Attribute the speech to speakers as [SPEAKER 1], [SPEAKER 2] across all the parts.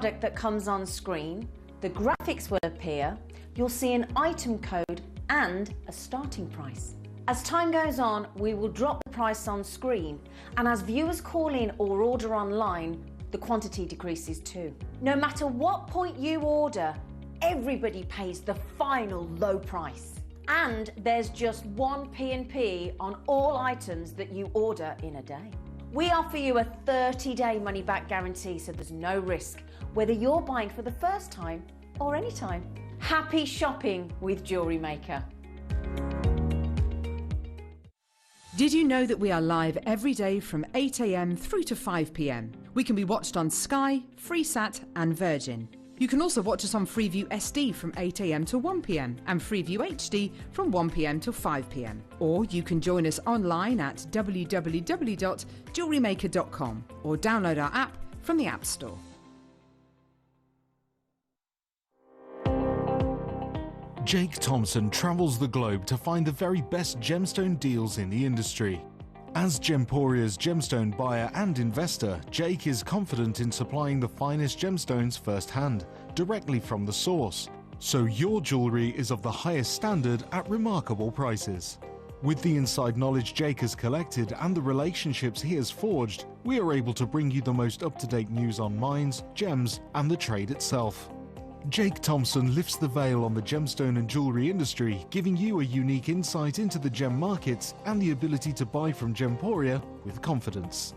[SPEAKER 1] product that comes on screen, the graphics will appear, you'll see an item code and a starting price. As time goes on, we will drop the price on screen, and as viewers call in or order online, the quantity decreases too. No matter what point you order, everybody pays the final low price. And there's just one P&P on all items that you order in a day. We offer you a 30-day money-back guarantee, so there's no risk, whether you're buying for the first time or any time. Happy shopping with Jewellery Maker.
[SPEAKER 2] Did you know that we are live every day from 8 a.m. through to 5 p.m? We can be watched on Sky, Freesat and Virgin. You can also watch us on Freeview SD from 8 a.m. to 1 p.m. and Freeview HD from 1 p.m. till 5 p.m. Or you can join us online at www.jewellerymaker.com or download our app from the App Store.
[SPEAKER 3] Jake Thompson travels the globe to find the very best gemstone deals in the industry. As Gemporia's gemstone buyer and investor, Jake is confident in supplying the finest gemstones firsthand, directly from the source. So your jewellery is of the highest standard at remarkable prices. With the inside knowledge Jake has collected and the relationships he has forged, we are able to bring you the most up-to-date news on mines, gems, and the trade itself. Jake Thompson lifts the veil on the gemstone and jewellery industry, giving you a unique insight into the gem markets and the ability to buy from Gemporia with confidence.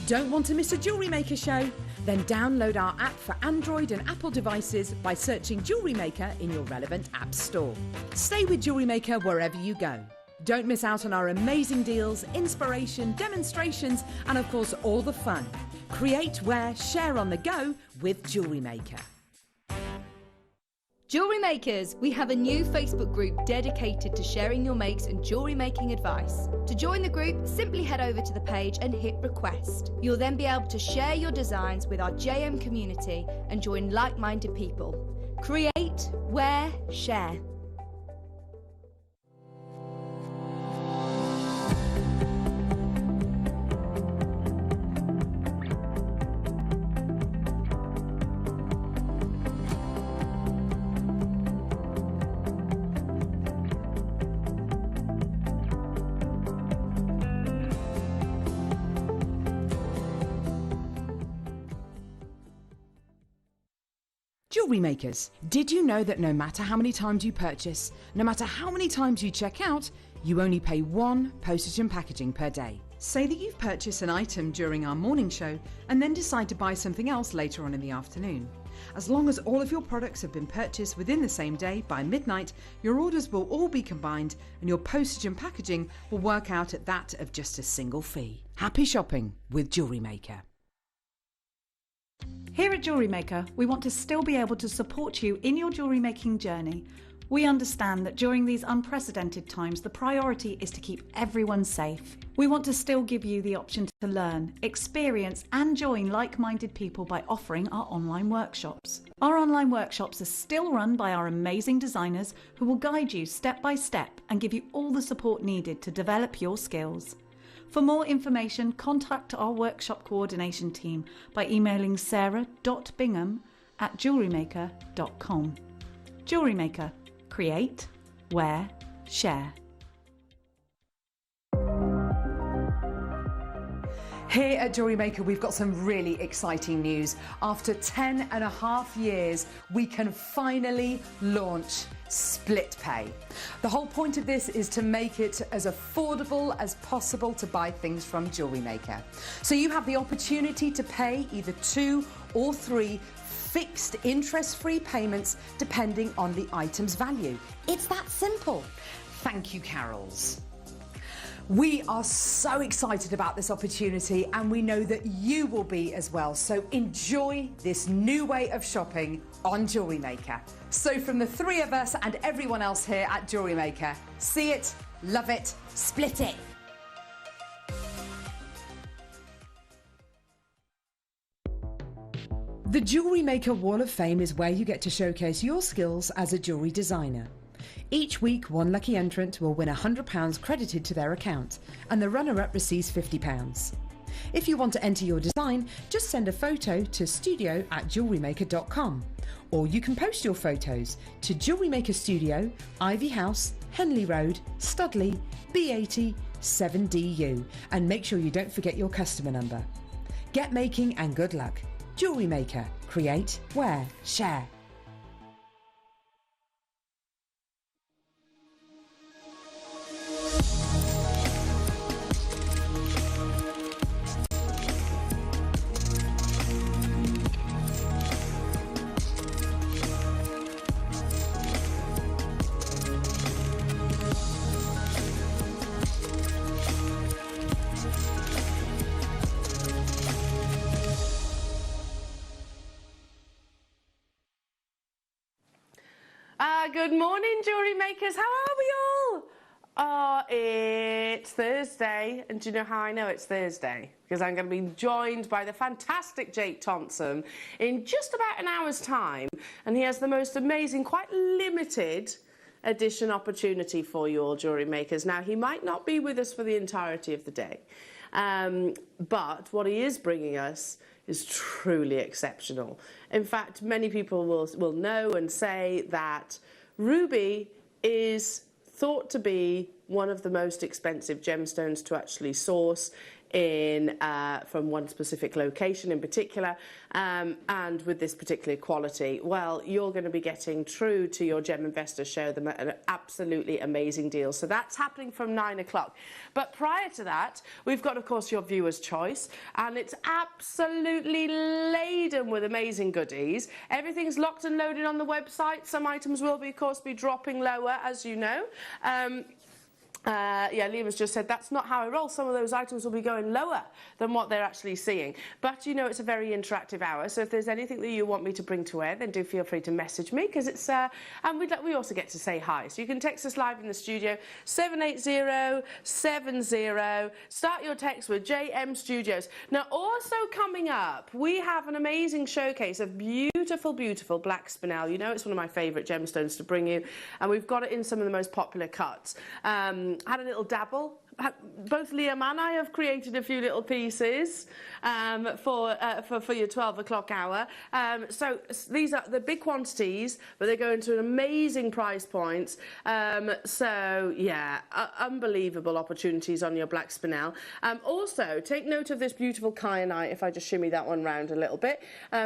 [SPEAKER 2] Don't want to miss a Jewellery Maker show? Then download our app for Android and Apple devices by searching Jewellery Maker in your relevant app store. Stay with Jewellery Maker wherever you go. Don't miss out on our amazing deals, inspiration, demonstrations, and of course all the fun. Create, wear, share on the go with Jewellery Maker.
[SPEAKER 4] Jewellery Makers, we have a new Facebook group dedicated to sharing your makes and jewellery making advice. To join the group, simply head over to the page and hit request. You'll then be able to share your designs with our JM community and join like-minded people. Create, wear, share.
[SPEAKER 2] Jewellery Makers, did you know that no matter how many times you purchase, no matter how many times you check out, you only pay one postage and packaging per day? Say that you've purchased an item during our morning show and then decide to buy something else later on in the afternoon. As long as all of your products have been purchased within the same day by midnight, your orders will all be combined and your postage and packaging will work out at that of just a single fee. Happy shopping with Jewellery Maker.
[SPEAKER 5] Here at Jewellery Maker, we want to still be able to support you in your jewellery making journey. We understand that during these unprecedented times, the priority is to keep everyone safe. We want to still give you the option to learn, experience and join like-minded people by offering our online workshops. Our online workshops are still run by our amazing designers who will guide you step by step and give you all the support needed to develop your skills. For more information, contact our workshop coordination team by emailing sarah.bingham@jewellerymaker.com. Jewellery Maker. Create, wear, share.
[SPEAKER 2] Here at Jewellery Maker, we've got some really exciting news. After 10.5 years, we can finally launch split pay. The whole point of this is to make it as affordable as possible to buy things from Jewellery Maker. So you have the opportunity to pay either 2 or 3 fixed interest-free payments depending on the item's value. It's that simple. Thank you, Carols. We are so excited about this opportunity and we know that you will be as well. So enjoy this new way of shopping on Jewellery Maker. So from the 3 of us and everyone else here at Jewellery Maker, see it, love it, split it. The Jewellery Maker Wall of Fame is where you get to showcase your skills as a jewellery designer. Each week, one lucky entrant will win £100 credited to their account, and the runner-up receives £50. If you want to enter your design, just send a photo to studio@jewellerymaker.com. Or you can post your photos to Jewellery Maker Studio, Ivy House, Henley Road, Studley, B80 7DU, and make sure you don't forget your customer number. Get making and good luck. Jewellery Maker. Create, wear, share.
[SPEAKER 6] Good morning, jewellery makers. How are we all? Oh, it's Thursday. And do you know how I know it's Thursday? Because I'm going to be joined by the fantastic Jake Thompson in just about an hour's time. And he has the most amazing, quite limited edition opportunity for you all, jewellery makers. Now, he might not be with us for the entirety of the day. But what he is bringing us is truly exceptional. In fact, many people will know and say that ruby is thought to be one of the most expensive gemstones to actually source in from one specific location in particular, and with this particular quality. Well, you're going to be getting true to your Gem Investor Show them an absolutely amazing deal. So that's happening from 9 o'clock. But prior to that, we've got, of course, your viewer's choice, and it's absolutely laden with amazing goodies. Everything's locked and loaded on the website. Some items will be, of course, be dropping lower, as you know. Yeah, Liam's just said that's not how I roll. Some of those items will be going lower than what they're actually seeing. But you know, it's a very interactive hour. So if there's anything that you want me to bring to air, then do feel free to message me, because it's and we also get to say hi. So you can text us live in the studio 78070. Start your text with JM Studios. Now, also coming up, we have an amazing showcase of beautiful, beautiful black spinel. You know, it's one of my favourite gemstones to bring you, and we've got it in some of the most popular cuts. Had a little dabble. Both Liam and I have created a few little pieces for your 12 o'clock hour. So these are the big quantities, but they're going to an amazing price points. So yeah, unbelievable opportunities on your black spinel. Also, take note of this beautiful kyanite. If I just shimmy that one round a little bit,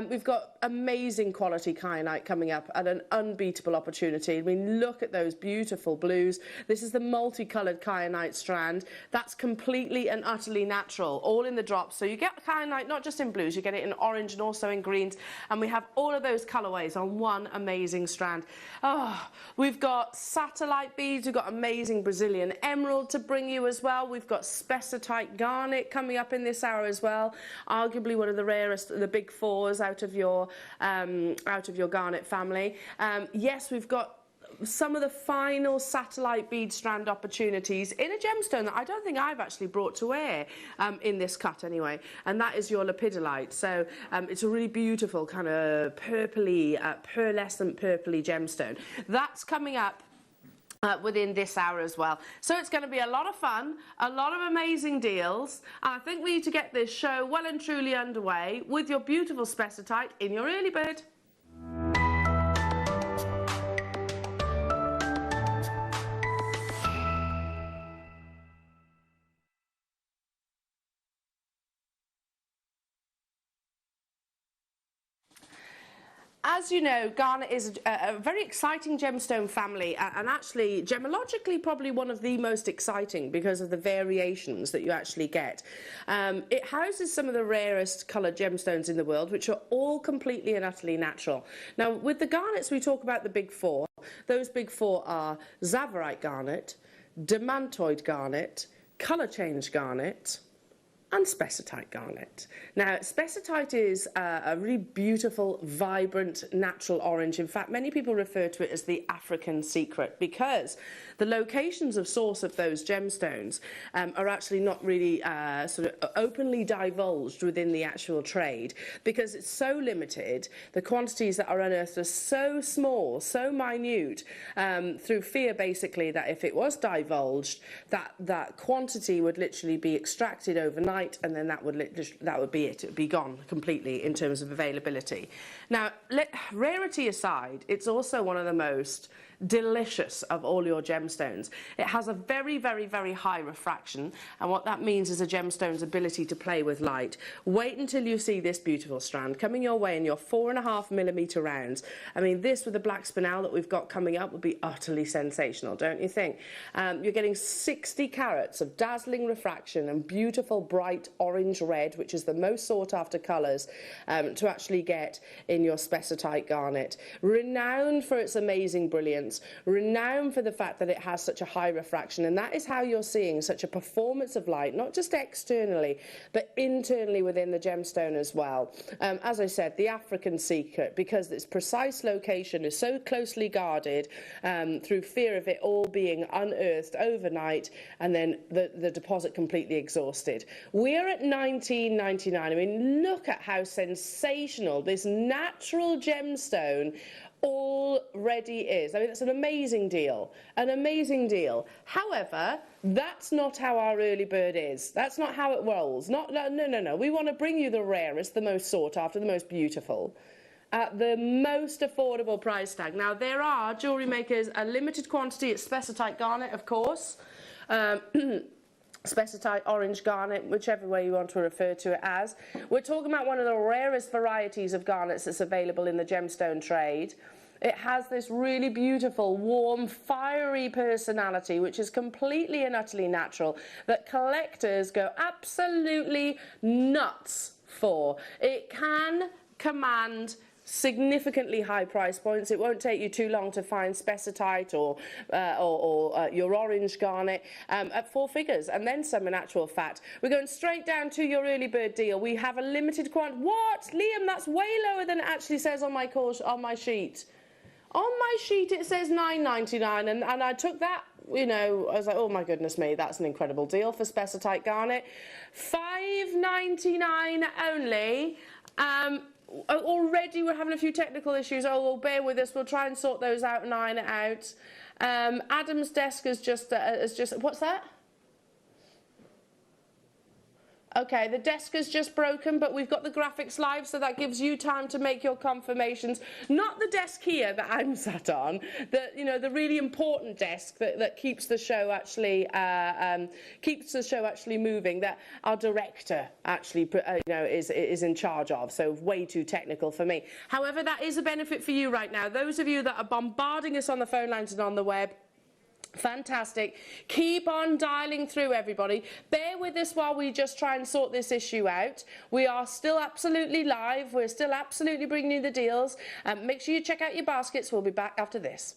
[SPEAKER 6] we've got amazing quality kyanite coming up at an unbeatable opportunity. I mean, look at those beautiful blues. This is the multicoloured kyanite strand. That's completely and utterly natural, all in the drops. So you get kyanite not just in blues, you get it in orange and also in greens, and we have all of those colourways on one amazing strand. Oh, we've got satellite beads, we've got amazing Brazilian emerald to bring you as well. We've got spessartite garnet coming up in this hour as well, arguably one of the rarest, the big fours out of your garnet family. Yes, we've got some of the final satellite bead strand opportunities in a gemstone that I don't think I've actually brought to air in this cut anyway, and that is your lepidolite. So it's a really beautiful kind of purpley, pearlescent purpley gemstone. That's coming up within this hour as well. So it's going to be a lot of fun, a lot of amazing deals. I think we need to get this show well and truly underway with your beautiful spessartite in your early bird. As you know, garnet is a very exciting gemstone family, and actually gemologically probably one of the most exciting because of the variations that you actually get. It houses some of the rarest coloured gemstones in the world, which are all completely and utterly natural. Now, with the garnets, we talk about the big four. Those big four are Tsavorite garnet, Demantoid garnet, colour change garnet, and spessartite garnet. Now, spessartite is a really beautiful, vibrant, natural orange. In fact, many people refer to it as the African secret, because the locations of source of those gemstones are actually not really sort of openly divulged within the actual trade, because it's so limited. The quantities that are unearthed are so small, so minute, through fear, basically, that if it was divulged, that quantity would literally be extracted overnight night, and then that would be it. It would be gone completely in terms of availability. Now, rarity aside, it's also one of the most delicious of all your gemstones. It has a very, very, very high refraction, and what that means is a gemstone's ability to play with light. Wait until you see this beautiful strand coming your way in your 4.5mm rounds. I mean, this with the black spinel that we've got coming up would be utterly sensational, don't you think? You're getting 60 carats of dazzling refraction and beautiful bright orange red, which is the most sought after colours to actually get in your spessartite garnet. Renowned for its amazing brilliance, renowned for the fact that it has such a high refraction, and that is how you're seeing such a performance of light, not just externally, but internally within the gemstone as well. As I said, the African secret, because its precise location is so closely guarded through fear of it all being unearthed overnight and then the deposit completely exhausted. We're at $19.99. I mean, look at how sensational this natural gemstone already is. I mean, that's an amazing deal. An amazing deal. However, that's not how our early bird is. That's not how it rolls. No. We want to bring you the rarest, the most sought after, the most beautiful, at the most affordable price tag. Now, there are Jewellery Makers, a limited quantity at spessartite garnet, of course. Spessartite orange garnet, whichever way you want to refer to it as. We're talking about one of the rarest varieties of garnets that's available in the gemstone trade. It has this really beautiful, warm, fiery personality, which is completely and utterly natural, that collectors go absolutely nuts for. It can command significantly high price points. It won't take you too long to find spessartite or your orange garnet at 4 figures, and then some in actual fact. We're going straight down to your early bird deal. We have a limited quantity. What? Liam, that's way lower than it actually says on my sheet. On my sheet it says $9.99, and I took that, you know, I was like, oh my goodness me, that's an incredible deal for spessartite garnet. $5.99 only. Already we're having a few technical issues. Oh, well, bear with us. We'll try and sort those out and iron it out. Adam's desk is just what's that? Okay, the desk is just broken, but we've got the graphics live, so that gives you time to make your confirmations. Not the desk here that I'm sat on, the really important desk that keeps the show actually moving. That our director actually is in charge of. So way too technical for me. However, that is a benefit for you right now. Those of you that are bombarding us on the phone lines and on the web. Fantastic. Keep on dialing through, everybody. Bear with us while we just try and sort this issue out. We are still absolutely live. We're still absolutely bringing you the deals. Make sure you check out your baskets. We'll be back after this.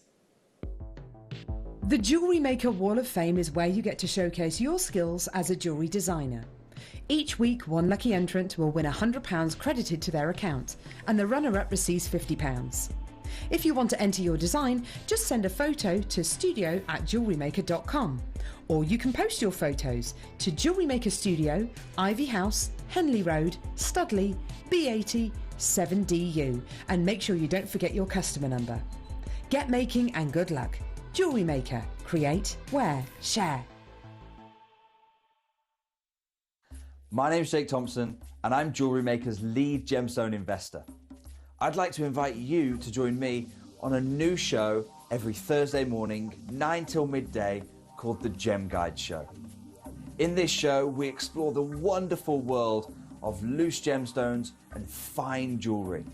[SPEAKER 2] The Jewellery Maker Wall of Fame is where you get to showcase your skills as a jewellery designer. Each week, one lucky entrant will win £100 credited to their account, and the runner-up receives £50. If you want to enter your design, just send a photo to studio@jewellerymaker.com, or you can post your photos to Jewellery Maker Studio, Ivy House, Henley Road, Studley, B80 7DU, and make sure you don't forget your customer number. Get making and good luck. Jewellery Maker. Create, wear, share.
[SPEAKER 7] My name's Jake Thompson, and I'm Jewellery Maker's lead gemstone investor. I'd like to invite you to join me on a new show every Thursday morning, 9 till midday, called The Gem Guide Show. In this show, we explore the wonderful world of loose gemstones and fine jewellery.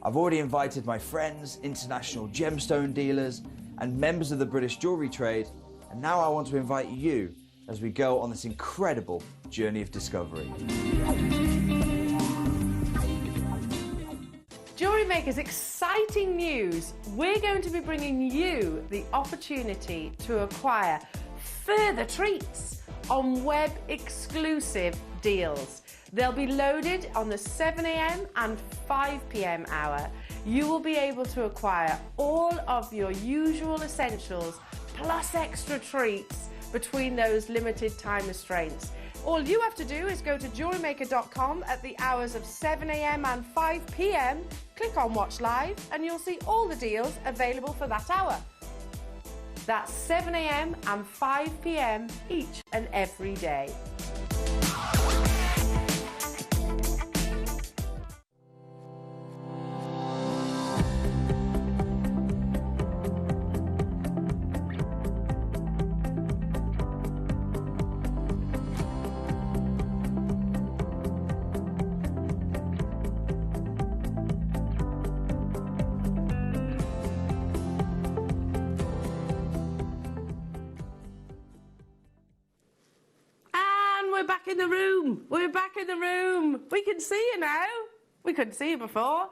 [SPEAKER 7] I've already invited my friends, international gemstone dealers, and members of the British jewellery trade, and now I want to invite you as we go on this incredible journey of discovery.
[SPEAKER 6] Jewellery Maker's exciting news. We're going to be bringing you the opportunity to acquire further treats on web exclusive deals. They'll be loaded on the 7 a.m. and 5 p.m. hour. You will be able to acquire all of your usual essentials plus extra treats between those limited time restraints. All you have to do is go to JewelleryMaker.com at the hours of 7 a.m. and 5 p.m, click on Watch Live, and you'll see all the deals available for that hour. That's 7 a.m. and 5 p.m. each and every day. the room. We're back in the room. We can see you now. We couldn't see you before.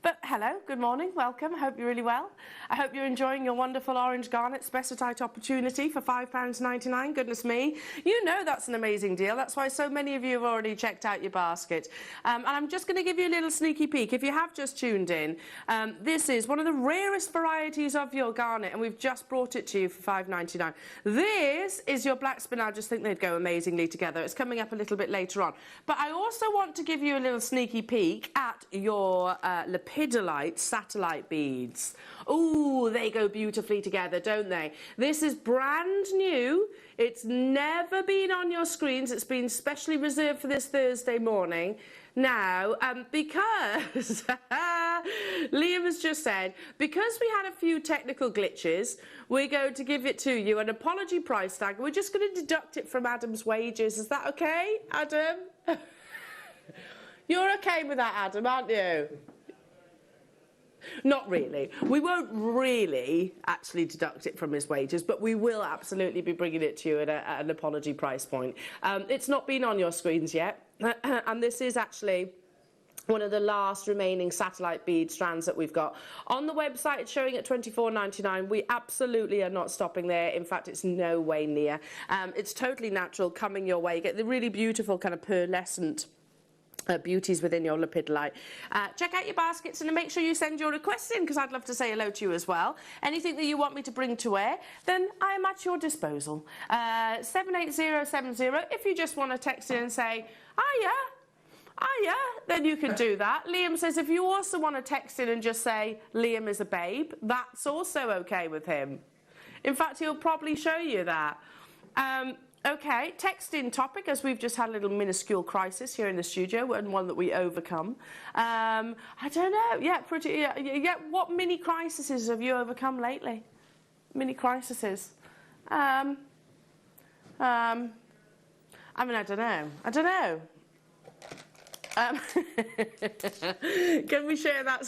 [SPEAKER 6] But hello, good morning, welcome. I hope you're really well. I hope you're enjoying your wonderful orange garnet Specitite opportunity for £5.99. Goodness me. You know that's an amazing deal. That's why so many of you have already checked out your basket. And I'm just going to give you a little sneaky peek. If you have just tuned in, this is one of the rarest varieties of your garnet, and we've just brought it to you for £5.99. This is your black spinel. I just think they'd go amazingly together. It's coming up a little bit later on. But I also want to give you a little sneaky peek at your Lepidolite satellite beads. Oh, they go beautifully together, don't they? This is brand new. It's never been on your screens. It's been specially reserved for this Thursday morning. Now, because Liam has just said, because we had a few technical glitches, we're going to give it to you an apology price tag. We're just going to deduct it from Adam's wages. Is that okay, Adam? You're okay with that, Adam, aren't you? Not really. We won't really actually deduct it from his wages, but we will absolutely be bringing it to you at an apology price point. It's not been on your screens yet, and this is actually one of the last remaining satellite bead strands that we've got. On the website, it's showing at £24.99. We absolutely are not stopping there. In fact, it's no way near. It's totally natural, coming your way. You get the really beautiful kind of pearlescent beauties within your lepidolite. Check out your baskets and make sure you send your requests in, because I'd love to say hello to you as well. Anything that you want me to bring to air, then I am at your disposal. 78070. If you just want to text in and say, hiya, then you can do that. Liam says if you also want to text in and just say Liam is a babe, that's also okay with him. In fact, he'll probably show you that. Okay, text in topic, as we've just had a little minuscule crisis here in the studio, and one that we overcome. I don't know. Yeah, what mini crises have you overcome lately? Mini crises. I mean, I don't know. Can we share that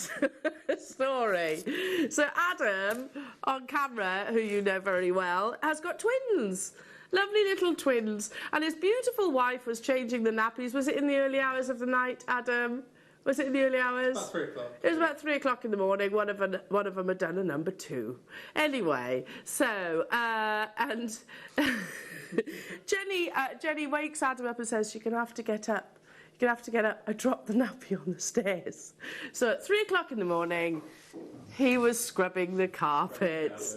[SPEAKER 6] story? So Adam, on camera, who you know very well, has got twins. Lovely little twins. And his beautiful wife was changing the nappies. Was it in the early hours of the night, Adam? Was it in the early hours?
[SPEAKER 8] About 3 o'clock.
[SPEAKER 6] It was about 3 o'clock in the morning. One of them had done a number 2. Anyway, so, and Jenny wakes Adam up and says, you're going to have to get up. You're going to have to get up. I dropped the nappy on the stairs. So at 3 o'clock in the morning, he was scrubbing the carpets.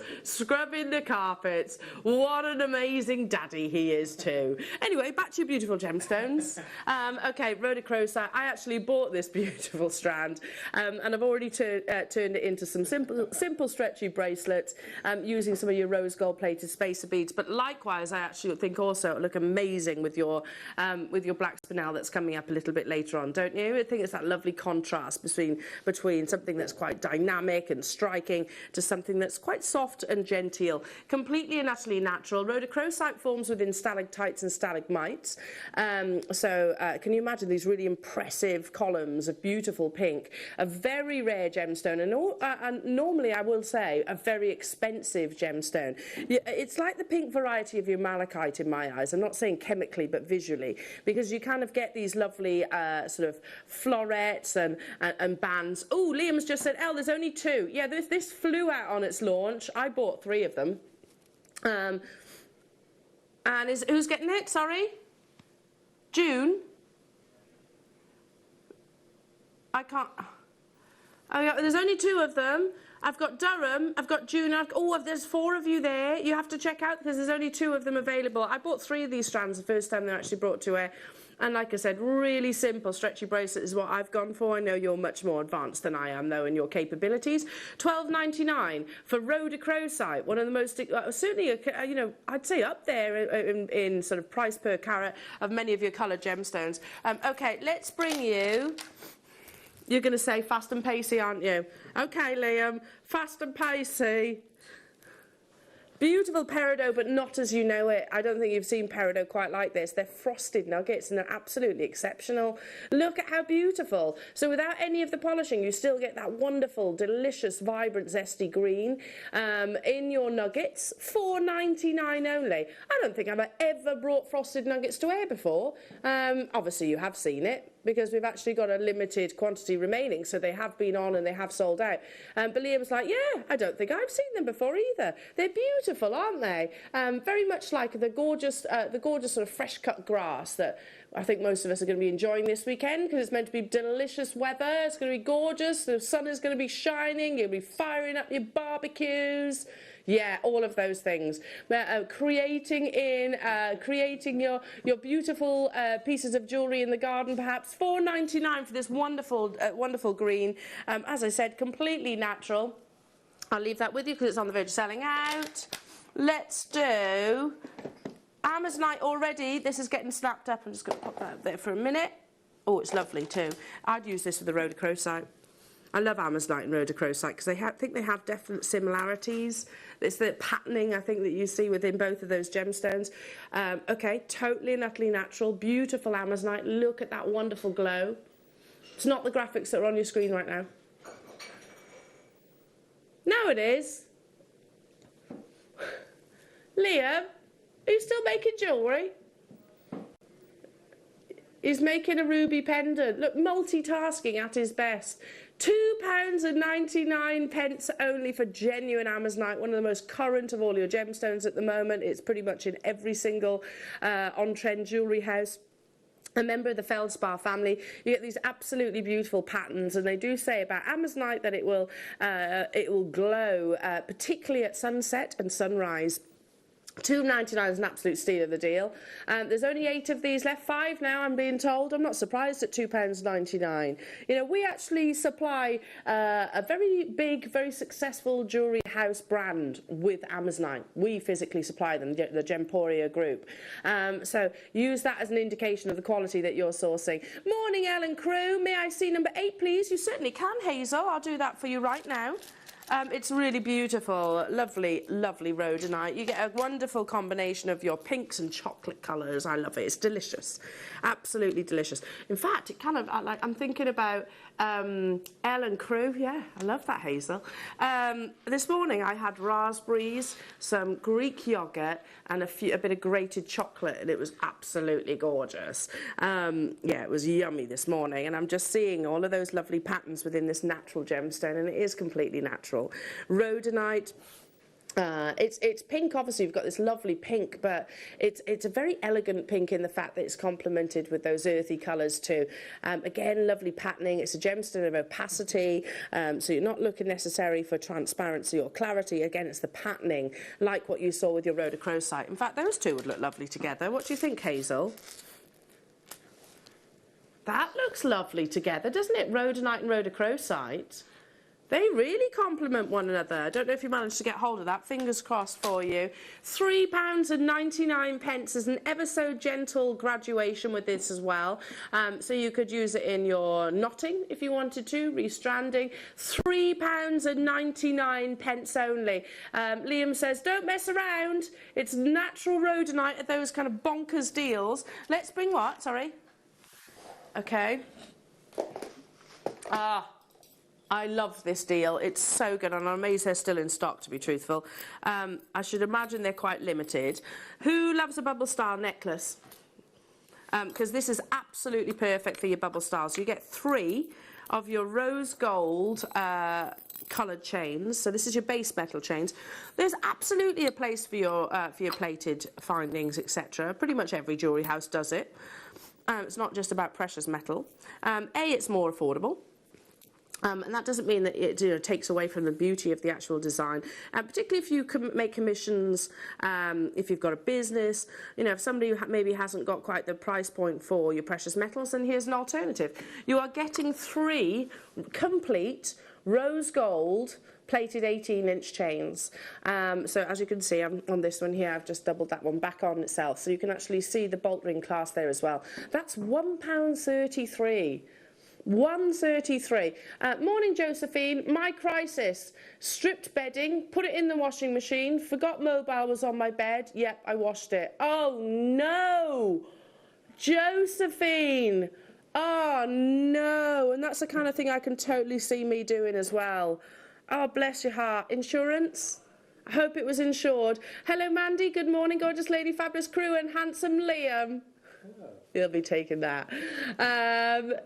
[SPEAKER 6] What an amazing daddy he is too. Anyway, back to your beautiful gemstones. Okay, rhodochrosite. I actually bought this beautiful strand, and I've already turned it into some simple stretchy bracelets using some of your rose gold plated spacer beads. But likewise, I actually think also it'll look amazing with your black spinel that's coming up a little bit later on, don't you? I think it's that lovely contrast between something that's quite dynamic and striking to something that's quite soft and genteel, completely and utterly natural. Rhodochrosite forms within stalactites and stalagmites. Can you imagine these really impressive columns of beautiful pink? A very rare gemstone, and normally I will say a very expensive gemstone. It's like the pink variety of your malachite in my eyes. I'm not saying chemically, but visually, because you kind of get these lovely sort of florets and bands. Oh, Liam's just said, there's only 2. Yeah, this flew out on its launch. I bought 3 of them. And who's getting it? Sorry? June? I can't... there's only 2 of them. I've got Durham, I've got June, there's 4 of you there. You have to check out, because there's only 2 of them available. I bought 3 of these strands the first time they're actually brought to air. And like I said, really simple stretchy bracelet is what I've gone for. I know you're much more advanced than I am, though, in your capabilities. £12.99 for rhodochrosite, one of the most, certainly, I'd say up there in sort of price per carat of many of your coloured gemstones. Okay, let's bring you... You're going to say fast and pacey, aren't you? Okay, Liam, fast and pacey. Beautiful peridot, but not as you know it. I don't think you've seen peridot quite like this. They're frosted nuggets and they're absolutely exceptional. Look at how beautiful. So without any of the polishing, you still get that wonderful, delicious, vibrant, zesty green in your nuggets. $4.99 only. I don't think I've ever brought frosted nuggets to air before. Obviously, you have seen it, because we've actually got a limited quantity remaining, so they have been on and they have sold out. But Liam's like, yeah, I don't think I've seen them before either. They're beautiful, aren't they? Very much like the gorgeous sort of fresh cut grass that I think most of us are going to be enjoying this weekend, because it's meant to be delicious weather. It's going to be gorgeous. The sun is going to be shining. You'll be firing up your barbecues. Yeah, all of those things. Creating your beautiful pieces of jewellery in the garden, perhaps. $4.99 for this wonderful, wonderful green. As I said, completely natural. I'll leave that with you because it's on the verge of selling out. Let's do Amazonite already. This is getting snapped up. I'm just going to pop that up there for a minute. Oh, it's lovely too. I'd use this with the rhodochrosite. I love Amazonite and rhodochrosite because I think they have definite similarities. It's the patterning, I think, that you see within both of those gemstones. Okay, totally and utterly natural, beautiful Amazonite. Look at that wonderful glow. It's not the graphics that are on your screen right now. Now it is. Liam, are you still making jewellery? He's making a ruby pendant. Look, multitasking at his best. £2.99 only for genuine Amazonite, one of the most current of all your gemstones at the moment. It's pretty much in every single on-trend jewellery house. A member of the feldspar family. You get these absolutely beautiful patterns, and they do say about Amazonite that it will glow, particularly at sunset and sunrise. $2.99 is an absolute steal of the deal. There's only 8 of these left, 5 now, I'm being told. I'm not surprised at £2.99. You know, we actually supply a very big, very successful jewellery house brand with Amazonite. We physically supply them, the Gemporia group. So use that as an indication of the quality that you're sourcing. Morning, Ellen Crew. May I see number 8, please? You certainly can, Hazel. I'll do that for you right now. It's really beautiful, lovely, lovely rhodonite. You get a wonderful combination of your pinks and chocolate colours. I love it. It's delicious, absolutely delicious. In fact, it kind of I'm thinking about Ellen Crew. Yeah, I love that, Hazel. This morning I had raspberries, some Greek yogurt, and a bit of grated chocolate, and it was absolutely gorgeous. Yeah, it was yummy this morning, and I'm just seeing all of those lovely patterns within this natural gemstone, and it is completely natural. Rhodonite. It's pink. Obviously you've got this lovely pink, but it's a very elegant pink in the fact that it's complemented with those earthy colours too. Again, lovely patterning. It's a gemstone of opacity, so you're not looking necessarily for transparency or clarity. Again, it's the patterning, like what you saw with your rhodochrosite. In fact, those two would look lovely together. What do you think, Hazel? That looks lovely together, doesn't it? Rhodonite and rhodochrosite. They really complement one another. I don't know if you managed to get hold of that. Fingers crossed for you. £3.99. There's an ever so gentle graduation with this as well. So you could use it in your knotting if you wanted to, restranding. £3.99 only. Liam says, don't mess around. It's natural rhodonite at those kind of bonkers deals. Let's bring what? Sorry. Okay. I love this deal. It's so good, and I'm amazed they're still in stock, to be truthful. I should imagine they're quite limited. Who loves a bubble style necklace? Because this is absolutely perfect for your bubble styles. You get 3 of your rose gold coloured chains. So this is your base metal chains. There's absolutely a place for your plated findings, etc. Pretty much every jewellery house does it. It's not just about precious metal. It's more affordable. And that doesn't mean that it takes away from the beauty of the actual design. Particularly if you can make commissions, if you've got a business, you know, if somebody maybe hasn't got quite the price point for your precious metals, then here's an alternative. You are getting 3 complete rose gold plated 18-inch chains. So as you can see on this one here, I've just doubled that one back on itself, so you can actually see the bolt ring clasp there as well. That's £1.33. 133. Morning, Josephine. My crisis. Stripped bedding, put it in the washing machine, forgot mobile was on my bed. Yep, I washed it. Oh, no. Josephine. Oh, no. And that's the kind of thing I can totally see me doing as well. Oh, bless your heart. Insurance? I hope it was insured. Hello, Mandy. Good morning, gorgeous lady, fabulous crew, and handsome Liam. He'll be taking that.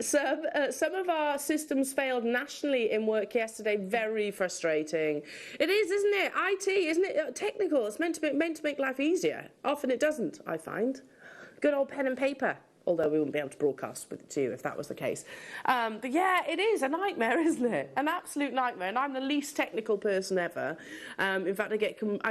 [SPEAKER 6] Some of our systems failed nationally in work yesterday. Very frustrating. It is, isn't it? IT, isn't it? Technical. It's meant to make life easier. Often it doesn't, I find. Good old pen and paper. Although we wouldn't be able to broadcast with it to you if that was the case. But yeah, it is a nightmare, isn't it? An absolute nightmare. And I'm the least technical person ever. In fact, I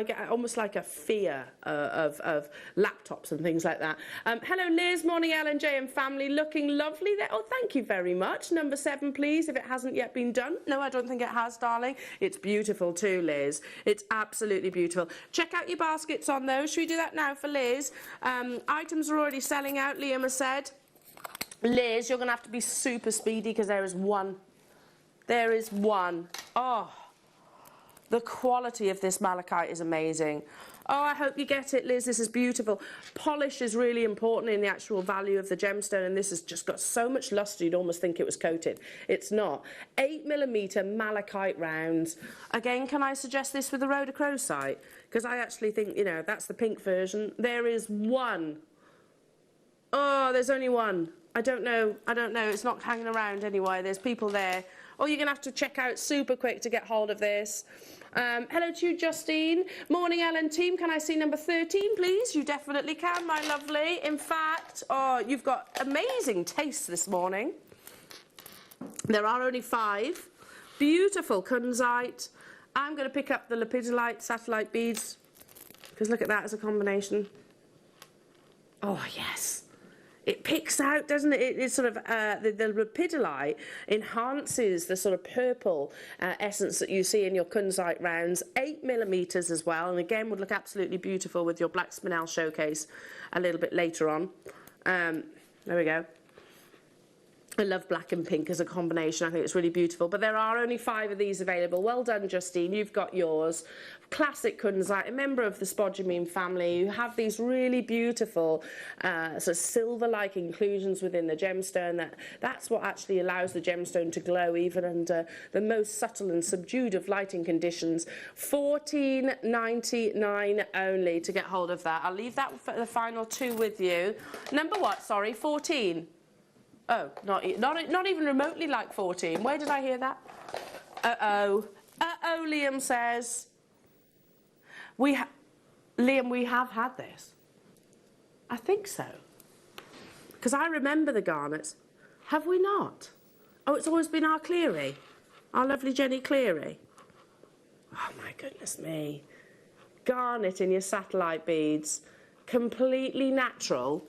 [SPEAKER 6] get almost like a fear of laptops and things like that. Hello, Liz. Morning, L&J and family. Looking lovely there. Oh, thank you very much. Number 7, please, if it hasn't yet been done. No, I don't think it has, darling. It's beautiful too, Liz. It's absolutely beautiful. Check out your baskets on those. Should we do that now for Liz? Items are already selling out, Liam has said. Liz, you're going to have to be super speedy because there is one. There is one. Oh, the quality of this malachite is amazing. Oh, I hope you get it, Liz. This is beautiful. Polish is really important in the actual value of the gemstone, and this has just got so much luster you'd almost think it was coated. It's not. 8mm malachite rounds. Again, can I suggest this with the rhodochrosite? Because I actually think, you know, that's the pink version. There is one. Oh, there's only one. I don't know. It's not hanging around anyway. There's people there. Oh, you're going to have to check out super quick to get hold of this. Hello to you, Justine. Morning, Ellen team. Can I see number 13, please? You definitely can, my lovely. In fact, oh, you've got amazing taste this morning. There are only 5. Beautiful kunzite. I'm going to pick up the lepidolite satellite beads because look at that as a combination. Oh, yes. It picks out, doesn't it? It's sort of, the lepidolite enhances the sort of purple essence that you see in your kunzite rounds. 8mm as well, and again would look absolutely beautiful with your black spinel showcase a little bit later on. There we go. I love black and pink as a combination. I think it's really beautiful. But there are only 5 of these available. Well done, Justine. You've got yours. Classic kunzite, a member of the spodumene family. You have these really beautiful sort of silver-like inclusions within the gemstone. That's what actually allows the gemstone to glow even under the most subtle and subdued of lighting conditions. $14.99 only to get hold of that. I'll leave that for the final 2 with you. Number what? Sorry, 14. Oh, not even remotely like 14. Where did I hear that? Uh-oh. Uh-oh, Liam says. Liam, we have had this. I think so. Because I remember the garnets. Have we not? Oh, it's always been our Cleary. Our lovely Jenny Cleary. Oh, my goodness me. Garnet in your satellite beads. Completely natural.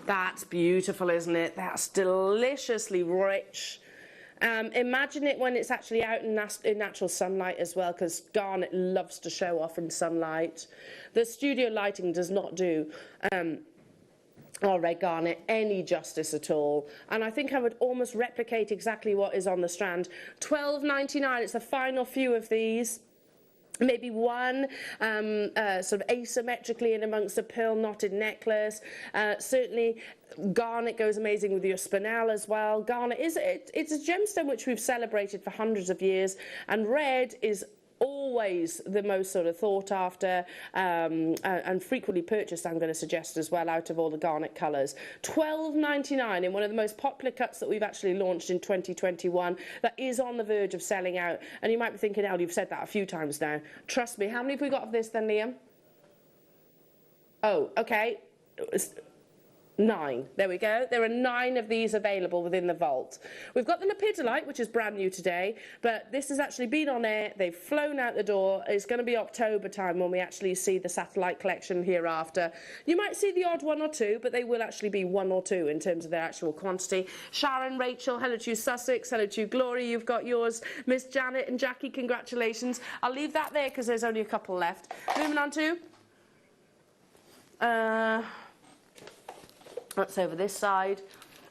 [SPEAKER 6] That's beautiful, isn't it? That's deliciously rich. Imagine it when it's actually out in natural sunlight as well, because garnet loves to show off in sunlight. The studio lighting does not do our red garnet any justice at all. And I think I would almost replicate exactly what is on the strand. $12.99, it's the final few of these. Maybe one sort of asymmetrically in amongst a pearl knotted necklace. Certainly garnet goes amazing with your spinel as well. Garnet it's a gemstone which we've celebrated for hundreds of years, and red is always the most sort of thought after and frequently purchased, I'm going to suggest as well, out of all the garnet colours. $12.99 in one of the most popular cuts that we've actually launched in 2021 that is on the verge of selling out. And you might be thinking, Elle, you've said that a few times now. Trust me. How many have we got of this then, Liam? Oh, okay. 9. There we go. There are 9 of these available within the vault. We've got the lepidolite, which is brand new today, but this has actually been on air. They've flown out the door. It's going to be October time when we actually see the satellite collection hereafter. You might see the odd 1 or 2, but they will actually be 1 or 2 in terms of their actual quantity. Sharon, Rachel, hello to you, Sussex, hello to you, Glory, you've got yours. Miss Janet and Jackie, congratulations. I'll leave that there because there's only a couple left. Moving on to... That's over this side.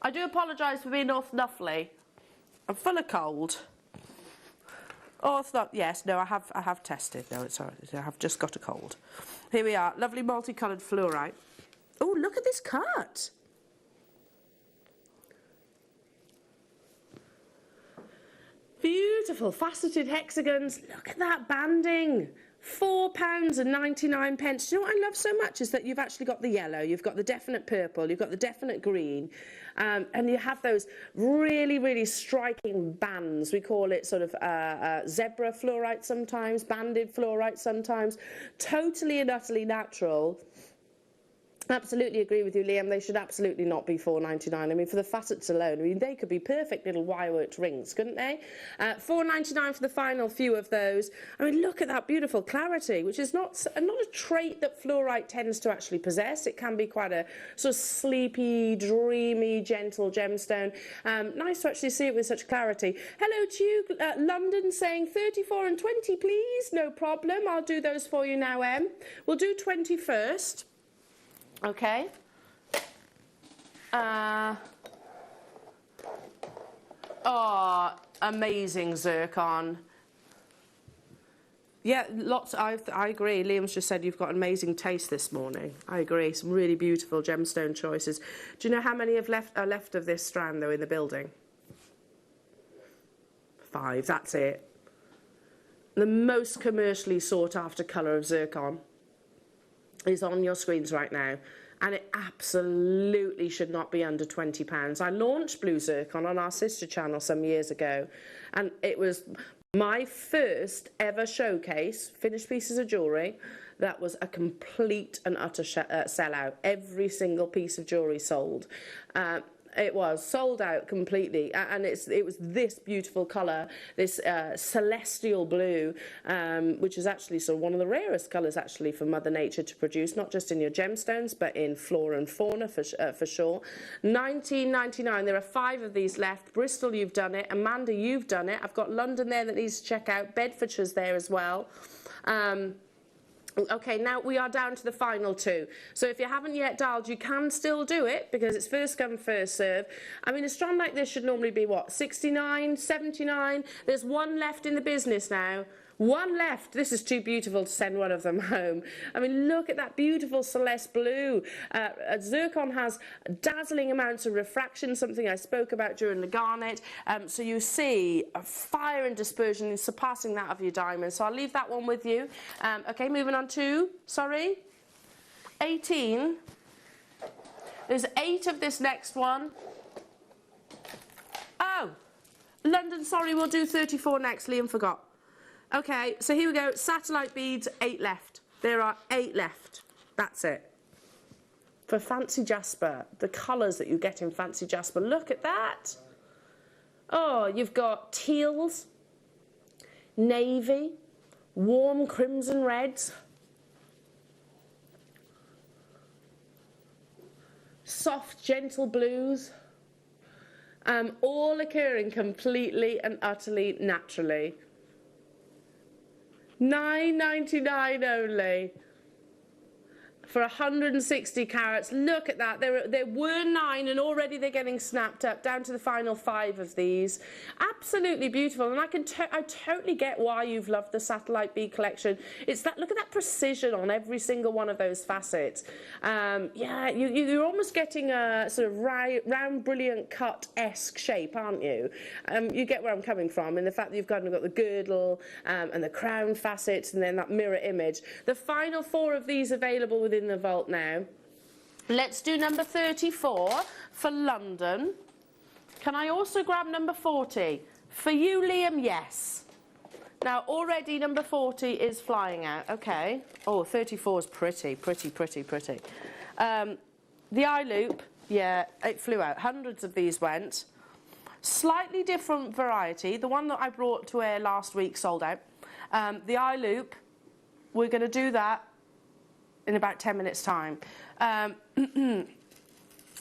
[SPEAKER 6] I do apologise for being all snuffly. I'm full of cold. Oh, yes, no, I have tested. No, it's all right. I have just got a cold. Here we are, lovely multicoloured fluorite. Oh, look at this cut. Beautiful faceted hexagons. Look at that banding. £4.99. Do you know what I love so much is that you've actually got the yellow, you've got the definite purple, you've got the definite green, and you have those really, really striking bands. We call it sort of zebra fluorite sometimes, banded fluorite sometimes. Totally and utterly natural. Absolutely agree with you, Liam. They should absolutely not be £4.99. I mean, for the facets alone, I mean, they could be perfect little wire-worked rings, couldn't they? £4.99 for the final few of those. I mean, look at that beautiful clarity, which is not a trait that fluorite tends to actually possess. It can be quite a sort of sleepy, dreamy, gentle gemstone. Nice to actually see it with such clarity. Hello to you, London, saying 34 and 20, please. No problem. I'll do those for you now, Em. We'll do 20 first. Okay. Oh, amazing zircon. Yeah, lots. I agree. Liam's just said you've got an amazing taste this morning. I agree. Some really beautiful gemstone choices. Do you know how many are left of this strand though in the building? 5. That's it. The most commercially sought after colour of zircon is on your screens right now, and it absolutely should not be under £20. I launched blue zircon on our sister channel some years ago, and it was my first ever showcase, finished pieces of jewellery, that was a complete and utter sellout. Every single piece of jewellery sold. It was sold out completely, and it was this beautiful colour, this celestial blue, which is actually sort of one of the rarest colours actually for Mother Nature to produce, not just in your gemstones but in flora and fauna for sure. £19.99. There are 5 of these left. Bristol, you've done it. Amanda, you've done it. I've got London there that needs to check out. Bedfordshire's there as well. Okay, now we are down to the final 2. So if you haven't yet dialed, you can still do it because it's first come, first serve. I mean, a strand like this should normally be, what, 69, 79? There's 1 left in the business now. 1 left. This is too beautiful to send one of them home. I mean, look at that beautiful Celeste blue. Zircon has dazzling amounts of refraction, something I spoke about during the garnet. So you see a fire and dispersion surpassing that of your diamond. So I'll leave that one with you. Okay, moving on to, 18. There's 8 of this next one. Oh, London, sorry, we'll do 34 next. Liam forgot. Okay, so here we go. Satellite beads, 8 left. There are 8 left. That's it. For Fancy Jasper, the colours that you get in Fancy Jasper, look at that. Oh, you've got teals, navy, warm crimson reds, soft, gentle blues, all occurring completely and utterly naturally. £9.99 only for 160 carats. Look at that. There were 9 and already they're getting snapped up down to the final 5 of these. Absolutely beautiful, and I totally get why you've loved the satellite bead collection. It's that, look at that precision on every single one of those facets. Yeah, you're almost getting a sort of round brilliant cut-esque shape, aren't you? You get where I'm coming from in the fact that you've got the girdle and the crown facets and then that mirror image. The final 4 of these available within the vault now. Let's do number 34 for London. Can I also grab number 40? For you, Liam, yes. Now, already number 40 is flying out. Okay. Oh, 34 is pretty. The eye loop, yeah, it flew out. Hundreds of these went. Slightly different variety. The one that I brought to air last week sold out. The eye loop, we're going to do that in about 10 minutes' time.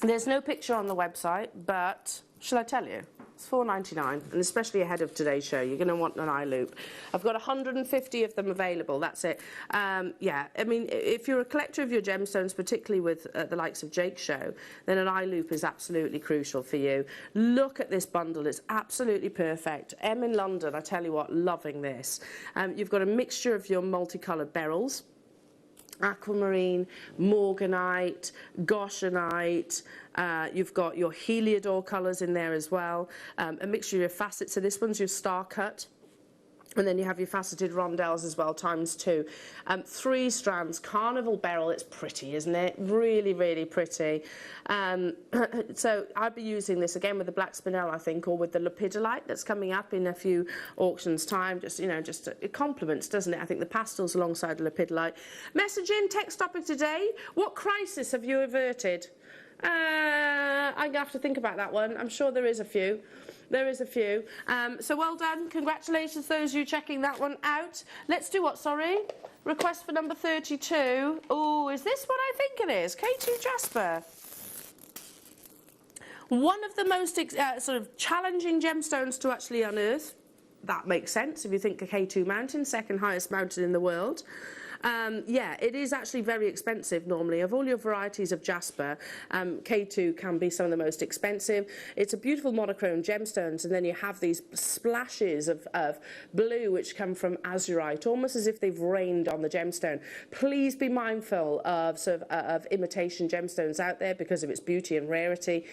[SPEAKER 6] There's no picture on the website, but shall I tell you? It's $4.99, and especially ahead of today's show, you're going to want an eye loop. I've got 150 of them available. That's it. Yeah, I mean, if you're a collector of your gemstones, particularly with the likes of Jake's show, then an eye loop is absolutely crucial for you. Look at this bundle. It's absolutely perfect. M in London, I tell you what, loving this. You've got a mixture of your multicoloured beryls, aquamarine, morganite, goshenite. You've got your heliodor colours in there as well. A mixture of your facets. So this one's your star cut. And then you have your faceted rondelles as well, ×2. 3 strands, carnival beryl. It's pretty, isn't it? Really, really pretty. So I'd be using this again with the black spinel, I think, or with the lepidolite that's coming up in a few auctions' time. Just, you know, just it complements, doesn't it? I think the pastels alongside the lepidolite. Message in, text topic today. What crisis have you averted? I'm going to have to think about that one. I'm sure there is a few. There is a few. So well done. Congratulations, those of you checking that one out. Let's do what, sorry? Request for number 32. Oh, is this what I think it is? K2 Jasper. One of the most sort of challenging gemstones to actually unearth. That makes sense if you think of K2 Mountain, second highest mountain in the world. Yeah, it is actually very expensive normally. Of all your varieties of jasper, K2 can be some of the most expensive. It's a beautiful monochrome gemstones, and then you have these splashes of blue which come from azurite, almost as if they've rained on the gemstone. Please be mindful of sort of imitation gemstones out there because of its beauty and rarity.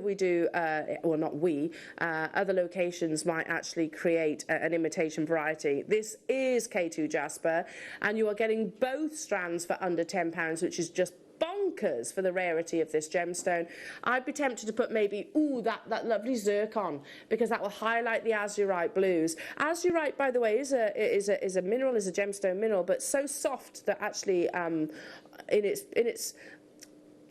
[SPEAKER 6] We do, well not we, other locations might actually create an imitation variety. This is K2 Jasper, and you are getting both strands for under £10, which is just bonkers for the rarity of this gemstone. I'd be tempted to put maybe, ooh, that lovely zircon, because that will highlight the azurite blues. Azurite, by the way, is a mineral, is a gemstone mineral, but so soft that actually in its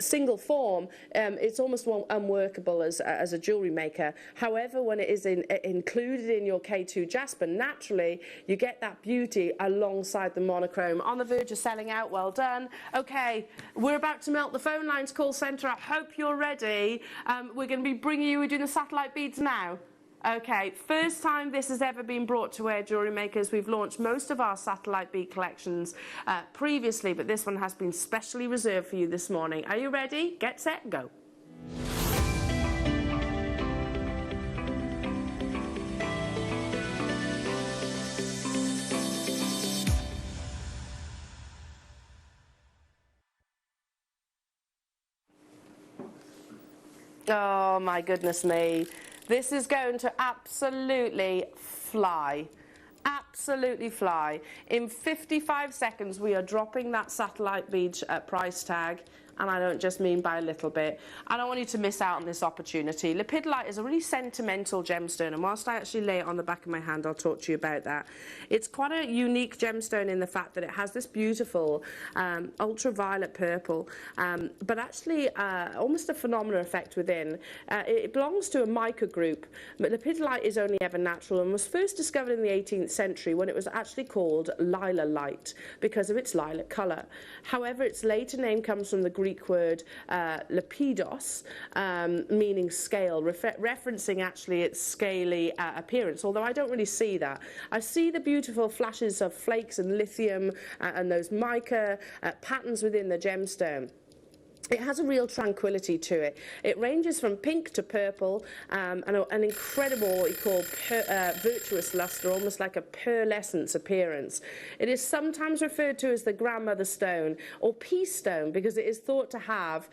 [SPEAKER 6] single form, it's almost unworkable as a jewellery maker. However, when it is included in your K2 Jasper, naturally you get that beauty alongside the monochrome. On the verge of selling out, well done. Okay, we're about to melt the phone lines, call centre. I hope you're ready. We're going to be bringing you, we're doing the satellite beads now. Okay, first time this has ever been brought to air, Jewellery Makers. We've launched most of our satellite bead collections previously, but this one has been specially reserved for you this morning. Are you ready? Get set, go. Oh my goodness me. This is going to absolutely fly. Absolutely fly. In 55 seconds, we are dropping that satellite bead price tag. And I don't just mean by a little bit. I don't want you to miss out on this opportunity. Lepidolite is a really sentimental gemstone, and whilst I actually lay it on the back of my hand, I'll talk to you about that. It's quite a unique gemstone in the fact that it has this beautiful ultraviolet purple, but actually almost a phenomenal effect within. It belongs to a mica group, but lepidolite is only ever natural and was first discovered in the 18th century when it was actually called lilalite because of its lilac colour. However, its later name comes from the Greek word lepidos, meaning scale, referencing actually its scaly appearance, although I don't really see that. I see the beautiful flashes of flakes and lithium and those mica patterns within the gemstone. It has a real tranquility to it. It ranges from pink to purple, and an incredible, what we call virtuous luster, almost like a pearlescence appearance. It is sometimes referred to as the grandmother stone or peace stone because it is thought to have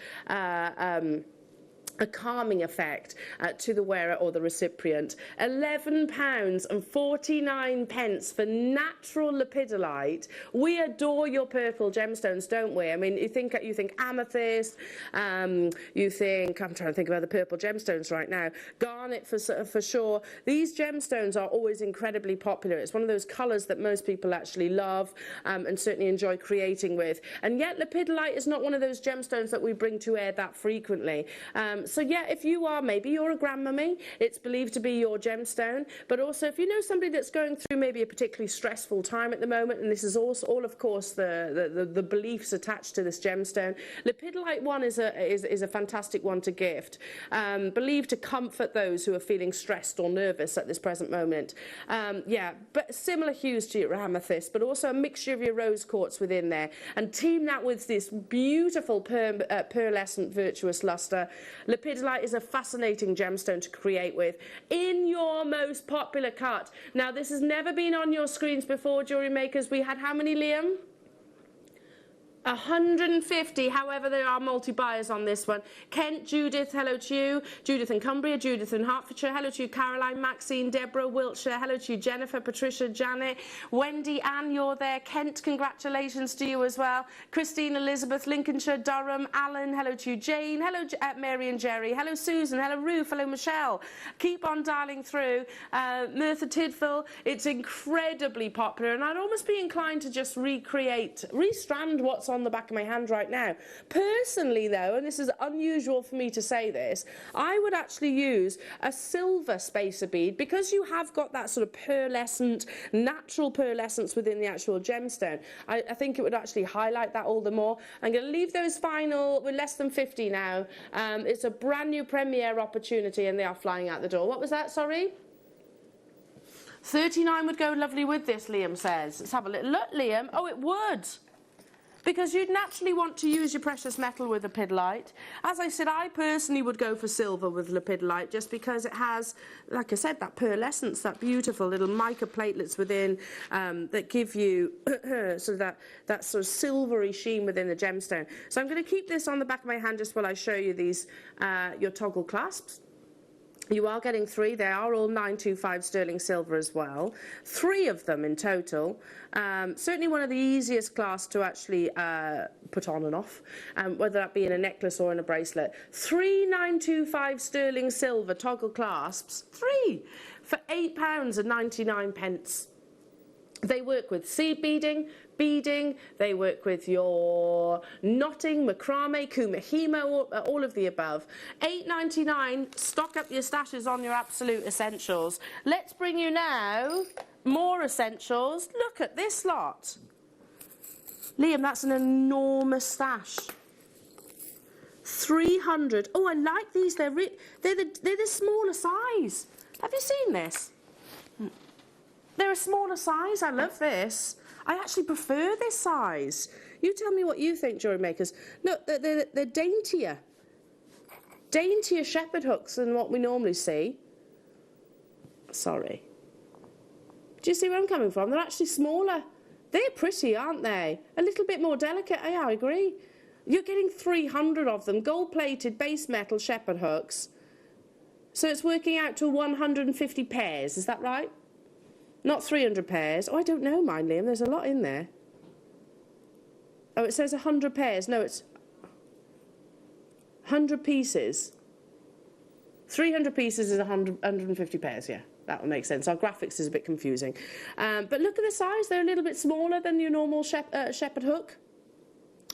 [SPEAKER 6] a calming effect to the wearer or the recipient. £11.49 for natural lepidolite. We adore your purple gemstones, don't we? I mean, you think amethyst, you think, I'm trying to think of other purple gemstones right now, garnet for sure. These gemstones are always incredibly popular. It's one of those colours that most people actually love and certainly enjoy creating with. And yet lepidolite is not one of those gemstones that we bring to air that frequently. So yeah, if you are, maybe you're a grandmummy, it's believed to be your gemstone, but also if you know somebody that's going through maybe a particularly stressful time at the moment, and this is also all of course the beliefs attached to this gemstone, lepidolite one is a fantastic one to gift, believed to comfort those who are feeling stressed or nervous at this present moment. Yeah, but similar hues to your amethyst, but also a mixture of your rose quartz within there, and team that with this beautiful pearlescent virtuous luster. Lepidolite is a fascinating gemstone to create with in your most popular cut. Now this has never been on your screens before, jewellery makers. We had how many, Liam? 150, however there are multi-buyers on this one. Kent, Judith, hello to you. Judith in Cumbria, Judith in Hertfordshire, hello to you. Caroline, Maxine, Deborah, Wiltshire, hello to you. Jennifer, Patricia, Janet, Wendy, Anne, you're there. Kent, congratulations to you as well. Christine, Elizabeth, Lincolnshire, Durham, Alan, hello to you. Jane, hello Mary and Jerry, hello Susan, hello Ruth, hello Michelle. Keep on dialing through. Merthyr Tydfil, it's incredibly popular, and I'd almost be inclined to just restrand what's on the back of my hand right now. Personally though, and this is unusual for me to say this, I would actually use a silver spacer bead, because you have got that sort of pearlescent, natural pearlescence within the actual gemstone. I think it would actually highlight that all the more. I'm going to leave those final, we're less than 50 now. It's a brand new premiere opportunity and they are flying out the door. What was that, sorry? 39 would go lovely with this, Liam says. Let's have a little look, Liam. Oh, it would. Because you'd naturally want to use your precious metal with lepidolite. As I said, I personally would go for silver with lepidolite, just because it has, like I said, that pearlescence, that beautiful little mica platelets within that give you sort of that sort of silvery sheen within the gemstone. So I'm going to keep this on the back of my hand just while I show you these, your toggle clasps. You are getting 3. They are all 925 sterling silver as well. 3 of them in total. Certainly one of the easiest class to actually put on and off, whether that be in a necklace or in a bracelet. 3 925 sterling silver toggle clasps. 3 for £8.99. They work with seed beading, they work with your knotting, macrame, kumihimo, all of the above. £8.99, stock up your stashes on your absolute essentials. Let's bring you now more essentials. Look at this lot. Liam, that's an enormous stash. 300. Oh, I like these. They're the smaller size. Have you seen this? They're a smaller size. I love this. I actually prefer this size. You tell me what you think, jewellery makers. Look, they're daintier. Daintier shepherd hooks than what we normally see. Sorry. Do you see where I'm coming from? They're actually smaller. They're pretty, aren't they? A little bit more delicate. Yeah, I agree. You're getting 300 of them. Gold-plated base metal shepherd hooks. So it's working out to 150 pairs. Is that right? Not 300 pairs. Oh, I don't know, mine, Liam. There's a lot in there. Oh, it says 100 pairs. No, it's 100 pieces. 300 pieces is 150 pairs, yeah. That would make sense. Our graphics is a bit confusing. But look at the size. They're a little bit smaller than your normal shepherd hook.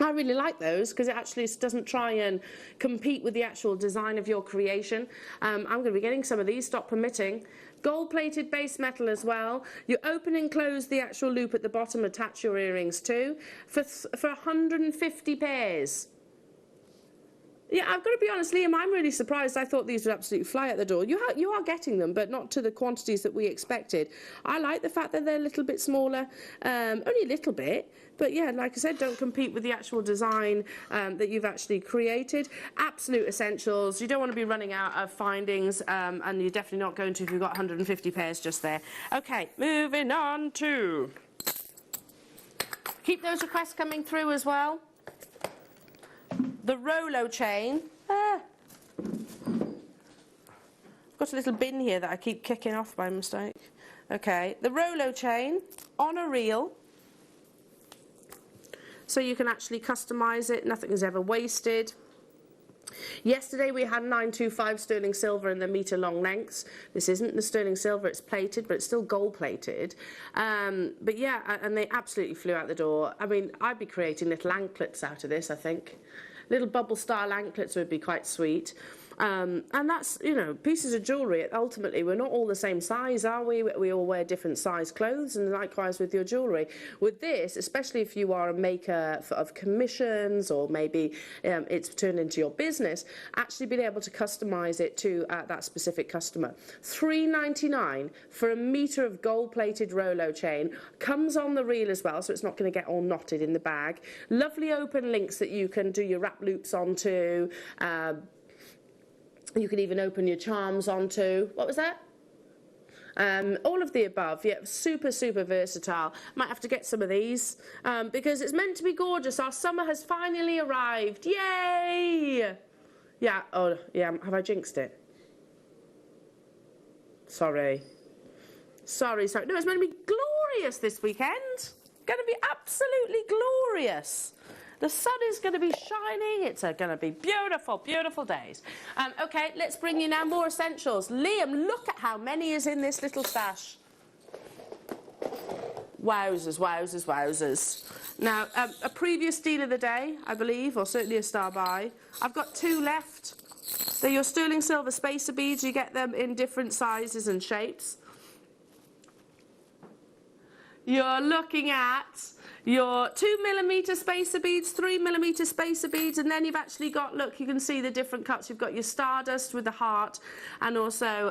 [SPEAKER 6] I really like those because it actually doesn't try and compete with the actual design of your creation. I'm going to be getting some of these, stop permitting. Gold-plated base metal as well. You open and close the actual loop at the bottom, attach your earrings to, for 150 pairs. Yeah, I've got to be honest, Liam, I'm really surprised. I thought these would absolutely fly at the door. You are getting them, but not to the quantities that we expected. I like the fact that they're a little bit smaller, only a little bit. But yeah, like I said, don't compete with the actual design that you've actually created. Absolute essentials. You don't want to be running out of findings, and you're definitely not going to if you've got 150 pairs just there. Okay, moving on to... Keep those requests coming through as well. The Rolo chain. I've got a little bin here that I keep kicking off by mistake. Okay, the Rolo chain on a reel. So you can actually customise it, nothing is ever wasted. Yesterday we had 925 sterling silver in the metre long lengths. This isn't the sterling silver, it's plated, but it's still gold plated. But yeah, and they absolutely flew out the door. I mean, I'd be creating little anklets out of this, I think. Little bubble style anklets would be quite sweet. And that's, you know, pieces of jewellery, ultimately, we're not all the same size, are we? We all wear different size clothes, and likewise with your jewellery. With this, especially if you are a maker of commissions, or maybe it's turned into your business, actually being able to customise it to that specific customer. $3.99 for a metre of gold-plated Rolo chain. Comes on the reel as well, so it's not going to get all knotted in the bag. Lovely open links that you can do your wrap loops onto. You can even open your charms onto. What was that? All of the above. Yeah, super, super versatile. Might have to get some of these because it's meant to be gorgeous. Our summer has finally arrived. Yay! Yeah, oh, yeah, have I jinxed it? Sorry. Sorry. No, it's meant to be glorious this weekend. Going to be absolutely glorious. The sun is going to be shining. It's going to be beautiful, beautiful days. Okay, let's bring you now more essentials. Liam, look at how many is in this little stash. Wowzers, wowzers, wowzers. Now, a previous deal of the day, I believe, or certainly a star buy. I've got 2 left. They're your sterling silver spacer beads. You get them in different sizes and shapes. You're looking at your 2mm spacer beads, 3mm spacer beads, and then you've actually got, look, you can see the different cuts. You've got your stardust with the heart, and also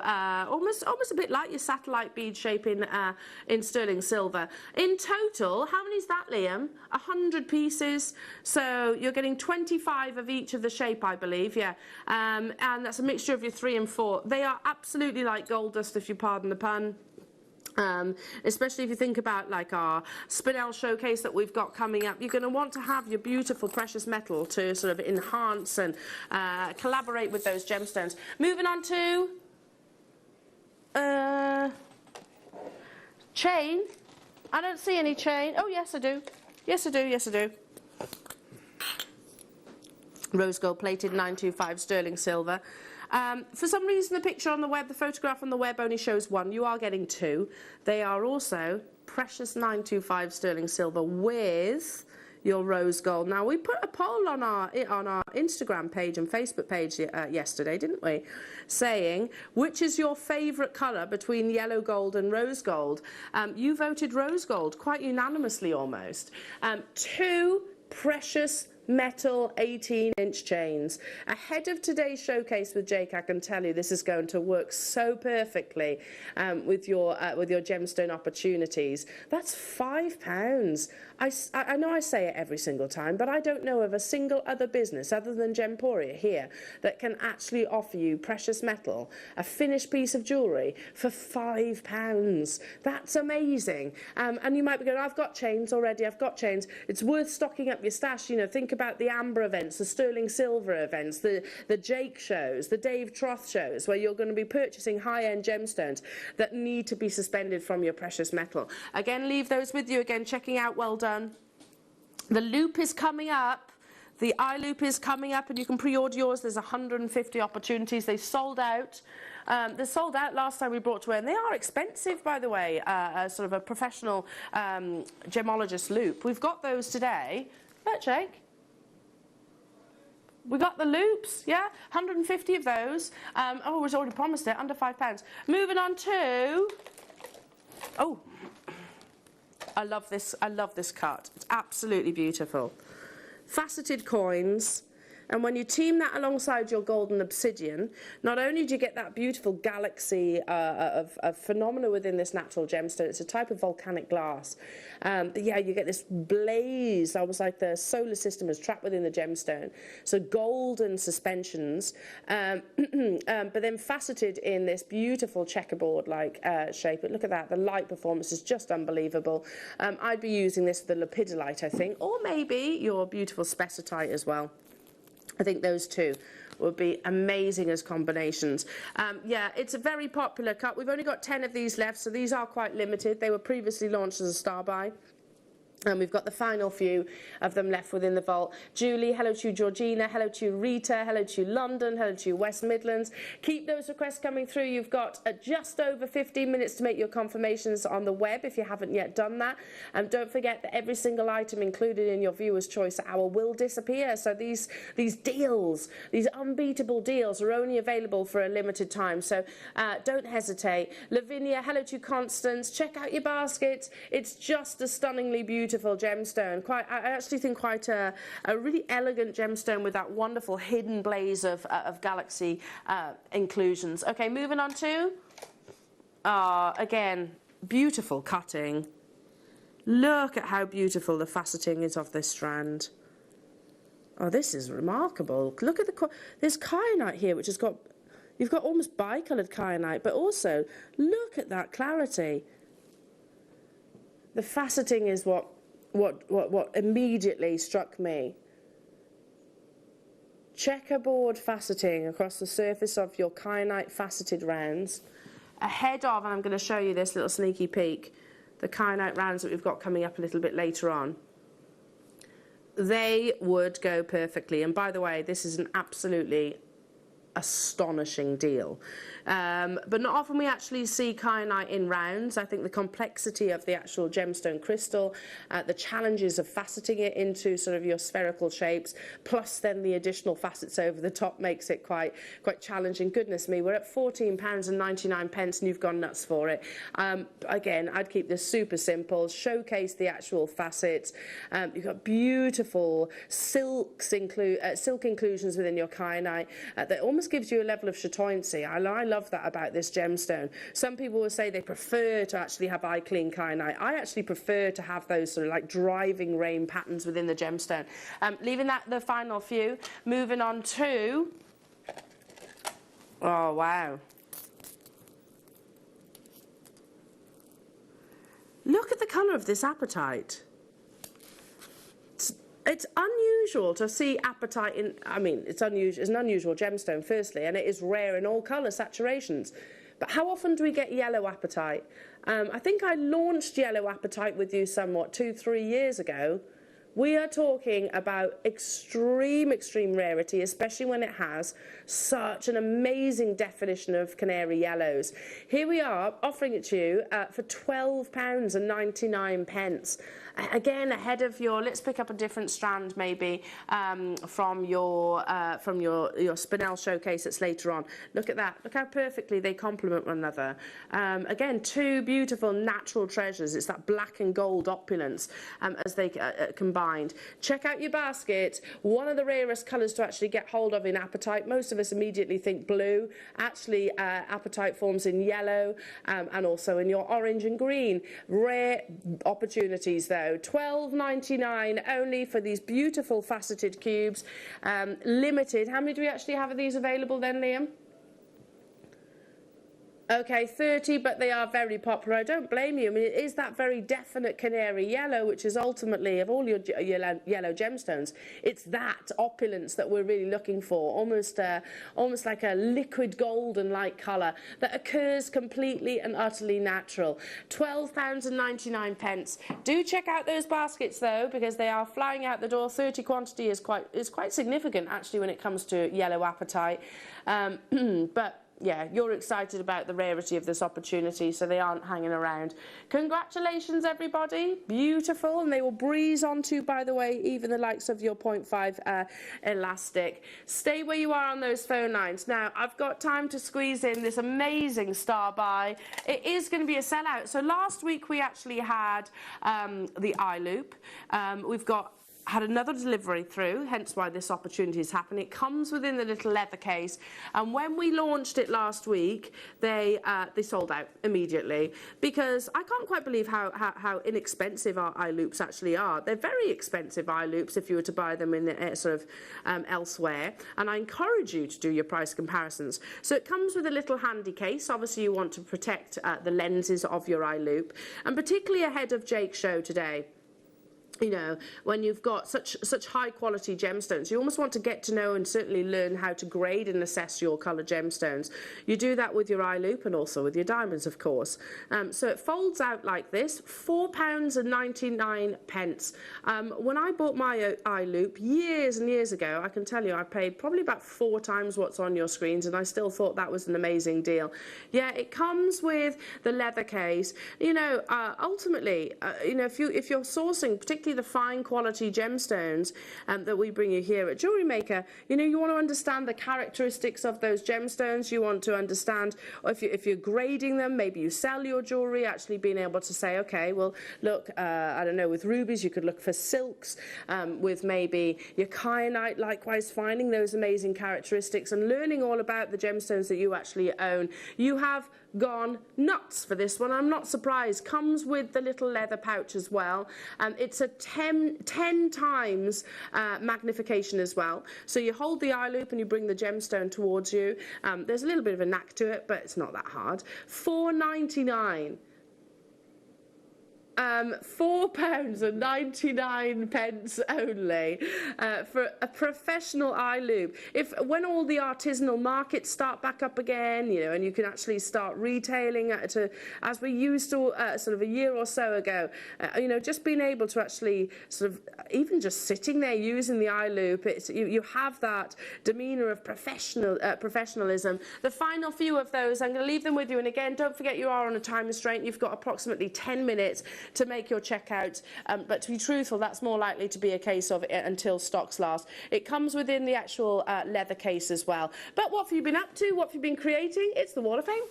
[SPEAKER 6] almost a bit like your satellite bead shape in sterling silver. In total, how many is that, Liam? 100 pieces. So you're getting 25 of each of the shape, I believe, yeah. And that's a mixture of your 3 and 4. They are absolutely like gold dust, if you pardon the pun. Especially if you think about like our spinel showcase that we've got coming up, you're going to want to have your beautiful precious metal to sort of enhance and collaborate with those gemstones. Moving on to chain. I don't see any chain. Oh yes I do. Yes I do, yes I do. Rose gold plated 925 sterling silver. For some reason, the picture on the web, the photograph on the web only shows 1. You are getting 2. They are also precious 925 sterling silver with your rose gold. Now, we put a poll on our Instagram page and Facebook page yesterday, didn't we? Saying, which is your favourite colour between yellow gold and rose gold? You voted rose gold, quite unanimously almost. 2 precious metal 18-inch chains. Ahead of today's showcase with Jake, I can tell you this is going to work so perfectly with your gemstone opportunities. That's £5. I know I say it every single time, but I don't know of a single other business other than Gemporia here that can actually offer you precious metal, a finished piece of jewellery for £5. That's amazing. And you might be going, I've got chains already, I've got chains. It's worth stocking up your stash. You know, think about the amber events, the sterling silver events, the Jake shows, the Dave Troth shows, where you're going to be purchasing high-end gemstones that need to be suspended from your precious metal. Again, leave those with you. Again, checking out, well done. The loop is coming up. The eye loop is coming up, and you can pre-order yours. There's 150 opportunities. They sold out. They sold out last time we brought to it, and they are expensive, by the way, sort of a professional gemologist loop. We've got those today. Look, Jake. We got the loops, yeah? 150 of those. Oh, it was already promised it, under £5. Moving on to... Oh, I love this cut. It's absolutely beautiful. Faceted coins. And when you team that alongside your golden obsidian, not only do you get that beautiful galaxy of phenomena within this natural gemstone, it's a type of volcanic glass. But yeah, you get this blaze, almost like the solar system is trapped within the gemstone. So golden suspensions, but then faceted in this beautiful checkerboard-like shape. But look at that, the light performance is just unbelievable. I'd be using this for the lepidolite, I think, or maybe your beautiful spessartite as well. I think those two would be amazing as combinations. Yeah, it's a very popular cut. We've only got 10 of these left, so these are quite limited. They were previously launched as a star buy. And we've got the final few of them left within the vault. Julie, hello to you. Georgina, hello to you. Rita, hello to you. London, hello to you. West Midlands. Keep those requests coming through. You've got just over 15 minutes to make your confirmations on the web if you haven't yet done that. And don't forget that every single item included in your viewer's choice hour will disappear. So these deals, these unbeatable deals are only available for a limited time. So don't hesitate. Lavinia, hello to you. Constance, check out your basket. It's just a stunningly beautiful gemstone. I actually think quite a really elegant gemstone with that wonderful hidden blaze of galaxy inclusions. Okay, moving on to, again, beautiful cutting. Look at how beautiful the faceting is of this strand. Oh, this is remarkable. Look at there's kyanite here, which has got, you've got almost bicoloured kyanite, but also look at that clarity. The faceting is what immediately struck me. Checkerboard faceting across the surface of your kyanite faceted rounds, ahead of, and I'm going to show you this little sneaky peek, the kyanite rounds that we've got coming up a little bit later on. They would go perfectly. And by the way, this is an absolutely astonishing deal. But not often we actually see kyanite in rounds. I think the complexity of the actual gemstone crystal, the challenges of faceting it into sort of your spherical shapes, plus then the additional facets over the top makes it quite challenging. Goodness me, we're at £14.99 and you've gone nuts for it. Again, I'd keep this super simple, showcase the actual facets. You've got beautiful silk inclusions within your kyanite that almost gives you a level of chatoyancy. I love that about this gemstone. Some people will say they prefer to actually have eye clean kyanite. I actually prefer to have those sort of like driving rain patterns within the gemstone. Leaving that the final few, moving on to, oh wow. Look at the colour of this apatite. It's unusual to see apatite in, I mean, it's an unusual gemstone, firstly, and it is rare in all colour saturations. But how often do we get yellow apatite? I think I launched yellow apatite with you somewhat 2-3 years ago. We are talking about extreme rarity, especially when it has such an amazing definition of canary yellows. Here we are offering it to you for £12.99. Again, ahead of your, let's pick up a different strand maybe from your spinel showcase that's later on. Look at that. Look how perfectly they complement one another. Again, two beautiful natural treasures. It's that black and gold opulence as they combined. Check out your basket. One of the rarest colours to actually get hold of in apatite. Most of us immediately think blue. Actually, apatite forms in yellow and also in your orange and green. Rare opportunities though. £12.99 only for these beautiful faceted cubes. Limited. How many do we actually have of these available then, Liam? Okay, 30, but they are very popular. I don't blame you. I mean, it is that very definite canary yellow, which is ultimately, of all your yellow gemstones, it's that opulence that we're really looking for, almost like a liquid golden-like colour that occurs completely and utterly natural. £12.99. Do check out those baskets, though, because they are flying out the door. 30 quantity is quite significant, actually, when it comes to yellow apatite. But yeah, you're excited about the rarity of this opportunity, so they aren't hanging around. Congratulations, everybody. Beautiful. And they will breeze onto, by the way, even the likes of your 0.5 elastic. Stay where you are on those phone lines. Now, I've got time to squeeze in this amazing star buy. It is going to be a sellout. So last week we actually had the eye loop. We've had another delivery through, hence why this opportunity is happening. It comes within the little leather case, and when we launched it last week, they sold out immediately, because I can't quite believe how inexpensive our eye loops actually are. They're very expensive eye loops if you were to buy them in the, elsewhere, and I encourage you to do your price comparisons. So it comes with a little handy case. Obviously you want to protect the lenses of your eye loop, and particularly ahead of Jake's show today, you know, when you've got such high quality gemstones, you almost want to get to know and certainly learn how to grade and assess your colour gemstones. You do that with your eye loop and also with your diamonds, of course. So it folds out like this, £4.99. When I bought my eye loop years and years ago, I can tell you I paid probably about 4 times what's on your screens, and I still thought that was an amazing deal. Yeah, it comes with the leather case. You know, ultimately, you know, if you're sourcing particularly the fine quality gemstones that we bring you here at Jewellery Maker, you know, you want to understand the characteristics of those gemstones. You want to understand if you're grading them, maybe you sell your jewellery, actually being able to say, okay, well, look, I don't know, with rubies you could look for silks, with maybe your kyanite, likewise finding those amazing characteristics and learning all about the gemstones that you actually own. You have gone nuts for this one. I'm not surprised. Comes with the little leather pouch as well. It's a 10 times magnification as well. So you hold the eye loop and you bring the gemstone towards you. There's a little bit of a knack to it, but it's not that hard. £4.99. £4.99 only for a professional eye loop. When all the artisanal markets start back up again, you know, and you can actually start retailing as we used to sort of a year or so ago, you know, just being able to actually sort of even just sitting there using the eye loop, you have that demeanour of professionalism. The final few of those, I'm going to leave them with you, and again, don't forget you are on a time restraint. You've got approximately 10 minutes to make your checkout, but to be truthful, that's more likely to be a case of until stocks last. It comes within the actual leather case as well. But what have you been up to? What have you been creating? It's the Wall of Fame.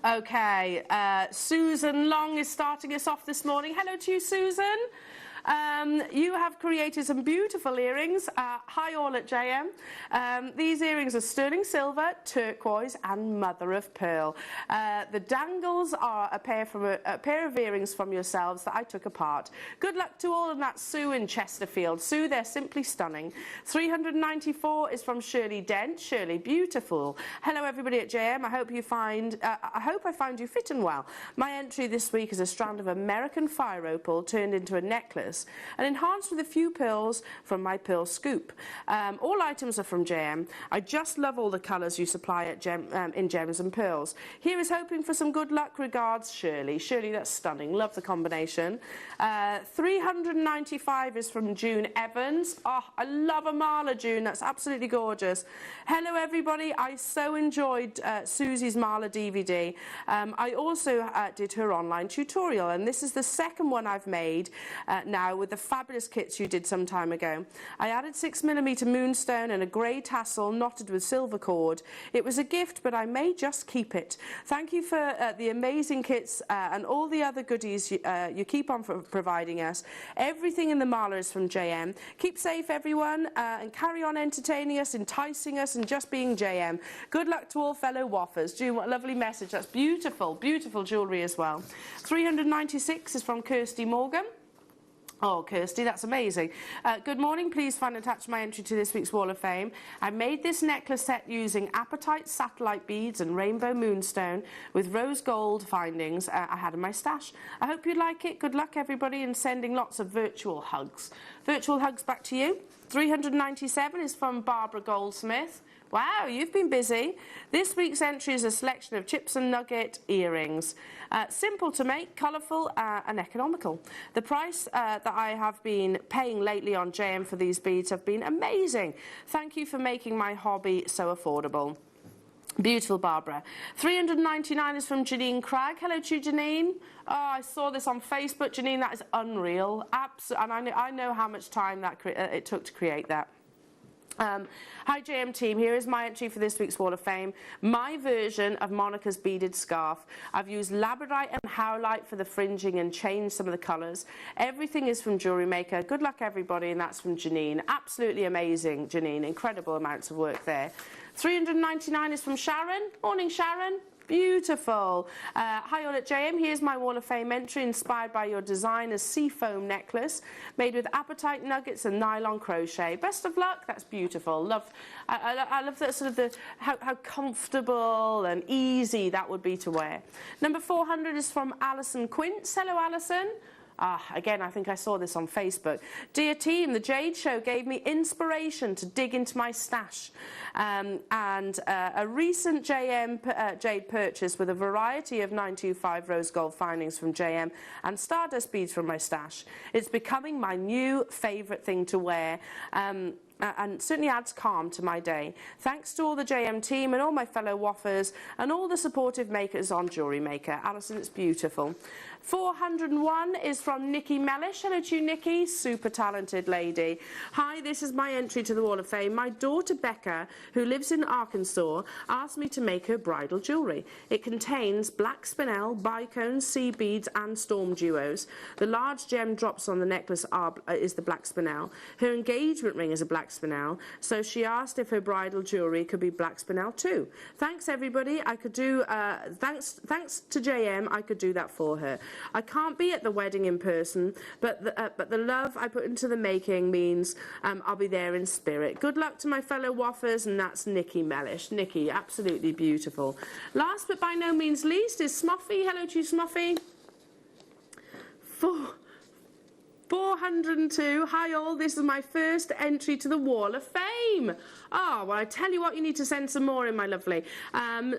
[SPEAKER 6] Okay, Susan Long is starting us off this morning. Hello to you, Susan. You have created some beautiful earrings. Hi all at JM. These earrings are sterling silver, turquoise and mother of pearl. The dangles are a pair of earrings from yourselves that I took apart. Good luck to all, and that's Sue in Chesterfield. Sue, they're simply stunning. 394 is from Shirley Dent. Shirley, beautiful. Hello everybody at JM. I hope I found you fit and well. My entry this week is a strand of American fire opal turned into a necklace and enhanced with a few pearls from my pearl scoop. All items are from JM. I just love all the colours you supply at in gems and pearls. Here is hoping for some good luck. Regards, Shirley. Shirley, that's stunning. Love the combination. 395 is from June Evans. Oh, I love a mala, June. That's absolutely gorgeous. Hello, everybody. I so enjoyed Susie's mala DVD. I also did her online tutorial, and this is the second one I've made now with the fabulous kits you did some time ago. I added 6mm moonstone and a grey tassel knotted with silver cord. It was a gift, but I may just keep it. Thank you for the amazing kits and all the other goodies you keep on providing us. Everything in the mala is from JM. Keep safe, everyone, and carry on entertaining us, enticing us, and just being JM. Good luck to all fellow waffers. June, what a lovely message. That's beautiful, beautiful jewellery as well. 396 is from Kirsty Morgan. Oh, Kirsty, that's amazing. Good morning. Please find and attach my entry to this week's Wall of Fame. I made this necklace set using apatite satellite beads and rainbow moonstone with rose gold findings I had in my stash. I hope you like it. Good luck, everybody, and sending lots of virtual hugs. Virtual hugs back to you. 397 is from Barbara Goldsmith. Wow, you've been busy. This week's entry is a selection of chips and nugget earrings. Simple to make, colourful and economical. The price that I have been paying lately on JM for these beads have been amazing. Thank you for making my hobby so affordable. Beautiful, Barbara. 399 is from Janine Cragg. Hello to you, Janine. Oh, I saw this on Facebook. Janine, that is unreal. And I know how much time that it took to create that. Hi JM team, here is my entry for this week's Wall of Fame. My version of Monica's beaded scarf. I've used labradorite and howlite for the fringing and changed some of the colours. Everything is from Jewellery Maker. Good luck everybody, and that's from Janine. Absolutely amazing, Janine. Incredible amounts of work there. 399 is from Sharon. Morning, Sharon. Beautiful. Hi all at JM. Here's my Wall of Fame entry inspired by your designer's seafoam necklace made with apatite nuggets and nylon crochet. Best of luck. That's beautiful. I love that sort of how comfortable and easy that would be to wear. Number 400 is from Alison Quince. Hello, Alison. Again, I think I saw this on Facebook. Dear team, the Jade Show gave me inspiration to dig into my stash. A recent Jade purchase with a variety of 925 rose gold findings from JM and Stardust beads from my stash. It's becoming my new favourite thing to wear. And certainly adds calm to my day. Thanks to all the JM team and all my fellow waffers and all the supportive makers on Jewellery Maker. Alison, it's beautiful. 401 is from Nikki Mellish. Hello to you, Nikki. Super talented lady. Hi, this is my entry to the Wall of Fame. My daughter Becca, who lives in Arkansas, asked me to make her bridal jewellery. It contains black spinel, bicones, sea beads and storm duos. The large gem drops on the necklace is the black spinel. Her engagement ring is a black spinel, so she asked if her bridal jewellery could be black spinel too. Thanks everybody. I could do thanks to JM. I could do that for her. I can't be at the wedding in person, but the love I put into the making means I'll be there in spirit. Good luck to my fellow waffers, and that's Nikki Mellish. Nikki, absolutely beautiful. Last but by no means least is Smuffy. Hello to you, Smuffy. 402. Hi all, this is my first entry to the Wall of Fame. Oh, well, I tell you what, you need to send some more in, my lovely.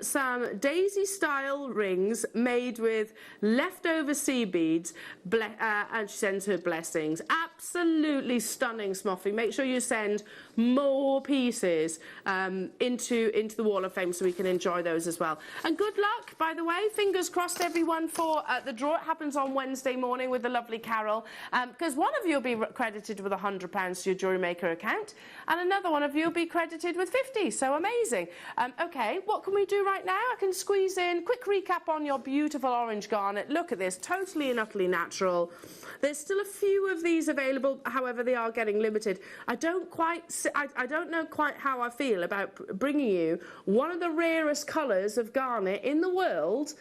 [SPEAKER 6] Some daisy-style rings made with leftover sea beads, and she sends her blessings. Absolutely stunning, Smuffy. Make sure you send more pieces into the Wall of Fame so we can enjoy those as well. And good luck, by the way. Fingers crossed, everyone, for the draw. It happens on Wednesday morning with the lovely Carol, because one of you will be credited with £100 to your Jewellery Maker account, and another one of you will be credited with 50. So amazing. Okay, what can we do right now? I can squeeze in quick recap on your beautiful orange garnet. Look at this, totally and utterly natural. There's still a few of these available, however they are getting limited. I don't know quite how I feel about bringing you one of the rarest colours of garnet in the world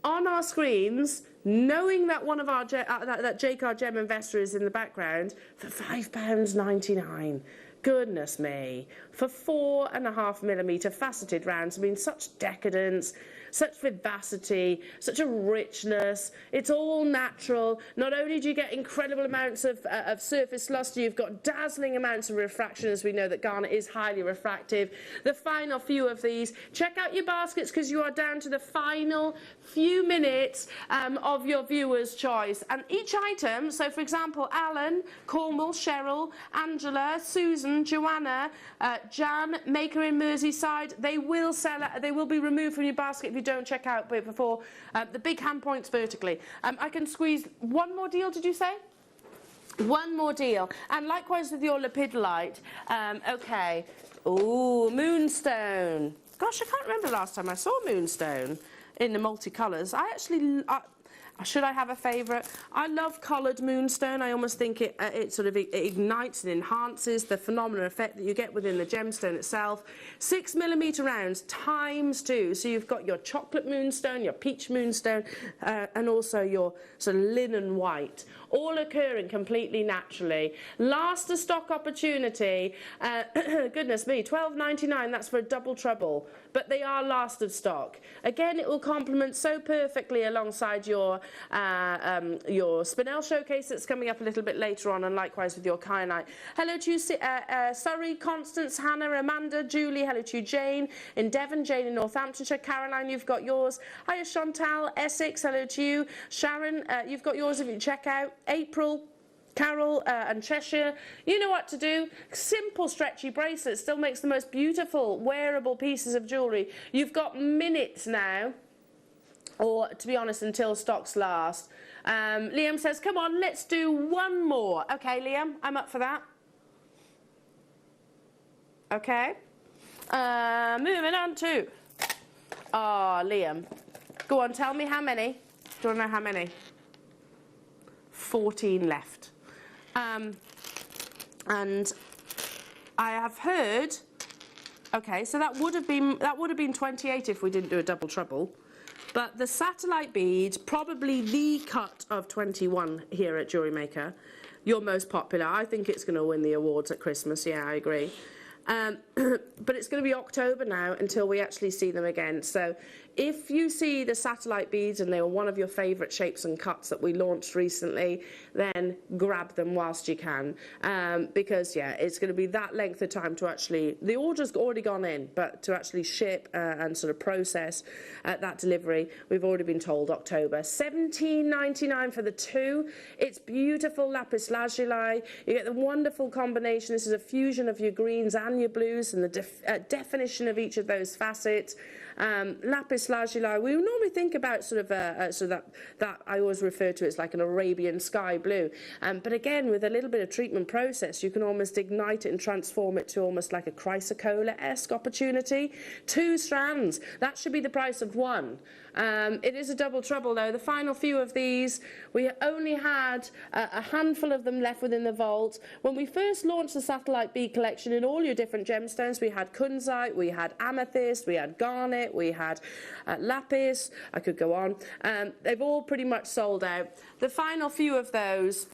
[SPEAKER 6] on our screens, knowing that one of our that Jake, our gem investor, is in the background, for £5.99. Goodness me, for 4.5mm faceted rounds. I mean, such decadence, such vivacity, such a richness. It's all natural. Not only do you get incredible amounts of surface luster, you've got dazzling amounts of refraction, as we know that garnet is highly refractive. The final few of these. Check out your baskets, because you are down to the final few minutes of your viewer's choice. And each item, so for example, Alan, Cornwall, Cheryl, Angela, Susan, Joanna, Jan, Maker in Merseyside, they will be removed from your basket if you don't check out before the big hand points vertically. I can squeeze one more deal, did you say? One more deal. And likewise with your lepidolite. Okay. Ooh, moonstone. Gosh, I can't remember the last time I saw moonstone in the multicolours. Should I have a favourite? I love coloured moonstone. I almost think it sort of ignites and enhances the phenomenal effect that you get within the gemstone itself. 6mm rounds ×2. So you've got your chocolate moonstone, your peach moonstone, and also your sort of linen white, all occurring completely naturally. Last to stock opportunity. Goodness me, £12.99. That's for a double treble. But they are last of stock. Again, it will complement so perfectly alongside your spinel showcase that's coming up a little bit later on, and likewise with your kyanite. Hello to you, Surrey, Constance, Hannah, Amanda, Julie. Hello to you, Jane in Devon, Jane in Northamptonshire. Caroline, you've got yours. Hiya, Chantal, Essex. Hello to you. Sharon, you've got yours if you check out. April, Carol and Cheshire, you know what to do. Simple stretchy bracelet still makes the most beautiful wearable pieces of jewellery. You've got minutes now, or to be honest, until stocks last. Liam says, come on, let's do one more. Okay, Liam, I'm up for that. Okay. Moving on to... Liam. Go on, tell me how many. Do you want to know how many? 14 left. And I have heard Okay, so that would have been 28 if we didn't do a double trouble. But the satellite bead, probably the cut of 21 here at Jewellery Maker, your most popular. I think it's going to win the awards at Christmas. Yeah, I agree. But it's going to be October now until we actually see them again. So if you see the satellite beads and they were one of your favourite shapes and cuts that we launched recently, then grab them whilst you can. Because, yeah, it's going to be that length of time to actually... The order's already gone in, but to actually ship and sort of process that delivery, we've already been told October. $17.99 for the two. It's beautiful lapis lazuli. You get the wonderful combination. This is a fusion of your greens and your blues and the definition of each of those facets. Lapis lazuli, we normally think about sort of that I always refer to as like an Arabian sky blue, but again with a little bit of treatment process you can almost ignite it and transform it to almost like a chrysocolla-esque opportunity. 2 strands, that should be the price of 1. It is a double trouble though. The final few of these, we only had a handful of them left within the vault. When we first launched the satellite bead collection in all your different gemstones, we had kunzite, we had amethyst, we had garnet, we had lapis, I could go on. They've all pretty much sold out. The final few of those,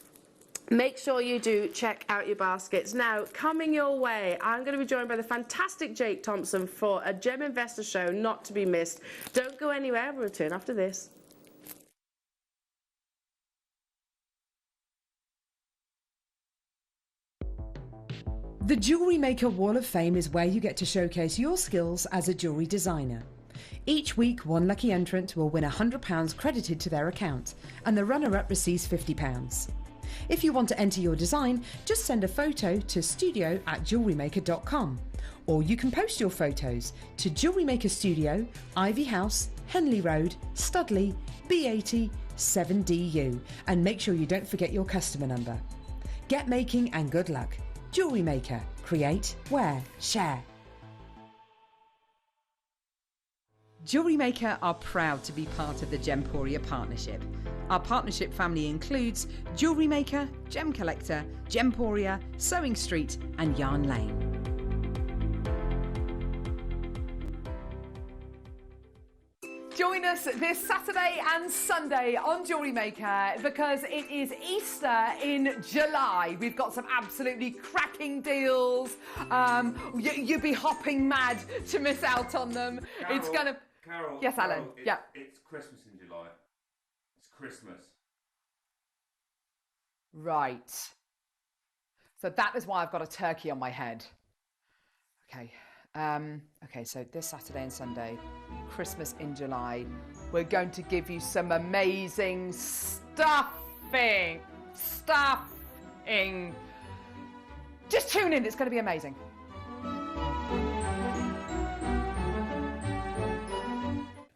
[SPEAKER 6] make sure you do check out your baskets. Now, coming your way, I'm going to be joined by the fantastic Jake Thompson for a Gem Investor Show not to be missed. Don't go anywhere, we'll return after this.
[SPEAKER 2] The Jewellery Maker Wall of Fame is where you get to showcase your skills as a jewellery designer. Each week, one lucky entrant will win £100 credited to their account, and the runner-up receives £50. If you want to enter your design, just send a photo to studio@jewellerymaker.com, or you can post your photos to Jewellery Maker Studio, Ivy House, Henley Road, Studley, B80 7DU, and make sure you don't forget your customer number. Get making and good luck. Jewellery Maker. Create, wear, share. Jewellery Maker are proud to be part of the Gemporia partnership. Our partnership family includes Jewellery Maker, Gem Collector, Gemporia, Sewing Street and Yarn Lane. Join us this Saturday and Sunday on Jewellery Maker because it is Easter in July. We've got some absolutely cracking deals. You'd be hopping mad to miss out on them.
[SPEAKER 8] Carol,
[SPEAKER 2] it's gonna...
[SPEAKER 8] Carol,
[SPEAKER 2] yes, Alan. Yeah.
[SPEAKER 8] It's Christmas in July. It's Christmas.
[SPEAKER 2] Right. So that is why I've got a turkey on my head. Okay. Okay, so this Saturday and Sunday, Christmas in July, we're going to give you some amazing stuffing. Just tune in, it's going to be amazing.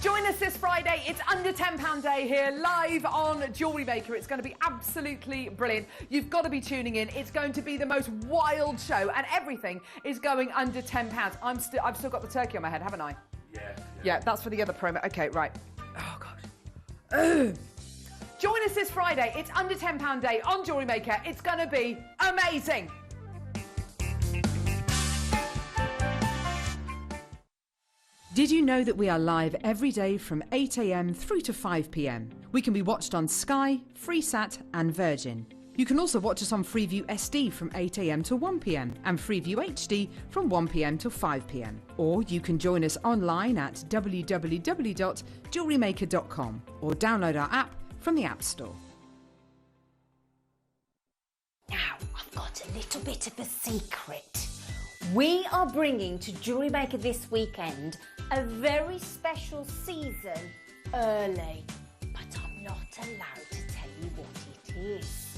[SPEAKER 2] Join us this Friday. It's under £10 day here, live on Jewellery Maker. It's going to be absolutely brilliant. You've got to be tuning in. It's going to be the most wild show, and everything is going under £10. I've still got the turkey on my head, haven't I? Yeah, that's for the other promo. Okay, right. Oh, God. Join us this Friday. It's under £10 day on Jewellery Maker. It's going to be amazing. Did you know that we are live every day from 8 a.m. through to 5 p.m? We can be watched on Sky, Freesat and Virgin. You can also watch us on Freeview SD from 8 a.m. to 1 p.m. and Freeview HD from 1 p.m. to 5 p.m. Or you can join us online at www.jewellerymaker.com or download our app from the App Store.
[SPEAKER 1] Now, I've got a little bit of a secret. We are bringing to Jewellery Maker this weekend a very special season early, but I'm not allowed to tell you what it is.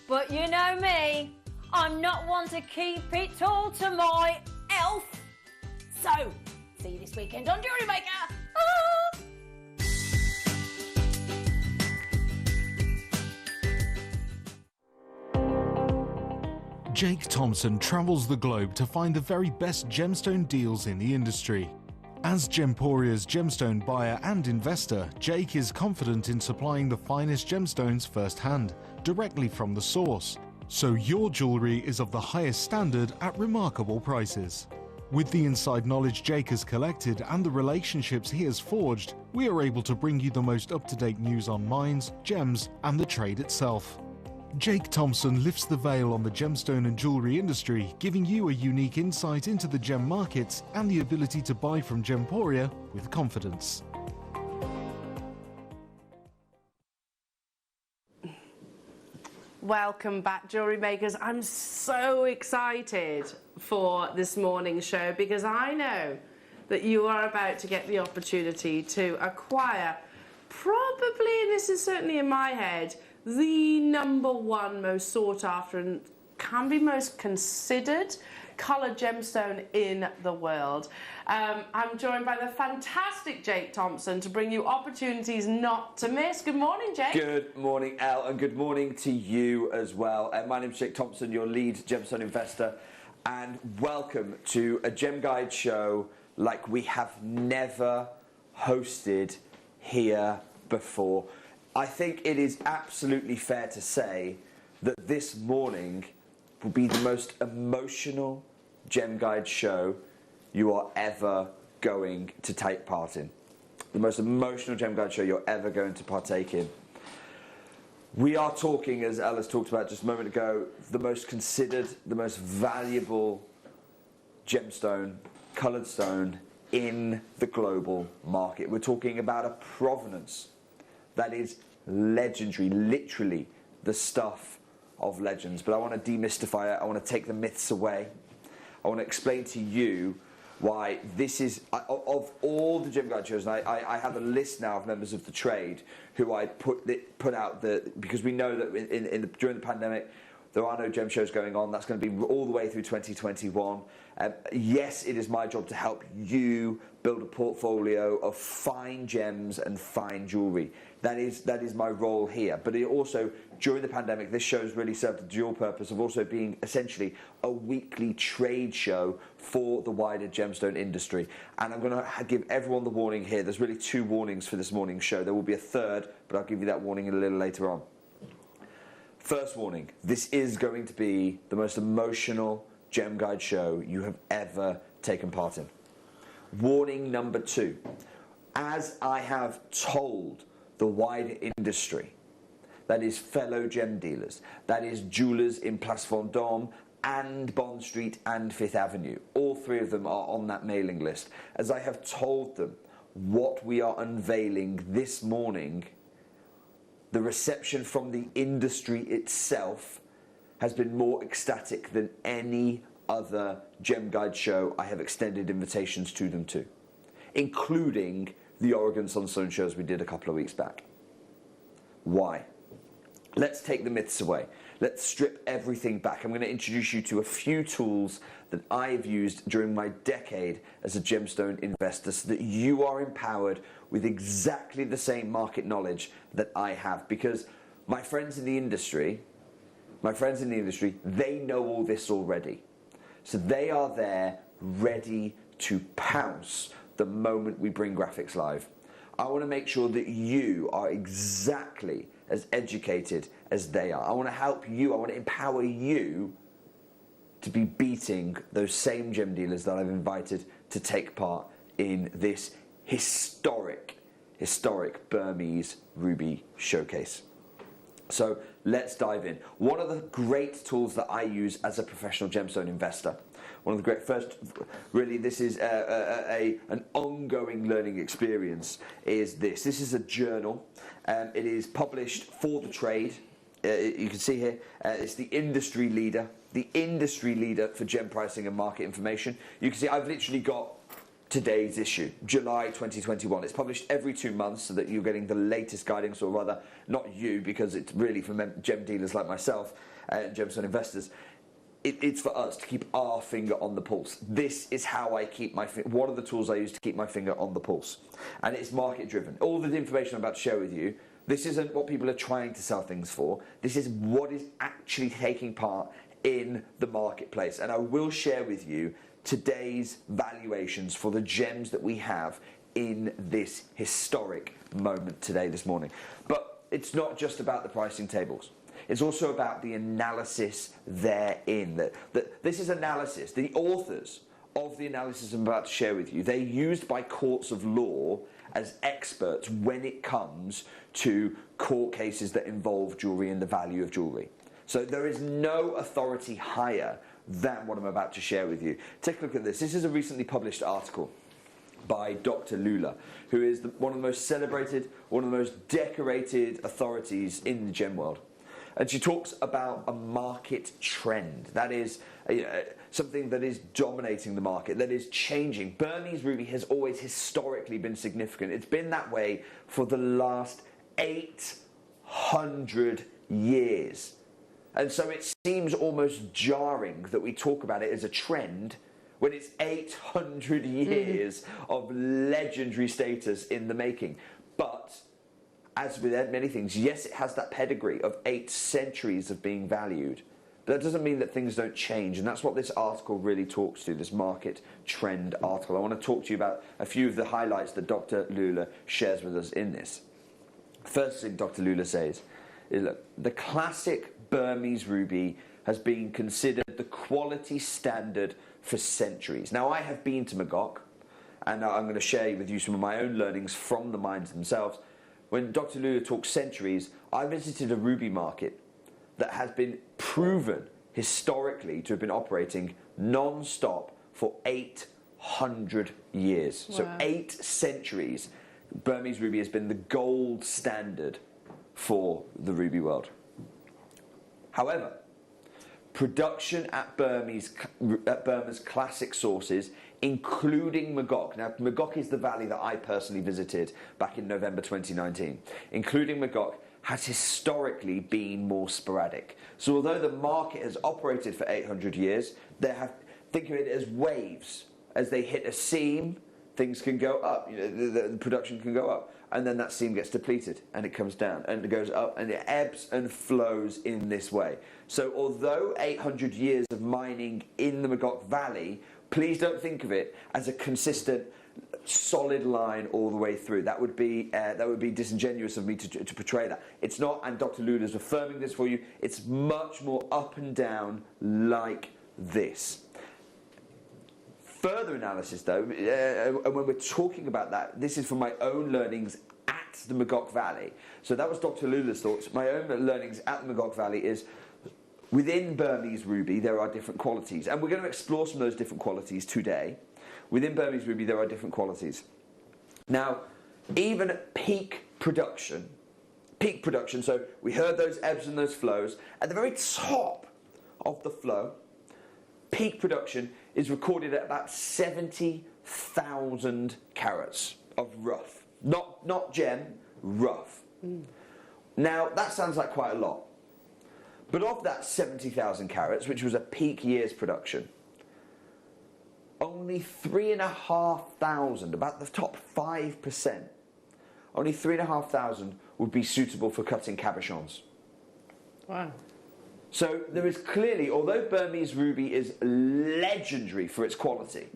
[SPEAKER 1] But you know me, I'm not one to keep it all to myself. So, see you this weekend on Jewellery Maker. Ah!
[SPEAKER 3] Jake Thompson travels the globe to find the very best gemstone deals in the industry. As Gemporia's gemstone buyer and investor, Jake is confident in supplying the finest gemstones firsthand, directly from the source, so your jewellery is of the highest standard at remarkable prices. With the inside knowledge Jake has collected and the relationships he has forged, we are able to bring you the most up-to-date news on mines, gems, and the trade itself. Jake Thompson lifts the veil on the gemstone and jewellery industry, giving you a unique insight into the gem markets and the ability to buy from Gemporia with confidence.
[SPEAKER 6] Welcome back, Jewellery Makers. I'm so excited for this morning's show because I know that you are about to get the opportunity to acquire probably, and this is certainly in my head, the #1 most sought after and can be most considered coloured gemstone in the world. I'm joined by the fantastic Jake Thompson to bring you opportunities not to miss. Good morning, Jake.
[SPEAKER 7] Good morning, Elle, and good morning to you as well. My name's Jake Thompson, your lead gemstone investor, and welcome to a Gem Guide show like we have never hosted here before. I think it is absolutely fair to say that this morning will be the most emotional Gem Guide show you are ever going to take part in. The most emotional Gem Guide show you're ever going to partake in. We are talking, as Alice talked about just a moment ago, the most considered, the most valuable gemstone, coloured stone in the global market. We're talking about a provenance that is legendary, literally the stuff of legends. But I want to demystify it. I want to take the myths away. I want to explain to you why this is, of all the Gem Guide shows, and I have a list now of members of the trade who I put out, because we know that during the pandemic there are no gem shows going on. That's going to be all the way through 2021. Yes, it is my job to help you build a portfolio of fine gems and fine jewellery. That is my role here. But it also, during the pandemic, this show's really served the dual purpose of also being essentially a weekly trade show for the wider gemstone industry. And I'm going to give everyone the warning here. There's really 2 warnings for this morning's show. There will be a third, but I'll give you that warning a little later on. First warning, this is going to be the most emotional Gem Guide show you have ever taken part in. Warning number 2, as I have told the wider industry, that is fellow gem dealers, that is jewellers in Place Vendôme and Bond Street and 5th Avenue, all 3 of them are on that mailing list. As I have told them what we are unveiling this morning, the reception from the industry itself has been more ecstatic than any other Gem Guide show I have extended invitations to them to, including the Oregon Sunstone shows we did a couple of weeks back. Why? Let's take the myths away. Let's strip everything back. I'm going to introduce you to a few tools that I've used during my decade as a gemstone investor so that you are empowered with exactly the same market knowledge that I have. Because my friends in the industry, they know all this already. So they are there ready to pounce the moment we bring graphics live. I want to make sure that you are exactly as educated as they are. I want to help you, I want to empower you to be beating those same gem dealers that I've invited to take part in this historic Burmese ruby showcase. So let's dive in. One of the great tools that I use as a professional gemstone investor, one of the great, first, really this is an ongoing learning experience, is this. This is a journal. It is published for the trade. You can see here, it's the industry leader for gem pricing and market information. You can see I've literally got today's issue, July 2021. It's published every 2 months so that you're getting the latest guidance, or rather, not you, because it's really for gem dealers like myself, gemstone investors. It's for us to keep our finger on the pulse. This is how I keep my one of the tools I use to keep my finger on the pulse. And it's market driven. All the information I'm about to share with you, this isn't what people are trying to sell things for. This is what is actually taking part in the marketplace. And I will share with you today's valuations for the gems that we have in this historic moment today, this morning. But it's not just about the pricing tables. It's also about the analysis therein. That this is analysis. The authors of the analysis I'm about to share with you, they're used by courts of law as experts when it comes to court cases that involve jewellery and the value of jewellery. So there is no authority higher than what I'm about to share with you. Take a look at this. This is a recently published article by Dr. Lula, who is one of the most celebrated, one of the most decorated authorities in the gem world. And she talks about a market trend. That is something that is dominating the market, that is changing. Burmese ruby has always historically been significant. It's been that way for the last 800 years. And so it seems almost jarring that we talk about it as a trend when it's 800 years of legendary status in the making. But as with many things, yes, it has that pedigree of 8 centuries of being valued. But that doesn't mean that things don't change, and that's what this article really talks to, this market trend article. I want to talk to you about a few of the highlights that Dr. Lula shares with us in this. First thing Dr. Lula says is, look, the classic Burmese ruby has been considered the quality standard for centuries. Now, I have been to Magok, and I'm going to share with you some of my own learnings from the mines themselves. When Dr. Lula talks centuries, I visited a ruby market that has been proven historically to have been operating non-stop for 800 years. Wow. So 8 centuries, Burmese ruby has been the gold standard for the ruby world. However, production at Burma's classic sources, including Magok. Now, Magok is the valley that I personally visited back in November 2019. Including Magok has historically been more sporadic. So although the market has operated for 800 years, think of it as waves. As they hit a seam, things can go up, the production can go up, and then that seam gets depleted and it comes down and it goes up and it ebbs and flows in this way. So although 800 years of mining in the Magok Valley, please don't think of it as a consistent solid line all the way through. That would be disingenuous of me to portray that. It's not, and Dr. Lula is affirming this for you, it's much more up and down like this. Further analysis though, and when we're talking about that, this is from my own learnings at the Magok Valley. So that was Dr. Lula's thoughts. My own learnings at the Magok Valley is, within Burmese ruby there are different qualities, and we're going to explore some of those different qualities today. Within Burmese ruby there are different qualities. Now, even at peak production, so we heard those ebbs and those flows, at the very top of the flow, peak production is recorded at about 70,000 carats of rough. Not gem, rough. Now, that sounds like quite a lot. But of that 70,000 carats, which was a peak year's production, only 3,500, about the top 5%, only 3,500 would be suitable for cutting cabochons.
[SPEAKER 6] Wow.
[SPEAKER 7] So there is clearly, although Burmese ruby is legendary for its quality,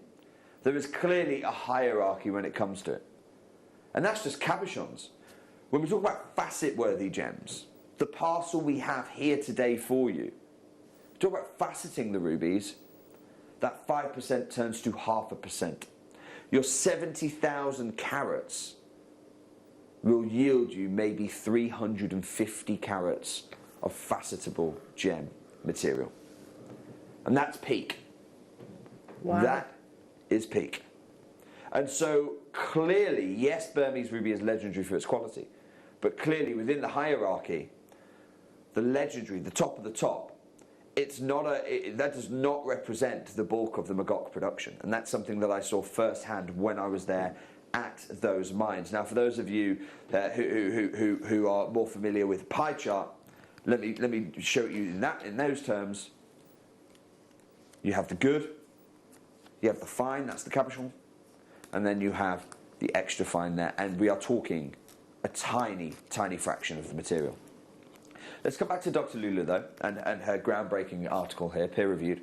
[SPEAKER 7] there is clearly a hierarchy when it comes to it. And that's just cabochons. When we talk about facet-worthy gems, the parcel we have here today for you, talk about faceting the rubies, that 5% turns to 0.5%. Your 70,000 carats will yield you maybe 350 carats of facetable gem material. And that's peak. Wow. That is peak. And so clearly, yes, Burmese ruby is legendary for its quality, but clearly within the hierarchy, the legendary, the top of the top, that does not represent the bulk of the Magok production. And that's something that I saw firsthand when I was there at those mines. Now, for those of you who are more familiar with pie chart, let me show you in those terms. You have the good, you have the fine, that's the cabochon, and then you have the extra fine there, and we are talking a tiny, tiny fraction of the material. Let's come back to Dr. Lula though, and her groundbreaking article here, peer-reviewed.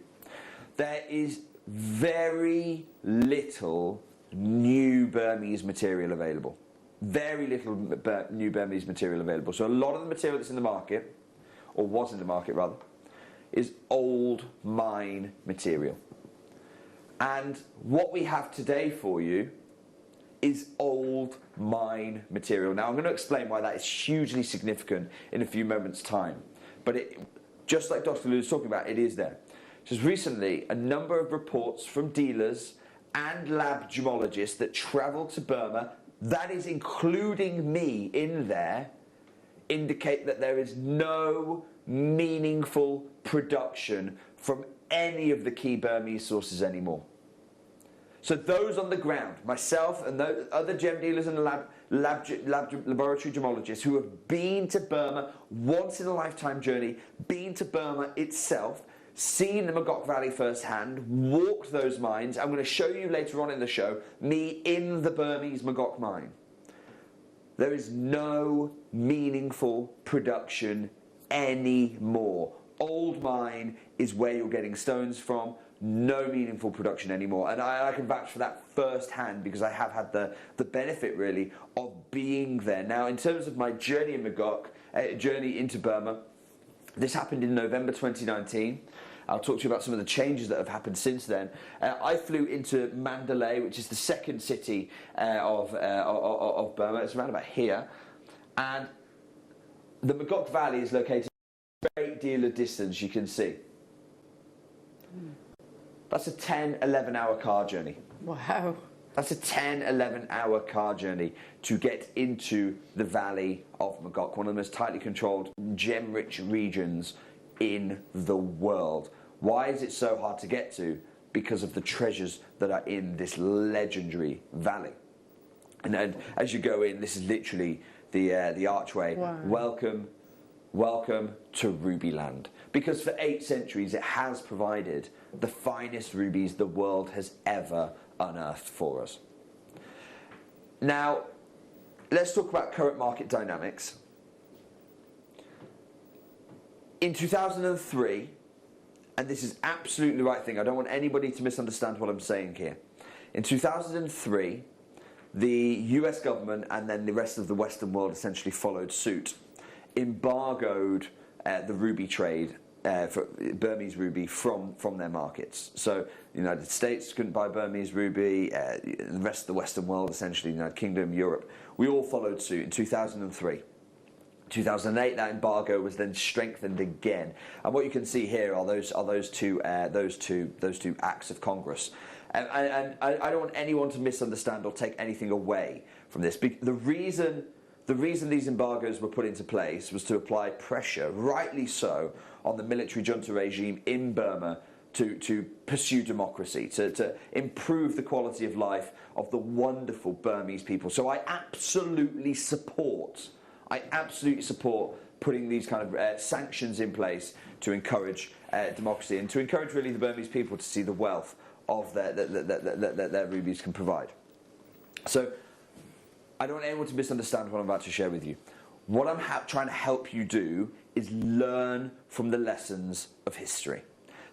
[SPEAKER 7] There is very little new Burmese material available. Very little new Burmese material available. So a lot of the material that's in the market, or was in the market rather, is old mine material. And what we have today for you is old mine material. Now I'm going to explain why that is hugely significant in a few moments' time. But just like Dr. Lou was talking about, it is there. Just recently, a number of reports from dealers and lab gemologists that travel to Burma, that is including me in there, indicate that there is no meaningful production from any of the key Burmese sources anymore. So those on the ground, myself and those other gem dealers and laboratory gemologists who have been to Burma, once in a lifetime journey, been to Burma itself, seen the Magok Valley firsthand, walked those mines. I'm going to show you later on in the show me in the Burmese Magok mine. There is no meaningful production anymore. Old mine is where you're getting stones from. No meaningful production anymore, and I can vouch for that firsthand because I have had the benefit really of being there. Now, in terms of my journey in Magok, journey into Burma, this happened in November 2019. I'll talk to you about some of the changes that have happened since then. I flew into Mandalay, which is the second city of Burma. It's around about here, and the Magok Valley is located a great deal of distance, you can see. That's a 10, 11-hour car journey.
[SPEAKER 6] Wow.
[SPEAKER 7] That's a 10, 11-hour car journey to get into the Valley of Magok, one of the most tightly controlled, gem-rich regions in the world. Why is it so hard to get to? Because of the treasures that are in this legendary valley. And then as you go in, this is literally the archway.
[SPEAKER 6] Wow.
[SPEAKER 7] Welcome to Ruby Land. Because for 8 centuries it has provided the finest rubies the world has ever unearthed for us. Now, let's talk about current market dynamics. In 2003, and this is absolutely the right thing, I don't want anybody to misunderstand what I'm saying here. In 2003, the US government and then the rest of the Western world essentially followed suit, embargoed the ruby trade, for Burmese ruby from their markets. So the United States couldn't buy Burmese ruby, the rest of the Western world, essentially the United Kingdom, Europe, we all followed suit in 2003. 2008, that embargo was then strengthened again, and what you can see here are those two acts of Congress. And I don't want anyone to misunderstand or take anything away from this. The reason these embargoes were put into place was to apply pressure, rightly so, on the military junta regime in Burma to pursue democracy, to improve the quality of life of the wonderful Burmese people. So I absolutely support putting these kind of sanctions in place to encourage democracy and to encourage really the Burmese people to see the wealth of that their rubies can provide. So I don't want anyone to misunderstand what I'm about to share with you. What I'm trying to help you do is learn from the lessons of history.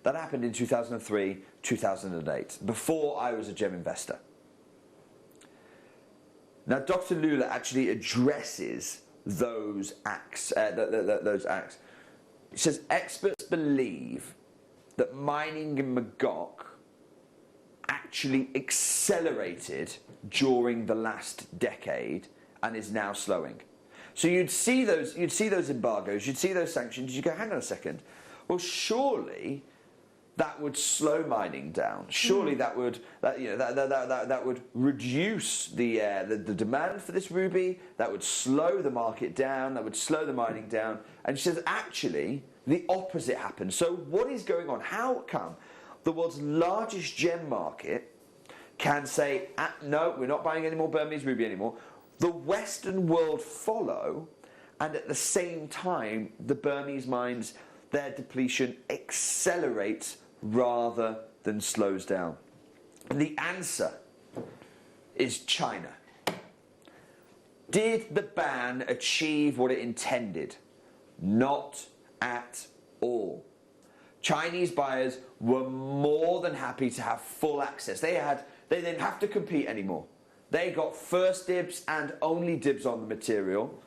[SPEAKER 7] That happened in 2003, 2008, before I was a gem investor. Now, Dr. Lula actually addresses those acts. Those acts. He says experts believe that mining in Magok actually accelerated during the last decade and is now slowing. So you'd see those embargoes, you'd see those sanctions, you go, hang on a second, well surely that would slow mining down. Surely that would reduce the demand for this ruby, that would slow the market down, that would slow the mining down. And she says actually the opposite happened. So what is going on? How come the world's largest gem market can say, no, we're not buying any more Burmese ruby anymore. The Western world follow, and at the same time, the Burmese mines, their depletion accelerates rather than slows down. And the answer is China. Did the ban achieve what it intended? Not at all. Chinese buyers were more than happy to have full access. They didn't have to compete anymore. They got first dibs and only dibs on the material,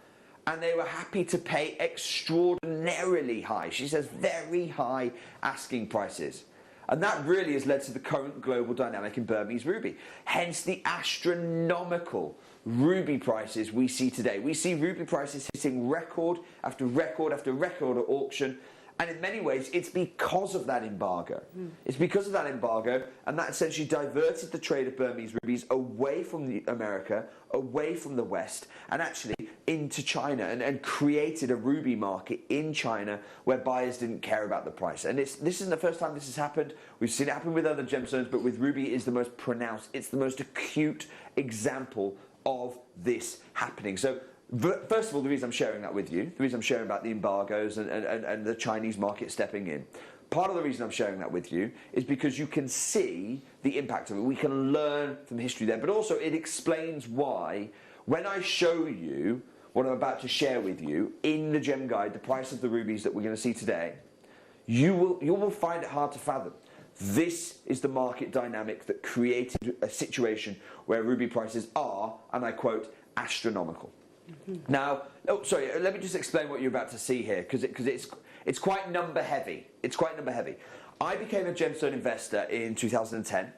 [SPEAKER 7] and they were happy to pay extraordinarily high, she says very high asking prices. And that really has led to the current global dynamic in Burmese ruby. Hence the astronomical ruby prices we see today. We see ruby prices hitting record after record after record at auction. And in many ways, it's because of that embargo. It's because of that embargo, and that essentially diverted the trade of Burmese rubies away from America, away from the West, and actually into China, and created a ruby market in China where buyers didn't care about the price. And this isn't the first time this has happened. We've seen it happen with other gemstones, but with ruby it is the most pronounced, it's the most acute example of this happening. So first of all, the reason I'm sharing that with you, the reason I'm sharing about the embargoes and the Chinese market stepping in, part of the reason I'm sharing that with you is because you can see the impact of it. We can learn from history there, but also it explains why, when I show you what I'm about to share with you in the gem guide, the price of the rubies that we're going to see today, you will find it hard to fathom. This is the market dynamic that created a situation where ruby prices are, and I quote, astronomical. Now, let me just explain what you're about to see here, because it's quite number heavy. It's quite number heavy. I became a gemstone investor in 2010,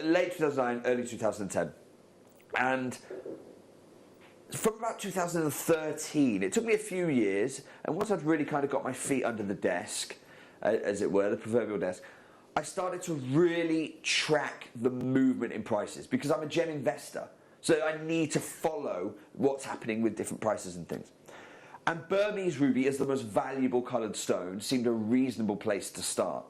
[SPEAKER 7] late 2009, early 2010, and from about 2013, it took me a few years, and once I'd really kind of got my feet under the desk, as it were, the proverbial desk, I started to really track the movement in prices, because I'm a gem investor. So I need to follow what's happening with different prices and things. And Burmese ruby, as the most valuable coloured stone, seemed a reasonable place to start.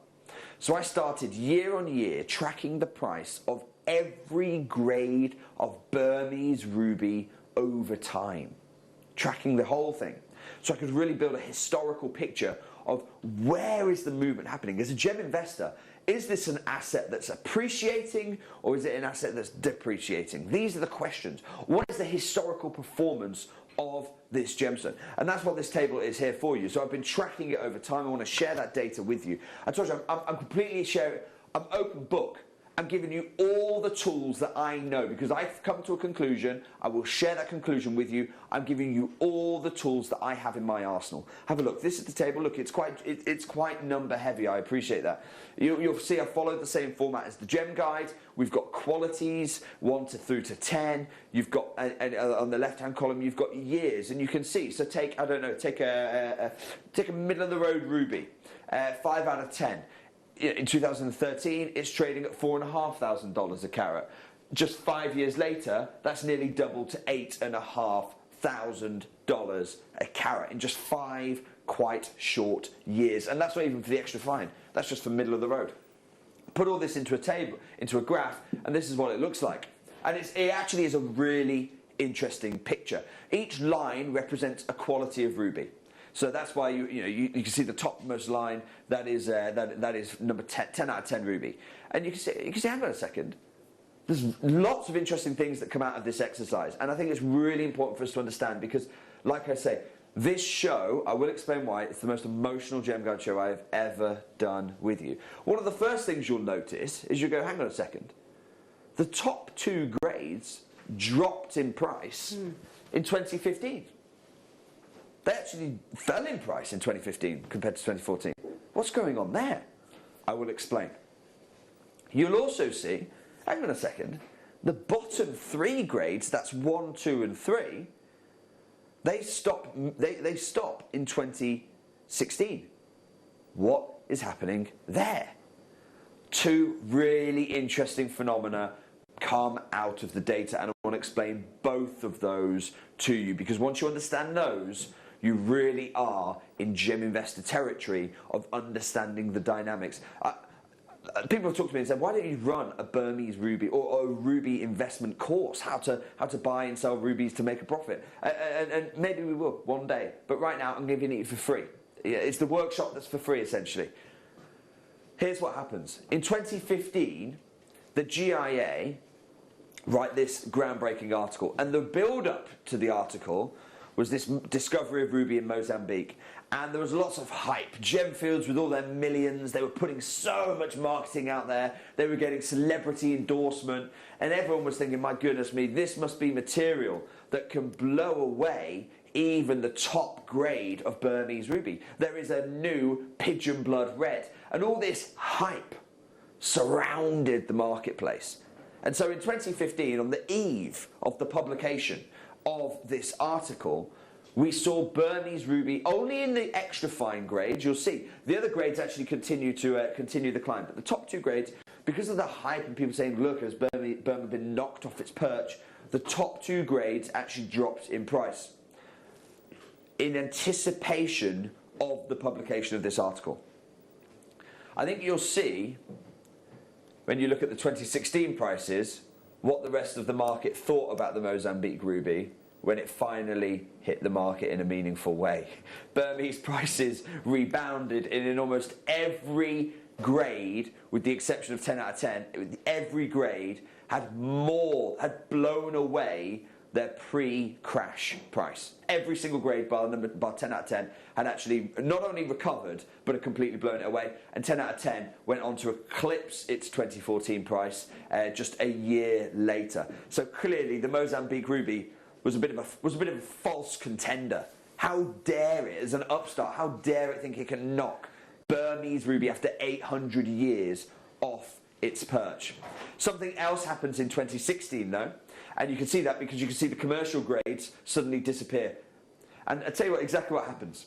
[SPEAKER 7] So I started year on year tracking the price of every grade of Burmese ruby over time. Tracking the whole thing. So I could really build a historical picture of where is the movement happening. As a gem investor, is this an asset that's appreciating, or is it an asset that's depreciating? These are the questions. What is the historical performance of this gemstone? And that's what this table is here for you. So I've been tracking it over time. I want to share that data with you. I told you I'm completely sharing. I'm open book. I'm giving you all the tools that I know, because I've come to a conclusion. I will share that conclusion with you. I'm giving you all the tools that I have in my arsenal. Have a look. This is the table. Look, it's quite number heavy. I appreciate that. You'll see I followed the same format as the gem guide. We've got qualities 1 through to 10. You've got on the left-hand column you've got years, and you can see. So take a middle of the road ruby, 5 out of 10. In 2013, it's trading at $4,500 a carat. Just 5 years later, that's nearly doubled to $8,500 a carat in just 5 quite short years. And that's not even for the extra fine. That's just for middle of the road. Put all this into a table, into a graph, and this is what it looks like. And it actually is a really interesting picture. Each line represents a quality of ruby. So that's why you can see the topmost line, that is number 10 out of 10 ruby. And you can see, hang on a second, there's lots of interesting things that come out of this exercise, and I think it's really important for us to understand, because like I say, this show, I will explain why, it's the most emotional gem guide show I've ever done with you. One of the first things you'll notice is you go, hang on a second, the top 2 grades dropped in price in 2015. They actually fell in price in 2015 compared to 2014. What's going on there? I will explain. You'll also see, hang on a second, the bottom 3 grades, that's 1, 2 and 3, they stop in 2016. What is happening there? 2 really interesting phenomena come out of the data, and I want to explain both of those to you, because once you understand those, you really are in gem investor territory of understanding the dynamics. People have talked to me and said, why don't you run a Burmese ruby or a ruby investment course, how to buy and sell rubies to make a profit? And maybe we will one day, but right now I'm giving it for free. It's the workshop that's for free, essentially. Here's what happens. In 2015, the GIA write this groundbreaking article, and the build-up to the article was this discovery of ruby in Mozambique, and there was lots of hype. Gemfields with all their millions, they were putting so much marketing out there, they were getting celebrity endorsement, and everyone was thinking, my goodness me, this must be material that can blow away even the top grade of Burmese ruby. There is a new pigeon blood red. And all this hype surrounded the marketplace. And so in 2015, on the eve of the publication of this article, we saw Burmese ruby only in the extra fine grades. You'll see the other grades actually continue the climb, but the top two grades, because of the hype and people saying, look, has Burma been knocked off its perch, the top two grades actually dropped in price in anticipation of the publication of this article. I think you'll see, when you look at the 2016 prices, what the rest of the market thought about the Mozambique ruby when it finally hit the market in a meaningful way. Burmese prices rebounded in almost every grade, with the exception of 10 out of 10, every grade had blown away their pre-crash price. Every single grade bar 10 out of 10 had actually not only recovered, but had completely blown it away. And 10 out of 10 went on to eclipse its 2014 price just a year later. So clearly the Mozambique ruby was a bit of a false contender. How dare it, as an upstart, how dare it think it can knock Burmese ruby after 800 years off its perch? Something else happens in 2016 though, and you can see that because you can see the commercial grades suddenly disappear. And I'll tell you exactly what happens.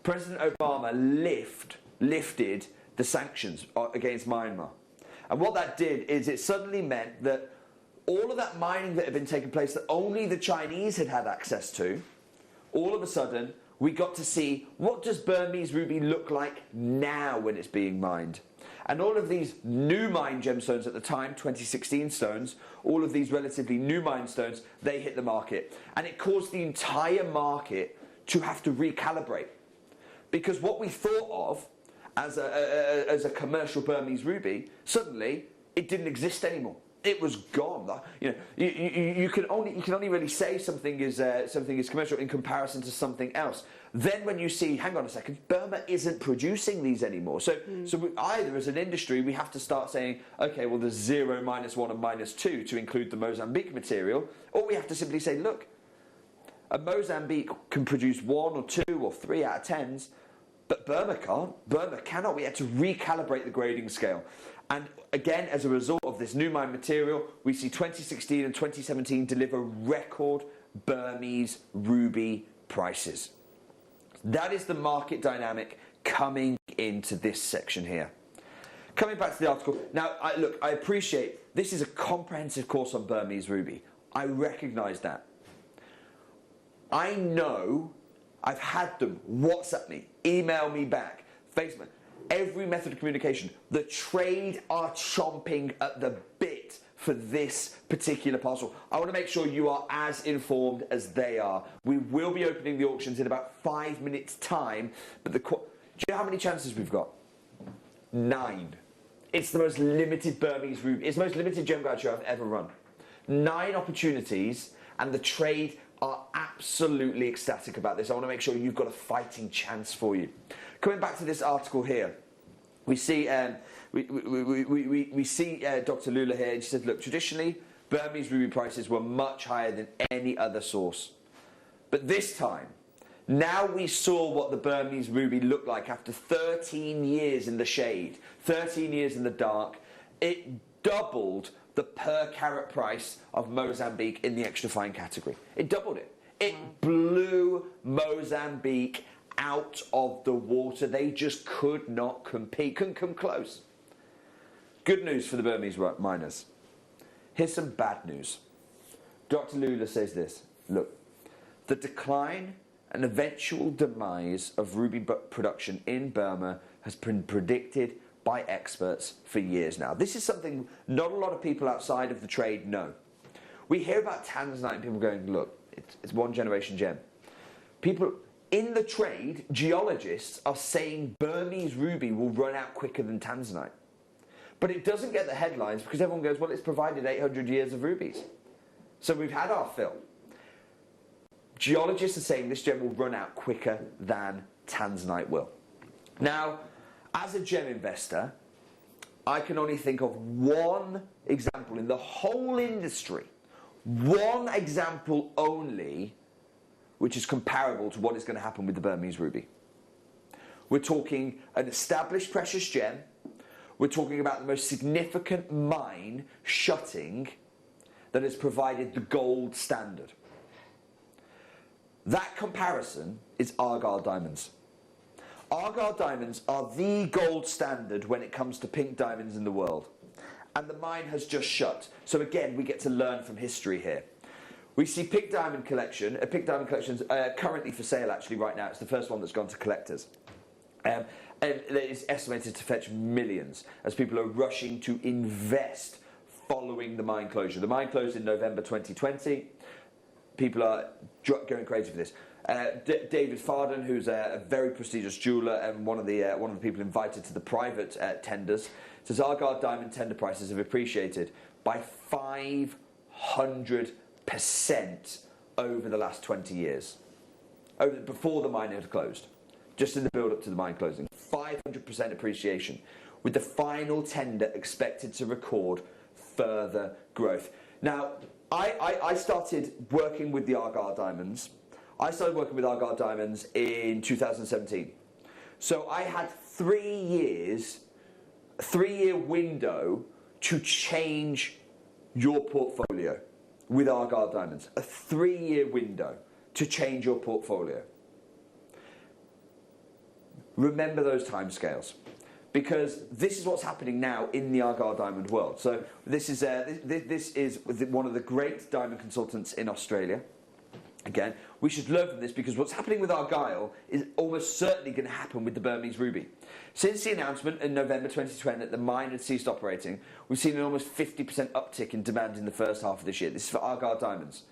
[SPEAKER 7] President Obama lifted the sanctions against Myanmar. And what that did is it suddenly meant that all of that mining that had been taking place that only the Chinese had access to, all of a sudden we got to see, what does Burmese ruby look like now when it's being mined? And all of these new mined gemstones at the time, 2016 stones, all of these relatively new mined stones, they hit the market. And it caused the entire market to have to recalibrate. Because what we thought of as a commercial Burmese ruby, suddenly it didn't exist anymore. It was gone. You know, you can only really say something is commercial in comparison to something else. Then when you see, hang on a second, Burma isn't producing these anymore. So either as an industry we have to start saying, okay, well there's 0, -1 and -2 to include the Mozambique material, or we have to simply say, look, a Mozambique can produce 1 or 2 or 3 out of 10s, but Burma can't. Burma cannot. We had to recalibrate the grading scale. And again, as a result of this new mine material, we see 2016 and 2017 deliver record Burmese ruby prices. That is the market dynamic coming into this section here. Coming back to the article, now I appreciate this is a comprehensive course on Burmese ruby. I recognise that. I know I've had them WhatsApp me, email me back, Facebook, every method of communication. The trade are chomping at the bit for this particular parcel. I want to make sure you are as informed as they are. We will be opening the auctions in about 5 minutes' time, but do you know how many chances we've got? 9. It's the most limited Burmese ruby. It's the most limited gem guide show I've ever run. 9 opportunities, and the trade are absolutely ecstatic about this. I want to make sure you've got a fighting chance for you. Coming back to this article here, we see Dr. Lula here, and she said, look, traditionally Burmese ruby prices were much higher than any other source, but this time, now we saw what the Burmese ruby looked like after 13 years in the shade, 13 years in the dark. It doubled the per carat price of Mozambique in the extra fine category. It doubled it. It blew Mozambique out of the water. They just could not compete, couldn't come close. Good news for the Burmese miners. Here's some bad news. Dr. Lula says this, look, the decline and eventual demise of ruby production in Burma has been predicted by experts for years now. This is something not a lot of people outside of the trade know. We hear about tanzanite and people going, look, it's 1 generation gem. People in the trade, geologists, are saying Burmese ruby will run out quicker than tanzanite. But it doesn't get the headlines because everyone goes, well, it's provided 800 years of rubies. So we've had our fill. Geologists are saying this gem will run out quicker than tanzanite will. Now, as a gem investor, I can only think of one example in the whole industry, one example only, which is comparable to what is going to happen with the Burmese ruby. We're talking an established precious gem. We're talking about the most significant mine shutting that has provided the gold standard. That comparison is Argyle diamonds. Argyle diamonds are the gold standard when it comes to pink diamonds in the world. And the mine has just shut. So again, we get to learn from history here. We see Pink Diamond Collection. Pink Diamond Collection's currently for sale actually right now. It's the first one that's gone to collectors. And it is estimated to fetch millions as people are rushing to invest following the mine closure. The mine closed in November 2020. People are going crazy for this. David Farden, who's a very prestigious jeweller and one of the people invited to the private tenders, says Argyle diamond tender prices have appreciated by 500% over the last 20 years, before the mine had closed, just in the build-up to the mine closing. 500% appreciation, with the final tender expected to record further growth. Now, I started working with the Argyle diamonds. I started working with Argyle diamonds in 2017. So I had 3 years, a 3-year window to change your portfolio with Argyle diamonds. A 3-year window to change your portfolio. Remember those timescales, because this is what's happening now in the Argyle diamond world. So this is one of the great diamond consultants in Australia. Again, we should learn from this, because what's happening with Argyle is almost certainly going to happen with the Burmese ruby. Since the announcement in November 2020 that the mine had ceased operating, we've seen an almost 50% uptick in demand in the first half of this year. This is for Argyle diamonds.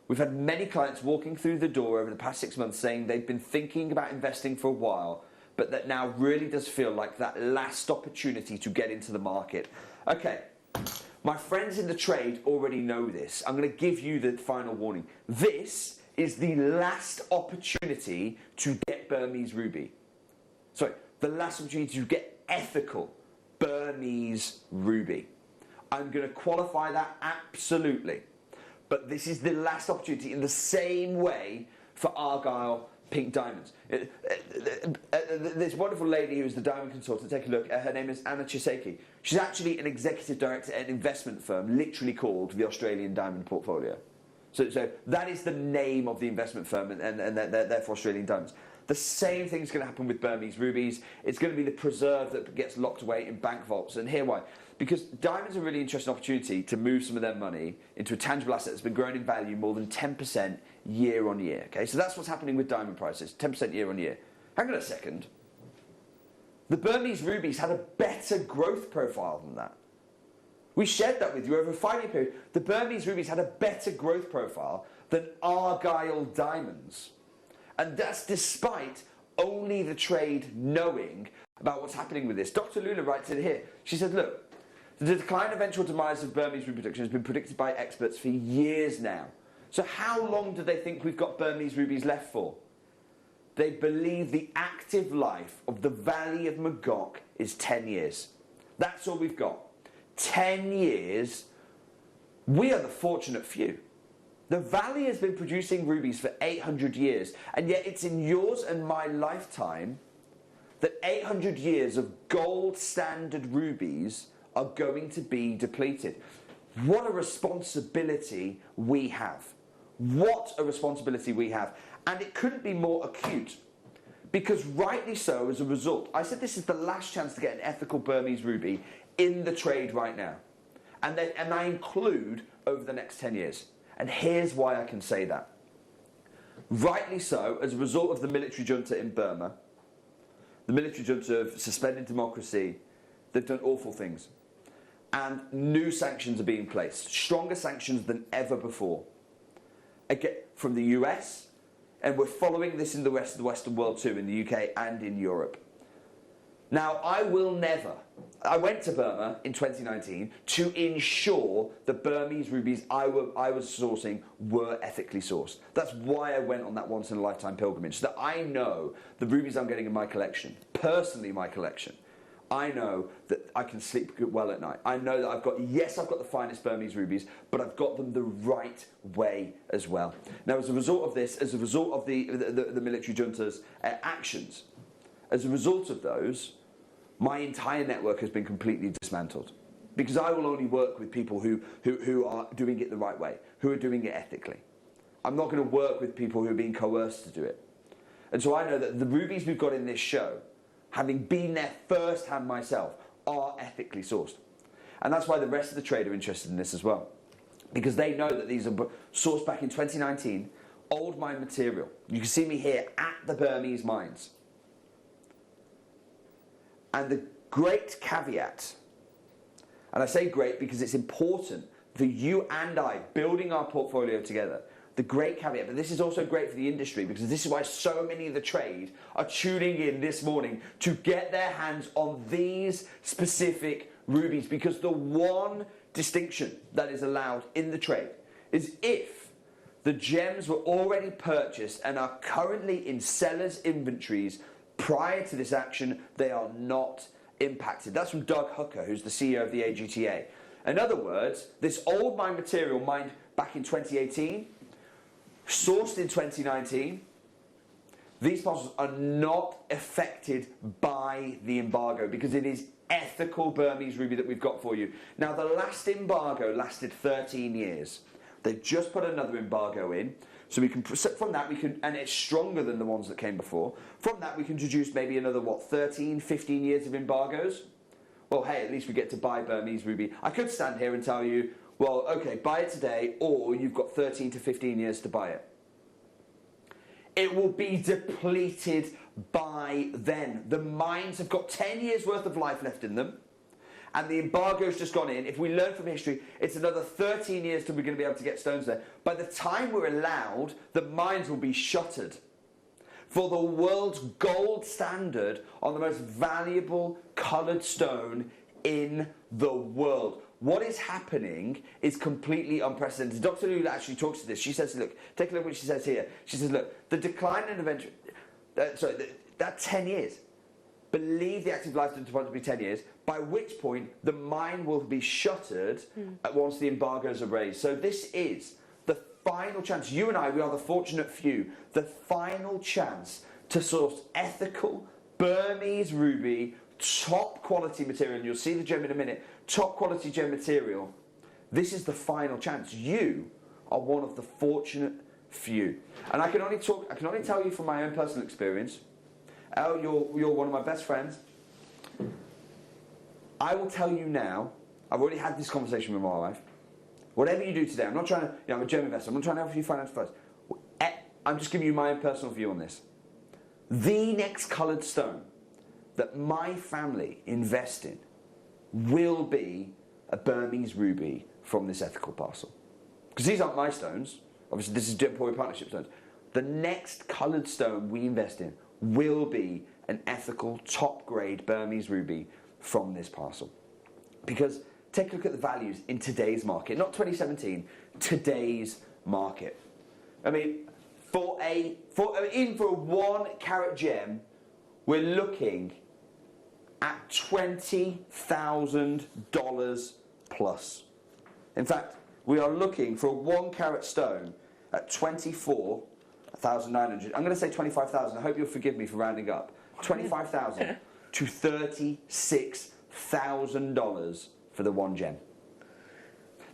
[SPEAKER 7] We've had many clients walking through the door over the past 6 months saying they've been thinking about investing for a while, but that now really does feel like that last opportunity to get into the market. Okay. My friends in the trade already know this. I'm going to give you the final warning. This is the last opportunity to get Burmese ruby. Sorry, the last opportunity to get ethical Burmese ruby. I'm going to qualify that absolutely. But this is the last opportunity, in the same way for Argyle pink diamonds. This wonderful lady who is the diamond consultant, take a look, her name is Anna Chiseki. She's actually an executive director at an investment firm literally called the Australian Diamond Portfolio. So that is the name of the investment firm, and they're for Australian diamonds. The same thing's going to happen with Burmese rubies. It's going to be the preserve that gets locked away in bank vaults. And here why. Because diamonds are a really interesting opportunity to move some of their money into a tangible asset that's been growing in value more than 10% year on year. Okay, so that's what's happening with diamond prices, 10% year on year. Hang on a second. The Burmese rubies had a better growth profile than that. We shared that with you over a 5-year period. The Burmese rubies had a better growth profile than Argyle diamonds. And that's despite only the trade knowing about what's happening with this. Dr. Lula writes it here. She said, look, the decline and eventual demise of Burmese ruby production has been predicted by experts for years now. So how long do they think we've got Burmese rubies left for? They believe the active life of the Valley of Magog is 10 years. That's all we've got. 10 years. We are the fortunate few. The Valley has been producing rubies for 800 years, and yet it's in yours and my lifetime that 800 years of gold standard rubies are going to be depleted. What a responsibility we have. What a responsibility we have. And it couldn't be more acute, because rightly so, as a result, I said this is the last chance to get an ethical Burmese ruby in the trade right now. And I include over the next 10 years. And here's why I can say that. Rightly so, as a result of the military junta in Burma, the military junta have suspended democracy, they've done awful things. And new sanctions are being placed, stronger sanctions than ever before. Again, from the US, and we're following this in the rest of the Western world too, in the UK and in Europe. Now, I went to Burma in 2019 to ensure the Burmese rubies I was sourcing were ethically sourced. That's why I went on that once-in-a-lifetime pilgrimage, so that I know the rubies I'm getting in my collection, personally my collection, I know that I can sleep well at night. I know that I've got the finest Burmese rubies, but I've got them the right way as well. Now, as a result of this, as a result of the military junta's actions, as a result of those, my entire network has been completely dismantled. Because I will only work with people who are doing it the right way, who are doing it ethically. I'm not going to work with people who are being coerced to do it. And so I know that the rubies we've got in this show, having been there firsthand myself, are ethically sourced. And that's why the rest of the trade are interested in this as well. Because they know that these are sourced back in 2019, old mine material. You can see me here at the Burmese mines. And the great caveat, and I say great because it's important for you and I building our portfolio together, the great caveat, but this is also great for the industry because this is why so many of the trade are tuning in this morning to get their hands on these specific rubies, because the one distinction that is allowed in the trade is if the gems were already purchased and are currently in sellers' inventories prior to this action, they are not impacted. That's from Doug Hooker, who's the CEO of the AGTA. In other words, this old mine material mined back in 2018, sourced in 2019, these parcels are not affected by the embargo because it is ethical Burmese ruby that we've got for you. Now, the last embargo lasted 13 years. They've just put another embargo in, so we can, from that we can, and it's stronger than the ones that came before. From that we can deduce maybe another, 13, 15 years of embargoes? Well, hey, at least we get to buy Burmese ruby. I could stand here and tell you, well, okay, buy it today, or you've got 13 to 15 years to buy it. It will be depleted by then. The mines have got 10 years worth of life left in them, and the embargo's just gone in. If we learn from history, it's another 13 years till we're going to be able to get stones there. By the time we're allowed, the mines will be shuttered for the world's gold standard on the most valuable coloured stone in the world. What is happening is completely unprecedented. Dr. Lula actually talks to this. She says, look, take a look at what she says here. She says, look, the decline in inventory, that 10 years, believe the active lifetime to be 10 years, by which point the mine will be shuttered once the embargoes are raised. So this is the final chance. You and I, we are the fortunate few, the final chance to source ethical Burmese ruby, top quality material, and you'll see the gem in a minute, top quality gem material. This is the final chance. You are one of the fortunate few. And I can only tell you from my own personal experience. Elle, you're one of my best friends. I will tell you now, I've already had this conversation with my wife. Whatever you do today, I'm not trying to, I'm a gem investor, I'm not trying to offer you financial advice. I'm just giving you my own personal view on this. The next coloured stone that my family invest in will be a Burmese ruby from this ethical parcel. Because these aren't my stones. Obviously, this is Jewellery Partnership stones. The next coloured stone we invest in will be an ethical, top-grade Burmese ruby from this parcel. Because take a look at the values in today's market, not 2017, today's market. I mean, even for a 1 carat gem, we're looking at $20,000 plus. In fact, we are looking for a 1 carat stone at 24,900. I'm going to say 25,000. I hope you'll forgive me for rounding up. 25,000 to $36,000 for the 1 gem.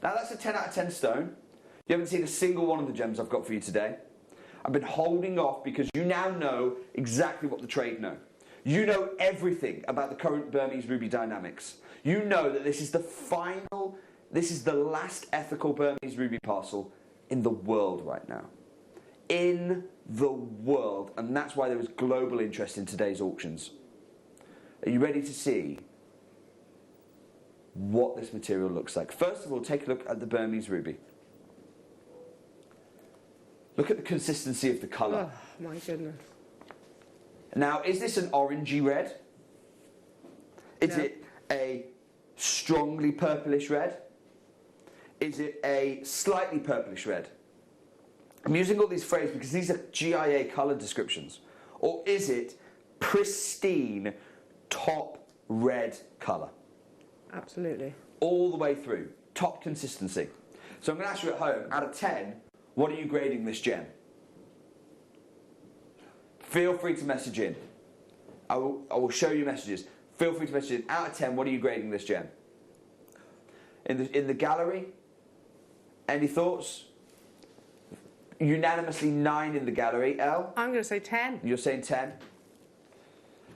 [SPEAKER 7] Now that's a 10 out of 10 stone. You haven't seen a single one of the gems I've got for you today. I've been holding off because you now know exactly what the trade know. You know everything about the current Burmese ruby dynamics. You know that this is the last ethical Burmese ruby parcel in the world right now. In the world. And that's why there is global interest in today's auctions. Are you ready to see what this material looks like? First of all, take a look at the Burmese ruby. Look at the consistency of the colour.
[SPEAKER 6] Oh, my goodness.
[SPEAKER 7] Now, is this an orangey red? Is it a strongly purplish red? Is it a slightly purplish red? I'm using all these phrases because these are GIA colour descriptions. Or is it pristine, top red colour.
[SPEAKER 6] Absolutely.
[SPEAKER 7] All the way through. Top consistency. So I'm going to ask you at home, out of 10, what are you grading this gem? Feel free to message in. I will show you messages. Feel free to message in. Out of 10, what are you grading this gem? In the gallery, any thoughts? Unanimously 9 in the gallery. Elle?
[SPEAKER 6] I'm going to say 10.
[SPEAKER 7] You're saying 10?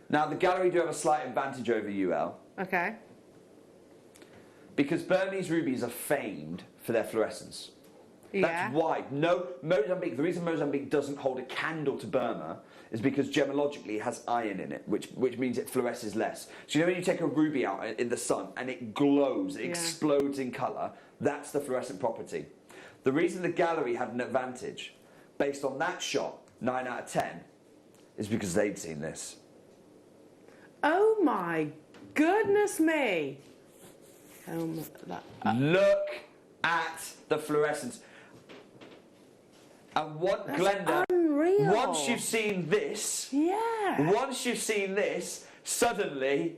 [SPEAKER 7] Now, the gallery do have a slight advantage over you, Elle.
[SPEAKER 6] Okay.
[SPEAKER 7] Because Burmese rubies are famed for their fluorescence.
[SPEAKER 6] Yeah.
[SPEAKER 7] That's why. No, Mozambique, the reason Mozambique doesn't hold a candle to Burma is because gemologically it has iron in it, which means it fluoresces less. So you know when you take a ruby out in the sun and it glows, it explodes in colour, that's the fluorescent property. The reason the gallery had an advantage, based on that shot, 9 out of 10, is because they'd seen this.
[SPEAKER 6] Oh my goodness me!
[SPEAKER 7] Look at the fluorescence. And what, Glenda,
[SPEAKER 6] unreal.
[SPEAKER 7] once you've seen this, once you've seen this, suddenly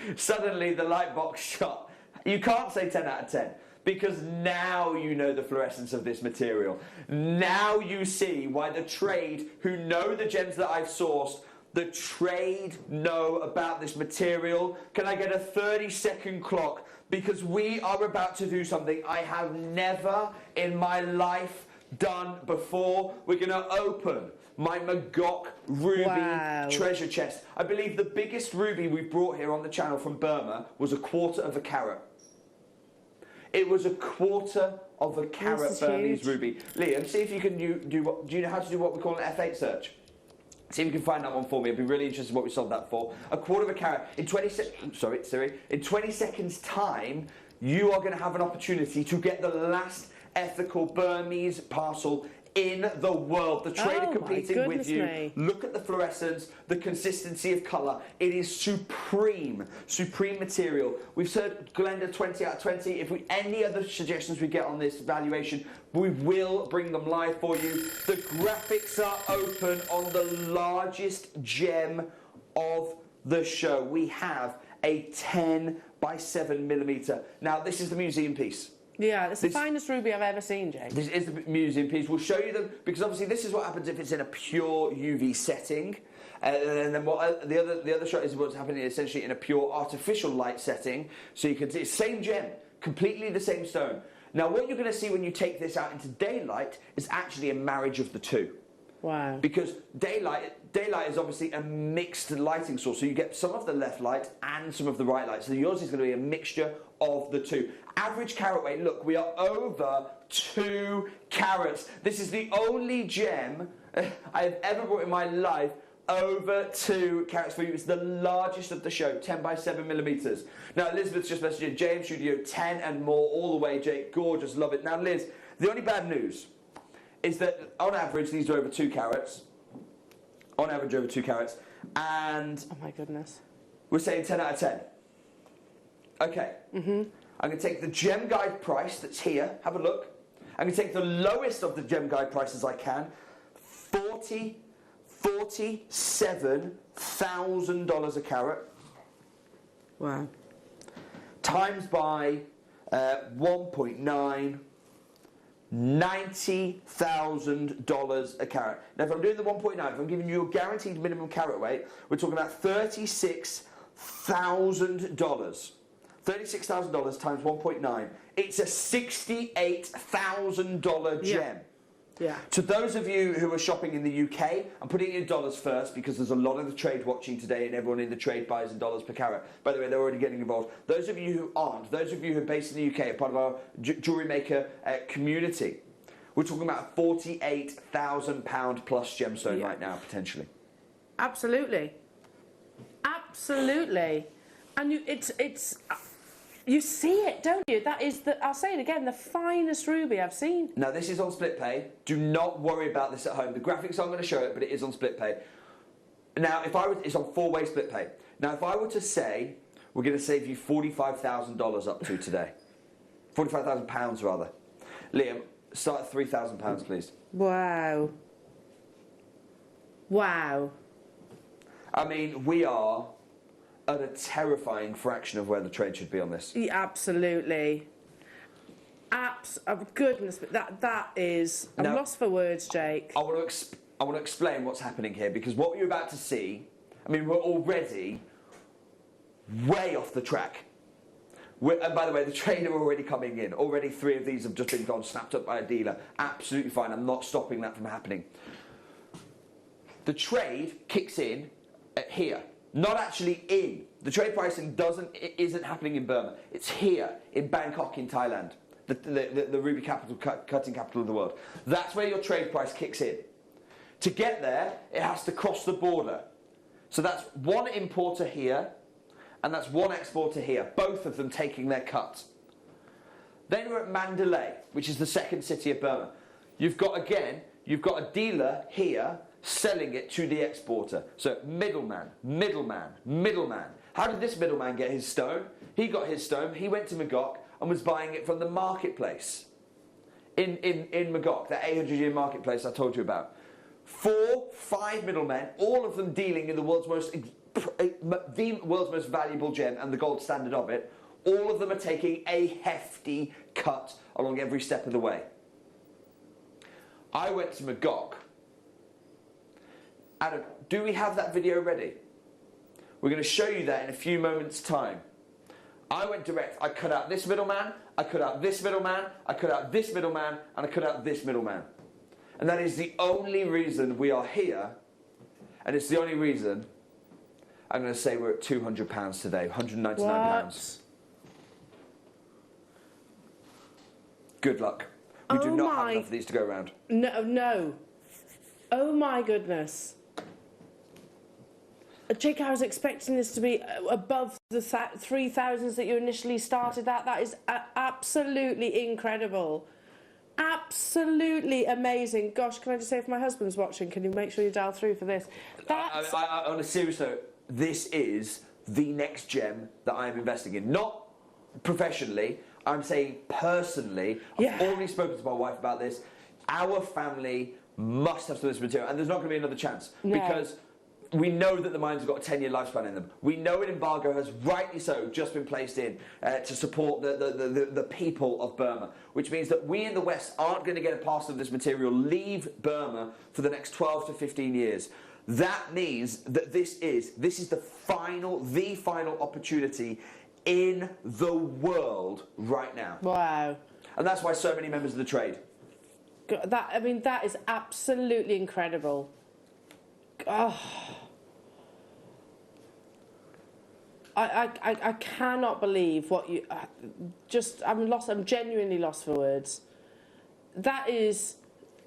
[SPEAKER 7] the light box shot. You can't say 10 out of 10 because now you know the fluorescence of this material. Now you see why the trade, who know the gems that I've sourced, the trade know about this material. Can I get a 30-second clock? Because we are about to do something I have never in my life done before. We're going to open my Magok ruby treasure chest. I believe the biggest ruby we've brought here on the channel from Burma was 1/4 of a carat. It was 1/4 of a carat Burmese ruby. Liam, see if you can do you know how to do what we call an F8 search? See if you can find that one for me. I'd be really interested in what we sold that for. 1/4 of a carat. In 20 seconds time, you are going to have an opportunity to get the last ethical Burmese parcel in the world. The trader competing with you. Look at the fluorescence, the consistency of colour. It is supreme, supreme material. We've said Glenda 20 out of 20. If any other suggestions we get on this valuation, we will bring them live for you. The graphics are open on the largest gem of the show. We have a 10 by 7mm. Now this is the museum piece.
[SPEAKER 6] Yeah, it's the finest ruby I've ever seen, Jake.
[SPEAKER 7] This is the museum piece. We'll show you them because obviously this is what happens if it's in a pure UV setting, and then the other shot is what's happening essentially in a pure artificial light setting. So you can see same gem, completely the same stone. Now what you're going to see when you take this out into daylight is actually a marriage of the two.
[SPEAKER 6] Wow.
[SPEAKER 7] Because daylight is obviously a mixed lighting source, so you get some of the left light and some of the right light. So yours is going to be a mixture of the two. Average carat weight, look, we are over 2 carats. This is the only gem I have ever brought in my life over 2 carats for you. It's the largest of the show, 10 by 7mm. Now Elizabeth's just messaged JM Studio 10 and more all the way, Jake. Gorgeous, love it. Now Liz, the only bad news is that on average these are over 2 carats. On average over 2 carats. And
[SPEAKER 6] oh my goodness.
[SPEAKER 7] We're saying 10 out of 10. Okay. I'm going to take the gem guide price that's here. Have a look. I'm going to take the lowest of the gem guide prices I can. $47,000 a carat.
[SPEAKER 6] Wow.
[SPEAKER 7] Times by 1.9. $90,000 a carat. Now if I'm doing the 1.9, if I'm giving you a guaranteed minimum carat weight, we're talking about $36,000. $36,000 times 1.9. It's a $68,000 gem.
[SPEAKER 6] Yeah.
[SPEAKER 7] To those of you who are shopping in the UK, I'm putting it in dollars first because there's a lot of the trade watching today and everyone in the trade buys in dollars per carat. By the way, they're already getting involved. Those of you who aren't, those of you who are based in the UK, are part of our Jewellery Maker community, we're talking about £48,000 plus gemstone right now, potentially.
[SPEAKER 6] Absolutely. Absolutely. And you see it, don't you? That is I'll say it again, the finest ruby I've seen.
[SPEAKER 7] Now this is on split pay. Do not worry about this at home. The graphics aren't going to show it, but it is on split pay. Now, it's on 4-way split pay. Now, if I were to say we're going to save you $45,000 up to today, £45,000 rather. Liam, start at £3,000, please.
[SPEAKER 6] Wow. Wow.
[SPEAKER 7] I mean, we are at a terrifying fraction of where the trade should be on this.
[SPEAKER 6] Yeah, absolutely. Oh, goodness, that is... I'm
[SPEAKER 7] Now,
[SPEAKER 6] lost for words, Jake.
[SPEAKER 7] I want to explain what's happening here, because what you're about to see, I mean, we're already way off the track. And by the way, the trade are already coming in. Already 3 of these have just been snapped up by a dealer. Absolutely fine. I'm not stopping that from happening. The trade kicks in at here. Not actually in. The trade pricing isn't happening in Burma. It's here in Bangkok in Thailand. The ruby capital, cutting capital of the world. That's where your trade price kicks in. To get there, it has to cross the border. So that's one importer here, and that's one exporter here, both of them taking their cut. Then we're at Mandalay, which is the second city of Burma. You've got a dealer here selling it to the exporter. So middleman, middleman, middleman. How did this middleman get his stone? He got his stone, he went to Magok and was buying it from the marketplace. In Magok, that 800-year marketplace I told you about. 4, 5 middlemen, all of them dealing in the world's most valuable gem and the gold standard of it. All of them are taking a hefty cut along every step of the way. I went to Magok. Adam, do we have that video ready? We're going to show you that in a few moments' time. I went direct. I cut out this middleman, I cut out this middleman, I cut out this middleman, and I cut out this middleman. And that is the only reason we are here, and it's the only reason I'm going to say we're at £200 today, £199.
[SPEAKER 6] What?
[SPEAKER 7] Good luck. We do not have enough of these to go around.
[SPEAKER 6] No. Oh my goodness. Jake, I was expecting this to be above the 3,000s that you initially started at. That is absolutely incredible. Absolutely amazing. Gosh, can I just say, if my husband's watching, can you make sure you dial through for this?
[SPEAKER 7] On a serious note, this is the next gem that I am investing in. Not professionally, I'm saying personally. I've already spoken to my wife about this. Our family must have some of this material, and there's not going to be another chance.
[SPEAKER 6] No.
[SPEAKER 7] Because we know that the mines have got a 10-year lifespan in them. We know an embargo has, rightly so, just been placed in to support the people of Burma, which means that we in the West aren't going to get a parcel of this material leave Burma for the next 12 to 15 years. That means that this is the final opportunity in the world right now.
[SPEAKER 6] Wow.
[SPEAKER 7] And that's why so many members of the trade.
[SPEAKER 6] That is absolutely incredible. Oh. I cannot believe what you... I'm genuinely lost for words. That is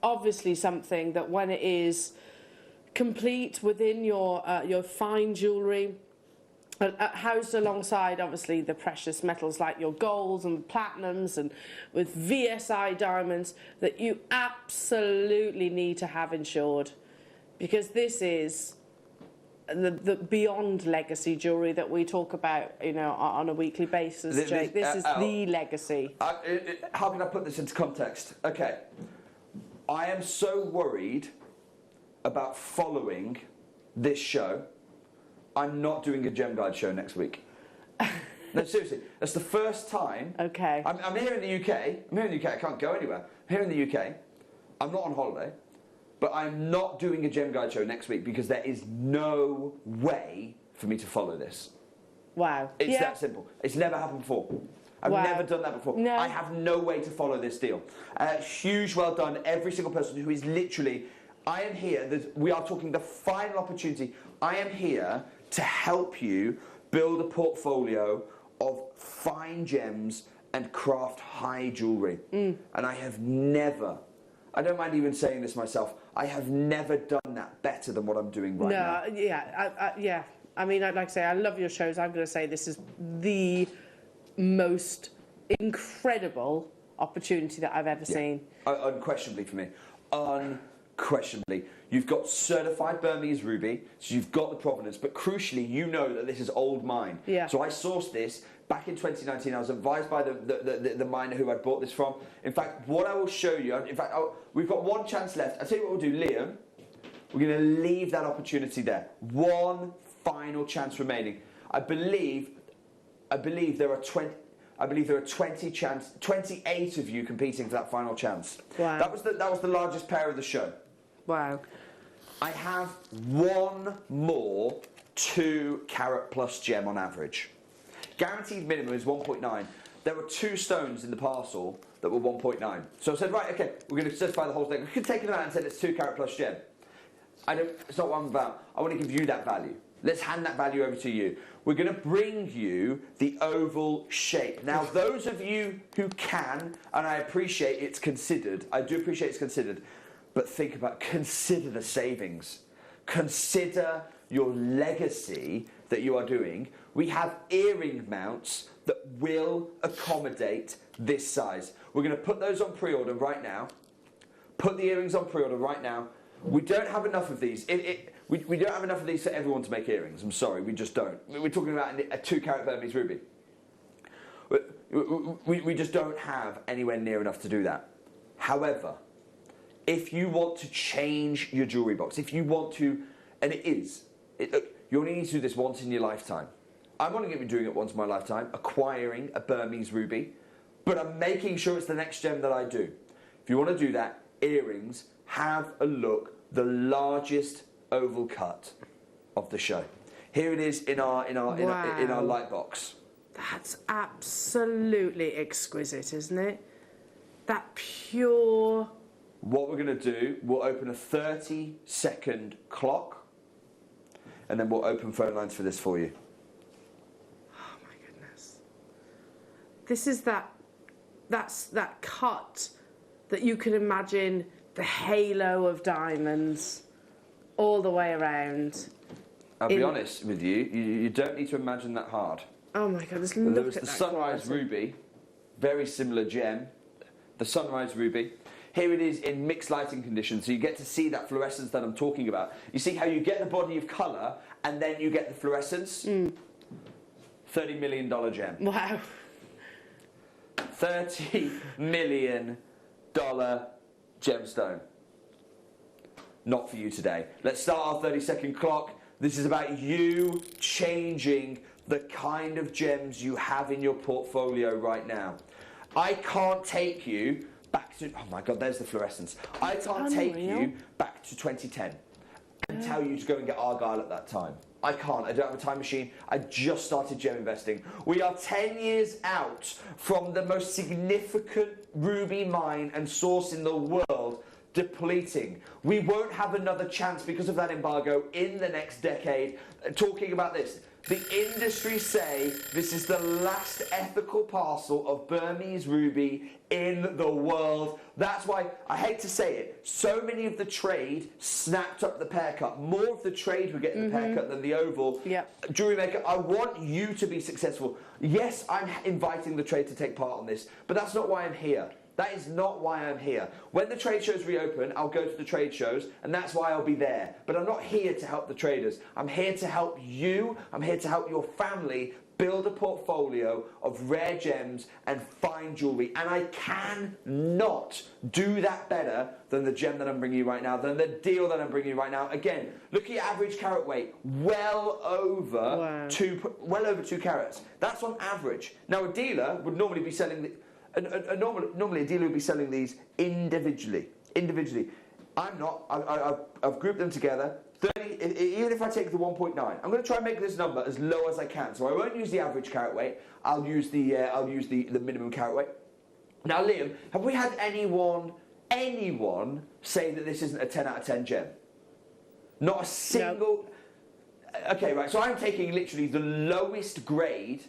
[SPEAKER 6] obviously something that when it is complete within your fine jewellery, housed alongside obviously the precious metals like your golds and platinums and with VSI diamonds, that you absolutely need to have insured, because this is the beyond legacy jewellery that we talk about, on a weekly basis, Jake. This is the legacy.
[SPEAKER 7] How can I put this into context? Okay, I am so worried about following this show. I'm not doing a Gem Guide show next week. No, seriously, that's the first time.
[SPEAKER 6] Okay.
[SPEAKER 7] I'm here in the UK. I can't go anywhere. I'm here in the UK. I'm not on holiday. But I'm not doing a Gem Guide show next week because there is no way for me to follow this.
[SPEAKER 6] Wow.
[SPEAKER 7] It's that simple. It's never happened before. I've never done that before.
[SPEAKER 6] No.
[SPEAKER 7] I have no way to follow this deal. Huge well done, every single person who is literally... I am here, we are talking the final opportunity. I am here to help you build a portfolio of fine gems and craft high jewellery. And I have never... I don't mind even saying this myself. I have never done that better than what I'm doing right now.
[SPEAKER 6] Yeah. I mean, like I say, I love your shows. I'm going to say this is the most incredible opportunity that I've ever seen.
[SPEAKER 7] Unquestionably for me. Unquestionably. You've got certified Burmese ruby, so you've got the provenance, but crucially, you know that this is old mine.
[SPEAKER 6] Yeah.
[SPEAKER 7] So I sourced this back in 2019. I was advised by the miner who I bought this from. In fact, what I will show you, we've got one chance left. I'll tell you what we'll do, Liam. We're going to leave that opportunity there. One final chance remaining. I believe there are 20. I believe there are 28 of you competing for that final chance.
[SPEAKER 6] Wow.
[SPEAKER 7] That was the largest pair of the show.
[SPEAKER 6] Wow.
[SPEAKER 7] I have one more 2 carat plus gem on average. Guaranteed minimum is 1.9. There were 2 stones in the parcel that were 1.9. So I said, right, okay, we're going to certify the whole thing. We could take it out and say it's 2 carat plus gem. It's not what I'm about. I want to give you that value. Let's hand that value over to you. We're going to bring you the oval shape. Now, those of you who can, and I appreciate it's considered, I do appreciate it's considered, but consider the savings. Consider your legacy that you are doing. We have earring mounts that will accommodate this size. We're going to put those on pre-order right now. Put the earrings on pre-order right now. We don't have enough of these. We don't have enough of these for everyone to make earrings. I'm sorry, we just don't. We're talking about a 2 carat Burmese ruby. We just don't have anywhere near enough to do that. However, if you want to change your jewellery box, if you want to, and you only need to do this once in your lifetime. I'm only going to be doing it once in my lifetime, acquiring a Burmese ruby, but I'm making sure it's the next gem that I do. If you want to do that, earrings, have a look, the largest oval cut of the show. Here it is in our light box.
[SPEAKER 6] That's absolutely exquisite, isn't it? That pure.
[SPEAKER 7] What we're going to do, we'll open a 30-second clock, and then we'll open phone lines for this for you.
[SPEAKER 6] Oh my goodness. This is that cut that you can imagine the halo of diamonds all the way around.
[SPEAKER 7] I'll be honest with you, you don't need to imagine that hard.
[SPEAKER 6] Oh my God, just
[SPEAKER 7] There
[SPEAKER 6] look
[SPEAKER 7] was
[SPEAKER 6] at
[SPEAKER 7] the
[SPEAKER 6] that
[SPEAKER 7] sunrise
[SPEAKER 6] quality.
[SPEAKER 7] ruby, very similar gem. The sunrise ruby. Here it is in mixed lighting conditions, so you get to see that fluorescence that I'm talking about. You see how you get the body of colour and then you get the fluorescence? $30 million gem.
[SPEAKER 6] Wow.
[SPEAKER 7] $30 million gemstone. Not for you today. Let's start our 30-second clock. This is about you changing the kind of gems you have in your portfolio right now. I can't take you back to, oh my God, there's the fluorescence. I can't take you back to 2010 and tell you to go and get Argyle at that time. I can't. I don't have a time machine. I just started gem investing. We are 10 years out from the most significant ruby mine and source in the world depleting. We won't have another chance because of that embargo in the next decade. Talking about this, the industry say this is the last ethical parcel of Burmese ruby in the world. That's why, I hate to say it, so many of the trade snapped up the pear cut. More of the trade were getting the pear cut than the oval.
[SPEAKER 6] Yep.
[SPEAKER 7] Jewellery Maker, I want you to be successful. Yes, I'm inviting the trade to take part on this, but that's not why I'm here. That is not why I'm here. When the trade shows reopen, I'll go to the trade shows, and that's why I'll be there. But I'm not here to help the traders. I'm here to help you. I'm here to help your family build a portfolio of rare gems and fine jewellery. And I cannot do that better than the gem that I'm bringing you right now, than the deal that I'm bringing you right now. Again, look at your average carat weight, well over 2 carats. That's on average. Now, a dealer would normally be selling normally a dealer would be selling these individually. I'm not. I've grouped them together. 30. Even if I take the 1.9, I'm going to try and make this number as low as I can. So I won't use the average carat weight. I'll use the minimum carat weight. Now, Liam, have we had anyone say that this isn't a 10 out of 10 gem? Not a single. No. Okay, right. So I'm taking literally the lowest grade.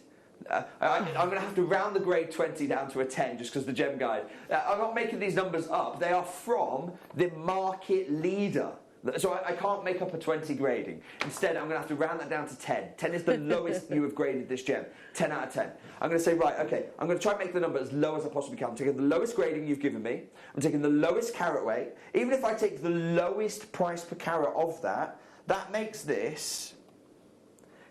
[SPEAKER 7] I'm going to have to round the grade 20 down to a 10 just because the gem guide. I'm not making these numbers up. They are from the market leader. So I can't make up a 20 grading. Instead, I'm going to have to round that down to 10. 10 is the lowest you have graded this gem. 10 out of 10. I'm going to say, right, okay, I'm going to try and make the number as low as I possibly can. I'm taking the lowest grading you've given me. I'm taking the lowest carat weight. Even if I take the lowest price per carat of that, that makes this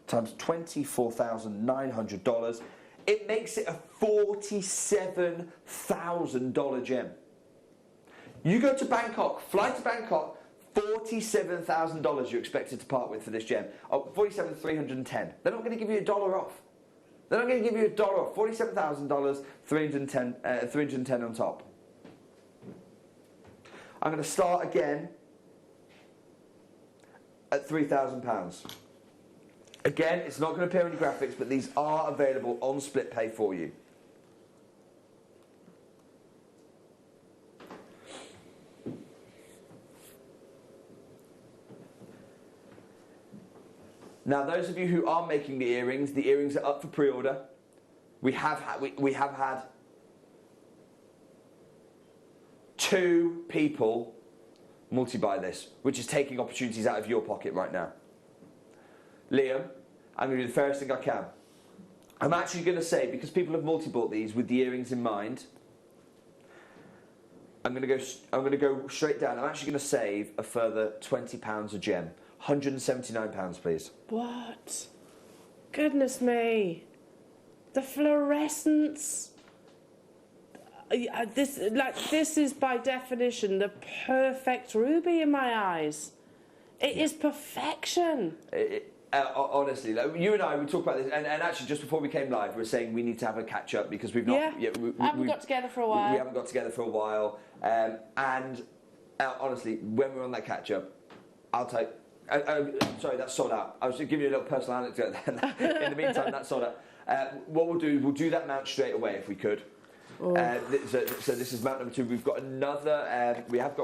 [SPEAKER 7] times $24,900, it makes it a $47,000 gem. You go to Bangkok, fly to Bangkok, $47,000 $47,000 you're expected to part with for this gem. Oh, $47,310. They're not going to give you $1 off. They're not going to give you $1 off. $47,000, 310 on top. I'm going to start again at £3,000. Again, it's not going to appear in the graphics, but these are available on split pay for you. Now, those of you who are making the earrings are up for pre-order. We have had 2 people multi-buy this, which is taking opportunities out of your pocket right now. Liam, I'm going to do the fairest thing I can. I'm actually going to say, because people have multi-bought these with the earrings in mind, I'm going to go straight down. I'm actually going to save a further £20 a gem. £179, please.
[SPEAKER 6] What? Goodness me. The fluorescence. This is by definition the perfect ruby in my eyes. It is perfection.
[SPEAKER 7] Honestly, like, you and I would talk about this, and actually just before we came live, we were saying we need to have a catch up because we've not.
[SPEAKER 6] Yeah, we haven't got together for a while.
[SPEAKER 7] We haven't got together for a while, and honestly, when we're on that catch up, I'll take. Sorry, that's sold out. I was just giving you a little personal anecdote then. In the meantime, that's sold out. What we'll do that mount straight away if we could. So this is mount number 2. We've got another. We have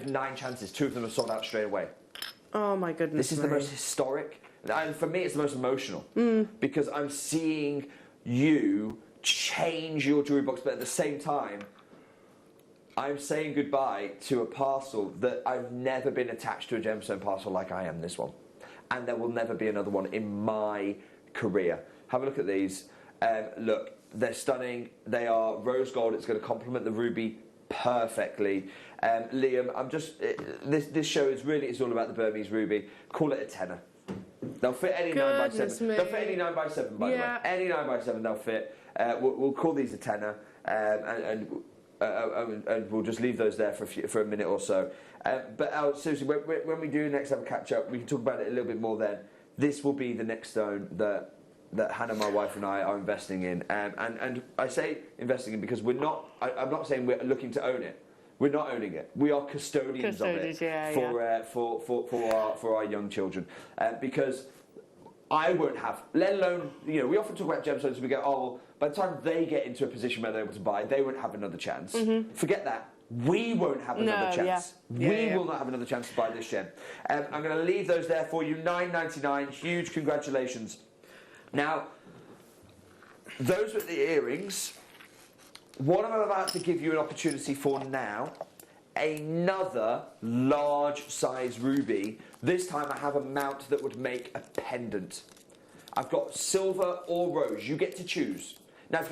[SPEAKER 7] 9 chances. 2 of them are sold out straight away.
[SPEAKER 6] Oh my goodness!
[SPEAKER 7] This is the most historic, and for me, it's the most emotional because I'm seeing you change your jewellery box, but at the same time, I'm saying goodbye to a parcel that I've never been attached to a gemstone parcel like I am this one, and there will never be another one in my career. Have a look at these. Look, they're stunning. They are rose gold. It's going to complement the ruby perfectly. Liam, I'm just this show is all about the Burmese ruby. Call it a tenner. They'll fit any 9x7. They'll fit any 9x7 by the way. Any 9x7 they'll fit. We'll call these a tenner, and we'll just leave those there for a minute or so. But seriously, when we do next have a catch up, we can talk about it a little bit more then. This will be the next stone that Hannah, my wife, and I are investing in, and I say investing in because I'm not saying we're looking to own it. We're not owning it. We are custodians of it for our young children, because I won't have. Let alone, we often talk about gemstones and we go, oh, by the time they get into a position where they're able to buy, they won't have another chance. Forget that. We won't have another chance. We will not have another chance to buy this gem. I'm going to leave those there for you. $9.99. Huge congratulations. Now, those were the earrings. What I'm about to give you an opportunity for now, another large size ruby. This time I have a mount that would make a pendant. I've got silver or rose. You get to choose. Now, if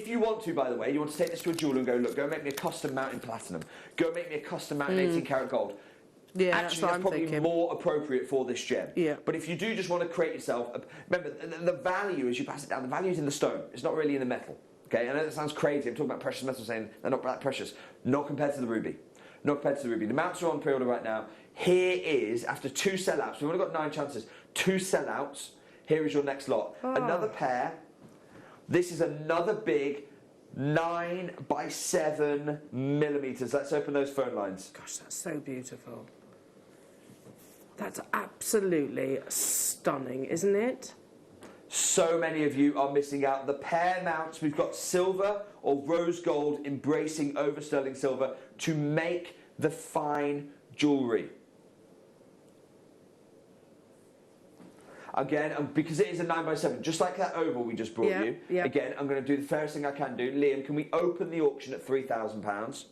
[SPEAKER 7] you want to, by the way, you want to take this to a jeweler and go, look, go make me a custom mount in platinum. Go make me a custom mount in 18 karat gold.
[SPEAKER 6] Yeah,
[SPEAKER 7] actually, that's probably more appropriate for this gem.
[SPEAKER 6] Yeah.
[SPEAKER 7] But if you do just want to create yourself, remember, the value as you pass it down, the value is in the stone. It's not really in the metal. Okay, I know that sounds crazy. I'm talking about precious metals, saying they're not that precious. Not compared to the ruby. Not compared to the ruby. The mounts are on pre-order right now. Here is, after 2 sellouts, we've only got 9 chances. 2 sellouts. Here is your next lot. Another pair. This is another big 9x7 millimeters. Let's open those phone lines.
[SPEAKER 6] Gosh, that's so beautiful. That's absolutely stunning, isn't it?
[SPEAKER 7] So many of you are missing out. The pair mounts, we've got silver or rose gold embracing over sterling silver to make the fine jewellery. Again, because it is a 9x7, just like that oval we just brought you. Again, I'm going to do the fairest thing I can do. Liam, can we open the auction at £3,000?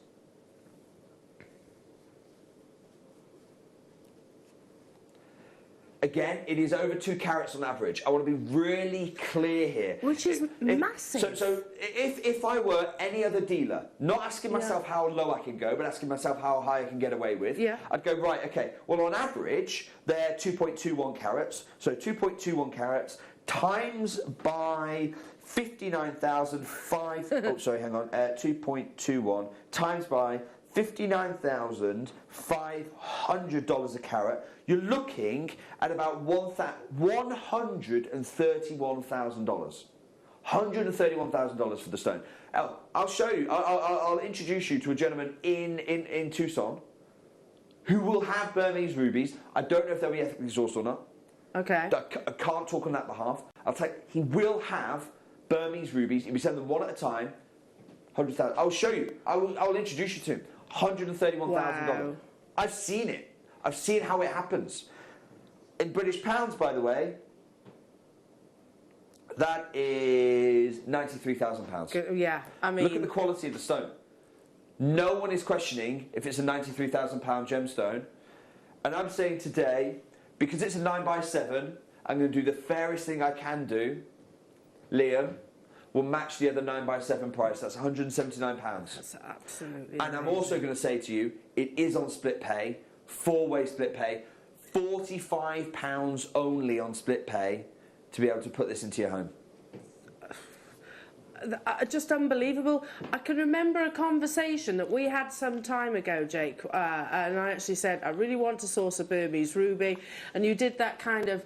[SPEAKER 7] Again, it is over 2 carats on average. I want to be really clear here.
[SPEAKER 6] Which is massive.
[SPEAKER 7] So if I were any other dealer, not asking myself how low I can go, but asking myself how high I can get away with, I'd go, right, okay, well, on average, they're 2.21 carats. So 2.21 carats times by 59,005... oh, sorry, hang on. 2.21 times by $59,500 a carat, you're looking at about $131,000. $131,000 for the stone. Now, I'll show you, I'll introduce you to a gentleman in Tucson who will have Burmese rubies. I don't know if they'll be ethically sourced or not.
[SPEAKER 6] Okay.
[SPEAKER 7] I can't talk on that behalf. He will have Burmese rubies. He'll be sending them one at a time. 100,000. I'll show you. I will introduce you to him. $131,000.
[SPEAKER 6] Wow.
[SPEAKER 7] I've seen it. I've seen how it happens. In British pounds, by the way, that is £93,000.
[SPEAKER 6] Yeah, I mean...
[SPEAKER 7] Look at the quality of the stone. No one is questioning if it's a £93,000 gemstone. And I'm saying today, because it's a 9x7, I'm going to do the fairest thing I can do. Liam will match the other 9x7 price. That's £179.
[SPEAKER 6] That's absolutely
[SPEAKER 7] And I'm
[SPEAKER 6] amazing.
[SPEAKER 7] also going to say to you, it is on split pay, 4-way split pay, £45 only on split pay to be able to put this into your home.
[SPEAKER 6] Just unbelievable. I can remember a conversation that we had some time ago, Jake, and I actually said, I really want to source a Burmese ruby, and you did that kind of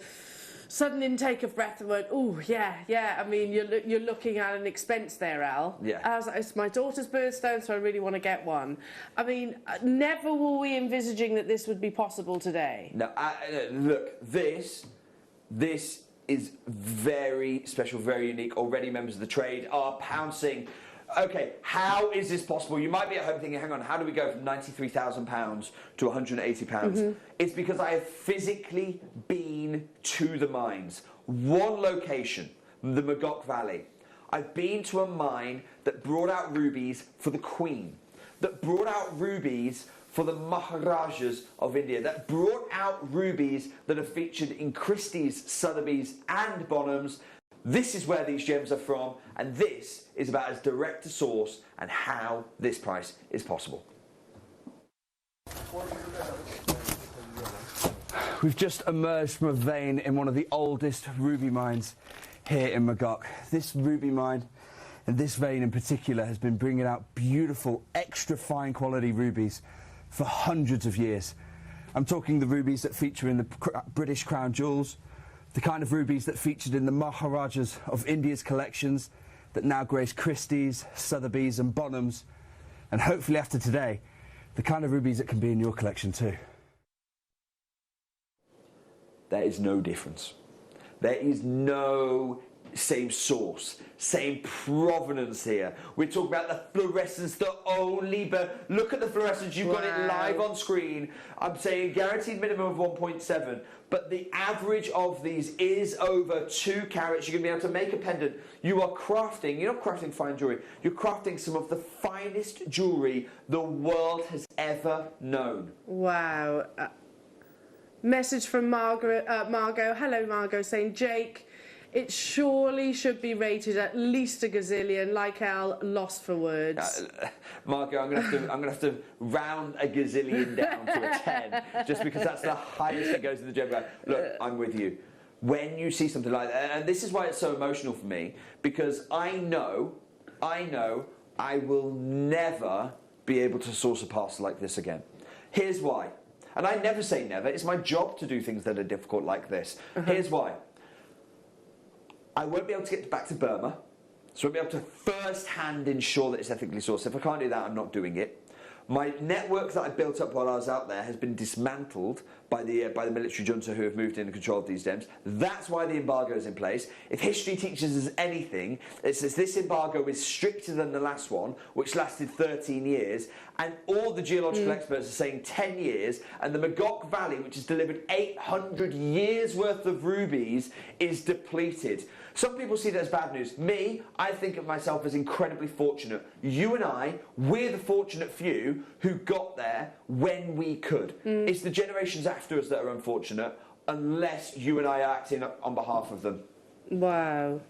[SPEAKER 6] sudden intake of breath and went, oh, yeah, I mean, you're looking at an expense there, Al.
[SPEAKER 7] Yeah.
[SPEAKER 6] I was like, it's my daughter's birthstone, so I really want to get one. I mean, never were we envisaging that this would be possible today.
[SPEAKER 7] No, look, this is very special, very unique. Already members of the trade are pouncing. Okay, how is this possible? You might be at home thinking, hang on, how do we go from £93,000 to £180? It's because I have physically been to the mines. One location, the Magok Valley. I've been to a mine that brought out rubies for the Queen, that brought out rubies for the Maharajas of India, that brought out rubies that are featured in Christie's, Sotheby's and Bonhams. This is where these gems are from, and this is about as direct to source and how this price is possible.
[SPEAKER 9] We've just emerged from a vein in one of the oldest ruby mines here in Magok. This ruby mine, and this vein in particular, has been bringing out beautiful, extra fine quality rubies for hundreds of years. I'm talking the rubies that feature in the British Crown Jewels, the kind of rubies that featured in the Maharajas of India's collections that now grace Christie's, Sotheby's and Bonhams, and hopefully after today, the kind of rubies that can be in your collection too.
[SPEAKER 7] There is no difference. There is no same source, same provenance here. We're talking about the fluorescence, the only, but look at the fluorescence, you've got it live on screen. I'm saying guaranteed minimum of 1.7, but the average of these is over 2 carats. You're going to be able to make a pendant. You are crafting, you're not crafting fine jewellery, you're crafting some of the finest jewellery the world has ever known.
[SPEAKER 6] Wow. Message from Margot. Hello, Margot, saying, Jake, it surely should be rated at least a gazillion, like Al, lost for words.
[SPEAKER 7] Marco, I'm gonna have to round a gazillion down to a 10, just because that's the highest it goes in the gem bag. Look, I'm with you. When you see something like that, and this is why it's so emotional for me, because I know I will never be able to source a parcel like this again. Here's why. And I never say never. It's my job to do things that are difficult like this. Here's why. I won't be able to get back to Burma, so I won't be able to first-hand ensure that it's ethically sourced. If I can't do that, I'm not doing it. My network that I built up while I was out there has been dismantled by the military junta who have moved in and control of these gems. That's why the embargo is in place. If history teaches us anything, it says this embargo is stricter than the last one, which lasted 13 years, and all the geological experts are saying 10 years, and the Magok Valley, which has delivered 800 years worth of rubies, is depleted. Some people see that as bad news. Me, I think of myself as incredibly fortunate. You and I, we're the fortunate few who got there when we could. It's the generations after us that are unfortunate, unless you and I are acting on behalf of them.
[SPEAKER 6] Wow.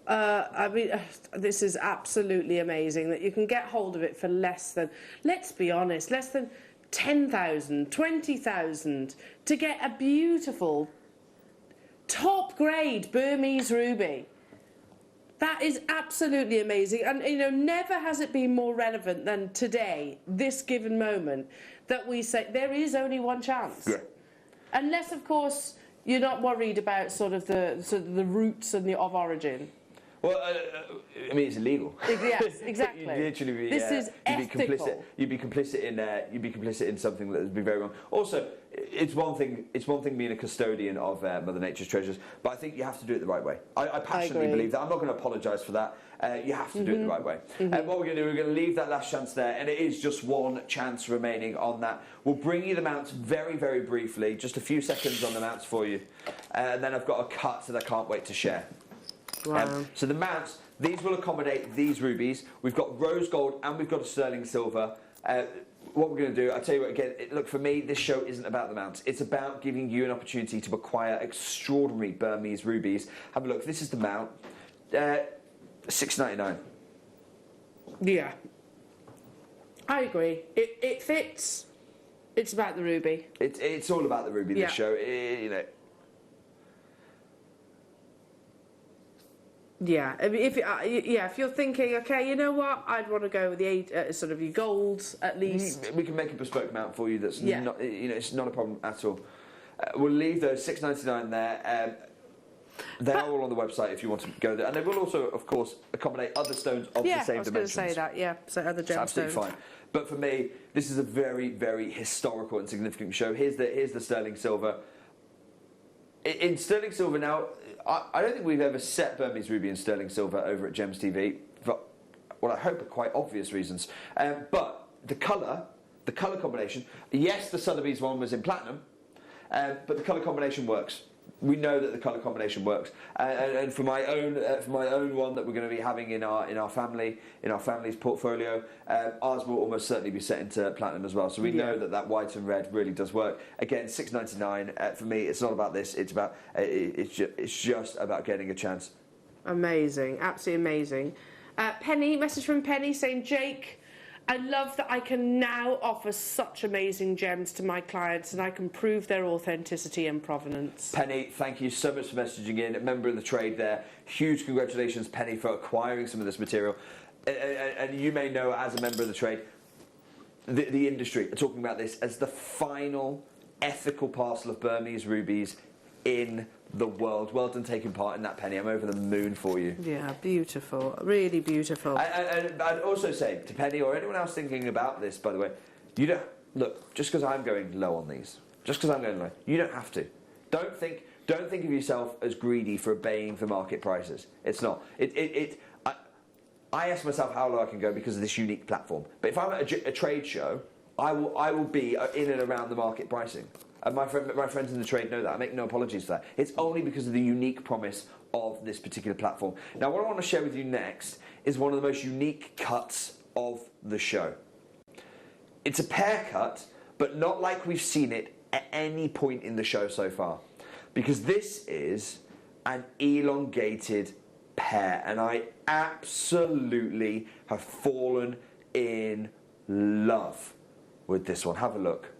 [SPEAKER 6] I mean, this is absolutely amazing that you can get hold of it for less than, let's be honest, less than 10,000, 20,000 to get a beautiful top grade Burmese ruby. That is absolutely amazing, and you know, never has it been more relevant than today, this given moment, that we say there is only one chance.
[SPEAKER 7] Yeah.
[SPEAKER 6] Unless, of course, you're not worried about sort of the roots and of origin.
[SPEAKER 7] Well, I mean, it's illegal.
[SPEAKER 6] Yes, exactly.
[SPEAKER 7] You'd literally be,
[SPEAKER 6] this is ethical.
[SPEAKER 7] You'd be complicit in something that would be very wrong. Also, it's one thing being a custodian of Mother Nature's treasures, but I think you have to do it the right way. I passionately believe that. I'm not going to apologise for that. You have to do it the right way. And what we're going to do, we're going to leave that last chance there, and it is just one chance remaining on that. We'll bring you the mounts very, very briefly, just a few seconds on the mounts for you, and then I've got a cut that I can't wait to share.
[SPEAKER 6] Wow.
[SPEAKER 7] So the mounts, these will accommodate these rubies. We've got rose gold and we've got a sterling silver. What we're going to do, I'll tell you what, again, look, for me, this show isn't about the mounts. It's about giving you an opportunity to acquire extraordinary Burmese rubies. Have a look. This is the mount. $6.99.
[SPEAKER 6] Yeah. I agree. It fits. It's about the ruby.
[SPEAKER 7] It's all about the ruby, this show. You know.
[SPEAKER 6] Yeah, I mean, if you're thinking, okay, you know what, I'd want to go with the sort of your golds at least.
[SPEAKER 7] We can make a bespoke mount for you. That's not, you know, it's not a problem at all. We'll leave those $6.99 there. They are all on the website if you want to go there, and they will also, of course, accommodate other stones of the same dimensions.
[SPEAKER 6] I was going to say that. Yeah, so other gemstones.
[SPEAKER 7] It's absolutely fine. But for me, this is a very, very historical and significant show. Here's the sterling silver. In sterling silver now, I don't think we've ever set Burmese ruby in sterling silver over at Gems TV, for what I hope are quite obvious reasons. But the colour combination, yes, the Sotheby's one was in platinum, but the colour combination works. We know that the colour combination works, and for my own one that we're going to be having in our family's portfolio, ours will almost certainly be set into platinum as well. So we know that white and red really does work. Again, $6.99 for me. It's not about this. It's about it's just about getting a chance.
[SPEAKER 6] Amazing, absolutely amazing. Penny, message from Penny saying, Jake, I love that I can now offer such amazing gems to my clients and I can prove their authenticity and provenance.
[SPEAKER 7] Penny, thank you so much for messaging in. A member of the trade there. Huge congratulations, Penny, for acquiring some of this material. And you may know, as a member of the trade, the industry are talking about this as the final ethical parcel of Burmese rubies in the world. Well done taking part in that, Penny. I'm over the moon for you.
[SPEAKER 6] Yeah, beautiful. Really beautiful.
[SPEAKER 7] And I'd also say to Penny or anyone else thinking about this, by the way, you don't look, just because I'm going low on these, just because I'm going low, you don't have to. Don't think of yourself as greedy for obeying the market prices. It's not. I ask myself how low I can go because of this unique platform. But if I'm at a trade show, I will be in and around the market pricing. And my friends in the trade know that. I make no apologies for that. It's only because of the unique promise of this particular platform. Now, what I want to share with you next is one of the most unique cuts of the show. It's a pear cut, but not like we've seen it at any point in the show so far. Because this is an elongated pear, and I absolutely have fallen in love with this one. Have a look.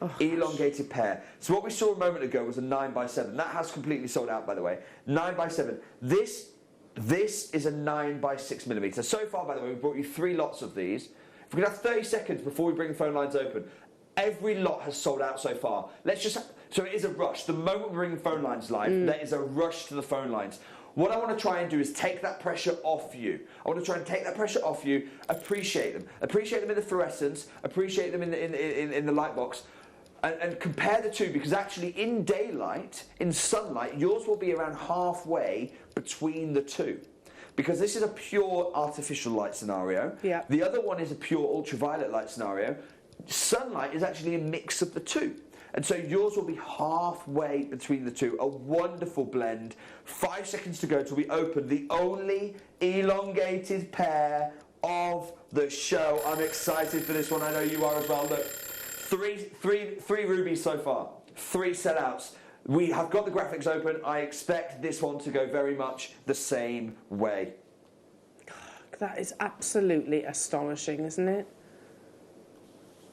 [SPEAKER 7] Oh, elongated pear. So what we saw a moment ago was a 9x7. That has completely sold out, by the way. 9x7. This is a 9x6mm. So far, by the way, we've brought you 3 lots of these. If we can have 30 seconds before we bring the phone lines open, every lot has sold out so far. So it is a rush. The moment we bring the phone lines live, there is a rush to the phone lines. What I want to try and do is take that pressure off you. I want to try and take that pressure off you, appreciate them. Appreciate them in the fluorescence, appreciate them in the light box, and compare the two, because actually in daylight, in sunlight, yours will be around halfway between the two. Because this is a pure artificial light scenario. Yeah. The other one is a pure ultraviolet light scenario. Sunlight is actually a mix of the two. And so yours will be halfway between the two. A wonderful blend. 5 seconds to go till we open the only elongated pair of the show. I'm excited for this one. I know you are as well. Look, three rubies so far. 3 sellouts. We have got the graphics open. I expect this one to go very much the same way.
[SPEAKER 6] That is absolutely astonishing, isn't it?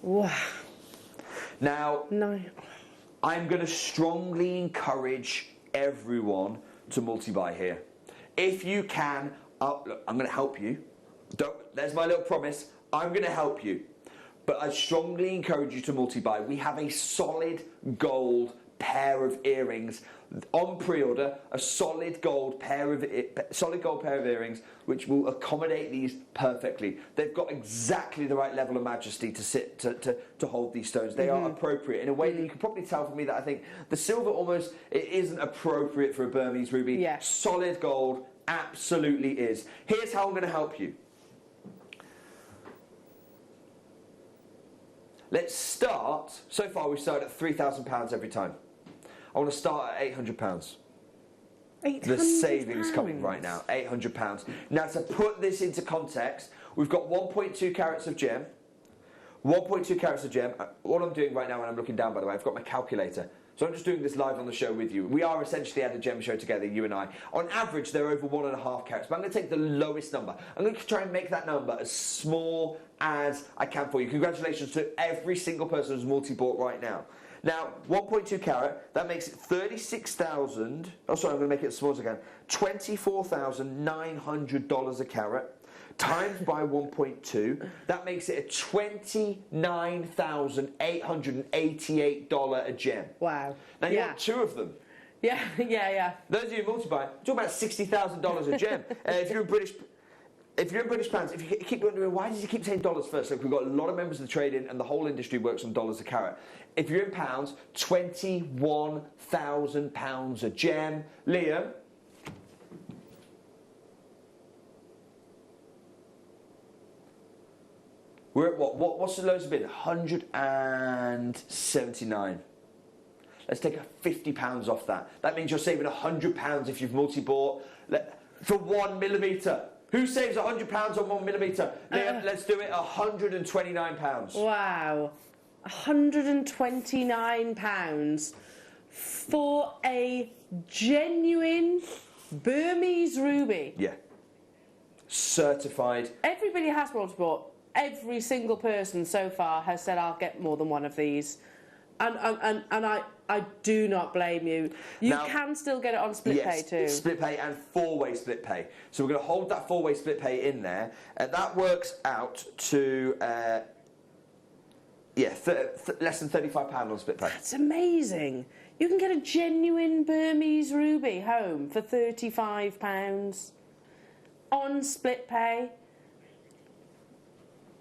[SPEAKER 6] Wow.
[SPEAKER 7] Now, I'm going to strongly encourage everyone to multi-buy here. If you can, look, I'm going to help you. There's my little promise. I'm going to help you. But I strongly encourage you to multi-buy. We have a solid gold pair of earrings on pre-order, a solid gold pair of earrings which will accommodate these perfectly. They've got exactly the right level of majesty to sit to hold these stones. They are appropriate in a way that you can probably tell from me that I think the silver almost it isn't appropriate for a Burmese ruby.
[SPEAKER 6] Yes.
[SPEAKER 7] Solid gold absolutely is. Here's how I'm going to help you. Let's start, so far we've started at £3,000 every time. I want to start at £800. The savings coming right now, £800. Now to put this into context, we've got 1.2 carats of gem. 1.2 carats of gem. What I'm doing right now when I'm looking down, by the way, I've got my calculator. So I'm just doing this live on the show with you. We are essentially at a gem show together, you and I. On average, they're over 1.5 carats, but I'm going to take the lowest number. I'm going to try and make that number as small as I can for you. Congratulations to every single person who's multi-bought right now. Now, 1.2 carat, that makes it 36,000, oh sorry, I'm going to make it as small as I can, $24,900 a carat, times by 1.2, that makes it a $29,888 a gem.
[SPEAKER 6] Wow.
[SPEAKER 7] Now, you want two of them.
[SPEAKER 6] Yeah.
[SPEAKER 7] Those of you who multiply, you're talking about $60,000 a gem. If you're in British pounds, if you keep wondering why does he keep saying dollars first, look, we've got a lot of members of the trade-in and the whole industry works on dollars a carat. If you're in pounds, £21,000 a gem. Liam? We're at what? What's the lowest bid? 179. Let's take £50 off that. That means you're saving £100 if you've multi-bought for 1 millimetre. Who saves £100 on 1 millimetre? Liam, let's do it, £129.
[SPEAKER 6] Wow. £129 for a genuine Burmese ruby.
[SPEAKER 7] Yeah. Certified.
[SPEAKER 6] Everybody has multi-bought. Every single person so far has said, I'll get more than one of these. And I do not blame you. You can still get it on split pay too.
[SPEAKER 7] Split pay and four-way split pay. So we're going to hold that four-way split pay in there. That works out to less than £35 on split pay.
[SPEAKER 6] That's amazing. You can get a genuine Burmese ruby home for £35 on split pay.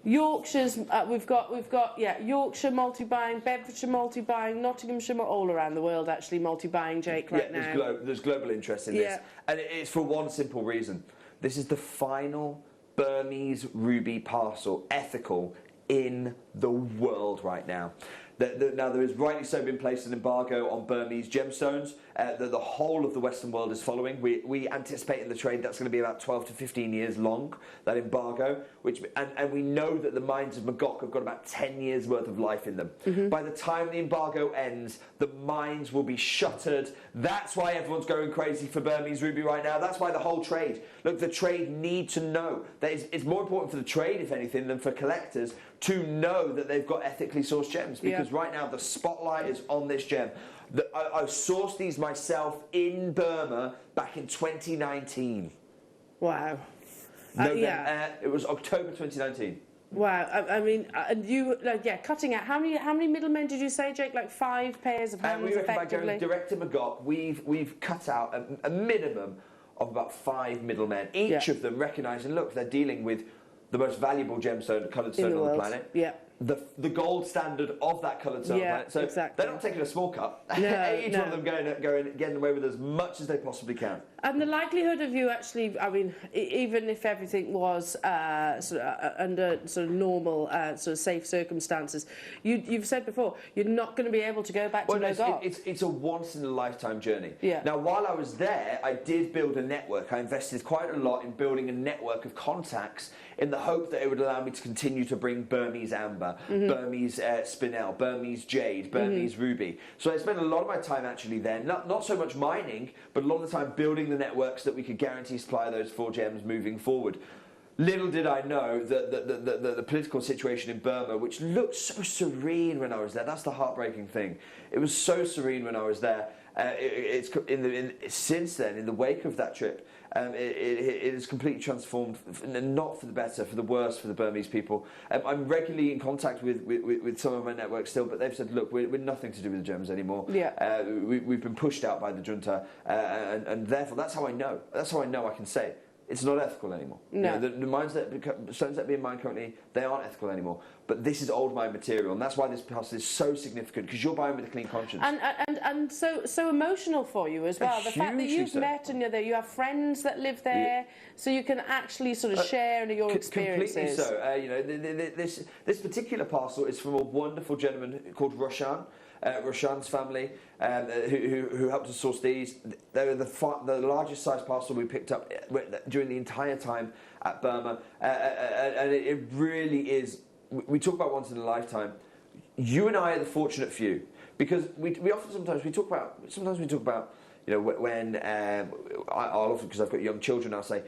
[SPEAKER 6] Yorkshire's we've got Yorkshire multi-buying, Bedfordshire multi-buying, Nottinghamshire, all around the world actually multi-buying, Jake, right now.
[SPEAKER 7] There's global interest in this, and it's for one simple reason. This is the final Burmese ruby parcel, ethical, in the world right now. Now there has rightly so been placed an embargo on Burmese gemstones that the whole of the Western world is following. We anticipate in the trade that's going to be about 12 to 15 years long, that embargo, and we know that the mines of Magog have got about 10 years worth of life in them. By the time the embargo ends, the mines will be shuttered. That's why everyone's going crazy for Burmese ruby right now. That's why the whole trade, look, the trade need to know that it's more important for the trade, if anything, than for collectors to know that they've got ethically sourced gems, because right now the spotlight is on this gem. I sourced these myself in Burma back in 2019.
[SPEAKER 6] Wow.
[SPEAKER 7] It was October 2019.
[SPEAKER 6] Wow. I mean, and you, cutting out. How many middlemen did you say, Jake? Like 5 pairs of hands, effectively?
[SPEAKER 7] By going direct to Magog, we've cut out a minimum of about 5 middlemen, each of them recognising, look, they're dealing with the most valuable gemstone, coloured stone on the planet. Yeah. The gold standard of that coloured stone on the planet. So they're not taking a small cut. Each one of them getting away with as much as they possibly can.
[SPEAKER 6] And the likelihood of you actually, I mean, even if everything was under sort of normal, sort of safe circumstances, you've said before, you're not going to be able to go back to Magog.
[SPEAKER 7] It's a once-in-a-lifetime journey.
[SPEAKER 6] Yeah.
[SPEAKER 7] Now, while I was there, I did build a network. I invested quite a lot in building a network of contacts in the hope that it would allow me to continue to bring Burmese amber, Burmese spinel, Burmese jade, Burmese ruby. So I spent a lot of my time actually there, not so much mining, but a lot of the time building the networks that we could guarantee supply those 4 gems moving forward. Little did I know that the political situation in Burma, which looked so serene when I was there, that's the heartbreaking thing. It was so serene when I was there. Since then, in the wake of that trip, it has completely transformed, not for the better, for the worse for the Burmese people. I'm regularly in contact with some of my networks still, but they've said, look, we're nothing to do with the Germans anymore.
[SPEAKER 6] Yeah.
[SPEAKER 7] We've been pushed out by the junta, and therefore that's how I know. That's how I know I can say it's not ethical anymore.
[SPEAKER 6] No.
[SPEAKER 7] You know, the mines stones that are being mined currently, they aren't ethical anymore. But this is old mine material, and that's why this parcel is so significant, because you're buying with a clean conscience.
[SPEAKER 6] And so emotional for you as well. The fact that you've met and you're there, you have friends that live there, so you can actually sort of share in your experiences.
[SPEAKER 7] Completely so. You know, this particular parcel is from a wonderful gentleman called Roshan. Roshan's family, who helped us source these. They were the largest size parcel we picked up during the entire time at Burma, and it really is. We talk about once in a lifetime. You and I are the fortunate few, because we often sometimes we talk about you know, when I'll often, because I've got young children, I'll say,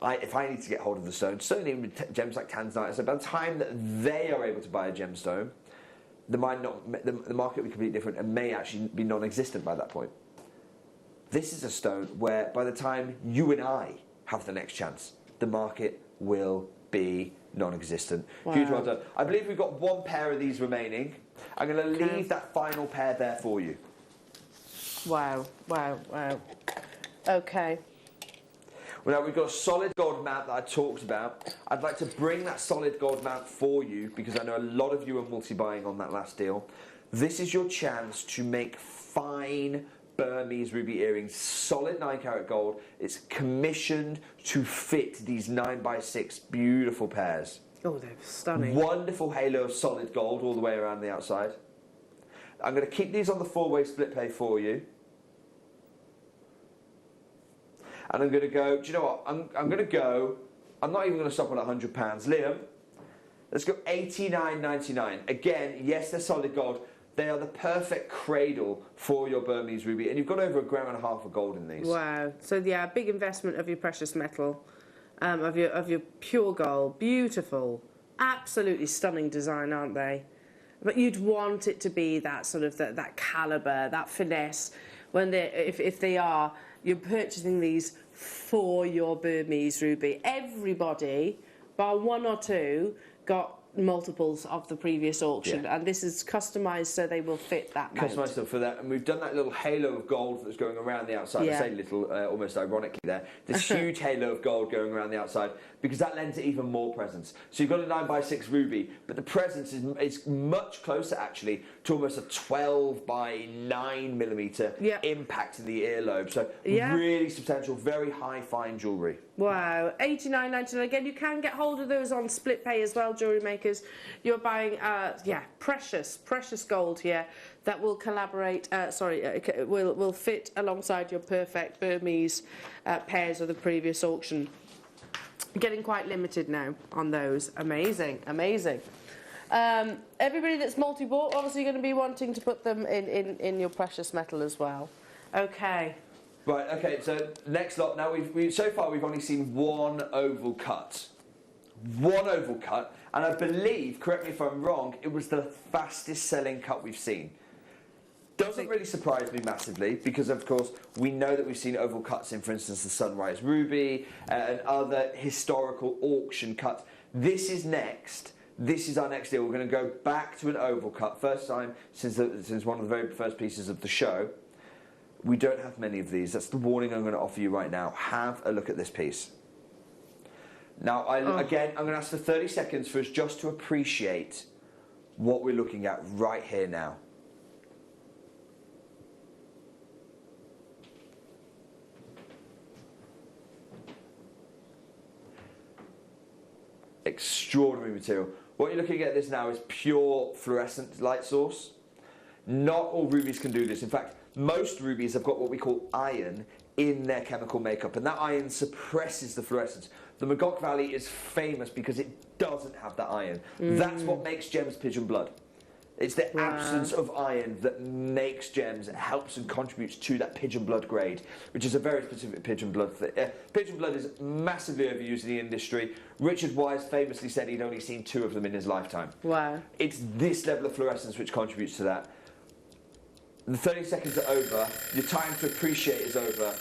[SPEAKER 7] if I need to get hold of the stone, certainly with gems like tanzanite, so by the time that they are able to buy a gemstone, the market will be completely different and may actually be non-existent by that point. This is a stone where by the time you and I have the next chance, the market will be non-existent.
[SPEAKER 6] Wow.
[SPEAKER 7] Huge well done. I believe we've got one pair of these remaining. I'm going to leave that final pair there for you.
[SPEAKER 6] Wow, wow, wow. Okay.
[SPEAKER 7] Well, now we've got a solid gold mount that I talked about. I'd like to bring that solid gold mount for you, because I know a lot of you are multi-buying on that last deal. This is your chance to make fine Burmese ruby earrings, solid 9-carat gold. It's commissioned to fit these 9x6 beautiful pairs.
[SPEAKER 6] Oh, they're stunning.
[SPEAKER 7] Wonderful halo of solid gold all the way around the outside. I'm going to keep these on the 4-way split pay for you. And I'm going to go, do you know what, I'm going to go, I'm not even going to stop at £100. Liam, let's go $89.99. Again, yes, they're solid gold. They are the perfect cradle for your Burmese ruby. And you've got over 1.5 grams of gold in these.
[SPEAKER 6] Wow. So, yeah, big investment of your precious metal, of your pure gold. Beautiful. Absolutely stunning design, aren't they? But you'd want it to be that sort of, that calibre, that finesse, when if they are, you're purchasing these for your Burmese ruby. Everybody, bar one or two, got multiples of the previous auction, and this is customised so they will fit that mount.
[SPEAKER 7] Customised for that, and we've done that little halo of gold that's going around the outside. I say little, almost ironically there. This huge halo of gold going around the outside, because that lends it even more presence. So you've got a 9x6 ruby, but the presence is much closer actually to almost a 12x9mm impact in the earlobe. So really substantial, very high fine jewellery.
[SPEAKER 6] Wow, $89.99. Again, you can get hold of those on split pay as well, Jewellery Makers. You're buying, precious gold here that will collaborate. Will fit alongside your perfect Burmese pairs of the previous auction. Getting quite limited now on those. Amazing, amazing. Everybody that's multi-bought, obviously, going to be wanting to put them in your precious metal as well. Okay.
[SPEAKER 7] Right, okay, so next lot. Now, so far we've only seen one oval cut. One oval cut, and I believe, correct me if I'm wrong, it was the fastest selling cut we've seen. Doesn't really surprise me massively, because of course we know that we've seen oval cuts in, for instance, the Sunrise Ruby and other historical auction cuts. This is next. This is our next deal. We're going to go back to an oval cut. First time since one of the very first pieces of the show. We don't have many of these. That's the warning I'm going to offer you right now. Have a look at this piece. Now, again, I'm going to ask for 30 seconds for us just to appreciate what we're looking at right here now. Extraordinary material. What you're looking at this now is pure fluorescent light source. Not all rubies can do this. In fact, most rubies have got what we call iron in their chemical makeup, and that iron suppresses the fluorescence. The Magog Valley is famous because it doesn't have that iron. That's what makes gems pigeon blood. It's the absence of iron that makes gems. It helps and contributes to that pigeon blood grade, which is a very specific pigeon blood. Pigeon blood is massively overused in the industry. Richard Wise famously said he'd only seen 2 of them in his lifetime.
[SPEAKER 6] Wow.
[SPEAKER 7] It's this level of fluorescence which contributes to that. The 30 seconds are over. Your time to appreciate is over.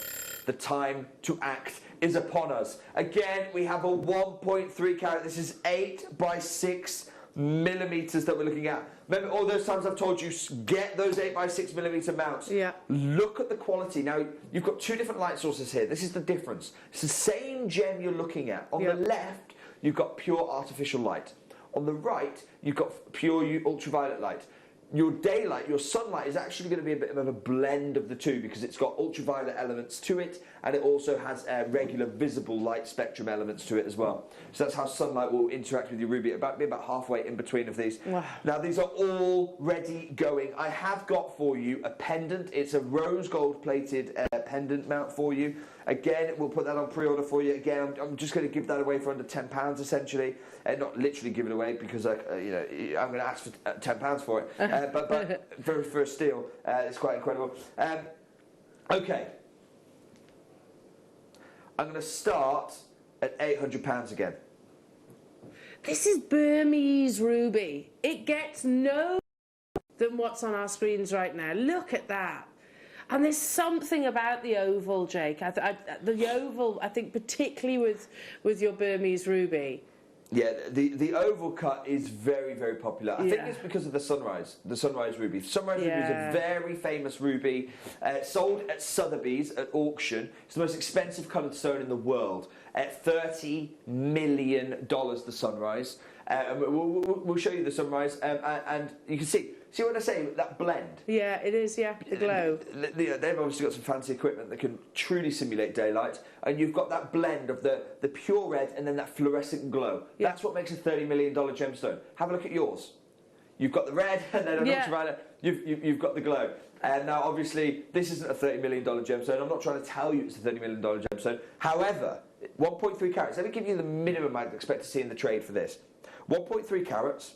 [SPEAKER 7] The time to act is upon us. Again, we have a 1.3 carat. This is 8 by 6 millimeters that we're looking at. Remember all those times I've told you, get those 8 by 6 millimeter mounts.
[SPEAKER 6] Yeah.
[SPEAKER 7] Look at the quality. Now, you've got 2 different light sources here. This is the difference. It's the same gem you're looking at. On the left, you've got pure artificial light. On the right, you've got pure ultraviolet light. Your daylight, your sunlight, is actually going to be a bit of a blend of the 2 because it's got ultraviolet elements to it, and it also has regular visible light spectrum elements to it as well. So that's how sunlight will interact with your ruby. Be about halfway in between of these. Wow. Now these are all ready going. I have got for you a pendant. It's a rose gold plated pendant mount for you. Again, we'll put that on pre-order for you. Again, I'm just going to give that away for under £10 essentially. Not literally give it away because I'm going to ask for £10 for it. But for a steal, it's quite incredible. Okay. I'm going to start at £800 again.
[SPEAKER 6] This is Burmese ruby. It gets no than what's on our screens right now. Look at that. And there's something about the oval, Jake. The oval, I think, particularly with your Burmese ruby.
[SPEAKER 7] Yeah, the oval cut is very, very popular. I think it's because of the sunrise ruby. Sunrise ruby is a very famous ruby, sold at Sotheby's at auction. It's the most expensive coloured stone in the world, at $30 million, the sunrise. We'll show you the sunrise, and you can see what I say, that blend.
[SPEAKER 6] Yeah, it is, the glow.
[SPEAKER 7] They've obviously got some fancy equipment that can truly simulate daylight, and you've got that blend of the pure red and then that fluorescent glow. Yeah. That's what makes a $30 million gemstone. Have a look at yours. You've got the red and then an ultraviolet. You've got the glow. And now, obviously, this isn't a $30 million gemstone. I'm not trying to tell you it's a $30 million gemstone. However, 1.3 carats. Let me give you the minimum I'd expect to see in the trade for this. 1.3 carats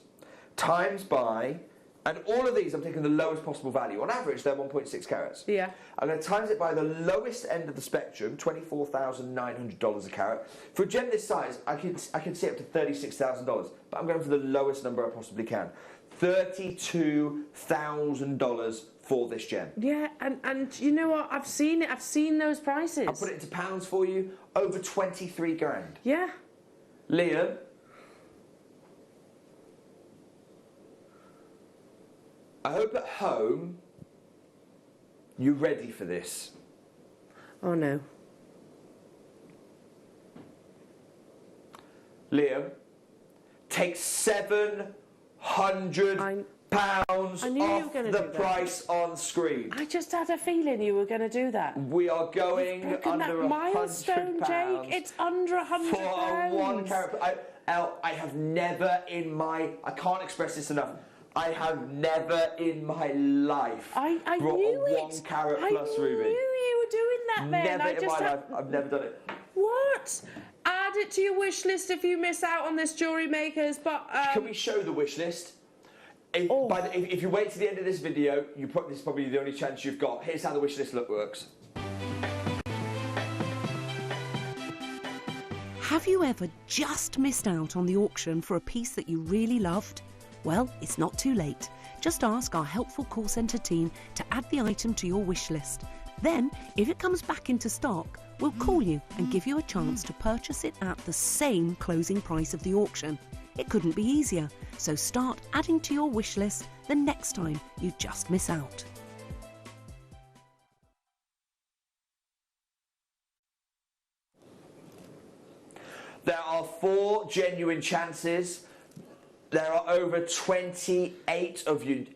[SPEAKER 7] times by, and all of these I'm taking the lowest possible value. On average, they're 1.6 carats.
[SPEAKER 6] Yeah.
[SPEAKER 7] I'm going to times it by the lowest end of the spectrum, $24,900 a carat. For a gem this size, I can see up to $36,000, but I'm going for the lowest number I possibly can. $32,000 for this gem.
[SPEAKER 6] Yeah, and you know what? I've seen it. I've seen those prices.
[SPEAKER 7] I'll put it into pounds for you. Over 23 grand.
[SPEAKER 6] Yeah.
[SPEAKER 7] Liam. I hope at home you're ready for this.
[SPEAKER 6] Oh no.
[SPEAKER 7] Liam, take £700 off the price on screen.
[SPEAKER 6] I just had a feeling you were going to do that.
[SPEAKER 7] We are going under £100.
[SPEAKER 6] Milestone, Jake. It's under £100.
[SPEAKER 7] For a 1 carat. I have never in my... I can't express this enough. I have never in my life brought a 1 carat plus ruby.
[SPEAKER 6] I knew you were doing that, man.
[SPEAKER 7] Never in my life. I've never done it.
[SPEAKER 6] What? Add it to your wish list if you miss out on this, Jewellery Makers. But
[SPEAKER 7] can we show the wish list? If you wait to the end of this video, this is probably the only chance you've got. Here's how the wish list works.
[SPEAKER 10] Have you ever just missed out on the auction for a piece that you really loved? Well, it's not too late. Just ask our helpful call centre team to add the item to your wish list. Then, if it comes back into stock, we'll call you and give you a chance to purchase it at the same closing price of the auction. It couldn't be easier, so start adding to your wish list the next time you just miss out.
[SPEAKER 7] There are 4 genuine chances. There are over 28 of you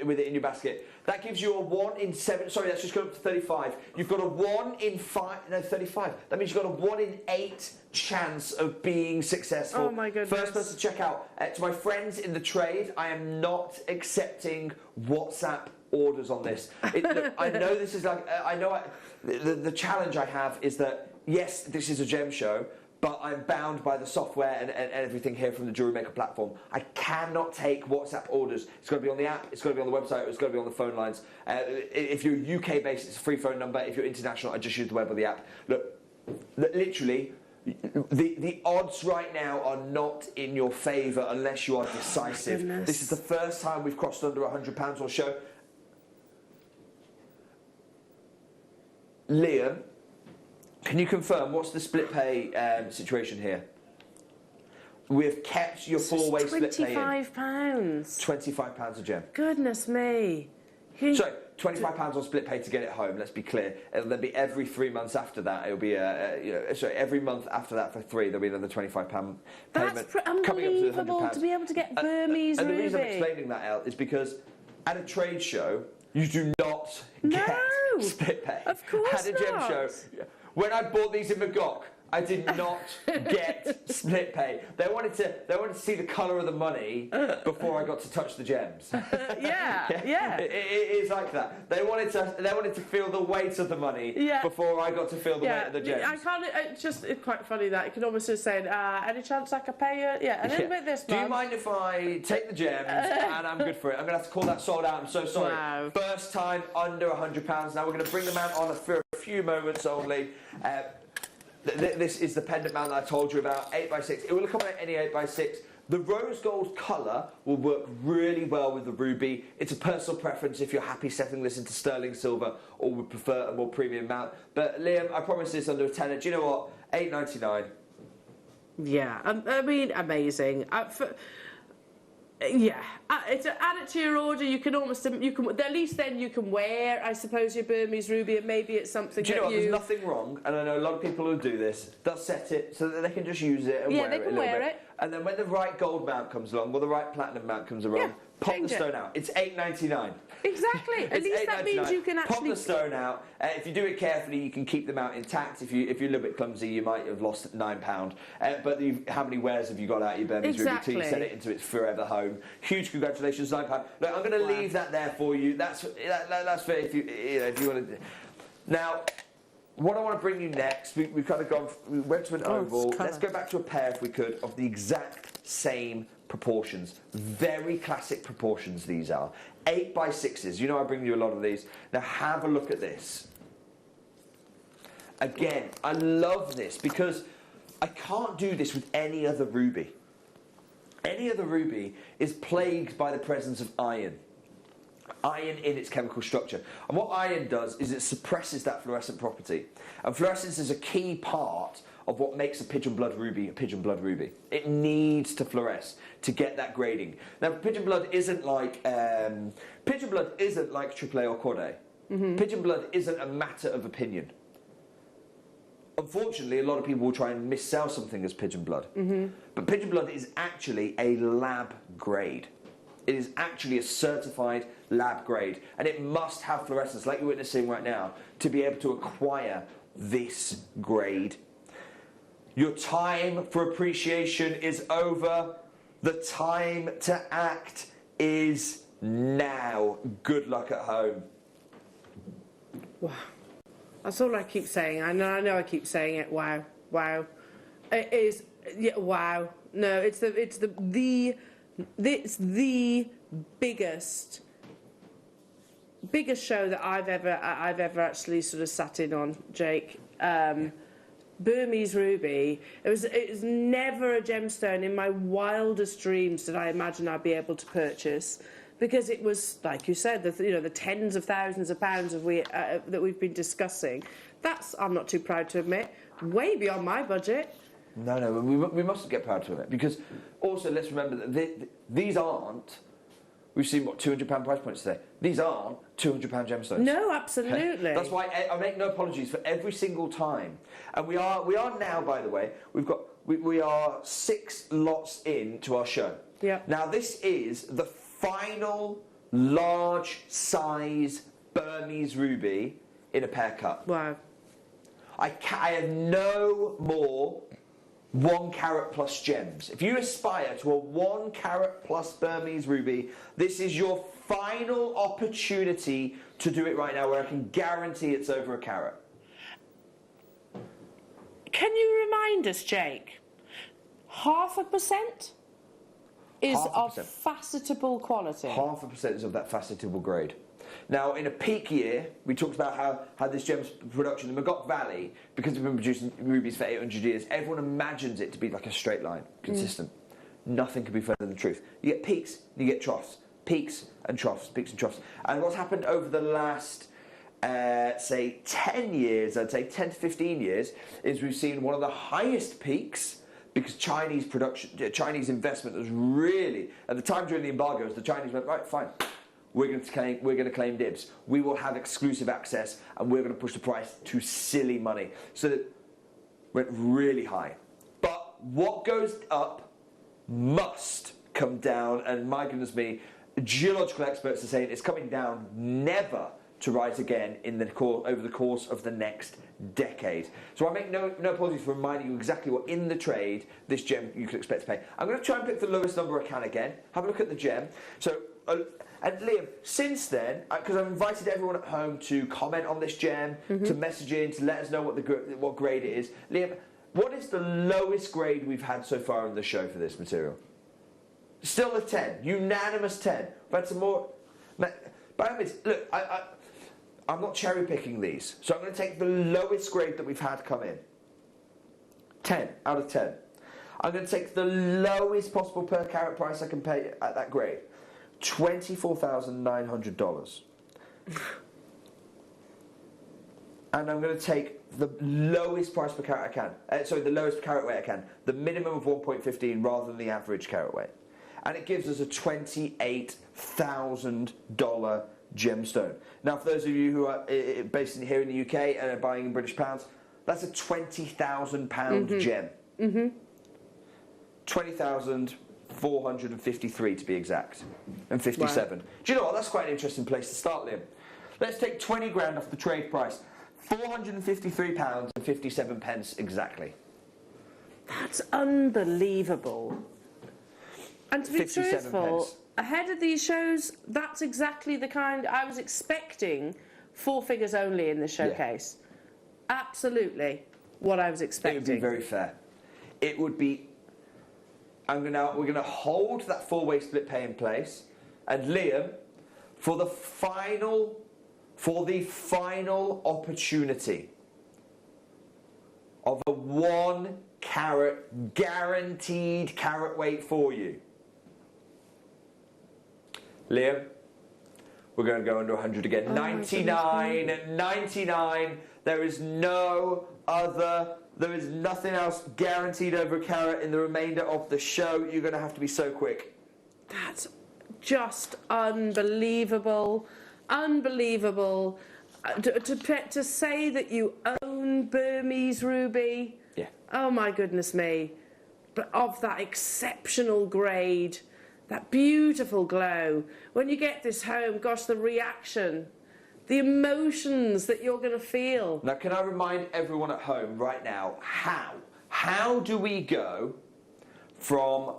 [SPEAKER 7] with it in your basket. That gives you a 1 in 7. Sorry, that's just gone up to 35. You've got a 1 in 5. No, 35. That means you've got a 1 in 8 chance of being successful.
[SPEAKER 6] Oh my goodness.
[SPEAKER 7] First person to check out. To my friends in the trade, I am not accepting WhatsApp orders on this. Look, I know this is like. The challenge I have is that yes, this is a gem show. but I'm bound by the software and everything here from the Jewellery Maker platform. I cannot take WhatsApp orders. It's got to be on the app, it's got to be on the website, it's got to be on the phone lines. If you're UK based, it's a free phone number. If you're international, I just use the web or the app. Look, literally, the odds right now are not in your favour unless you are decisive. This is the first time we've crossed under £100 on show. Liam, can you confirm what's the split pay situation here? We've kept your four-way split pay in.
[SPEAKER 6] £25.
[SPEAKER 7] £25 a gem.
[SPEAKER 6] Goodness me.
[SPEAKER 7] Sorry, £25 on split pay to get it home. Let's be clear. It'll then be every 3 months after that. It'll be every month after that for 3. There'll be another £25 payment.
[SPEAKER 6] That's unbelievable to be able to get Burmese
[SPEAKER 7] and
[SPEAKER 6] ruby.
[SPEAKER 7] the reason I'm explaining that, Elle, is because at a trade show you do not get split pay.
[SPEAKER 6] Of course
[SPEAKER 7] At a gem show, when I bought these in Magog, I did not get split pay. They wanted to see the colour of the money before I got to touch the gems.
[SPEAKER 6] Yeah.
[SPEAKER 7] It is like that. They wanted to feel the weight of the money before I got to feel the weight of the gems.
[SPEAKER 6] I can't. It's quite funny that you can almost just say, any chance I could pay you? Yeah, a little bit this month.
[SPEAKER 7] Do you mind if I take the gems and I'm good for it? I'm going to have to call that sold out. I'm so sorry.
[SPEAKER 6] Wow.
[SPEAKER 7] First time under £100. Now we're going to bring the mount on for a few moments only. This is the pendant mount that I told you about, 8x6. It will accommodate any 8x6. The rose gold colour will work really well with the ruby. It's a personal preference if you're happy setting this into sterling silver or would prefer a more premium mount. But Liam, I promise this under a tenner. Do you know what? £8.99.
[SPEAKER 6] Yeah, I mean, amazing. Add it to your order. You can at least then you can wear, I suppose, your Burmese ruby, and maybe it's something.
[SPEAKER 7] Do you know what? There's nothing wrong, and I know a lot of people who do this. They'll set it so that they can just use it and wear it a little bit. And then when the right gold mount comes along, or the right platinum mount comes along, pop the stone out. It's £8.99.
[SPEAKER 6] Exactly. At least that means you can actually
[SPEAKER 7] pop the stone out. If you do it carefully, you can keep them out intact. If you're a little bit clumsy, you might have lost £9. But how many wears have you got out of your Burmese ruby till you set it into its forever home? Huge congratulations, £9. Look, I'm going to leave that there for you. That's for if you want to. Now, what I want to bring you next, we've kind of we went to an oval. Let's go back to a pair, if we could, of the exact same proportions. Very classic proportions these are. 8x6s. You know I bring you a lot of these. Now have a look at this. Again, I love this because I can't do this with any other ruby. Any other ruby is plagued by the presence of iron. Iron in its chemical structure. And what iron does is it suppresses that fluorescent property. And fluorescence is a key part of what makes a pigeon blood ruby a pigeon blood ruby. It needs to fluoresce to get that grading. Now, pigeon blood isn't like AAA or Quad A. Pigeon blood isn't a matter of opinion. Unfortunately, a lot of people will try and missell something as pigeon blood. But pigeon blood is actually a lab grade. It is actually a certified lab grade, and it must have fluorescence, like you're witnessing right now, to be able to acquire this grade. Your time for appreciation is over. The time to act is now. Good luck at home.
[SPEAKER 6] Wow. That's all I keep saying. I know I keep saying it. Wow. Wow. It is, wow. No, it's the biggest show that I've ever actually sort of sat in on, Jake. Burmese ruby. It was never a gemstone in my wildest dreams did I imagine I'd be able to purchase, because it was, like you said, the tens of thousands of pounds that we've been discussing. That's, I'm not too proud to admit, way beyond my budget.
[SPEAKER 7] No, we mustn't get proud to admit, because also let's remember that these aren't. We've seen, what, £200 price points today. These aren't £200 gemstones.
[SPEAKER 6] No, absolutely.
[SPEAKER 7] That's why I make no apologies for every single time. And we are now, by the way, we are 6 lots into our show.
[SPEAKER 6] Yeah.
[SPEAKER 7] Now this is the final large size Burmese ruby in a pear cut.
[SPEAKER 6] Wow.
[SPEAKER 7] I have no more 1 carat plus gems. If you aspire to a 1 carat plus Burmese ruby, this is your final opportunity to do it right now, where I can guarantee it's over a carat.
[SPEAKER 6] Can you remind us, Jake? 0.5% is of facetable quality.
[SPEAKER 7] 0.5% is of that facetable grade. Now, in a peak year, we talked about how this gem's production in the Magog Valley, because we've been producing rubies for 800 years, everyone imagines it to be like a straight line, consistent. Nothing can be further than the truth. You get peaks, you get troughs. Peaks and troughs, peaks and troughs. And what's happened over the last, say, 10 years, I'd say 10 to 15 years, is we've seen one of the highest peaks, because Chinese investment was really, at the time during the embargoes, the Chinese went, right, fine, we're going to claim dibs. We will have exclusive access, and we're going to push the price to silly money. So that went really high. But what goes up must come down, and my goodness me, geological experts are saying it's coming down never to rise again over the course of the next decade. So I make no apologies for reminding you exactly what in the trade this gem you can expect to pay. I'm going to try and pick the lowest number I can again. Have a look at the gem. So, and Liam, since then, because I've invited everyone at home to comment on this gem, to message in, to let us know what grade it is. Liam, what is the lowest grade we've had so far on the show for this material? Still a 10, unanimous 10. We've had some more. By all means, look, I'm not cherry picking these, so I'm going to take the lowest grade that we've had come in. 10 out of 10. I'm going to take the lowest possible per carat price I can pay at that grade. $24,900. And I'm going to take the lowest price per carat I can. The lowest carat weight I can. The minimum of 1.15 rather than the average carat weight. And it gives us a $28,000 gemstone. Now, for those of you who are based here in the UK and are buying in British pounds, that's a £20,000 gem. 20,453 to be exact, and 57. Wow. Do you know what? That's quite an interesting place to start, Liam. Let's take 20 grand off the trade price. £453 and 57 pence exactly.
[SPEAKER 6] That's unbelievable. And to be truthful, ahead of these shows, that's exactly the kind I was expecting. 4 figures only in the showcase. Yeah. Absolutely what I was expecting.
[SPEAKER 7] It would be very fair. It would be. We're going to hold that 4-way split pay in place, and Liam, for the final opportunity of a 1 carat guaranteed carat weight for you. Liam, we're going to go under 100 again. 99. There is nothing else guaranteed over a carat in the remainder of the show. You're going to have to be so quick.
[SPEAKER 6] That's just unbelievable. Unbelievable. To say that you own Burmese ruby.
[SPEAKER 7] Yeah.
[SPEAKER 6] Oh my goodness me. But of that exceptional grade. That beautiful glow. When you get this home, gosh, the reaction, the emotions that you're going to feel.
[SPEAKER 7] Now, can I remind everyone at home right now, how do we go from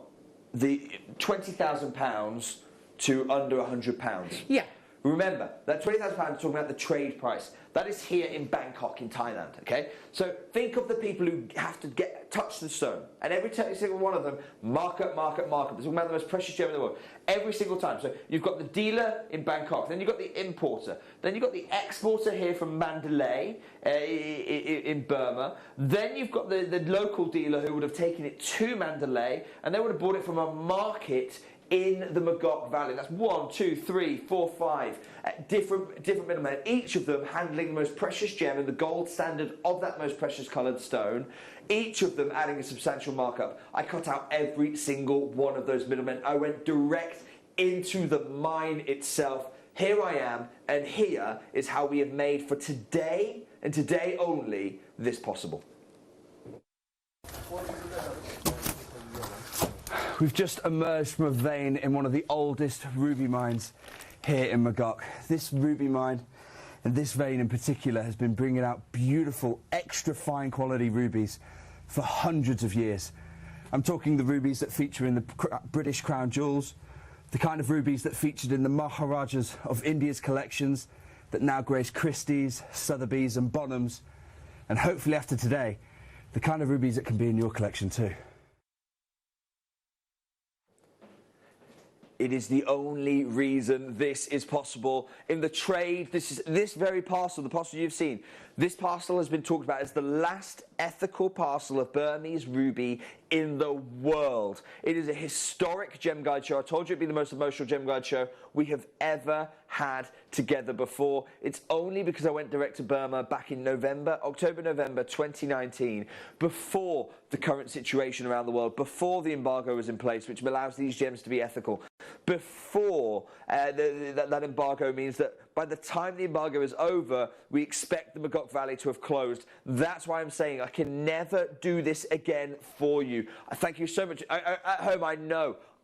[SPEAKER 7] the £20,000 to under £100?
[SPEAKER 6] Yeah.
[SPEAKER 7] Remember, that £20,000 is talking about the trade price. That is here in Bangkok, in Thailand, okay? So think of the people who have to touch the stone. And every single one of them, mark up. They're talking about the most precious gem in the world. Every single time. So you've got the dealer in Bangkok, then you've got the importer, then you've got the exporter here from Mandalay in Burma, then you've got the local dealer who would have taken it to Mandalay, and they would have bought it from a market in the Magog Valley. That's 1, 2, 3, 4, 5 different middlemen, each of them handling the most precious gem and the gold standard of that most precious coloured stone, each of them adding a substantial markup. I cut out every single one of those middlemen. I went direct into the mine itself. Here I am, and here is how we have made for today, and today only, this possible.
[SPEAKER 9] We've just emerged from a vein in one of the oldest ruby mines here in Magog. This ruby mine, and this vein in particular, has been bringing out beautiful, extra fine quality rubies for hundreds of years. I'm talking the rubies that feature in the British Crown Jewels, the kind of rubies that featured in the Maharajas of India's collections that now grace Christie's, Sotheby's and Bonhams, and hopefully after today, the kind of rubies that can be in your collection too.
[SPEAKER 7] It is the only reason this is possible. In the trade, this very parcel, the parcel you've seen, this parcel has been talked about as the last ethical parcel of Burmese ruby in the world. It is a historic gem guide show. I told you it'd be the most emotional gem guide show we have ever had together before. It's only because I went direct to Burma back in October, November 2019, before the current situation around the world, before the embargo was in place, which allows these gems to be ethical. Before that embargo means that by the time the embargo is over, we expect the Magok Valley to have closed. That's why I'm saying I can never do this again for you. Thank you so much. At home,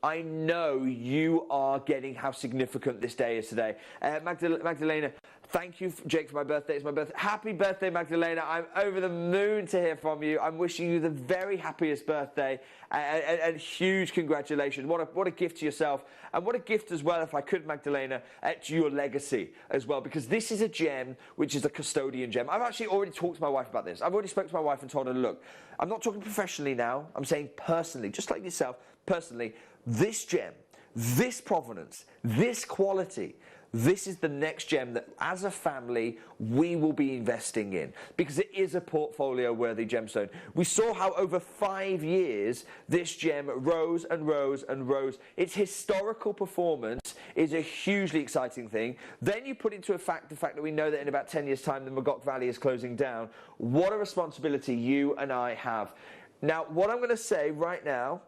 [SPEAKER 7] I know you are getting how significant this day is today. Magdalena, thank you, Jake, for my birthday. It's my birthday. Happy birthday, Magdalena. I'm over the moon to hear from you. I'm wishing you the very happiest birthday and huge congratulations. What a gift to yourself, and what a gift as well, if I could, Magdalena, to your legacy as well, because this is a gem which is a custodian gem. I've actually already talked to my wife about this. I've already spoken to my wife and told her, look, I'm not talking professionally now. I'm saying personally, just like yourself, personally, this gem, this provenance, this quality, this is the next gem that as a family we will be investing in, because it is a portfolio worthy gemstone. We saw how over 5 years this gem rose and rose and rose. Its historical performance is a hugely exciting thing. Then you put into effect the fact that we know that in about 10 years time the Magok Valley is closing down. What a responsibility you and I have. Now what I'm going to say right now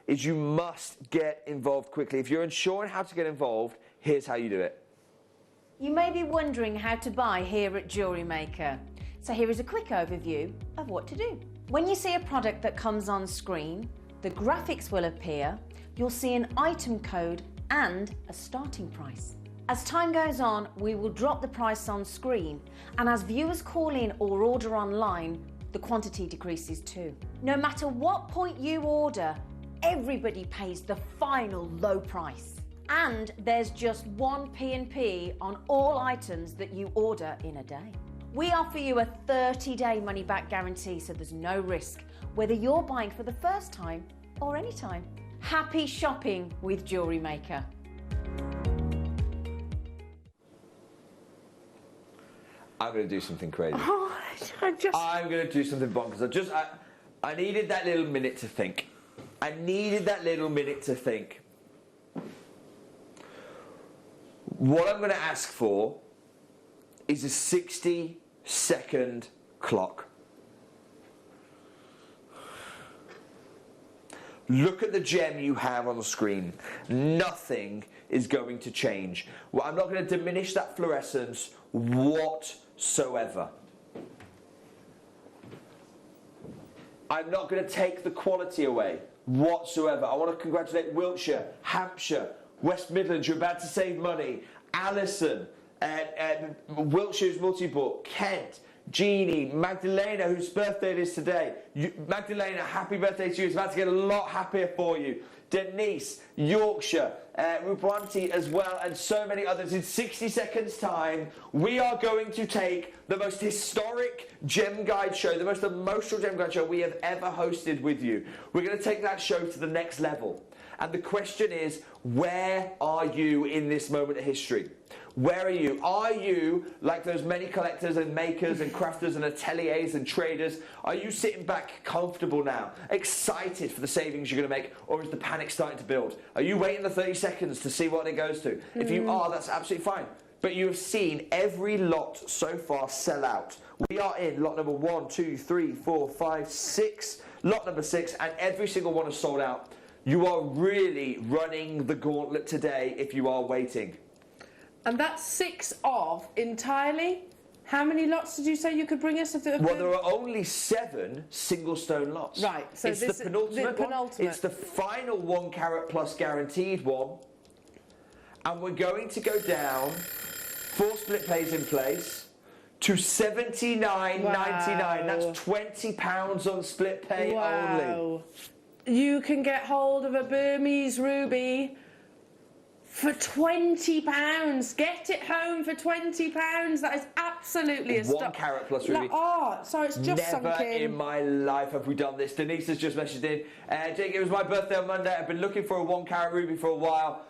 [SPEAKER 7] is you must get involved quickly. If you're unsure on how to get involved, here's how you do it.
[SPEAKER 1] You may be wondering how to buy here at Jewellery Maker. So here is a quick overview of what to do. When you see a product that comes on screen, the graphics will appear, you'll see an item code and a starting price. As time goes on, we will drop the price on screen, and as viewers call in or order online, the quantity decreases too. No matter what point you order, everybody pays the final low price. And there's just one P&P on all items that you order in a day. We offer you a 30-day money-back guarantee, so there's no risk, whether you're buying for the first time or any time. Happy shopping with Jewellery Maker.
[SPEAKER 7] I'm going to do something crazy.
[SPEAKER 6] Oh,
[SPEAKER 7] I'm going to do something bonkers. I needed that little minute to think. I needed that little minute to think. What I'm going to ask for is a 60-second clock. Look at the gem you have on the screen. Nothing is going to change. Well, I'm not going to diminish that fluorescence whatsoever. I'm not going to take the quality away whatsoever. I want to congratulate Wiltshire, Hampshire, West Midlands, you're about to save money, Alison, Wiltshire's multi-bought, Kent, Jeannie, Magdalena, whose birthday it is today. Magdalena, happy birthday to you. It's about to get a lot happier for you. Denise, Yorkshire, Rubwanti as well, and so many others. In 60 seconds time, we are going to take the most historic gem guide show, the most emotional gem guide show we have ever hosted with you. We're going to take that show to the next level. And the question is, where are you in this moment of history? Where are you? Are you, like those many collectors and makers and crafters and ateliers and traders, are you sitting back comfortable now, excited for the savings you're going to make, or is the panic starting to build? Are you waiting the 30 seconds to see what it goes to? If you are, that's absolutely fine. But you have seen every lot so far sell out. We are in lot number 1, 2, 3, 4, 5, 6, lot number 6, and every single one is sold out. You are really running the gauntlet today if you are waiting.
[SPEAKER 6] And that's 6 of entirely? How many lots did you say you could bring us?
[SPEAKER 7] Well, there are only 7 single stone lots.
[SPEAKER 6] Right, so
[SPEAKER 7] it's the penultimate one. It's the final 1 carat plus guaranteed one. And we're going to go down, 4 split pays in place, to $79.99.
[SPEAKER 6] Wow.
[SPEAKER 7] That's £20 on split pay only.
[SPEAKER 6] You can get hold of a Burmese ruby For £20. Get it home for £20. That is absolutely a
[SPEAKER 7] 1 carat plus ruby.
[SPEAKER 6] So it's just sunk
[SPEAKER 7] Never
[SPEAKER 6] in.
[SPEAKER 7] in my life have we done this. Denise has just messaged in. Jake, it was my birthday on Monday. I've been looking for a 1 carat ruby for a while.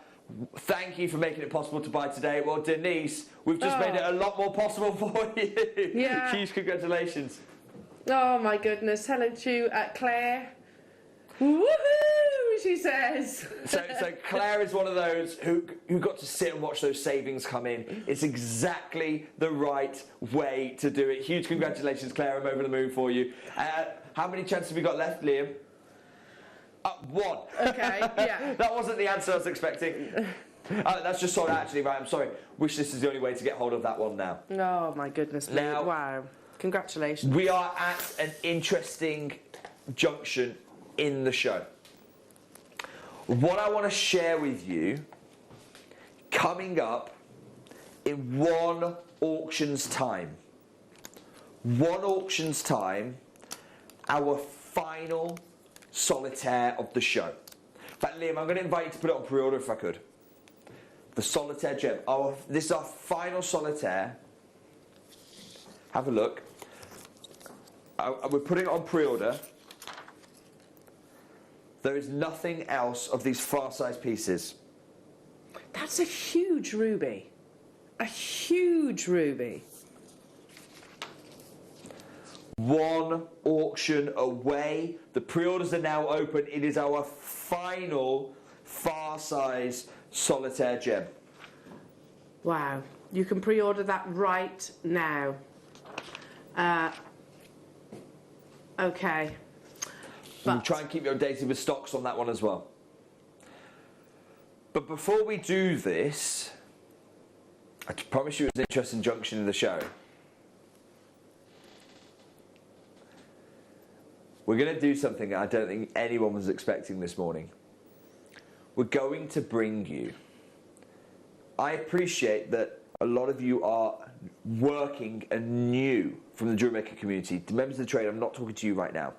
[SPEAKER 7] Thank you for making it possible to buy today. Well, Denise, we've just made it a lot more possible for you.
[SPEAKER 6] Yeah.
[SPEAKER 7] Huge congratulations.
[SPEAKER 6] Oh my goodness. Hello to Claire. Woohoo, she says.
[SPEAKER 7] So Claire is one of those who got to sit and watch those savings come in. It's exactly the right way to do it. Huge congratulations, Claire. I'm over the moon for you. How many chances have we got left, Liam? 1.
[SPEAKER 6] Okay, yeah.
[SPEAKER 7] That wasn't the answer I was expecting. That's just sold out, actually, right? I'm sorry. Wish this is the only way to get hold of that one now.
[SPEAKER 6] Oh my goodness me.
[SPEAKER 7] Now,
[SPEAKER 6] wow. Congratulations.
[SPEAKER 7] We are at an interesting junction in the show. What I want to share with you coming up in 1 auction's time. 1 auction's time, our final solitaire of the show. In fact, Liam, I'm going to invite you to put it on pre-order if I could. The solitaire gem. This is our final solitaire. Have a look. We're putting it on pre-order. There is nothing else of these far-sized pieces.
[SPEAKER 6] That's a huge ruby. A huge ruby.
[SPEAKER 7] 1 auction away. The pre-orders are now open. It is our final far-size solitaire gem.
[SPEAKER 6] Wow. You can pre-order that right now. Okay.
[SPEAKER 7] We'll try and keep you updated with stocks on that one as well. But before we do this, I promise you it's an interesting junction in the show. We're going to do something I don't think anyone was expecting this morning. We're going to bring you... I appreciate that a lot of you are working and new from the Jewellery Maker community. To members of the trade, I'm not talking to you right now.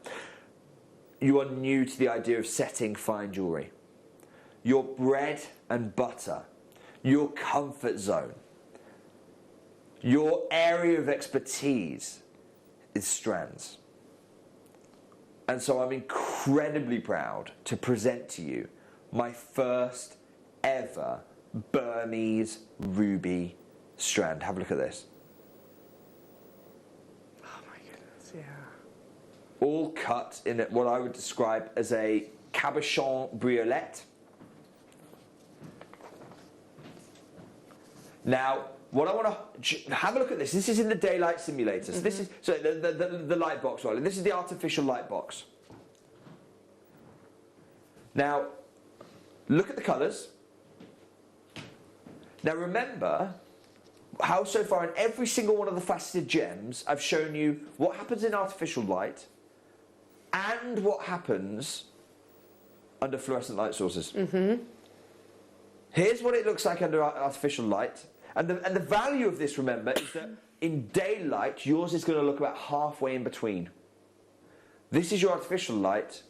[SPEAKER 7] You are new to the idea of setting fine jewellery. Your bread and butter, your comfort zone, your area of expertise is strands. And so I'm incredibly proud to present to you my first ever Burmese ruby strand. Have a look at this.
[SPEAKER 6] Oh my goodness, yeah.
[SPEAKER 7] All cut in what I would describe as a cabochon briolette. Now, what I want to have a look at this. This is in the daylight simulator. So this is the light box, right? This is the artificial light box. Now, look at the colours. Now remember how so far in every single one of the faceted gems I've shown you what happens in artificial light and what happens under fluorescent light sources. Here's what it looks like under artificial light. And the value of this, remember, is that in daylight, yours is going to look about halfway in between. This is your artificial light.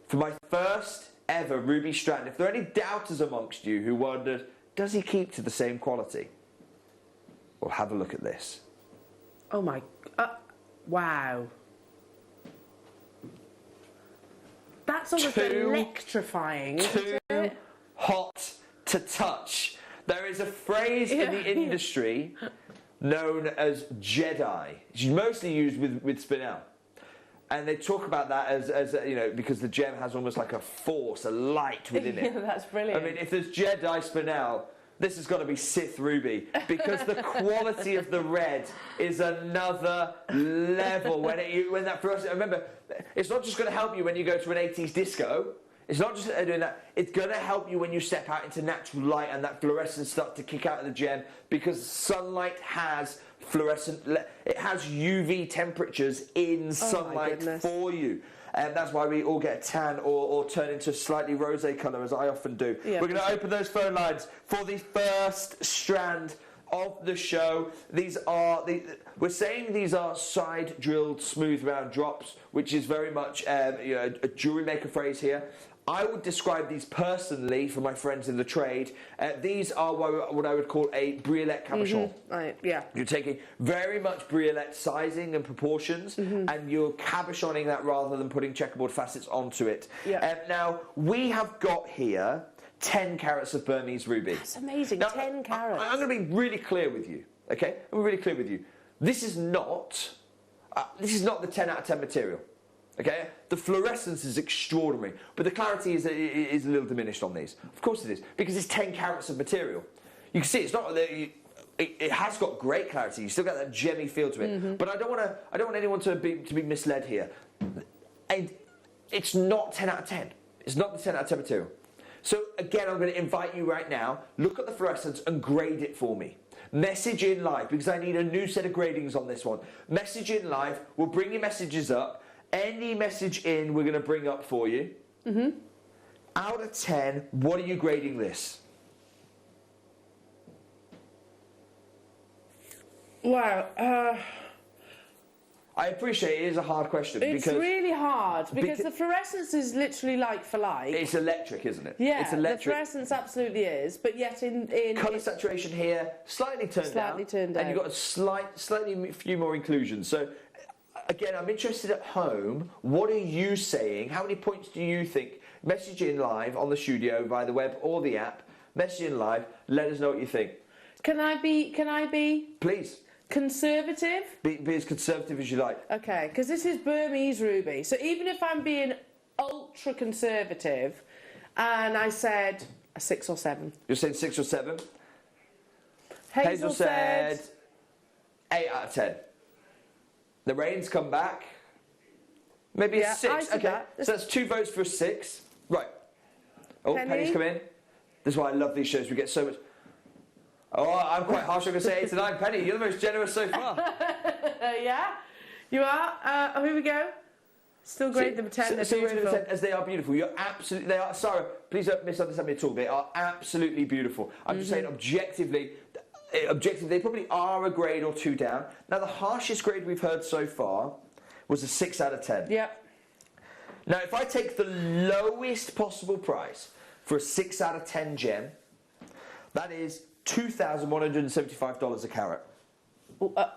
[SPEAKER 7] For my first ever ruby strand, if there are any doubters amongst you who wondered, does he keep to the same quality? Well, have a look at this.
[SPEAKER 6] Oh my... wow. That's almost electrifying, isn't it?
[SPEAKER 7] Hot to touch. There is a phrase in the industry known as Jedi. It's mostly used with spinel. And they talk about that as you know, because the gem has almost like a force, a light within it.
[SPEAKER 6] That's brilliant.
[SPEAKER 7] I mean, if there's Jedi spinel, this has got to be Sith ruby, because the quality of the red is another level. When that fluorescent, remember, it's not just going to help you when you go to an 80s disco. It's not just doing that. It's going to help you when you step out into natural light and that fluorescence starts to kick out of the gem, because sunlight has fluorescent. It has UV temperatures in sunlight for you. And that's why we all get a tan or turn into a slightly rosé colour, as I often do. Yeah, we're going to open those phone lines for the first strand of the show. We're saying these are side drilled smooth round drops, which is very much a Jewellery Maker phrase here. I would describe these personally for my friends in the trade. These are what I would call a briolette cabochon.
[SPEAKER 6] Right, yeah.
[SPEAKER 7] You're taking very much briolette sizing and proportions, and you're cabochoning that rather than putting checkerboard facets onto it.
[SPEAKER 6] Yeah.
[SPEAKER 7] Now, we have got here 10 carats of Burmese ruby.
[SPEAKER 6] That's amazing,
[SPEAKER 7] Now,
[SPEAKER 6] 10 carats.
[SPEAKER 7] I'm going to be really clear with you, okay? I'm really clear with you. This is not the 10 out of 10 material. Okay, the fluorescence is extraordinary, but the clarity is a little diminished on these. Of course it is, because it's 10 carats of material. You can see it's not that it has got great clarity. You still got that gemmy feel to it. But I don't want anyone to be misled here. And it's not 10 out of 10. It's not the 10 out of 10 material. So again, I'm going to invite you right now. Look at the fluorescence and grade it for me. Message in live, because I need a new set of gradings on this one. Message in live. We'll bring your messages up. Any message in, we're going to bring up for you. Out of 10, what are you grading this?
[SPEAKER 6] Wow.
[SPEAKER 7] I appreciate it is a hard question.
[SPEAKER 6] It's
[SPEAKER 7] because
[SPEAKER 6] really hard because the fluorescence is literally like for like.
[SPEAKER 7] It's electric, isn't it?
[SPEAKER 6] Yeah,
[SPEAKER 7] it's electric.
[SPEAKER 6] The fluorescence absolutely is, but yet in
[SPEAKER 7] colour saturation here slightly turned down, and you've got a slightly few more inclusions. So again, I'm interested at home. What are you saying? How many points do you think? Message in live on the studio via the web or the app. Message in live. Let us know what you think.
[SPEAKER 6] Can I be?
[SPEAKER 7] Please.
[SPEAKER 6] Conservative?
[SPEAKER 7] Be as conservative as you like.
[SPEAKER 6] Okay, because this is Burmese ruby. So even if I'm being ultra conservative and I said a 6 or 7.
[SPEAKER 7] You're saying 6 or 7?
[SPEAKER 6] Hazel said
[SPEAKER 7] 8 out of 10. The rain's come back. Maybe a 6. Okay, so that's 2 votes for a 6. Right. Oh, Penny's come in. This is why I love these shows. We get so much. Oh, I'm quite harsh. I'm going to say 8 to 9. Penny, you're the most generous so far.
[SPEAKER 6] Yeah, you are. Here we go. Still grade them 10. They're beautiful. 10
[SPEAKER 7] as they are beautiful. You're absolutely. They are. Sarah, please don't misunderstand me at all. They are absolutely beautiful. I'm just saying objectively. They probably are a grade or 2 down. Now, the harshest grade we've heard so far was a 6 out of 10.
[SPEAKER 6] Yep.
[SPEAKER 7] Now, if I take the lowest possible price for a 6 out of 10 gem, that is $2,175 a carat.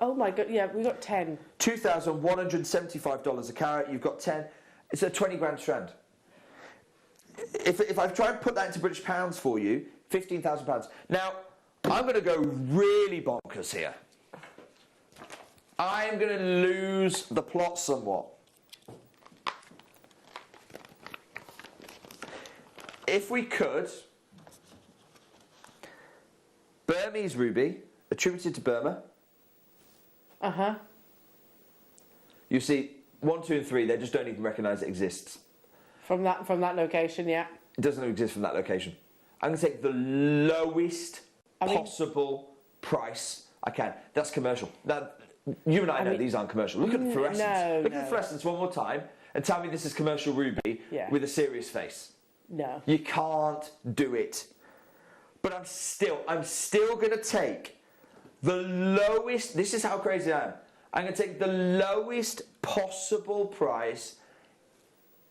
[SPEAKER 6] Oh my God! Yeah, we got 10.
[SPEAKER 7] $2,175 a carat. You've got 10. It's a 20 grand strand. If I try and put that into British pounds for you, £15,000. Now, I'm going to go really bonkers here. I'm going to lose the plot somewhat. If we could, Burmese ruby, attributed to Burma. You see, 1, 2 and 3, they just don't even recognise it exists.
[SPEAKER 6] From that location, yeah.
[SPEAKER 7] It doesn't exist from that location. I'm going to take the lowest possible price I can. That's commercial. Now, you and I know these aren't commercial. Look at the fluorescence. Look at the fluorescence one more time and tell me this is commercial ruby with a serious face.
[SPEAKER 6] No.
[SPEAKER 7] You can't do it. But I'm still going to take the lowest. This is how crazy I am. I'm going to take the lowest possible price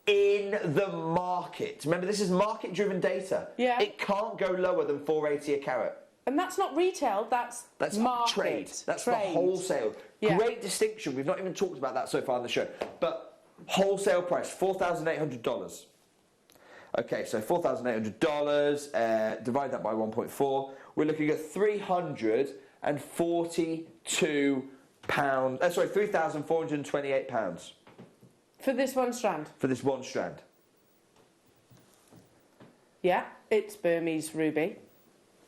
[SPEAKER 7] in the market. Remember, this is market-driven data.
[SPEAKER 6] Yeah.
[SPEAKER 7] It can't go lower than $4.80 a carat.
[SPEAKER 6] And that's not retail. That's market.
[SPEAKER 7] Trade. That's the wholesale.
[SPEAKER 6] Yeah.
[SPEAKER 7] Great distinction. We've not even talked about that so far in the show. But wholesale price, $4,800. Okay, so $4,800, divide that by 1.4. We're looking at £342. £3,428.
[SPEAKER 6] For this one strand?
[SPEAKER 7] For this one strand.
[SPEAKER 6] Yeah, it's Burmese ruby.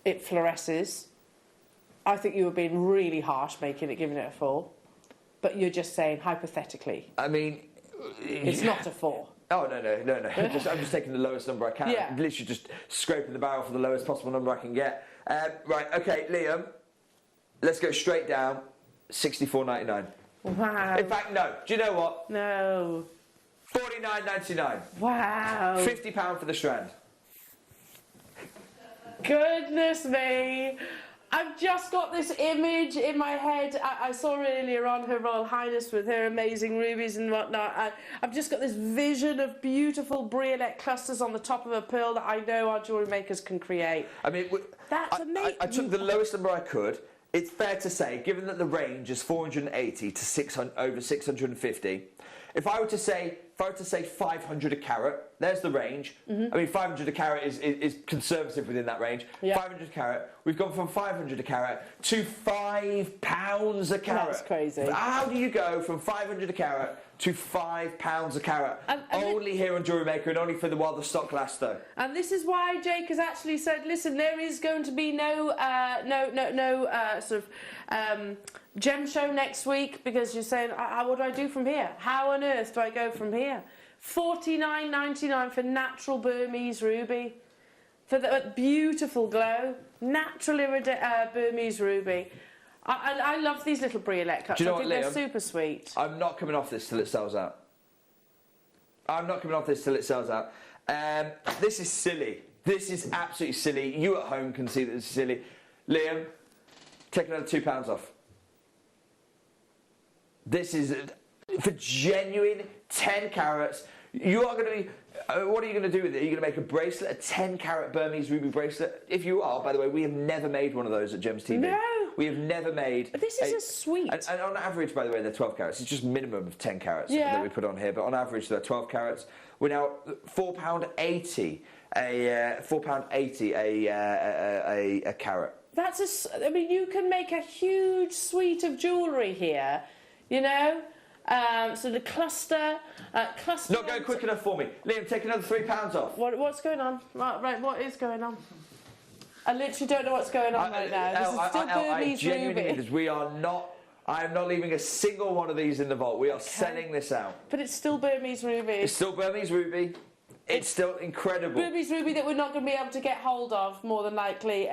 [SPEAKER 6] It fluoresces. I think you were being really harsh giving it a 4. But you're just saying hypothetically.
[SPEAKER 7] I mean...
[SPEAKER 6] It's not a 4.
[SPEAKER 7] Oh, no. I'm just taking the lowest number I can.
[SPEAKER 6] Yeah.
[SPEAKER 7] I'm literally just scraping the barrel for the lowest possible number I can get. Right, okay, Liam, let's go straight down. $64.99.
[SPEAKER 6] Wow.
[SPEAKER 7] In fact, no. Do you know what?
[SPEAKER 6] No.
[SPEAKER 7] $49.99.
[SPEAKER 6] Wow.
[SPEAKER 7] £50 for the strand.
[SPEAKER 6] Goodness me. I've just got this image in my head. I saw earlier on Her Royal Highness with her amazing rubies and whatnot. I've just got this vision of beautiful briolette clusters on the top of a pearl that I know our jewellery makers can create.
[SPEAKER 7] I mean,
[SPEAKER 6] that's amazing.
[SPEAKER 7] I took the lowest number I could. It's fair to say, given that the range is 480 to over 650, if I were to say 500 a carat, there's the range. I mean, 500 a carat is conservative within that range. 500 a carat. We've gone from 500 a carat to £5 a carat.
[SPEAKER 6] That's crazy.
[SPEAKER 7] How do you go from 500 a carat to £5 a carat? Only here on Jewellery Maker and only for while the stock lasts, though.
[SPEAKER 6] And this is why Jake has actually said, listen, there is going to be no gem show next week, because you're saying, what do I do from here? How on earth do I go from here? $49.99 for natural Burmese ruby, for the beautiful glow, natural Burmese ruby. I love these little briolette cuts.
[SPEAKER 7] Do you know
[SPEAKER 6] I think
[SPEAKER 7] what,
[SPEAKER 6] they're
[SPEAKER 7] Liam?
[SPEAKER 6] super sweet.
[SPEAKER 7] I'm not coming off this till it sells out. I'm not coming off this till it sells out. This is silly. This is absolutely silly. You at home can see that this is silly. Liam, take another £2 off. This is for genuine 10 carats. You are going to be. What are you going to do with it? Are you going to make a bracelet, a 10 carat Burmese ruby bracelet? If you are, by the way, we have never made one of those at Gems TV.
[SPEAKER 6] No.
[SPEAKER 7] We have never made.
[SPEAKER 6] But this is a sweet.
[SPEAKER 7] And on average, by the way, they're 12 carats. It's just minimum of 10 carats that we put on here. But on average, they're 12 carats. We're now £4.80 a carat.
[SPEAKER 6] I mean, you can make a huge suite of jewellery here, you know. So the cluster.
[SPEAKER 7] Not going quick enough for me. Liam, take another £3 off.
[SPEAKER 6] What's going on? Right, what is going on? I literally don't know what's going on right now. This is still Burmese ruby.
[SPEAKER 7] I am not leaving a single one of these in the vault. We are selling this out.
[SPEAKER 6] But it's still Burmese ruby.
[SPEAKER 7] It's still Burmese ruby. It's still incredible.
[SPEAKER 6] Burmese ruby that we're not going to be able to get hold of, more than likely,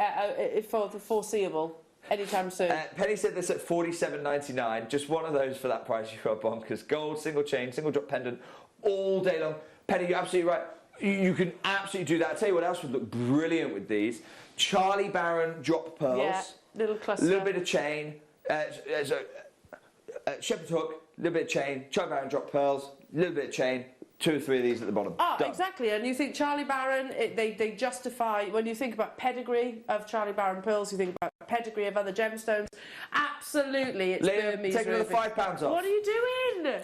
[SPEAKER 6] for the foreseeable. Anytime soon.
[SPEAKER 7] Penny said this at $47.99. Just one of those for that price. You are bonkers. Gold, single chain, single drop pendant, all day long. Penny, you're absolutely right. You can absolutely do that. I'll tell you what else would look brilliant with these. Charlie Barron drop pearls.
[SPEAKER 6] Yeah, little cluster.
[SPEAKER 7] A little bit of chain. Shepherd hook, a little bit of chain. Charlie Barron drop pearls, a little bit of chain. 2 or 3 of these at the bottom.
[SPEAKER 6] Oh,
[SPEAKER 7] done.
[SPEAKER 6] Exactly. And you think Charlie Barron, they justify, when you think about pedigree of Charlie Barron pearls, you think about pedigree of other gemstones. Absolutely, it's
[SPEAKER 7] Liam,
[SPEAKER 6] Burmese
[SPEAKER 7] take another
[SPEAKER 6] ruby.
[SPEAKER 7] £5 off.
[SPEAKER 6] What are you doing?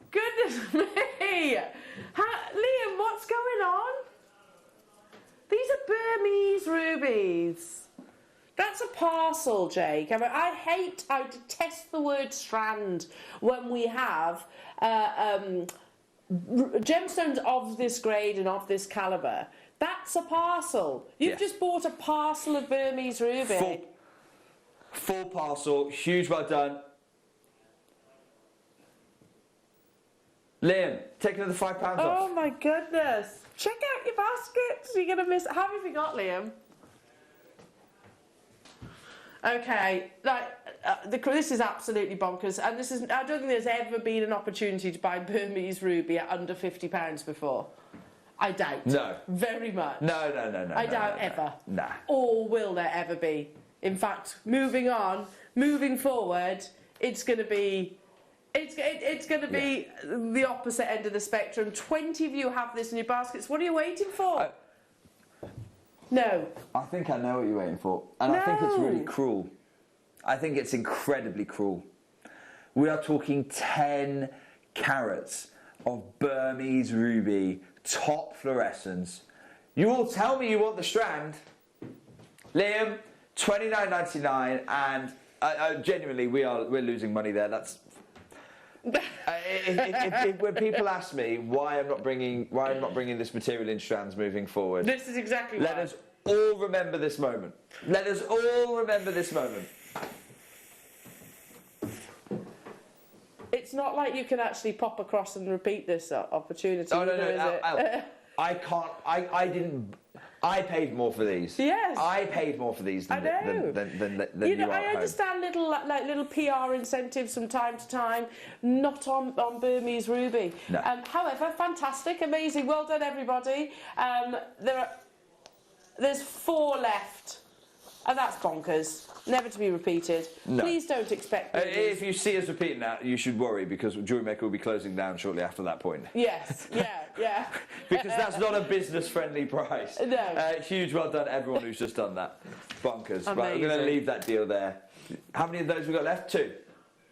[SPEAKER 6] Goodness me! Liam, what's going on? These are Burmese rubies. That's a parcel, Jake. I mean, I detest the word strand when we have gemstones of this grade and of this calibre. That's a parcel. You've just bought a parcel of Burmese ruby.
[SPEAKER 7] Full parcel, huge, well done. Liam, take another £5 off.
[SPEAKER 6] Oh my goodness. Check out your baskets. You're going to miss. How have you got, Liam? Okay, this is absolutely bonkers, and I don't think there's ever been an opportunity to buy Burmese ruby at under £50 before. I doubt.
[SPEAKER 7] No.
[SPEAKER 6] Very much.
[SPEAKER 7] No.
[SPEAKER 6] I doubt ever.
[SPEAKER 7] Nah.
[SPEAKER 6] Or will there ever be? In fact, moving forward, it's going to be. It's going to be the opposite end of the spectrum. 20 of you have this in your baskets. What are you waiting for? No.
[SPEAKER 7] I think I know what you're waiting for. And I think it's really cruel. I think it's incredibly cruel. We are talking 10 carats of Burmese ruby, top fluorescence. You all tell me you want the strand. Liam, $29.99, and genuinely we're losing money there. That's when people ask me why I'm not bringing this material in strands moving forward.
[SPEAKER 6] This is exactly why.
[SPEAKER 7] Let us all remember this moment. Let us all remember this moment.
[SPEAKER 6] It's not like you can actually pop across and repeat this opportunity.
[SPEAKER 7] Oh, no,
[SPEAKER 6] is it?
[SPEAKER 7] I can't. I didn't. I paid more for these.
[SPEAKER 6] Yes.
[SPEAKER 7] I paid more for these than
[SPEAKER 6] you know, I understand little PR incentives from time to time, not on Burmese ruby.
[SPEAKER 7] No.
[SPEAKER 6] However, fantastic, amazing, well done everybody. There's 4 left And that's bonkers. Never to be repeated.
[SPEAKER 7] No.
[SPEAKER 6] Please don't expect
[SPEAKER 7] If you see us repeating that, you should worry, because Jewellery Maker will be closing down shortly after that point.
[SPEAKER 6] Yes, yeah.
[SPEAKER 7] Because that's not a business-friendly price.
[SPEAKER 6] No.
[SPEAKER 7] Huge well done, everyone who's just done that. Bonkers.
[SPEAKER 6] Amazing.
[SPEAKER 7] Right, we're going to leave that deal there. How many of those we got left?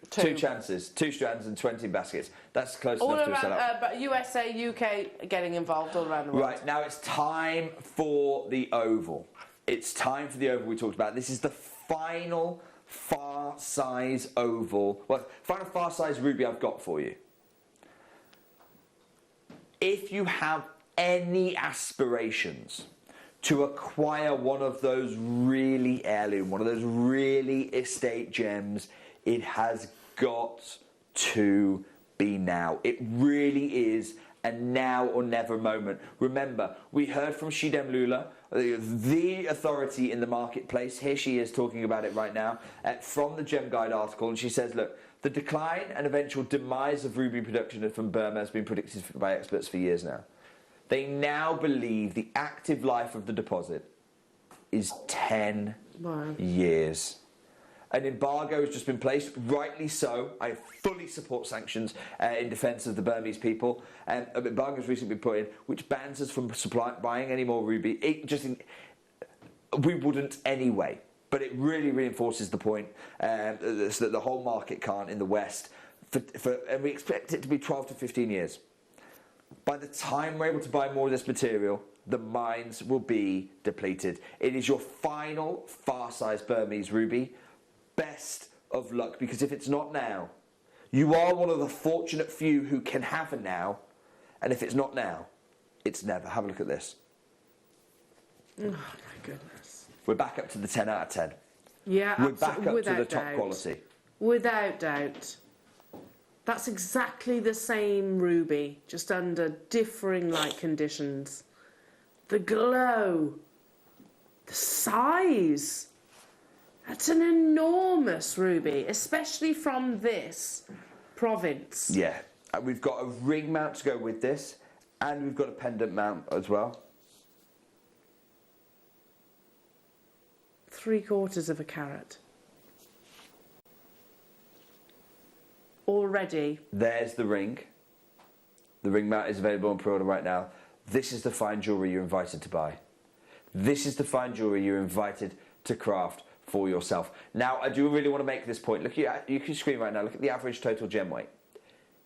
[SPEAKER 7] Two chances, 2 strands and 20 baskets. That's close
[SPEAKER 6] All
[SPEAKER 7] enough to a
[SPEAKER 6] around,
[SPEAKER 7] sell-out.
[SPEAKER 6] but USA, UK getting involved all around the world.
[SPEAKER 7] Right, now it's time for the oval. It's time for the oval we talked about. This is the final far size oval, well, final far size ruby I've got for you. If you have any aspirations to acquire one of those really heirloom, one of those really estate gems, it has got to be now. It really is a now or never moment. Remember, we heard from Shidem Lula, the authority in the marketplace. Here she is talking about it right now from the Gem Guide article, and she says, look, the decline and eventual demise of ruby production from Burma has been predicted by experts for years now. They now believe the active life of the deposit is 10 years. An embargo has just been placed, rightly so. I fully support sanctions in defence of the Burmese people. An embargo has recently been put in, which bans us from buying any more ruby. We wouldn't anyway, but it really reinforces the point that the whole market can't in the West, and we expect it to be 12 to 15 years. By the time we're able to buy more of this material, the mines will be depleted. It is your final far-sized Burmese ruby. Best of luck, because if it's not now, you are one of the fortunate few who can have a now, and if it's not now, it's never. Have a look at this.
[SPEAKER 6] Oh my goodness.
[SPEAKER 7] We're back up to the 10 out of 10.
[SPEAKER 6] Yeah,
[SPEAKER 7] we're back up to the top
[SPEAKER 6] doubt.
[SPEAKER 7] quality.
[SPEAKER 6] Without doubt. That's exactly the same ruby, just under differing light conditions. The glow, the size. That's an enormous ruby, especially from this province.
[SPEAKER 7] Yeah, we've got a ring mount to go with this, and we've got a pendant mount as well.
[SPEAKER 6] 3/4 of a carat. Already.
[SPEAKER 7] There's the ring. The ring mount is available on pre-order right now. This is the fine jewellery you're invited to buy. This is the fine jewellery you're invited to craft for yourself. Now, I do really want to make this point. Look, you can screen right now. Look at the average total gem weight.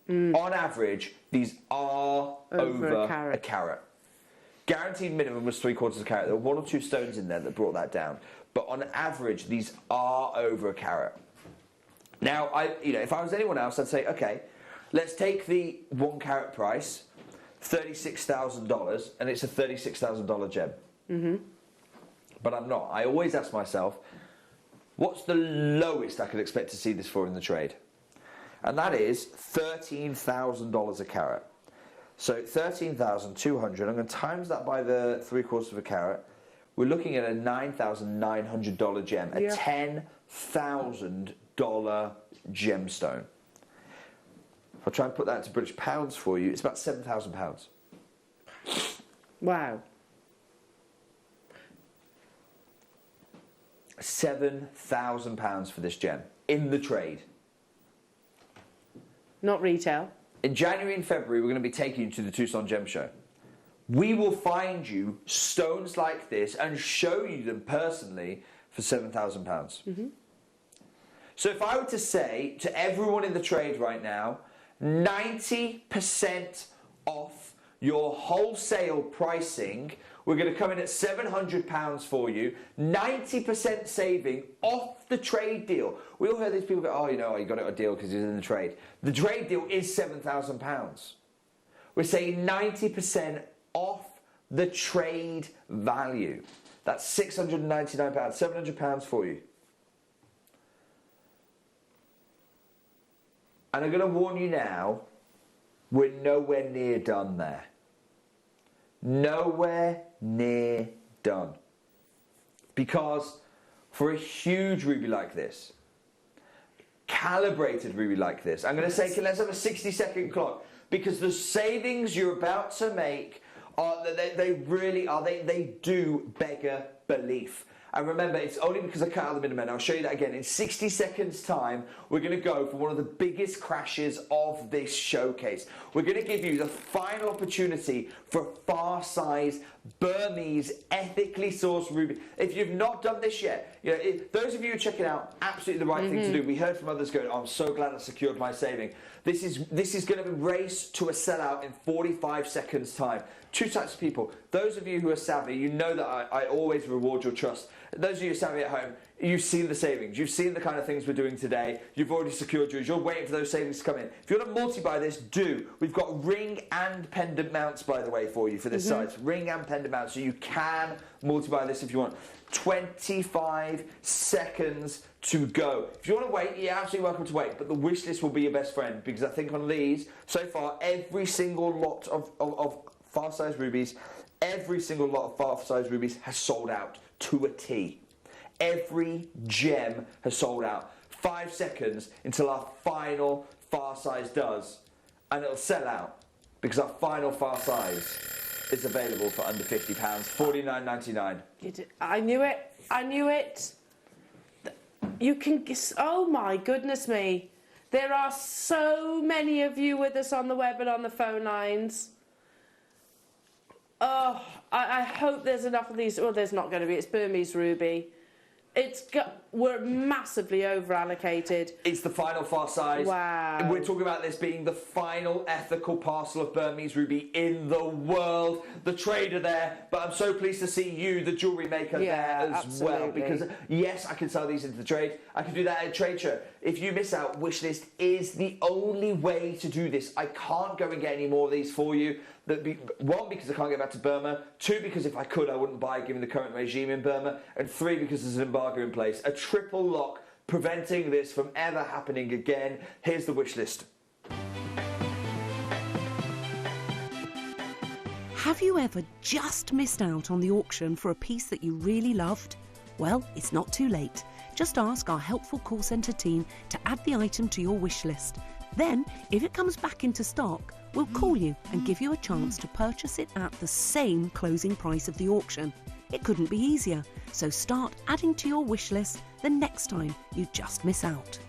[SPEAKER 7] On average, these are over a carat. Guaranteed minimum was 3/4 of a carat. There were 1 or 2 stones in there that brought that down. But on average, these are over a carat. Now, if I was anyone else, I'd say, okay, let's take the 1 carat price, $36,000, and it's a $36,000 gem. But I'm not. I always ask myself, what's the lowest I could expect to see this for in the trade? And that is $13,000 a carat. So 13,200, I'm going to times that by the 3/4 of a carat. We're looking at a $9,900 gem, a $10,000 gemstone. If I try and put that into British pounds for you, it's about £7,000.
[SPEAKER 6] Wow.
[SPEAKER 7] £7,000 for this gem in the trade.
[SPEAKER 6] Not retail.
[SPEAKER 7] In January and February, we're going to be taking you to the Tucson Gem Show. We will find you stones like this and show you them personally for £7,000. So if I were to say to everyone in the trade right now, 90% off your wholesale pricing, we're going to come in at £700 for you, 90% saving off the trade deal. We all hear these people go, oh, you got it a deal because it's in the trade. The trade deal is £7,000. We're saying 90% off the trade value. That's £699, £700 for you. And I'm going to warn you now, we're nowhere near done there. Nowhere near done. Because for a huge ruby like this, calibrated ruby like this, I'm going to say, let's have a 60-second clock, because the savings you're about to make, they really are, they do beggar belief. And remember, it's only because I cut out the middlemen. I'll show you that again. In 60 seconds time, we're going to go for one of the biggest crashes of this showcase. We're going to give you the final opportunity for a far-size Burmese ethically sourced ruby. If you've not done this yet, you know, those of you who are checking out, absolutely the right thing to do. We heard from others going, oh, I'm so glad I secured my saving. This is going to race to a sellout in 45 seconds time. Two types of people. Those of you who are savvy, you know that I always reward your trust. Those of you who are savvy at home, you've seen the savings. You've seen the kind of things we're doing today. You've already secured yours. You're waiting for those savings to come in. If you want to multi-buy this, do. We've got ring and pendant mounts, by the way, for you for this size. Ring and pendant mounts, so you can multi-buy this if you want. 25 seconds to go. If you want to wait, you're absolutely welcome to wait, but the wish list will be your best friend, because I think on these, so far, every single lot of far-size rubies, every single lot of far-size rubies has sold out to a T. Every gem has sold out. 5 seconds until our final far size does, and it'll sell out because our final far size is available for under £50, $49.99.
[SPEAKER 6] I knew it. I knew it. You can. Oh my goodness me! There are so many of you with us on the web and on the phone lines. Oh, I hope there's enough of these. Well, there's not going to be. It's Burmese ruby. We're massively over-allocated.
[SPEAKER 7] It's the final far size.
[SPEAKER 6] Wow.
[SPEAKER 7] We're talking about this being the final ethical parcel of Burmese ruby in the world. The trader there, but I'm so pleased to see you, the jewellery maker, there as well. Because, yes, I can sell these into the trade. I can do that at a trade show. If you miss out, Wishlist is the only way to do this. I can't go and get any more of these for you. One, because I can't get back to Burma. Two, because if I could, I wouldn't buy given the current regime in Burma. And three, because there's an embargo in place. A triple lock preventing this from ever happening again. Here's the wish list.
[SPEAKER 10] Have you ever just missed out on the auction for a piece that you really loved? Well, it's not too late. Just ask our helpful call centre team to add the item to your wish list. Then, if it comes back into stock, we'll call you and give you a chance to purchase it at the same closing price of the auction. It couldn't be easier, so start adding to your wish list the next time you just miss out.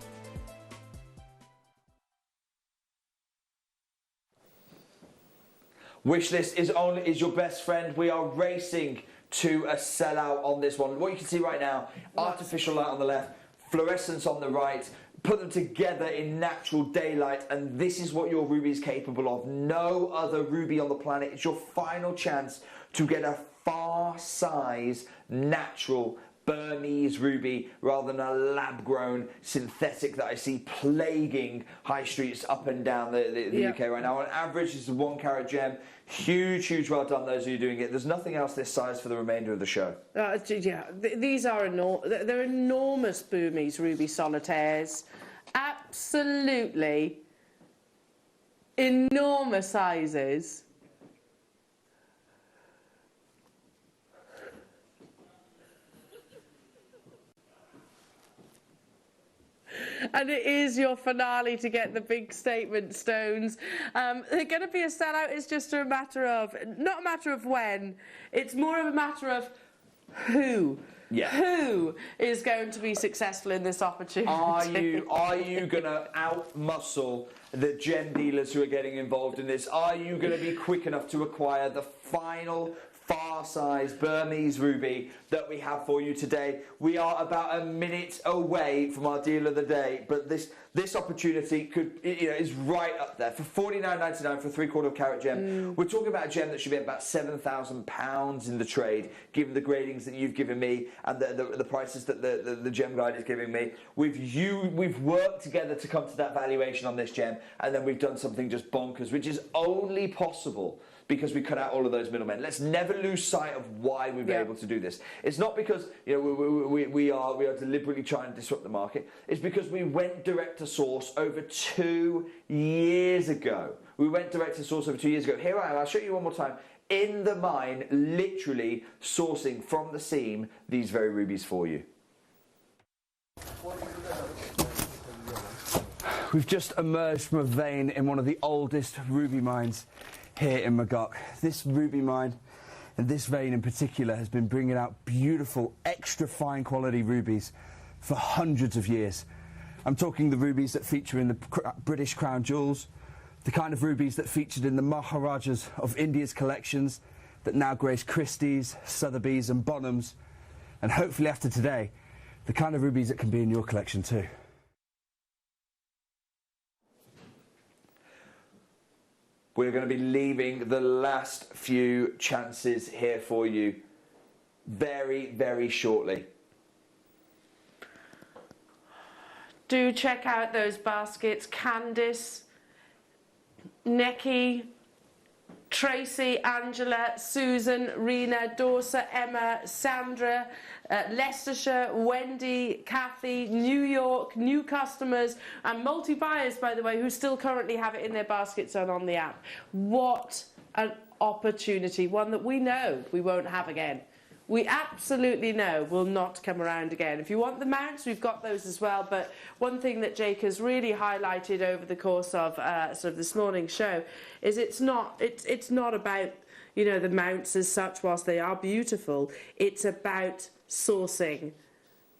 [SPEAKER 7] Wishlist is your best friend. We are racing to a sellout on this one. What you can see right now, artificial light on the left, fluorescence on the right. Put them together in natural daylight, and this is what your ruby is capable of. No other ruby on the planet. It's your final chance to get a far-size, natural Burmese ruby rather than a lab-grown synthetic that I see plaguing high streets up and down the UK right now. On average, this is a 1 carat gem. Huge, well done those of you doing it. There's nothing else this size for the remainder of the show.
[SPEAKER 6] These are they're enormous Burmese ruby solitaires. Absolutely enormous sizes. And it is your finale to get the big statement stones. They're going to be a sellout. It's just a matter of, not a matter of when, it's more of a matter of who. Yeah. Who is going to be successful in this opportunity?
[SPEAKER 7] Are you going to out-muscle the gem dealers who are getting involved in this? Are you going to be quick enough to acquire the final far-size Burmese ruby that we have for you today? We are about a minute away from our deal of the day, but this opportunity is right up there. For $49.99 for a 3/4 carat gem, we're talking about a gem that should be about £7,000 in the trade, given the gradings that you've given me and the prices that the gem guide is giving me. We've worked together to come to that valuation on this gem, and then we've done something just bonkers, which is only possible because we cut out all of those middlemen. Let's never lose sight of why we've been able to do this. It's not because we are deliberately trying to disrupt the market. It's because we went direct to source over 2 years ago. Here I am. I'll show you one more time. In the mine, literally sourcing from the seam these very rubies for you.
[SPEAKER 9] We've just emerged from a vein in one of the oldest ruby mines here in Magog. This ruby mine and this vein in particular has been bringing out beautiful, extra fine quality rubies for hundreds of years. I'm talking the rubies that feature in the British Crown Jewels, the kind of rubies that featured in the Maharajas of India's collections that now grace Christie's, Sotheby's and Bonhams, and hopefully after today, the kind of rubies that can be in your collection too.
[SPEAKER 7] We're going to be leaving the last few chances here for you very, very shortly.
[SPEAKER 6] Do check out those baskets. Candice, Neki, Tracy, Angela, Susan, Rena, Dorsa, Emma, Sandra, Leicestershire, Wendy, Kathy, New York, new customers, and multi-buyers, by the way, who still currently have it in their baskets and on the app. What an opportunity, one that we know we won't have again. We absolutely know will not come around again. If you want the mounts, we've got those as well. But one thing that Jake has really highlighted over the course of sort of this morning's show is it's not about, you know, the mounts as such, whilst they are beautiful. It's about sourcing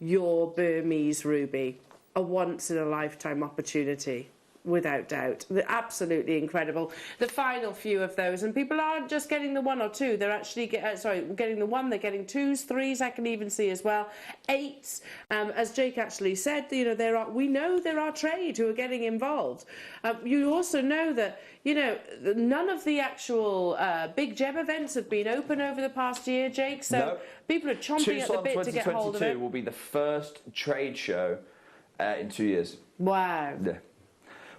[SPEAKER 6] your Burmese ruby, a once-in-a-lifetime opportunity. Without doubt. They're absolutely incredible. The final few of those, and people aren't just getting the one or two, they're actually getting the one, they're getting twos, threes, I can even see as well, eights. As Jake actually said, you know, we know there are trade who are getting involved. You also know that, you know, none of the actual big gem events have been open over the past year, Jake, so
[SPEAKER 7] no.
[SPEAKER 6] People are chomping at the bit to get hold of it.
[SPEAKER 7] 2022 will be the first trade show in 2 years.
[SPEAKER 6] Wow.
[SPEAKER 7] Yeah.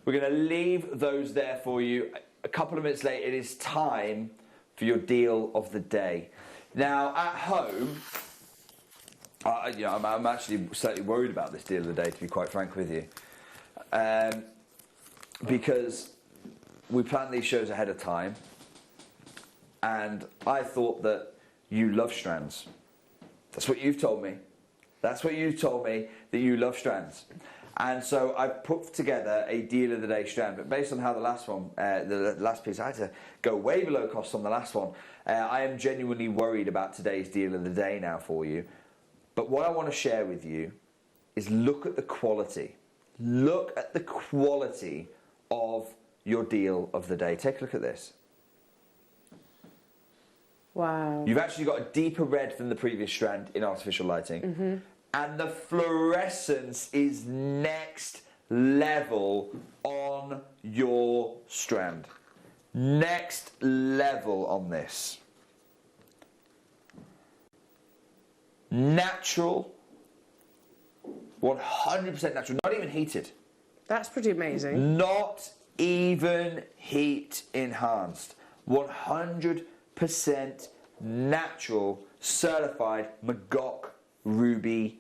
[SPEAKER 7] We're going to leave those there for you. A couple of minutes later, it is time for your deal of the day. Now, at home, you know, I'm actually slightly worried about this deal of the day, to be quite frank with you. Because we planned these shows ahead of time, and I thought that you love strands. That's what you've told me. That's what you've told me, that you love strands. And so I put together a deal of the day strand, but based on how the last one, the last piece, I had to go way below cost on the last one. I am genuinely worried about today's deal of the day now for you. But what I want to share with you is look at the quality. Look at the quality of your deal of the day. Take a look at this.
[SPEAKER 6] Wow.
[SPEAKER 7] You've actually got a deeper red than the previous strand in artificial lighting. Mm-hmm. And the fluorescence is next level on your strand. Next level on this. Natural. 100% natural. Not even heated.
[SPEAKER 6] That's pretty amazing.
[SPEAKER 7] Not even heat enhanced. 100% natural, certified Magok ruby.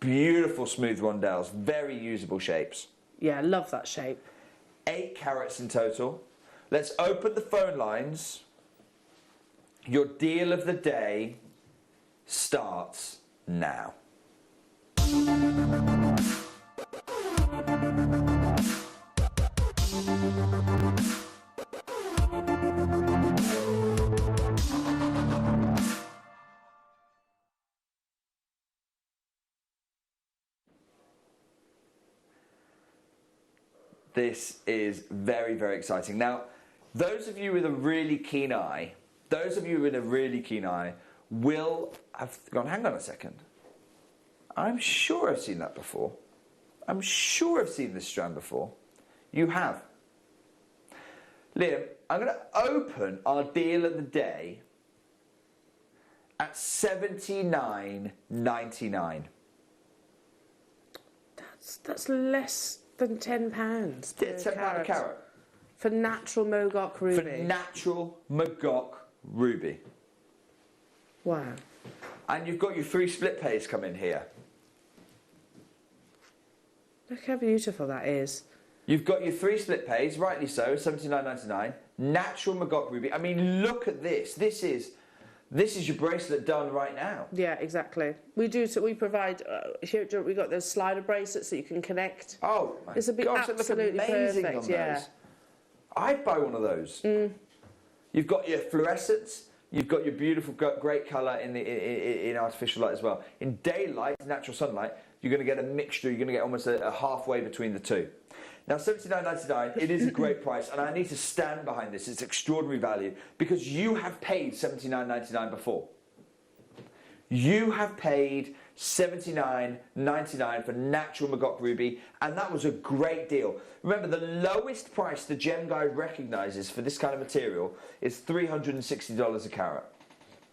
[SPEAKER 7] Beautiful smooth rondelles, very usable shapes.
[SPEAKER 6] Yeah, I love that shape.
[SPEAKER 7] 8 carats in total. Let's open the phone lines. Your deal of the day starts now. This is very, very exciting. Now, those of you with a really keen eye, will have gone, hang on a second. I'm sure I've seen that before. I'm sure I've seen this strand before. You have. Liam, I'm going to open our deal of the day at $79.99.
[SPEAKER 6] That's less than £10 per
[SPEAKER 7] £10 a carat.
[SPEAKER 6] For natural Magok ruby.
[SPEAKER 7] For natural Magok ruby.
[SPEAKER 6] Wow.
[SPEAKER 7] And you've got your 3 split pays come in here.
[SPEAKER 6] Look how beautiful that is.
[SPEAKER 7] You've got your 3 split pays, rightly so, $79.99. Natural Magok ruby. I mean, look at this. This is your bracelet done right now.
[SPEAKER 6] Yeah, exactly. We do. So we provide here. We got those slider bracelets that you can connect.
[SPEAKER 7] Oh my
[SPEAKER 6] gosh, absolutely
[SPEAKER 7] look amazing
[SPEAKER 6] perfect.
[SPEAKER 7] on
[SPEAKER 6] Yeah.
[SPEAKER 7] those. I'd buy one of those. Mm. You've got your fluorescence. You've got your beautiful, great colour in artificial light as well. In daylight, natural sunlight, you're going to get a mixture. You're going to get almost a halfway between the two. Now, $79.99, it is a great price, and I need to stand behind this. It's extraordinary value because you have paid $79.99 before. You have paid $79.99 for natural Magok ruby, and that was a great deal. Remember, the lowest price the Gem Guide recognises for this kind of material is $360 a carat.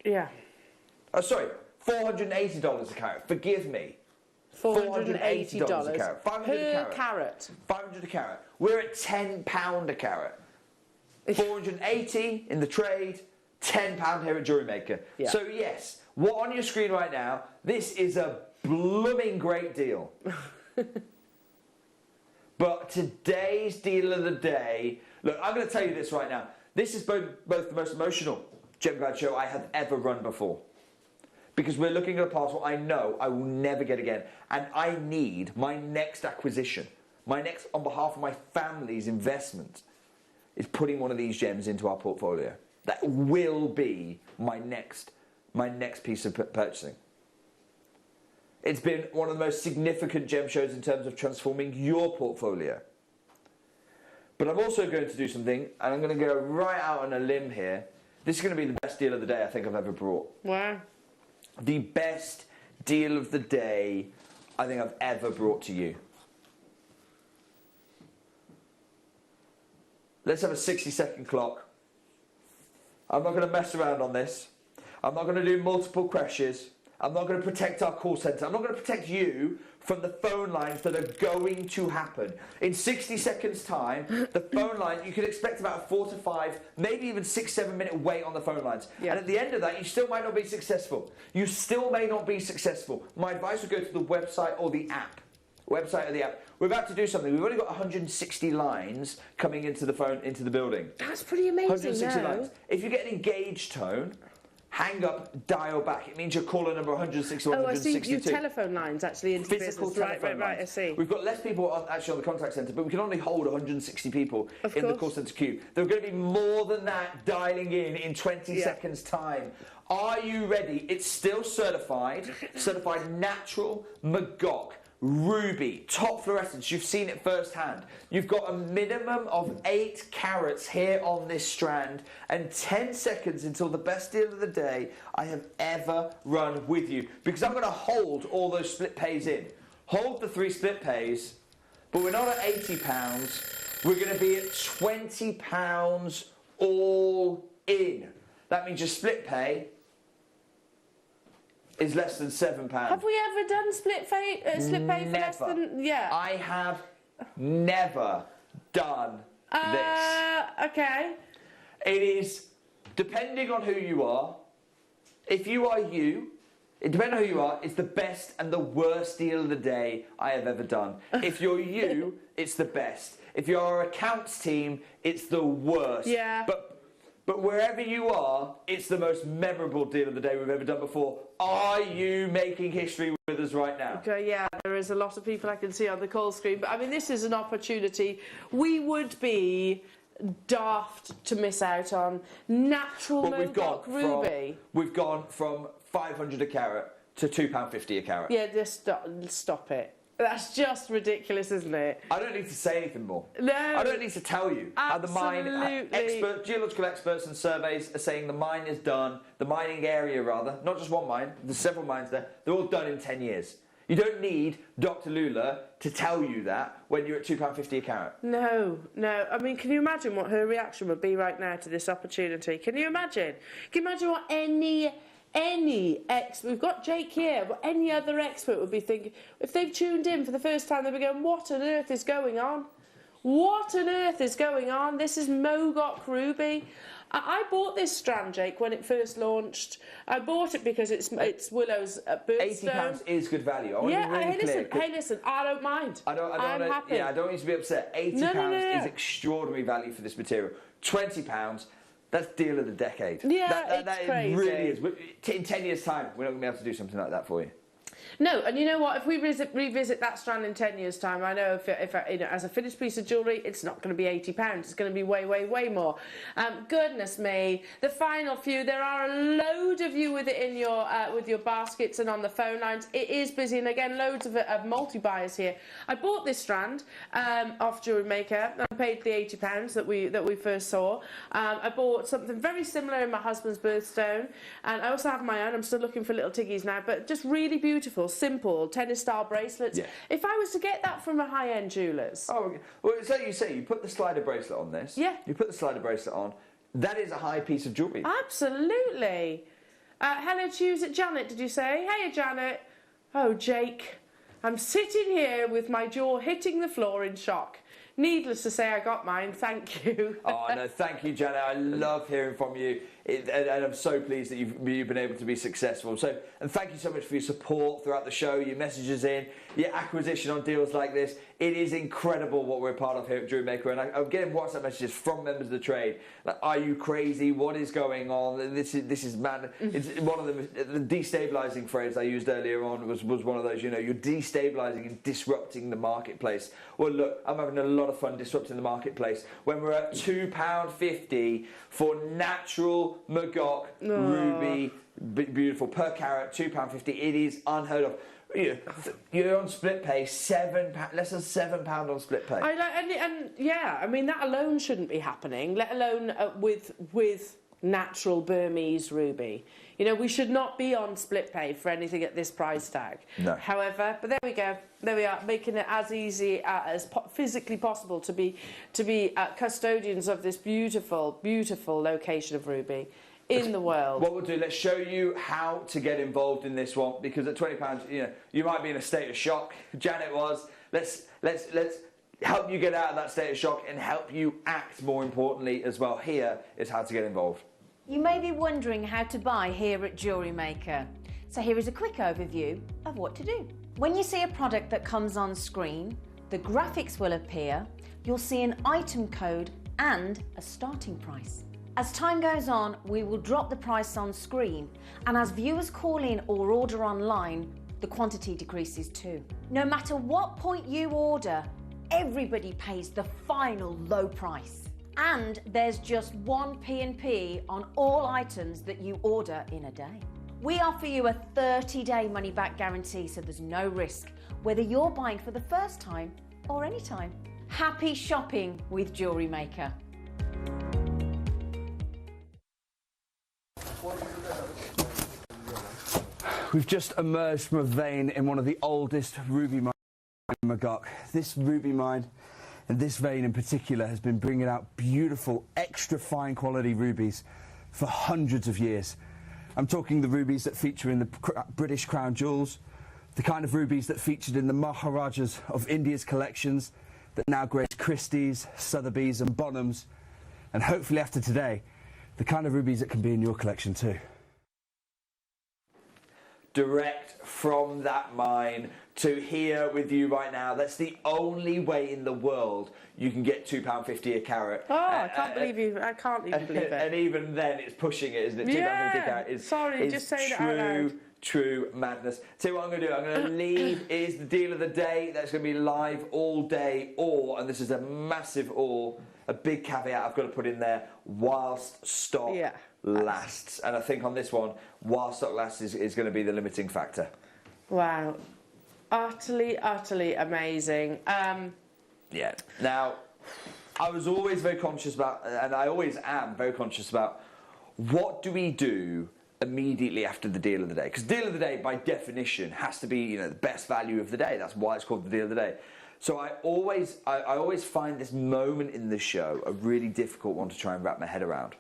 [SPEAKER 6] Yeah.
[SPEAKER 7] Oh, sorry, $480 a carat. Forgive me.
[SPEAKER 6] $480
[SPEAKER 7] a carat. 500
[SPEAKER 6] per carat.
[SPEAKER 7] 500 a carat. We're at £10 a carat. 480 in the trade, £10 here at Jewellery Maker.
[SPEAKER 6] Yeah.
[SPEAKER 7] So yes, what on your screen right now, this is a blooming great deal. But today's deal of the day, look, I'm going to tell you this right now. This is both the most emotional Gem Guide show I have ever run before. Because we're looking at a parcel I know I will never get again. And I need my next acquisition, my next, on behalf of my family's investment, is putting one of these gems into our portfolio. That will be my next piece of purchasing. It's been one of the most significant gem shows in terms of transforming your portfolio. But I'm also going to do something, and I'm going to go right out on a limb here. This is going to be the best deal of the day I think I've ever brought.
[SPEAKER 6] Wow.
[SPEAKER 7] The best deal of the day I think I've ever brought to you. Let's have a 60-second clock. I'm not going to mess around on this. I'm not going to do multiple crashes. I'm not going to protect our call centre. I'm not going to protect you from the phone lines that are going to happen. In 60 seconds time, the phone line, you can expect about a 4 to 5, maybe even 6-7 minute wait on the phone lines. Yeah. And at the end of that, you still might not be successful. You still may not be successful. My advice would go to the website or the app. Website or the app. We're about to do something. We've only got 160 lines coming into the building.
[SPEAKER 6] That's pretty amazing.
[SPEAKER 7] 160 lines. If you get an engaged tone, hang up, dial back. It means you're caller number 161, 162.
[SPEAKER 6] I see. You telephone lines actually into
[SPEAKER 7] physical
[SPEAKER 6] business.
[SPEAKER 7] Telephone lines.
[SPEAKER 6] Right, I see.
[SPEAKER 7] We've got less people actually on the contact centre, but we can only hold 160 people in the call centre queue. There are going to be more than that dialing in 20 seconds' time. Are you ready? It's still certified natural Magok. Ruby, top fluorescence, you've seen it firsthand. You've got a minimum of 8 carats here on this strand and 10 seconds until the best deal of the day I have ever run with you. Because I'm going to hold all those split pays in. Hold the 3 split pays, but we're not at £80. We're going to be at £20 all in. That means your split pay is less than £7.
[SPEAKER 6] Have we ever done split pay for less than... Yeah.
[SPEAKER 7] I have never done this.
[SPEAKER 6] Okay.
[SPEAKER 7] It is, depending on who you are, if you are you, depending on who you are, it's the best and the worst deal of the day I have ever done. If you're you, it's the best. If you're our accounts team, it's the worst.
[SPEAKER 6] Yeah.
[SPEAKER 7] But wherever you are, it's the most memorable deal of the day we've ever done before. Are you making history with us right now?
[SPEAKER 6] Okay, yeah, there is a lot of people I can see on the call screen. But I mean, this is an opportunity we would be daft to miss out on. Natural Magok ruby.
[SPEAKER 7] We've gone from 500 a carat to £2.50 a carat.
[SPEAKER 6] Yeah, just stop it. That's just ridiculous, isn't it?
[SPEAKER 7] I don't need to say anything more.
[SPEAKER 6] No.
[SPEAKER 7] I don't need to tell you. How the mine geological experts and surveys are saying the mine is done, the mining area rather, not just one mine, there's several mines there, they're all done in 10 years. You don't need Dr. Lula to tell you that when you're at £2.50 a carat.
[SPEAKER 6] No. I mean, can you imagine what her reaction would be right now to this opportunity? Can you imagine? Can you imagine what any we've got Jake here, but any other expert would be thinking, if they've tuned in for the first time, they'll be going, what on earth is going on? What on earth is going on? This is Magok ruby. I bought this strand, Jake, when it first launched. I bought it because it's Willow's birthstone.
[SPEAKER 7] £80 is good value. I want
[SPEAKER 6] yeah,
[SPEAKER 7] to be really
[SPEAKER 6] hey, listen, I don't mind. I'm happy.
[SPEAKER 7] Yeah, I don't want you to be upset. £80 is extraordinary value for this material. £20, that's deal of the decade.
[SPEAKER 6] Yeah,
[SPEAKER 7] that
[SPEAKER 6] crazy.
[SPEAKER 7] Really is. In 10 years' time, we're not going to be able to do something like that for you.
[SPEAKER 6] No, and you know what? If we revisit that strand in 10 years' time, I know if you know, as a finished piece of jewellery, it's not going to be £80. It's going to be way, way, way more. Goodness me, the final few. There are a load of you with it in your with your baskets and on the phone lines. It is busy, and again, loads of multi-buyers here. I bought this strand off Jewellery Maker. I paid the £80 that we first saw. I bought something very similar in my husband's birthstone, and I also have my own. I'm still looking for little tiggies now, but just really beautiful, simple tennis-style bracelets. Yeah. If I was to get that from a high-end jeweller's...
[SPEAKER 7] Oh, okay. Well, so you say you put the slider bracelet on this.
[SPEAKER 6] Yeah.
[SPEAKER 7] You put the slider bracelet on. That is a high piece of jewellery.
[SPEAKER 6] Absolutely. Hello to you. Is it Janet, did you say? Hey, Janet. Oh, Jake. I'm sitting here with my jaw hitting the floor in shock. Needless to say, I got mine. Thank you.
[SPEAKER 7] Oh, no, thank you, Janet. I love hearing from you. And I'm so pleased that you've been able to be successful. So, and thank you so much for your support throughout the show, your messages in, your acquisition on deals like this. It is incredible what we're part of here at Jewellery Maker. And I'm getting WhatsApp messages from members of the trade. Like, are you crazy? What is going on? This is mad. It's one of them. The destabilising phrase I used earlier on was one of those, you know, you're destabilising and disrupting the marketplace. Well, look, I'm having a lot of fun disrupting the marketplace when we're at £2.50 for natural Magok ruby, beautiful per carat, £2.50. It is unheard of. You're on split pay, less than £7 on split pay.
[SPEAKER 6] And yeah, I mean that alone shouldn't be happening. Let alone with natural Burmese ruby. You know, we should not be on split pay for anything at this price tag.
[SPEAKER 7] No.
[SPEAKER 6] However, but there we go. There we are, making it as easy as physically possible to be custodians of this beautiful, beautiful location of ruby in the world.
[SPEAKER 7] What we'll do, let's show you how to get involved in this one, because at £20, you know, you might be in a state of shock. Janet was. Let's help you get out of that state of shock and help you act, more importantly, as well. Here is how to get involved.
[SPEAKER 1] You may be wondering how to buy here at Jewellery Maker. So here is a quick overview of what to do. When you see a product that comes on screen, the graphics will appear, you'll see an item code and a starting price. As time goes on, we will drop the price on screen, and as viewers call in or order online, the quantity decreases too. No matter what point you order, everybody pays the final low price. And there's just one P&P on all items that you order in a day. We offer you a 30-day money-back guarantee, so there's no risk, whether you're buying for the first time or any time. Happy shopping with Jewellery Maker.
[SPEAKER 9] We've just emerged from a vein in one of the oldest ruby mines in Magok. This ruby mine, and this vein in particular, has been bringing out beautiful, extra fine quality rubies for hundreds of years. I'm talking the rubies that feature in the British Crown Jewels, the kind of rubies that featured in the Maharajas of India's collections, that now grace Christie's, Sotheby's and Bonhams, and hopefully after today, the kind of rubies that can be in your collection too.
[SPEAKER 7] Direct from that mine to here with you right now. That's the only way in the world you can get £2.50 a carat.
[SPEAKER 6] Oh, I can't believe you. I can't even believe it.
[SPEAKER 7] And even then, it's pushing it, isn't it?
[SPEAKER 6] Yeah.
[SPEAKER 7] £2.50 a carat is,
[SPEAKER 6] sorry, just saying it out loud.
[SPEAKER 7] True madness. Tell you what I'm going to do. I'm going to leave is the deal of the day. That's going to be live all day, or, and this is a massive or, a big caveat I've got to put in there, whilst stock lasts. And I think on this one, whilst stock lasts is going to be the limiting factor.
[SPEAKER 6] Wow. Utterly, utterly amazing.
[SPEAKER 7] Yeah. Now, I was always very conscious about, and I always am very conscious about, what do we do immediately after the deal of the day? Because deal of the day, by definition, has to be, you know, the best value of the day. That's why it's called the deal of the day. So I always find this moment in the show a really difficult one to try and wrap my head around.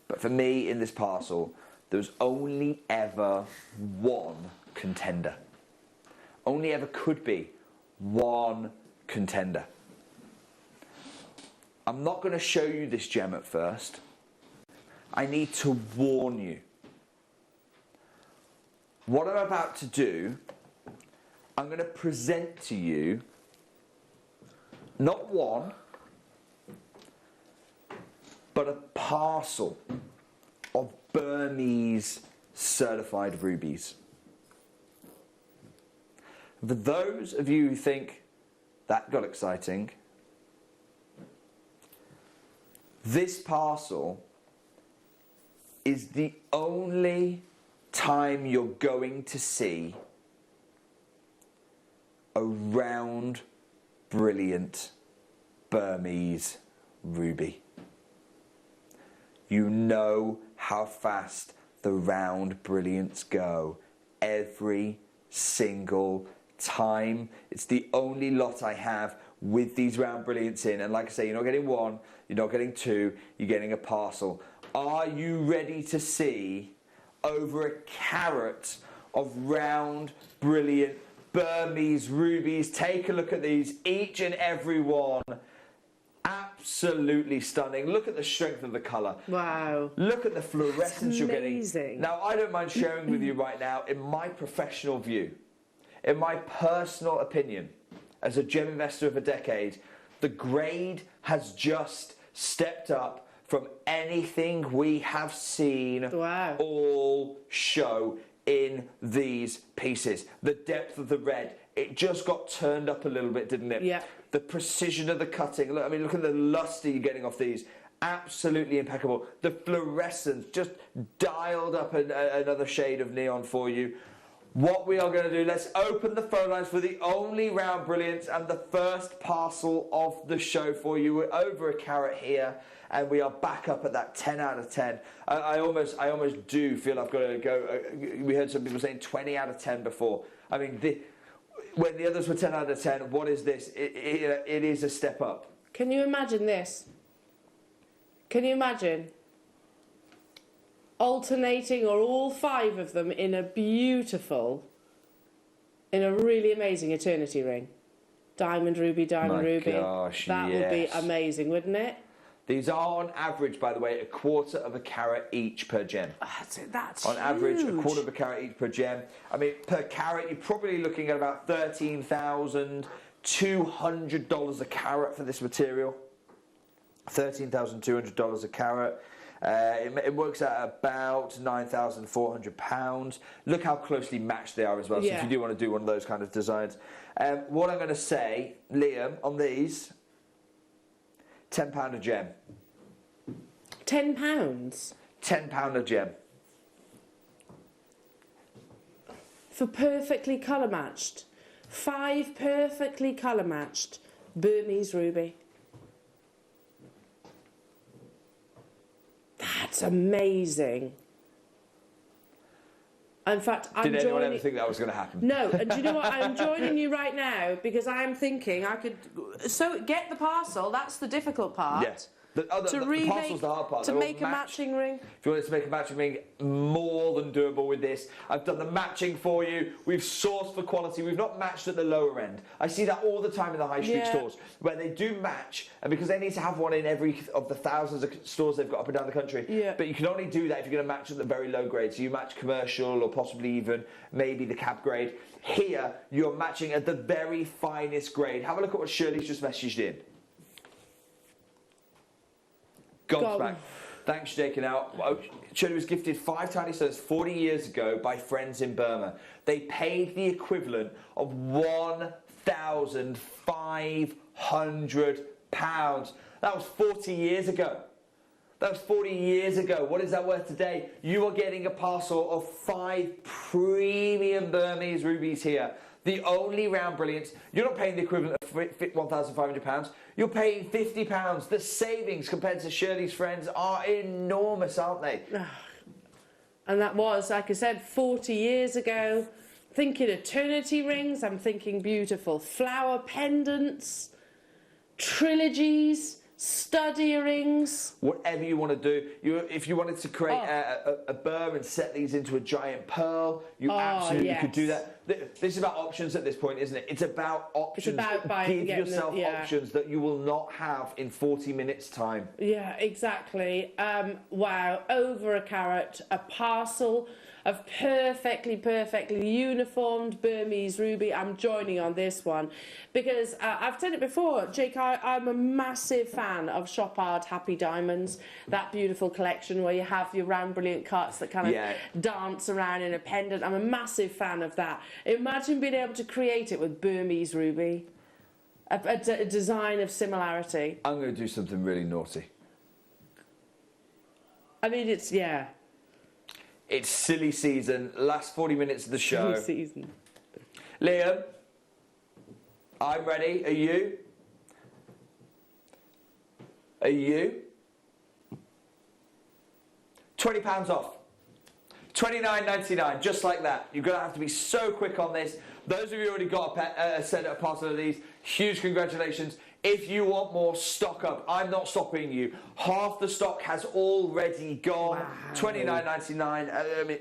[SPEAKER 7] But for me, in this parcel, there was only ever one contender. Only ever could be one contender. I'm not going to show you this gem at first. I need to warn you. What I'm about to do, I'm going to present to you not one, but a parcel of Burmese certified rubies. For those of you who think that got exciting, this parcel is the only time you're going to see a round, brilliant Burmese ruby. You know how fast the round brilliants go every single time. It's the only lot I have with these round brilliants in, and like I say, you're not getting one, you're not getting two, you're getting a parcel. Are you ready to see over a carat of round, brilliant Burmese rubies? Take a look at these, each and every one. Absolutely stunning. Look at the strength of the colour.
[SPEAKER 6] Wow.
[SPEAKER 7] Look at the fluorescence you're getting.
[SPEAKER 6] Amazing.
[SPEAKER 7] Now, I don't mind sharing with you right now, in my professional view, in my personal opinion, as a gem investor of a decade, the grade has just stepped up from anything we have seen all show in these pieces. The depth of the red, it just got turned up a little bit, didn't it?
[SPEAKER 6] Yeah.
[SPEAKER 7] The precision of the cutting, look, I mean, look at the luster you're getting off these. Absolutely impeccable. The fluorescence just dialed up another shade of neon for you. What we are going to do, let's open the phone lines for the only round brilliance and the first parcel of the show for you. We're over a carat here, and we are back up at that 10 out of 10. I almost do feel I've got to go. We heard some people saying 20 out of 10 before. I mean, when the others were 10 out of 10, what is this? It is a step up.
[SPEAKER 6] Can you imagine this? Can you imagine alternating, or all five of them in a beautiful, in a really amazing eternity ring? Diamond ruby, diamond ruby.
[SPEAKER 7] Gosh,
[SPEAKER 6] that would be amazing, wouldn't it?
[SPEAKER 7] These are on average, by the way, 1/4 of a carat each per gem.
[SPEAKER 6] That's
[SPEAKER 7] on average,
[SPEAKER 6] huge.
[SPEAKER 7] 1/4 of a carat each per gem. I mean, per carat, you're probably looking at about $13,200 a carat for this material. $13,200 a carat. It works out about £9,400. Look how closely matched they are as well. So if you do want to do one of those kind of designs, what I'm going to say, Liam, on these, £10 a gem.
[SPEAKER 6] £10?
[SPEAKER 7] £10 a gem.
[SPEAKER 6] For perfectly colour matched, 5 perfectly colour matched Burmese ruby. That's amazing. In fact,
[SPEAKER 7] Did anyone ever think that was going to happen?
[SPEAKER 6] No, and do you know what? I'm joining you right now because I'm thinking I could. So get the parcel. That's the difficult part.
[SPEAKER 7] Yes. The parcel's the hard part.
[SPEAKER 6] To make a matching ring.
[SPEAKER 7] If you wanted to make a matching ring, more than doable with this. I've done the matching for you. We've sourced for quality. We've not matched at the lower end. I see that all the time in the high street stores where they do match, and because they need to have one in every of the thousands of stores they've got up and down the country.
[SPEAKER 6] Yeah.
[SPEAKER 7] But you can only do that if you're going to match at the very low grade. So you match commercial or possibly even maybe the cab grade. Here, you're matching at the very finest grade. Have a look at what Shirley's just messaged in. Gobsmack. Thanks for taking out. Shirley was gifted 5 tiny stones 40 years ago by friends in Burma. They paid the equivalent of £1,500. That was 40 years ago. That was 40 years ago. What is that worth today? You are getting a parcel of 5 premium Burmese rubies here. The only round brilliants. You're not paying the equivalent of £1,500. You're paying £50. The savings compared to Shirley's friends are enormous, aren't they?
[SPEAKER 6] And that was, like I said, 40 years ago. Thinking eternity rings. I'm thinking beautiful flower pendants, trilogies, stud earrings.
[SPEAKER 7] Whatever you want to do. If you wanted to create a burr and set these into a giant pearl, you absolutely could do that. This is about options at this point, isn't it? It's about options.
[SPEAKER 6] It's about
[SPEAKER 7] Give yourself options that you will not have in 40 minutes' time.
[SPEAKER 6] Yeah, exactly. Wow, over a carat, a parcel of perfectly uniformed Burmese ruby. I'm joining on this one because I've said it before, Jake, I'm a massive fan of Shop Art Happy Diamonds, that beautiful collection where you have your round brilliant cuts that kind of dance around in a pendant. I'm a massive fan of that. Imagine being able to create it with Burmese ruby. A design of similarity.
[SPEAKER 7] I'm going to do something really naughty.
[SPEAKER 6] I mean, it's, yeah.
[SPEAKER 7] It's silly season, last 40 minutes of the show.
[SPEAKER 6] Silly season.
[SPEAKER 7] Liam, I'm ready. Are you? Are you? £20 off. $29.99, just like that. You're going to have to be so quick on this. Those of you who already got a set of parcel of these, huge congratulations. If you want more, stock up. I'm not stopping you. Half the stock has already gone. Wow. $29.99. I mean,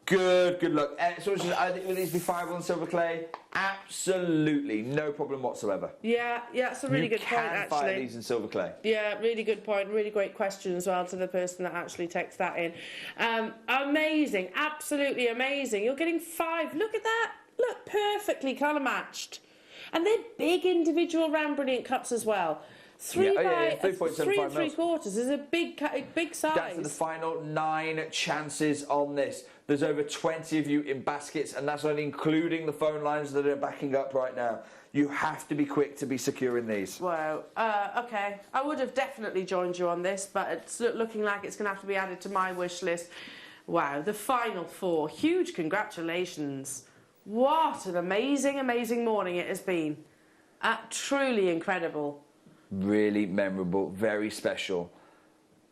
[SPEAKER 7] good luck. So will these be fireable in silver clay? Absolutely, no problem whatsoever.
[SPEAKER 6] Yeah, that's a really good point, actually.
[SPEAKER 7] You can fire these in silver clay.
[SPEAKER 6] Yeah, really good point. Really great question as well to the person that actually texted that in. Amazing, absolutely amazing. You're getting 5. Look at that. Look, perfectly colour matched. And they're big individual round brilliant cups as well. 3 by 3¾ is a big size.
[SPEAKER 7] Down to the final 9 chances on this. There's over 20 of you in baskets, and that's only including the phone lines that are backing up right now. You have to be quick to be securing these.
[SPEAKER 6] Wow. Okay. I would have definitely joined you on this, but it's looking like it's going to have to be added to my wish list. Wow. The final 4. Huge congratulations. What an amazing morning it has been. Truly incredible. Really memorable, very special,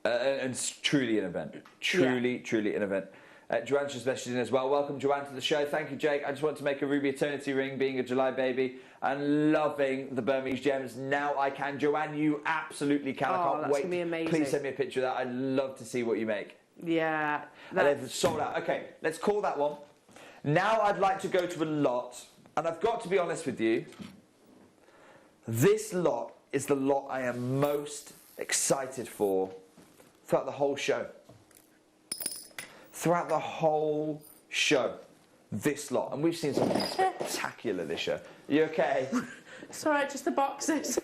[SPEAKER 6] and truly an event. Truly an event. Joanne's just messaged in as well. Welcome, Joanne, to the show. Thank you, Jake. I just want to make a ruby eternity ring, being a July baby and loving the Burmese gems. Now I can. Joanne, you absolutely can. I can't wait. Gonna be amazing. Please send me a picture of that. I'd love to see what you make. Yeah. And they've sold out. Okay, let's call that one. Now I'd like to go to a lot, and I've got to be honest with you, this lot is the lot I am most excited for throughout the whole show. Throughout the whole show, this lot. And we've seen something spectacular this show. Are you okay? It's all right, just the boxes.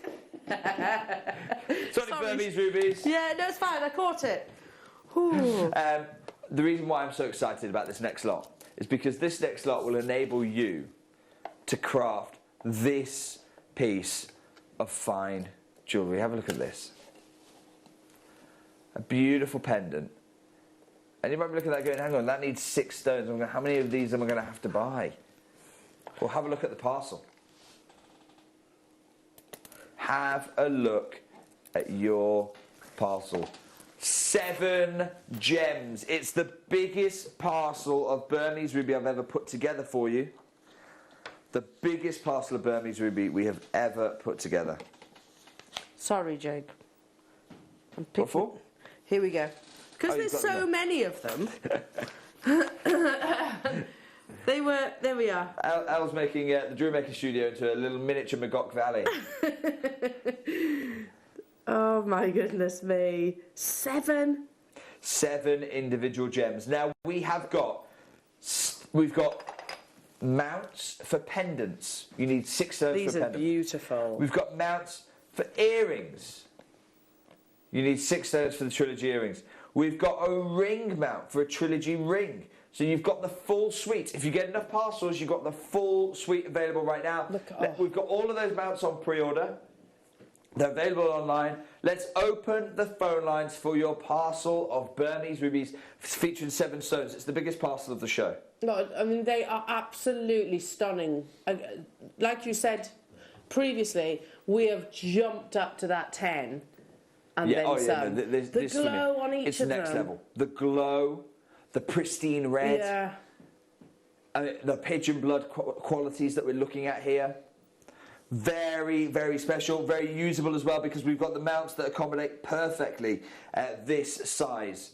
[SPEAKER 7] Sorry, Burmese rubies.
[SPEAKER 6] Yeah, no, it's fine, I caught it.
[SPEAKER 7] The reason why I'm so excited about this next lot is because this next lot will enable you to craft this piece of fine jewellery. Have a look at this. A beautiful pendant. And you might be looking at that going, hang on, that needs 6 stones. I'm going, how many of these am I going to have to buy? Well, have a look at the parcel. Have a look at your parcel. 7 gems. It's the biggest parcel of Burmese ruby I've ever put together for you. The biggest parcel of Burmese ruby we have ever put together.
[SPEAKER 6] Sorry, Jake.
[SPEAKER 7] What for?
[SPEAKER 6] Here we go. Because there's so many of them. There we are.
[SPEAKER 7] Elle's making the Jewellery Maker studio into a little miniature Magog Valley.
[SPEAKER 6] Oh my goodness me. 7?
[SPEAKER 7] 7 individual gems. Now we've got mounts for pendants. You need 6 stones for pendants.
[SPEAKER 6] These are beautiful.
[SPEAKER 7] We've got mounts for earrings. You need 6 stones for the trilogy earrings. We've got a ring mount for a trilogy ring. So you've got the full suite. If you get enough parcels, you've got the full suite available right now. We've got all of those mounts on pre-order. They're available online. Let's open the phone lines for your parcel of Burmese rubies featuring 7 stones. It's the biggest parcel of the show. No,
[SPEAKER 6] I mean, they are absolutely stunning. Like you said previously, we have jumped up to that 10 and then some. The glow on each of them.
[SPEAKER 7] It's next level. The glow, the pristine red. Yeah. The pigeon blood qualities that we're looking at here. Very, very special, very usable as well because we've got the mounts that accommodate perfectly this size.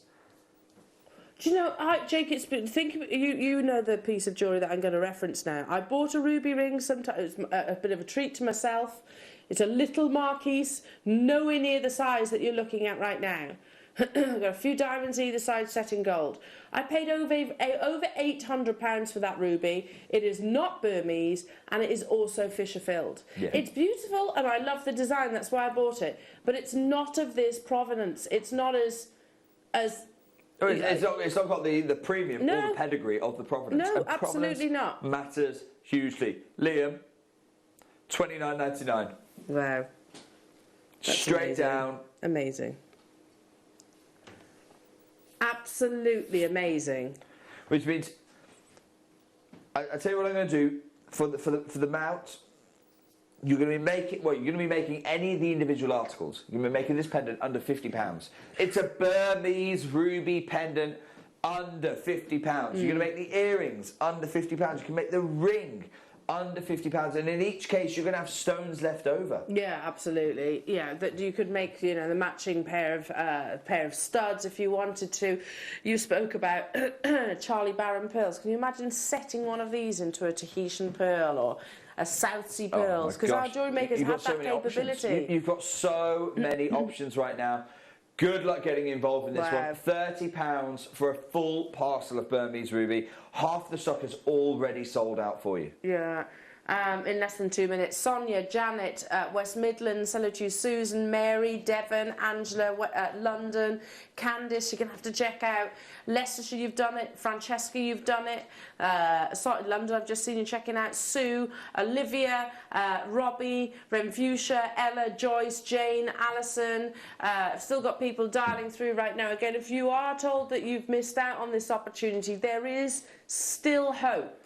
[SPEAKER 6] Do you know, Jake, you know the piece of jewellery that I'm going to reference now. I bought a ruby ring, sometimes a bit of a treat to myself. It's a little marquise, nowhere near the size that you're looking at right now. Got a few diamonds either side set in gold. I paid over £800 for that ruby. It is not Burmese, and it is also Fisher filled.
[SPEAKER 7] Yeah.
[SPEAKER 6] It's beautiful, and I love the design. That's why I bought it. But it's not of this provenance. It's not as
[SPEAKER 7] Oh, it's not got the premium or the pedigree of the provenance.
[SPEAKER 6] No,
[SPEAKER 7] And
[SPEAKER 6] absolutely
[SPEAKER 7] provenance
[SPEAKER 6] not.
[SPEAKER 7] Matters hugely. Liam, $29.99.
[SPEAKER 6] Wow. That's
[SPEAKER 7] Straight
[SPEAKER 6] amazing.
[SPEAKER 7] down.
[SPEAKER 6] Amazing. Absolutely amazing.
[SPEAKER 7] Which means, I tell you what I'm going to do for the mount. You're going to be making any of the individual articles. You're going to be making this pendant under £50. It's a Burmese ruby pendant under £50. You're going to make the earrings under £50. You can make the ring under £50, and in each case you're going to have stones left over.
[SPEAKER 6] Yeah, absolutely. Yeah, that you could make, you know, the matching pair of studs if you wanted to. You spoke about Charlie Barron pearls. Can you imagine setting one of these into a Tahitian pearl or a South Sea pearls? Because our jewellery makers have that capability.
[SPEAKER 7] You've got so many options right now. Good luck getting involved in this one. £30 for a full parcel of Burmese ruby. Half the stock is already sold out for you.
[SPEAKER 6] Yeah. In less than 2 minutes. Sonia, Janet, West Midlands, hello to you, Susan, Mary, Devon, Angela, London, Candice, you're going to have to check out. Leicestershire, you've done it. Francesca, you've done it. London, I've just seen you checking out. Sue, Olivia, Robbie, Renfusia, Ella, Joyce, Jane, Alison. I've still got people dialing through right now. Again, if you are told that you've missed out on this opportunity, there is still hope.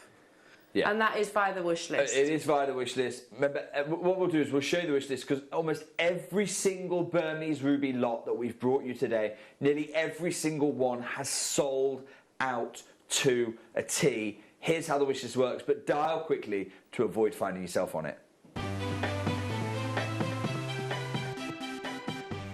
[SPEAKER 7] Yeah.
[SPEAKER 6] And that is via the wish list.
[SPEAKER 7] It is via the wish list. Remember, what we'll do is we'll show you the wish list, because almost every single Burmese ruby lot that we've brought you today, nearly every single one has sold out to a T. Here's how the wish list works, but dial quickly to avoid finding yourself on it.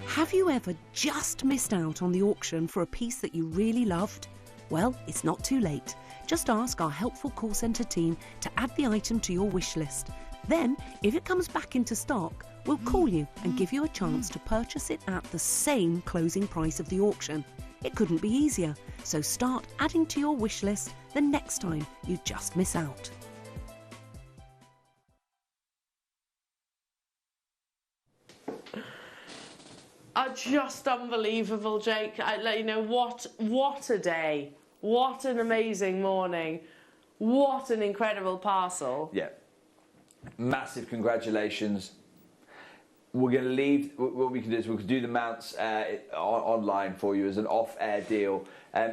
[SPEAKER 10] Have you ever just missed out on the auction for a piece that you really loved? Well, it's not too late. Just ask our helpful call centre team to add the item to your wish list. Then, if it comes back into stock, we'll call you and give you a chance to purchase it at the same closing price of the auction. It couldn't be easier, so start adding to your wish list the next time you just miss out.
[SPEAKER 6] Just unbelievable, Jake. I let you know what a day. What an amazing morning. What an incredible parcel.
[SPEAKER 7] Yeah. Massive congratulations. We're going to leave, what we can do is we can do the mounts online for you as an off-air deal.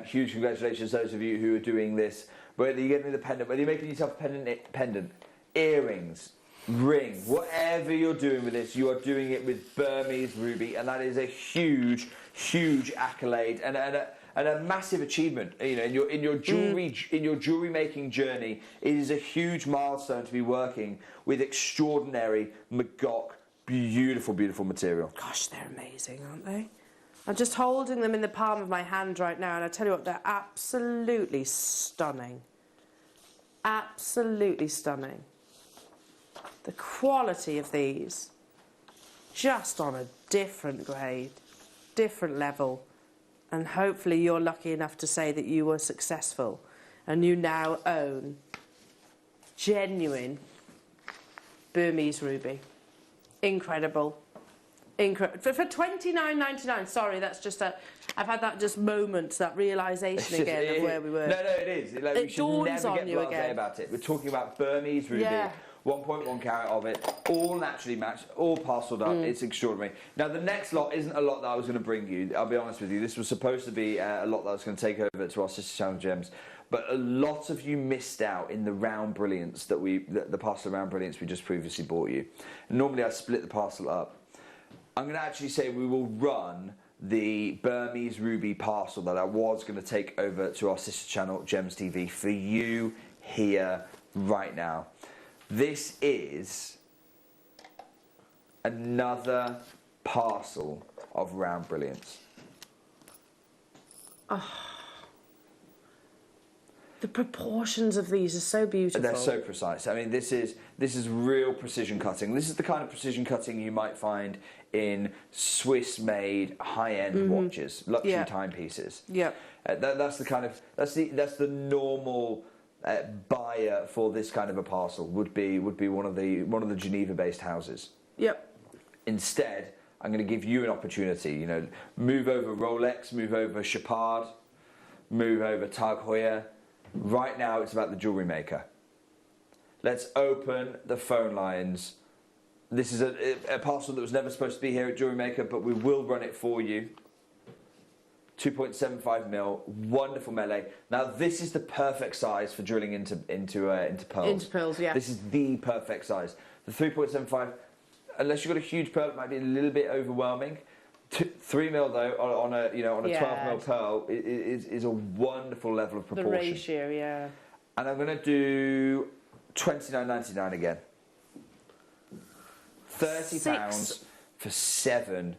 [SPEAKER 7] Huge congratulations to those of you who are doing this. Whether you're getting the pendant, whether you're making yourself a pendant, earrings, ring, whatever you're doing with this, you are doing it with Burmese ruby, and that is a huge, huge accolade and a massive achievement. You know, in your jewelry making journey, it is a huge milestone to be working with extraordinary McGock, beautiful, beautiful material.
[SPEAKER 6] Gosh, they're amazing, aren't they? I'm just holding them in the palm of my hand right now, and I tell you what, they're absolutely stunning. Absolutely stunning. The quality of these, just on a different grade, different level. And hopefully you're lucky enough to say that you were successful and you now own genuine Burmese ruby. Incredible. Incredible. For £29.99, sorry, that's just I've had that just moment, that realisation again of where we were.
[SPEAKER 7] No, it is. Like,
[SPEAKER 6] it
[SPEAKER 7] we should
[SPEAKER 6] dawns
[SPEAKER 7] never
[SPEAKER 6] on
[SPEAKER 7] get
[SPEAKER 6] you
[SPEAKER 7] blasé
[SPEAKER 6] again.
[SPEAKER 7] about it. We're talking about Burmese ruby.
[SPEAKER 6] Yeah.
[SPEAKER 7] 1.1 carat of it, all naturally matched, all parcelled up. It's extraordinary. Now, the next lot isn't a lot that I was going to bring you. I'll be honest with you. This was supposed to be a lot that I was going to take over to our sister channel Gems, but a lot of you missed out in the round brilliance the parcel of round brilliance we just previously bought you. And normally I split the parcel up. I'm going to actually say we will run the Burmese ruby parcel that I was going to take over to our sister channel Gems TV for you here right now. This is another parcel of round brilliance.
[SPEAKER 6] Oh. The proportions of these are so beautiful.
[SPEAKER 7] They're so precise. I mean, this is real precision cutting. This is the kind of precision cutting you might find in Swiss-made high-end watches, luxury timepieces.
[SPEAKER 6] Yeah.
[SPEAKER 7] That's the normal buyer for this kind of a parcel would be one of the Geneva-based houses.
[SPEAKER 6] Yep.
[SPEAKER 7] Instead, I'm going to give you an opportunity. You know, move over Rolex, move over Chopard, move over Tag Heuer. Right now, it's about the Jewellery Maker. Let's open the phone lines. This is a parcel that was never supposed to be here at Jewellery Maker, but we will run it for you. 2.75 mil, wonderful melee. Now, this is the perfect size for drilling into pearls.
[SPEAKER 6] Into pearls, yeah.
[SPEAKER 7] This is the perfect size. The 3.75, unless you've got a huge pearl, it might be a little bit overwhelming. 3 mil though on a 12 mil pearl is a wonderful level of proportion.
[SPEAKER 6] The ratio, yeah.
[SPEAKER 7] And I'm going to do £29.99 again. £30 for 7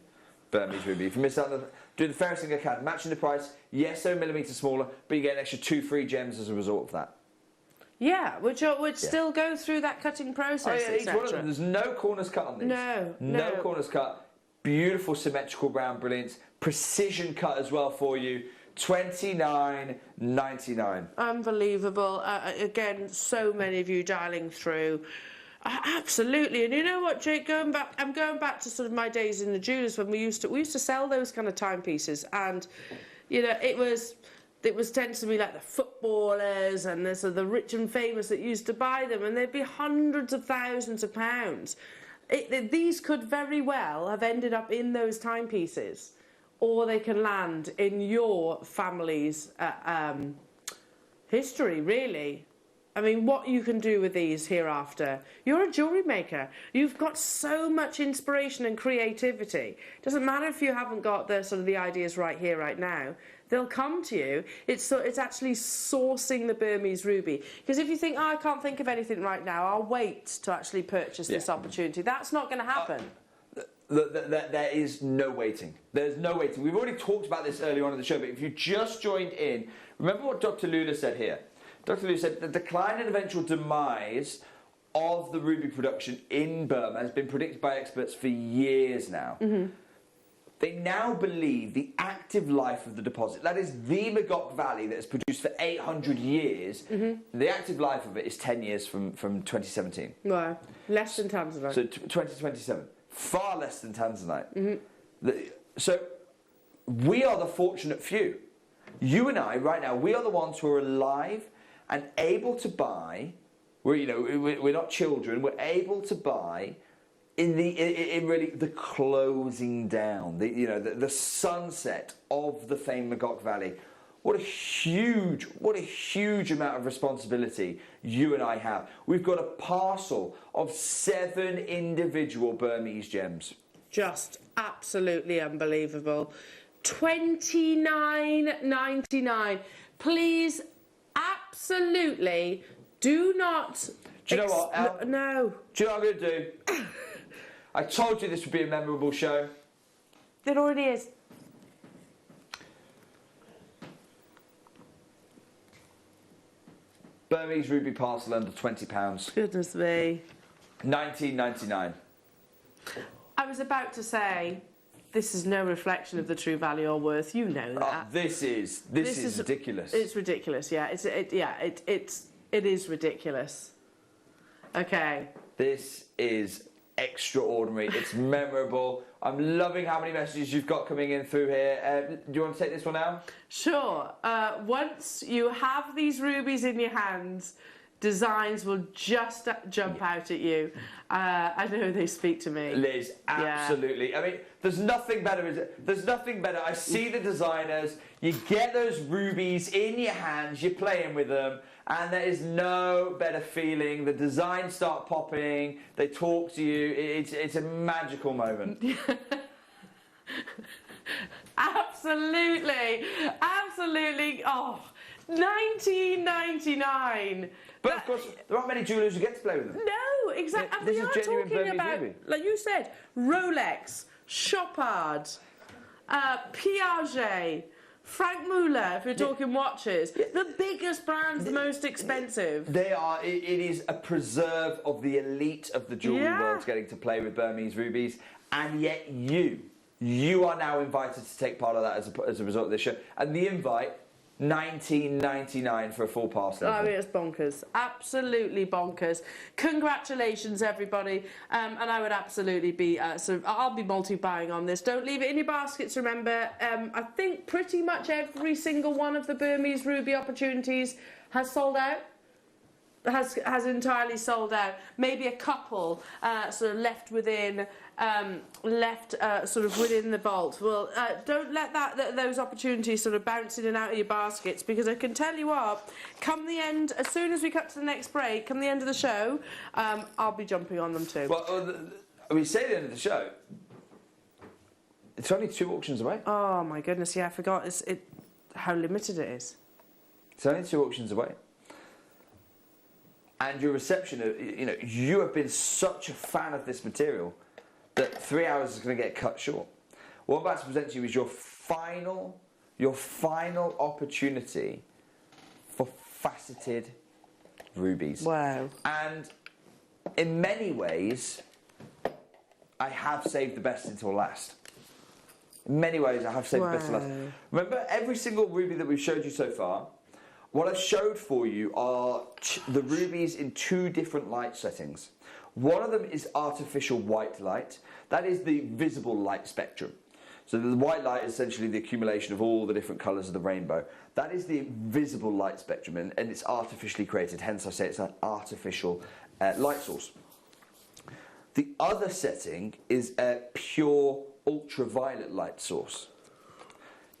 [SPEAKER 7] Burmese ruby. If you miss out, do the fairest thing I can. Matching the price, yes, they're a millimetre smaller, but you get an extra 2 free gems as a result of that.
[SPEAKER 6] Yeah, which still go through that cutting process.
[SPEAKER 7] Oh, yeah, each one of them. There's no corners cut on these.
[SPEAKER 6] No
[SPEAKER 7] corners cut. Beautiful symmetrical brown brilliance. Precision cut as well for you. £29.99.
[SPEAKER 6] Unbelievable. Again, so many of you dialing through. Absolutely. And you know what, Jake, I'm going back to sort of my days in the jewellers when we used to sell those kind of timepieces, and you know, it was tend to be like the footballers and the sort of the rich and famous that used to buy them, and they'd be hundreds of thousands of pounds. These could very well have ended up in those timepieces, or they can land in your family's history, really. I mean, what you can do with these hereafter. You're a jewellery maker. You've got so much inspiration and creativity. Doesn't matter if you haven't got the ideas right here, right now. They'll come to you. It's actually sourcing the Burmese ruby. Because if you think, I can't think of anything right now, I'll wait to actually purchase this opportunity. That's not going to happen.
[SPEAKER 7] There is no waiting. There's no waiting. We've already talked about this earlier on in the show, but if you just joined in, remember what Dr. Lula said here. Dr. Lula said the decline and eventual demise of the ruby production in Burma has been predicted by experts for years now. They now believe the active life of the deposit, that is the Magok Valley that has produced for 800 years, the active life of it is 10 years from 2017.
[SPEAKER 6] Wow, less than Tanzanite.
[SPEAKER 7] So 2027, far less than Tanzanite. So we are the fortunate few. You and I, right now, we are the ones who are alive and able to buy. We're not children. We're able to buy in really the closing down, the sunset of the famed Magok Valley. What a huge amount of responsibility you and I have. We've got a parcel of 7 individual Burmese gems.
[SPEAKER 6] Just absolutely unbelievable. $29.99. Please, absolutely, do not.
[SPEAKER 7] Do you know what, Al?
[SPEAKER 6] No.
[SPEAKER 7] Do you know what I'm going to do? I told you this would be a memorable show.
[SPEAKER 6] It already is.
[SPEAKER 7] Burmese ruby parcel under £20.
[SPEAKER 6] Goodness me.
[SPEAKER 7] $19.99.
[SPEAKER 6] I was about to say, this is no reflection of the true value or worth. You know that.
[SPEAKER 7] This is ridiculous.
[SPEAKER 6] It's ridiculous. Yeah. It is ridiculous. Okay.
[SPEAKER 7] This is extraordinary. It's memorable. I'm loving how many messages you've got coming in through here. Do you want to take this one now?
[SPEAKER 6] Sure. Once you have these rubies in your hands, designs will just jump out at you. I know they speak to me.
[SPEAKER 7] Liz, absolutely. Yeah. I mean, there's nothing better, is it? There's nothing better. I see the designers, you get those rubies in your hands, you're playing with them, and there is no better feeling. The designs start popping, they talk to you. It's a magical moment.
[SPEAKER 6] Absolutely. Absolutely. Oh, $19.99.
[SPEAKER 7] But of course, there aren't many jewellers who get to play with them.
[SPEAKER 6] No, exactly. And we are talking about, like you said, Rolex, Chopard, Piaget, Frank Muller, if you're talking watches, the biggest brands, the most expensive.
[SPEAKER 7] They are. It is a preserve of the elite of the jewellery world getting to play with Burmese rubies, and yet you are now invited to take part of that as a result of this show. And the invite, $19.99 for a full parcel.
[SPEAKER 6] I mean, it's bonkers. Absolutely bonkers. Congratulations, everybody. And I would absolutely be, I'll be multi-buying on this. Don't leave it in your baskets, remember. I think pretty much every single one of the Burmese ruby opportunities has sold out. Has entirely sold out. Maybe a couple sort of left within, sort of within the vault. Well, don't let those opportunities sort of bounce in and out of your baskets, because I can tell you what, come the end, as soon as we cut to the next break, come the end of the show, I'll be jumping on them too.
[SPEAKER 7] Well, we say the end of the show. It's only 2 auctions away.
[SPEAKER 6] Oh my goodness, yeah, I forgot how limited it is.
[SPEAKER 7] It's only 2 auctions away. And your reception, you have been such a fan of this material that 3 hours is going to get cut short. What I'm about to present to you is your final opportunity for faceted rubies.
[SPEAKER 6] Wow.
[SPEAKER 7] And in many ways, I have saved the best until last. In many ways, I have saved the best until last. Remember, every single ruby that we've showed you so far, what I've showed for you are the rubies in 2 different light settings. One of them is artificial white light. That is the visible light spectrum. So the white light is essentially the accumulation of all the different colours of the rainbow. That is the visible light spectrum, and it's artificially created. Hence I say it's an artificial light source. The other setting is a pure ultraviolet light source.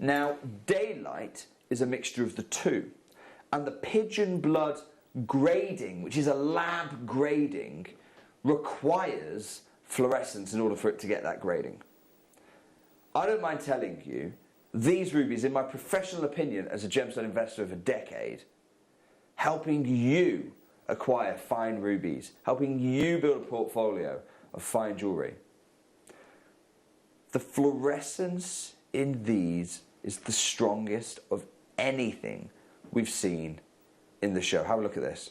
[SPEAKER 7] Now, daylight is a mixture of the 2. And the pigeon blood grading, which is a lab grading, requires fluorescence in order for it to get that grading. I don't mind telling you, these rubies, in my professional opinion as a gemstone investor of a decade, helping you acquire fine rubies, helping you build a portfolio of fine jewellery. The fluorescence in these is the strongest of anything we've seen in the show. Have a look at this.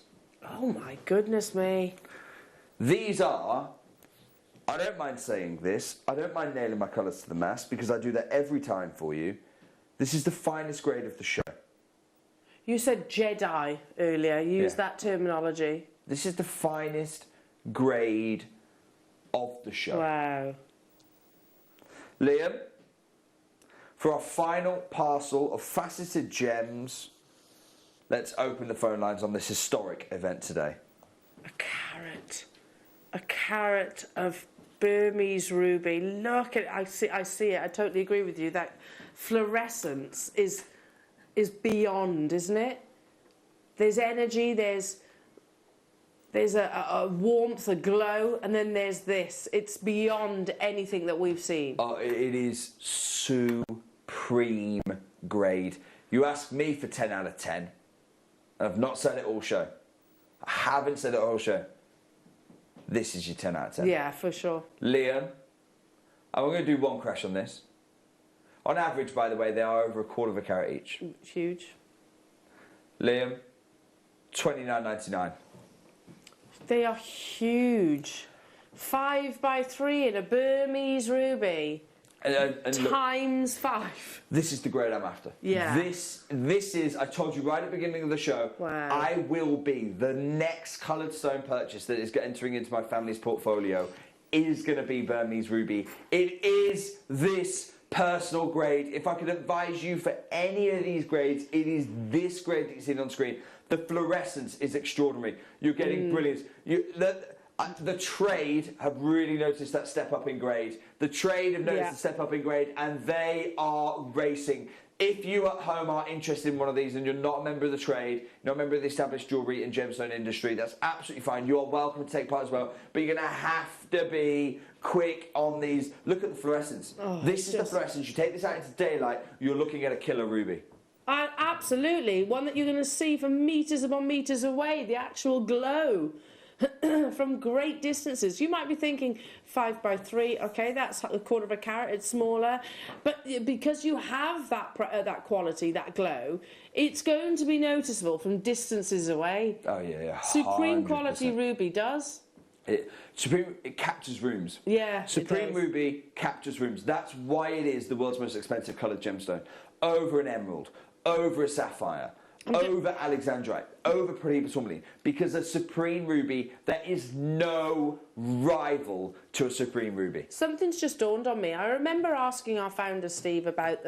[SPEAKER 6] Oh my goodness me.
[SPEAKER 7] These are, I don't mind saying this, I don't mind nailing my colours to the mast because I do that every time for you. This is the finest grade of the show.
[SPEAKER 6] You said Jedi earlier, you used that terminology.
[SPEAKER 7] This is the finest grade of the show.
[SPEAKER 6] Wow.
[SPEAKER 7] Liam, for our final parcel of faceted gems, let's open the phone lines on this historic event today.
[SPEAKER 6] A carat of Burmese ruby. Look at it. I see it. I totally agree with you. That fluorescence is beyond, isn't it? There's energy, there's a warmth, a glow, and then there's this. It's beyond anything that we've seen.
[SPEAKER 7] Oh, it is supreme grade. You ask me for 10 out of 10. I've not said it all show. I haven't said it all show. This is your 10 out of 10.
[SPEAKER 6] Yeah, for sure.
[SPEAKER 7] Liam, I'm going to do 1 crash on this. On average, by the way, they are over ¼ carat each.
[SPEAKER 6] Huge.
[SPEAKER 7] Liam, $29.99.
[SPEAKER 6] They are huge. 5x3 in a Burmese ruby.
[SPEAKER 7] And
[SPEAKER 6] times 5.
[SPEAKER 7] This is the grade I'm after.
[SPEAKER 6] Yeah.
[SPEAKER 7] This is, I told you right at the beginning of the show,
[SPEAKER 6] wow.
[SPEAKER 7] I will be the next coloured stone purchase that is entering into my family's portfolio is going to be Burmese ruby. It is this personal grade. If I could advise you for any of these grades, it is this grade that you see on screen. The fluorescence is extraordinary. You're getting brilliance. The trade have really noticed that step up in grade. The trade have noticed the step up in grade, and they are racing. If you at home are interested in one of these and you're not a member of the trade, not a member of the established jewellery and gemstone industry, that's absolutely fine. You are welcome to take part as well, but you're going to have to be quick on these. Look at the fluorescence. Oh, this is the fluorescence. You take this out into daylight, you're looking at a killer ruby.
[SPEAKER 6] Absolutely. One that you're going to see from metres upon metres away. The actual glow. from great distances. You might be thinking 5 by 3, okay, that's a quarter of a carat, it's smaller, but because you have that quality, that glow, it's going to be noticeable from distances away.
[SPEAKER 7] Oh yeah.
[SPEAKER 6] Supreme
[SPEAKER 7] 100%.
[SPEAKER 6] quality ruby does.
[SPEAKER 7] It captures rooms.
[SPEAKER 6] Yeah,
[SPEAKER 7] Supreme Ruby captures rooms. That's why it is the world's most expensive coloured gemstone. Over an emerald, over a sapphire, over alexandrite, over prohibit tourmaline. Because a Supreme Ruby, there is no rival to a Supreme Ruby.
[SPEAKER 6] Something's just dawned on me. I remember asking our founder Steve about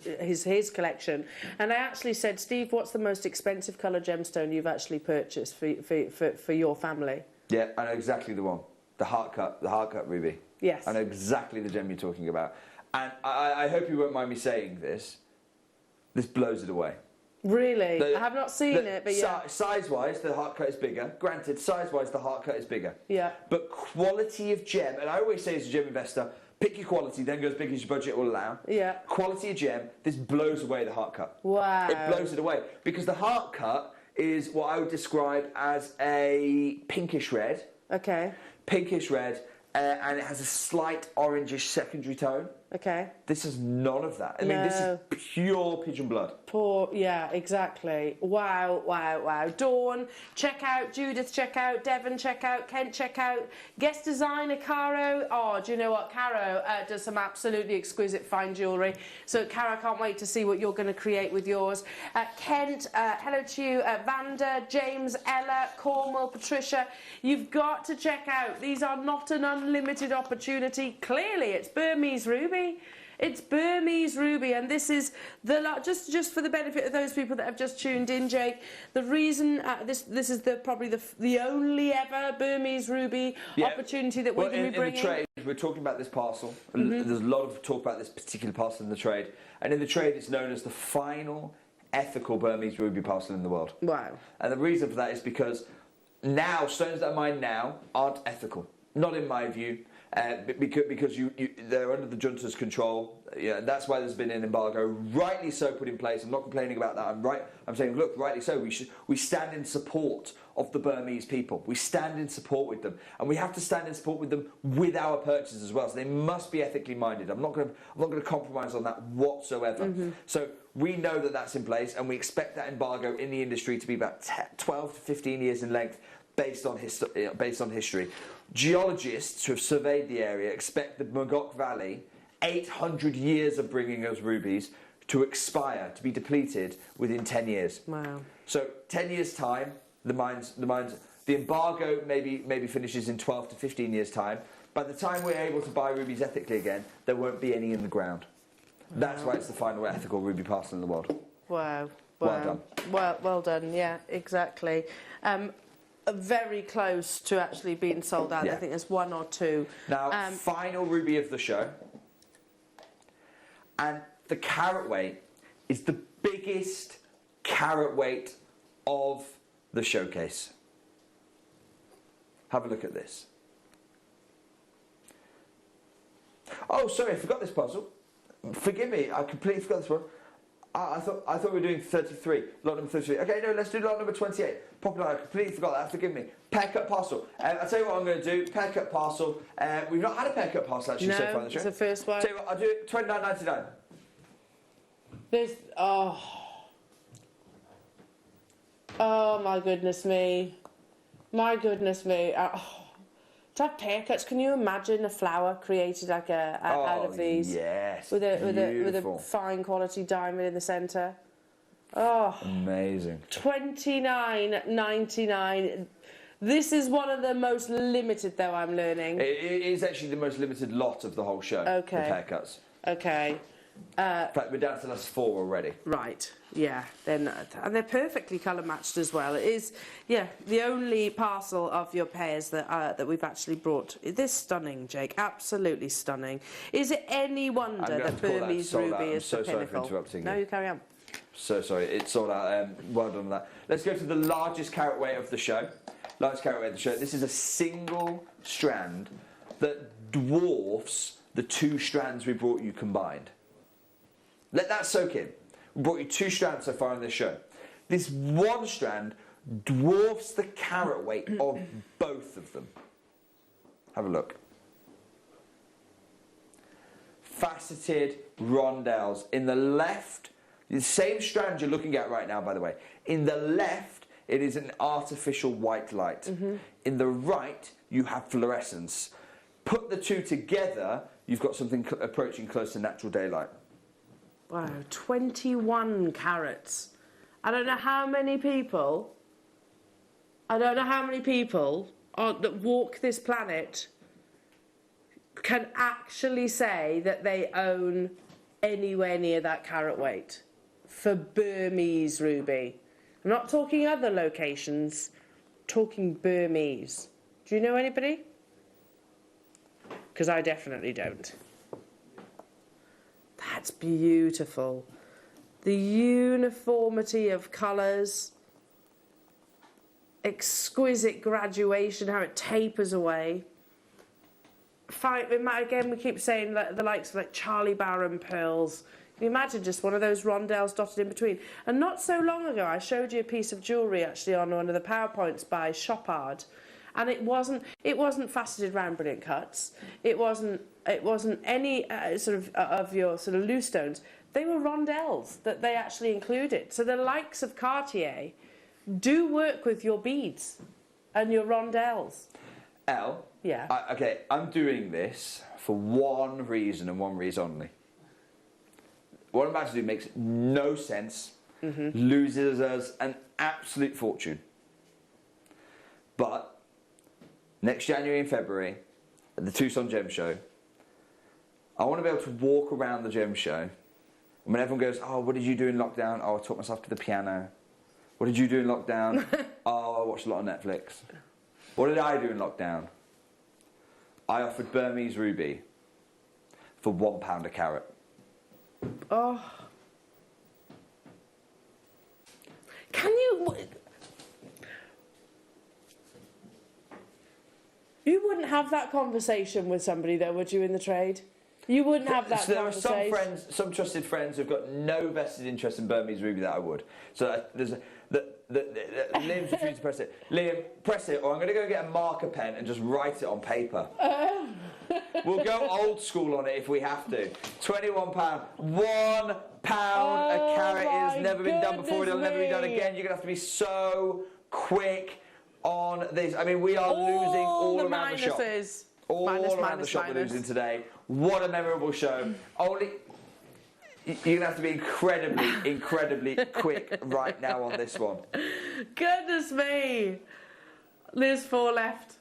[SPEAKER 6] his collection, and I actually said, Steve, what's the most expensive coloured gemstone you've actually purchased for your family?
[SPEAKER 7] Yeah, I know exactly the one. The heart cut ruby.
[SPEAKER 6] Yes.
[SPEAKER 7] I know exactly the gem you're talking about. And I hope you won't mind me saying this. This blows it away.
[SPEAKER 6] Really? I have not seen it, but yeah.
[SPEAKER 7] Size-wise, the heart cut is bigger. Granted, size-wise, the heart cut is bigger.
[SPEAKER 6] Yeah.
[SPEAKER 7] But quality of gem, and I always say as a gem investor, pick your quality, then go as big as your budget will allow.
[SPEAKER 6] Yeah.
[SPEAKER 7] Quality of gem, this blows away the heart cut.
[SPEAKER 6] Wow.
[SPEAKER 7] It blows it away. Because the heart cut is what I would describe as a pinkish red.
[SPEAKER 6] Okay.
[SPEAKER 7] Pinkish red, and it has a slight orangish secondary tone.
[SPEAKER 6] Okay.
[SPEAKER 7] This is none of that. I mean, this is pure pigeon blood.
[SPEAKER 6] Yeah, exactly. Wow, wow, wow. Dawn, check out. Judith, check out. Devon, check out. Kent, check out. Guest designer, Caro. Oh, do you know what? Caro does some absolutely exquisite fine jewellery. So, Caro, I can't wait to see what you're going to create with yours. Kent, hello to you. Vanda, James, Ella, Cornwall, Patricia. You've got to check out. These are not an unlimited opportunity. Clearly, it's Burmese ruby. It's Burmese ruby, and this is the just for the benefit of those people that have just tuned in, Jake. The reason this is probably the only ever Burmese ruby opportunity that we're going to be bringing.
[SPEAKER 7] In the trade, we're talking about this parcel. There's a lot of talk about this particular parcel in the trade, and in the trade, it's known as the final ethical Burmese ruby parcel in the world.
[SPEAKER 6] Wow!
[SPEAKER 7] And the reason for that is because now stones that are mined now aren't ethical, not in my view. Because they're under the junta's control. Yeah, that's why there's been an embargo, rightly so, put in place. I'm not complaining about that. I'm saying, look, rightly so. We stand in support of the Burmese people. We stand in support with them, and we have to stand in support with them with our purchases as well. So they must be ethically minded. I'm not going to compromise on that whatsoever. So we know that that's in place, and we expect that embargo in the industry to be about 12 to 15 years in length, based on history. Geologists who have surveyed the area expect the Magok Valley, 800 years of bringing us rubies, to expire, to be depleted within 10 years.
[SPEAKER 6] Wow.
[SPEAKER 7] So 10 years time, the embargo maybe finishes in 12 to 15 years time. By the time we're able to buy rubies ethically again, there won't be any in the ground. That's why it's the final ethical ruby parcel in the world.
[SPEAKER 6] Wow.
[SPEAKER 7] Well done.
[SPEAKER 6] Well done. Yeah, exactly. Very close to actually being sold out.
[SPEAKER 7] Yeah.
[SPEAKER 6] I think there's one or two.
[SPEAKER 7] Now, final ruby of the show. And the carat weight is the biggest carat weight of the showcase. Have a look at this. Oh, sorry, I forgot this puzzle. Forgive me, I completely forgot this one. I thought we were doing 33, lot number 33. Okay, no, let's do lot number 28. Popular, I completely forgot that, forgive me. Pear cut parcel. I'll tell you what I'm going to do, pear cut parcel. We've not had a pear cut parcel actually so far in the show.
[SPEAKER 6] It's the first one.
[SPEAKER 7] Tell you what, I'll do it $29.99.
[SPEAKER 6] There's, oh my goodness me. My goodness me. To have pear cuts, can you imagine a flower created like out of these?
[SPEAKER 7] Yes.
[SPEAKER 6] With a fine quality diamond in the centre. Oh,
[SPEAKER 7] amazing.
[SPEAKER 6] $29.99. This is one of the most limited, though, I'm learning.
[SPEAKER 7] It is actually the most limited lot of the whole show.
[SPEAKER 6] Okay.
[SPEAKER 7] The haircuts.
[SPEAKER 6] Okay.
[SPEAKER 7] In fact, we're down to last 4 already.
[SPEAKER 6] Right. Yeah. And they're perfectly colour matched as well. It is, yeah, the only parcel of your pairs that we've actually brought. This stunning, Jake. Absolutely stunning. Is it any wonder that Burmese ruby is the pinnacle?
[SPEAKER 7] Sorry for interrupting you.
[SPEAKER 6] No, you carry on.
[SPEAKER 7] So sorry, it's sold out. Well done on that. Let's go to the largest carat weight of the show. Largest carat weight of the show. This is a single strand that dwarfs the 2 strands we brought you combined. Let that soak in. We brought you 2 strands so far in this show. This one strand dwarfs the carat weight of both of them. Have a look. Faceted rondelles. In the left, the same strand you're looking at right now, by the way. In the left, it is an artificial white light. In the right, you have fluorescence. Put the two together, you've got something approaching close to natural daylight.
[SPEAKER 6] Wow, 21 carats. I don't know how many people that walk this planet can actually say that they own anywhere near that carat weight for Burmese ruby. I'm not talking other locations, talking Burmese. Do you know anybody? Because I definitely don't. That's beautiful. The uniformity of colours, exquisite graduation, how it tapers away. Again, we keep saying the likes of like Charlie Barron pearls. Can you imagine just one of those rondelles dotted in between? And not so long ago, I showed you a piece of jewellery actually on one of the PowerPoints by Chopard, and it wasn't faceted round brilliant cuts. It wasn't any of your sort of loose stones. They were rondelles that they actually included. So the likes of Cartier do work with your beads and your rondelles.
[SPEAKER 7] Elle?
[SPEAKER 6] Yeah.
[SPEAKER 7] Okay, I'm doing this for one reason and one reason only. What I'm about to do makes no sense, loses us an absolute fortune. But next January and February, at the Tucson Gem Show, I want to be able to walk around the gem show. And when everyone goes, oh, what did you do in lockdown? Oh, I taught myself to the piano. What did you do in lockdown? Oh, I watched a lot of Netflix. What did I do in lockdown? I offered Burmese ruby for £1 a carat.
[SPEAKER 6] Oh. Can you... You wouldn't have that conversation with somebody though, would you, in the trade? You wouldn't have that conversation.
[SPEAKER 7] There are some friends, some trusted friends who've got no vested interest in Burmese ruby that I would. So there's Liam's refusing to press it. Liam, press it, or I'm going to go get a marker pen and just write it on paper. We'll go old school on it if we have to. £21, £1 a carat. It has never been done before. It'll never be done again. You're going to have to be so quick on this. I mean, we are losing all around the shop. All around the shop we're losing today. What a memorable show. Only... You're going to have to be incredibly quick right now on this one.
[SPEAKER 6] Goodness me. There's 4 left.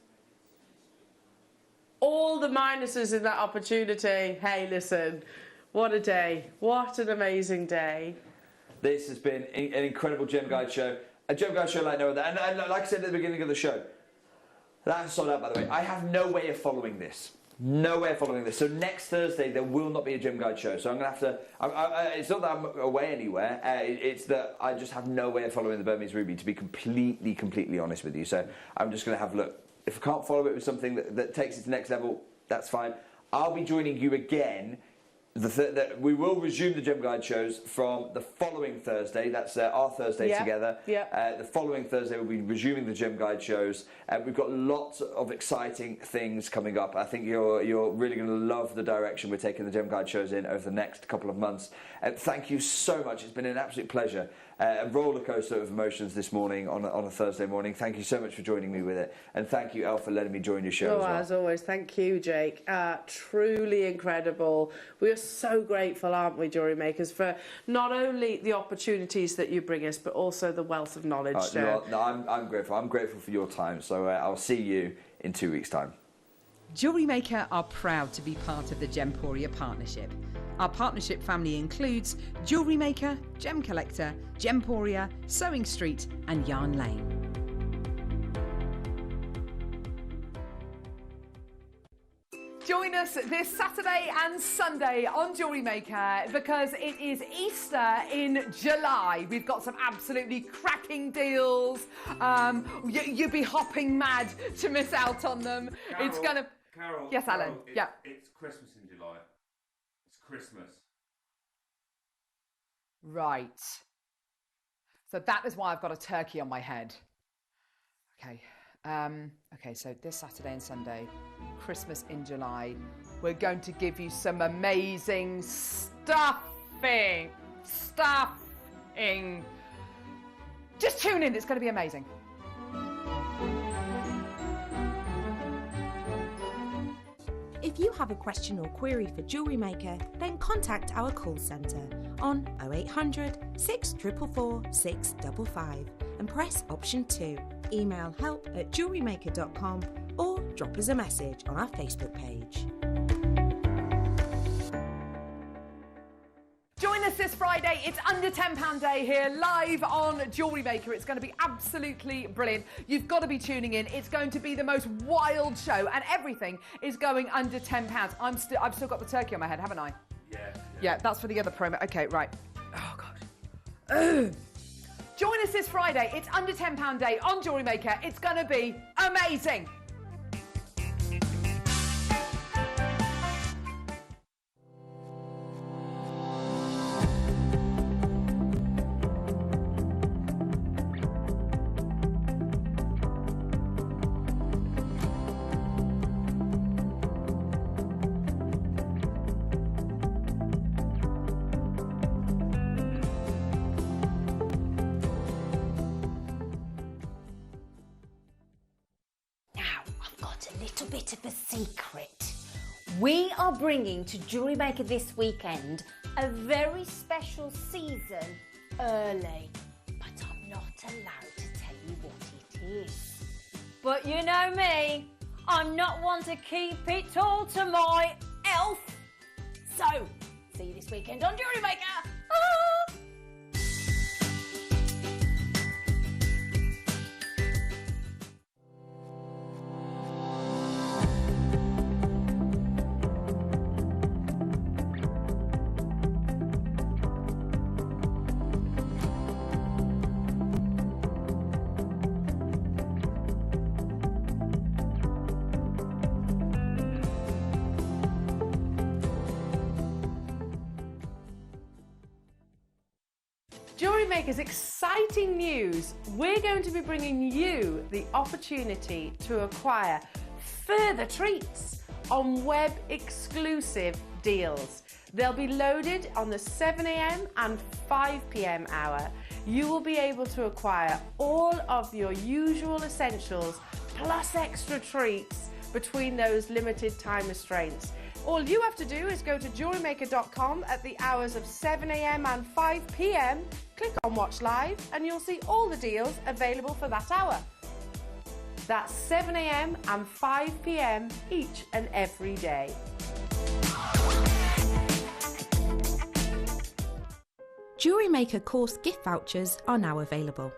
[SPEAKER 6] All the minuses in that opportunity. Hey, listen, what a day. What an amazing day.
[SPEAKER 7] This has been an incredible Gem Guide show. A Gem Guide show like no other. And like I said at the beginning of the show, that's sold out, by the way. I have no way of following this. No way of following this. So next Thursday there will not be a Gem Guide show. So I'm going to have to... it's not that I'm away anywhere. It's that I just have no way of following the Burmese ruby, to be completely honest with you. So I'm just going to have a look. If I can't follow it with something that takes it to the next level, that's fine. I'll be joining you again. We will resume the Gem Guide shows from the following Thursday. That's our Thursday together. The following Thursday we'll be resuming the Gem Guide shows. We've got lots of exciting things coming up. I think you're really going to love the direction we're taking the Gem Guide shows in over the next couple of months. Thank you so much. It's been an absolute pleasure. A roller coaster of emotions this morning on a Thursday morning. Thank you so much for joining me with it, and thank you, Elle, for letting me join your show as well.
[SPEAKER 6] As always, thank you, Jake. Truly incredible. We are so grateful, aren't we, Jewellery Makers, for not only the opportunities that you bring us, but also the wealth of knowledge.
[SPEAKER 7] I'm grateful. I'm grateful for your time. So I'll see you in 2 weeks' time.
[SPEAKER 2] Jewellery Maker are proud to be part of the Gemporia partnership. Our partnership family includes Jewellery Maker, Gem Collector, Gemporia, Sewing Street and Yarn Lane. Join us this Saturday and Sunday on Jewellery Maker because it is Easter in July. We've got some absolutely cracking deals. You'd be hopping mad to miss out on them.
[SPEAKER 8] Carol,
[SPEAKER 2] yes, Alan.
[SPEAKER 8] It's Christmas in July. It's Christmas.
[SPEAKER 2] Right. So that is why I've got a turkey on my head. Okay. Okay, so this Saturday and Sunday, Christmas in July, we're going to give you some amazing stuffing. Just tune in, it's going to be amazing.
[SPEAKER 10] If you have a question or query for Jewellery Maker, then contact our call centre on 0800 644 655 and press option 2. Email help@jewellerymaker.com or drop us a message on our Facebook page.
[SPEAKER 2] Join us this Friday. It's under £10 day here, live on Jewellery Maker. It's going to be absolutely brilliant. You've got to be tuning in. It's going to be the most wild show, and everything is going under £10. I've still got the turkey on my head, haven't I? Yeah, that's for the other promo. Okay, right. Oh, God. Join us this Friday. It's under £10 day on Jewellery Maker. It's going to be amazing.
[SPEAKER 1] Bit of a secret. We are bringing to Jewellery Maker this weekend a very special season early, but I'm not allowed to tell you what it is. But you know me, I'm not one to keep it all to myself. So, see you this weekend on Jewellery Maker. Ah!
[SPEAKER 6] Jewellery Maker's exciting news. We're going to be bringing you the opportunity to acquire further treats on web exclusive deals. They'll be loaded on the 7 a.m. and 5 p.m. hour. You will be able to acquire all of your usual essentials plus extra treats between those limited time restraints. All you have to do is go to jewellerymaker.com at the hours of 7 a.m. and 5 p.m, click on Watch Live, and you'll see all the deals available for that hour. That's 7 a.m. and 5 p.m. each and every day.
[SPEAKER 10] Jewellery Maker course gift vouchers are now available.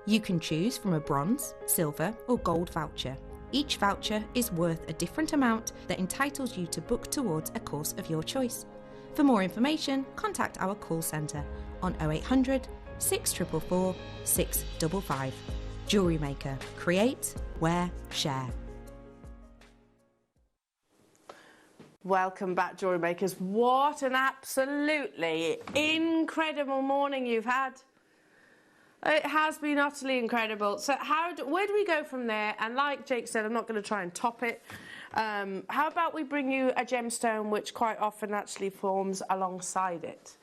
[SPEAKER 10] You can choose from a bronze, silver or gold voucher. Each voucher is worth a different amount that entitles you to book towards a course of your choice. For more information, contact our call centre on 0800 644 655. Jewellery Maker. Create, wear, share.
[SPEAKER 6] Welcome back, Jewellery Makers. What an absolutely incredible morning you've had. It has been utterly incredible. So where do we go from there? And like Jake said, I'm not going to try and top it. How about we bring you a gemstone which quite often actually forms alongside it?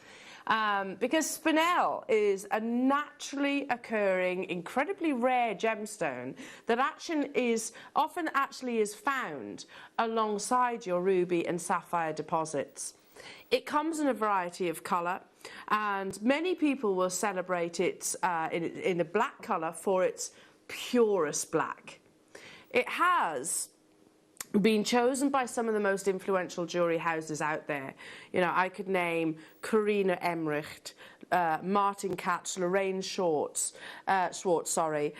[SPEAKER 6] Because spinel is a naturally occurring, incredibly rare gemstone that often is found alongside your ruby and sapphire deposits. It comes in a variety of colour, and many people will celebrate it in a black colour for its purest black. It has been chosen by some of the most influential jewellery houses out there. You know, I could name Carina Emmerich, Martin Katz, Lorraine Schwartz, Soru.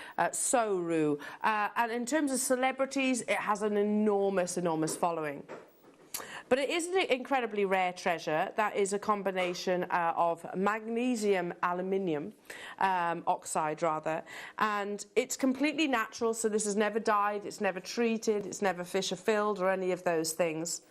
[SPEAKER 6] And in terms of celebrities, it has an enormous following. But it is an incredibly rare treasure that is a combination of magnesium aluminium oxide rather, and it's completely natural, so this is never dyed, it's never treated, it's never Fisher filled or any of those things.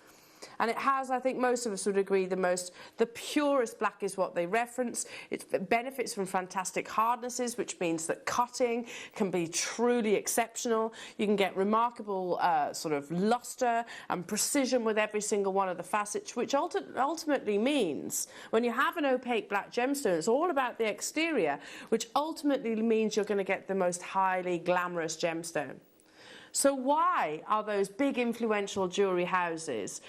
[SPEAKER 6] And it has, I think most of us would agree, the purest black is what they reference. It benefits from fantastic hardnesses, which means that cutting can be truly exceptional. You can get remarkable sort of luster and precision with every single one of the facets, which ultimately means when you have an opaque black gemstone, it's all about the exterior, which ultimately means you're going to get the most highly glamorous gemstone. So why are those big influential jewellery houses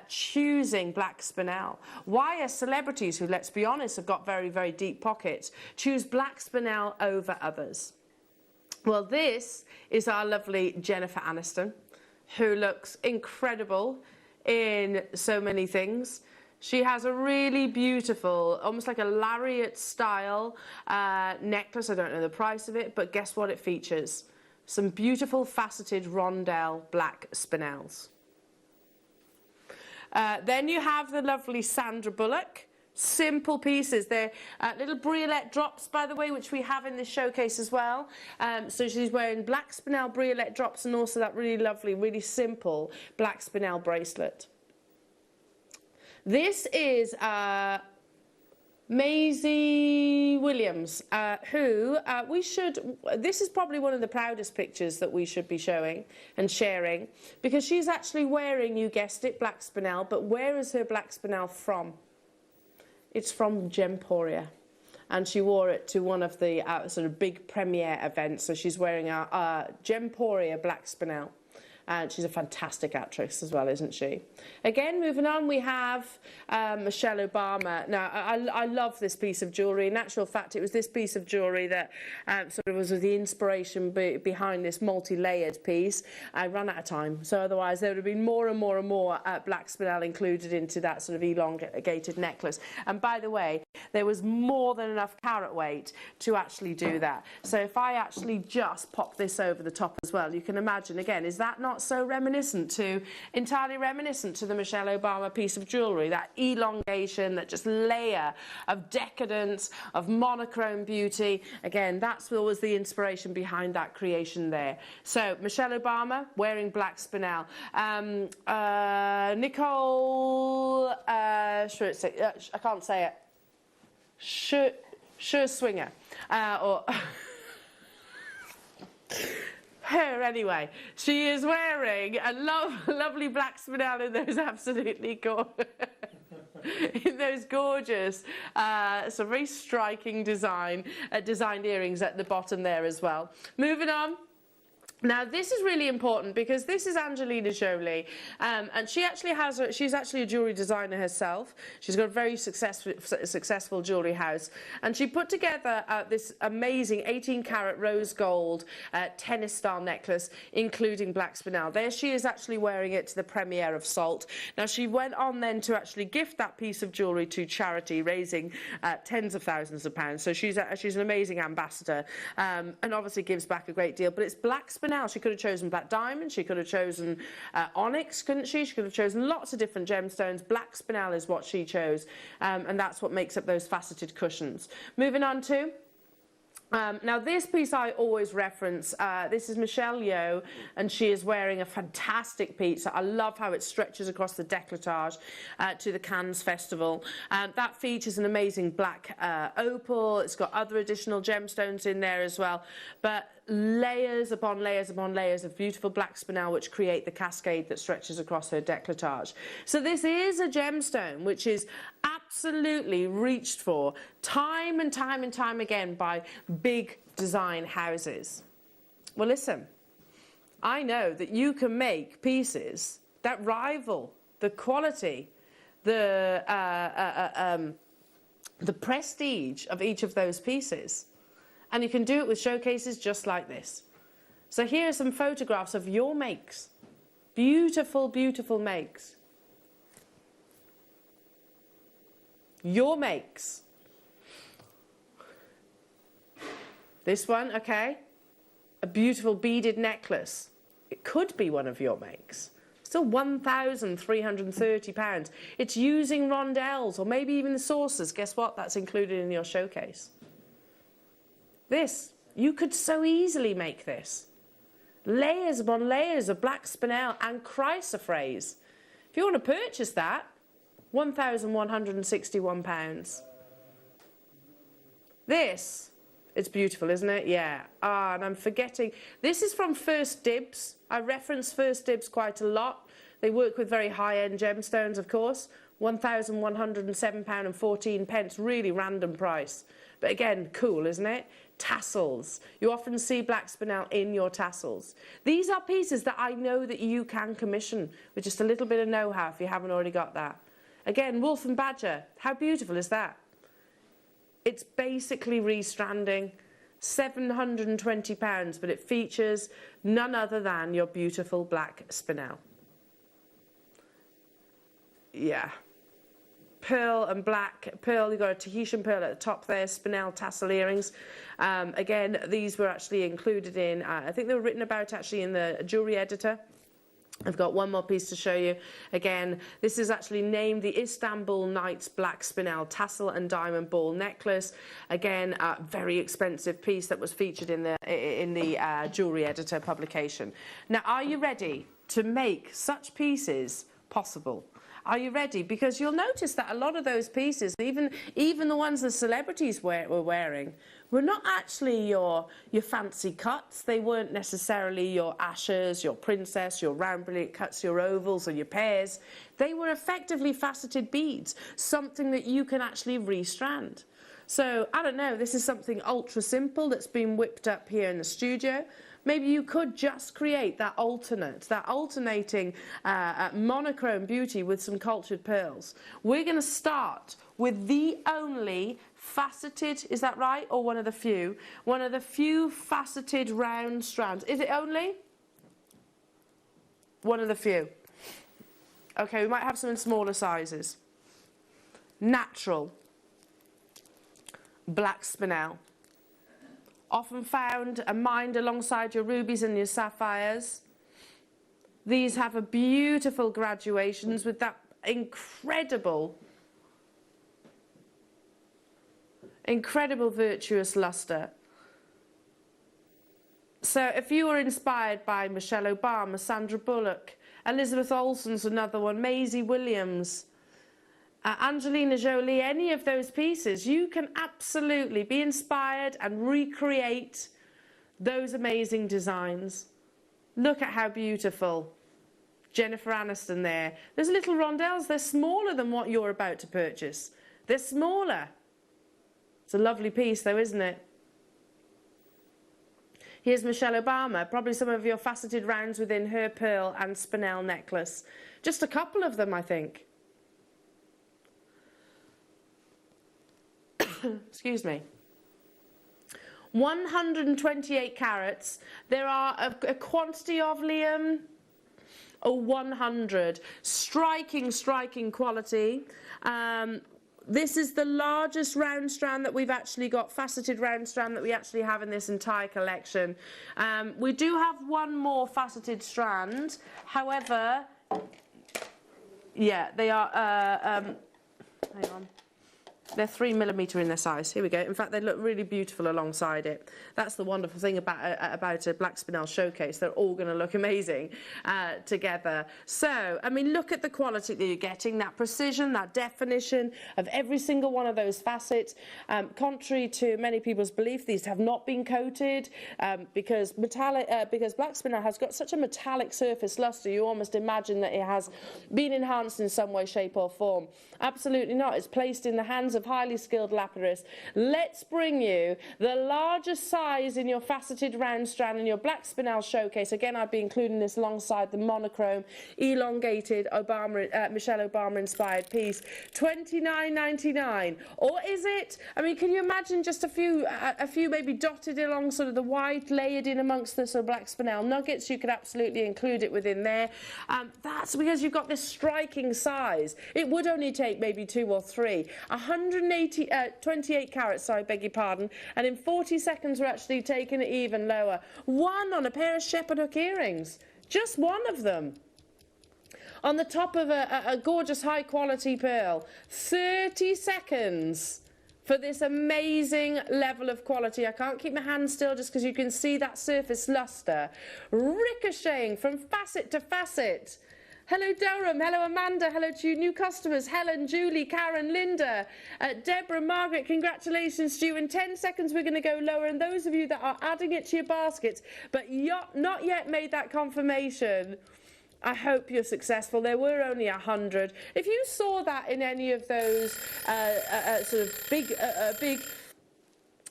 [SPEAKER 6] choosing black spinel? Why are celebrities who, let's be honest, have got very, very deep pockets, choose black spinel over others? Well, this is our lovely Jennifer Aniston, who looks incredible in so many things. She has a really beautiful, almost like a lariat style necklace. I don't know the price of it, but guess what it features? Some beautiful faceted rondelle black spinels. Then you have the lovely Sandra Bullock. Simple pieces. They're little briolette drops, by the way, which we have in this showcase as well. So she's wearing black spinel briolette drops and also that really lovely, really simple black spinel bracelet. This is Maisie Williams, this is probably one of the proudest pictures that we should be showing and sharing, because she's actually wearing, you guessed it, black spinel, but where is her black spinel from? It's from Gemporia, and she wore it to one of the sort of big premiere events, so she's wearing a Gemporia black spinel. And she's a fantastic actress as well, isn't she? Again, moving on, we have Michelle Obama. Now, I love this piece of jewellery. In actual fact, it was this piece of jewellery that sort of was the inspiration behind this multi-layered piece. I ran out of time, so otherwise there would have been more and more and more black spinel included into that sort of elongated necklace. And by the way, there was more than enough carat weight to actually do that. So if I actually just pop this over the top as well, you can imagine, again, is that not so entirely reminiscent to the Michelle Obama piece of jewellery, that elongation, that just layer of decadence, of monochrome beauty. Again, that's what was the inspiration behind that creation there. So Michelle Obama wearing black spinel. Nicole, I can't say it. Swinger, or her anyway. She is wearing a lovely black spinel in those absolutely gorgeous, in those gorgeous, some very striking designed earrings at the bottom there as well. Moving on. Now, this is really important because this is Angelina Jolie, and she's actually a jewellery designer herself. She's got a very successful jewellery house, and she put together this amazing 18-carat rose gold tennis-style necklace, including black spinel. There she is actually wearing it to the premiere of Salt. Now, she went on then to actually gift that piece of jewellery to charity, raising tens of thousands of pounds. So she's an amazing ambassador, and obviously gives back a great deal. But it's black spinel. She could have chosen black diamond, she could have chosen onyx, couldn't she? She could have chosen lots of different gemstones. Black spinel is what she chose, and that's what makes up those faceted cushions. Moving on to now, this piece I always reference. This is Michelle Yeoh, and she is wearing a fantastic piece. I love how it stretches across the décolletage to the Cannes Festival. That features an amazing black opal. It's got other additional gemstones in there as well, but layers upon layers upon layers of beautiful black spinel which create the cascade that stretches across her décolletage. So this is a gemstone which is absolutely reached for time and time and time again by big design houses. Well, listen, I know that you can make pieces that rival the quality, the prestige of each of those pieces. And you can do it with showcases just like this. So here are some photographs of your makes. Beautiful, beautiful makes. Your makes. This one, okay. A beautiful beaded necklace. It could be one of your makes. Still £1,330. It's using rondelles or maybe even the saucers. Guess what? That's included in your showcase. This, you could so easily make this. Layers upon layers of black spinel and chrysoprase. If you want to purchase that, £1,161. This, it's beautiful, isn't it? Yeah. Ah, and I'm forgetting. This is from First Dibs. I reference First Dibs quite a lot. They work with very high-end gemstones, of course. £1,107.14, really random price. But again, cool, isn't it? Tassels. You often see black spinel in your tassels. These are pieces that I know that you can commission with just a little bit of know-how if you haven't already got that. Again, wolf and badger. How beautiful is that? It's basically restranding. £720, but it features none other than your beautiful black spinel. Yeah. Pearl and black pearl. You've got a Tahitian pearl at the top there, spinel tassel earrings. Again, these were actually included in, I think they were written about actually in the jewellery editor. I've got one more piece to show you. Again, this is actually named the Istanbul Nights Black Spinel Tassel and Diamond Ball Necklace. Again, a very expensive piece that was featured in the jewellery editor publication. Now, are you ready to make such pieces possible? Are you ready? Because you'll notice that a lot of those pieces, even the ones the celebrities were wearing, were not actually your fancy cuts. They weren't necessarily your ashers, your princess, your round brilliant cuts, your ovals or your pears. They were effectively faceted beads, something that you can actually restrand. So, I don't know, this is something ultra simple that's been whipped up here in the studio. Maybe you could just create that alternating monochrome beauty with some cultured pearls. We're going to start with the only faceted, is that right? Or one of the few? One of the few faceted round strands. Is it only? One of the few. Okay, we might have some in smaller sizes. Natural black spinel. Often found and mined alongside your rubies and your sapphires. These have a beautiful graduations with that incredible virtuous luster. So if you were inspired by Michelle Obama, Sandra Bullock, Elizabeth Olsen's another one, Maisie Williams, Angelina Jolie, any of those pieces, you can absolutely be inspired and recreate those amazing designs. Look at how beautiful. Jennifer Aniston there. There's little rondelles. They're smaller than what you're about to purchase. They're smaller. It's a lovely piece though, isn't it? Here's Michelle Obama. Probably some of your faceted rounds within her pearl and spinel necklace. Just a couple of them, I think. Excuse me. 128 carats. There are a quantity of, Liam, 100. Striking quality. This is the largest round strand that we've actually got, faceted round strand that we actually have in this entire collection. We do have one more faceted strand. However, yeah, they are, hang on. They're 3mm in their size. Here we go. In fact, they look really beautiful alongside it. That's the wonderful thing about a black spinel showcase. They're all going to look amazing together. So, I mean, look at the quality that you're getting, that precision, that definition of every single one of those facets. Contrary to many people's belief, these have not been coated because black spinel has got such a metallic surface luster. You almost imagine that it has been enhanced in some way, shape or form. Absolutely not. It's placed in the hands of highly skilled lapidarists. Let's bring you the largest size in your faceted round strand in your black spinel showcase. Again, I'd be including this alongside the monochrome, elongated Michelle Obama inspired piece. $29.99. Or is it? I mean, can you imagine just a few maybe dotted along sort of the white, layered in amongst the sort of black spinel nuggets? You could absolutely include it within there. That's because you've got this striking size. It would only take maybe 2 or 3. 28 carats, sorry, beg your pardon, and in 40 seconds we're actually taking it even lower. One on a pair of shepherd hook earrings, just one of them. On the top of a gorgeous high quality pearl, 30 seconds for this amazing level of quality. I can't keep my hand still just because you can see that surface luster ricocheting from facet to facet. Hello Durham, hello Amanda, hello to you new customers, Helen, Julie, Karen, Linda, Deborah, Margaret, congratulations to you. In 10 seconds we're going to go lower, and those of you that are adding it to your baskets but not yet made that confirmation, I hope you're successful. There were only 100. If you saw that in any of those sort of big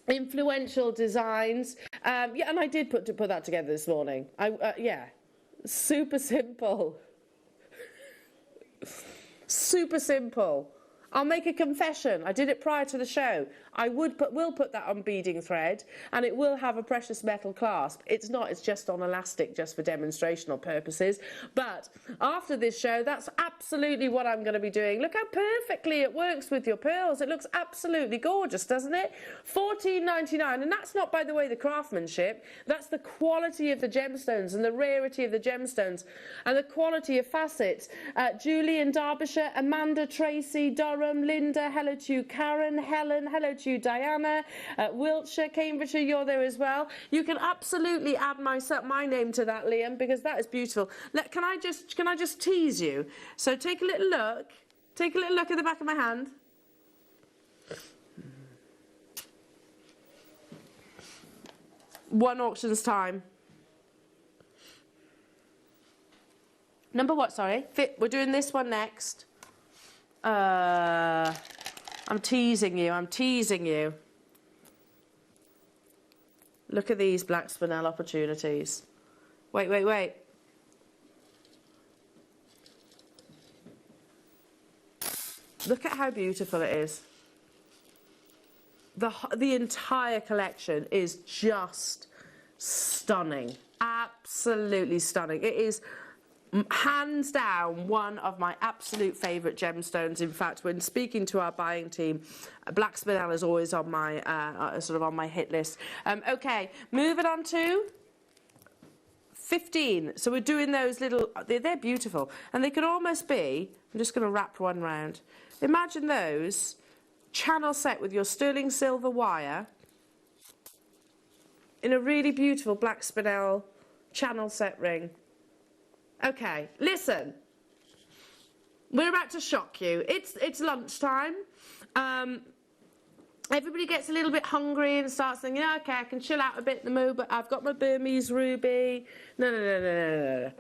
[SPEAKER 6] influential designs, yeah, and I did put that together this morning. Yeah, super simple. Super simple. I'll make a confession. I did it prior to the show. I will put that on beading thread, and it will have a precious metal clasp. It's not, it's just on elastic, just for demonstrational purposes. But after this show, that's absolutely what I'm going to be doing. Look how perfectly it works with your pearls. It looks absolutely gorgeous, doesn't it? $14.99, and that's not, by the way, the craftsmanship. That's the quality of the gemstones and the rarity of the gemstones and the quality of facets. Julie in Derbyshire, Amanda, Tracy, Durham, Linda, hello to you, Karen, Helen, hello to you, Diana, Wiltshire, Cambridgeshire, you're there as well. You can absolutely add my name to that, Liam, because that is beautiful. Can I just tease you? So take a little look. Take a little look at the back of my hand. One auction's time. Number what, sorry? We're doing this one next. I'm teasing you, I'm teasing you. Look at these black spinel opportunities. Wait. Look at how beautiful it is. The entire collection is just stunning. Absolutely stunning. It is hands down one of my absolute favourite gemstones. In fact, when speaking to our buying team, black spinel is always on my sort of on my hit list. Okay, moving on to 15. So we're doing those little, they're beautiful, and they could almost be, I'm just going to wrap one round. Imagine those channel set with your sterling silver wire in a really beautiful black spinel channel set ring. Okay, listen, we're about to shock you. It's lunchtime. Everybody gets a little bit hungry and starts thinking, yeah, okay, I can chill out a bit in the mood, but I've got my Burmese ruby. No.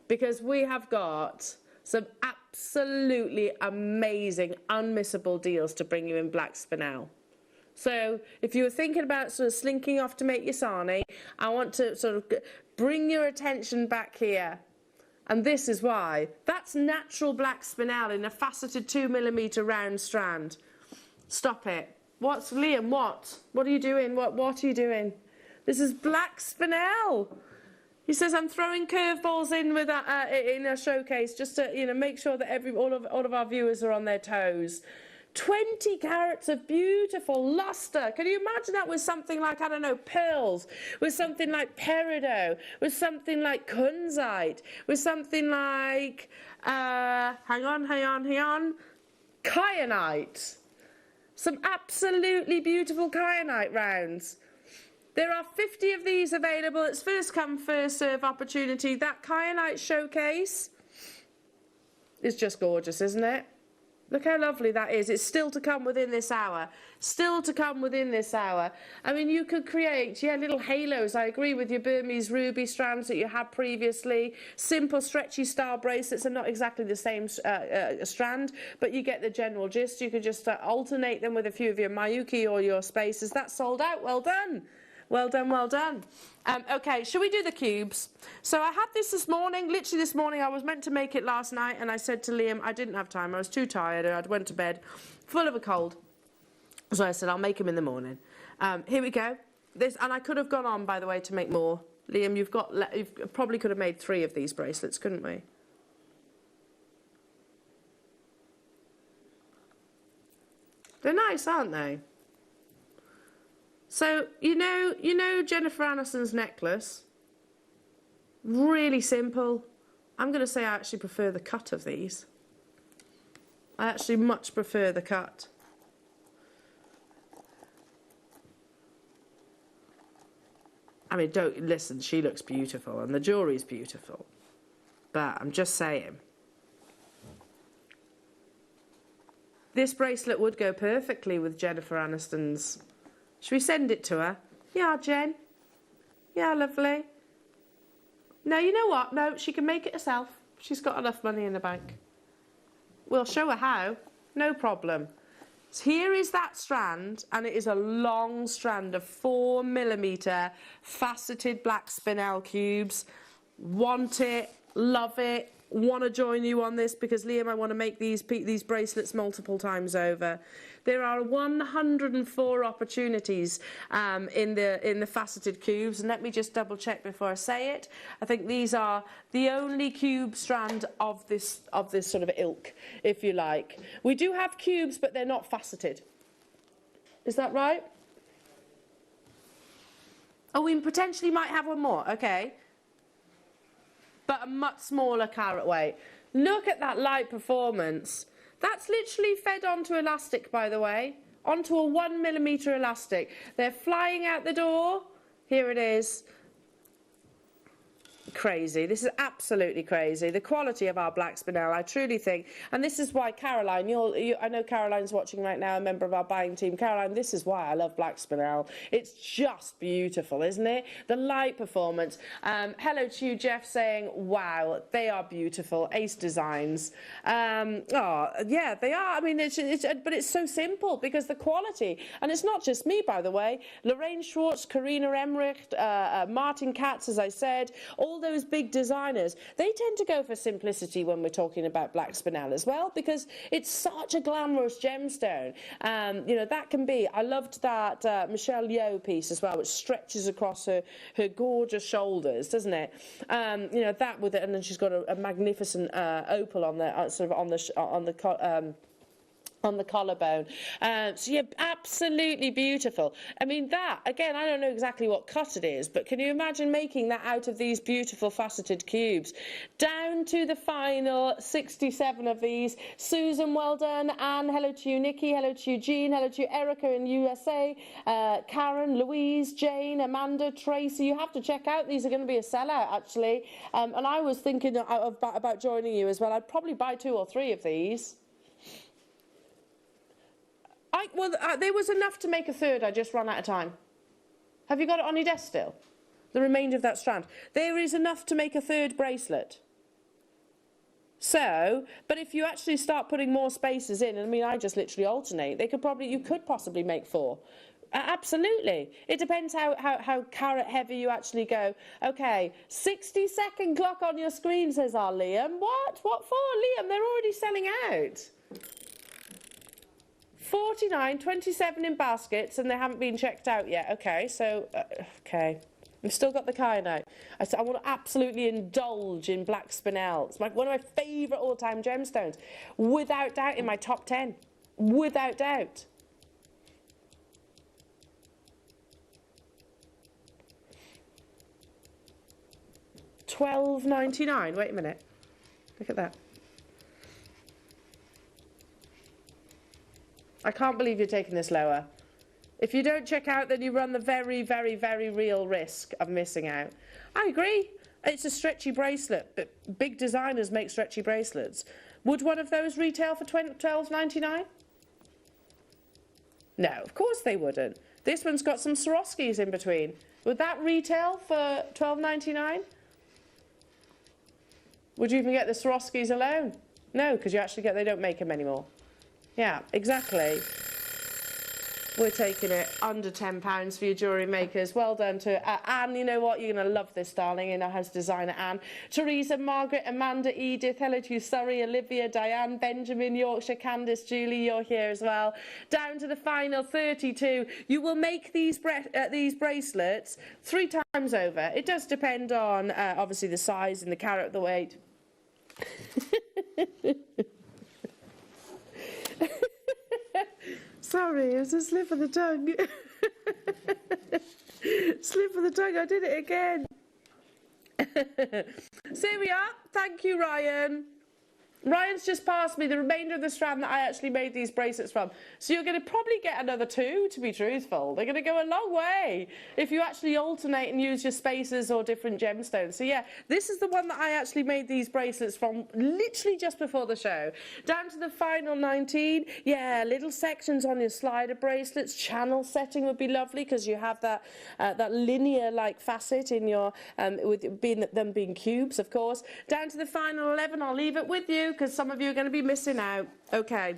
[SPEAKER 6] Because we have got some absolutely amazing, unmissable deals to bring you in black spinel. So if you were thinking about sort of slinking off to make your sarnie, I want to sort of bring your attention back here. And this is why. That's natural black spinel in a faceted 2mm round strand. Stop it. Liam, what? What are you doing? What are you doing? This is black spinel. He says, I'm throwing curveballs in with in a showcase just to, make sure that all of our viewers are on their toes. 20 carats of beautiful luster. Can you imagine that with something like, I don't know, pearls, with something like peridot, with something like kunzite, with something like, hang on, kyanite. Some absolutely beautiful kyanite rounds. There are 50 of these available. It's first come, first serve opportunity. That kyanite showcase is just gorgeous, isn't it? Look how lovely that is. It's still to come within this hour. Still to come within this hour. I mean, you could create, little halos. I agree with your Burmese ruby strands that you had previously. Simple, stretchy star bracelets are not exactly the same strand, but you get the general gist. You could just alternate them with a few of your Mayuki or your spaces. That's sold out. Well done. Well done, well done. Okay, shall we do the cubes? So I had this morning, literally this morning. I was meant to make it last night, and I said to Liam, I didn't have time. I was too tired, and I went to bed full of a cold. So I said, I'll make them in the morning. Here we go. And I could have gone on, by the way, to make more. Liam, you probably could have made 3 of these bracelets, couldn't we? They're nice, aren't they? So, you know Jennifer Aniston's necklace? Really simple. I'm going to say I actually prefer the cut of these. I actually much prefer the cut. I mean, don't listen, she looks beautiful and the jewellery's beautiful. But I'm just saying. This bracelet would go perfectly with Jennifer Aniston's. Should we send it to her? Yeah, Jen. Yeah, lovely. No, you know what? No, she can make it herself. She's got enough money in the bank. We'll show her how. No problem. So here is that strand, and it is a long strand of 4mm faceted black spinel cubes. Want it, love it, want to join you on this because Liam, I want to make these bracelets multiple times over. There are 104 opportunities in the faceted cubes, and let me just double check before I say it. I think these are the only cube strand of this sort of ilk, if you like. We do have cubes, but they're not faceted. Is that right? Oh, we potentially might have one more. Okay. But a much smaller carat weight. Look at that light performance. That's literally fed onto elastic, by the way, onto a 1mm elastic. They're flying out the door. Here it is. Crazy. This is absolutely crazy. The quality of our black spinel, I truly think, and this is why Caroline, I know Caroline's watching right now, a member of our buying team. Caroline, this is why I love black spinel. It's just beautiful, isn't it? The light performance. Hello to you, Jeff, saying, wow, they are beautiful. Ace designs. Oh, yeah, they are. I mean, but it's so simple because the quality, and it's not just me, by the way. Lorraine Schwartz, Karina Emmerich, Martin Katz, as I said, all those big designers, they tend to go for simplicity when we're talking about black spinel as well, because it's such a glamorous gemstone. You know, that can be, I loved that Michelle Yeoh piece as well, which stretches across her gorgeous shoulders, doesn't it? You know, that with it, and then she's got a magnificent opal on the sort of on the collarbone. So yeah, absolutely beautiful. I mean, that, again, I don't know exactly what cut it is, but can you imagine making that out of these beautiful faceted cubes? Down to the final 67 of these. Susan, well done. Anne, hello to you. Nikki, hello to you. Jean, hello to you. Erica in USA. Karen, Louise, Jane, Amanda, Tracy. You have to check out. These are going to be a sellout, actually. And I was thinking about joining you as well. I'd probably buy 2 or 3 of these. There was enough to make a third. I just ran out of time. Have you got it on your desk still? The remainder of that strand. There is enough to make a third bracelet. So, but if you actually start putting more spaces in, I mean, I just literally alternate. You could possibly make 4. Absolutely. It depends how carat heavy you actually go. Okay, 60-second clock on your screen, says our Liam. What? What for, Liam? They're already selling out. 49, 27 in baskets, and they haven't been checked out yet. Okay, so, okay. We've still got the kyanite. I want to absolutely indulge in black spinel. It's one of my favourite all-time gemstones. Without doubt, in my top 10. Without doubt. $12.99. Wait a minute. Look at that. I can't believe you're taking this lower. If you don't check out, then you run the very, very, very real risk of missing out. I agree. It's a stretchy bracelet, but big designers make stretchy bracelets. Would one of those retail for $12.99? No, of course they wouldn't. This one's got some Swarovskis in between. Would that retail for $12.99? Would you even get the Swarovskis alone? No, because they don't make them anymore. Yeah, exactly. We're taking it under £10 for your jewellery makers. Well done to Anne. You know what? You're going to love this, darling, in our house designer, Anne. Teresa, Margaret, Amanda, Edith. Hello to you, Surrey, Olivia, Diane, Benjamin, Yorkshire, Candice, Julie. You're here as well. Down to the final 32. You will make these bracelets 3 times over. It does depend on, obviously, the size and the carat, the weight. Sorry, it was a slip of the tongue. Slip of the tongue, I did it again. So here we are. Thank you, Ryan. Ryan's just passed me the remainder of the strand that I actually made these bracelets from. So you're going to probably get another 2, to be truthful. They're going to go a long way if you actually alternate and use your spacers or different gemstones. So yeah, this is the one that I actually made these bracelets from literally just before the show. Down to the final 19. Yeah, little sections on your slider bracelets. Channel setting would be lovely because you have that that linear-like facet in your, with them being cubes, of course. Down to the final 11. I'll leave it with you, because some of you are going to be missing out. Okay,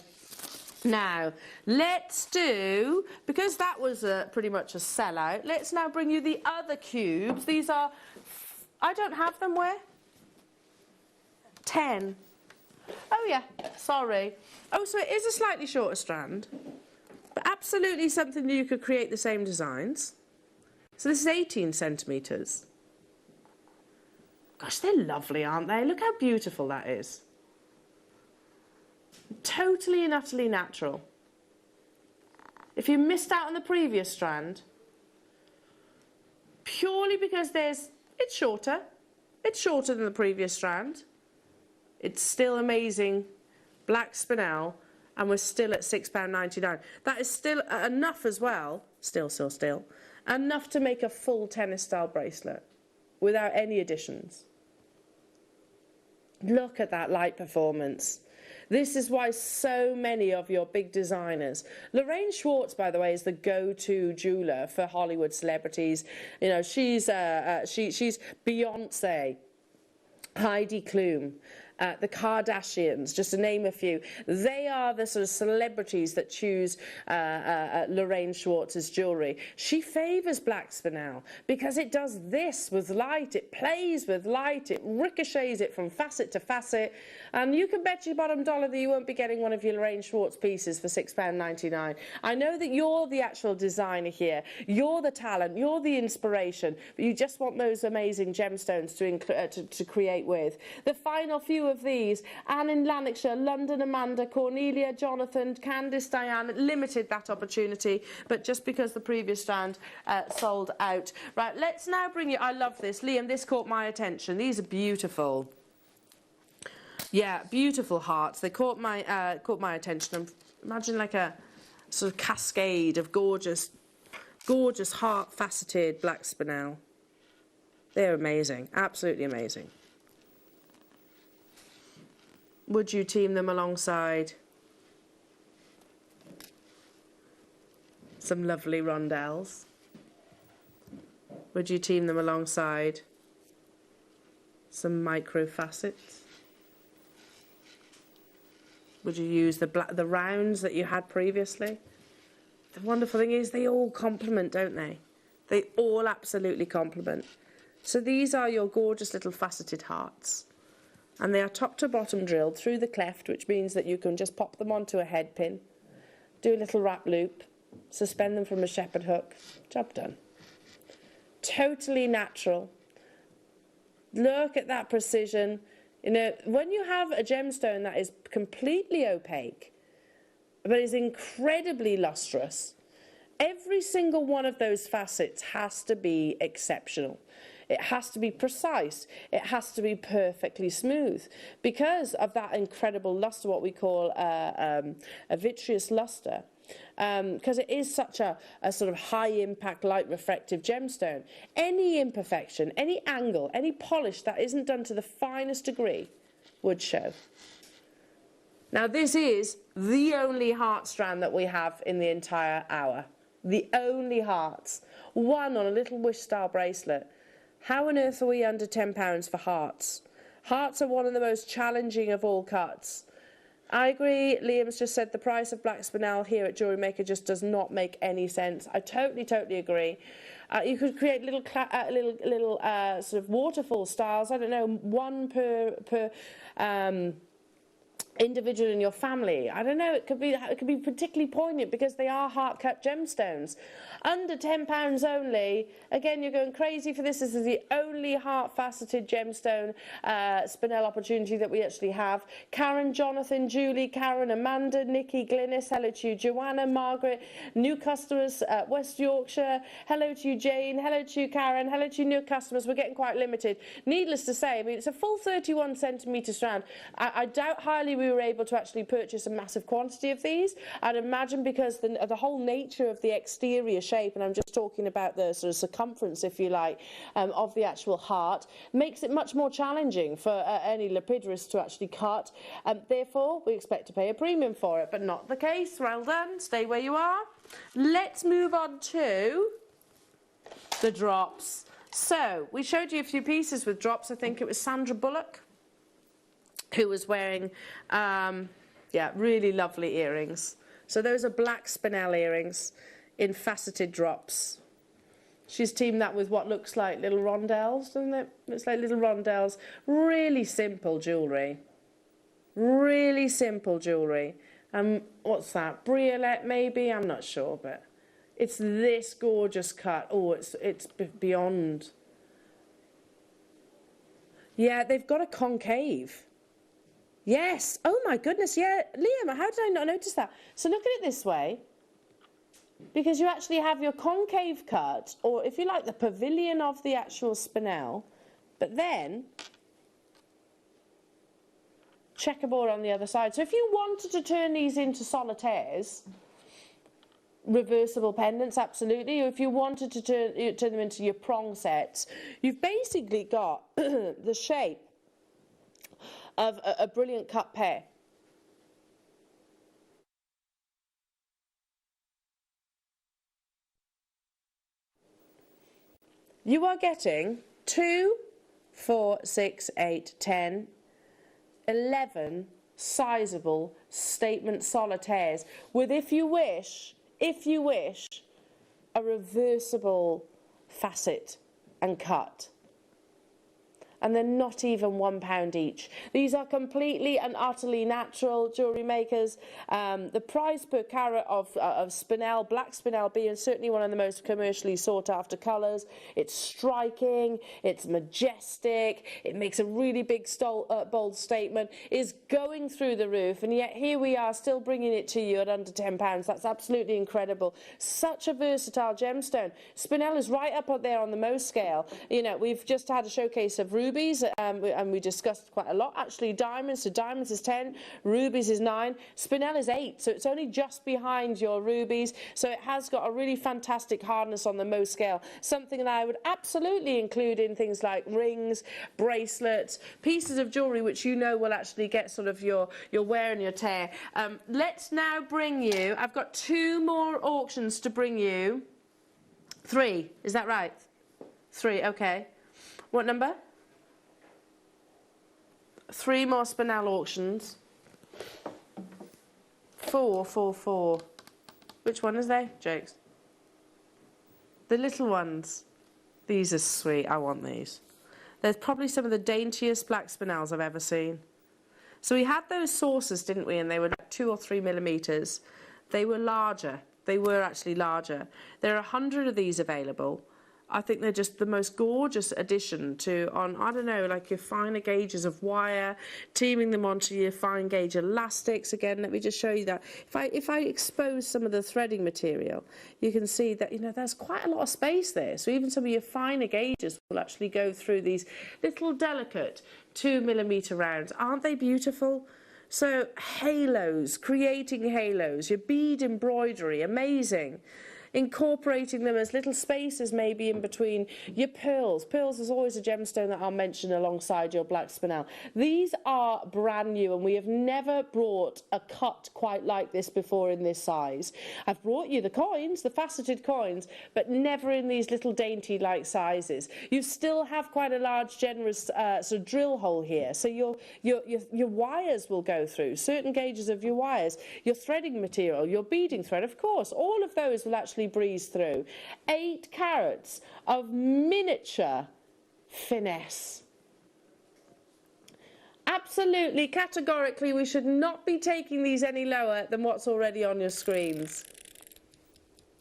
[SPEAKER 6] now let's do, because that was pretty much a sellout, let's now bring you the other cubes. These are, I don't have them where? 10. Oh yeah, sorry. Oh, so it is a slightly shorter strand, but absolutely something that you could create the same designs. So this is 18 centimetres. Gosh, they're lovely, aren't they? Look how beautiful that is. Totally and utterly natural. If you missed out on the previous strand, purely because it's shorter than the previous strand, it's still amazing black spinel, and we're still at £6.99. That is still enough as well, still, enough to make a full tennis style bracelet without any additions. Look at that light performance. This is why so many of your big designers, Lorraine Schwartz, by the way, is the go-to jeweler for Hollywood celebrities. You know, she's Beyonce, Heidi Klum, the Kardashians, just to name a few. They are the sort of celebrities that choose Lorraine Schwartz's jewellery. She favours black spinel because it does this with light, it plays with light, it ricochets it from facet to facet, and you can bet your bottom dollar that you won't be getting one of your Lorraine Schwartz pieces for £6.99. I know that you're the actual designer here, you're the talent, you're the inspiration, but you just want those amazing gemstones to create with. The final few of these: Anne in Lanarkshire, London Amanda, Cornelia, Jonathan, Candice, Diane, limited that opportunity, but just because the previous strand sold out. Right, let's now bring you, I love this, Liam, this caught my attention. These are beautiful. Yeah, beautiful hearts. They caught my attention. Imagine like a sort of cascade of gorgeous heart faceted black spinel. They're amazing, absolutely amazing. Would you team them alongside some lovely rondelles? Would you team them alongside some micro facets? Would you use the rounds that you had previously? The wonderful thing is they all complement, don't they? They all absolutely complement. So these are your gorgeous little faceted hearts. And they are top to bottom drilled through the cleft, which means that you can just pop them onto a head pin, do a little wrap loop, suspend them from a shepherd hook, job done. Totally natural. Look at that precision. You know, when you have a gemstone that is completely opaque, but is incredibly lustrous, every single one of those facets has to be exceptional. It has to be precise. It has to be perfectly smooth because of that incredible luster, what we call a vitreous luster. Because it is such a sort of high-impact, light-refractive gemstone. Any imperfection, any angle, any polish that isn't done to the finest degree would show. Now, this is the only heart strand that we have in the entire hour. The only hearts. One on a little wish-style bracelet. How on earth are we under £10 for hearts? Hearts are one of the most challenging of all cuts. I agree, Liam's just said the price of black spinel here at Jewellery Maker just does not make any sense. I totally agree. You could create little sort of waterfall styles, I don't know, one per individual in your family. I don't know, it could be particularly poignant because they are heart cut gemstones. Under £10 only. Again, you're going crazy for this. This is the only heart faceted gemstone spinel opportunity that we actually have. Karen, Jonathan, Julie, Karen, Amanda, Nikki, Glynis, hello to you, Joanna, Margaret, new customers, West Yorkshire, hello to you, Jane, hello to you, Karen, hello to you, new customers. We're getting quite limited. Needless to say, I mean, it's a full 31 centimetre strand. I doubt highly we were able to actually purchase a massive quantity of these. I'd imagine because the whole nature of the exterior shape, and I'm just talking about the sort of circumference, if you like, of the actual heart, makes it much more challenging for any lepidurist to actually cut. Therefore, we expect to pay a premium for it, but not the case. Well done. Stay where you are. Let's move on to the drops. So, we showed you a few pieces with drops. I think it was Sandra Bullock who was wearing, yeah, really lovely earrings. So those are black spinel earrings in faceted drops. She's teamed that with what looks like little rondelles, doesn't it? Looks like little rondelles. Really simple jewellery. Really simple jewellery. What's that? Briolette maybe? I'm not sure, but it's this gorgeous cut. Oh, it's beyond. Yeah, they've got a concave. Yes. Oh my goodness. Yeah, Liam, how did I not notice that? So look at it this way, because you actually have your concave cut, or if you like, the pavilion of the actual spinel, but then checkerboard on the other side. So if you wanted to turn these into solitaires, reversible pendants, absolutely. Or if you wanted to turn them into your prong sets, you've basically got the shape of a brilliant cut pair. You are getting 2, 4, 6, 8, 10, 11 sizable statement solitaires with, if you wish, a reversible facet and cut. And they're not even £1 each. These are completely and utterly natural jewellery makers. The price per carat of spinel, black spinel, being certainly one of the most commercially sought after colours. It's striking, it's majestic, it makes a really big bold statement, is going through the roof, and yet here we are still bringing it to you at under £10. That's absolutely incredible. Such a versatile gemstone. Spinel is right up there on the most scale. You know, we've just had a showcase of rubies. And we discussed quite a lot actually. Diamonds, so diamonds is 10, rubies is 9, spinel is 8, so it's only just behind your rubies, so it has got a really fantastic hardness on the Mohs scale, something that I would absolutely include in things like rings, bracelets, pieces of jewellery which you know will actually get sort of your wear and your tear. Let's now bring you, I've got 2 more auctions to bring you. 3, is that right? 3, okay. What number? 3 more spinel auctions. 4, 4, 4. Which one is they, Jakes? The little ones. These are sweet. I want these. They're probably some of the daintiest black spinels I've ever seen. So we had those saucers, didn't we? And they were like 2 or 3 millimetres. They were larger. They were actually larger. There are 100 of these available. I think they're just the most gorgeous addition to, I don't know, like your finer gauges of wire, teaming them onto your fine gauge elastics. Again, let me just show you that. If I expose some of the threading material, you can see that, you know, there's quite a lot of space there. So even some of your finer gauges will actually go through these little delicate 2 millimetre rounds. Aren't they beautiful? So halos, creating halos, your bead embroidery, amazing. Incorporating them as little spaces maybe in between your pearls. Pearls is always a gemstone that I'll mention alongside your black spinel. These are brand new, and we have never brought a cut quite like this before in this size. I've brought you the coins, the faceted coins, but never in these little dainty like sizes. You still have quite a large generous sort of drill hole here, so your wires will go through, certain gauges of your wires, your threading material, your beading thread, of course, all of those will actually breeze through. 8 carats of miniature finesse. Absolutely, categorically, we should not be taking these any lower than what's already on your screens.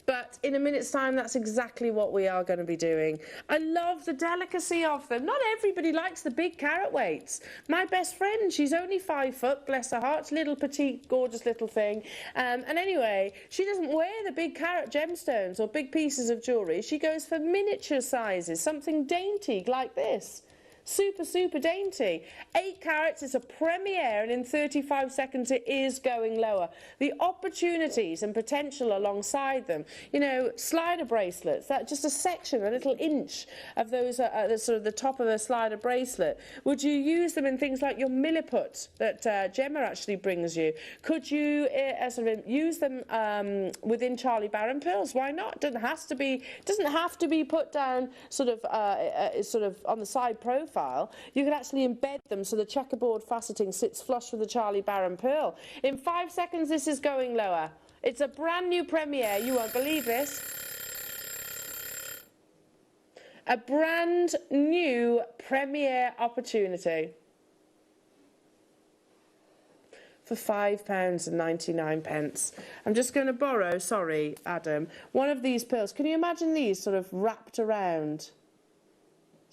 [SPEAKER 6] But in a minute's time, that's exactly what we are going to be doing. I love the delicacy of them. Not everybody likes the big carat weights. My best friend, she's only 5 foot, bless her heart, little petite, gorgeous little thing. And anyway, she doesn't wear the big carat gemstones or big pieces of jewellery. She goes for miniature sizes, something dainty like this. Super, super dainty. 8 carats is a premiere, and in 35 seconds it is going lower. The opportunities and potential alongside them, you know, slider bracelets, that just a section, a little inch of those, sort of the top of a slider bracelet. Would you use them in things like your milliput that Gemma actually brings you? Could you sort of use them within Charlie Barron pearls? Why not? Doesn't have to be put down sort of on the side profile. You can actually embed them so the checkerboard faceting sits flush with the Charlie Barron pearl. In 5 seconds, this is going lower. It's a brand new premiere. You won't believe this. A brand new premiere opportunity for £5.99. I'm just going to borrow, sorry, Adam, one of these pearls. Can you imagine these sort of wrapped around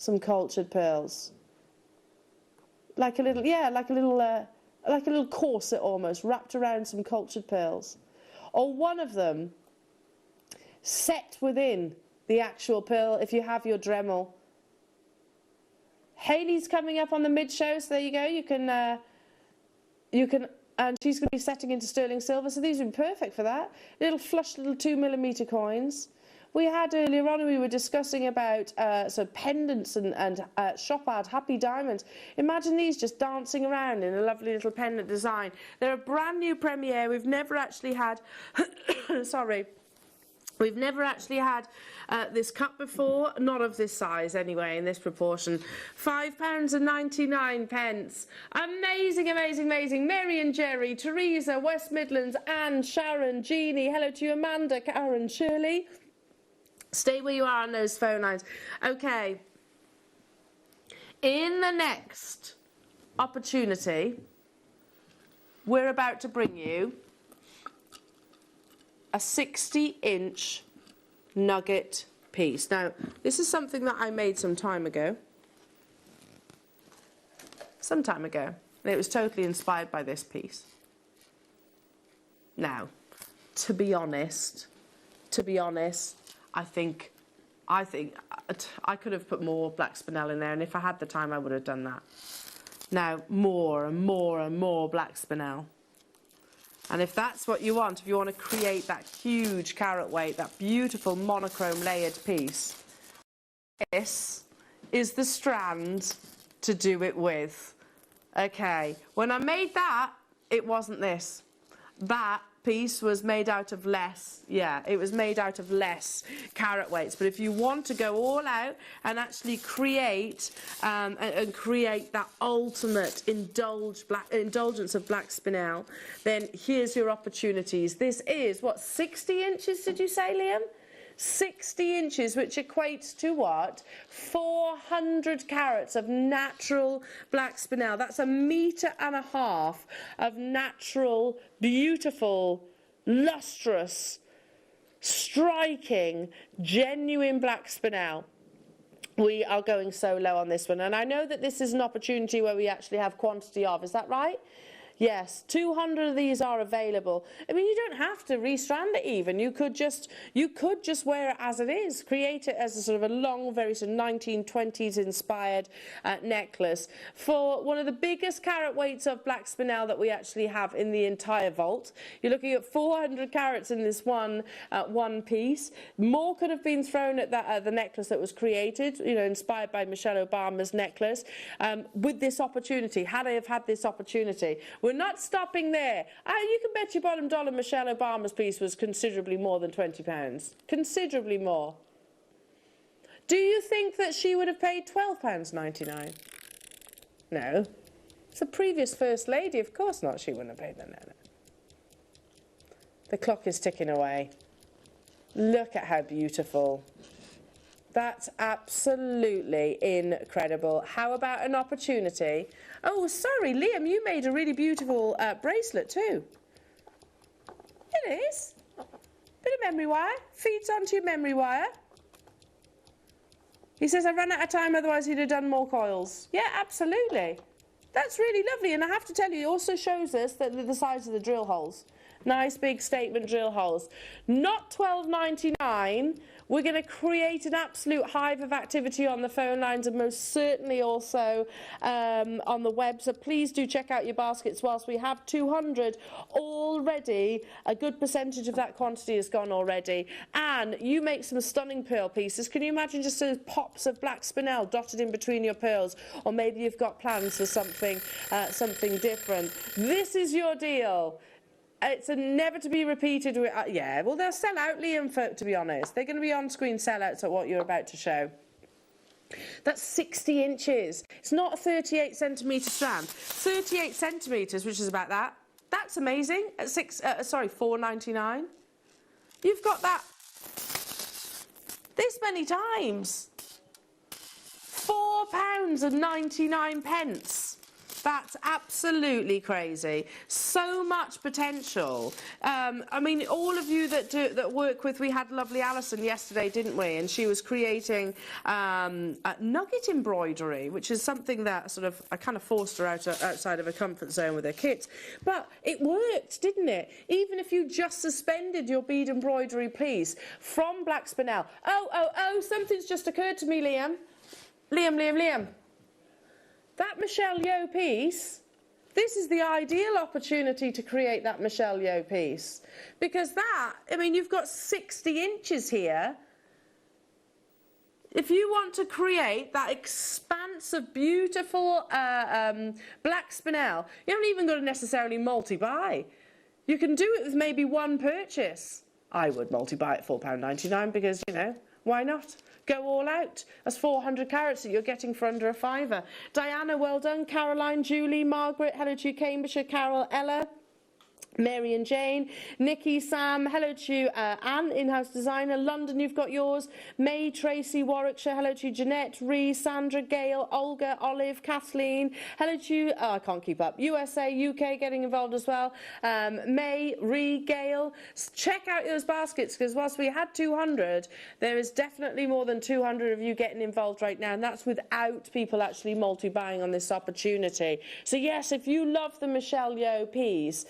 [SPEAKER 6] some cultured pearls, like a little corset almost, wrapped around some cultured pearls, or one of them set within the actual pearl if you have your Dremel. Hayley's coming up on the mid-show, so there you go. You can, and she's going to be setting into sterling silver, so these would be perfect for that. Little flush, little 2mm coins. We had earlier on, we were discussing about sort of pendants and shop ad Happy Diamonds. Imagine these just dancing around in a lovely little pendant design. They're a brand new premiere. We've never actually had, sorry, we've never actually had this cut before, not of this size anyway, in this proportion. £5.99. Amazing, amazing, amazing. Mary and Jerry, Teresa, West Midlands, Anne, Sharon, Jeannie. Hello to you, Amanda, Karen, Shirley. Stay where you are on those phone lines. Okay. In the next opportunity, we're about to bring you a 60-inch nugget piece. Now, this is something that I made some time ago. And it was totally inspired by this piece. Now, to be honest, I think I could have put more black spinel in there, and if I had the time, I would have done that. Now, more and more and more black spinel. And if that's what you want, if you want to create that huge carat weight, that beautiful monochrome layered piece, this is the strand to do it with. Okay, when I made that, it wasn't this. That piece was made out of less, it was made out of less carat weights. But if you want to go all out and actually create create that ultimate indulgence of black spinel, then here's your opportunities. This is what, 60 inches did you say, Liam? 60 inches, which equates to what? 400 carats of natural black spinel. That's 1.5 meters of natural, beautiful, lustrous, striking, genuine black spinel. We are going so low on this one. And I know that this is an opportunity where we actually have quantity of. Is that right? Yes, 200 of these are available. I mean, you don't have to restrand it even. You could just wear it as it is. Create it as a sort of a long, very sort of 1920s inspired necklace for one of the biggest carat weights of black spinel that we actually have in the entire vault. You're looking at 400 carats in this one piece. More could have been thrown at the necklace that was created, you know, inspired by Michelle Obama's necklace. With this opportunity, had I have had this opportunity, we're not stopping there. You can bet your bottom dollar Michelle Obama's piece was considerably more than £20. Considerably more. Do you think that she would have paid £12.99? No. It's the previous First Lady. Of course not. She wouldn't have paid that. No. The clock is ticking away. Look at how beautiful. That's absolutely incredible. How about an opportunity? Oh, sorry, Liam, you made a really beautiful bracelet too. It is. Bit of memory wire. Feeds onto your memory wire. He says, I ran out of time, otherwise he'd have done more coils. Yeah, absolutely. That's really lovely. And I have to tell you, it also shows us that the size of the drill holes. Nice big statement drill holes. Not $12.99. We're going to create an absolute hive of activity on the phone lines and most certainly also on the web. So please do check out your baskets whilst we have 200 already. A good percentage of that quantity has gone already. And you make some stunning pearl pieces. Can you imagine just those pops of black spinel dotted in between your pearls? Or maybe you've got plans for something, something different. This is your deal. It's a never to be repeated. Yeah, well, they'll sell out, Liam, to be honest. They're going to be on-screen sellouts at what you're about to show. That's 60 inches. It's not a 38 centimetre strand. 38 centimetres, which is about that. That's amazing. At $4.99. You've got that this many times. £4.99. That's absolutely crazy. So much potential. I mean, all of you that work with, we had lovely Alison yesterday, didn't we? And she was creating nugget embroidery, which is something that sort of I kind of forced her outside of her comfort zone with her kits. But it worked, didn't it? Even if you just suspended your bead embroidery piece from black spinel. Oh, something's just occurred to me, Liam. Liam. That Michelle Yeoh piece, this is the ideal opportunity to create that Michelle Yeoh piece. Because that, I mean, you've got 60 inches here. If you want to create that expanse of beautiful black spinel, you haven't even got to necessarily multi-buy. You can do it with maybe one purchase. I would multi-buy at £4.99 because, you know, why not? Go all out. That's 400 carats that you're getting for under a £5. Diana, well done. Caroline, Julie, Margaret, hello to you, Cambridgeshire, Carol, Ella, Mary and Jane, Nikki, Sam, hello to you, Anne, in-house designer, London, you've got yours, May, Tracy, Warwickshire, hello to you, Jeanette, Ree, Sandra, Gail, Olga, Olive, Kathleen, hello to you, oh, I can't keep up, USA, UK getting involved as well, May, Ree, Gail, check out those baskets because whilst we had 200, there is definitely more than 200 of you getting involved right now, and that's without people actually multi-buying on this opportunity. So yes, if you love the Michelle Yeoh piece,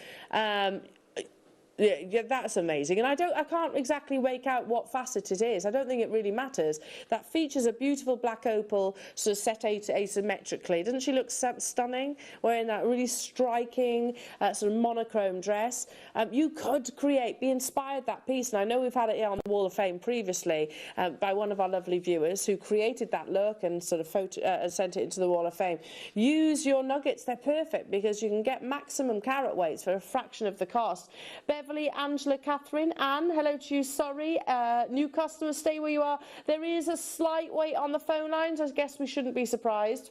[SPEAKER 6] yeah, that's amazing. And I can't exactly make out what facet it is. I don't think it really matters. That features a beautiful black opal, sort of set asymmetrically. Doesn't she look stunning? Wearing that really striking sort of monochrome dress. You could be inspired that piece. And I know we've had it here on the Wall of Fame previously by one of our lovely viewers who created that look and sort of sent it into the Wall of Fame. Use your nuggets. They're perfect because you can get maximum carat weights for a fraction of the cost. Beverly, Angela, Catherine, Anne, hello to you, sorry. New customers, stay where you are. There is a slight wait on the phone lines. I guess we shouldn't be surprised.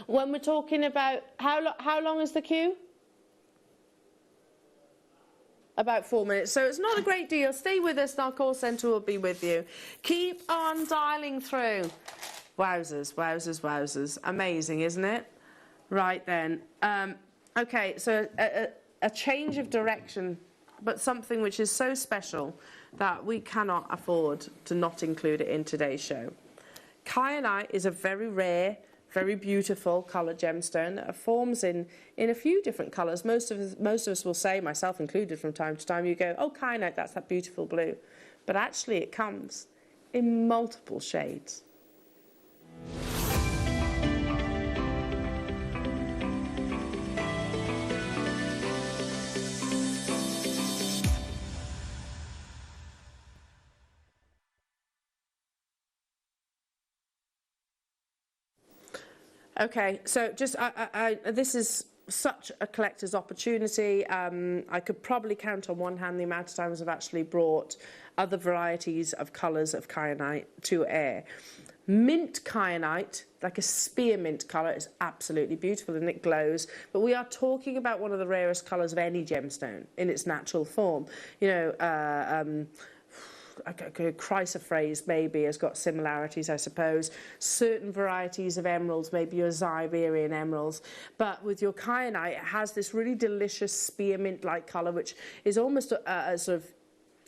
[SPEAKER 6] When we're talking about, how long is the queue? About 4 minutes. So it's not a great deal. Stay with us and our call centre will be with you. Keep on dialing through. Wowzers, wowzers, wowzers. Amazing, isn't it? Right then. Okay, so a change of direction, but something which is so special that we cannot afford to not include it in today's show. Kyanite is a very rare, very beautiful coloured gemstone that forms in a few different colours. Most of us will say, myself included from time to time, you go, oh, kyanite, that's that beautiful blue. But actually it comes in multiple shades. Okay, so just this is such a collector's opportunity. I could probably count on one hand the amount of times I've actually brought other varieties of colours of kyanite to air. Mint kyanite, like a spearmint colour, is absolutely beautiful and it glows. But we are talking about one of the rarest colours of any gemstone in its natural form. You know, chrysoprase maybe has got similarities, I suppose. Certain varieties of emeralds, maybe your Siberian emeralds. But with your kyanite, it has this really delicious spearmint-like colour, which is almost a sort of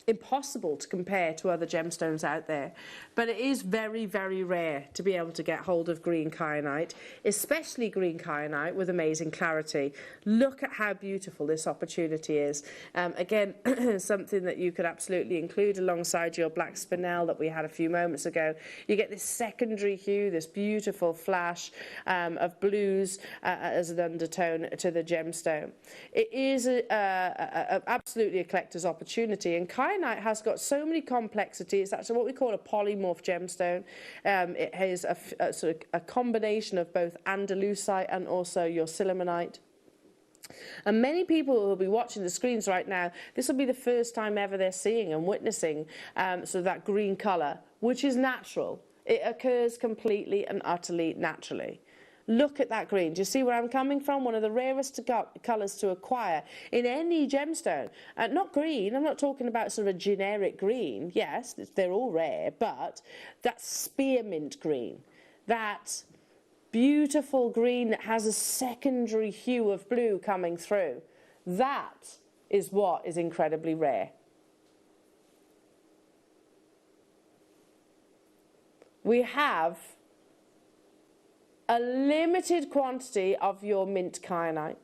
[SPEAKER 6] impossible to compare to other gemstones out there. But it is very, very rare to be able to get hold of green kyanite, especially green kyanite with amazing clarity. Look at how beautiful this opportunity is. Again, something that you could absolutely include alongside your black spinel that we had a few moments ago. You get this secondary hue, this beautiful flash of blues as an undertone to the gemstone. It is absolutely a collector's opportunity, and kyanite has got so many complexities. It's actually what we call a polymorph gemstone. It has a sort of a combination of both andalusite and also your sillimanite. And many people who will be watching the screens right now, this will be the first time ever they're seeing and witnessing so that green colour, which is natural. It occurs completely and utterly naturally. Look at that green. Do you see where I'm coming from? One of the rarest colours to acquire in any gemstone. Not green, I'm not talking about sort of a generic green. Yes, they're all rare, but that spearmint green, that beautiful green that has a secondary hue of blue coming through, that is what is incredibly rare. We have a limited quantity of your mint kyanite.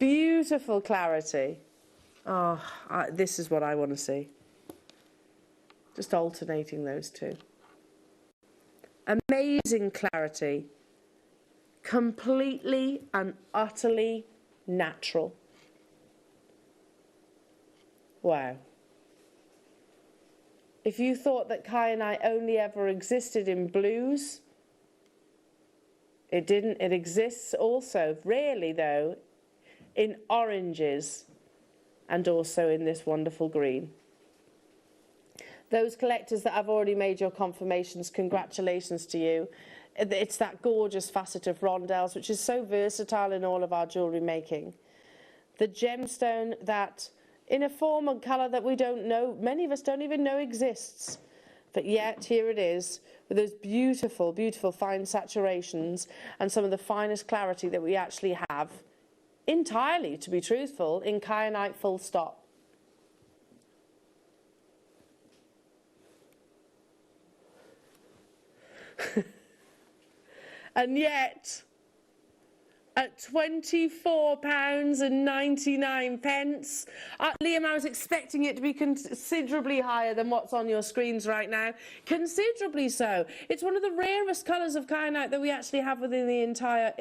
[SPEAKER 6] Beautiful clarity. Oh, this is what I want to see. Just alternating those two. Amazing clarity. Completely and utterly natural. Wow. If you thought that kyanite only ever existed in blues, it didn't. It exists also, rarely though, in oranges and also in this wonderful green. Those collectors that have already made your confirmations, congratulations to you. It's that gorgeous facet of rondelles, which is so versatile in all of our jewellery making. The gemstone that, in a form and colour that we don't know, many of us don't even know exists. But yet, here it is, with those beautiful, beautiful fine saturations and some of the finest clarity that we actually have, entirely, to be truthful, in kyanite full stop. And yet, at £24.99. Liam, I was expecting it to be considerably higher than what's on your screens right now. Considerably so. It's one of the rarest colours of kyanite that we actually have within in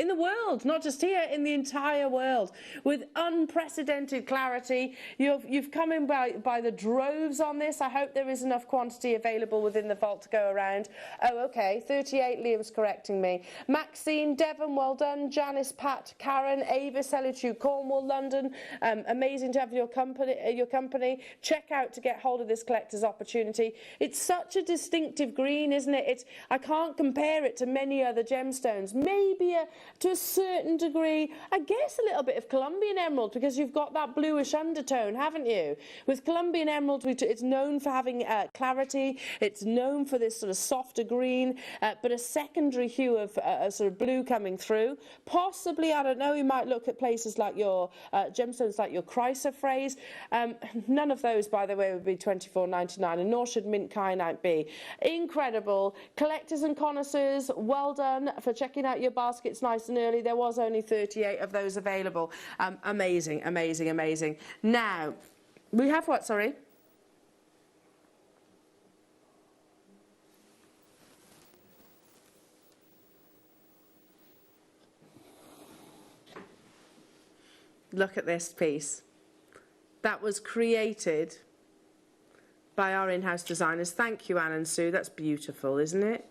[SPEAKER 6] the world, not just here, in the entire world, with unprecedented clarity. You've come in by the droves on this. I hope there is enough quantity available within the vault to go around. Oh, okay, 38, Liam's correcting me. Maxine, Devon, well done. Janice, Pat, Karen, Ava, Solitude, Cornwall, London. Amazing to have your company. Check out to get hold of this collector's opportunity. It's such a distinctive green, isn't it? I can't compare it to many other gemstones. Maybe to a certain degree, I guess a little bit of Colombian emerald, because you've got that bluish undertone, haven't you? With Colombian emerald, it's known for having clarity. It's known for this sort of softer green, but a secondary hue of sort of blue coming through. Possibly, I don't know, you might look at places like your gemstones like your chrysoprase. None of those, by the way, would be £24.99, and nor should mint kyanite be. Incredible. Collectors and connoisseurs, well done for checking out your baskets nice and early. There was only 38 of those available. Amazing, amazing, amazing. Now, we have what, sorry? Look at this piece. That was created by our in-house designers. Thank you, Anne and Sue. That's beautiful, isn't it?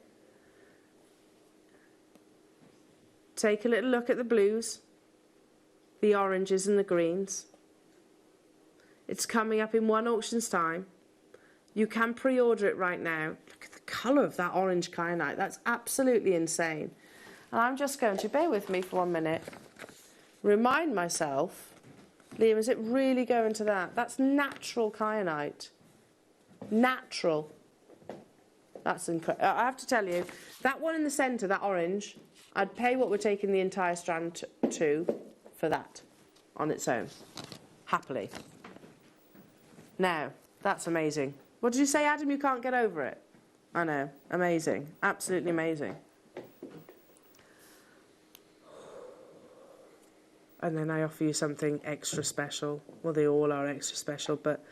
[SPEAKER 6] Take a little look at the blues, the oranges and the greens. It's coming up in one auction's time. You can pre-order it right now. Look at the colour of that orange kyanite. That's absolutely insane. And I'm just going to, bear with me for 1 minute, remind myself Liam, is it really going to that? That's natural kyanite. Natural. That's incredible. I have to tell you, that one in the centre, that orange, I'd pay what we're taking the entire strand to for that on its own. Happily. Now, that's amazing. What did you say, Adam? You can't get over it? I know. Amazing. Absolutely amazing. And then I offer you something extra special. Well, they all are extra special, but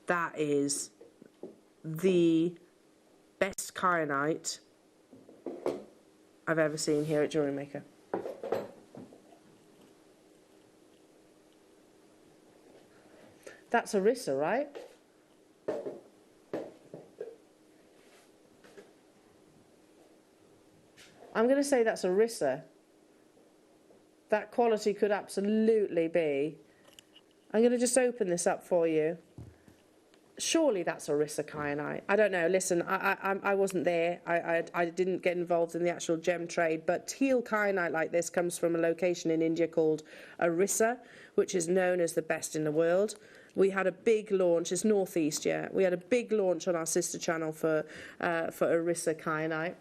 [SPEAKER 6] that is the best kyanite I've ever seen here at Jewellery Maker. That's Arissa, right? I'm going to say that's Arissa. That quality could absolutely be. I'm going to just open this up for you. Surely that's Arissa kyanite. I don't know. Listen, I wasn't there. I didn't get involved in the actual gem trade, but teal kyanite like this comes from a location in India called Arissa, which is known as the best in the world. We had a big launch. It's northeast, yeah. We had a big launch on our sister channel for Arissa kyanite.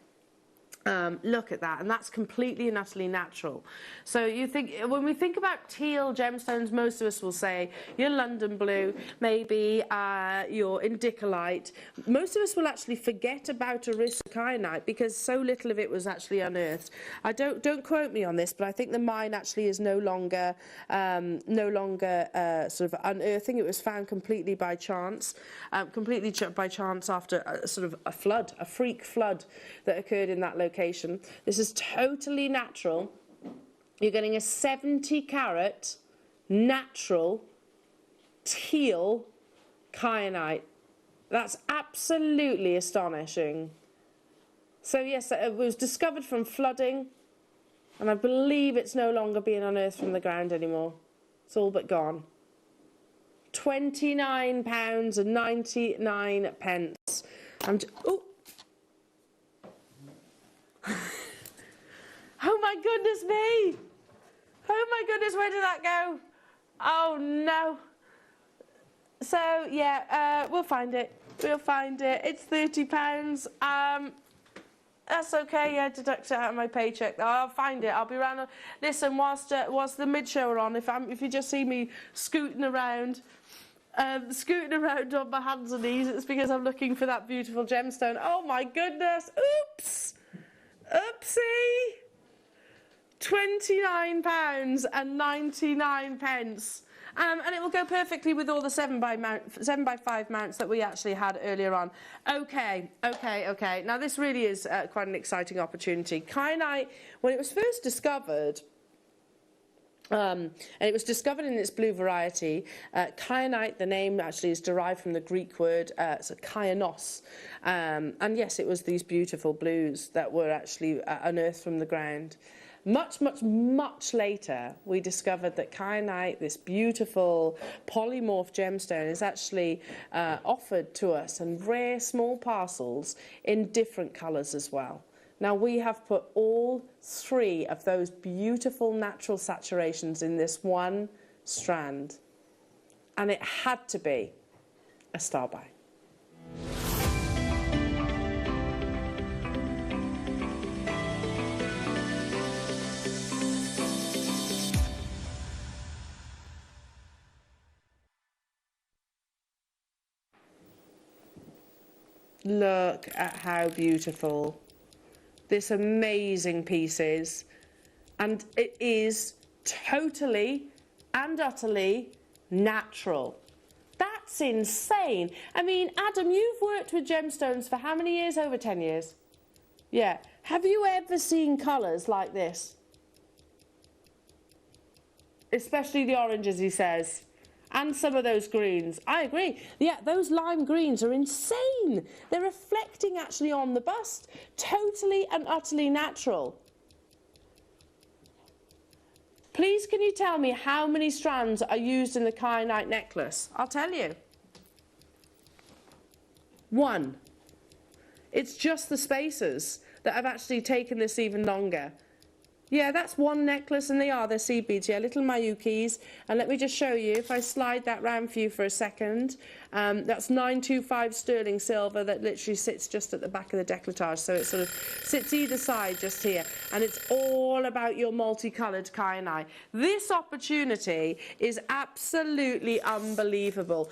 [SPEAKER 6] Look at that, and that's completely and utterly natural. So you think, when we think about teal gemstones, most of us will say your London blue, maybe your indicolite. Most of us will actually forget about Arissa kyanite because so little of it was actually unearthed. Don't quote me on this, but I think the mine actually is no longer sort of unearthing. It was found completely by chance, after sort of a flood, a freak flood that occurred in that location. This is totally natural. You're getting a 70 carat natural teal kyanite. That's absolutely astonishing. So yes, it was discovered from flooding, and I believe it's no longer being unearthed from the ground anymore. It's all but gone. £29.99. Oh my goodness me! Oh my goodness, where did that go? Oh no. So yeah, we'll find it. We'll find it. It's £30. That's okay. Yeah, deduct it out of my paycheck. I'll find it. I'll be around. Listen, whilst the mid show are on, if you just see me scooting around on my hands and knees, it's because I'm looking for that beautiful gemstone. Oh my goodness! Oops. Oopsie! £29.99. And it will go perfectly with all the 7x5 mounts that we actually had earlier on. Okay. Now this really is quite an exciting opportunity. Kyanite, when it was first discovered, and it was discovered in its blue variety. Kyanite, the name actually is derived from the Greek word kyanos. And yes, it was these beautiful blues that were actually unearthed from the ground. Much later, we discovered that kyanite, this beautiful polymorph gemstone, is actually offered to us in rare small parcels in different colours as well. Now, we have put all three of those beautiful natural saturations in this one strand, and it had to be a star buy. Look at how beautiful this amazing piece is, and it is totally and utterly natural. That's insane. I mean, Adam, you've worked with gemstones for how many years? Over 10 years. Yeah. Have you ever seen colours like this? Especially the oranges, he says. And some of those greens. I agree. Yeah, those lime greens are insane. They're reflecting actually on the bust. Totally and utterly natural. Please, can you tell me how many strands are used in the kyanite necklace? I'll tell you. 1. It's just the spacers that have actually taken this even longer. Yeah, that's one necklace, and they're seed beads, yeah, little Mayukis. And let me just show you, if I slide that round for you for a second, that's 925 sterling silver that literally sits just at the back of the décolletage, so it sort of sits either side just here, and it's all about your multicoloured kyanite. This opportunity is absolutely unbelievable.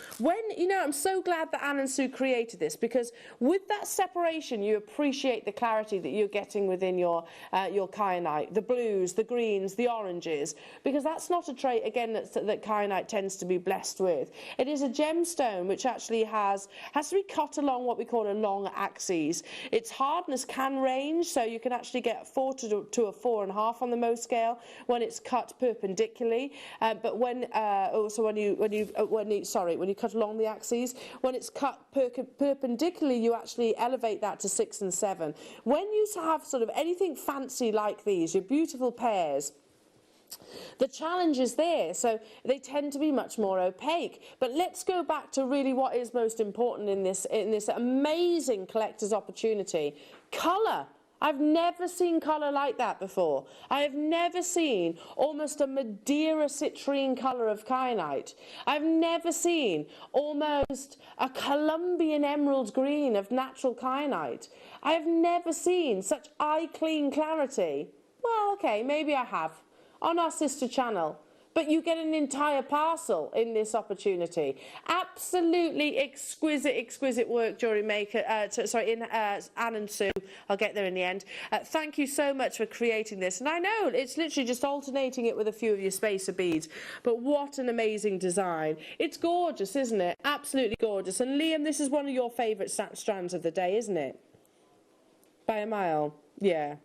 [SPEAKER 6] I'm so glad that Anne and Sue created this, because with that separation, you appreciate the clarity that you're getting within your kyanite, the blues, the greens, the oranges, because that's not a trait, again, that kyanite tends to be blessed with. It is a gemstone which actually has to be cut along what we call a long axis. Its hardness can range, so you can actually get 4 to a 4.5 on the Mohs scale when it's cut perpendicularly. But when you cut along the axes, when it's cut perpendicularly, you actually elevate that to 6 and 7. When you have sort of anything fancy like these, your beautiful pairs, the challenge is there, so they tend to be much more opaque. But let's go back to really what is most important in this amazing collector's opportunity: colour. I've never seen colour like that before. I have never seen almost a Madeira citrine colour of kyanite. I've never seen almost a Colombian emerald green of natural kyanite. I have never seen such eye-clean clarity. Well, okay, maybe I have, on our sister channel. But you get an entire parcel in this opportunity. Absolutely exquisite work, Jewellery Maker. In Anne and Sue. I'll get there in the end. Thank you so much for creating this. And I know it's literally just alternating it with a few of your spacer beads. But what an amazing design. It's gorgeous, isn't it? Absolutely gorgeous. And Liam, this is one of your favourite strands of the day, isn't it? By a mile. Yeah.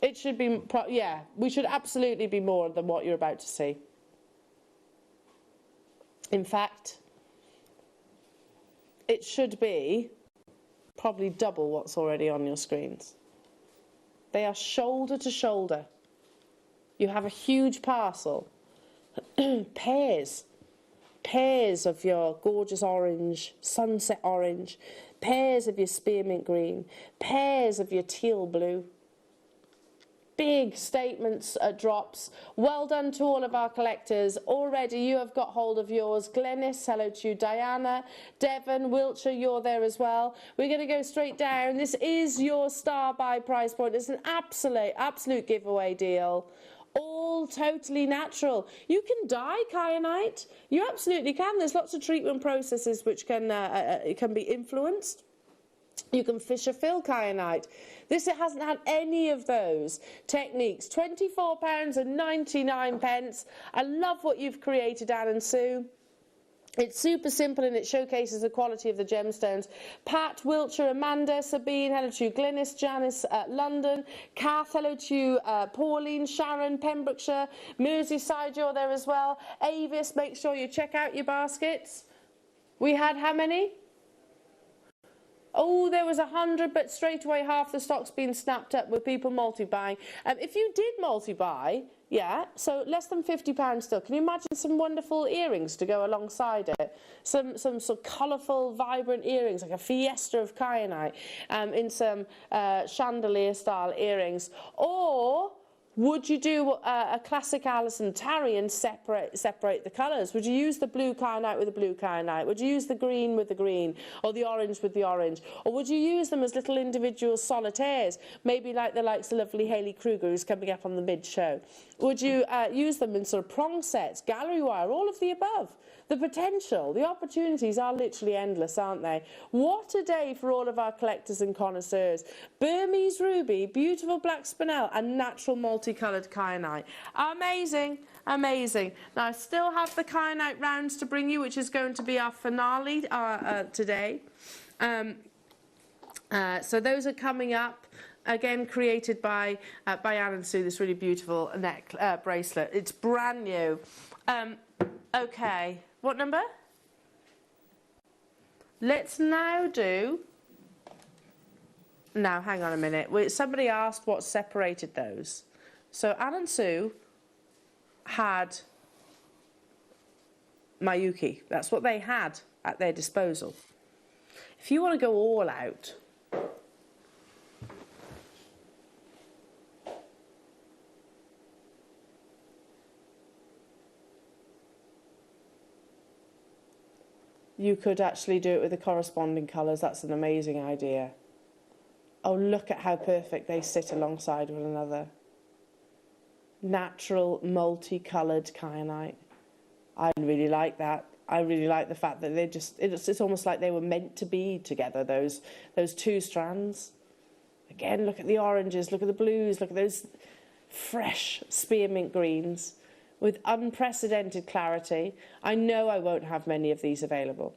[SPEAKER 6] It should be, yeah, we should absolutely be more than what you're about to see. In fact, it should be probably double what's already on your screens. They are shoulder to shoulder. You have a huge parcel. Pairs of your gorgeous orange, sunset orange, pairs of your spearmint green, pairs of your teal blue. Big statements, drops. Well done to all of our collectors. Already you have got hold of yours. Glenys, hello to you. Diana, Devon, Wiltshire, you're there as well. We're going to go straight down. This is your star buy price point. It's an absolute giveaway deal. All totally natural. You can dye kyanite. You absolutely can. There's lots of treatment processes which can be influenced. You can Fisher fill kyanite. It hasn't had any of those techniques. £24.99. I love what you've created, Anne and Sue. It's super simple and it showcases the quality of the gemstones. Pat, Wiltshire, Amanda, Sabine, hello to you. Glenys, Janice, London. Kath, hello to you. Pauline, Sharon, Pembrokeshire. Merseyside, you're there as well. Avis, make sure you check out your baskets. We had how many? Oh, there was 100, but straight away half the stock's been snapped up with people multi-buying. If you did multi-buy, yeah, so less than £50 still. Can you imagine some wonderful earrings to go alongside it? Some sort of colourful, vibrant earrings, like a fiesta of kyanite, in some chandelier-style earrings. Or would you do a classic Alison Tarry and separate the colours? Would you use the blue kyanite with the blue kyanite? Would you use the green with the green? Or the orange with the orange? Or would you use them as little individual solitaires? Maybe like the likes of lovely Hayley Kruger, who's coming up on the mid-show. Would you use them in sort of prong sets, gallery wire, all of the above? The potential, the opportunities are literally endless, aren't they? What a day for all of our collectors and connoisseurs. Burmese ruby, beautiful black spinel, and natural multicoloured kyanite. Amazing, amazing. Now, I still have the kyanite rounds to bring you, which is going to be our finale today. So those are coming up. Again, created by Anne and Sue, this really beautiful bracelet. It's brand new. Okay, what number? Let's now do... Now, hang on a minute. Somebody asked what separated those. So Anne and Sue had Mayuki. That's what they had at their disposal. If you want to go all out... you could actually do it with the corresponding colours. That's an amazing idea. Oh, look at how perfect they sit alongside one another. Natural, multicoloured kyanite. I really like that. I really like the fact that they just, it's almost like they were meant to be together, those two strands. Again, look at the oranges, look at the blues, look at those fresh spearmint greens with unprecedented clarity. I know I won't have many of these available.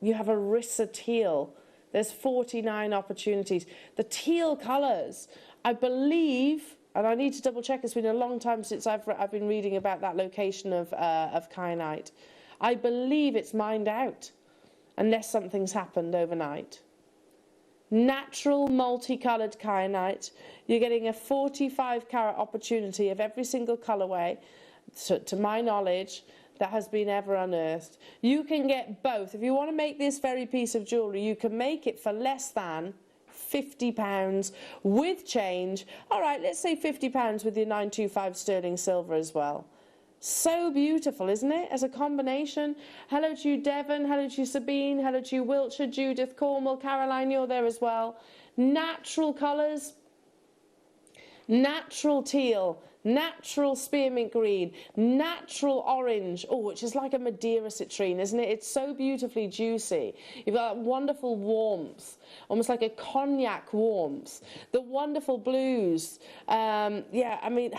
[SPEAKER 6] You have a Rissa teal. There's 49 opportunities. The teal colours, I believe, and I need to double check, it's been a long time since I've been reading about that location of kyanite. I believe it's mined out, unless something's happened overnight. Natural multicoloured kyanite. You're getting a 45 carat opportunity of every single colourway, to my knowledge, that has been ever unearthed. You can get both. If you want to make this very piece of jewellery, you can make it for less than £50 with change. All right, let's say £50 with your 925 sterling silver as well. So beautiful, isn't it, as a combination? Hello to you, Devon. Hello to you, Sabine. Hello to you, Wiltshire. Judith, Cornwall. Caroline, you're there as well. Natural colours. Natural teal. Natural spearmint green, natural orange, oh, which is like a Madeira citrine, isn't it? It's so beautifully juicy. You've got that wonderful warmth, almost like a cognac warmth. The wonderful blues, yeah, I mean,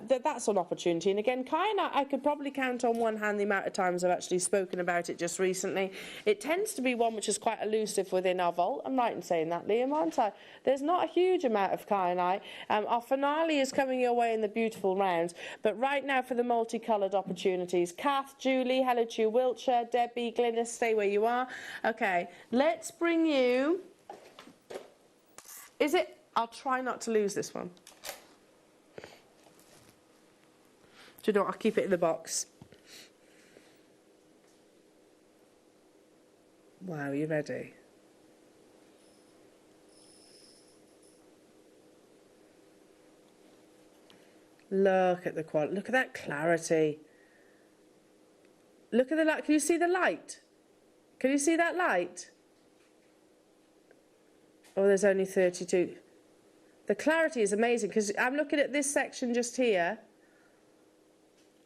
[SPEAKER 6] that's an opportunity. And again, kyanite, I could probably count on one hand the amount of times I've actually spoken about it just recently. It tends to be one which is quite elusive within our vault. I'm right in saying that, Liam, aren't I? There's not a huge amount of kyanite. Our finale is coming your way in the beautiful rounds, but right now for the multicoloured opportunities. Kath, Julie, hello to you, Wiltshire, Debbie, Glynis, stay where you are. Okay, let's bring you, is it, I'll try not to lose this one. Do you know what, I'll keep it in the box. Wow, you ready? Look at the quality. Look at that clarity. Look at the light. Can you see the light? Can you see that light? Oh, there's only 32. The clarity is amazing because I'm looking at this section just here.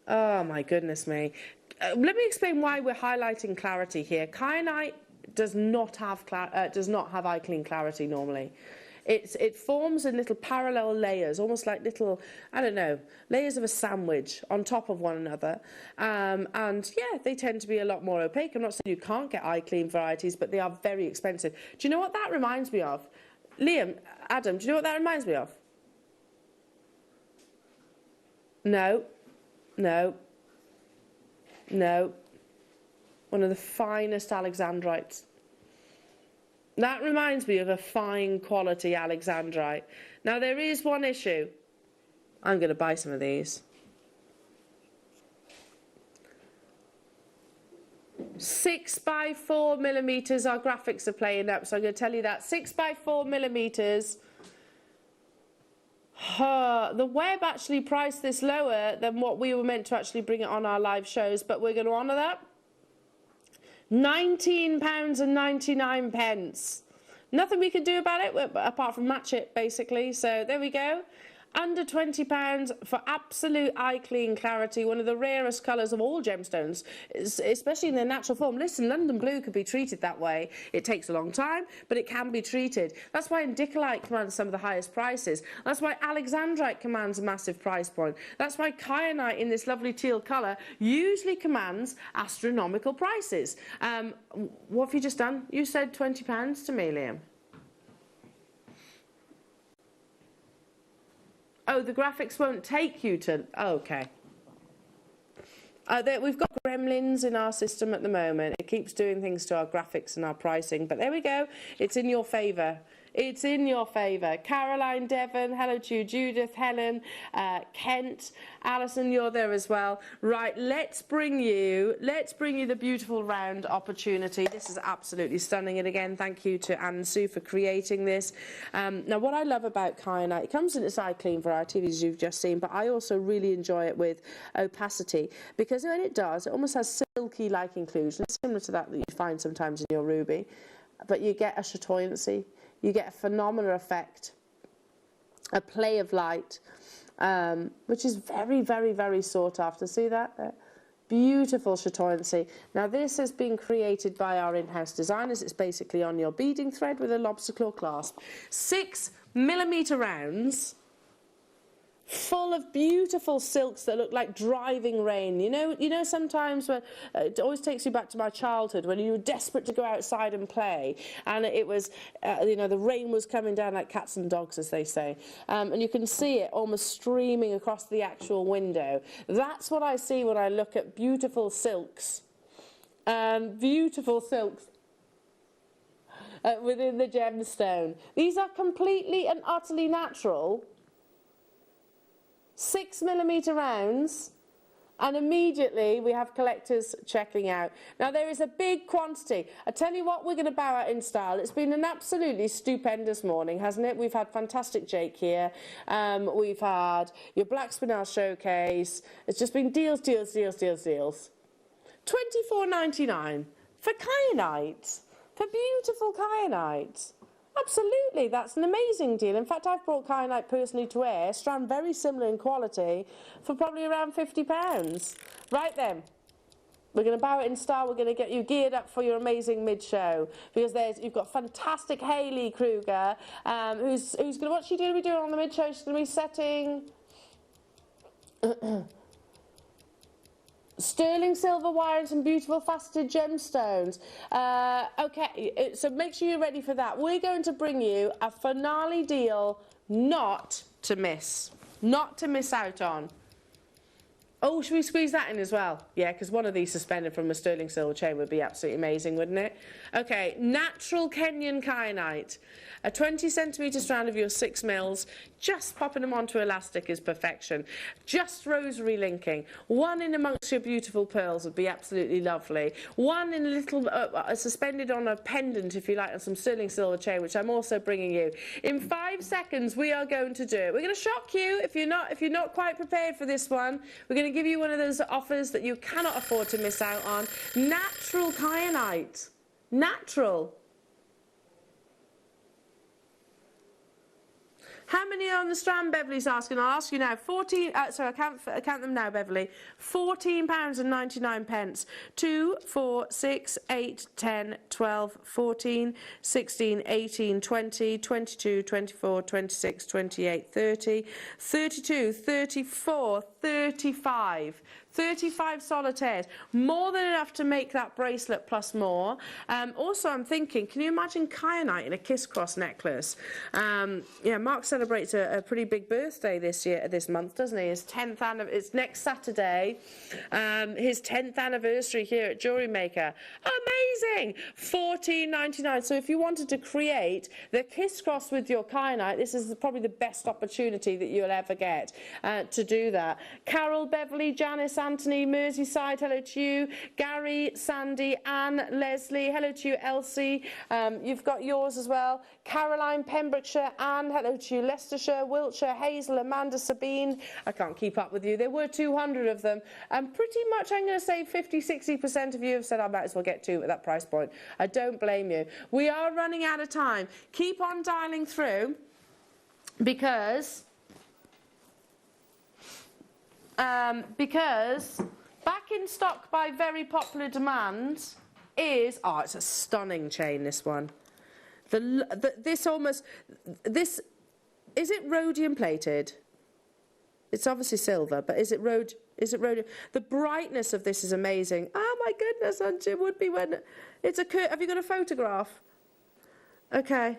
[SPEAKER 6] Oh my goodness me. Let me explain why we're highlighting clarity here. Kyanite does not have eye clean clarity normally. It forms in little parallel layers, almost like little, I don't know, layers of a sandwich on top of one another. And yeah, they tend to be a lot more opaque. I'm not saying you can't get eye clean varieties, but they are very expensive. Do you know what that reminds me of? Liam, Adam, do you know what that reminds me of? No. No. No. One of the finest alexandrites. That reminds me of a fine quality alexandrite. Now there is one issue. I'm going to buy some of these. 6 by 4 millimeters. Our graphics are playing up, so I'm going to tell you that 6 by 4 millimeters. The web actually priced this lower than what we were meant to actually bring it on our live shows, but we're going to honour that. £19.99. Nothing we can do about it apart from match it, basically. So there we go. Under £20 for absolute eye clean clarity, one of the rarest colours of all gemstones, especially in their natural form. Listen, London blue could be treated that way. It takes a long time, but it can be treated. That's why indicolite commands some of the highest prices. That's why alexandrite commands a massive price point. That's why kyanite in this lovely teal colour usually commands astronomical prices. What have you just done? You said £20 to me, Liam. Oh, the graphics won't take you to... Oh, okay. We've got gremlins in our system at the moment. It keeps doing things to our graphics and our pricing. But there we go. It's in your favour. It's in your favour. Caroline, Devon, hello to you. Judith, Helen, Kent, Alison, you're there as well. Right, let's bring you the beautiful round opportunity. This is absolutely stunning. And again, thank you to Anne and Sue for creating this. Now, what I love about kyanite, it comes in its eye clean variety, as you've just seen, but I also really enjoy it with opacity because when it does, it almost has silky-like inclusion, similar to that you've find sometimes in your ruby. But you get a chatoyancy, you get a phenomenal effect, a play of light, which is very, very, very sought after. See that there? Beautiful chatoyancy. Now this has been created by our in-house designers. It's basically on your beading thread with a lobster claw clasp. 6mm rounds, full of beautiful silks that look like driving rain. You know sometimes when it always takes you back to my childhood when you were desperate to go outside and play, and it was the rain was coming down like cats and dogs, as they say, and you can see it almost streaming across the actual window. That's what I see when I look at beautiful silks, within the gemstone. These are completely and utterly natural. 6mm rounds, and immediately we have collectors checking out. Now there is a big quantity. I tell you what, we're going to bow out in style. It's been an absolutely stupendous morning, hasn't it? We've had fantastic Jake here. We've had your Black Spinel showcase. It's just been deals, deals, deals, deals, deals. $24.99 for kyanite, for beautiful kyanite. Absolutely, that's an amazing deal. In fact, I've brought kyanite personally to wear, strand very similar in quality, for probably around £50. Right then, we're going to bow it in style. We're going to get you geared up for your amazing mid-show, because you've got fantastic Hayley Kruger, who's going to, what's she going to be doing on the mid-show? She's going to be setting sterling silver wire and some beautiful faceted gemstones. Okay, so make sure you're ready for that. We're going to bring you a finale deal not to miss out on. Oh, should we squeeze that in as well? Yeah, because one of these suspended from a sterling silver chain would be absolutely amazing, wouldn't it? Okay, natural Kenyan kyanite. A 20cm strand of your 6mm, just popping them onto elastic is perfection. Just rosary linking. One in amongst your beautiful pearls would be absolutely lovely. One in a little, suspended on a pendant, if you like, on some sterling silver chain, which I'm also bringing you. In 5 seconds, we are going to do it. We're going to shock you if you're not quite prepared for this one. We're going to give you one of those offers that you cannot afford to miss out on. Natural kyanite. Natural. How many are on the strand, Beverly's asking? I'll ask you now. 14, sorry, I count them now, Beverly. £14.99. 2, 4, 6, 8, 10, 12, 14, 16, 18, 20, 22, 24, 26, 28, 30, 32, 34, 35. 35 solitaires, more than enough to make that bracelet plus more. Also, I'm thinking, can you imagine kyanite in a kiss-cross necklace? Yeah, Mark celebrates a pretty big birthday this month, doesn't he? His 10th anniversary. It's next Saturday. His 10th anniversary here at Jewellery Maker. Amazing! $14.99. So if you wanted to create the kiss-cross with your kyanite, this is probably the best opportunity that you'll ever get to do that. Carol, Beverly, Janice, Anthony, Merseyside, hello to you. Gary, Sandy, Anne, Leslie, hello to you. Elsie, you've got yours as well. Caroline, Pembrokeshire, Anne, hello to you. Leicestershire, Wiltshire, Hazel, Amanda, Sabine. I can't keep up with you. There were 200 of them. And pretty much, I'm going to say 50-60% of you have said I might as well get two at that price point. I don't blame you. We are running out of time. Keep on dialing through, because back in stock by very popular demand is, oh, it's a stunning chain, this one. This is it rhodium plated? It's obviously silver, but is it rhodium? The brightness of this is amazing. Oh my goodness, and it would be when it's a curve. Have you got a photograph? Okay.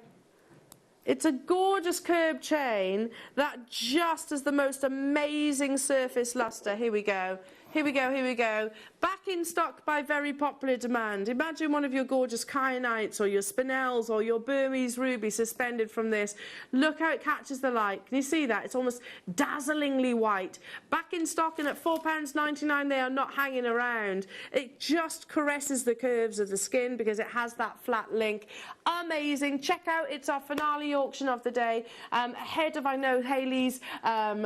[SPEAKER 6] It's a gorgeous curved chain that just has the most amazing surface luster. Here we go. Here we go, here we go. Back in stock by very popular demand. Imagine one of your gorgeous kyanites or your spinels or your Burmese ruby suspended from this. Look how it catches the light. Can you see that? It's almost dazzlingly white. Back in stock, and at £4.99 they are not hanging around. It just caresses the curves of the skin because it has that flat link. Amazing. Check out, it's our finale auction of the day. Ahead of, I know, Hayley's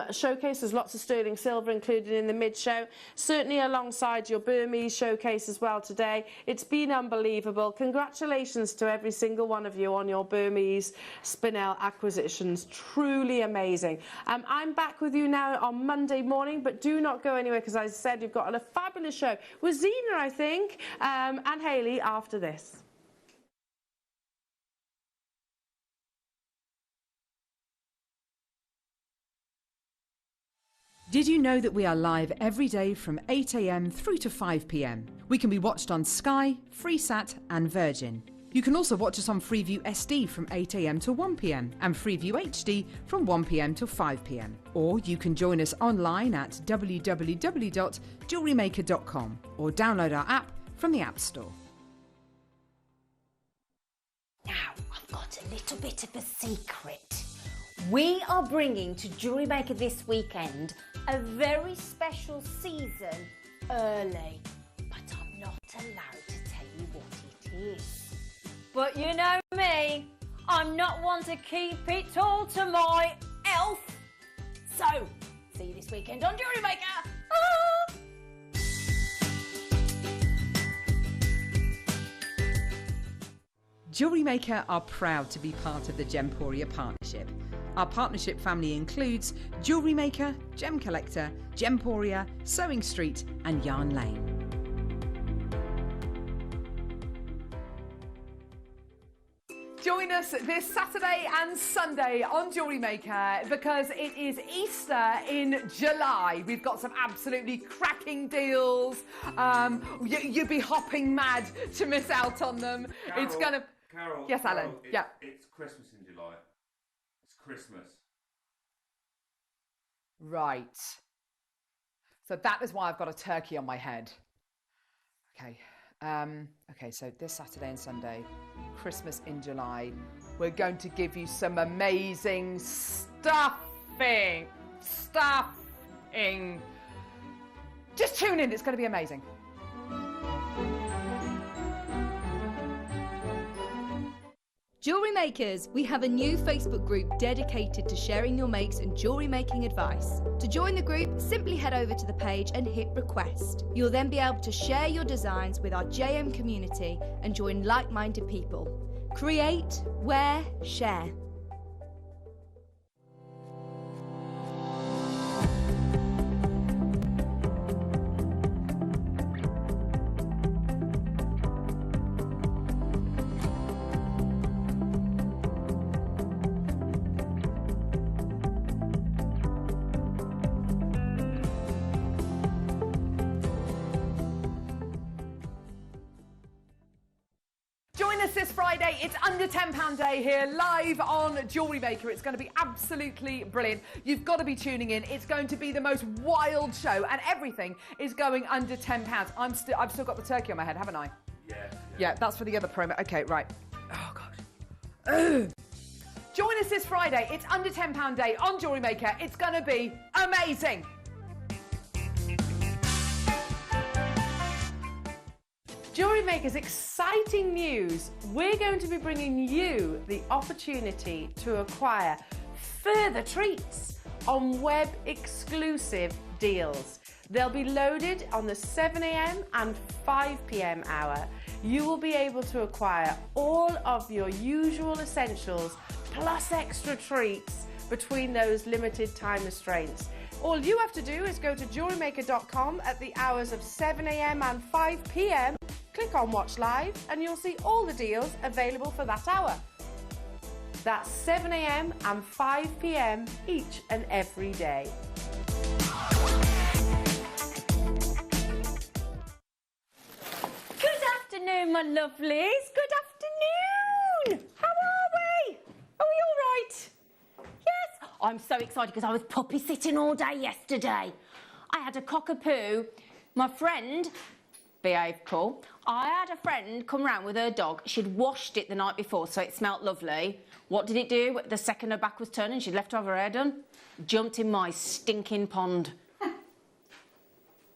[SPEAKER 6] showcase. There's lots of sterling silver included in the mid-show. certainly alongside your Burmese showcase as well today. It's been unbelievable. Congratulations to every single one of you on your Burmese spinel acquisitions. Truly amazing. I'm back with you now on Monday morning, but do not go anywhere because, as I said, you've got a fabulous show with Zena, I think, and Hayley after this.
[SPEAKER 2] Did you know that we are live every day from 8 a.m. through to 5 p.m? We can be watched on Sky, Freesat and Virgin. You can also watch us on Freeview SD from 8 a.m. to 1 p.m. and Freeview HD from 1 p.m. to 5 p.m. Or you can join us online at www.JewelleryMaker.com or download our app from the App Store.
[SPEAKER 1] Now, I've got a little bit of a secret. We are bringing to Jewellery Maker this weekend a very special season early, but I'm not allowed to tell you what it is. But you know me, I'm not one to keep it all to myself. So, see you this weekend on Jewellery Maker. Ah!
[SPEAKER 2] Jewellery Maker are proud to be part of the Gemporia partnership. Our partnership family includes Jewellery Maker, Gem Collector, Gemporia, Sewing Street and Yarn Lane. Join us this Saturday and Sunday on Jewellery Maker because it is Easter in July. We've got some absolutely cracking deals. You'd be hopping mad to miss out on them.
[SPEAKER 8] Carol,
[SPEAKER 2] it's gonna.
[SPEAKER 8] Carol,
[SPEAKER 2] yes, Alan.
[SPEAKER 8] Carol,
[SPEAKER 2] Yeah.
[SPEAKER 8] It's Christmas in July. It's Christmas.
[SPEAKER 2] Right. So that is why I've got a turkey on my head. Okay. Okay, so this Saturday and Sunday, Christmas in July, we're going to give you some amazing stuffing. Just tune in, it's going to be amazing.
[SPEAKER 4] Jewellery Makers, we have a new Facebook group dedicated to sharing your makes and jewellery making advice. To join the group, simply head over to the page and hit request. You'll then be able to share your designs with our JM community and join like-minded people. Create, wear, share.
[SPEAKER 2] This Friday, it's under £10 day here, live on Jewellery Maker. It's going to be absolutely brilliant. You've got to be tuning in. It's going to be the most wild show, and everything is going under £10. I've still got the turkey on my head, haven't I? Yeah, that's for the other promo. Okay, right. Oh, God. Join us this Friday. It's under £10 day on Jewellery Maker. It's going to be amazing.
[SPEAKER 6] Jewellery Maker's exciting news. We're going to be bringing you the opportunity to acquire further treats on web exclusive deals. They'll be loaded on the 7 a.m. and 5 p.m. hour. You will be able to acquire all of your usual essentials plus extra treats between those limited time restraints. All you have to do is go to JewelleryMaker.com at the hours of 7 a.m. and 5 p.m. Click on Watch Live and you'll see all the deals available for that hour. That's 7 a.m. and 5 p.m. each and every day.
[SPEAKER 1] Good afternoon, my lovelies. Good afternoon. How are we? Are we all right? Yes. I'm so excited because I was puppy sitting all day yesterday. I had a cockapoo. My friend, behave, Paul. I had a friend come round with her dog. She'd washed it the night before, so it smelt lovely. What did it do? The second her back was turned and she'd left her hair done, jumped in my stinking pond.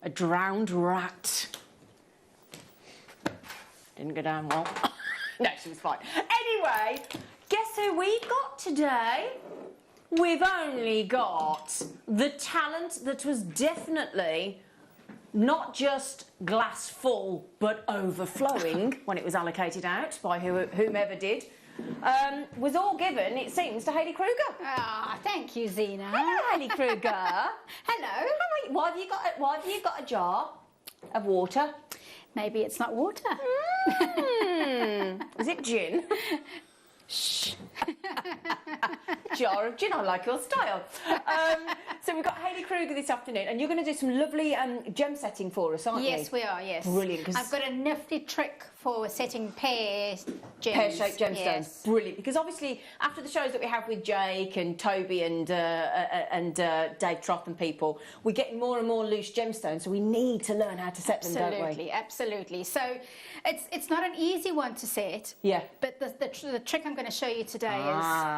[SPEAKER 1] A drowned rat. Didn't go down well. No, she was fine. Anyway, guess who we've got today? We've only got the talent that was definitely not just glass full, but overflowing when it was allocated out by whomever did, was all given, it seems, to Hayley Kruger.
[SPEAKER 11] Ah, thank you, Zena.
[SPEAKER 1] Hello, Hayley Kruger.
[SPEAKER 11] Hello.
[SPEAKER 1] Why have you got a jar of water?
[SPEAKER 11] Maybe it's not water.
[SPEAKER 1] Is it gin? Shh. Jar of gin, I like your style. So we've got Hayley Kruger this afternoon, and you're going to do some lovely gem setting for us, aren't you?
[SPEAKER 11] Yes, we are, yes.
[SPEAKER 1] Brilliant.
[SPEAKER 11] I've got a nifty trick for setting pear-shaped
[SPEAKER 1] gemstones.
[SPEAKER 11] Yes.
[SPEAKER 1] Brilliant. Because obviously, after the shows that we have with Jake and Toby and Dave Troth and people, we're getting more and more loose gemstones, so we need to learn how to set them, don't we?
[SPEAKER 11] Absolutely, absolutely. So it's not an easy one to set.
[SPEAKER 1] Yeah.
[SPEAKER 11] But the trick I'm going to show you today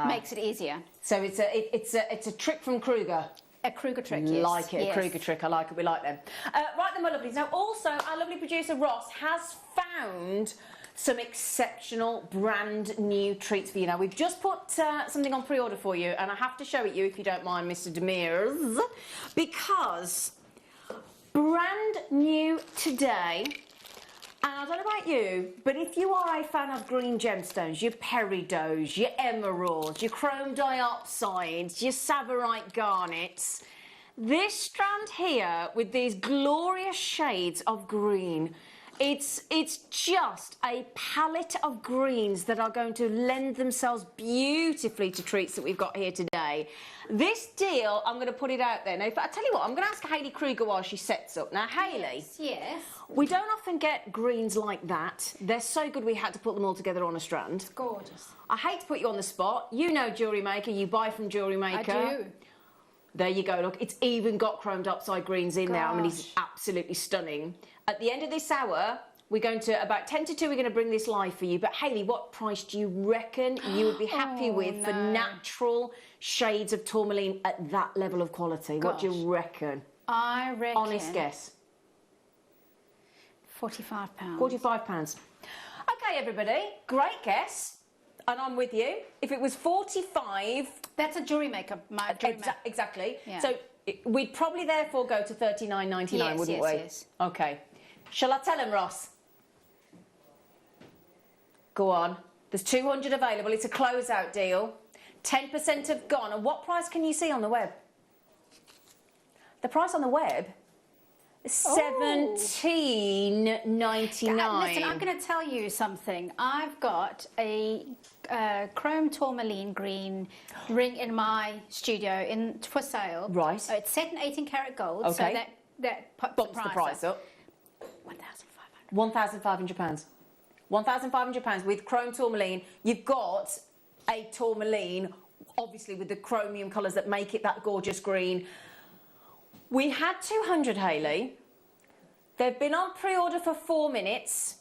[SPEAKER 11] makes it easier.
[SPEAKER 1] So it's a trick from Kruger.
[SPEAKER 11] A Kruger trick, yes.
[SPEAKER 1] Like it,
[SPEAKER 11] yes.
[SPEAKER 1] A Kruger trick. I like it. We like them. Right then, my lovelies. Now, also, our lovely producer Ross has found some exceptional brand new treats for you. Now, we've just put something on pre-order for you, and I have to show it you if you don't mind, Mr. Demirs, because brand new today. And I don't know about you, but if you are a fan of green gemstones, your peridots, your emeralds, your chrome dioxides, your savorite garnets, this strand here with these glorious shades of green, it's just a palette of greens that are going to lend themselves beautifully to treats that we've got here today. This deal, I'm going to put it out there. Now, I tell you what, I'm going to ask Hayley Kruger while she sets up. Now, Hayley,
[SPEAKER 11] yes.
[SPEAKER 1] We don't often get greens like that. They're so good we had to put them all together on a strand.
[SPEAKER 11] It's gorgeous.
[SPEAKER 1] I hate to put you on the spot. You know Jewellery Maker. You buy from Jewellery Maker.
[SPEAKER 11] I do.
[SPEAKER 1] There you go. Look, it's even got chromed upside greens in there. I mean, it's absolutely stunning. At the end of this hour, we're going to, about 10 to 2, we're going to bring this live for you. But, Hayley, what price do you reckon you would be happy with for natural shades of tourmaline at that level of quality? What do you reckon?
[SPEAKER 11] I reckon...
[SPEAKER 1] Honest guess.
[SPEAKER 11] £45.
[SPEAKER 1] £45. Okay, everybody, great guess, and I'm with you. If it was 45...
[SPEAKER 11] That's a Jewellery Maker, my Jewellery Maker.
[SPEAKER 1] Exactly.
[SPEAKER 11] Yeah.
[SPEAKER 1] So we'd probably therefore go to $39.99, wouldn't we?
[SPEAKER 11] Yes.
[SPEAKER 1] Okay. Shall I tell them, Ross? Go on. There's 200 available. It's a closeout deal. 10% have gone. And what price can you see on the web? The price on the web is $17.99.
[SPEAKER 11] Listen, I'm going to tell you something. I've got a chrome tourmaline green ring in my studio for sale.
[SPEAKER 1] Right.
[SPEAKER 11] It's set in 18-karat gold.
[SPEAKER 1] Okay.
[SPEAKER 11] So that
[SPEAKER 1] bumps the price up.
[SPEAKER 11] £1,500.
[SPEAKER 1] £1,500. £1,500 with chrome tourmaline. You've got a tourmaline, obviously with the chromium colours that make it that gorgeous green. We had 200, Hayley. They've been on pre-order for 4 minutes.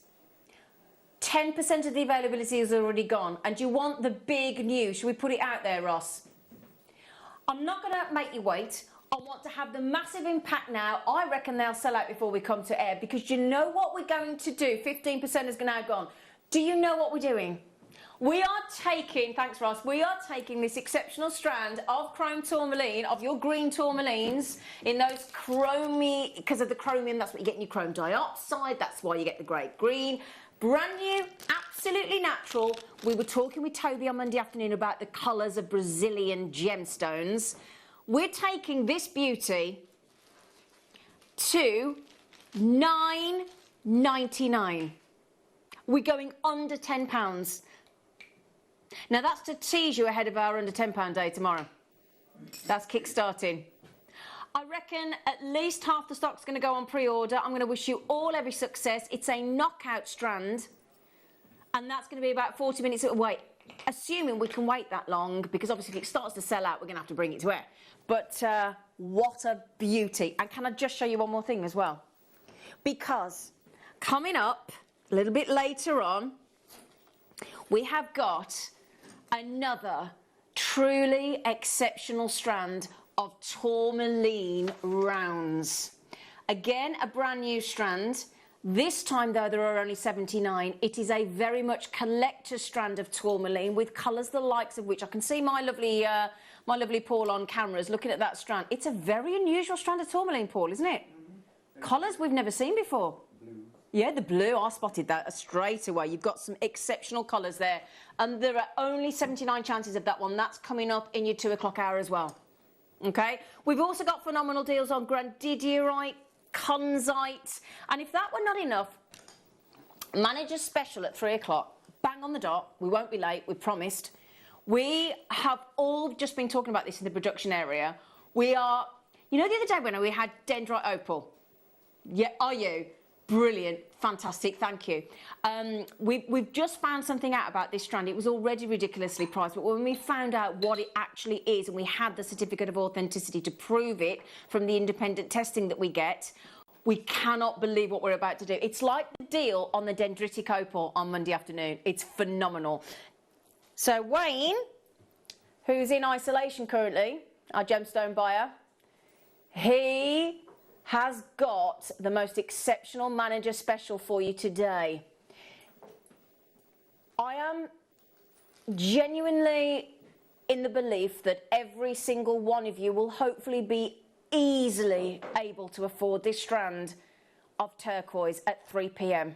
[SPEAKER 1] 10% of the availability is already gone. And you want the big news. Should we put it out there, Ross? I'm not going to make you wait. I want to have the massive impact now. I reckon they'll sell out before we come to air, because you know what we're going to do? 15% has now gone. Do you know what we're doing? We are taking, thanks Ross, we are taking this exceptional strand of chrome tourmaline, of your green tourmalines, in those chromy, because of the chromium, that's what you get in your chrome dioxide, that's why you get the great green. Brand new, absolutely natural. We were talking with Toby on Monday afternoon about the colours of Brazilian gemstones. We're taking this beauty to $9.99. We're going under £10. Now, that's to tease you ahead of our under £10 day tomorrow. That's kick-starting. I reckon at least half the stock's going to go on pre-order. I'm going to wish you all every success. It's a knockout strand, and that's going to be about 40 minutes of wait. Assuming we can wait that long, because obviously if it starts to sell out, we're going to have to bring it to air. But what a beauty. And can I just show you one more thing as well? Because coming up a little bit later on, we have got another truly exceptional strand of tourmaline rounds. Again, a brand new strand. This time, though, there are only 79. It is a very much collector strand of tourmaline with colours the likes of which I can see my lovely Paul on cameras looking at that strand. It's a very unusual strand of tourmaline, Paul, isn't it? Colours we've never seen before. Yeah, the blue, I spotted that straight away. You've got some exceptional colours there. And there are only 79 chances of that one. That's coming up in your 2 o'clock hour as well. Okay? We've also got phenomenal deals on grandidierite, kunzite. And if that were not enough, Manager's Special at 3 o'clock. Bang on the dot. We won't be late, we promised. We have all just been talking about this in the production area. We are, you know the other day when we had dendrite opal? Yeah, are you? Brilliant, fantastic, thank you. We've just found something out about this strand. It was already ridiculously priced, but when we found out what it actually is and we had the certificate of authenticity to prove it from the independent testing that we get, we cannot believe what we're about to do. It's like the deal on the dendritic opal on Monday afternoon. It's phenomenal. So Wayne, who's in isolation currently, our gemstone buyer, he has got the most exceptional Manager Special for you today. I am genuinely in the belief that every single one of you will hopefully be easily able to afford this strand of turquoise at 3 p.m.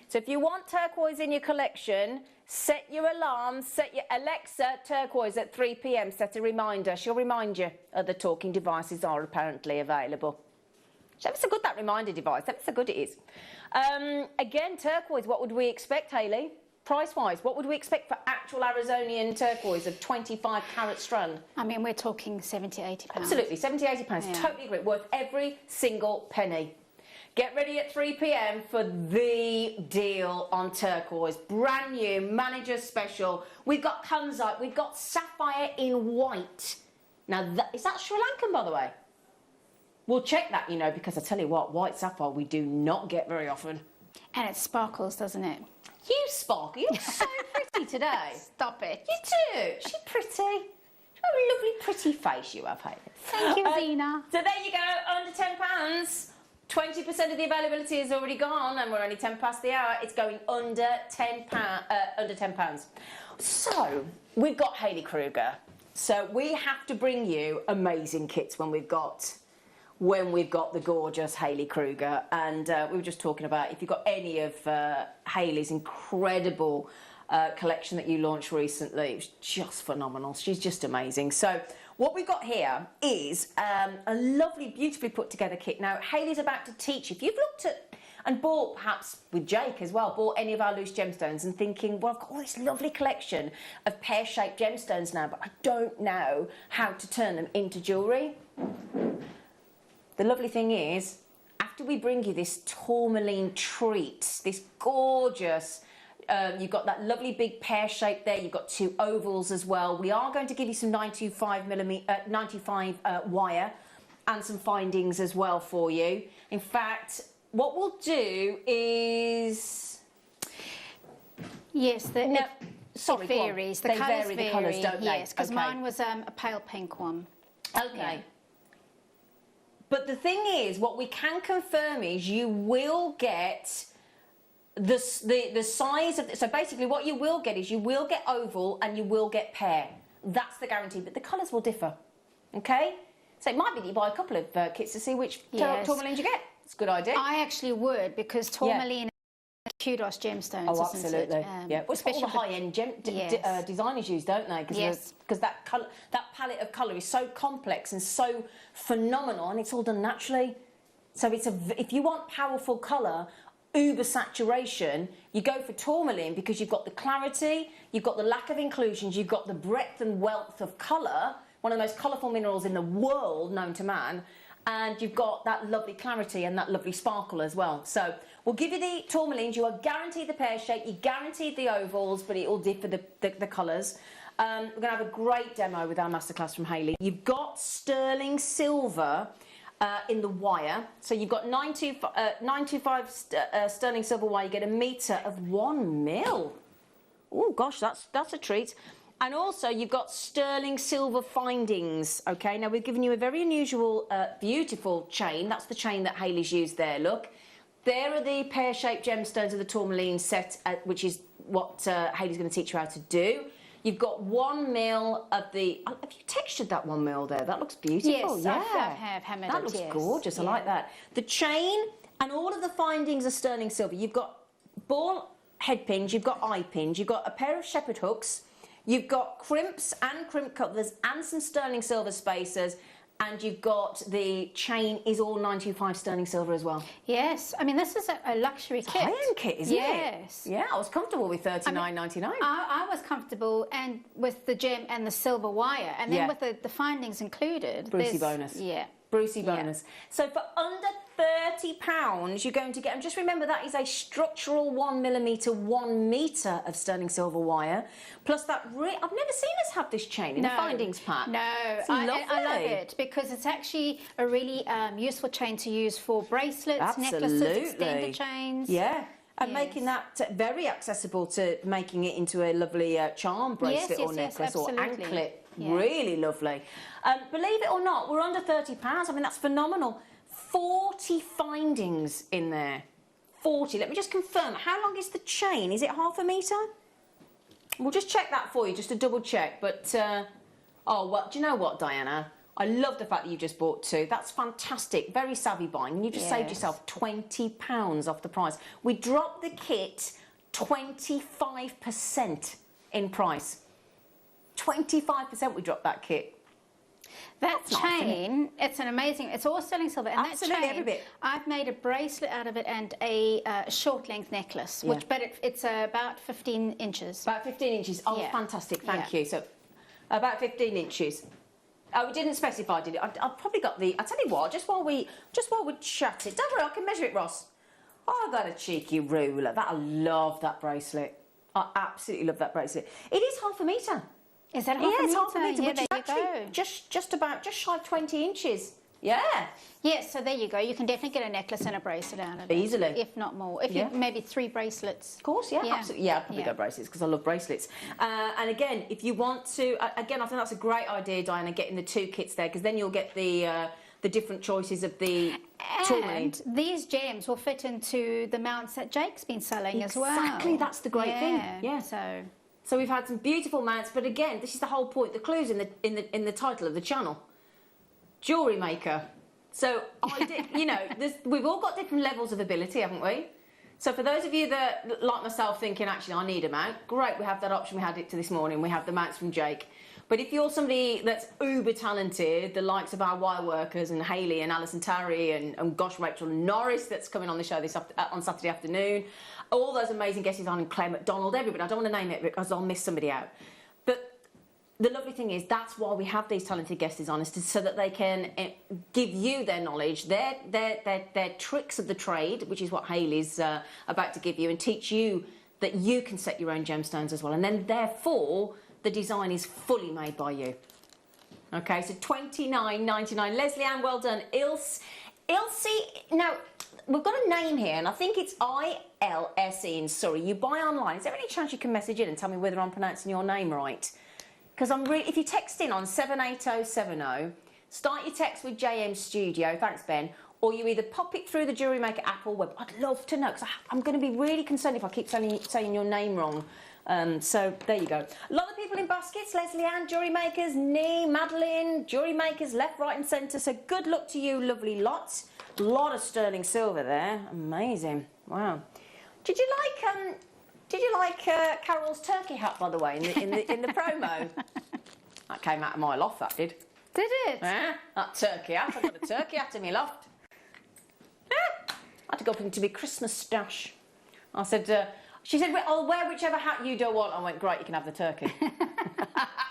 [SPEAKER 1] So if you want turquoise in your collection, set your alarm, set your Alexa turquoise at 3 p.m. Set a reminder. She'll remind you other talking devices are apparently available. That's so good, that reminder device. That's so good it is. Again, turquoise, what would we expect, Hayley? Price-wise, what would we expect for actual Arizonian turquoise of 25 carat strand?
[SPEAKER 11] I mean, we're talking 70, 80 pounds.
[SPEAKER 1] Absolutely, 70, 80 pounds.
[SPEAKER 11] Yeah.
[SPEAKER 1] Totally agree. Worth every single penny. Get ready at 3 p.m. for the deal on turquoise. Brand new Manager Special. We've got kunzite. We've got sapphire in white. Now, is that Sri Lankan, by the way? We'll check that, you know, because I tell you what, white sapphire we do not get very often.
[SPEAKER 11] And it sparkles, doesn't it?
[SPEAKER 1] You sparkle. You're so pretty today.
[SPEAKER 11] Stop it.
[SPEAKER 1] You too. She's pretty. You have a lovely, pretty face you have, Hayley.
[SPEAKER 11] Thank you, Zena.
[SPEAKER 1] So there you go, under £10. 20% of the availability is already gone, and we're only 10 past the hour. It's going under £10. So we've got Hayley Kruger. So we have to bring you amazing kits when we've got the gorgeous Hayley Kruger. And we were just talking about if you've got any of Hayley's incredible collection that you launched recently, it was just phenomenal. She's just amazing. So what we've got here is a lovely, beautifully put together kit. Now, Hayley's about to teach you. If you've looked at and bought, perhaps with Jake as well, bought any of our loose gemstones and thinking, well, I've got all this lovely collection of pear-shaped gemstones now, but I don't know how to turn them into jewellery. The lovely thing is, after we bring you this tourmaline treat, this gorgeous, you've got that lovely big pear shape there, you've got 2 ovals as well. We are going to give you some 95 wire and some findings as well for you. In fact, what we'll do is...
[SPEAKER 11] Yes,
[SPEAKER 1] it
[SPEAKER 11] varies.
[SPEAKER 1] They vary, the colours, don't they?
[SPEAKER 11] Yes, because mine was a pale pink one.
[SPEAKER 1] Okay. Yeah. But the thing is, what we can confirm is you will get the size of... So basically what you will get is you will get oval and you will get pear. That's the guarantee, but the colours will differ, okay? So it might be that you buy a couple of kits to see which tourmalines you get. It's a good idea.
[SPEAKER 11] I actually would, because tourmaline kudos gemstones,
[SPEAKER 1] oh, absolutely. Yeah, well, especially all the high-end designers use, don't they? Because that palette of colour is so complex and so phenomenal, and it's all done naturally. So if you want powerful colour, uber saturation, you go for tourmaline because you've got the clarity, you've got the lack of inclusions, you've got the breadth and wealth of colour, one of the most colourful minerals in the world known to man, and you've got that lovely clarity and that lovely sparkle as well. So we'll give you the tourmalines, you are guaranteed the pear shape, you're guaranteed the ovals, but it will differ the colours. We're going to have a great demo with our masterclass from Hayley. You've got sterling silver in the wire, so you've got 925 sterling silver wire. You get a metre of 1 mil. Oh gosh, that's a treat. And also you've got sterling silver findings. Okay, now we've given you a very unusual, beautiful chain. That's the chain that Hayley's used there. Look, there are the pear-shaped gemstones of the tourmaline set, which is what Hayley's going to teach you how to do. You've got 1 mil of the... Have you textured that 1 mil there? That looks beautiful.
[SPEAKER 11] Yes,
[SPEAKER 1] yeah.
[SPEAKER 11] I have hammered
[SPEAKER 1] that
[SPEAKER 11] it,
[SPEAKER 1] looks
[SPEAKER 11] yes.
[SPEAKER 1] gorgeous. I like that. The chain and all of the findings are sterling silver. You've got ball head pins, you've got eye pins, you've got a pair of shepherd hooks, you've got crimps and crimp covers and some sterling silver spacers, and you've got the chain is all 925 sterling silver as well.
[SPEAKER 11] Yes, I mean this is a luxury kit.
[SPEAKER 1] A high-end kit, isn't it?
[SPEAKER 11] Yes.
[SPEAKER 1] Yeah, I was comfortable with $39.99.
[SPEAKER 11] I was comfortable and with the gem and the silver wire, and then
[SPEAKER 1] Yeah.
[SPEAKER 11] with the findings included.
[SPEAKER 1] Brucey
[SPEAKER 11] there's-
[SPEAKER 1] bonus.
[SPEAKER 11] Yeah.
[SPEAKER 1] Brucey bonus. So for under £30, you're going to get, and just remember that is a structural 1mm, 1 metre of sterling silver wire, plus that. I've never seen us have this chain in the findings pack.
[SPEAKER 11] No,
[SPEAKER 1] It's
[SPEAKER 11] I
[SPEAKER 1] lovely.
[SPEAKER 11] love it because it's actually a really useful chain to use for bracelets, necklaces, extended chains.
[SPEAKER 1] Yeah. And
[SPEAKER 11] Yes.
[SPEAKER 1] making that very accessible to making it into a lovely charm bracelet or necklace or
[SPEAKER 11] absolutely.
[SPEAKER 1] anklet.
[SPEAKER 11] Yeah.
[SPEAKER 1] Really lovely. Believe it or not, we're under £30. I mean, that's phenomenal. 40 findings in there. 40. Let me just confirm. How long is the chain? Is it half a metre? We'll just check that for you, just to double check. But, oh, well, do you know what, Diana? I love the fact that you just bought 2. That's fantastic. Very savvy buying. And you just saved yourself £20 off the price. We dropped the kit 25% in price. 25% we dropped that kit.
[SPEAKER 11] That
[SPEAKER 1] That's nice,
[SPEAKER 11] chain, it's an amazing, it's all sterling silver. And
[SPEAKER 1] Absolutely,
[SPEAKER 11] that chain,
[SPEAKER 1] every bit.
[SPEAKER 11] I've made a bracelet out of it and a short length necklace, which, but it's about 15 inches.
[SPEAKER 1] About 15 inches. Oh,
[SPEAKER 11] Yeah.
[SPEAKER 1] fantastic. Thank
[SPEAKER 11] Yeah.
[SPEAKER 1] you. So, about 15 inches. Oh, we didn't specify, did it? I've probably got the... I tell you what, just while we're chatting... Don't worry, I can measure it, Ross. Oh, I've got a cheeky ruler. I love that bracelet. I absolutely love that bracelet. It is half a metre.
[SPEAKER 11] Is that half a metre?
[SPEAKER 1] It's half a metre,
[SPEAKER 11] Yeah,
[SPEAKER 1] which is
[SPEAKER 11] there you
[SPEAKER 1] actually
[SPEAKER 11] go.
[SPEAKER 1] just shy of 20 inches. Yeah.
[SPEAKER 11] Yes, so there you go. You can definitely get a necklace and a bracelet out of it.
[SPEAKER 1] Easily.
[SPEAKER 11] If not more. If you maybe 3 bracelets.
[SPEAKER 1] Of course, yeah, absolutely. Yeah, I'd probably go bracelets because I love bracelets. And again, if you want to, again, I think that's a great idea, Diana, getting the 2 kits there because then you'll get the different choices of the tourmaline.
[SPEAKER 11] And these gems will fit into the mounts that Jake's been selling as well.
[SPEAKER 1] Exactly, that's the great thing. Yeah.
[SPEAKER 11] So
[SPEAKER 1] we've had some beautiful mounts, but again, this is the whole point. The clue's in the title of the channel. Jewellery Maker. So you know, we've all got different levels of ability, haven't we? So for those of you that, like myself, thinking, actually, I need a mount, great, we have that option. We had it to this morning. We have the mounts from Jake. But if you're somebody that's uber talented, the likes of our wire workers and Hayley and Alison Tarry and gosh, Rachel Norris that's coming on the show on Saturday afternoon, all those amazing guests on, and Claire McDonald, everybody, I don't want to name it because I'll miss somebody out. But the lovely thing is that's why we have these talented guest designers, so that they can give you their knowledge, their tricks of the trade, which is what Hayley's about to give you, and teach you that you can set your own gemstones as well. And then therefore the design is fully made by you. Okay, so $29.99. Leslie Ann, well done. Ilse, now we've got a name here, and I think it's ILSE in Surrey. You buy online. Is there any chance you can message in and tell me whether I'm pronouncing your name right? Because if you text in on 78070, start your text with JM Studio, thanks Ben, or you either pop it through the Jewellery Maker app or web. I'd love to know, because I'm going to be really concerned if I keep saying your name wrong. So there you go. A lot of people in baskets. Leslie Ann, Jewellery Makers, Nee, Madeline, Jewellery Makers, left, right and centre. So good luck to you, lovely lots. A lot of sterling silver there. Amazing. Wow. Did you like Carol's turkey hat, by the way, in the promo? That came out of my loft, that did.
[SPEAKER 11] Did it?
[SPEAKER 1] That turkey hat. I've got a turkey hat in my loft. I had to go up into my Christmas stash. I said, she said, I'll wear whichever hat you don't want. I went, great, you can have the turkey.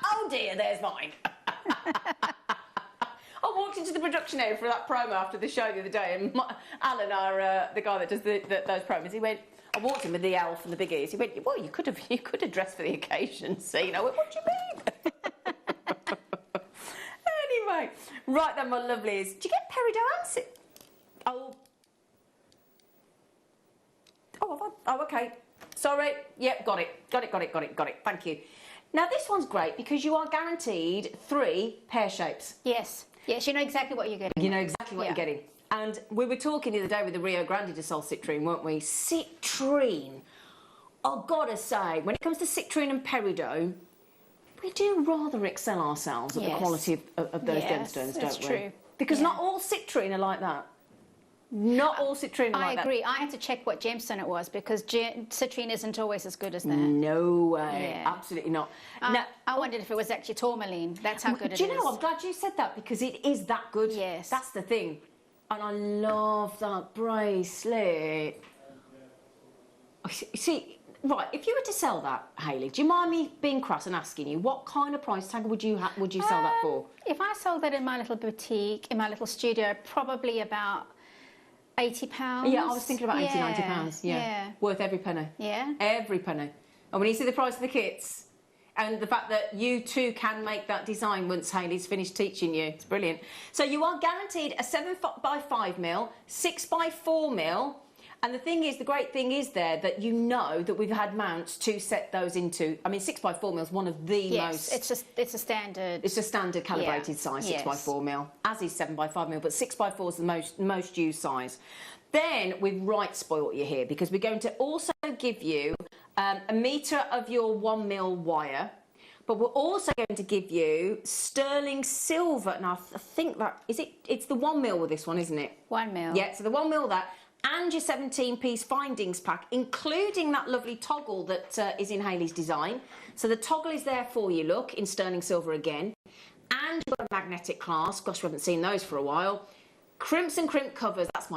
[SPEAKER 1] Oh dear, there's mine. I walked into the production area for that promo after the show the other day, and Alan, the guy that does those promos, he went, I walked in with the elf and the big ears. He went, well, you could have dressed for the occasion, see? I went, what do you mean? Anyway, right then, my lovelies. Did you get peridot? Oh, okay. Sorry. Yep, got it. Thank you. Now, this one's great because you are guaranteed 3 pear shapes.
[SPEAKER 11] Yes. Yes, you know exactly what you're getting.
[SPEAKER 1] You know exactly what you're getting. And we were talking the other day with the Rio Grande do Sol citrine, weren't we? Citrine. I've got to say, when it comes to citrine and peridot, we do rather excel ourselves at the quality of those gemstones, don't we?
[SPEAKER 11] True.
[SPEAKER 1] Because not all citrine are like that. Not all citrine are like that.
[SPEAKER 11] I agree. I had to check what gemstone it was because citrine isn't always as good as that.
[SPEAKER 1] No way.
[SPEAKER 11] Yeah.
[SPEAKER 1] Absolutely not.
[SPEAKER 11] I wondered if it was actually tourmaline. That's how good it is.
[SPEAKER 1] Do you know, I'm glad you said that because it is that good.
[SPEAKER 11] Yes.
[SPEAKER 1] That's the thing. And I love that bracelet. See, right, if you were to sell that, Hayley, do you mind me being crass and asking you, what kind of price tag would you sell that for?
[SPEAKER 11] If I sold that in my little boutique, in my little studio, probably about £80.
[SPEAKER 1] Yeah, I was thinking about 80, £90. Yeah. Worth every penny.
[SPEAKER 11] Yeah.
[SPEAKER 1] Every penny. And when you see the price of the kits and the fact that you too can make that design once Hayley's finished teaching you, it's brilliant. So you are guaranteed a 7x5mm, 6x4mm. And the thing is, the great thing is there that you know that we've had mounts to set those into. I mean, 6x4mm is one of the most.
[SPEAKER 11] It's a standard.
[SPEAKER 1] It's a standard calibrated size, 6x4mm, as is 7x5mm, but 6x4 is the most used size. Then we've right spoilt you here because we're going to also give you a metre of your 1mm wire, but we're also going to give you sterling silver. Now I think that it's the 1mm with this one, isn't it?
[SPEAKER 11] 1mm.
[SPEAKER 1] Yeah, so the 1mm that. And your 17-piece findings pack, including that lovely toggle that is in Hayley's design. So the toggle is there for you, look, in sterling silver again. And you've got a magnetic clasp. Gosh, we haven't seen those for a while. Crimps and crimp covers, that's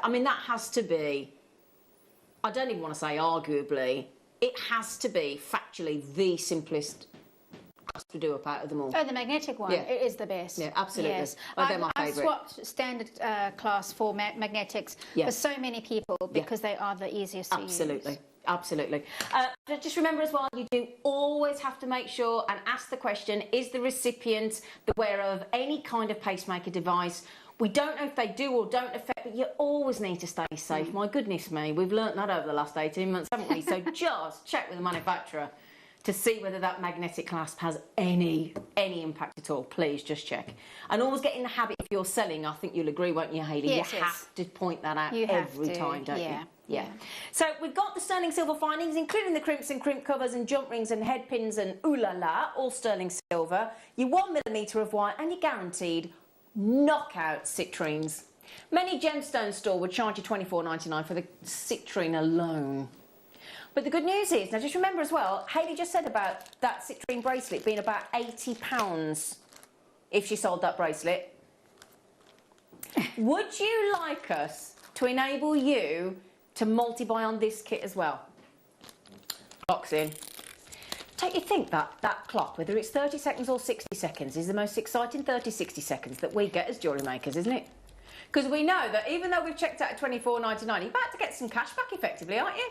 [SPEAKER 1] I mean, that has to be, I don't even want to say arguably, it has to be factually the simplest to do up out of them all.
[SPEAKER 11] Oh, the magnetic one.
[SPEAKER 1] Yeah.
[SPEAKER 11] It is the best.
[SPEAKER 1] Yeah, absolutely.
[SPEAKER 11] Yes.
[SPEAKER 1] Oh, they're my
[SPEAKER 11] I've
[SPEAKER 1] favourite.
[SPEAKER 11] swapped standard class for magnetics for so many people because they are the easiest to use.
[SPEAKER 1] Absolutely. Absolutely. Just remember as well, you do always have to make sure and ask the question, is the recipient the wearer of any kind of pacemaker device? We don't know if they do or don't affect, but you always need to stay safe. My goodness me, we've learnt that over the last 18 months, haven't we? So just check with the manufacturer to see whether that magnetic clasp has any impact at all. Please just check. And always get in the habit, if you're selling, I think you'll agree, won't you, Hayley?
[SPEAKER 11] Yes,
[SPEAKER 1] you have to point that out
[SPEAKER 11] you
[SPEAKER 1] every
[SPEAKER 11] have to.
[SPEAKER 1] time, don't
[SPEAKER 11] Yeah.
[SPEAKER 1] you? Yeah. So we've got the sterling silver findings, including the crimps and crimp covers and jump rings and head pins and ooh la la, all sterling silver, your 1mm of wire, and your guaranteed knockout citrines. Many gemstone store would charge you $24.99 for the citrine alone. But the good news is, now just remember as well, Hayley just said about that citrine bracelet being about £80 if she sold that bracelet. Would you like us to enable you to multi-buy on this kit as well? Clock's in. Don't you think that clock, whether it's 30 seconds or 60 seconds, is the most exciting 30, 60 seconds that we get as jewellery makers, isn't it? Because we know that even though we've checked out at $24.99, you're about to get some cash back effectively, aren't you?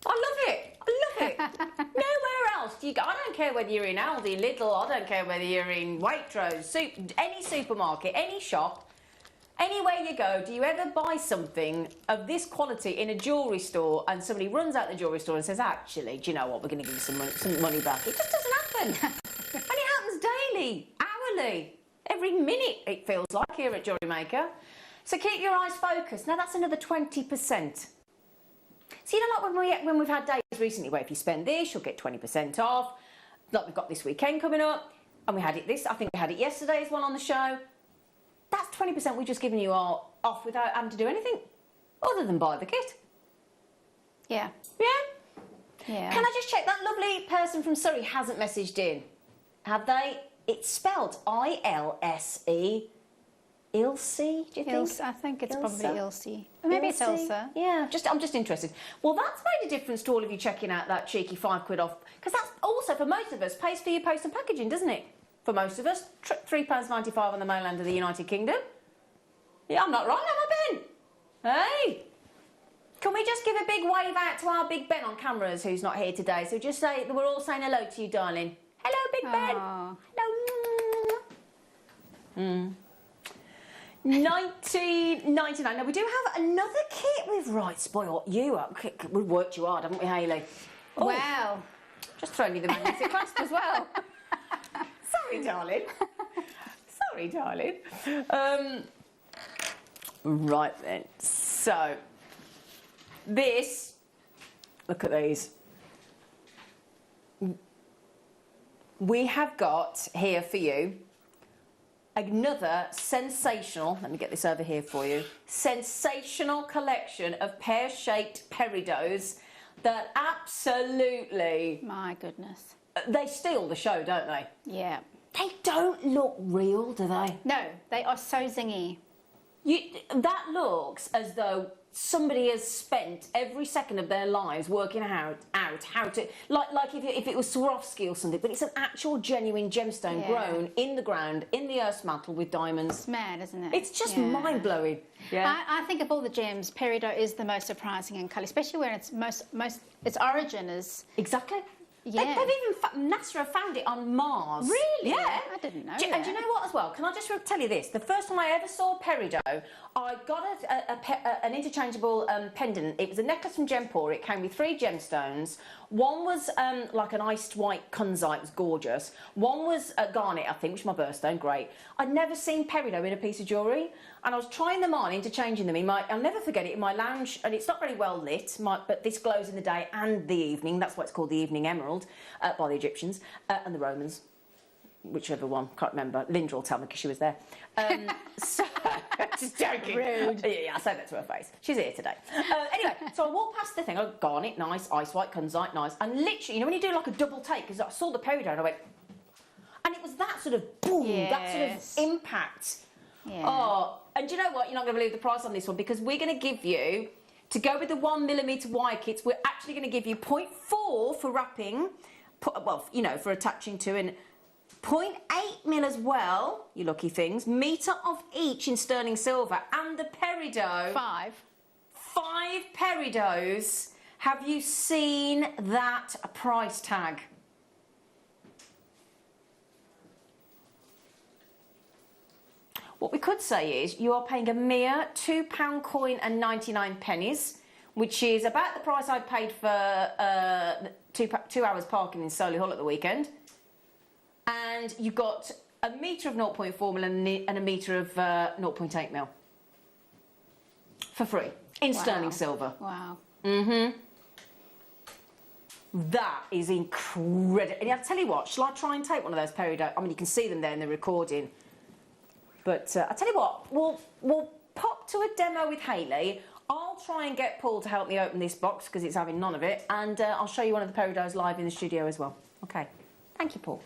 [SPEAKER 1] I love it. I love it. Nowhere else do you go. I don't care whether you're in Aldi, Lidl, I don't care whether you're in Waitrose, any supermarket, any shop, anywhere you go, do you ever buy something of this quality in a jewellery store and somebody runs out the jewellery store and says, actually, do you know what, we're going to give you some money back? It just doesn't happen. And it happens daily, hourly, every minute it feels like here at Jewellery Maker. So keep your eyes focused. Now that's another 20%. So you know, like when we've had days recently where if you spend this, you'll get 20% off. Like we've got this weekend coming up, and we had it I think we had it yesterday as well on the show. That's 20% we've just given you all off without having to do anything other than buy the kit.
[SPEAKER 11] Yeah.
[SPEAKER 1] Yeah?
[SPEAKER 11] Yeah.
[SPEAKER 1] Can I just check, that lovely person from Surrey hasn't messaged in, have they? It's spelled I-L-S-E. Ilse, do you think?
[SPEAKER 11] Ilse, I think it's
[SPEAKER 1] Ilse?
[SPEAKER 11] probably Ilse. Or maybe it's Elsa.
[SPEAKER 1] Yeah, I'm just interested. Well, that's made a difference to all of you checking out that cheeky £5 off, because that's also, for most of us, pays for your post and packaging, doesn't it? For most of us, £3.95 on the mainland of the United Kingdom. Yeah, I'm not wrong, am I, Ben? Hey! Can we just give a big wave out to our Big Ben on cameras, who's not here today? So just say, we're all saying hello to you, darling. Hello, Big Ben. Hello. 19.99. Now we do have another kit with right spoiled you up. We've worked you hard, haven't we, Hayley? Oh,
[SPEAKER 11] wow.
[SPEAKER 1] Just throwing you the magnetic clasp as well. Sorry, darling. Sorry, darling. Right then. So this. Look at these. we have got here for you another sensational, let me get this over here for you, sensational collection of pear-shaped peridots that absolutely...
[SPEAKER 11] My goodness.
[SPEAKER 1] They steal the show, don't they?
[SPEAKER 11] Yeah.
[SPEAKER 1] They don't look real, do they?
[SPEAKER 11] No, they are so zingy.
[SPEAKER 1] That looks as though somebody has spent every second of their lives working out how to, like if it was Swarovski or something, but it's an actual genuine gemstone grown in the ground, in the earth's mantle with diamonds.
[SPEAKER 11] It's mad, isn't it?
[SPEAKER 1] It's just mind-blowing. Yeah.
[SPEAKER 11] I think of all the gems, peridot is the most surprising in colour, especially when its its origin is...
[SPEAKER 1] Exactly.
[SPEAKER 11] Yeah.
[SPEAKER 1] They've even, NASA have found it on Mars.
[SPEAKER 11] Really?
[SPEAKER 1] Yeah.
[SPEAKER 11] I didn't know
[SPEAKER 1] And do you know what as well? Can I just tell you this? The first time I ever saw peridot, I got an interchangeable pendant. It was a necklace from Gempor. It came with 3 gemstones. One was like an iced white kunzite, it was gorgeous. One was garnet, I think, which is my birthstone, great. I'd never seen peridot in a piece of jewellery, and I was trying them on, interchanging them I'll never forget it, in my lounge, and it's not very well lit, but this glows in the day and the evening. That's why it's called the evening emerald by the Egyptians and the Romans. Whichever one, can't remember. Linda will tell me because she was there. So, just joking.
[SPEAKER 11] Rude.
[SPEAKER 1] Yeah, I say that to her face. She's here today. Anyway, so I walked past the thing. I garnet, nice. Ice white, kunzite, nice. And literally, you know when you do like a double take, because I saw the peridot and I went... And it was that sort of boom, that sort of impact.
[SPEAKER 11] Yeah.
[SPEAKER 1] Oh, and do you know what? You're not going to believe the price on this one, because we're going to give you, to go with the 1mm wire kits, we're actually going to give you 0.4 for wrapping, well, you know, for attaching to, and 0.8mm as well, you lucky things, metre of each in sterling silver, and the peridot.
[SPEAKER 11] 5
[SPEAKER 1] peridots. Have you seen that price tag? What we could say is you are paying a mere £2 coin and 99 pennies, which is about the price I paid for 2 hours parking in Solihull at the weekend. And you got a metre of 0.4mm and a metre of 0.8mm for free in sterling silver.
[SPEAKER 11] Wow.
[SPEAKER 1] Mm-hmm. That is incredible. And I'll tell you what, shall I try and take one of those peridot? I mean, you can see them there in the recording. But I'll tell you what, we'll pop to a demo with Hayley. I'll try and get Paul to help me open this box because it's having none of it. And I'll show you one of the peridots live in the studio as well. OK. Thank you, Paul.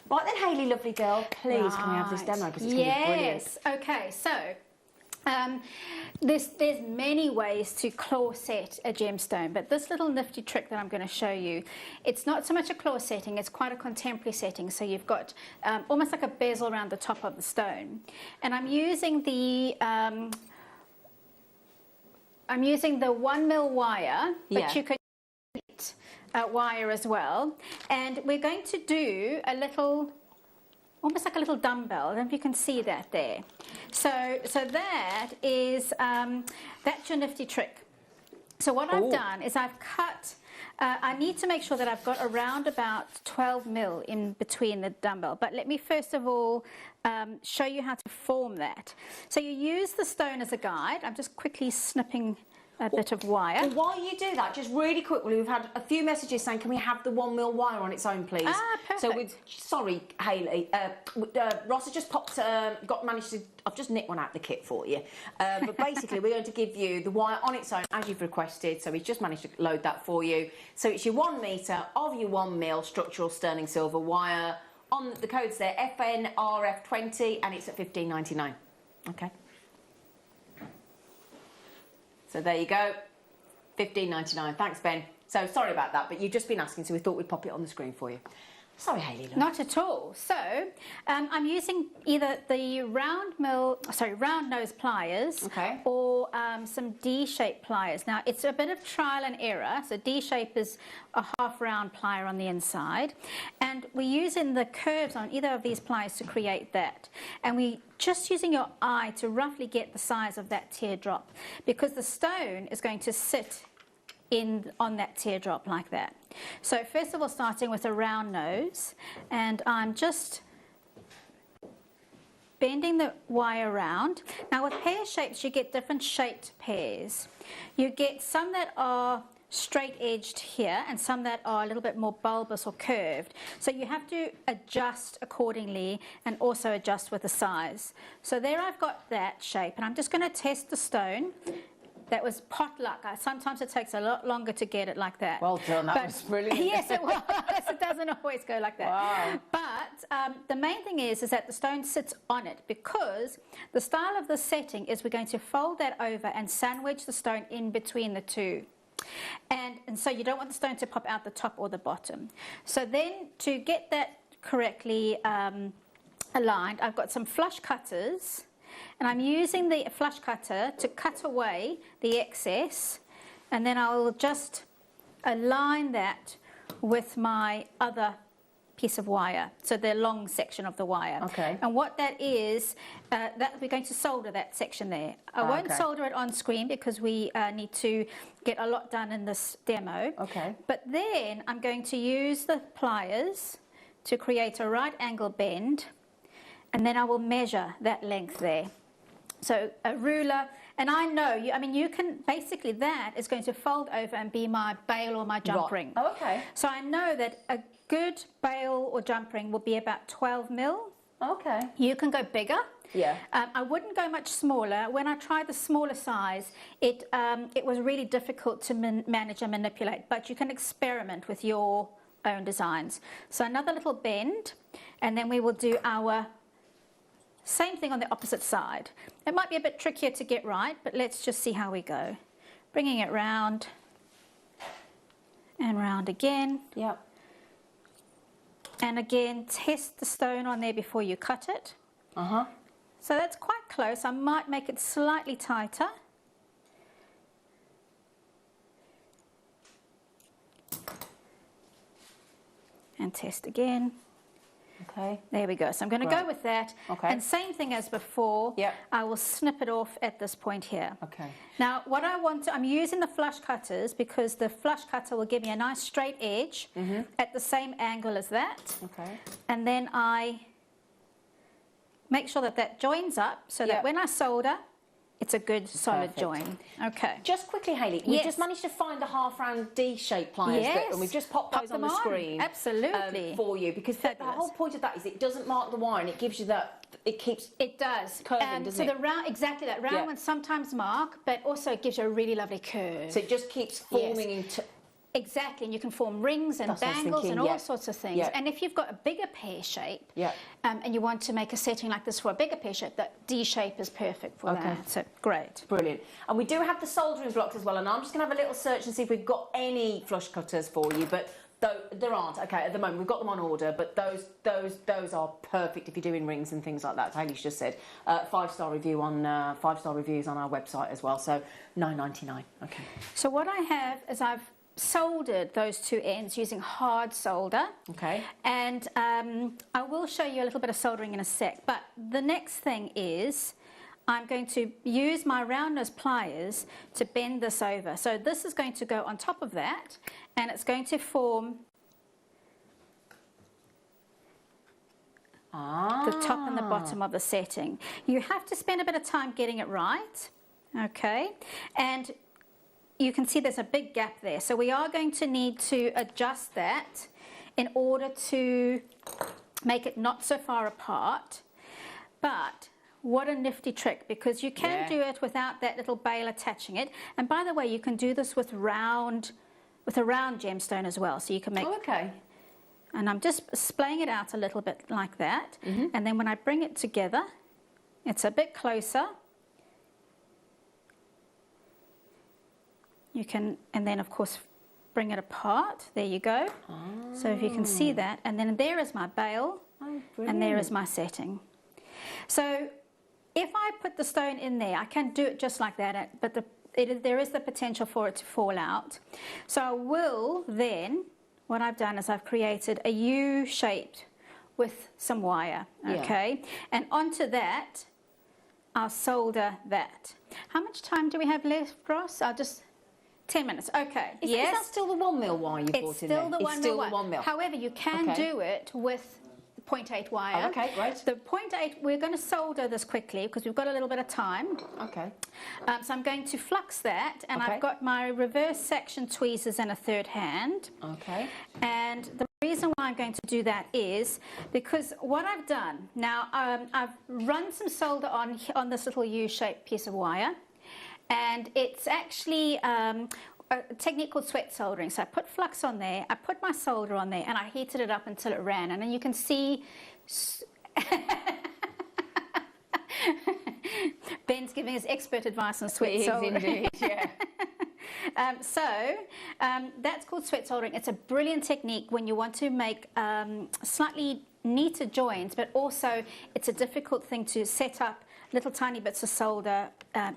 [SPEAKER 1] Right then, Hayley, lovely girl, please can we have this demo because it's going to be brilliant.
[SPEAKER 11] Yes. OK, so there's many ways to claw set a gemstone, but this little nifty trick that I'm going to show you, it's not so much a claw setting, it's quite a contemporary setting. So you've got almost like a bezel around the top of the stone, and I'm using the 1mm wire, but you can use wire as well, and we're going to do a little, almost like a little dumbbell. I don't know if you can see that there. So that is, that's your nifty trick. So what I've done is I've cut, I need to make sure that I've got around about 12mm in between the dumbbell. But let me first of all show you how to form that. So you use the stone as a guide. I'm just quickly snipping a bit of wire.
[SPEAKER 1] Well, while you do that, just really quickly, we've had a few messages saying, can we have the 1mm wire on its own, please?
[SPEAKER 11] Ah, perfect.
[SPEAKER 1] So sorry, Hayley, Ross has just popped, managed to, I've just nicked one out of the kit for you. But basically, we're going to give you the wire on its own, as you've requested, so he's just managed to load that for you. So it's your 1 metre of your 1mm structural sterling silver wire. On the code's there, FNRF20, and it's at $15.99. Okay. So there you go, $15.99. Thanks, Ben. So sorry about that, but you've just been asking, so we thought we'd pop it on the screen for you. Sorry, Hayley.
[SPEAKER 11] Not at all. So I'm using either the round nose pliers, or some D-shaped pliers. Now it's a bit of trial and error. So D-shape is a half round plier on the inside, and we're using the curves on either of these pliers to create that. And we just using your eye to roughly get the size of that teardrop, because the stone is going to sit on that teardrop like that. So first of all, starting with a round nose, and I'm just bending the wire around. Now with pear shapes, you get different shaped pears. You get some that are straight edged here and some that are a little bit more bulbous or curved. So you have to adjust accordingly and also adjust with the size. So there I've got that shape, and I'm just going to test the stone. That was potluck. Sometimes it takes a lot longer to get it like that.
[SPEAKER 1] Well done, that was brilliant.
[SPEAKER 11] Yes, it was. It doesn't always go like that.
[SPEAKER 1] Wow.
[SPEAKER 11] But the main thing is that the stone sits on it, because the style of the setting is we're going to fold that over and sandwich the stone in between the two. And so you don't want the stone to pop out the top or the bottom. So then to get that correctly aligned, I've got some flush cutters. And I'm using the flush cutter to cut away the excess, and then I'll just align that with my other piece of wire, so the long section of the wire.
[SPEAKER 1] Okay.
[SPEAKER 11] And what that is, that we're going to solder that section there. I won't solder it on screen because we need to get a lot done in this demo.
[SPEAKER 1] Okay.
[SPEAKER 11] But then I'm going to use the pliers to create a right angle bend, and then I will measure that length there. So a ruler, and I know, you can, basically that is going to fold over and be my bail or my jump ring.
[SPEAKER 1] Oh, okay.
[SPEAKER 11] So I know that a good bail or jump ring will be about 12 mil.
[SPEAKER 1] Okay.
[SPEAKER 11] You can go bigger.
[SPEAKER 1] Yeah.
[SPEAKER 11] I wouldn't go much smaller. When I tried the smaller size, it was really difficult to manage and manipulate, but you can experiment with your own designs. So another little bend, and then we will do our same thing on the opposite side. It might be a bit trickier to get right, but let's just see how we go. Bringing it round and round again.
[SPEAKER 1] Yep.
[SPEAKER 11] And again, test the stone on there before you cut it.
[SPEAKER 1] Uh-huh.
[SPEAKER 11] So that's quite close. I might make it slightly tighter. And test again.
[SPEAKER 1] Okay.
[SPEAKER 11] There we go. So I'm going to go with that.
[SPEAKER 1] Okay.
[SPEAKER 11] And same thing as before.
[SPEAKER 1] Yep.
[SPEAKER 11] I will snip it off at this point here.
[SPEAKER 1] Okay.
[SPEAKER 11] Now, what I want to, I'm using the flush cutters because the flush cutter will give me a nice straight edge at the same angle as that.
[SPEAKER 1] Okay.
[SPEAKER 11] And then I make sure that that joins up so that when I solder, it's a good solid join. Okay.
[SPEAKER 1] Just quickly, Hayley, we just managed to find the half-round D-shaped pliers, and we've just popped those on the screen.
[SPEAKER 11] Absolutely.
[SPEAKER 1] For you, because the whole point of that is it doesn't mark the wire, and it gives you that, it keeps curving, doesn't it?
[SPEAKER 11] So the round, exactly that, round ones sometimes mark, but also it gives you a really lovely curve.
[SPEAKER 1] So it just keeps forming into...
[SPEAKER 11] Exactly, and you can form rings and bangles and all sorts of things. And if you've got a bigger pear shape, and you want to make a setting like this for a bigger pear shape, that D shape is perfect for that. So great.
[SPEAKER 1] Brilliant. And we do have the soldering blocks as well, and I'm just going to have a little search and see if we've got any flush cutters for you, but there aren't. Okay, at the moment we've got them on order, but those are perfect if you're doing rings and things like that. Hayley's just said 5-star review on 5-star reviews on our website as well. So $9.99. Okay.
[SPEAKER 11] So what I have is I've soldered those two ends using hard solder.
[SPEAKER 1] Okay.
[SPEAKER 11] And I will show you a little bit of soldering in a sec. But the next thing is I'm going to use my round nose pliers to bend this over. So this is going to go on top of that, and it's going to form the top and the bottom of the setting. You have to spend a bit of time getting it right. Okay. And you can see there's a big gap there. So we are going to need to adjust that in order to make it not so far apart. But what a nifty trick, because you can do it without that little bail attaching it. And by the way, you can do this with a round gemstone as well. So you can make...
[SPEAKER 1] Oh, okay.
[SPEAKER 11] And I'm just splaying it out a little bit like that. And then when I bring it together, it's a bit closer. You can, and then of course, bring it apart. There you go. So if you can see that, and then there is my bail, and there is my setting. So if I put the stone in there, I can do it just like that, but there is the potential for it to fall out. So I will then, what I've done is I've created a U shaped with some wire, okay? And onto that, I'll solder that. How much time do we have left, Ross? I'll just... 10 minutes, okay.
[SPEAKER 1] Is that still the 1 mil wire you bought in there?
[SPEAKER 11] It's still the 1 mil. However, you can do it with 0.8 wire.
[SPEAKER 1] Oh, okay, great.
[SPEAKER 11] The 0.8, we're going to solder this quickly because we've got a little bit of time.
[SPEAKER 1] Okay.
[SPEAKER 11] So I'm going to flux that, and
[SPEAKER 1] Okay.
[SPEAKER 11] I've got my reverse section tweezers in a third hand.
[SPEAKER 1] Okay.
[SPEAKER 11] And the reason why I'm going to do that is because what I've done, now I've run some solder on this little U-shaped piece of wire, and it's actually a technique called sweat soldering. So I put flux on there, I put my solder on there, and I heated it up until it ran. And then you can see Ben's giving his expert advice on sweat soldering.
[SPEAKER 1] Indeed, yeah.
[SPEAKER 11] That's called sweat soldering. It's a brilliant technique when you want to make slightly neater joints, but also it's a difficult thing to set up little tiny bits of solder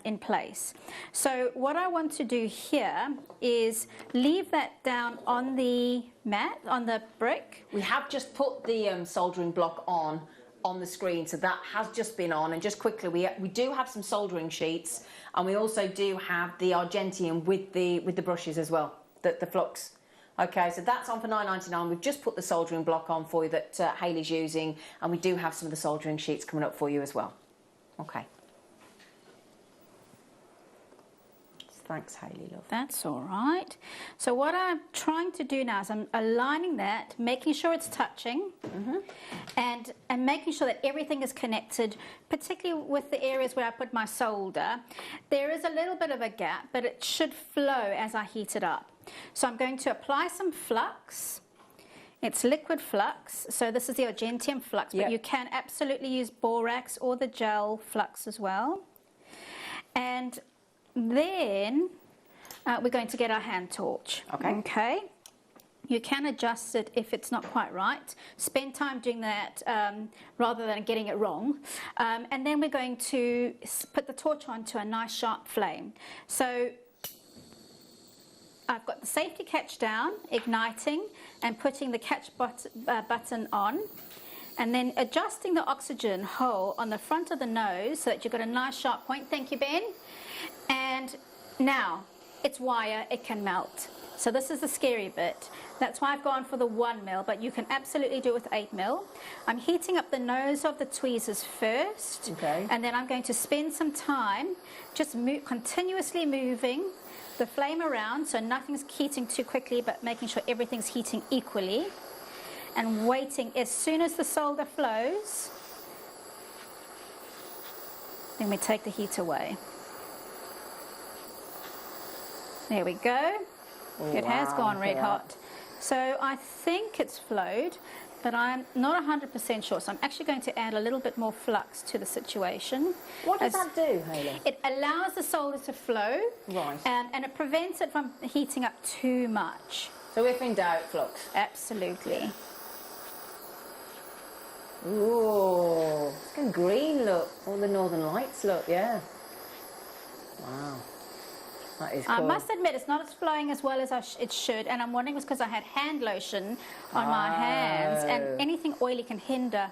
[SPEAKER 11] in place. So what I want to do here is leave that down on the mat, on the brick.
[SPEAKER 1] We have just put the soldering block on the screen, so that has just been on. And just quickly, we do have some soldering sheets, and we also do have the Argentium with the brushes as well, the flux. Okay, so that's on for $9.99. We've just put the soldering block on for you that Hayley's using, and we do have some of the soldering sheets coming up for you as well. Okay. Thanks, Hayley, love.
[SPEAKER 11] That's all right. So what I'm trying to do now is I'm aligning that, making sure it's touching, and making sure that everything is connected, particularly with the areas where I put my solder. There is a little bit of a gap, but it should flow as I heat it up. So I'm going to apply some flux. It's liquid flux, so this is the Argentium flux, but you can absolutely use borax or the gel flux as well. And then we're going to get our hand torch. Okay. You can adjust it if it's not quite right. Spend time doing that rather than getting it wrong. And then we're going to put the torch on to a nice sharp flame. So I've got the safety catch down, igniting, and putting the catch button on, and then adjusting the oxygen hole on the front of the nose so that you've got a nice sharp point. Thank you, Ben. And now, it's wire, it can melt. So this is the scary bit. That's why I've gone for the 1 mil, but you can absolutely do it with 8 mil. I'm heating up the nose of the tweezers first, and then I'm going to spend some time just continuously moving the flame around so nothing's heating too quickly, but making sure everything's heating equally, and waiting. As soon as the solder flows, then we take the heat away. There we go. It has gone red hot. So I think it's flowed, but I'm not 100% sure. So I'm actually going to add a little bit more flux to the situation.
[SPEAKER 1] What does that do, Hayley?
[SPEAKER 11] It allows the solder to flow, and it prevents it from heating up too much.
[SPEAKER 1] So if in doubt, flux.
[SPEAKER 11] Absolutely.
[SPEAKER 1] Ooh, it's got a green look. All the Northern Lights look, yeah. Wow. That is cool.
[SPEAKER 11] I must admit, it's not as flowing as well as it should, and I'm wondering it's because I had hand lotion on my hands, and anything oily can hinder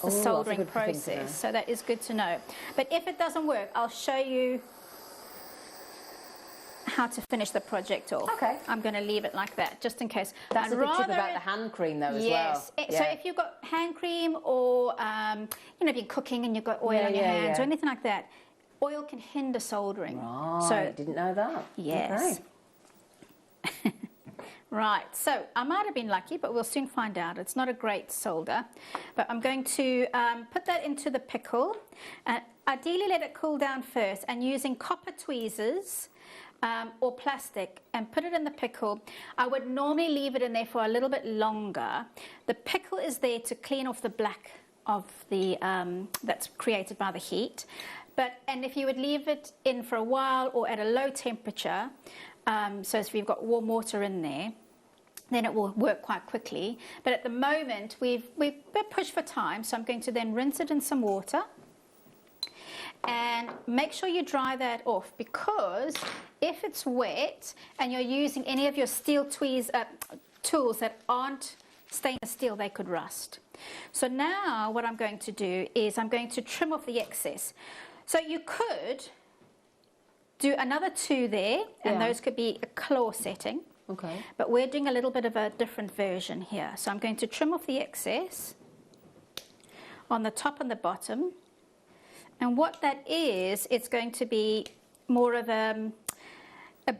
[SPEAKER 11] the soldering process, so that is good to know. But if it doesn't work, I'll show you how to finish the project off. Okay. I'm going to leave it like that, just in case.
[SPEAKER 1] That's a good tip about the hand cream, though, as well.
[SPEAKER 11] So if you've got hand cream, or if you're cooking and you've got oil on your hands or anything like that, oil can hinder soldering.
[SPEAKER 1] Right,
[SPEAKER 11] so
[SPEAKER 1] didn't know that.
[SPEAKER 11] Yes.
[SPEAKER 1] Okay.
[SPEAKER 11] Right, so I might have been lucky, but we'll soon find out. It's not a great solder. But I'm going to put that into the pickle. Ideally, let it cool down first, and using copper tweezers or plastic, and put it in the pickle. I would normally leave it in there for a little bit longer. The pickle is there to clean off the black of the that's created by the heat. And if you would leave it in for a while or at a low temperature, so if you've got warm water in there, then it will work quite quickly. But at the moment, we're pushed for time, so I'm going to then rinse it in some water. And make sure you dry that off, because if it's wet and you're using any of your steel tools that aren't stainless steel, they could rust. So now what I'm going to do is I'm going to trim off the excess. So you could do another 2 there, and those could be a claw setting. Okay. But we're doing a little bit of a different version here. So I'm going to trim off the excess. on the top and the bottom. And what that is, it's going to be more of a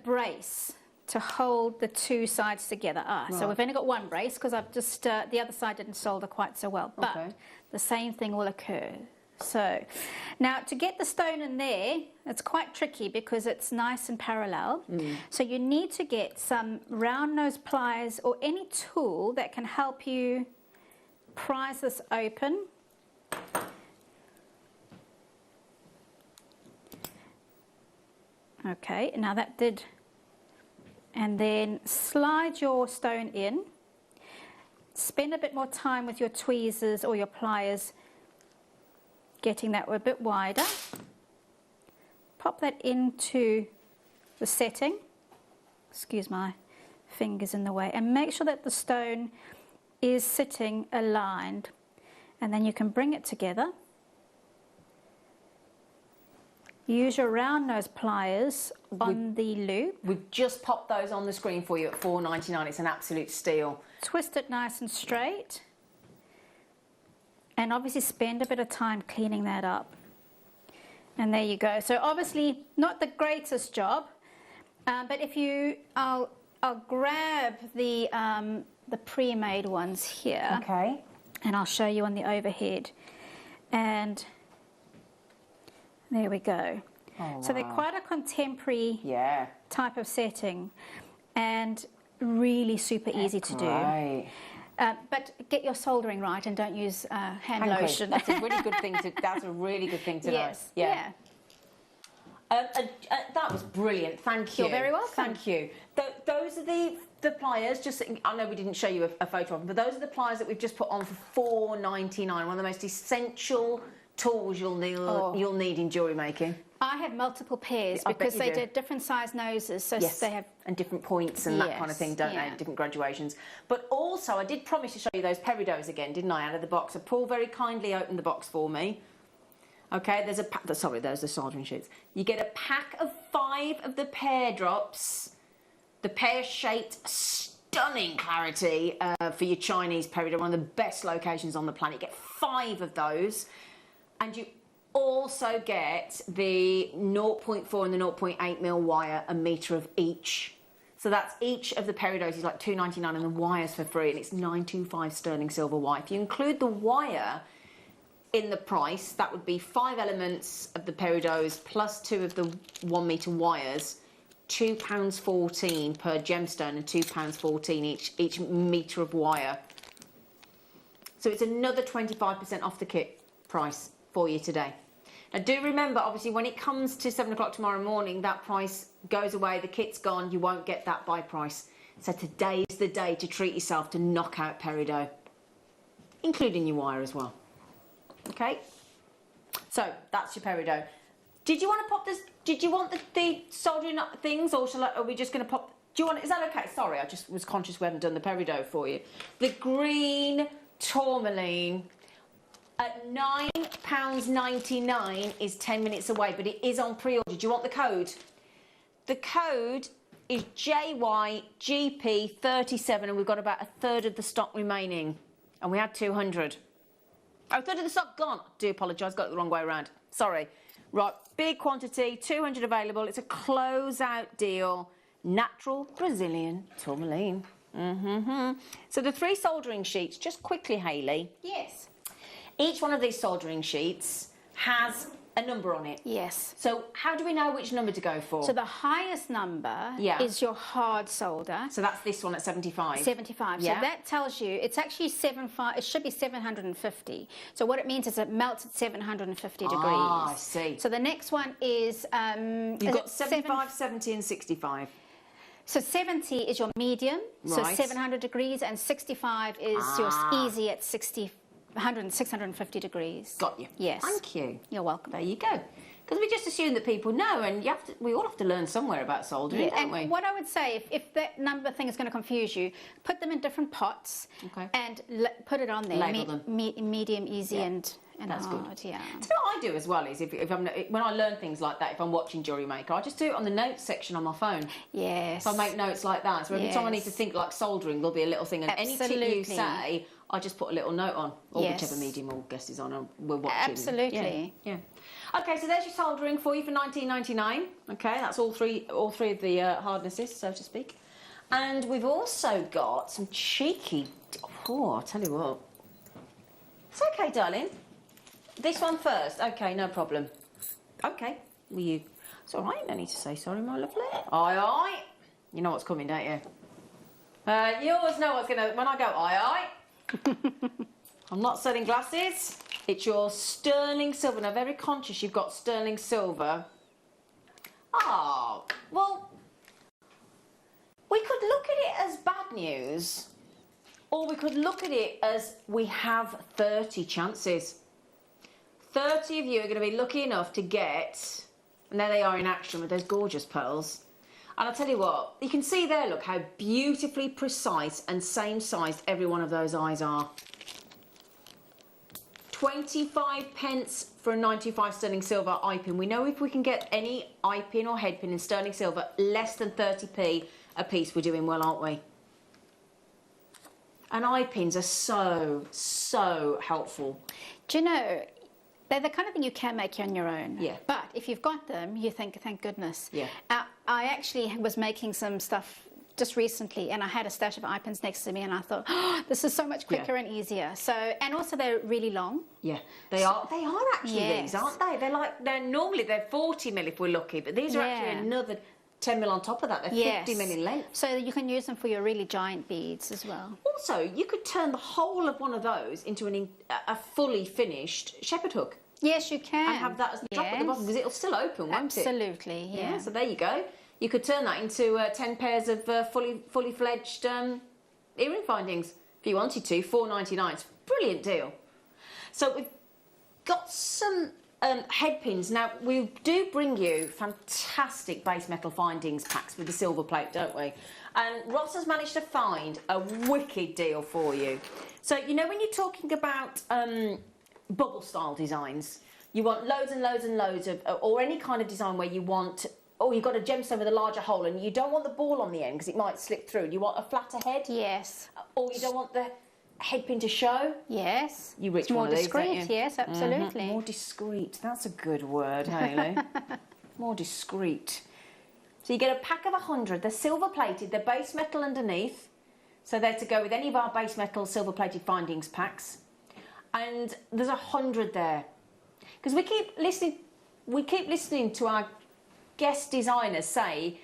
[SPEAKER 11] brace to hold the two sides together. So we've only got one brace because I've just, the other side didn't solder quite so well, but the same thing will occur. So now to get the stone in there, it's quite tricky because it's nice and parallel. So you need to get some round nose pliers or any tool that can help you prise this open. Okay, now that did, and then slide your stone in. Spend a bit more time with your tweezers or your pliers, getting that a bit wider. Pop that into the setting. Excuse my fingers in the way. And make sure that the stone is sitting aligned. And then you can bring it together. Use your round nose pliers on the loop.
[SPEAKER 1] We've just popped those on the screen for you at $4.99. It's an absolute steal.
[SPEAKER 11] Twist it nice and straight. And obviously spend a bit of time cleaning that up. And there you go. So obviously not the greatest job, but if you, I'll grab the pre-made ones here.
[SPEAKER 1] Okay.
[SPEAKER 11] And I'll show you on the overhead. And there we go.
[SPEAKER 1] Oh,
[SPEAKER 11] so they're quite a contemporary type of setting and really super easy to do. But get your soldering right and don't use hand lotion.
[SPEAKER 1] That's a really good thing to. That's a really good thing to know.
[SPEAKER 11] Yeah.
[SPEAKER 1] That was brilliant. Thank you.
[SPEAKER 11] You're very welcome.
[SPEAKER 1] Thank you. Those are the pliers. Just I know we didn't show you a photo of them, but those are the pliers that we've just put on for $4.99. One of the most essential tools you'll need in jewellery making.
[SPEAKER 11] I have multiple pairs because they did different size noses, so they have
[SPEAKER 1] and different points and that kind of thing, don't they? Different graduations. But also, I did promise to show you those peridots again, didn't I? Out of the box. So Paul very kindly opened the box for me. Okay, there's a sorry, there's the soldering sheets. You get a pack of 5 of the pear drops, the pear-shaped, stunning clarity for your Chinese peridot, one of the best locations on the planet. You get 5 of those, and you also get the 0.4 and the 0.8mm wire, a metre of each. So that's each of the peridots is like $2.99 and the wire's for free, and it's $9.25 sterling silver wire. If you include the wire in the price, that would be 5 elements of the peridots plus 2 of the 1 metre wires, £2.14 per gemstone and £2.14 each metre of wire. So it's another 25% off the kit price for you today. Now do remember, obviously, when it comes to 7 o'clock tomorrow morning, that price goes away, the kit's gone, you won't get that buy price. So today's the day to treat yourself to knock out peridot, including your wire as well. Okay? So that's your peridot. Did you want to pop this, did you want the soldering up things, or are we just going to pop, do you want, is that okay? Sorry, I just was conscious we haven't done the peridot for you. The green tourmaline at £9.99 is 10 minutes away, but it is on pre-order. Do you want the code? The code is JYGP37, and we've got about 1/3 of the stock remaining, and we had 200. 1/3 of the stock gone. I do apologise, got it the wrong way around. Sorry. Right, big quantity, 200 available. It's a close-out deal. Natural Brazilian tourmaline. So the 3 soldering sheets, just quickly, Hayley.
[SPEAKER 11] Yes.
[SPEAKER 1] Each one of these soldering sheets has a number on it.
[SPEAKER 11] Yes.
[SPEAKER 1] So how do we know which number to go for?
[SPEAKER 11] So the highest number is your hard solder.
[SPEAKER 1] So that's this one at 75.
[SPEAKER 11] 75.
[SPEAKER 1] Yeah.
[SPEAKER 11] So that tells you it's actually 75. It should be 750. So what it means is it melts at 750 degrees.
[SPEAKER 1] Ah, I see.
[SPEAKER 11] So the next one is
[SPEAKER 1] you've got 75, 70, and 65.
[SPEAKER 11] So 70 is your medium, so 700 degrees, and 65 is your easy at 650 degrees.
[SPEAKER 1] Got you.
[SPEAKER 11] Yes.
[SPEAKER 1] Thank you.
[SPEAKER 11] You're welcome.
[SPEAKER 1] There you go. Because we just assume that people know, and we all have to learn somewhere about soldering, don't we?
[SPEAKER 11] And what I would say, if that number thing is going to confuse you, put them in different pots and put it on there.
[SPEAKER 1] Label them.
[SPEAKER 11] Medium, easy, and
[SPEAKER 1] that's
[SPEAKER 11] hard.
[SPEAKER 1] good.
[SPEAKER 11] Yeah.
[SPEAKER 1] So what I do as well is when I learn things like that, if I'm watching Jewellery Maker, I just do it on the notes section on my phone.
[SPEAKER 11] Yes.
[SPEAKER 1] So I make notes like that. So every time I need to think like soldering, there'll be a little thing. And any tip you say, I just put a little note on, or
[SPEAKER 11] Yes.
[SPEAKER 1] whichever medium or guest is on, and we're watching.
[SPEAKER 11] Absolutely.
[SPEAKER 1] Yeah. Okay, so there's your soldering for you for $19.99. Okay, that's all three of the hardnesses, so to speak. And we've also got some cheeky. Oh, I'll tell you what. It's okay, darling. This one first. Okay, no problem. Okay, will you? It's all right. No need to say sorry, my lovely. Aye, aye. You know what's coming, don't you? You always know what's gonna. When I go, aye, aye. I'm not selling glasses. It's your sterling silver. Now, very conscious you've got sterling silver. Oh, well, we could look at it as bad news, or we could look at it as we have 30 chances. 30 of you are going to be lucky enough to get, and there they are in action with those gorgeous pearls. And I'll tell you what, you can see there, look, how beautifully precise and same-sized every one of those eyes are. 25 pence for a 95 sterling silver eye pin. We know if we can get any eye pin or head pin in sterling silver less than 30p a piece, we're doing well, aren't we? And eye pins are so helpful.
[SPEAKER 11] Do you know, they're the kind of thing you can make on your own.
[SPEAKER 1] Yeah.
[SPEAKER 11] But if you've got them, you think, thank goodness.
[SPEAKER 1] Yeah.
[SPEAKER 11] I actually was making some stuff just recently, and I had a stash of eye pins next to me, and I thought, oh, this is so much quicker and easier. So, and also they're really long.
[SPEAKER 1] Yeah, they are. They are actually
[SPEAKER 11] Yes.
[SPEAKER 1] these, aren't they? Normally they're 40mm if we're lucky, but these are actually another 10mm on top of that. They're 50mm in length.
[SPEAKER 11] So you can use them for your really giant beads as well.
[SPEAKER 1] Also, you could turn the whole of one of those into a fully finished shepherd hook.
[SPEAKER 11] Yes, you can.
[SPEAKER 1] And have that as the drop at the bottom, because it'll still open, won't it?
[SPEAKER 11] Absolutely, yeah.
[SPEAKER 1] So there you go. You could turn that into 10 pairs of fully fledged earring findings if you wanted to. $4.99. It's a brilliant deal. So we've got some head pins. Now, we do bring you fantastic base metal findings packs with the silver plate, don't we? And Ross has managed to find a wicked deal for you. So, you know, when you're talking about bubble style designs, you want loads and loads and loads of, or any kind of design where you want, oh, you've got a gemstone with a larger hole and you don't want the ball on the end because it might slip through. You want a flatter head?
[SPEAKER 11] Yes.
[SPEAKER 1] Or you don't want the head pin to show?
[SPEAKER 11] Yes.
[SPEAKER 1] You reach
[SPEAKER 11] it's more
[SPEAKER 1] one of these,
[SPEAKER 11] discreet,
[SPEAKER 1] don't you?
[SPEAKER 11] yes, absolutely.
[SPEAKER 1] More discreet. That's a good word, Hayley. More discreet. So you get a pack of 100. They're silver plated. They're base metal underneath. So they're to go with any of our base metal silver plated findings packs. And there's 100 there. Because we keep listening to our guest designers say,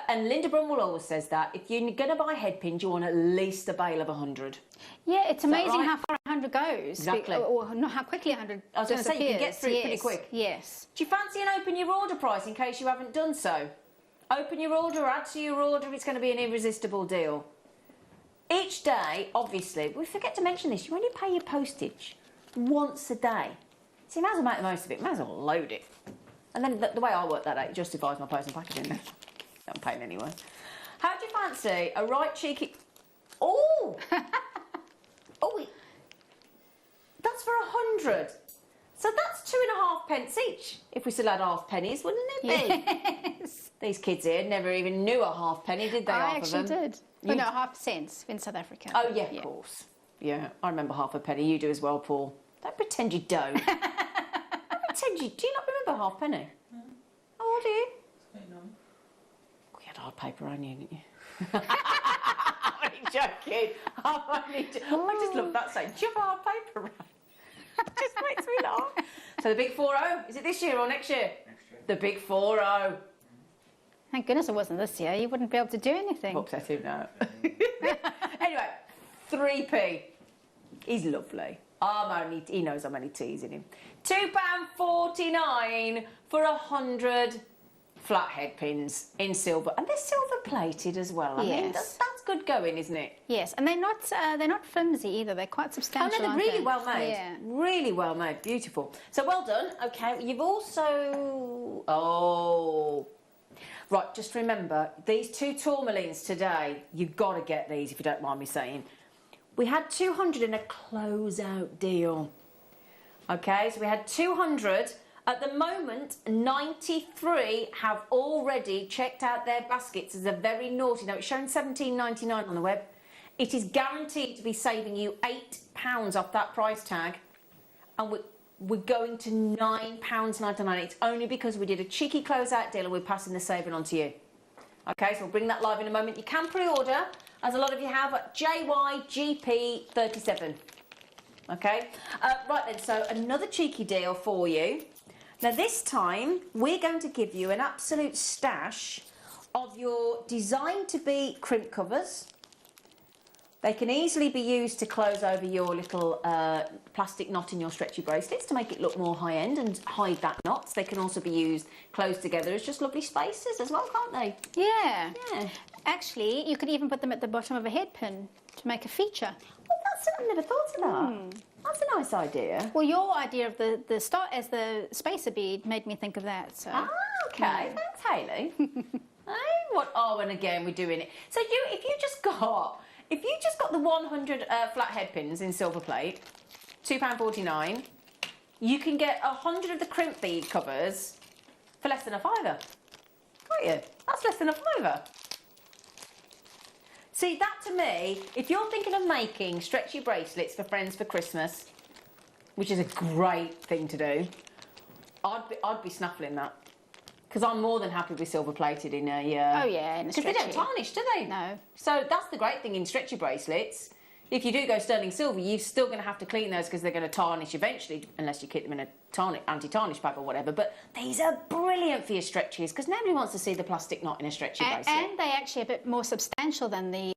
[SPEAKER 1] and Linda Brunwell always says that, if you're going to buy head pins, you want at least a bale of 100.
[SPEAKER 11] Yeah, it's amazing
[SPEAKER 1] right?
[SPEAKER 11] how far 100 goes.
[SPEAKER 1] Exactly.
[SPEAKER 11] Or not how quickly 100
[SPEAKER 1] I was going to say, you can get through it pretty quick.
[SPEAKER 11] Yes.
[SPEAKER 1] Do you fancy an open your order price in case you haven't done so? Open your order, add to your order, it's going to be an irresistible deal. Each day, obviously, we forget to mention this, you only pay your postage once a day. So you might as well make the most of it, might as well load it. And then the way I work that out, it justifies my post and packaging. I'm paying anyway. How do you fancy a right cheeky... Oh! Oh, that's for 100. So that's 2.5 pence each, if we still had half pennies, wouldn't it be?
[SPEAKER 11] Yes.
[SPEAKER 1] These kids here never even knew a half penny, did they?
[SPEAKER 11] I actually did.
[SPEAKER 1] You...
[SPEAKER 11] No, half cents in South Africa.
[SPEAKER 1] Oh, yeah, of course. Yeah, I remember half a penny. You do as well, Paul. Don't pretend you don't. Don't pretend you... Do you not remember half penny? No. Oh, do you? You had hard paper on you, didn't you? I'm only joking. I just love that saying. Do you have hard paper around? It just makes me laugh. So the big 4-0, is it this year or next year? Next year. The big 4-0.
[SPEAKER 11] Thank goodness it wasn't this year. You wouldn't be able to do anything.
[SPEAKER 1] Upset him now. Anyway, 3p. He's lovely. He knows I'm only teasing him. £2.49 for 100 flat head pins in silver, and they're silver plated as well. I mean, that's good going, isn't it?
[SPEAKER 11] Yes, and they're not flimsy either. They're quite substantial.
[SPEAKER 1] Oh no, they're really well made.
[SPEAKER 11] Yeah.
[SPEAKER 1] Really well made. Beautiful. So well done. Okay, you've also right. Just remember these 2 tourmalines today. You've got to get these if you don't mind me saying. We had 200 in a closeout deal. Okay, so we had 200. At the moment, 93 have already checked out their baskets as a very naughty. Now, it's showing $17.99 on the web. It is guaranteed to be saving you £8 off that price tag, and we're going to £9.99. It's only because we did a cheeky closeout deal and we're passing the saving on to you. Okay, so we'll bring that live in a moment. You can pre-order, as a lot of you have, at JYGP37. Okay, right then, so another cheeky deal for you. Now this time, we're going to give you an absolute stash of your designed to be crimp covers. They can easily be used to close over your little plastic knot in your stretchy bracelets to make it look more high-end and hide that knot. They can also be used closed together as just lovely spaces as well, can't they?
[SPEAKER 11] Yeah. Actually, you could even put them at the bottom of a head pin to make a feature.
[SPEAKER 1] Well, I've never thought of that. That's a nice idea.
[SPEAKER 11] Well, your idea of the start as the spacer bead made me think of that. So.
[SPEAKER 1] Ah, okay. Thanks, Hayley. And again, we're doing it. So if you just got the 100 flat head pins in silver plate, £2.49, you can get 100 of the crimp bead covers for less than a fiver. Can't you? That's less than a fiver. See, that to me, if you're thinking of making stretchy bracelets for friends for Christmas, which is a great thing to do, I'd be snuffling that. Because I'm more than happy with silver plated in a...
[SPEAKER 11] oh yeah, in a stretchy.
[SPEAKER 1] Because they don't tarnish, do they?
[SPEAKER 11] No.
[SPEAKER 1] So that's the great thing in stretchy bracelets. If you do go sterling silver, you're still going to have to clean those because they're going to tarnish eventually, unless you keep them in a anti-tarnish bag or whatever. But these are brilliant for your stretchies because nobody wants to see the plastic knot in a stretchy bracelet.
[SPEAKER 11] And they're actually a bit more substantial than the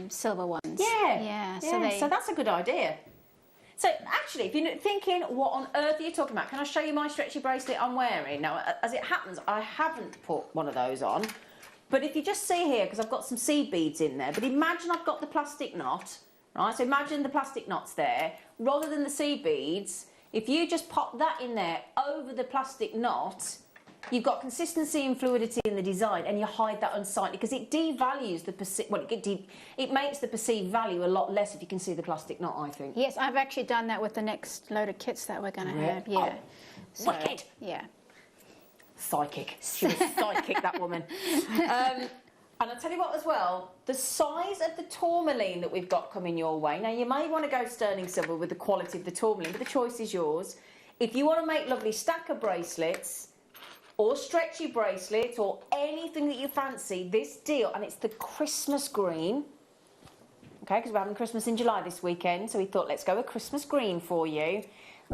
[SPEAKER 11] silver ones.
[SPEAKER 1] Yeah. So that's a good idea. So actually, if you're thinking, what on earth are you talking about? Can I show you my stretchy bracelet I'm wearing? Now, as it happens, I haven't put one of those on. But if you just see here, because I've got some seed beads in there, but imagine I've got the plastic knot, right? So imagine the plastic knot's there. Rather than the seed beads, if you just pop that in there over the plastic knot, you've got consistency and fluidity in the design, and you hide that unsightly because it devalues the it makes the perceived value a lot less if you can see the plastic knot, I think.
[SPEAKER 11] Yes, I've actually done that with the next load of kits that we're going to have. Yeah.
[SPEAKER 1] Oh, wicked.
[SPEAKER 11] Yeah.
[SPEAKER 1] Psychic. She was psychic, that woman. And I'll tell you what as well, the size of the tourmaline that we've got coming your way. Now, you may want to go sterling silver with the quality of the tourmaline, but the choice is yours. If you want to make lovely stacker bracelets, or stretchy bracelets, or anything that you fancy, this deal, and it's the Christmas green, okay, because we're having Christmas in July this weekend, so we thought let's go with Christmas green for you.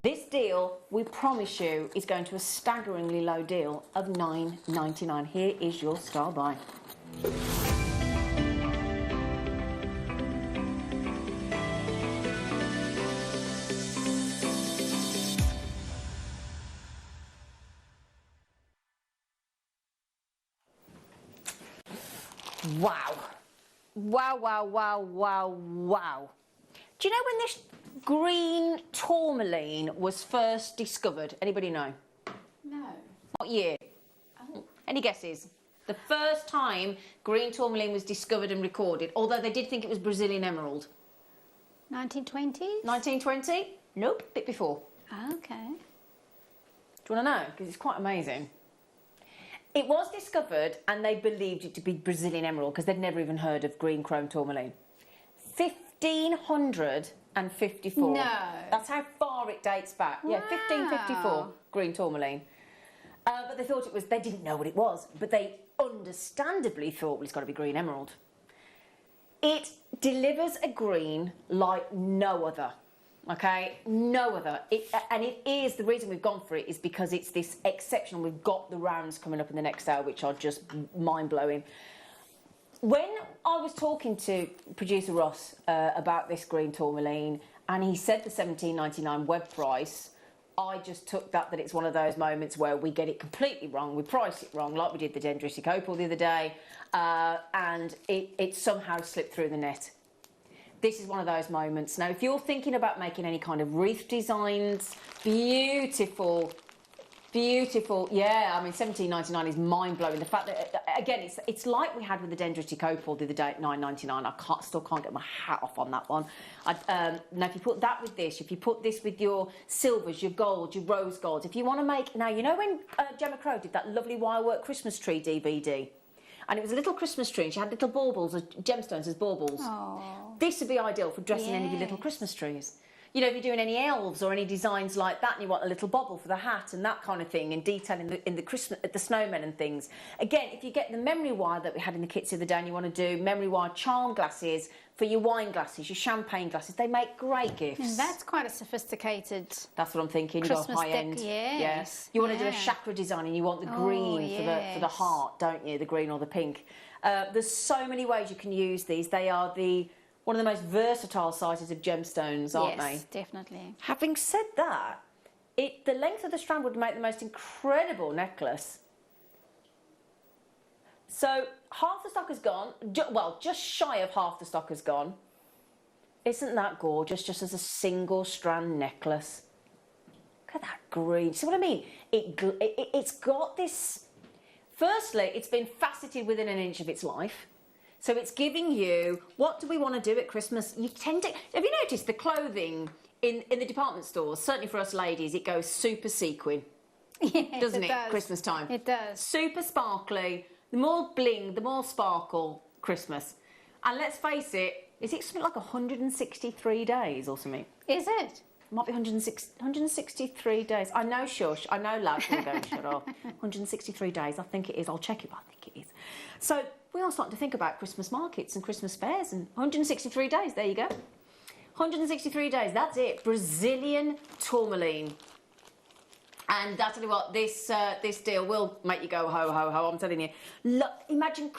[SPEAKER 1] This deal, we promise you, is going to a staggeringly low deal of £9.99. Here is your star buy. Wow. Wow. Do you know when this green tourmaline was first discovered? Anybody know?
[SPEAKER 11] No.
[SPEAKER 1] What year?
[SPEAKER 11] Oh.
[SPEAKER 1] Any guesses? The first time green tourmaline was discovered and recorded, although they did think it was Brazilian emerald.
[SPEAKER 11] 1920s?
[SPEAKER 1] 1920? Nope, bit before.
[SPEAKER 11] Okay.
[SPEAKER 1] Do you want to know? Because it's quite amazing. It was discovered and they believed it to be Brazilian emerald because they'd never even heard of green chrome tourmaline. 1554.
[SPEAKER 11] No.
[SPEAKER 1] That's how far it dates back.
[SPEAKER 11] Wow.
[SPEAKER 1] Yeah, 1554, green tourmaline. But they thought it was, they didn't know what it was, but they understandably thought, well, it's got to be green emerald. It delivers a green like no other. Okay, no other. And it is, the reason we've gone for it is because it's this exceptional. We've got the rounds coming up in the next hour, which are just mind-blowing. When I was talking to producer Ross about this green tourmaline, and he said the $17.99 web price, I just took that it's one of those moments where we get it completely wrong, we price it wrong, like we did the dendritic opal the other day, and it somehow slipped through the net. This is one of those moments. Now, if you're thinking about making any kind of wreath designs, beautiful, yeah, I mean, $17.99 is mind-blowing. The fact that, again, it's like we had with the dendritic opal the other day at $9.99. I still can't get my hat off on that one. Now, if you put that with this, if you put this with your silvers, your gold, your rose gold, if you want to make... Now, you know when Gemma Crow did that lovely wirework Christmas tree DVD? and it was a little Christmas tree, and she had little baubles, gemstones as baubles.
[SPEAKER 11] Oh.
[SPEAKER 1] This would be ideal for dressing any of your little Christmas trees. You know, if you're doing any elves or any designs like that, and you want a little bobble for the hat and that kind of thing, and detail in the Christmas, the snowmen and things. Again, if you get the memory wire that we had in the kits the other day, and you want to do memory wire charm glasses for your wine glasses, your champagne glasses, they make great gifts.
[SPEAKER 11] And that's quite a sophisticated.
[SPEAKER 1] That's what I'm thinking.
[SPEAKER 11] Christmas
[SPEAKER 1] you go high end.
[SPEAKER 11] Yes.
[SPEAKER 1] You want to do a chakra design, and you want the green for the heart, don't you? The green or the pink. There's so many ways you can use these. They are one of the most versatile sizes of gemstones, aren't they?
[SPEAKER 11] Yes, definitely.
[SPEAKER 1] Having said that, the length of the strand would make the most incredible necklace. So half the stock has gone. Well, just shy of half the stock has gone. Isn't that gorgeous? Just as a single strand necklace. Look at that green. See what I mean? It's got this. Firstly, it's been faceted within an inch of its life. So it's giving you, what do we want to do at Christmas? You tend to, have you noticed the clothing in the department stores, certainly for us ladies, it goes super sequin, doesn't it?
[SPEAKER 11] Does.
[SPEAKER 1] Christmas time.
[SPEAKER 11] It does.
[SPEAKER 1] Super sparkly, the more bling, the more sparkle, Christmas. And let's face it, is it something like 163 days or something?
[SPEAKER 11] Is it?
[SPEAKER 1] It might be 163 days. I know, shush. I know, lads will go, shut up. 163 days. I think it is. I'll check it, but I think it is. So we are starting to think about Christmas markets and Christmas fairs, and 163 days. There you go. 163 days. That's it. Brazilian tourmaline. And I'll tell you what, this deal will make you go ho, ho, ho, I'm telling you. Look, imagine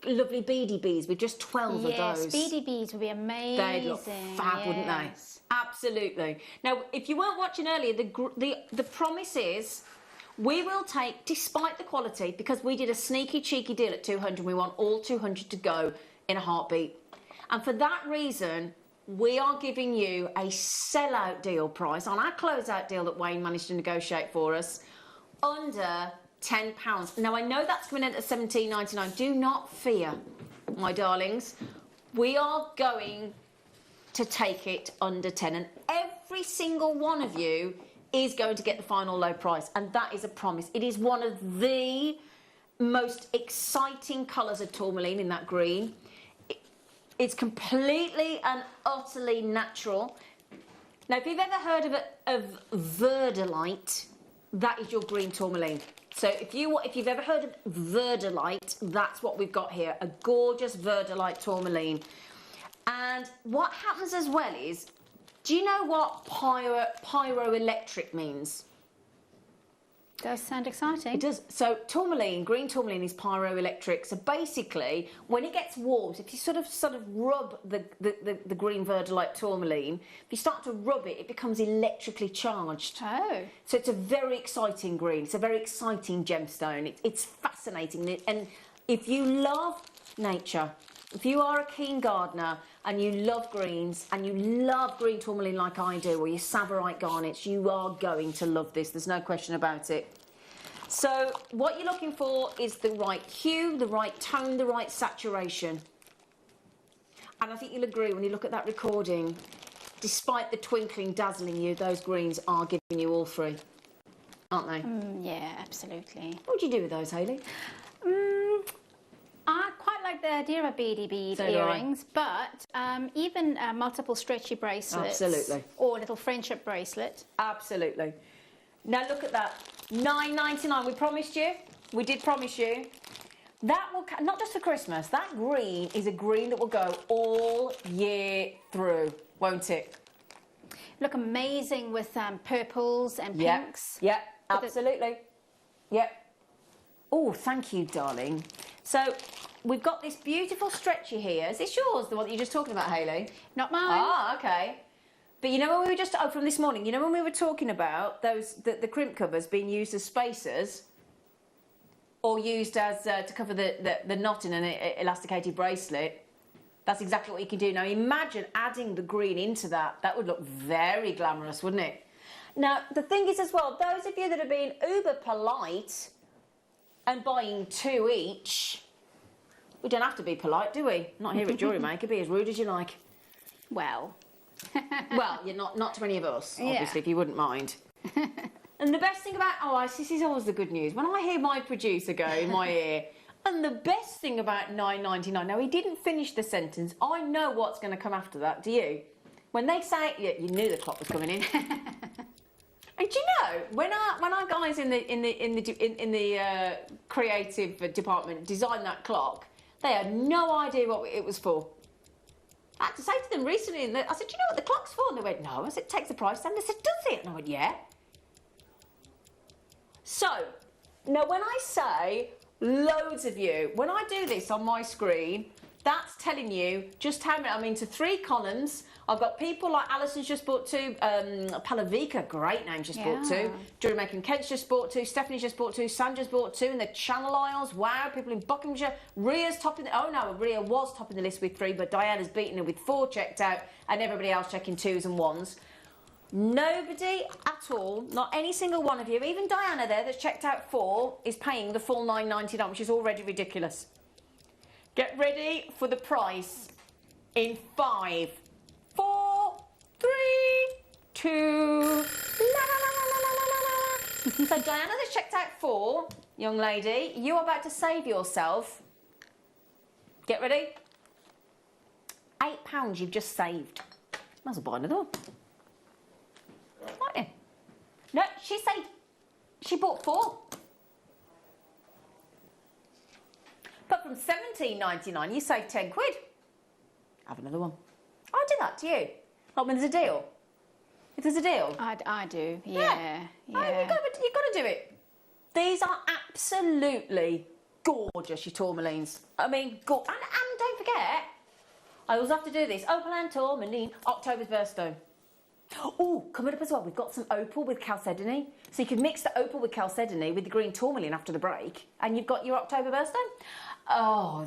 [SPEAKER 1] lovely beady bees with just 12 of those.
[SPEAKER 11] Yes, beady bees would be amazing.
[SPEAKER 1] They'd look fab, wouldn't they? Absolutely. Now, if you weren't watching earlier, the promise is we will take, despite the quality, because we did a sneaky, cheeky deal at 200, we want all 200 to go in a heartbeat. And for that reason, we are giving you a sellout deal price on our closeout deal that Wayne managed to negotiate for us, under £10. Now, I know that's coming in at $17.99. Do not fear, my darlings. We are going to take it under 10, and every single one of you is going to get the final low price, and that is a promise. It is one of the most exciting colours of tourmaline in that green. It's completely and utterly natural. Now, if you've ever heard of verdolite, that is your green tourmaline. So if you've ever heard of verdolite, that's what we've got here, a gorgeous verdolite tourmaline. And what happens as well is, do you know what pyroelectric means?
[SPEAKER 11] Does sound exciting.
[SPEAKER 1] It does. So tourmaline, green tourmaline is pyroelectric. So basically, when it gets warm, if you sort of rub the green verdolite tourmaline, if you start to rub it, it becomes electrically charged.
[SPEAKER 11] Oh.
[SPEAKER 1] So it's a very exciting green. It's a very exciting gemstone. It's fascinating. And if you love nature, if you are a keen gardener and you love greens and you love green tourmaline like I do, or your Savorite garnets, you are going to love this. There's no question about it. So what you're looking for is the right hue, the right tone, the right saturation. And I think you'll agree when you look at that recording, despite the twinkling dazzling you, those greens are giving you all three, aren't they?
[SPEAKER 11] Yeah, absolutely.
[SPEAKER 1] What would you do with those, Hayley?
[SPEAKER 11] I quite like the idea of a beady bead earrings, but even multiple stretchy bracelets.
[SPEAKER 1] Absolutely.
[SPEAKER 11] Or a little friendship bracelet.
[SPEAKER 1] Absolutely. Now look at that. $9.99. We promised you. We did promise you. That will, not just for Christmas, that green is a green that will go all year through, won't it?
[SPEAKER 11] Look amazing with purples and pinks.
[SPEAKER 1] Yeah, absolutely. Yep. Oh, thank you, darling. So we've got this beautiful stretchy here. Is this yours, the one that you're just talking about, Hayley?
[SPEAKER 11] Not mine.
[SPEAKER 1] Ah, okay. But you know when we were just, from this morning, you know when we were talking about those, the crimp covers being used as spacers or used as, to cover the knot in an elasticated bracelet? That's exactly what you can do. Now imagine adding the green into that. That would look very glamorous, wouldn't it? Now, the thing is as well, those of you that are being uber polite and buying 2 each, we don't have to be polite, do we? Not here at Jewellery Maker. Be as rude as you like.
[SPEAKER 11] Well.
[SPEAKER 1] Well, you're not to any of us, obviously, if you wouldn't mind. And the best thing about, this is always the good news. When I hear my producer go in my ear, And the best thing about £9.99, now he didn't finish the sentence. I know what's going to come after that, do you? When they say, yeah, you knew the clock was coming in. And do you know, when our guys in the creative department designed that clock, they had no idea what it was for. I had to say to them recently, I said, do you know what the clock's for? And they went, no. I said, takes the price down. They said, does it? And I went, yeah. So, now when I say loads of you, when I do this on my screen, that's telling you just how many. I'm into 3 columns. I've got people like Alison's just bought 2, Palavika, great name, just bought 2. Jewellery Maker and Kent's just bought 2, Stephanie's just bought 2, Sandra's bought 2, and the Channel Isles, wow, people in Buckinghamshire. Ria's topping oh no, Ria was topping the list with 3, but Diana's beaten her with 4 checked out, and everybody else checking 2s and 1s. Nobody at all, not any single one of you, even Diana there that's checked out 4, is paying the full £9.99, which is already ridiculous. Get ready for the price in 5, 4, 3, 2, la la la la la la la la. So Diana that's checked out 4, young lady, you're about to save yourself. Get ready. £8 you've just saved. Might as well buy another one. Right then. No, she saved. She bought 4. But from £17.99, you save 10 quid. Have another one. I do that to you. Like when there's a deal. If there's a deal.
[SPEAKER 11] I do, yeah.
[SPEAKER 1] Oh, you've got to do it. These are absolutely gorgeous, your tourmalines. I mean, and don't forget, I always have to do this. Opal and tourmaline, October's birthstone. Oh, coming up as well, we've got some opal with chalcedony. So you can mix the opal with chalcedony with the green tourmaline after the break, and you've got your October birthstone. Oh,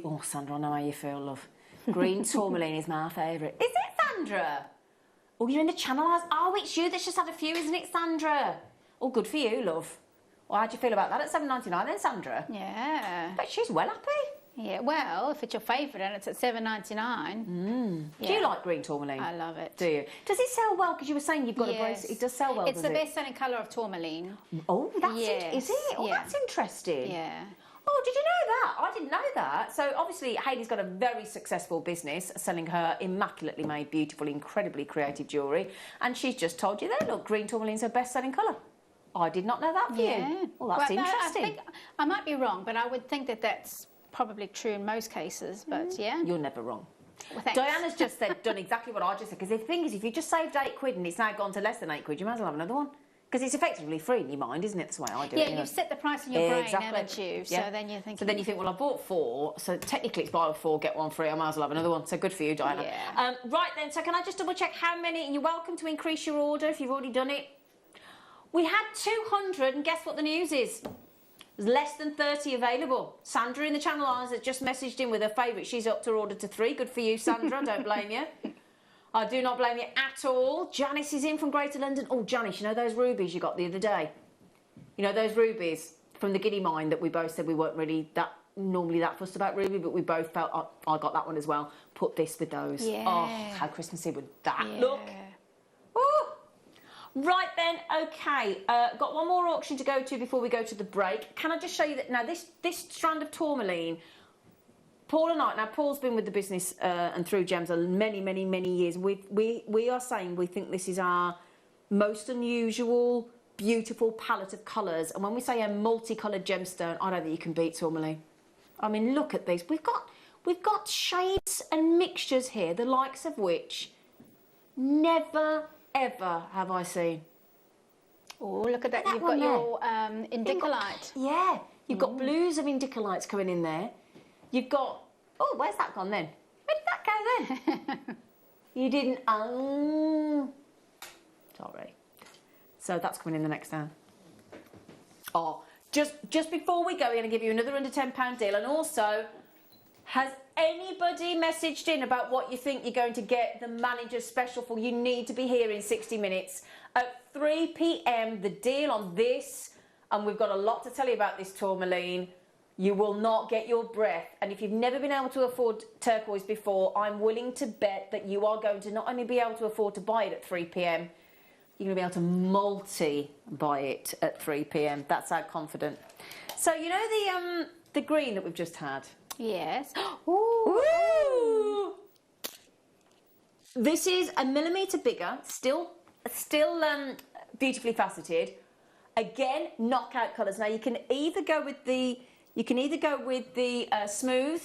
[SPEAKER 1] Oh, Sandra, I know how you feel, love. Green tourmaline is my favourite. Is it, Sandra? Oh, you're in the Channel Isles. Oh, it's you that's just had a few, isn't it, Sandra? Oh, good for you, love. Well, how do you feel about that at £7.99 then, Sandra?
[SPEAKER 11] Yeah.
[SPEAKER 1] But she's well happy.
[SPEAKER 11] Yeah, well, if it's your favourite and it's at $7.99.
[SPEAKER 1] Yeah. Do you like green tourmaline?
[SPEAKER 11] I love it.
[SPEAKER 1] Do you? Does it sell well? Because you were saying you've got a bracelet. It does sell well,
[SPEAKER 11] It's the best-selling colour of tourmaline.
[SPEAKER 1] Oh, that's it, is it? Oh, that's interesting.
[SPEAKER 11] Yeah.
[SPEAKER 1] Oh, did you know that? I didn't know that. So obviously Hayley's got a very successful business selling her immaculately made, beautiful, incredibly creative jewellery. And she's just told you there, look, green tourmaline's her best-selling colour. I did not know that for you. Well, that's interesting.
[SPEAKER 11] I might be wrong, but I would think that that's probably true in most cases, but yeah.
[SPEAKER 1] You're never wrong.
[SPEAKER 11] Well, thanks.
[SPEAKER 1] Diana's just done exactly what I just said, because the thing is, if you just saved 8 quid and it's now gone to less than 8 quid, you might as well have another one. Because it's effectively free in your mind, isn't it? That's the way I do it.
[SPEAKER 11] Yeah, you've set the price in your brain, haven't you? So then you think.
[SPEAKER 1] So then you think, well, I bought 4, so technically it's buy 4, get 1 free. I might as well have another one. So good for you, Diana.
[SPEAKER 11] Yeah.
[SPEAKER 1] Right then. So can I just double check how many? And you're welcome to increase your order if you've already done it. We had 200, and guess what the news is? There's less than 30 available. Sandra in the Channel Isles has just messaged in with her favourite. She's upped her order to 3. Good for you, Sandra. Don't blame you. I do not blame you at all. Janice is in from Greater London. Oh, Janice, you know those rubies you got the other day? You know those rubies from the Giddy Mine that we both said we weren't really normally that fussed about ruby, but we both felt, I got that one as well. Put this with those.
[SPEAKER 11] Yeah.
[SPEAKER 1] Oh, how Christmassy would that look? Ooh. Right then, okay. Got one more auction to go to before we go to the break. Can I just show you that now this strand of tourmaline, Paul and I, now Paul's been with the business and through Gems many years. We are saying we think this is our most unusual, beautiful palette of colours. And when we say a multicoloured gemstone, I don't think you can beat tourmaline. I mean, look at these. We've got shades and mixtures here, the likes of which never ever have I seen.
[SPEAKER 11] Oh, look at that. You've got your indicolite.
[SPEAKER 1] Yeah, you've got blues of indicolites coming in there. You've got... Oh, where's that gone then? Where did that go then? You didn't... Sorry. So that's coming in the next down. Oh, just before we go, we're going to give you another under £10 deal. And also, has anybody messaged in about what you think you're going to get the manager's special for? You need to be here in 60 minutes. At 3 p.m, the deal on this, and we've got a lot to tell you about this tourmaline. You will not get your breath. And if you've never been able to afford turquoise before, I'm willing to bet that you are going to not only be able to afford to buy it at 3 p.m, you're going to be able to multi-buy it at 3 p.m. That's how confident. So, you know the green that we've just had.
[SPEAKER 11] Yes.
[SPEAKER 1] Ooh. This is a millimetre bigger, still beautifully faceted. Again, knockout colours. Now you can either go with the smooth,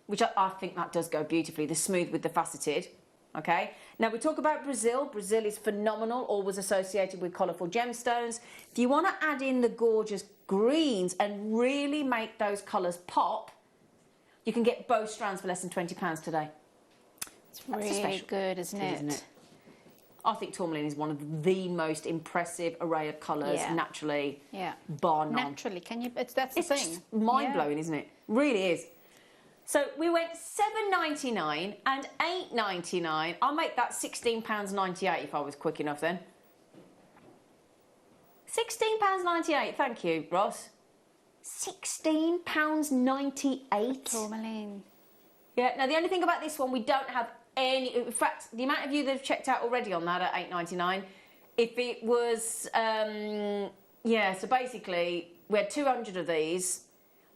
[SPEAKER 1] which I think that does go beautifully. The smooth with the faceted. Okay. Now we talk about Brazil. Brazil is phenomenal. Always associated with colourful gemstones. If you want to add in the gorgeous greens and really make those colours pop, you can get both strands for less than £20 today.
[SPEAKER 11] It's really good, isn't it?
[SPEAKER 1] I think tourmaline is one of the most impressive array of colours naturally, bar none.
[SPEAKER 11] Naturally, that's the thing.
[SPEAKER 1] It's mind-blowing, isn't it? Really is. So we went $7.99 and $8.99. I'll make that £16.98 if I was quick enough then. £16.98, thank you, Ross. £16.98.
[SPEAKER 11] Tourmaline.
[SPEAKER 1] Yeah, now the only thing about this one, we don't have any, in fact, the amount of you that have checked out already on that at $8.99, if it was, so basically, we had 200 of these.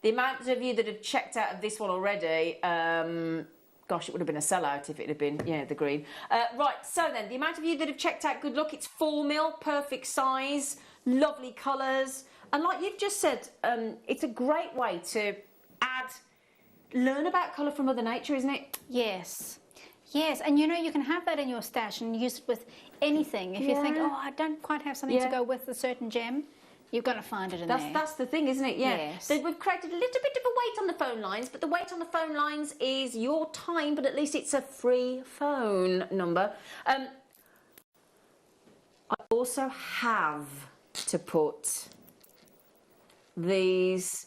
[SPEAKER 1] The amount of you that have checked out of this one already, gosh, it would have been a sellout if it had been, the green. Right, so then, the amount of you that have checked out, good luck. It's 4mm, perfect size, lovely colours. And like you've just said, it's a great way to learn about colour from Mother Nature, isn't it?
[SPEAKER 11] Yes. Yes, and you can have that in your stash and use it with anything. If you think, I don't quite have something to go with a certain gem, you're going to find it in there.
[SPEAKER 1] That's the thing, isn't it? Yeah.
[SPEAKER 11] Yes.
[SPEAKER 1] So we've created a little bit of a weight on the phone lines, but the weight on the phone lines is your time, but at least it's a free phone number. I also have to put these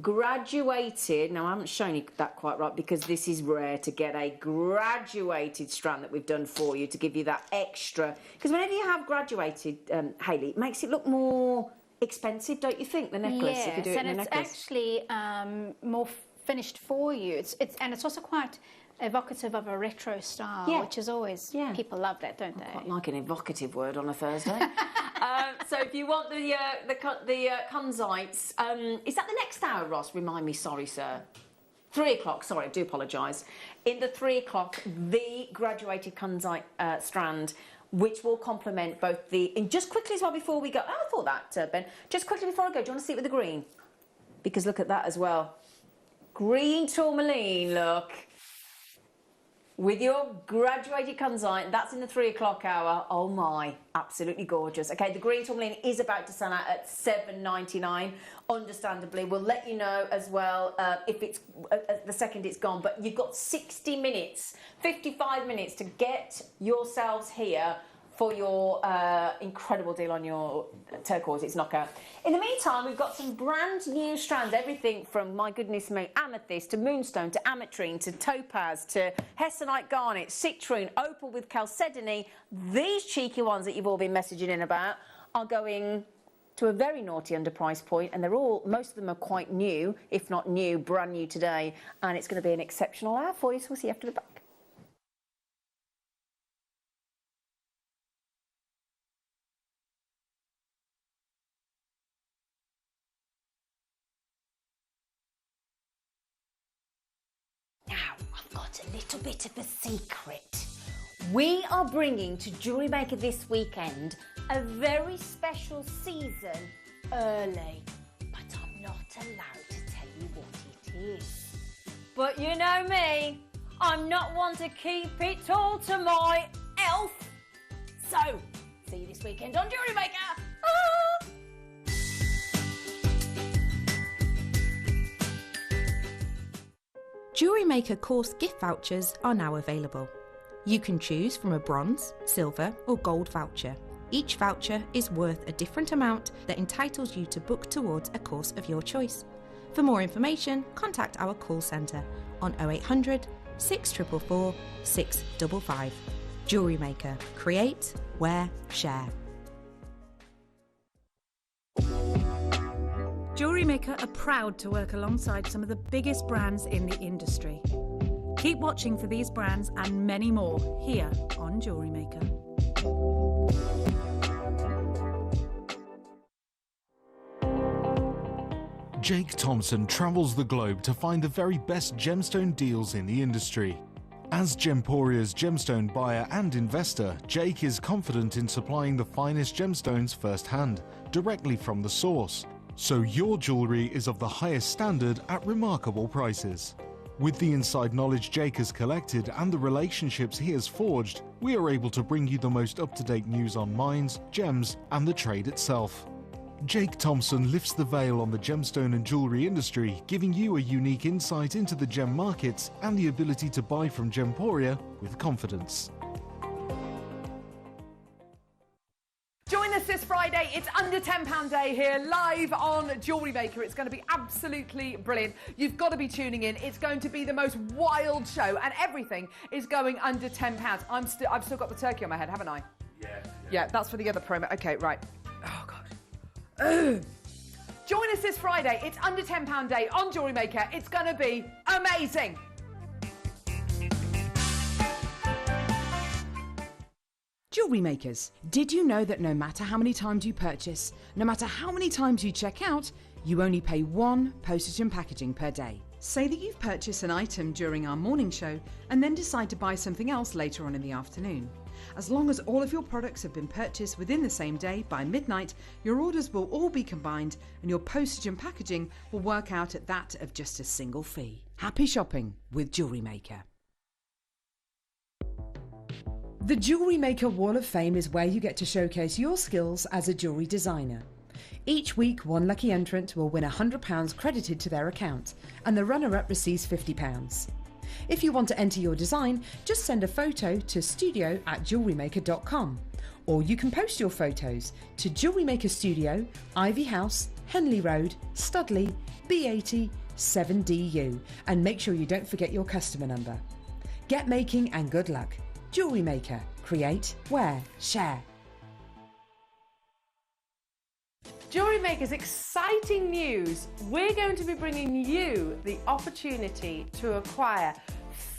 [SPEAKER 1] graduated, now I haven't shown you that quite right because this is rare to get a graduated strand that we've done for you to give you that extra, because whenever you have graduated, Hayley, it makes it look more expensive, don't you think, the necklace?
[SPEAKER 11] Yes,
[SPEAKER 1] if you do it in a
[SPEAKER 11] and it's
[SPEAKER 1] necklace.
[SPEAKER 11] actually more finished for you. And it's also quite evocative of a retro style, which is always, people love that, don't they?
[SPEAKER 1] Quite like an evocative word on a Thursday. So if you want the Kunzites, is that the next hour, Ross? Remind me, sorry, sir. 3 o'clock, sorry, I do apologise. In the 3 o'clock, the graduated Kunzite strand, which will complement both the... And just quickly as well before we go... Oh, I thought that, Ben. Just quickly before I go, do you want to see it with the green? Because look at that as well. Green tourmaline, look. With your graduated Kunzite, that's in the 3 o'clock hour. Oh my, absolutely gorgeous. Okay, the green tourmaline is about to sell out at $7.99. Understandably, we'll let you know as well if it's the second it's gone. But you've got 60 minutes, 55 minutes to get yourselves here for your incredible deal on your turquoise. It's knockout. In the meantime, we've got some brand new strands, everything from, my goodness me, amethyst to moonstone to ametrine to topaz to hessonite garnet, citrine, opal with chalcedony. These cheeky ones that you've all been messaging in about are going to a very naughty under price point, and most of them are quite new, if not new, brand new today, and it's going to be an exceptional hour for you, so we'll see you after the break. A little bit of a secret. We are bringing to Jewellery Maker this weekend a very special season early, but I'm not allowed to tell you what it is. But you know me, I'm not one to keep it all to myself. So, see you this weekend on Jewellery Maker. Ah!
[SPEAKER 12] Jewellery Maker course gift vouchers are now available. You can choose from a bronze, silver or gold voucher. Each voucher is worth a different amount that entitles you to book towards a course of your choice. For more information, contact our call centre on 0800 644 655. Jewellery Maker. Create, wear, share.
[SPEAKER 5] Jewellery Maker are proud to work alongside some of the biggest brands in the industry. Keep watching for these brands and many more here on Jewellery Maker.
[SPEAKER 3] Jake Thompson travels the globe to find the very best gemstone deals in the industry. As Gemporia's gemstone buyer and investor, Jake is confident in supplying the finest gemstones firsthand, directly from the source, so your jewellery is of the highest standard at remarkable prices. With the inside knowledge Jake has collected and the relationships he has forged, we are able to bring you the most up-to-date news on mines, gems, and the trade itself. Jake Thompson lifts the veil on the gemstone and jewellery industry, giving you a unique insight into the gem markets and the ability to buy from Gemporia with confidence.
[SPEAKER 2] Join us this Friday. It's under £10 day here, live on Jewellery Maker. It's going to be absolutely brilliant. You've got to be tuning in. It's going to be the most wild show, and everything is going under £10. I've still got the turkey on my head, haven't I? Yeah, that's for the other promo. Okay, right. Oh, God. Join us this Friday. It's under £10 day on Jewellery Maker. It's going to be amazing.
[SPEAKER 13] Jewellery makers, did you know that no matter how many times you purchase, no matter how many times you check out, you only pay one postage and packaging per day?
[SPEAKER 2] Say that you've purchased an item during our morning show and then decide to buy something else later on in the afternoon. As long as all of your products have been purchased within the same day by midnight, your orders will all be combined and your postage and packaging will work out at that of just a single fee.
[SPEAKER 13] Happy shopping with Jewellery Maker. The Jewellery Maker Wall of Fame is where you get to showcase your skills as a jewellery designer. Each week, one lucky entrant will win £100 credited to their account, and the runner-up receives £50. If you want to enter your design, just send a photo to studio@jewellerymaker.com, or you can post your photos to Jewellery Maker Studio, Ivy House, Henley Road, Studley, B80 7DU, and make sure you don't forget your customer number. Get making and good luck. Jewellery Maker. Create, wear, share.
[SPEAKER 6] Jewellery Maker's exciting news. We're going to be bringing you the opportunity to acquire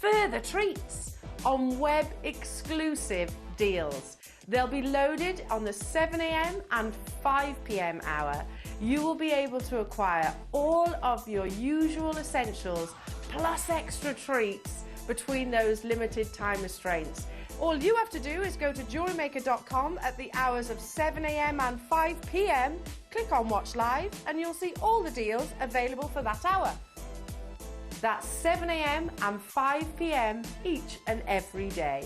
[SPEAKER 6] further treats on web exclusive deals. They'll be loaded on the 7 a.m. and 5 p.m. hour. You will be able to acquire all of your usual essentials plus extra treats between those limited time restraints. All you have to do is go to JewelleryMaker.com at the hours of 7 a.m. and 5 p.m, click on Watch Live, and you'll see all the deals available for that hour. That's 7 a.m. and 5 p.m. each and every day.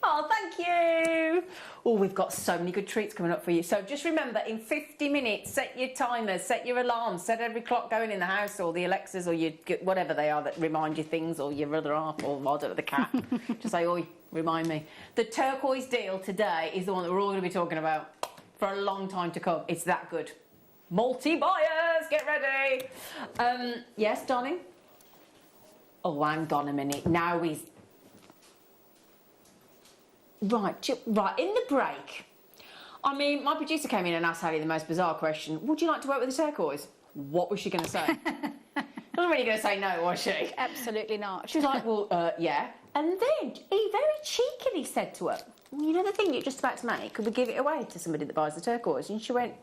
[SPEAKER 1] Oh, thank you. Oh, we've got so many good treats coming up for you. So just remember, in 50 minutes, set your timers, set your alarms, set every clock going in the house, or the Alexas, or your whatever they are that remind you things, or your other half, or I don't know, the cat. Just say, oi, remind me. The turquoise deal today is the one that we're all going to be talking about for a long time to come. It's that good. Multi-buyers, get ready. Yes, darling? Oh, hang on a minute. Now he's... Right, in the break, I mean, my producer came in and asked Haley the most bizarre question. Would you like to work with a turquoise? What was she going to say? Wasn't really going to say no, was she?
[SPEAKER 11] Absolutely not.
[SPEAKER 1] She was like, well, yeah. And then he very cheekily said to her, you know the thing you're just about to make, could we give it away to somebody that buys the turquoise? And she went,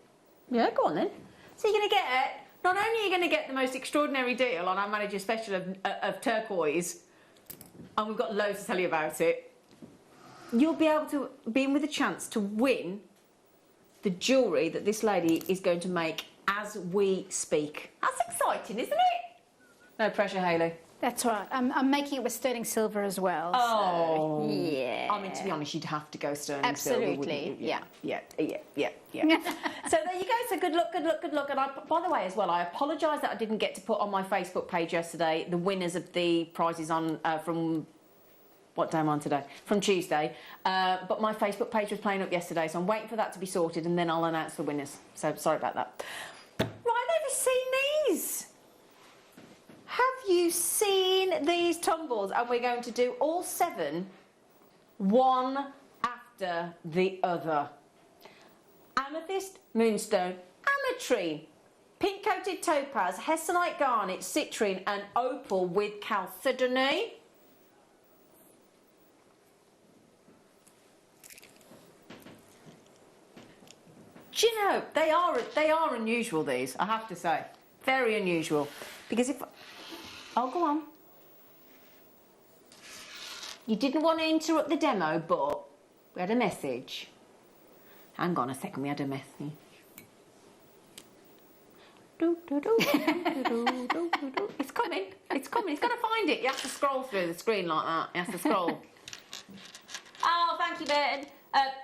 [SPEAKER 1] yeah, go on then. So you're going to get, not only are you going to get the most extraordinary deal on our manager special of turquoise, and we've got loads to tell you about it, you'll be able to be in with a chance to win the jewellery that this lady is going to make as we speak. That's exciting, isn't it? No pressure, Hayley.
[SPEAKER 11] That's right. I'm making it with sterling silver as well.
[SPEAKER 1] Oh.
[SPEAKER 11] So, yeah.
[SPEAKER 1] I mean, to be honest, you'd have to go sterling
[SPEAKER 11] Absolutely,
[SPEAKER 1] silver, yeah. So there you go. So good luck. And by the way, as well, I apologise that I didn't get to put on my Facebook page yesterday the winners of the prizes on from... What day am I on today? From Tuesday. But my Facebook page was playing up yesterday, so I'm waiting for that to be sorted, and then I'll announce the winners. So sorry about that. Right, have you seen these? Have you seen these tumbles? And we're going to do all 7 one after the other. Amethyst, moonstone, ametrine, pink-coated topaz, hessonite garnet, citrine and opal with chalcedony. Do you know, they are unusual, these, I have to say. Very unusual. Because if... Oh, go on. You didn't want to interrupt the demo, but we had a message. Hang on a second, we had a message. It's coming, it's coming, it's going to find it. You have to scroll through the screen like that. You have to scroll. Oh, thank you, Ben.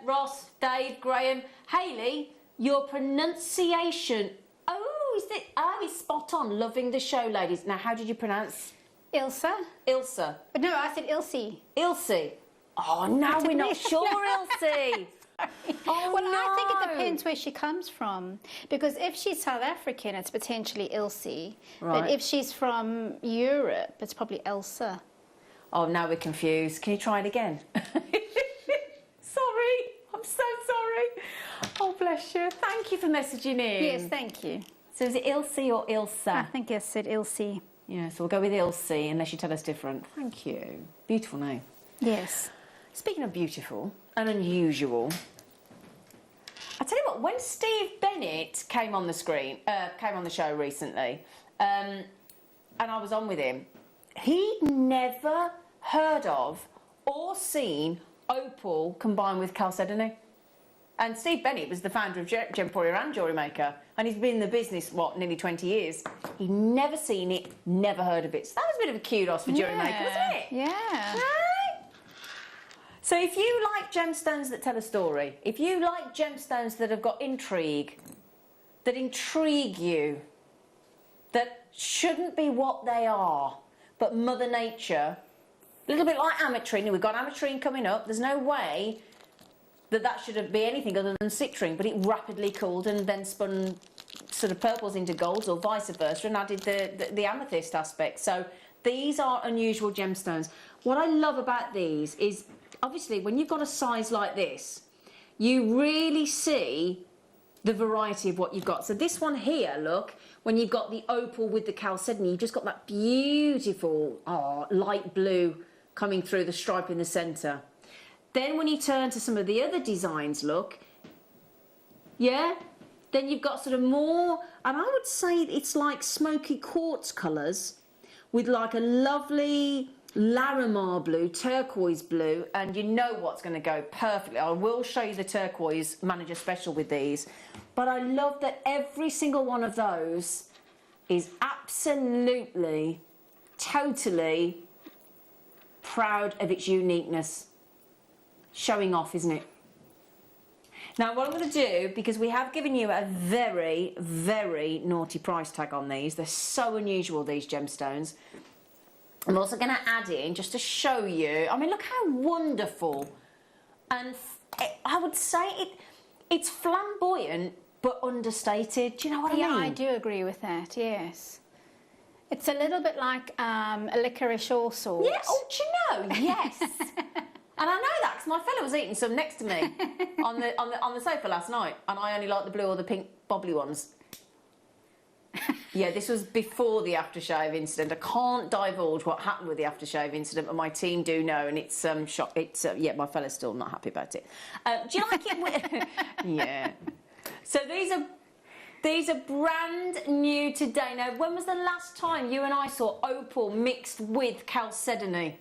[SPEAKER 1] Ross, Dave, Graham, Hayley, your pronunciation. Oh, is it? Oh, it's spot on. Loving the show, ladies. Now, how did you pronounce?
[SPEAKER 11] Ilse.
[SPEAKER 1] Ilse.
[SPEAKER 11] But no, I said Ilse.
[SPEAKER 1] Ilse. Oh, now we're not sure, Ilse. Oh,
[SPEAKER 11] well,
[SPEAKER 1] no.
[SPEAKER 11] I think it depends where she comes from. Because if she's South African, it's potentially Ilse.
[SPEAKER 1] Right.
[SPEAKER 11] But if she's from Europe, it's probably Elsa.
[SPEAKER 1] Oh, now we're confused. Can you try it again? Sorry. I'm so sorry. Oh, bless you. Thank you for messaging in.
[SPEAKER 11] Yes, thank you.
[SPEAKER 1] So is it Ilse or Ilse?
[SPEAKER 11] I think I said Ilse.
[SPEAKER 1] Yeah, so we'll go with Ilse unless you tell us different. Thank you. Beautiful name.
[SPEAKER 11] Yes.
[SPEAKER 1] Speaking of beautiful and unusual, I tell you what, when Steve Bennett came on the show recently, and I was on with him, he'd never heard of or seen opal combined with chalcedony. And Steve Bennett was the founder of Jewellery and Jewellery Maker, and he's been in the business, what, nearly 20 years. He'd never seen it, never heard of it. So that was a bit of a kudos for Jewellery Maker, wasn't it?
[SPEAKER 11] Yeah.
[SPEAKER 1] Right? So if you like gemstones that tell a story, if you like gemstones that have got intrigue, that intrigue you, that shouldn't be what they are, but Mother Nature, a little bit like ametrine, we've got ametrine coming up, there's no way that should be anything other than citrine, but it rapidly cooled and then spun sort of purples into golds or vice versa and added the amethyst aspect. So these are unusual gemstones. What I love about these is, obviously, when you've got a size like this, you really see the variety of what you've got. So this one here, look, when you've got the opal with the chalcedony, you've just got that beautiful light blue coming through the stripe in the centre. Then when you turn to some of the other designs, look, yeah, then you've got sort of more, and I would say it's like smoky quartz colours with like a lovely Larimar blue, turquoise blue, and you know what's going to go perfectly. I will show you the turquoise manager special with these, but I love that every single one of those is absolutely, totally proud of its uniqueness. Showing off, isn't it? Now, what I'm going to do, because we have given you a very, very naughty price tag on these, they're so unusual, these gemstones. I'm also going to add in, just to show you, I mean, look how wonderful. And I would say it's flamboyant, but understated. Do you know what I mean?
[SPEAKER 11] Yeah, I do agree with that, yes. It's a little bit like a licorice all sorts.
[SPEAKER 1] Yeah, oh, do you know? Yes. And I know that because my fella was eating some next to me on the sofa last night, and I only like the blue or the pink bobbly ones. Yeah, this was before the aftershave incident. I can't divulge what happened with the aftershave incident, but my team do know, and it's yeah, my fella's still not happy about it. Do you like it? Yeah. So these are brand new today. Now, when was the last time you and I saw opal mixed with chalcedony?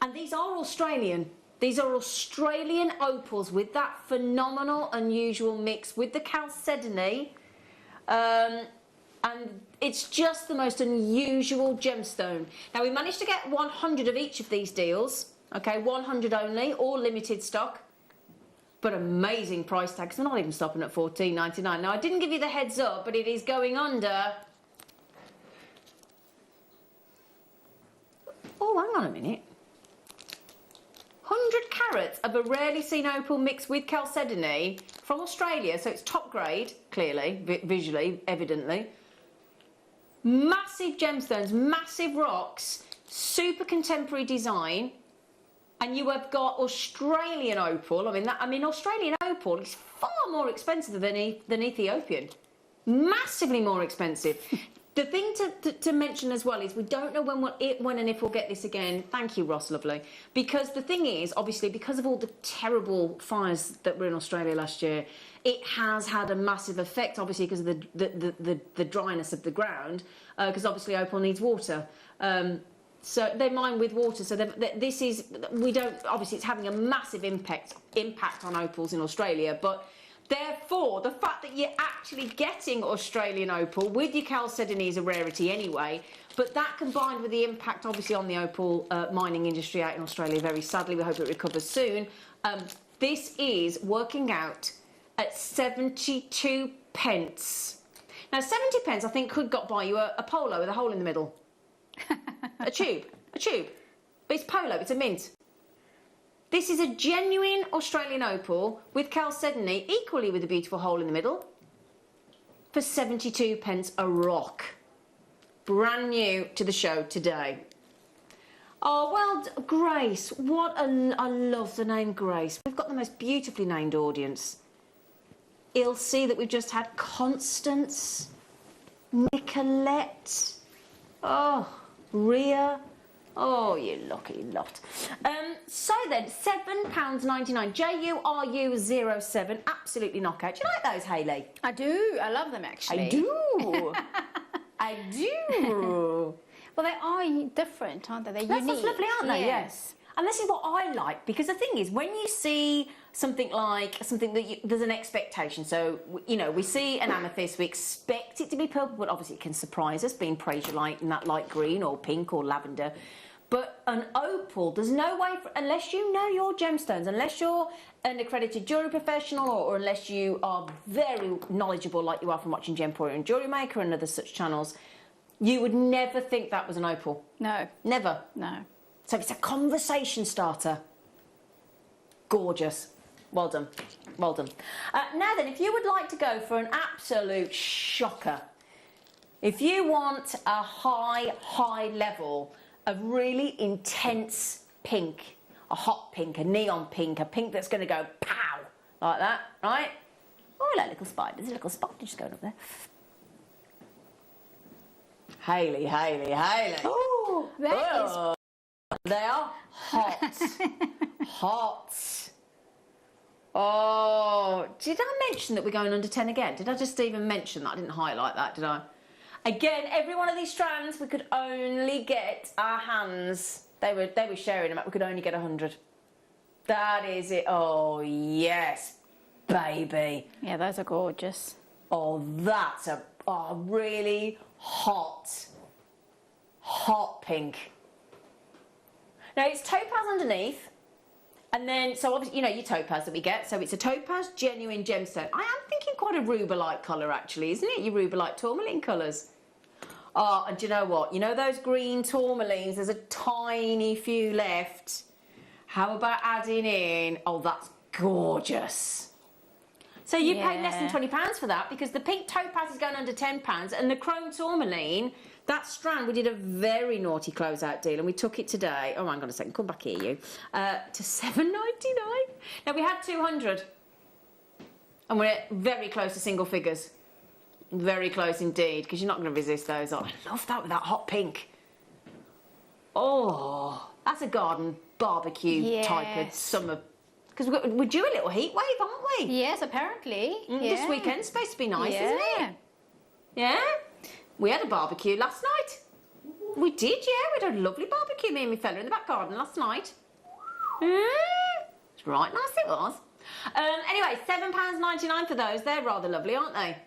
[SPEAKER 1] And these are Australian. These are Australian opals with that phenomenal, unusual mix with the chalcedony. And it's just the most unusual gemstone. Now, we managed to get 100 of each of these deals. Okay, 100 only, all limited stock. But amazing price tags. We're not even stopping at $14.99. Now, I didn't give you the heads up, but it is going under... Oh, hang on a minute. 100 carats of a rarely seen opal mixed with chalcedony from Australia, so it's top grade, clearly, visually, evidently. Massive gemstones, massive rocks, super contemporary design. And you have got Australian opal. I mean, Australian opal is far more expensive than Ethiopian. Massively more expensive. The thing to mention as well is we don't know when and if we'll get this again. Thank you, Ross, lovely. Because the thing is, obviously, because of all the terrible fires that were in Australia last year, it has had a massive effect, obviously, because of the dryness of the ground, because obviously opal needs water. So they mine with water. So obviously it's having a massive impact on opals in Australia. But therefore, the fact that you're actually getting Australian opal with your chalcedony is a rarity anyway. But that combined with the impact, obviously, on the opal mining industry out in Australia, very sadly, we hope it recovers soon. This is working out at 72 pence. Now, 70 pence, I think, could buy you a polo with a hole in the middle. a tube. But it's polo, it's a mint. This is a genuine Australian opal with chalcedony, equally with a beautiful hole in the middle, for 72 pence a rock. Brand new to the show today. Oh, well, Grace, I love the name Grace. We've got the most beautifully named audience. You'll see that we've just had Constance, Nicolette, Ria. Oh, you lucky lot. So then, £7.99. JURU07, absolutely knockout. Do you like those, Hayley?
[SPEAKER 11] I do. I love them, actually.
[SPEAKER 1] I do. I do.
[SPEAKER 11] Well, they are different, aren't they? They're unique.
[SPEAKER 1] That's lovely, aren't they?
[SPEAKER 11] Yes.
[SPEAKER 1] And this is what I like, because the thing is, when you see something that there's an expectation. So, you know, we see an amethyst, we expect it to be purple, but obviously it can surprise us, being praisiolite in that light green or pink or lavender. But an opal, there's no way, unless you know your gemstones, unless you're an accredited jewellery professional, or unless you are very knowledgeable like you are from watching Jemporium and Jewellery Maker and other such channels, you would never think that was an opal.
[SPEAKER 11] No.
[SPEAKER 1] Never.
[SPEAKER 11] No.
[SPEAKER 1] So it's a conversation starter. Gorgeous. Well done. Well done. Now then, if you would like to go for an absolute shocker, if you want a high level of really intense pink, a hot pink, a neon pink, a pink that's going to go pow, like that, right? Oh, I like little spiders. There's a little spider just going up there. Hayley.
[SPEAKER 11] Oh, that is...
[SPEAKER 1] They are hot. Hot. Oh, did I mention that we're going under 10 again? Did I just even mention that? I didn't highlight that, did I? Again, every one of these strands, we could only get our hands. They were sharing them out. We could only get 100. That is it. Oh, yes, baby.
[SPEAKER 11] Yeah, those are gorgeous.
[SPEAKER 1] Oh, that's a really hot pink. Now, it's topaz underneath, and then, so obviously, you know, your topaz that we get, so it's a topaz genuine gemstone. I am thinking quite a rubellite colour, actually, isn't it? Your rubellite tourmaline colours. Oh, and do you know what? You know those green tourmalines, there's a tiny few left. How about adding in, oh, that's gorgeous. So you pay less than £20 for that, because the pink topaz is going under £10, and the chrome tourmaline, that strand, we did a very naughty closeout deal, and we took it today. Oh, hang on a second, come back here, you. To £7.99. Now, we had 200, and we're very close to single figures. Very close indeed, because you're not going to resist those. Oh, I love that with that hot pink. Oh, that's a garden barbecue type of summer. Because we're due a little heat wave, aren't we?
[SPEAKER 11] Yes, apparently.
[SPEAKER 1] This weekend's supposed to be nice, isn't it? Yeah? We had a barbecue last night. We did, yeah. We had a lovely barbecue, me and my fella in the back garden last night. It's right nice, it was. Anyway, £7.99 for those. They're rather lovely, aren't they?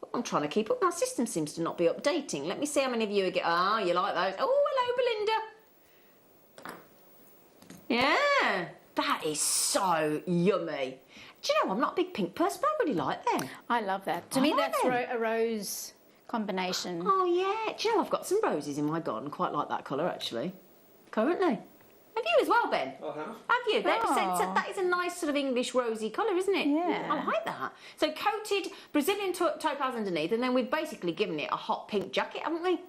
[SPEAKER 1] Oh, I'm trying to keep up. My system seems to not be updating. Let me see how many of you are getting... Ah, you like those. Oh, hello, Belinda. Yeah. That is so yummy. Do you know, I'm not a big pink person, but I really like them.
[SPEAKER 11] I love that. To me, that's a rose combination.
[SPEAKER 1] Oh, yeah. Do you know, I've got some roses in my garden. Quite like that colour, actually. Currently. Have you as well, Ben?
[SPEAKER 8] I have.
[SPEAKER 1] Have you? That is a nice sort of English rosy colour, isn't it?
[SPEAKER 11] Yeah.
[SPEAKER 1] I like that. So coated Brazilian topaz underneath, and then we've basically given it a hot pink jacket, haven't we?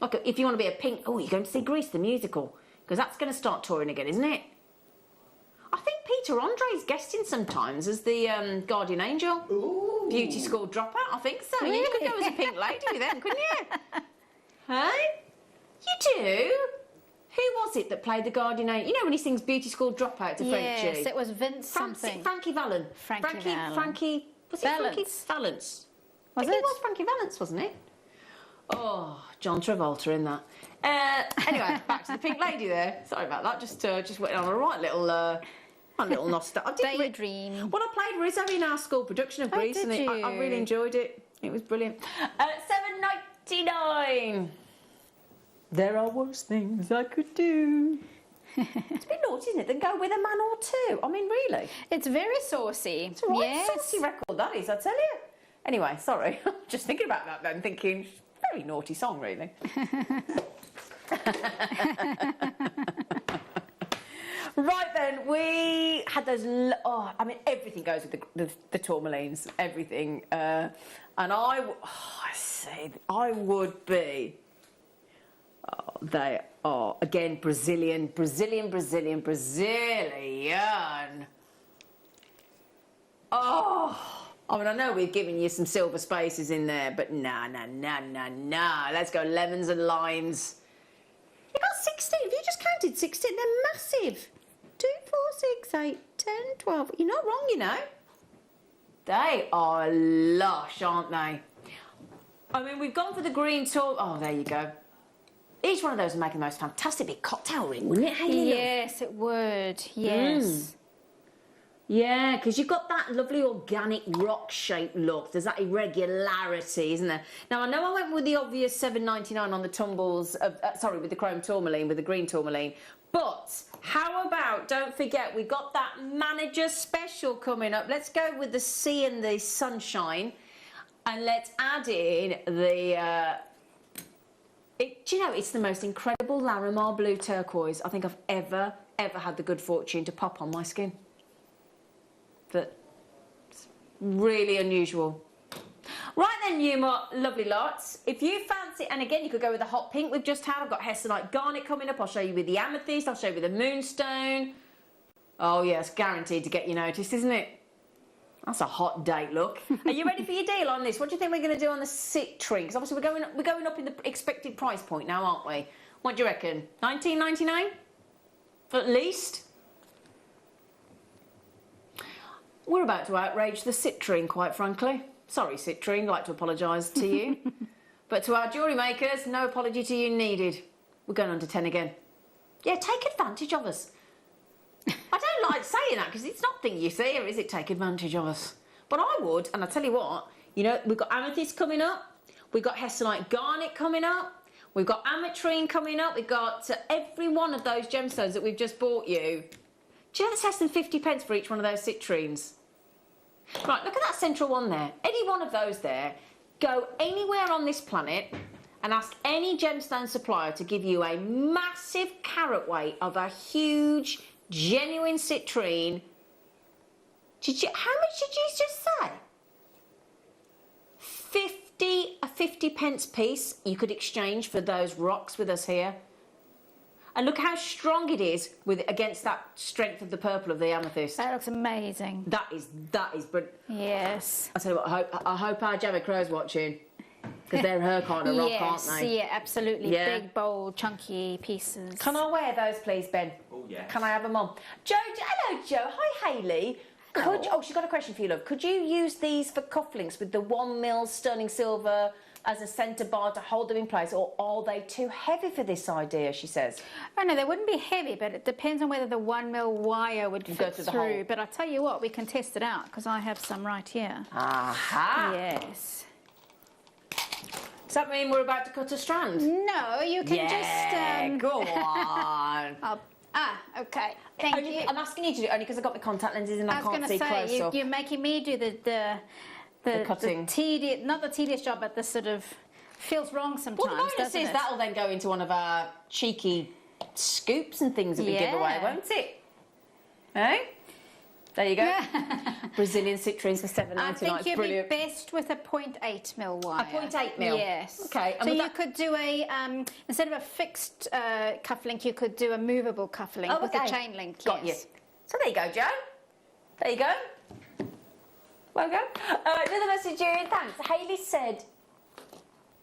[SPEAKER 1] Like if you want to be a pink... Oh, you're going to see Grease, the musical. Because that's going to start touring again, isn't it? I think Peter Andre's guesting sometimes as the guardian angel.
[SPEAKER 6] Ooh.
[SPEAKER 1] Beauty school dropout, I think so.
[SPEAKER 11] Really?
[SPEAKER 1] You could go as a pink lady with them, couldn't you? Hey? You do? Who was it that played the guardian angel? You know when he sings Beauty School Dropout to Frenchie?
[SPEAKER 11] Yes, it was Vince something.
[SPEAKER 1] Frankie Vallen.
[SPEAKER 11] Frankie Vallen.
[SPEAKER 1] Frankie... Was it Frankie Valence?
[SPEAKER 11] Was
[SPEAKER 1] it? It was Frankie Valence, wasn't it? Oh, John Travolta in that. Anyway, back to the pink lady there. Sorry about that. Just went on a right little nostalgia.
[SPEAKER 11] Daydream.
[SPEAKER 1] Well, I played Rizzo in our school production of Grease, and I really enjoyed it. It was brilliant. $7.99. There are worse things I could do. It's a bit naughty, isn't it? Then go with a man or two. I mean, really.
[SPEAKER 11] It's very saucy.
[SPEAKER 1] It's a right saucy record, that is, I tell you. Anyway, sorry. Just thinking about that then, thinking, very naughty song, really. Right then, we had those... I mean, everything goes with the tourmalines. Everything. And I would be... Oh, they are, again, Brazilian. Oh, I mean, I know we've given you some silver spaces in there, but nah. Let's go lemons and limes. You got 16. Have you just counted 16? They're massive. 2, 4, 6, 8, 10, 12. You're not wrong, you know. They are lush, aren't they? I mean, we've gone for the green tour. Oh, there you go. Each one of those would make the most fantastic big cocktail ring, wouldn't it, Hayley?
[SPEAKER 11] Yes, it would. Yes.
[SPEAKER 1] Yeah, because you've got that lovely organic rock-shaped look. There's that irregularity, isn't there? Now, I know I went with the obvious $7.99 on the tumbles, with the chrome tourmaline, with the green tourmaline. But how about, don't forget, we've got that manager special coming up. Let's go with the sea and the sunshine. And let's add in the... do you know, it's the most incredible Larimar blue turquoise I think I've ever had the good fortune to pop on my skin. It's really unusual. Right then, you lovely lots. If you fancy, and again, you could go with the hot pink we've just had. I've got Hestonite Garnet coming up. I'll show you with the amethyst. I'll show you with the moonstone. Oh, yes, guaranteed to get you noticed, isn't it? That's a hot date look. Are you ready for your deal on this? What do you think we're going to do on the citrine? Because obviously we're going up in the expected price point now, aren't we? What do you reckon? $19.99? At least? We're about to outrage the citrine, quite frankly. Sorry, citrine, I'd like to apologise to you. But to our jewellery makers, no apology to you needed. We're going under 10 again. Yeah, take advantage of us. I don't like saying that because it's not thing you say, or is it? Take advantage of us. But I would, and I tell you what, you know, we've got amethyst coming up, we've got Hestonite Garnet coming up, we've got ametrine coming up, we've got every one of those gemstones that we've just bought you. Do you know that's less than 50p for each one of those citrines? Right, look at that central one there. Any one of those there, go anywhere on this planet and ask any gemstone supplier to give you a massive carat weight of a huge, genuine citrine. How much did you just say? 50p piece you could exchange for those rocks with us here. And look how strong it is against that strength of the purple of the amethyst.
[SPEAKER 11] That looks amazing.
[SPEAKER 1] That is brilliant.
[SPEAKER 11] Yes.
[SPEAKER 1] I tell you what, I hope our Gemma Crow's watching. Because they're her kind of rock,
[SPEAKER 11] yes,
[SPEAKER 1] aren't they?
[SPEAKER 11] Yeah, absolutely.
[SPEAKER 1] Yeah.
[SPEAKER 11] Big, bold, chunky pieces.
[SPEAKER 1] Can I wear those, please, Ben?
[SPEAKER 8] Oh, yeah.
[SPEAKER 1] Can I have them on? Joe, hello, Joe. Hi, Hayley. She's got a question for you, love. Could you use these for cufflinks with the 1mm sterling silver as a centre bar to hold them in place, or are they too heavy for this idea, she says?
[SPEAKER 11] Oh, no, they wouldn't be heavy, but it depends on whether the 1mm wire would fit
[SPEAKER 1] through the
[SPEAKER 11] through.
[SPEAKER 1] hole.
[SPEAKER 11] But I'll tell you what, we can test it out, because I have some right here.
[SPEAKER 1] Aha!
[SPEAKER 11] Yes.
[SPEAKER 1] Does that mean we're about to cut a strand?
[SPEAKER 11] No, you can just...
[SPEAKER 1] go on.
[SPEAKER 11] Okay. Thank you.
[SPEAKER 1] I'm asking you to do it only because I've got my contact lenses and I can't see close up.
[SPEAKER 11] You're making me do the
[SPEAKER 1] cutting.
[SPEAKER 11] Not the tedious job, but the sort of feels wrong sometimes.
[SPEAKER 1] Well, the bonus is that'll then go into one of our cheeky scoops and things that we give away, won't it? Eh? There you go. Brazilian citrines for $7.99.
[SPEAKER 11] I think you'd
[SPEAKER 1] brilliant.
[SPEAKER 11] be best with a 0.8mm wire.
[SPEAKER 1] A 0.8mm?
[SPEAKER 11] Yes.
[SPEAKER 1] Okay.
[SPEAKER 11] So you could do a, instead of a fixed cufflink, you could do a movable cufflink with a chain link.
[SPEAKER 1] Got you. So there you go, Joe. There you go. Well done. Another message here, thanks. Hayley said,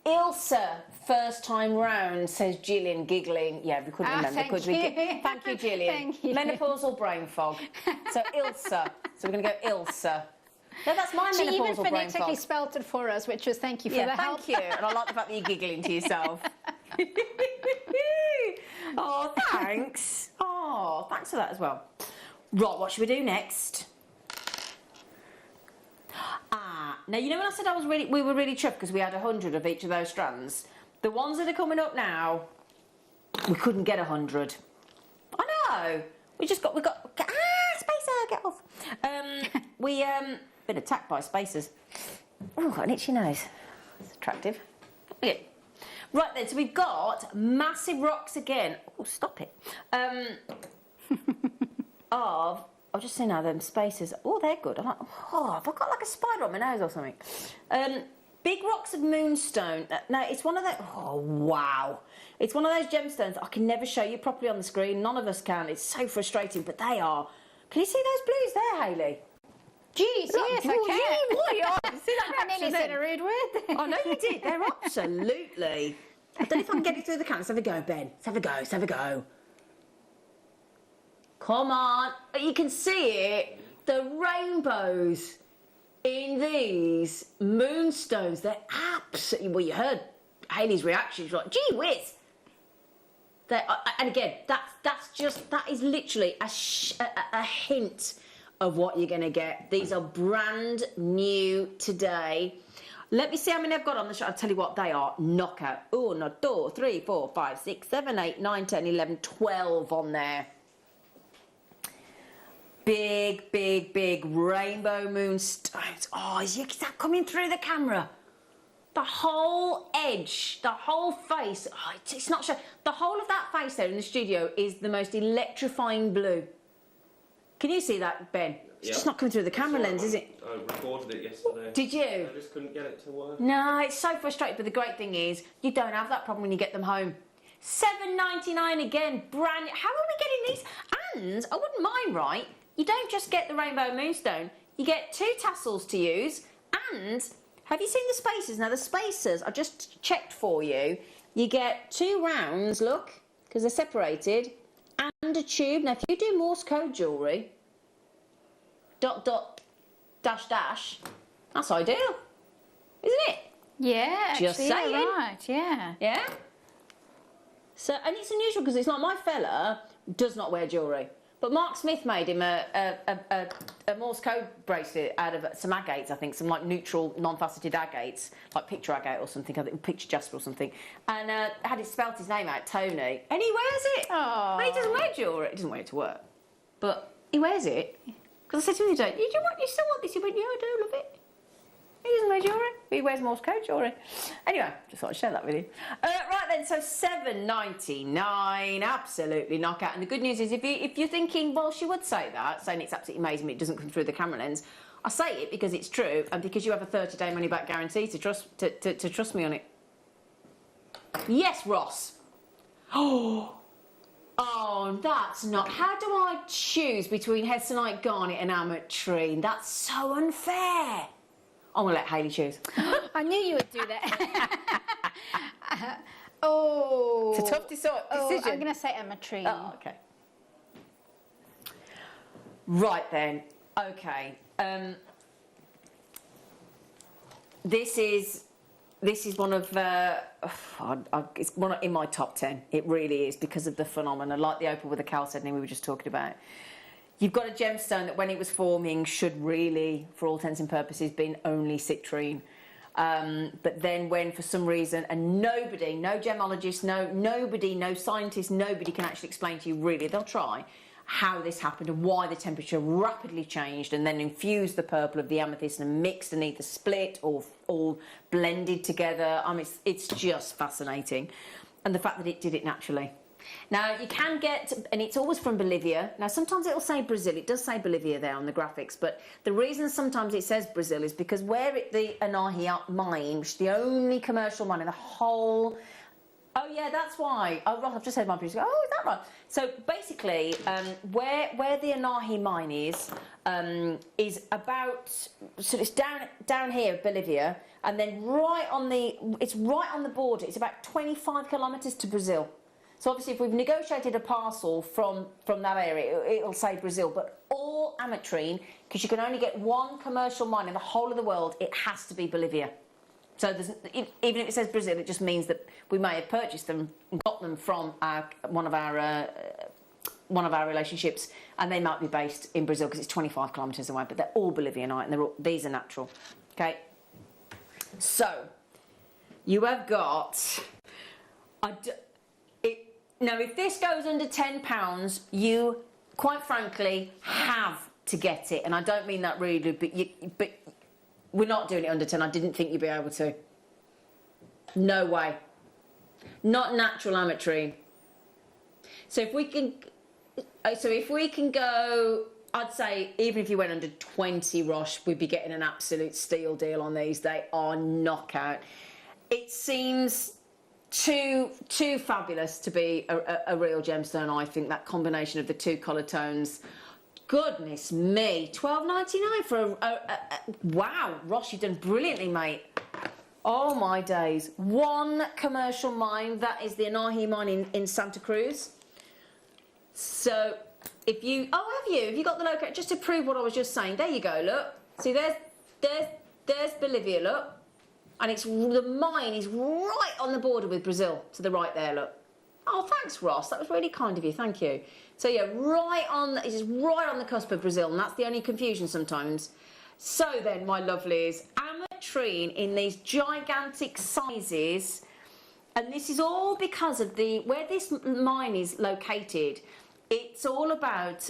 [SPEAKER 1] Ilsa, first time round, says Gillian, giggling. Yeah, we couldn't remember, could we? Thank you, Gillian.
[SPEAKER 11] Thank you.
[SPEAKER 1] Menopausal brain fog. So Ilsa. So we're going to go Ilsa. No, that's my
[SPEAKER 11] She even
[SPEAKER 1] menopausal brain
[SPEAKER 11] phonetically
[SPEAKER 1] fog.
[SPEAKER 11] spelled it for us, which was thank you for the help.
[SPEAKER 1] Thank you. And I like the fact that you're giggling to yourself. Oh, thanks. Oh, thanks for that as well. Right, what should we do next? Now, you know when I said we were really chuffed because we had 100 of each of those strands? The ones that are coming up now, we couldn't get 100. I know. We got, spacer, get off. Been attacked by spacers. Oh, got an itchy nose. It's attractive. Okay. Right then, so we've got massive rocks again. Oh, stop it. I've just seen how them spacers. Oh, they're good. I'm like, oh, have I got like a spider on my nose or something? Big rocks of moonstone. Now, it's one of those. Oh, wow. It's one of those gemstones that I can never show you properly on the screen. None of us can. It's so frustrating, but they are. Can you see those blues there, Hayley?
[SPEAKER 11] Jeez, yes, I can.
[SPEAKER 1] See that
[SPEAKER 11] I nearly said a rude word.
[SPEAKER 1] I know you did. They're absolutely. I don't know if I can get it through the camera. Let's have a go, Ben. Let's have a go. Let's have a go. Come on. You can see it. The rainbows in these moonstones. They're absolutely... Well, you heard Hayley's reaction. She's like, gee whiz. And again, that is literally a hint of what you're going to get. These are brand new today. Let me see how many I've got on the show. I'll tell you what they are. Knockout. 1, 2, 3, 4, 5, 6, 7, 8, 9, 10, 11, 12 on there. Big, big, big rainbow moonstones. Oh, is that coming through the camera? The whole edge, the whole face. Oh, it's not showing. The whole of that face there in the studio is the most electrifying blue. Can you see that, Ben? It's just not coming through the camera lens, is it?
[SPEAKER 8] I recorded it yesterday.
[SPEAKER 1] Did you?
[SPEAKER 8] I just couldn't get it to work.
[SPEAKER 1] No, it's so frustrating, but the great thing is you don't have that problem when you get them home. $7.99 again, brand new. How are we getting these? And I wouldn't mind, right? You don't just get the rainbow moonstone, you get 2 tassels to use, and have you seen the spacers? Now the spacers, I just checked for you. You get 2 rounds, look, because they're separated, and a tube. Now if you do Morse code jewellery, ... that's ideal, isn't it?
[SPEAKER 11] Yeah,
[SPEAKER 1] just
[SPEAKER 11] actually,
[SPEAKER 1] saying.
[SPEAKER 11] right, yeah.
[SPEAKER 1] Yeah? So, and it's unusual because it's like my fella does not wear jewellery. But Mark Smith made him a Morse code bracelet out of some agates, I think, some like neutral, non-faceted agates, like picture agate or something, I think, picture jasper or something, and had it spelt his name out, Tony, and he wears it.
[SPEAKER 11] Oh.
[SPEAKER 1] And he doesn't wear jewellery. He doesn't wear it to work, but he wears it. Because I said to him the other day, you still want this? He went, yeah, I do, love it. He doesn't wear jewellery, but he wears Morse code jewellery. Anyway, just thought I'd share that with you. Right then, so $7.99, absolutely knockout. And the good news is, if you're thinking, well, she would say that, saying it's absolutely amazing, but it doesn't come through the camera lens. I say it because it's true, and because you have a 30-day money-back guarantee to trust me on it. Yes, Ross. Oh, that's not... How do I choose between Hessonite Garnet and Ametrine? That's so unfair. I'm going to let Hayley choose.
[SPEAKER 11] I knew you would do that. Oh.
[SPEAKER 1] It's a tough decision.
[SPEAKER 11] I'm going to say Ametrine.
[SPEAKER 1] Oh, okay. Right then. Okay. This is one of it's one in my top 10. It really is, because of the phenomenon, like the opal with the chalcedony we were just talking about. You've got a gemstone that, when it was forming, should really, for all intents and purposes, been only citrine. But then, when for some reason, and nobody, no gemologist, no scientist, nobody can actually explain to you, really, they'll try, how this happened and why the temperature rapidly changed and then infused the purple of the amethyst and mixed and either split or all blended together. I mean, it's just fascinating. And the fact that it did it naturally. Now, you can get, and it's always from Bolivia. Now, sometimes it'll say Brazil. It does say Bolivia there on the graphics, but the reason sometimes it says Brazil is because where the Anahi mine, which is the only commercial mine in the whole Oh yeah, that's why. Oh, Ross, I've just heard my producer go, oh, is that right? So basically, where the Anahi mine is about, so it's down here, Bolivia, and then it's right on the border. It's about 25 kilometres to Brazil. So obviously, if we've negotiated a parcel from that area, it'll say Brazil. But all ametrine, because you can only get one commercial mine in the whole of the world, it has to be Bolivia. So even if it says Brazil, it just means that we may have purchased them and got them from one of our relationships, and they might be based in Brazil because it's 25 kilometres away. But they're all Bolivianite, and these are natural. Okay. So you have got. Now, if this goes under £10, you, quite frankly, have to get it, and I don't mean that rudely, but we're not doing it under 10. I didn't think you'd be able to. No way. Not natural ametrine. So if we can go, I'd say even if you went under 20, Rosh, we'd be getting an absolute steal deal on these. They are knockout. It seems too fabulous to be a real gemstone. I think that combination of the two colour tones. Goodness me, $12.99 for wow, Ross, you've done brilliantly, mate. Oh my days. One commercial mine, that is the Anahi mine in Santa Cruz. So if you, have you got the location? Just to prove what I was just saying, there you go, look. See, there's Bolivia, look. And the mine is right on the border with Brazil, to the right there, look. Oh, thanks, Ross. That was really kind of you. Thank you. So yeah, it's just right on the cusp of Brazil, and that's the only confusion sometimes. So then, my lovelies, ametrine in these gigantic sizes, and this is all because of where this mine is located. It's all about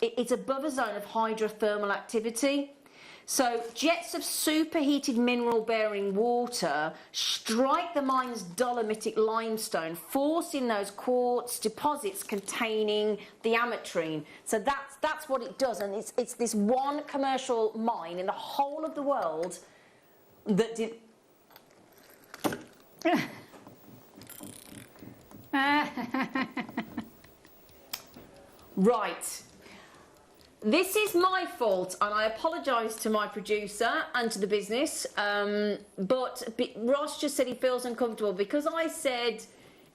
[SPEAKER 1] it's above a zone of hydrothermal activity. So jets of superheated mineral-bearing water strike the mine's dolomitic limestone, forcing those quartz deposits containing the ametrine. So that's what it does, and it's this one commercial mine in the whole of the world that did. Right. This is my fault, and I apologise to my producer and to the business, but Ross just said he feels uncomfortable because I said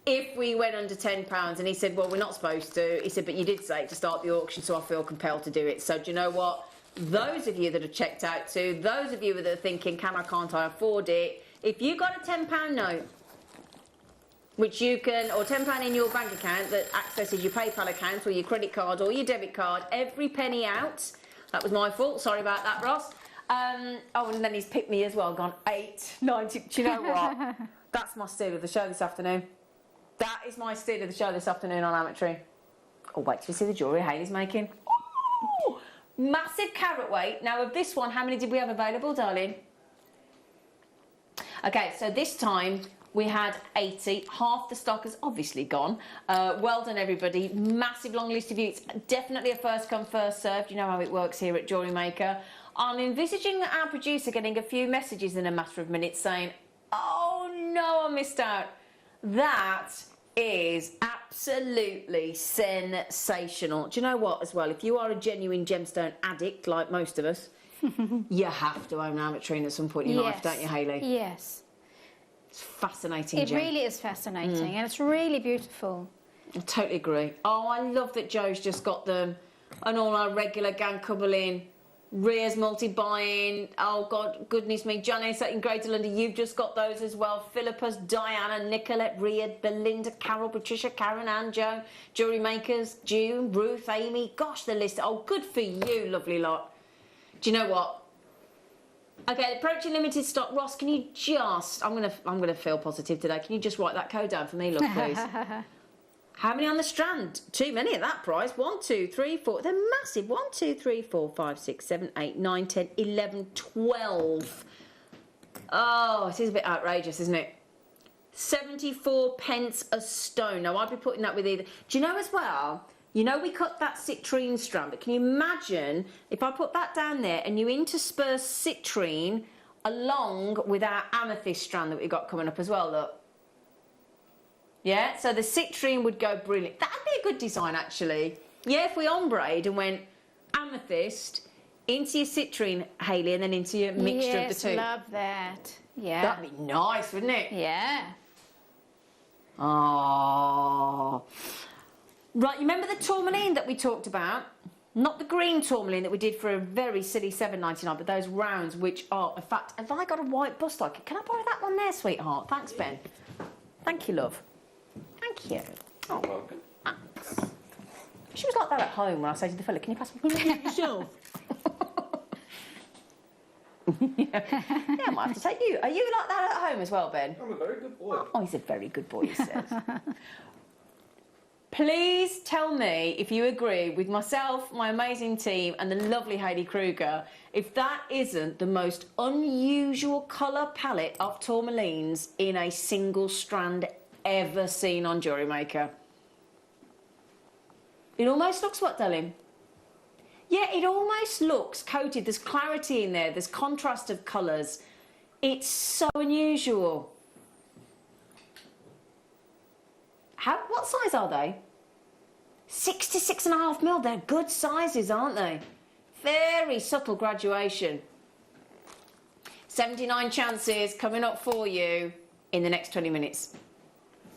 [SPEAKER 1] if we went under £10, and he said, well, we're not supposed to. He said, but you did say to start the auction, so I feel compelled to do it. So do you know what? Those of you that have checked out too, those of you that are thinking, can't I afford it? If you got a £10 note, which you can, or £10 in your bank account that accesses your PayPal account or your credit card or your debit card, every penny out. That was my fault, sorry about that, Ross. Oh, and then he's picked me as well, gone $8.90. Do you know what? That's my steal of the show this afternoon. That is my steal of the show this afternoon on ametrine. Oh, wait till you see the jewellery Hayley's making. Ooh, massive carat weight. Now, of this one, how many did we have available, darling? Okay, so this time we had 80. Half the stock has obviously gone. Well done, everybody. Massive long list of you. It's definitely a first come, first served. You know how it works here at Jewellery Maker. I'm envisaging our producer getting a few messages in a matter of minutes saying, oh no, I missed out. That is absolutely sensational. Do you know what, as well? If you are a genuine gemstone addict, like most of us, you have to own ametrine at some point in your life, don't you, Hayley?
[SPEAKER 11] Yes.
[SPEAKER 1] It's fascinating,
[SPEAKER 11] It really is fascinating, and it's really beautiful.
[SPEAKER 1] I totally agree. Oh, I love that Joe's just got them, and all our regular gang couple in. Ria's multi-buying. Oh, God, goodness me. Janice in Greater London, you've just got those as well. Philippus, Diana, Nicolette, Ria, Belinda, Carol, Patricia, Karen, Anne, Joe, Jewellery Makers, June, Ruth, Amy. Gosh, the list. Oh, good for you, lovely lot. Do you know what? Okay, approaching limited stock. Ross, can you just... I'm gonna feel positive today. Can you just write that code down for me, love, please? How many on the strand? Too many at that price. 1, 2, 3, 4. They're massive. 1, 2, 3, 4, 5, 6, 7, 8, 9, 10, 11, 12. Oh, it is a bit outrageous, isn't it? 74 pence a stone. Now, I'd be putting that with either... Do you know as well... You know, we cut that citrine strand, but can you imagine if I put that down there and you intersperse citrine along with our amethyst strand that we've got coming up as well, look. Yeah, so the citrine would go brilliant. That'd be a good design, actually. Yeah, if we ombrayed and went amethyst into your citrine, Hayley, and then into your mixture of the two.
[SPEAKER 11] Yes, love that. Yeah.
[SPEAKER 1] That'd be nice, wouldn't it?
[SPEAKER 11] Yeah.
[SPEAKER 1] Oh. Right, you remember the tourmaline that we talked about? Not the green tourmaline that we did for a very silly $7.99, but those rounds, which are, in fact, have I got a white bust like it? Can I borrow that one there, sweetheart? Thanks, Ben. Thank you, love. Thank you.
[SPEAKER 8] Oh, welcome.
[SPEAKER 1] Thanks. She was like that at home when I say to the fella, can you pass me yourself? Yeah, I might have to take you. Are you like that at home as well, Ben?
[SPEAKER 8] I'm a very good boy.
[SPEAKER 1] Oh, he's a very good boy, he says. Please tell me if you agree with myself, my amazing team, and the lovely Hayley Kruger, if that isn't the most unusual colour palette of tourmalines in a single strand ever seen on Jewellery Maker. It almost looks what, darling? Yeah, it almost looks coated. There's clarity in there. There's contrast of colours. It's so unusual. What size are they? 6 to 6.5 mil. They're good sizes, aren't they? Very subtle graduation. 79 chances coming up for you in the next 20 minutes.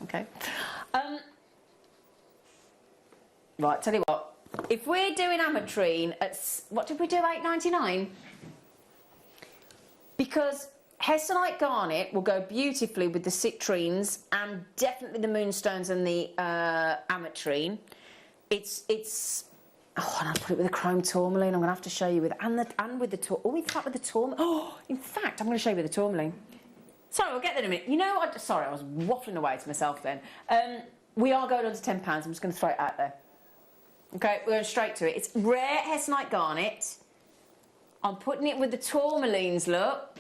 [SPEAKER 1] Okay. Right, tell you what. If we're doing ametrine at, what did we do, $8.99? Because Hessonite garnet will go beautifully with the citrines and definitely the moonstones and the ametrine. It's oh, and I'll put it with the chrome tourmaline. I'm going to have to show you with and with the tourmaline. Oh, in fact, I'm going to show you with the tourmaline. Sorry, we'll get there in a minute. You know, sorry, I was waffling away to myself then. We are going on to £10. I'm just going to throw it out there. Okay, we're going straight to it. It's rare Hessonite garnet. I'm putting it with the tourmalines, look.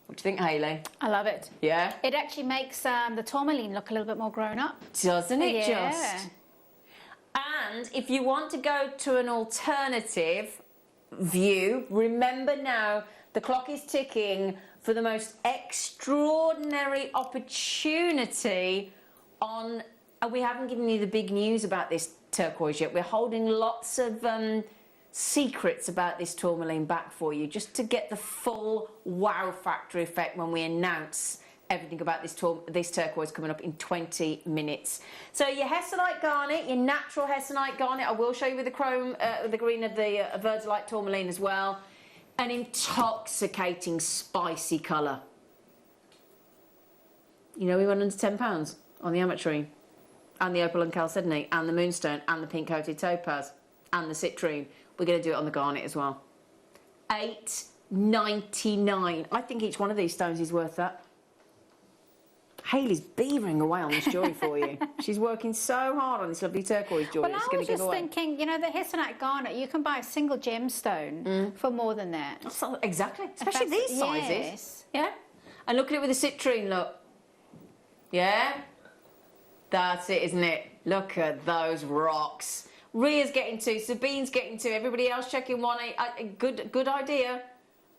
[SPEAKER 1] What do you think, Hayley?
[SPEAKER 11] I love it.
[SPEAKER 1] Yeah?
[SPEAKER 11] It actually makes the tourmaline look a little bit more grown up.
[SPEAKER 1] Doesn't it
[SPEAKER 11] Yeah.
[SPEAKER 1] just? And if you want to go to an alternative view, remember now the clock is ticking for the most extraordinary opportunity on... And we haven't given you the big news about this turquoise yet. We're holding lots of secrets about this tourmaline back for you, just to get the full wow factor effect when we announce everything about this turquoise coming up in 20 minutes. So your Hessonite garnet, your natural Hessonite garnet, I will show you with the chrome, the green of the verdolite tourmaline as well. An intoxicating, spicy colour. You know we went under £10 on the ametrine, and the opal and chalcedony, and the moonstone, and the pink coated topaz, and the citrine. We're going to do it on the garnet as well. $8.99. I think each one of these stones is worth that. Hayley's beavering away on this jewellery for you. She's working so hard on this lovely turquoise jewellery.
[SPEAKER 11] Well, I was just thinking, you know, the Hessonite garnet, you can buy a single gemstone for more than that.
[SPEAKER 1] Exactly, especially these sizes.
[SPEAKER 11] Yes.
[SPEAKER 1] Yeah. And look at it with the citrine, look. Yeah? That's it, isn't it? Look at those rocks. Ria's getting two, Sabine's getting two, everybody else checking one. Good idea.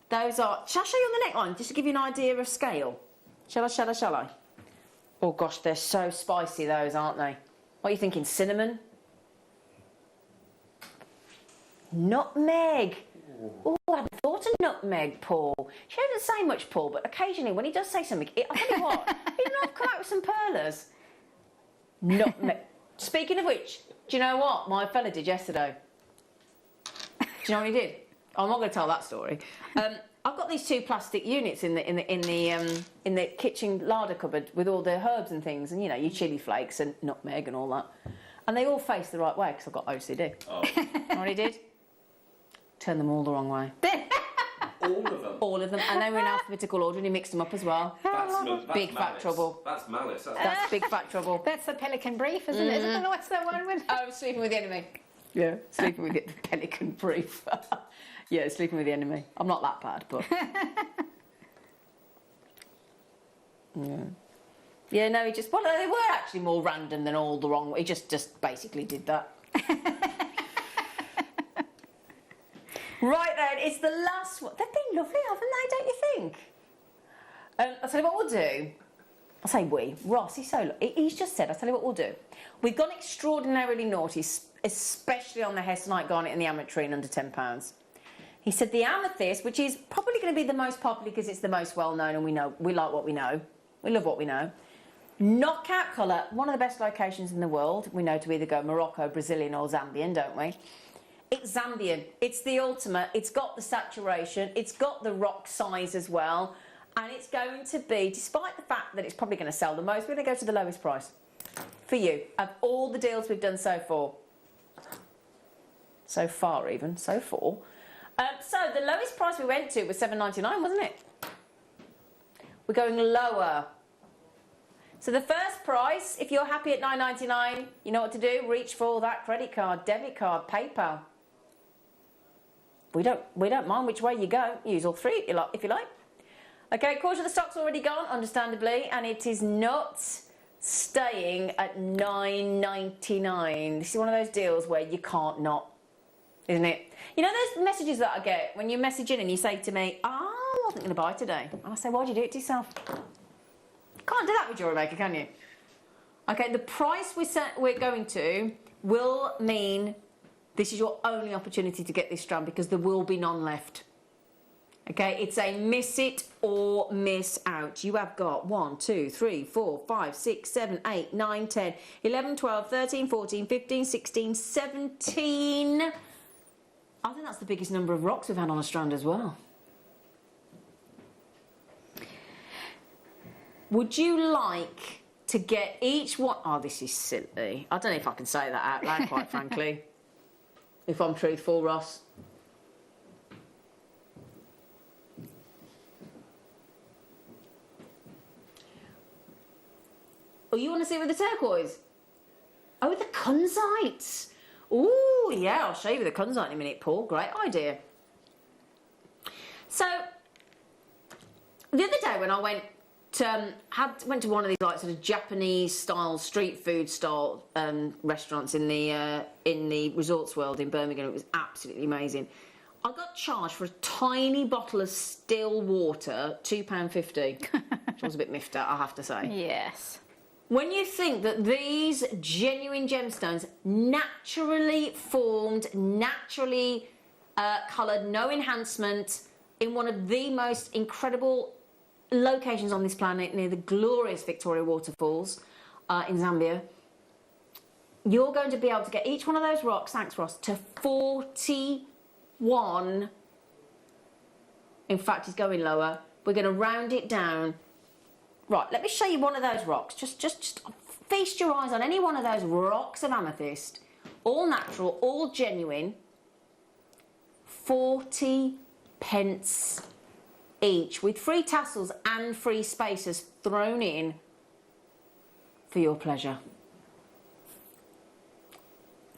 [SPEAKER 1] Those are... Shall I show you on the neckline, just to give you an idea of scale? Shall I? Oh gosh, they're so spicy, those, aren't they? What are you thinking, cinnamon? Nutmeg. Oh, I hadn't thought of nutmeg, Paul. She doesn't say much, Paul, but occasionally when he does say something, I'll tell you what, he might come out with some perlers. Nutmeg. Speaking of which, do you know what my fella did yesterday? Do you know what he did? I'm not going to tell that story. I've got these two plastic units in the kitchen larder cupboard with all the herbs and things, and you know, your chili flakes and nutmeg and all that, and they all face the right way because I've got OCD. Oh. You know what he did? Turn them all the wrong way.
[SPEAKER 8] All of them?
[SPEAKER 1] All of them, and they were in alphabetical order, and he mixed them up as well.
[SPEAKER 8] That's
[SPEAKER 1] big
[SPEAKER 8] malice.
[SPEAKER 1] fat trouble.
[SPEAKER 8] That's malice.
[SPEAKER 1] That's big fat trouble.
[SPEAKER 11] That's the pelican brief, isn't it? Isn't it? What's that one with?
[SPEAKER 1] Oh, sleeping with the enemy. Yeah, sleeping with the pelican brief. Yeah, sleeping with the enemy. I'm not that bad, but... yeah. Yeah, no, he just... Well, they were actually more random than all the wrong... He just basically did that. Right then, it's the last one. They've been lovely, haven't they, don't you think? I'll tell you what we'll do. I say we, Ross, he's just said, I'll tell you what we'll do. We've gone extraordinarily naughty, especially on the Hessonite garnet and the ametrine under £10. He said the amethyst, which is probably going to be the most popular because it's the most well-known and we like what we know. We love what we know. Knockout colour, one of the best locations in the world. We know to either go Morocco, Brazilian or Zambian, don't we? It's Zambian. It's the ultimate. It's got the saturation. It's got the rock size as well. And it's going to be, despite the fact that it's probably going to sell the most, we're going to go to the lowest price for you of all the deals we've done so far. So far, So the lowest price we went to was $7.99, wasn't it? We're going lower. So the first price, if you're happy at $9.99, you know what to do. Reach for that credit card, debit card, PayPal. We don't mind which way you go. Use all three if you like. Okay, of course the stock's already gone, understandably, and it is not staying at $9.99. This is one of those deals where you can't not, isn't it? You know those messages that I get when you message in and you say to me, I wasn't going to buy today. And I say, why'd you do it to yourself? Can't do that with Jewellery Maker, can you? Okay, the price we're going to will mean this is your only opportunity to get this strand because there will be none left. Okay, it's a miss it or miss out. You have got 1, 2, 3, 4, 5, 6, 7, 8, 9, 10, 11, 12, 13, 14, 15, 16, 17. I think that's the biggest number of rocks we've had on a strand as well. Would you like to get each one? Oh, this is silly. I don't know if I can say that out loud, quite frankly. If I'm truthful, Ross. Oh, you want to see it with the turquoise? Oh, with the kunzite. Oh, yeah, I'll show you with the kunzite in a minute, Paul. Great idea. So, the other day when I went to one of these like sort of Japanese style street food style restaurants in the Resorts World in Birmingham, it was absolutely amazing. I got charged for a tiny bottle of still water, £2.50, which was a bit miffed at, I have to say.
[SPEAKER 11] Yes.
[SPEAKER 1] When you think that these genuine gemstones, naturally formed, naturally coloured, no enhancement, in one of the most incredible locations on this planet, near the glorious Victoria Waterfalls in Zambia, you're going to be able to get each one of those rocks, thanks Ross, to 41. In fact, it's going lower. We're going to round it down. Right, let me show you one of those rocks. Just feast your eyes on any one of those rocks of amethyst. All natural, all genuine. 40 pence each, with free tassels and free spacers thrown in for your pleasure.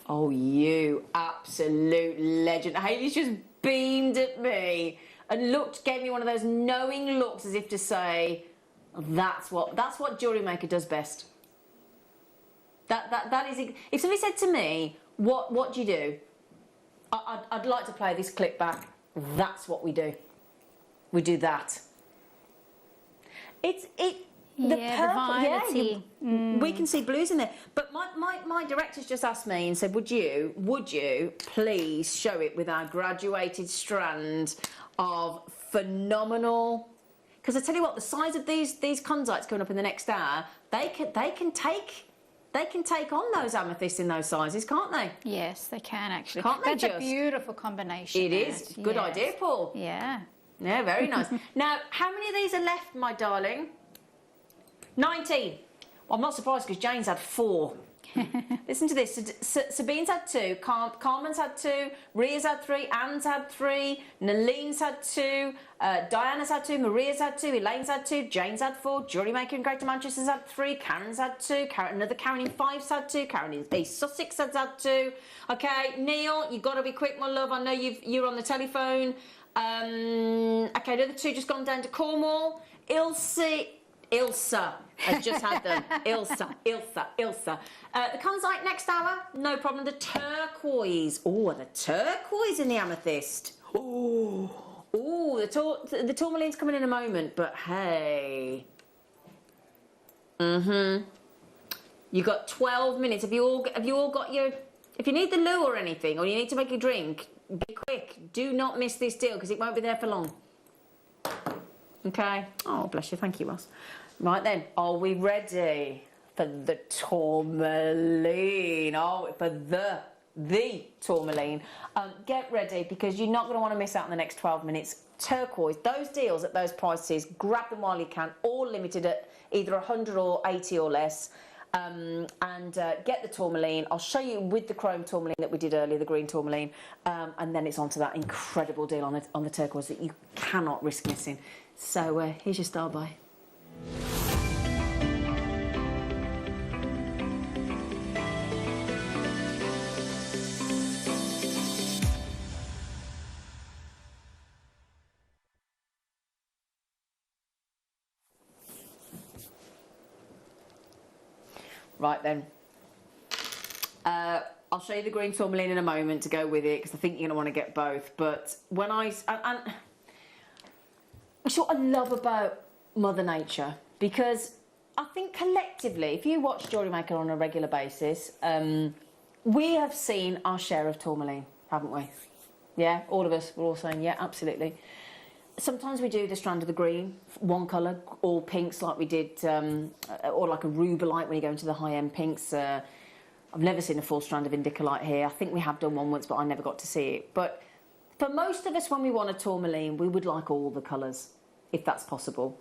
[SPEAKER 1] Oh, you absolute legend. Hayley's just beamed at me and gave me one of those knowing looks as if to say, that's what Jewellery Maker does best. That is, if somebody said to me, what do you do? I'd like to play this clip back. That's what we do. We do that. The variety. We can see blues in there. But my director's just asked me and said, would you please show it with our graduated strand of phenomenal. Because I tell you what, the size of these kunzites coming up in the next hour, they can take on those amethysts in those sizes, can't they?
[SPEAKER 11] Yes, they can actually.
[SPEAKER 1] Can't they?
[SPEAKER 11] That's a beautiful combination.
[SPEAKER 1] It is. Good idea, Paul.
[SPEAKER 11] Yeah.
[SPEAKER 1] Yeah, very nice. Now, how many of these are left, my darling? 19. Well, I'm not surprised because Jane's had 4. Listen to this. Sabine's had 2, Carmen's had 2, Ria's had 3, Anne's had 3, Naline's had 2, Diana's had 2, Maria's had 2, Elaine's had 2, Jane's had 4, Jewellery Maker in Greater Manchester's had 3, Karen's had 2, another Karen in Five's had 2, Karen in East Sussex has had 2. Okay, Neil, you've got to be quick, my love. I know you're on the telephone. Okay, the other 2 just gone down to Cornwall. Ilsa has just had them. Ilsa. The kunzite next hour, no problem. The turquoise. Oh, the turquoise in the amethyst. Oh, the tourmaline's coming in a moment, but hey. You got 12 minutes. Have you all got your... If you need the loo or anything, or you need to make a drink, be quick. Do not miss this deal, because it won't be there for long. Okay? Oh, bless you. Thank you, Ross. Right then, are we ready for the tourmaline? Oh, for the tourmaline. Get ready, because you're not going to want to miss out on the next 12 minutes. Turquoise, those deals at those prices, grab them while you can, all limited at either 100 or 80 or less. Get the tourmaline. I'll show you with the chrome tourmaline that we did earlier, the green tourmaline, and then it's on to that incredible deal on the turquoise that you cannot risk missing. So here's your star buy. Right then, I'll show you the green tourmaline in a moment to go with it, because I think you're going to want to get both. But when it's what I love about Mother Nature, because I think collectively, if you watch Jewellery Maker on a regular basis, we have seen our share of tourmaline, haven't we? Yeah, all of us, we're all saying, yeah, absolutely. Sometimes we do the strand of the green, one colour, all pinks like we did, or like a rubelite when you go into the high-end pinks. I've never seen a full strand of indicolite here. I think we have done one once, but I never got to see it. But for most of us, when we want a tourmaline, we would like all the colours, if that's possible,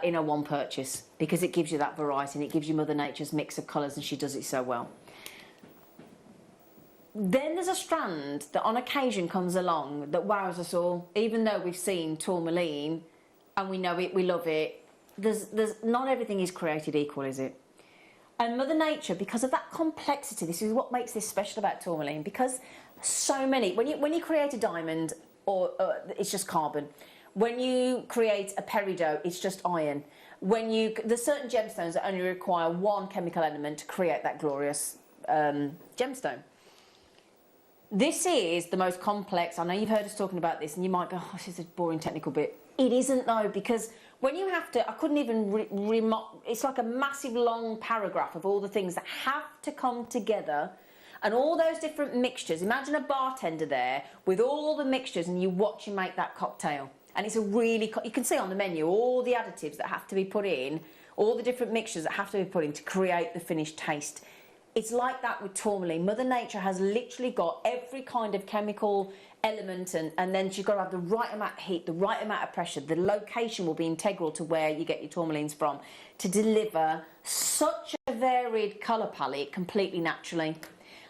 [SPEAKER 1] in a one purchase, because it gives you that variety and it gives you Mother Nature's mix of colours, and she does it so well. Then there's a strand that on occasion comes along that wows us all, even though we've seen tourmaline and we know it, we love it. There's not everything is created equal, is it? And Mother Nature, because of that complexity, this is what makes this special about tourmaline, because so many, when you create a diamond, or it's just carbon. When you create a peridot, it's just iron. There's certain gemstones that only require one chemical element to create that glorious gemstone. This is the most complex. I know you've heard us talking about this, and you might go, oh, this is a boring technical bit. It isn't, though, because when you have to, I couldn't even it's like a massive long paragraph of all the things that have to come together, and all those different mixtures. Imagine a bartender there with all the mixtures, and you watch him make that cocktail. And it's a really, you can see on the menu all the additives that have to be put in, all the different mixtures that have to be put in to create the finished taste. It's like that with tourmaline. Mother Nature has literally got every kind of chemical element, and then she's got to have the right amount of heat, the right amount of pressure. The location will be integral to where you get your tourmalines from to deliver such a varied colour palette completely naturally.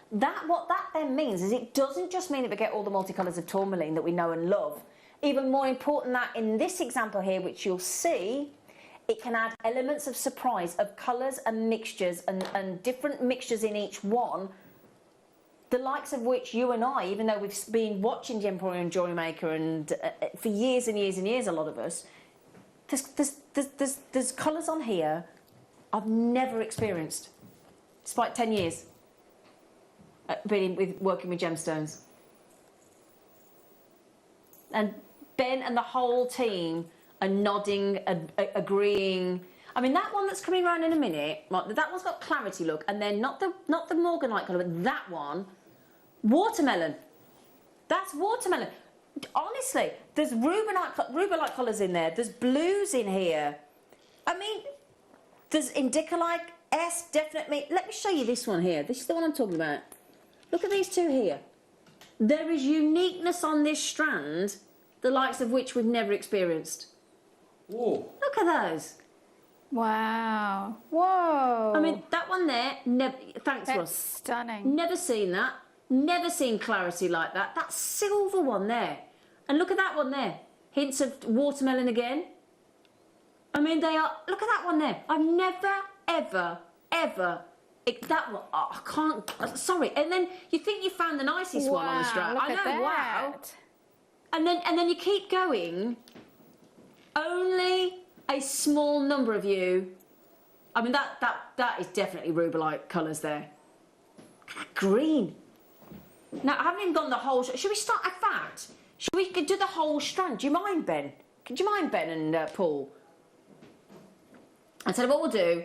[SPEAKER 1] What that then means is it doesn't just mean that we get all the multicolours of tourmaline that we know and love. Even more important that in this example here, which you'll see, it can add elements of surprise, of colours and mixtures, and different mixtures in each one, the likes of which you and I, even though we've been watching Jewellery and Jewellery Maker and for years and years and years, a lot of us, there's colours on here I've never experienced, despite 10 years working with gemstones. And Ben and the whole team are nodding, agreeing. I mean, that one that's coming around in a minute, that one's got clarity look, and then not the Morganite colour, but that one, watermelon. That's watermelon. Honestly, there's rubelite colours in there. There's blues in here. I mean, there's indicolite, definitely. Let me show you this one here. This is the one I'm talking about. Look at these two here. There is uniqueness on this strand, the likes of which we've never experienced.
[SPEAKER 7] Whoa.
[SPEAKER 11] Look at those. Wow. Whoa.
[SPEAKER 1] I mean, that one there, thanks, Ross.
[SPEAKER 11] Stunning.
[SPEAKER 1] Never seen that. Never seen clarity like that. That silver one there. And look at that one there. Hints of watermelon again. I mean, they are... Look at that one there. I've never, ever... that one... Oh, I can't... Sorry. And then you think you found the nicest one on the strap.
[SPEAKER 11] Look
[SPEAKER 1] I know,
[SPEAKER 11] at that.
[SPEAKER 1] wow. And then you keep going. Only a small number of you... I mean, that is definitely rubelite colours there. Look at that green. Now, I haven't even gone the whole... Should we start... In fact, should we do the whole strand? Do you mind, Ben? Do you mind, Ben and Paul? And so what we'll do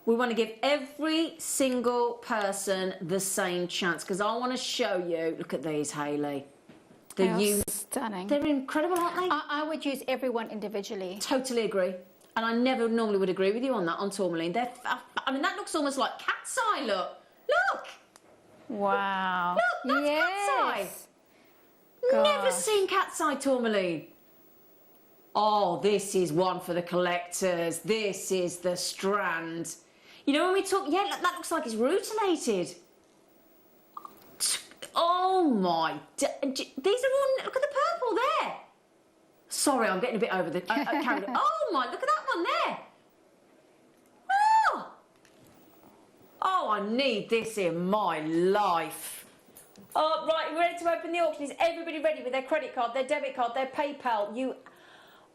[SPEAKER 1] We want to give every single person the same chance because I want to show you. Look at these, Hayley.
[SPEAKER 11] They're stunning.
[SPEAKER 1] They're incredible, aren't they?
[SPEAKER 11] I would use everyone individually.
[SPEAKER 1] Totally agree. And I never normally would agree with you on that, on tourmaline. I mean, that looks almost like cat's eye, look. Look!
[SPEAKER 11] Wow.
[SPEAKER 1] Look, that's cat's eye. Never seen cat's eye tourmaline. Oh, this is one for the collectors. This is the strand. You know when we talk, yeah, that looks like it's rutilated. Oh my, these are all, look at the purple there. Sorry, I'm getting a bit over the, carried away. Oh my, look at that one there. Oh, I need this in my life. Oh, right, we're ready to open the auction. Is everybody ready with their credit card, their debit card, their PayPal? You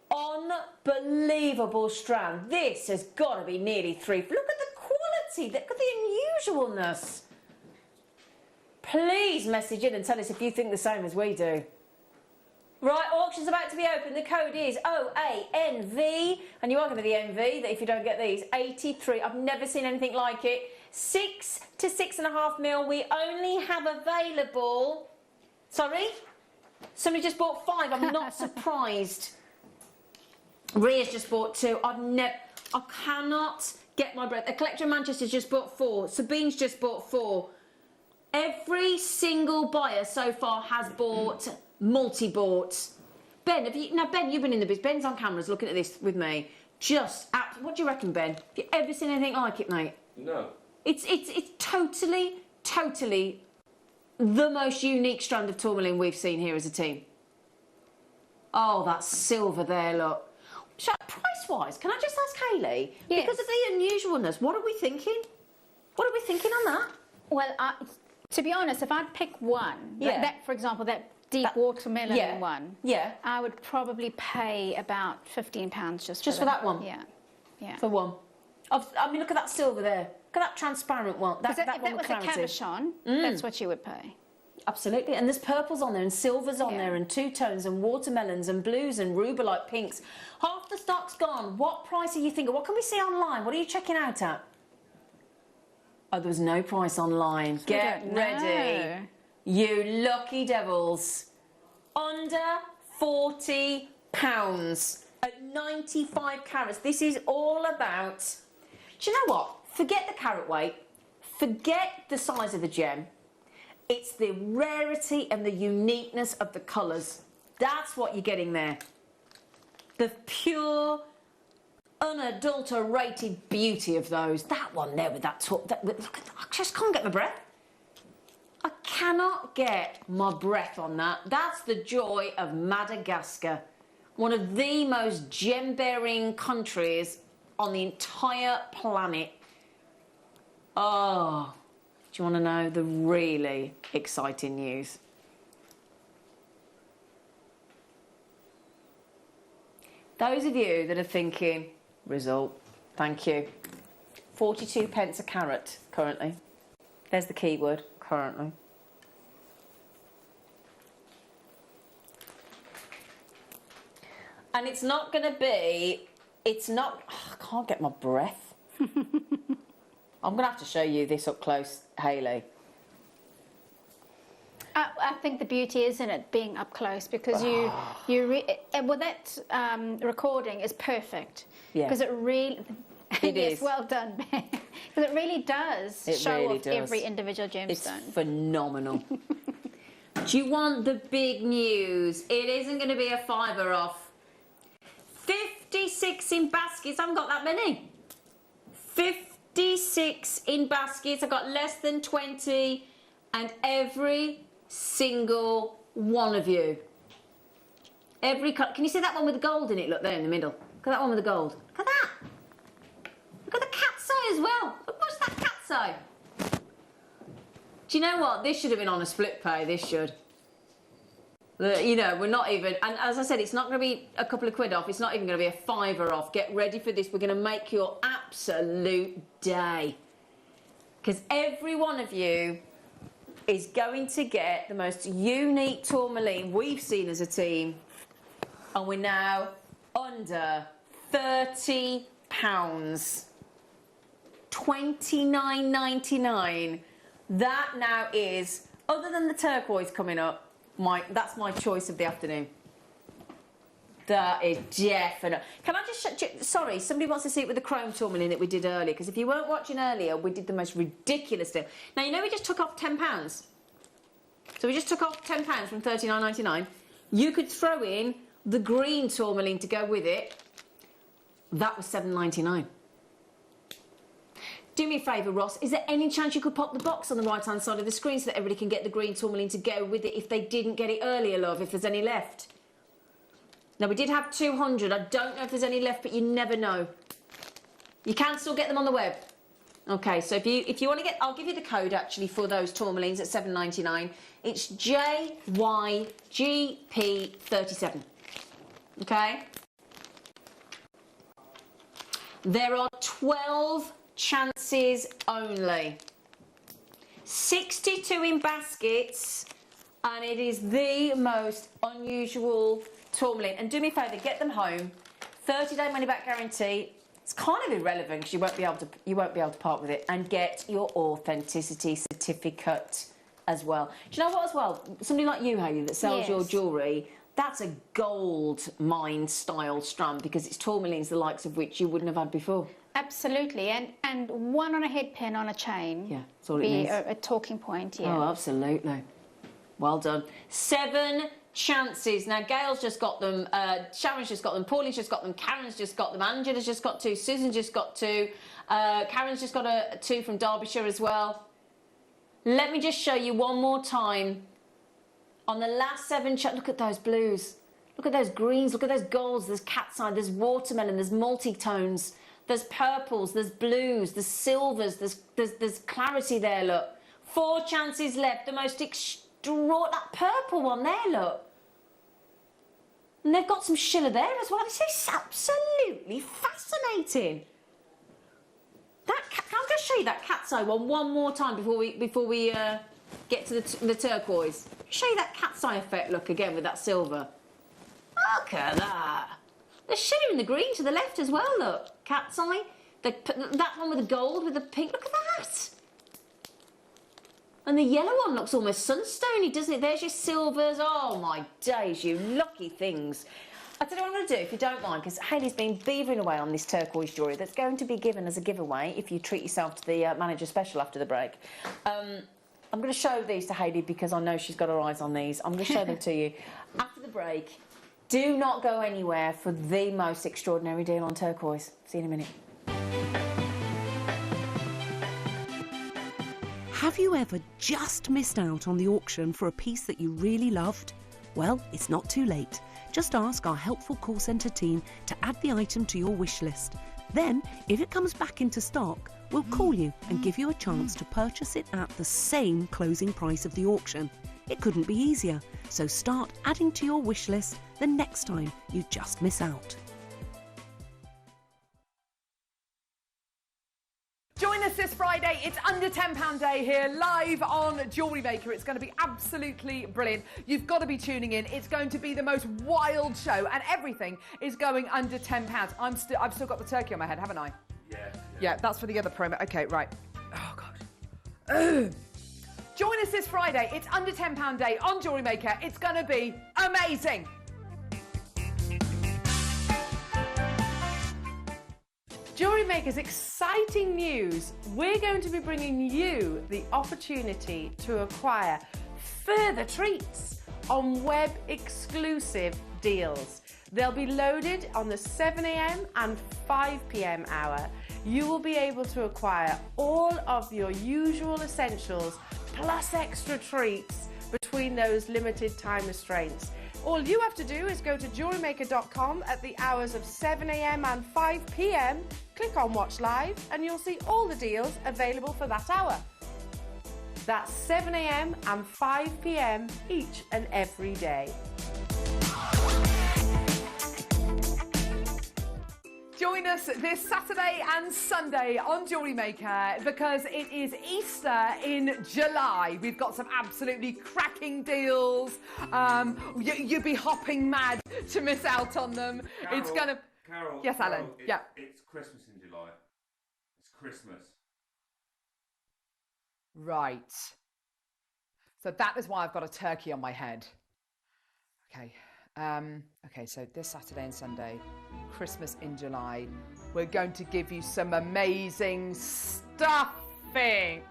[SPEAKER 1] unbelievable strand. This has got to be nearly 3. Look at the quality, look at the unusualness. Please message in and tell us if you think the same as we do. Right, auction's about to be open. The code is OANV, and you are going to be the NV, that if you don't get these, 83. I've never seen anything like it. 6 to 6.5 mil. We only have available... Sorry? Somebody just bought 5. I'm not surprised. Ria's just bought 2. I cannot get my breath. A collector in Manchester's just bought 4. Sabine's just bought 4. Every single buyer so far has bought multi-bought. Ben, Ben, you've been in the business. Ben's on cameras looking at this with me. What do you reckon, Ben? Have you ever seen anything like it, mate?
[SPEAKER 8] No.
[SPEAKER 1] It's totally the most unique strand of tourmaline we've seen here as a team. Oh, that silver there, look. Price-wise, can I just ask Hayley?
[SPEAKER 11] Yes.
[SPEAKER 1] Because of the unusualness, what are we thinking? What are we thinking on that?
[SPEAKER 11] Well, to be honest, if I'd pick one, that for example, that deep watermelon one, I would probably pay about £15 just
[SPEAKER 1] for that one.
[SPEAKER 11] Yeah.
[SPEAKER 1] For one. I mean, look at that silver there. Look at that transparent one.
[SPEAKER 11] If that was a cabochon, that's what you would pay.
[SPEAKER 1] Absolutely, and there's purples on there and silvers on there and two-tones and watermelons and blues and rubelite pinks. Half the stock's gone. What price are you thinking? What can we see online? What are you checking out at? Oh, there was no price online. Get ready. You lucky devils. Under £40 at 95 carats. This is all about... Do you know what? Forget the carat weight. Forget the size of the gem. It's the rarity and the uniqueness of the colours. That's what you're getting there. The pure, unadulterated beauty of those. That one there with that top. I just can't get my breath. I cannot get my breath on that. That's the joy of Madagascar. One of the most gem-bearing countries on the entire planet. Oh... Do you want to know the really exciting news? Those of you that are thinking, result, thank you. 42 pence a carat currently. There's the keyword, currently. And it's not going to be, I can't get my breath. I'm going to have to show you this up close, Hayley.
[SPEAKER 11] I think the beauty is in it being up close because that recording is perfect.
[SPEAKER 1] Yeah.
[SPEAKER 11] Because it really...
[SPEAKER 1] It
[SPEAKER 11] yes,
[SPEAKER 1] is.
[SPEAKER 11] well done, Ben. Because it really does show off every individual gemstone.
[SPEAKER 1] It's phenomenal. Do you want the big news? It isn't going to be a fiver off. 56 in baskets. I haven't got that many. 56 in baskets. I got less than 20, and every single one of you. Every cut. Can you see that one with the gold in it? Look there in the middle. Look at that one with the gold. Look at that. Look at the cat's eye as well. Look, what's that cat's eye? Do you know what? This should have been on a split pay. This should. You know, we're not even, and as I said, it's not going to be a couple of quid off. It's not even going to be a fiver off. Get ready for this. We're going to make your absolute day. Because every one of you is going to get the most unique tourmaline we've seen as a team. And we're now under £30. £29. £29.99. That now is, other than the turquoise coming up, that's my choice of the afternoon. That is definite. Can I just sorry, somebody wants to see it with the chrome tourmaline that we did earlier, because if you weren't watching earlier, we did the most ridiculous deal. Now, you know we just took off £10. So we just took off £10 from £39.99. You could throw in the green tourmaline to go with it. That was £7.99. Do me a favour, Ross, is there any chance you could pop the box on the right-hand side of the screen so that everybody can get the green tourmaline to go with it if they didn't get it earlier, love, if there's any left? Now, we did have 200. I don't know if there's any left, but you never know. You can still get them on the web. Okay, so if you want to get... I'll give you the code, actually, for those tourmalines at £7.99. It's JYGP37. Okay? There are 12 chances only. 62 in baskets, and it is the most unusual tourmaline. And do me a favour, get them home. 30-day money-back guarantee. It's kind of irrelevant because you won't be able to part with it, and get your authenticity certificate as well. Do you know what as well? Somebody like you, Hayley, that sells your jewellery, that's a gold mine style strand because it's tourmalines the likes of which you wouldn't have had before.
[SPEAKER 11] Absolutely, and one on a head pin on a chain.
[SPEAKER 1] Yeah, that's all it needs.
[SPEAKER 11] A talking point. Yeah.
[SPEAKER 1] Oh, absolutely. Well done. 7 chances. Now, Gail's just got them, Sharon's just got them, Pauline's just got them, Karen's just got them, Angela's just got 2, Susan's just got 2, Karen's just got a 2 from Derbyshire as well. Let me just show you one more time. On the last 7 look at those blues, look at those greens, look at those golds, there's cat's eye, there's watermelon, there's multi-tones, there's purples, there's blues, there's silvers, there's clarity there, look. 4 chances left, the most that purple one there, look. And they've got some shiller there as well. This is absolutely fascinating. I'm going to show you that cat's eye one more time before we get to the turquoise. Show you that cat's eye effect, look, again with that silver. Look at that. There's shiller in the green to the left as well, look. Cat's eye. That one with the gold with the pink. Look at that. And the yellow one looks almost sunstony, doesn't it? There's your silvers. Oh, my days, you lucky things. I tell you what I'm going to do, if you don't mind, because Hayley's been beavering away on this turquoise jewellery that's going to be given as a giveaway if you treat yourself to the manager special after the break. I'm going to show these to Hayley because I know she's got her eyes on these. I'm going to show them to you. After the break, do not go anywhere for the most extraordinary deal on turquoise. See you in a minute.
[SPEAKER 10] Have you ever just missed out on the auction for a piece that you really loved? Well, it's not too late. Just ask our helpful call centre team to add the item to your wish list. Then, if it comes back into stock, we'll call you and give you a chance to purchase it at the same closing price of the auction. It couldn't be easier, so start adding to your wish list the next time you just miss out.
[SPEAKER 2] Join us this Friday. It's under £10 day here, live on Jewellery Maker. It's going to be absolutely brilliant. You've got to be tuning in. It's going to be the most wild show, and everything is going under £10. I've still got the turkey on my head, haven't I? Yeah, that's for the other promo. Okay, right. Oh, God. Join us this Friday. It's under £10 day on Jewellery Maker. It's going to be amazing. Jewellery Maker's exciting news. We're going to be bringing you the opportunity to acquire further treats on web exclusive deals. They'll be loaded on the 7 a.m. and 5 p.m. hour. You will be able to acquire all of your usual essentials plus extra treats between those limited time restraints. All you have to do is go to JewelleryMaker.com at the hours of 7 a.m. and 5 p.m. Click on Watch Live and you'll see all the deals available for that hour. That's 7 a.m. and 5 p.m. each and every day. Join us this Saturday and Sunday on Jewellery Maker because it is Easter in July. We've got some absolutely cracking deals. You'd be hopping mad to miss out on them.
[SPEAKER 8] Carol,
[SPEAKER 2] it's gonna.
[SPEAKER 8] Carol,
[SPEAKER 2] yes, Alan.
[SPEAKER 8] Carol,
[SPEAKER 2] yeah.
[SPEAKER 8] It's Christmas in July. It's Christmas.
[SPEAKER 2] Right. So that is why I've got a turkey on my head. Okay. Okay, so this Saturday and Sunday, Christmas in July, we're going to give you some amazing stuffing.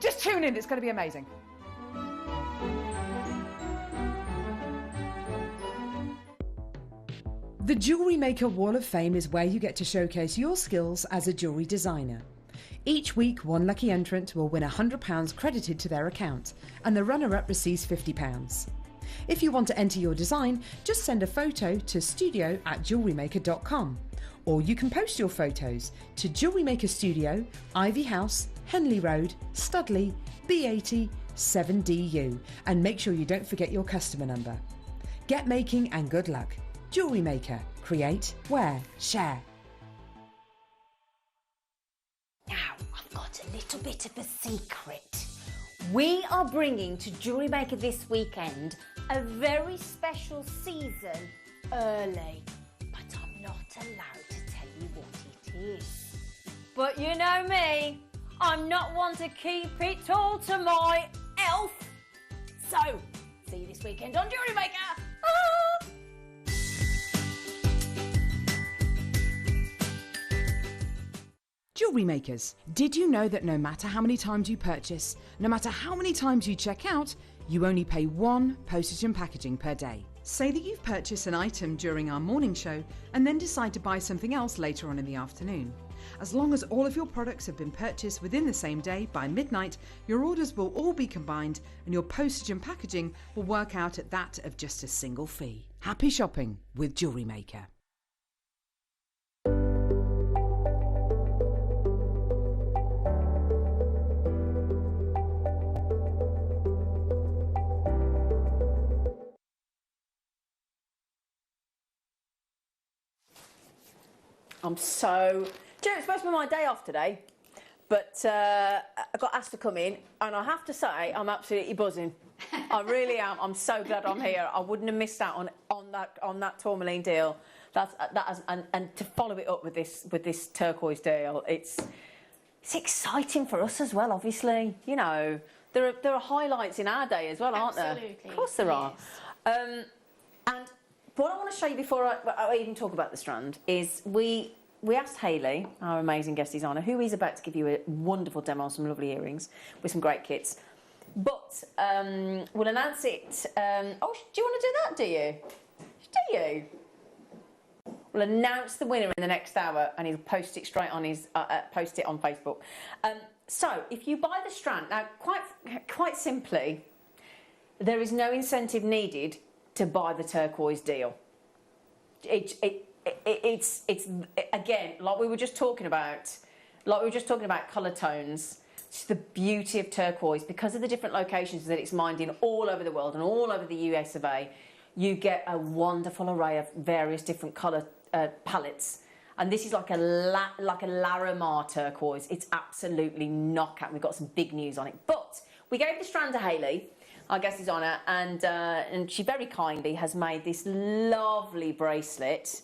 [SPEAKER 2] Just tune in, it's going to be amazing.
[SPEAKER 13] The Jewellery Maker Wall of Fame is where you get to showcase your skills as a jewellery designer. Each week, one lucky entrant will win £100 credited to their account, and the runner-up receives £50. If you want to enter your design, just send a photo to studio@jewellerymaker.com, or you can post your photos to Jewellery Maker Studio, Ivy House, Henley Road, Studley, B80 7DU, and make sure you don't forget your customer number. Get making and good luck. Jewellery Maker. Create, wear, share.
[SPEAKER 1] Now, I've got a little bit of a secret. We are bringing to Jewellery Maker this weekend a very special season early, but I'm not allowed to tell you what it is. But you know me, I'm not one to keep it all to myself. So, see you this weekend on Jewellery Maker. Ah!
[SPEAKER 13] Jewellery Makers, did you know that no matter how many times you purchase, no matter how many times you check out, you only pay one postage and packaging per day?
[SPEAKER 2] Say that you've purchased an item during our morning show and then decide to buy something else later on in the afternoon. As long as all of your products have been purchased within the same day by midnight, your orders will all be combined and your postage and packaging will work out at that of just a single fee.
[SPEAKER 13] Happy shopping with Jewellery Maker.
[SPEAKER 1] I'm so... Do you know, it's supposed to be my day off today, but I got asked to come in, and I have to say, I'm absolutely buzzing. I really am. I'm so glad I'm here. I wouldn't have missed out on that tourmaline deal. And to follow it up with this turquoise deal, it's exciting for us as well. Obviously, you know, there are highlights in our day as well, aren't there?
[SPEAKER 11] Absolutely.
[SPEAKER 1] Of course there are. And what I want to show you before I even talk about the strand is we asked Hayley, our amazing guest designer, who is about to give you a wonderful demo on some lovely earrings with some great kits. But we'll announce it. Oh, do you want to do that? Do you? Do you? We'll announce the winner in the next hour, and he'll post it straight on his post it on Facebook. So if you buy the strand now, quite simply, there is no incentive needed to buy the turquoise deal. It's again, like we were just talking about colour tones. It's the beauty of turquoise because of the different locations that it's mined in all over the world and all over the US of A. You get a wonderful array of various different colour palettes, and this is like a Larimar turquoise. It's absolutely knockout. We've got some big news on it, but we gave the strand to Hayley, our guest designer, and she very kindly has made this lovely bracelet.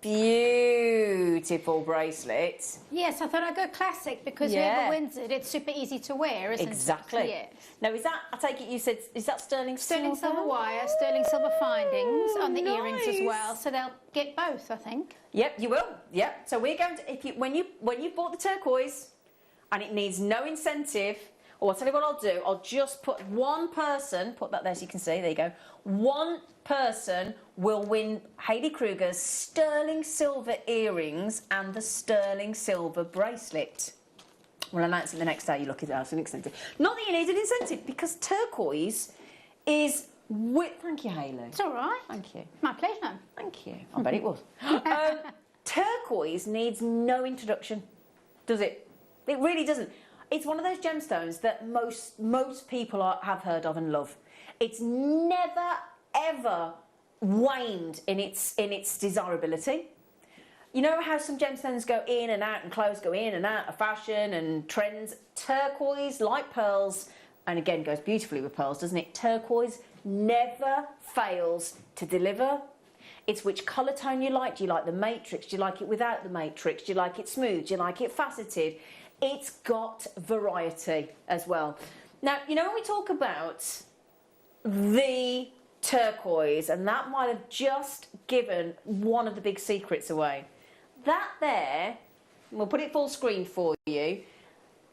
[SPEAKER 1] Beautiful bracelet.
[SPEAKER 11] Yes, I thought I'd go classic because whoever wins it, it's super easy to wear, isn't it?
[SPEAKER 1] Exactly.
[SPEAKER 11] Yes.
[SPEAKER 1] Now, is that, I take it you said, is that sterling silver?
[SPEAKER 11] Sterling silver wire, sterling silver findings on the earrings as well, so they'll get both, I think.
[SPEAKER 1] Yep, you will. Yep. So we're going to, when you bought the turquoise and it needs no incentive, or I'll tell you what I'll do, I'll just put one person, put that there so you can see, there you go, one person will win Hayley Kruger's sterling silver earrings and the sterling silver bracelet. We'll announce it the next day. You look at it as an incentive. Not that you need an incentive, because turquoise is... Thank you, Hayley.
[SPEAKER 11] It's all right.
[SPEAKER 1] Thank you.
[SPEAKER 11] My pleasure.
[SPEAKER 1] Thank you. I bet it was. Turquoise needs no introduction, does it? It really doesn't. It's one of those gemstones that most people have heard of and love. It's never, ever waned in its desirability. You know how some gemstones go in and out and clothes go in and out of fashion and trends? Turquoise, like pearls, and again goes beautifully with pearls, doesn't it? Turquoise never fails to deliver. It's which colour tone you like. Do you like the matrix? Do you like it without the matrix? Do you like it smooth? Do you like it faceted? It's got variety as well. Now, you know when we talk about the turquoise, and that might have just given one of the big secrets away. That there, we'll put it full screen for you,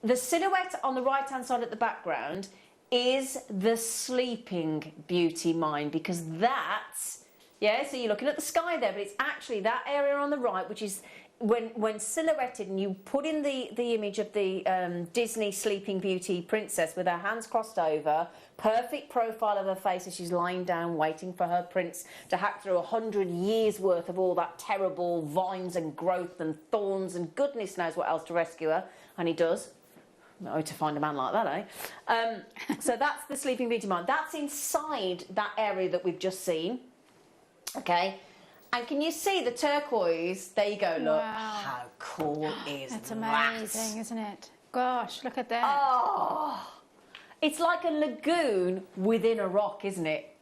[SPEAKER 1] the silhouette on the right hand side at the background is the Sleeping Beauty mine, because that's, yeah, so you're looking at the sky there, but it's actually that area on the right, which is when silhouetted, and you put in the image of the Disney Sleeping Beauty princess with her hands crossed over, perfect profile of her face as she's lying down waiting for her prince to hack through 100 years worth of all that terrible vines and growth and thorns and goodness knows what else to rescue her, and he does. Oh, to find a man like that, eh? So that's the Sleeping Beauty mine. That's inside that area that we've just seen. Okay. And can you see the turquoise? There you go, look.
[SPEAKER 11] Wow.
[SPEAKER 1] How cool is that?
[SPEAKER 11] That's amazing, isn't it? Gosh, look at that.
[SPEAKER 1] Oh, it's like a lagoon within a rock, isn't it?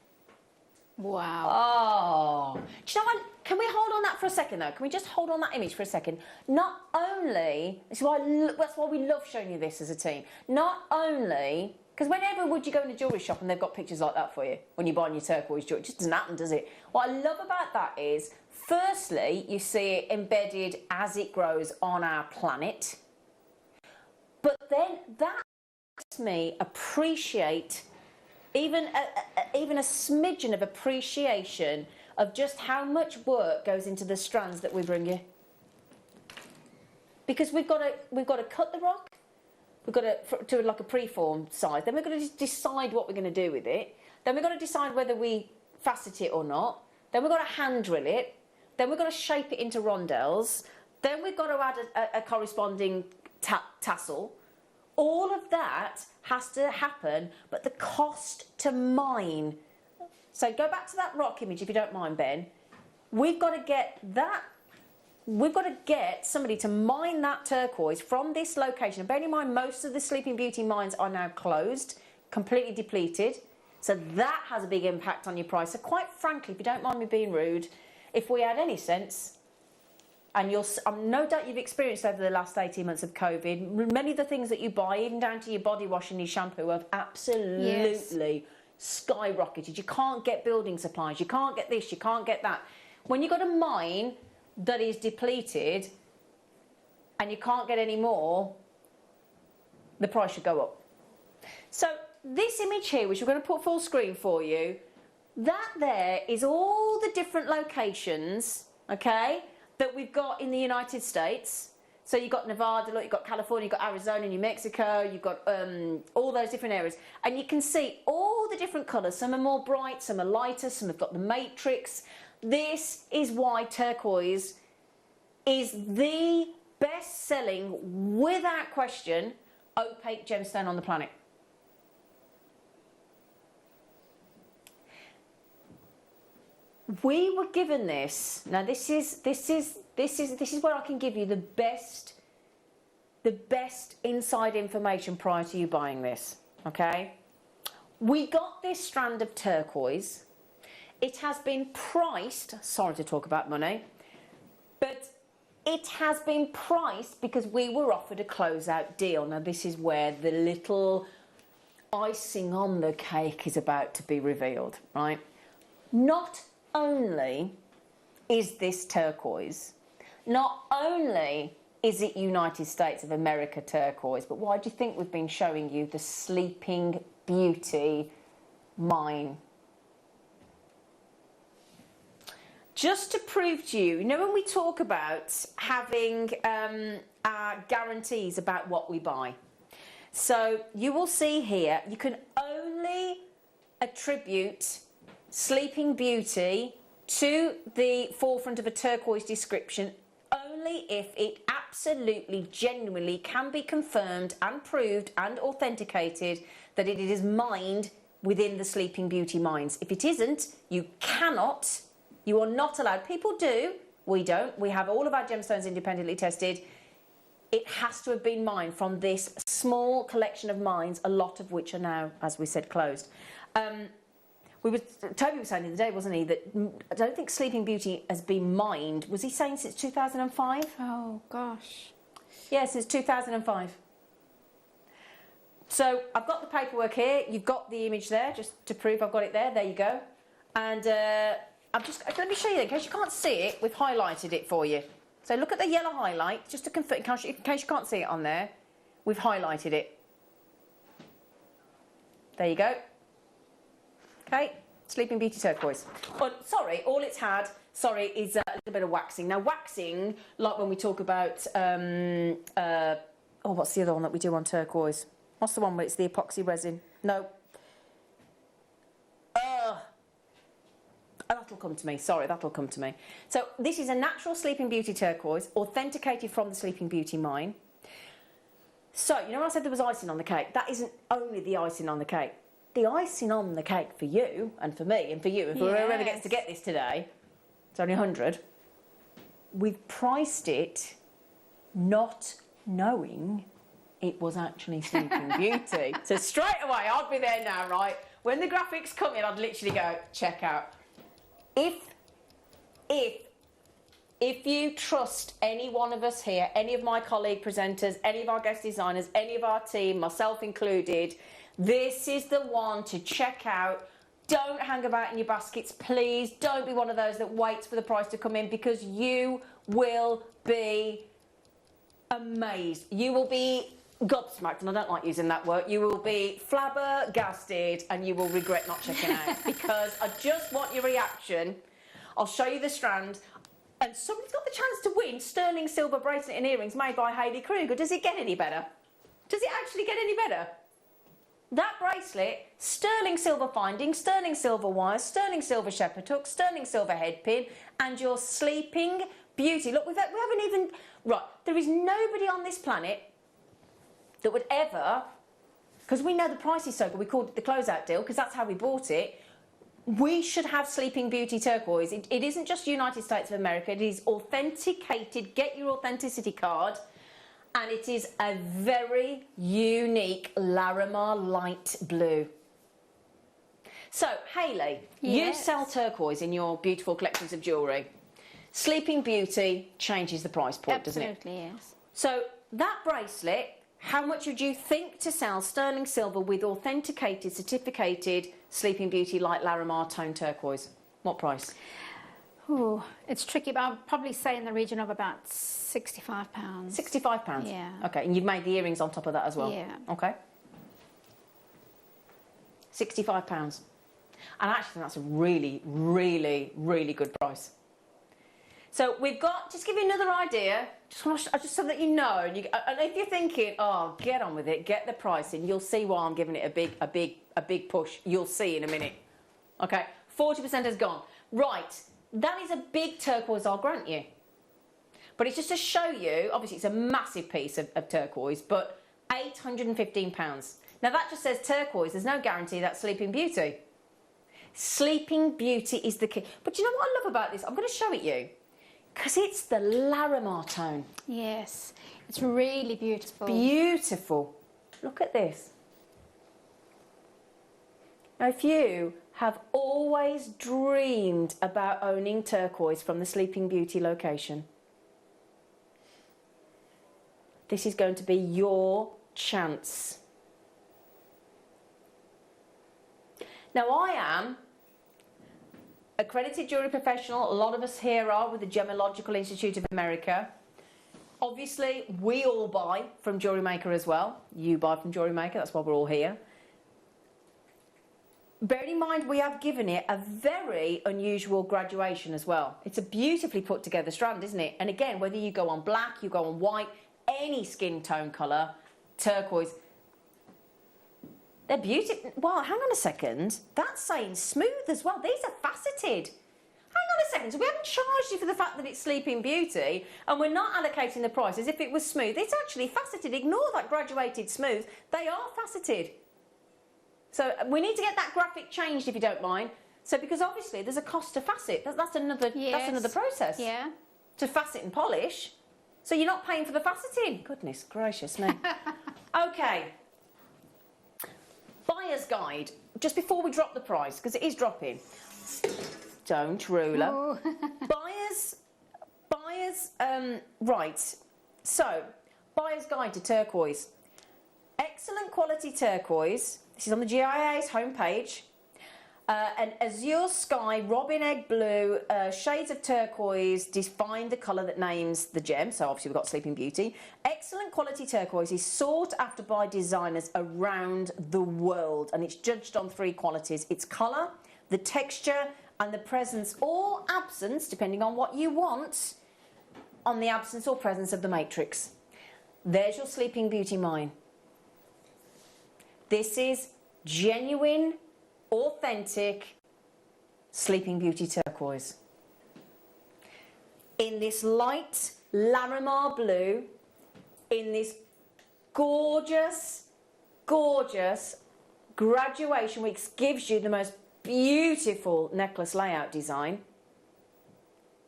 [SPEAKER 11] Wow.
[SPEAKER 1] Oh. Do you know what? Can we hold on that for a second, though? Can we just hold on that image for a second? Not only, that's why we love showing you this as a team. Not only, because whenever would you go in a jewellery shop and they've got pictures like that for you when you're buying your turquoise jewellery? It just doesn't happen, does it? What I love about that is, firstly, you see it embedded as it grows on our planet. But then that makes me appreciate even a smidgen of appreciation of just how much work goes into the strands that we bring you. Because we've got to cut the rock, we've got to do like a preform size, then we've got to decide what we're going to do with it, then we've got to decide whether we facet it or not, then we've got to hand drill it, then we've got to shape it into rondelles, then we've got to add a corresponding tassel. All of that has to happen, but the cost to mine. So go back to that rock image if you don't mind, Ben. We've got to get that. We've got to get somebody to mine that turquoise from this location. And bear in mind, most of the Sleeping Beauty mines are now closed, completely depleted. So that has a big impact on your price. So quite frankly, if you don't mind me being rude, if we had any sense, and no doubt you've experienced over the last 18 months of COVID, many of the things that you buy, even down to your body wash and your shampoo, have absolutely skyrocketed. You can't get building supplies, you can't get this, you can't get that. When you've got a mine that is depleted and you can't get any more, the price should go up. So this image here, which we're going to put full screen for you, that there is all the different locations, okay, that we've got in the United States. So you've got Nevada, look, you've got California, you've got Arizona, New Mexico, you've got all those different areas. And you can see all the different colours. Some are more bright, some are lighter, some have got the matrix. This is why turquoise is the best-selling, without question, opaque gemstone on the planet. We were given this. Now this is where I can give you the best inside information prior to you buying this. Okay, we got this strand of turquoise. It has been priced. Sorry to talk about money, but it has been priced because we were offered a closeout deal. Now this is where the little icing on the cake is about to be revealed, right? Not only is this turquoise, not only is it United States of America turquoise, but why do you think we've been showing you the Sleeping Beauty mine? Just to prove to you, you know when we talk about having our guarantees about what we buy. So you will see here, you can only attribute Sleeping Beauty to the forefront of a turquoise description only if it absolutely, genuinely can be confirmed and proved and authenticated that it is mined within the Sleeping Beauty mines. If it isn't, you cannot, you are not allowed. People do, we don't. We have all of our gemstones independently tested. It has to have been mined from this small collection of mines, a lot of which are now, as we said, closed. Toby was saying the other day, wasn't he, that I don't think Sleeping Beauty has been mined. Was he saying since 2005?
[SPEAKER 11] Oh, gosh.
[SPEAKER 1] Yeah, since 2005. So I've got the paperwork here. You've got the image there, just to prove I've got it there. There you go. And let me show you, in case you can't see it, we've highlighted it for you. So look at the yellow highlight, just to confirm, in case you can't see it on there, we've highlighted it. There you go. Okay, Sleeping Beauty turquoise. Oh, sorry, all it's had, is a little bit of waxing. Now waxing, like when we talk about, what's the other one that we do on turquoise? What's the one where it's the epoxy resin? No. That'll come to me, sorry, that'll come to me. So this is a natural Sleeping Beauty turquoise, authenticated from the Sleeping Beauty mine. So, you know when I said there was icing on the cake? That isn't only the icing on the cake. The icing on the cake for you, and for me, and for you, and for whoever gets to get this today, it's only 100. We've priced it not knowing it was actually Sleeping Beauty. So straight away, I'd be there now, right? When the graphics come in, I'd literally go, check out. If you trust any one of us here, any of my colleague presenters, any of our guest designers, any of our team, myself included, this is the one to check out. Don't hang about in your baskets, please. Don't be one of those that waits for the price to come in, because you will be amazed. You will be gobsmacked, and I don't like using that word. You will be flabbergasted, and you will regret not checking out, because I just want your reaction. I'll show you the strand, and somebody's got the chance to win sterling silver bracelet and earrings made by Hayley Kruger. Does it get any better? Does it actually get any better? That bracelet, sterling silver finding, sterling silver wires, sterling silver shepherd hook, sterling silver head pin, and your Sleeping Beauty. Look, we haven't even... Right, there is nobody on this planet that would ever, because we know the price is so good, we called it the closeout deal, because that's how we bought it. We should have Sleeping Beauty turquoise. It isn't just United States of America, it is authenticated. Get your authenticity card. And it is a very unique Larimar light blue. So, Hayley, you sell turquoise in your beautiful collections of jewellery. Sleeping Beauty changes the price point, doesn't it?
[SPEAKER 11] Absolutely, yes.
[SPEAKER 1] So, that bracelet, how much would you think to sell sterling silver with authenticated, certificated Sleeping Beauty light Larimar tone turquoise? What price?
[SPEAKER 11] Ooh, it's tricky, but I'd probably say in the region of about £65.
[SPEAKER 1] £65?
[SPEAKER 11] Yeah.
[SPEAKER 1] Okay, and you've made the earrings on top of that as well?
[SPEAKER 11] Yeah.
[SPEAKER 1] Okay. £65. And I actually think that's a really, really, really good price. So we've got, just give you another idea, just so that you know, and if you're thinking, oh, get on with it, get the price in, you'll see why I'm giving it a big push. You'll see in a minute. Okay, 40% has gone. Right, that is a big turquoise, I'll grant you. But it's just to show you, obviously it's a massive piece of turquoise, but £815. Now that just says turquoise, there's no guarantee that's Sleeping Beauty. Sleeping Beauty is the key. But you know what I love about this? I'm going to show it you. Because it's the Larimar tone.
[SPEAKER 11] Yes, it's really beautiful.
[SPEAKER 1] Beautiful. Look at this. Now, if you have always dreamed about owning turquoise from the Sleeping Beauty location, this is going to be your chance. Now, I am accredited jewellery professional. A lot of us here are with the Gemological Institute of America. Obviously, we all buy from Jewellery Maker as well. You buy from Jewellery Maker, that's why we're all here. Bear in mind, we have given it a very unusual graduation as well. It's a beautifully put together strand, isn't it? And again, whether you go on black, you go on white, any skin tone colour, turquoise, they're beautiful. Well, hang on a second. That's saying smooth as well. These are faceted. Hang on a second. So we haven't charged you for the fact that it's Sleeping Beauty, and we're not allocating the price as if it was smooth. It's actually faceted. Ignore that graduated smooth. They are faceted. So we need to get that graphic changed, if you don't mind. So because obviously there's a cost to facet. That's another process.
[SPEAKER 11] Yeah.
[SPEAKER 1] To facet and polish. So you're not paying for the faceting. Goodness gracious me. Okay. Buyer's guide. just before we drop the price, because it is dropping. Don't, ruler. Right. So, buyer's guide to turquoise. Excellent quality turquoise. This is on the GIA's homepage. An azure sky, robin egg blue, shades of turquoise define the colour that names the gem. So obviously we've got Sleeping Beauty. Excellent quality turquoise is sought after by designers around the world, and it's judged on 3 qualities: its colour, the texture, and the presence or absence, depending on what you want, on the absence or presence of the matrix. There's your Sleeping Beauty mine. This is genuine, authentic Sleeping Beauty turquoise. In this light Larimar blue, in this gorgeous, gorgeous graduation, which gives you the most beautiful necklace layout design.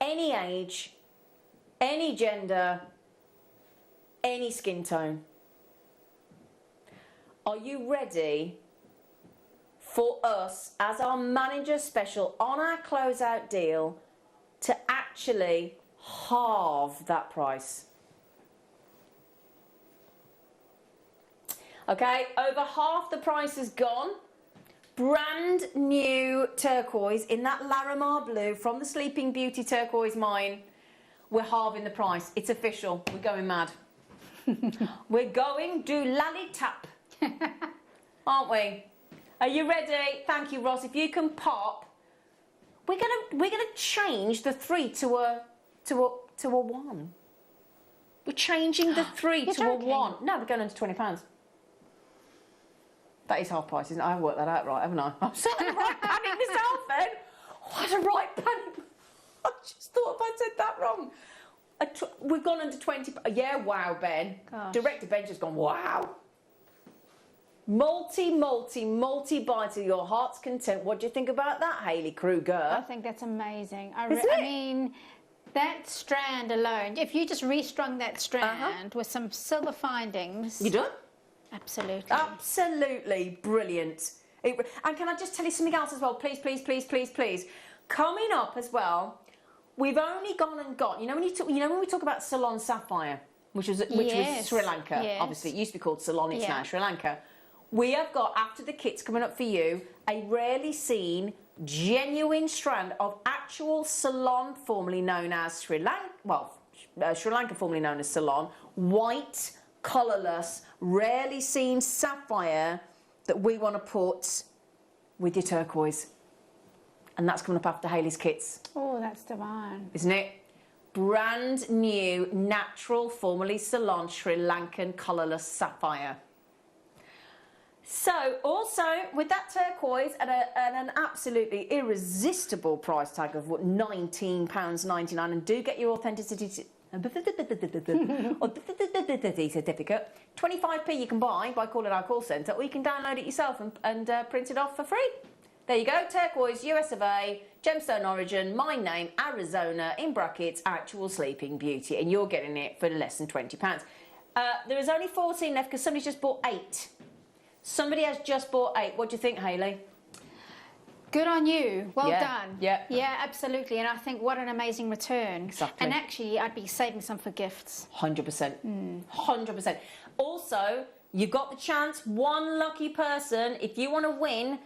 [SPEAKER 1] Any age, any gender, any skin tone. Are you ready for us, as our manager special on our closeout deal, to actually halve that price? Okay, over half the price is gone. Brand new turquoise in that Larimar blue from the Sleeping Beauty turquoise mine. We're halving the price. It's official. We're going mad. We're going do lally tap, aren't we? Are you ready? Thank you, Ross. If you can pop, we're gonna change the 3 to a 1. We're changing the 3 to a 1. No, we're going under £20. That is half price, isn't it? I haven't worked that out right, haven't I? I'm so the right panic myself then. What a right panic. I just thought if I said that wrong. We've gone under 20. Yeah, wow, Ben.
[SPEAKER 11] Gosh.
[SPEAKER 1] Director Ben just gone, wow. Multi buy to your heart's content. What do you think about that, Hayley Kruger?
[SPEAKER 11] I think that's amazing. I
[SPEAKER 1] Isn't it?
[SPEAKER 11] mean, that strand alone, if you just restrung that strand with some silver findings.
[SPEAKER 1] You done?
[SPEAKER 11] Absolutely.
[SPEAKER 1] Absolutely brilliant. And can I just tell you something else as well? Please, please, please, please, please. Coming up as well, we've only gone and got, you know when we talk about Ceylon Sapphire, which was Sri Lanka.
[SPEAKER 11] Yes.
[SPEAKER 1] Obviously, it used to be called Ceylon, it's now Sri Lanka. We have got, after the kit's coming up for you, a rarely seen, genuine strand of actual Ceylon, formerly known as Sri Lanka, formerly known as Ceylon, white, colourless, rarely seen sapphire that we want to put with your turquoise. And that's coming up after Hayley's kits.
[SPEAKER 11] Oh, that's divine.
[SPEAKER 1] Isn't it? Brand new, natural, formerly Ceylon, Sri Lankan colourless sapphire. So, also, with that turquoise at an absolutely irresistible price tag of what, £19.99, and do get your authenticity certificate. 25p you can buy by calling our call centre, or you can download it yourself and print it off for free. There you go, turquoise, US of A, gemstone origin, mine name, Arizona, in brackets, actual Sleeping Beauty, and you're getting it for less than £20. There is only 14 left because somebody's just bought 8. Somebody has just bought 8. What do you think, Hayley?
[SPEAKER 11] Good on you. Well done.
[SPEAKER 1] Yeah.
[SPEAKER 11] Yeah, absolutely. And I think what an amazing return.
[SPEAKER 1] Exactly.
[SPEAKER 11] And actually, I'd be saving some for gifts.
[SPEAKER 1] 100%. 100%. Also, you've got the chance, one lucky person, if you want to win,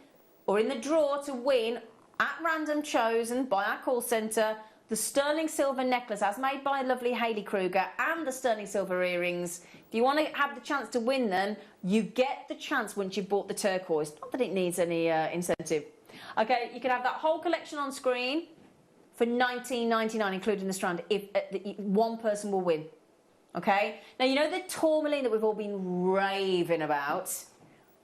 [SPEAKER 1] or in the draw to win, at random chosen by our call centre, the sterling silver necklace as made by lovely Hayley Kruger and the sterling silver earrings. If you want to have the chance to win them, you get the chance once you've bought the turquoise. Not that it needs any incentive. Okay, you can have that whole collection on screen for £19.99, including the strand, if one person will win. Okay? Now, you know the tourmaline that we've all been raving about?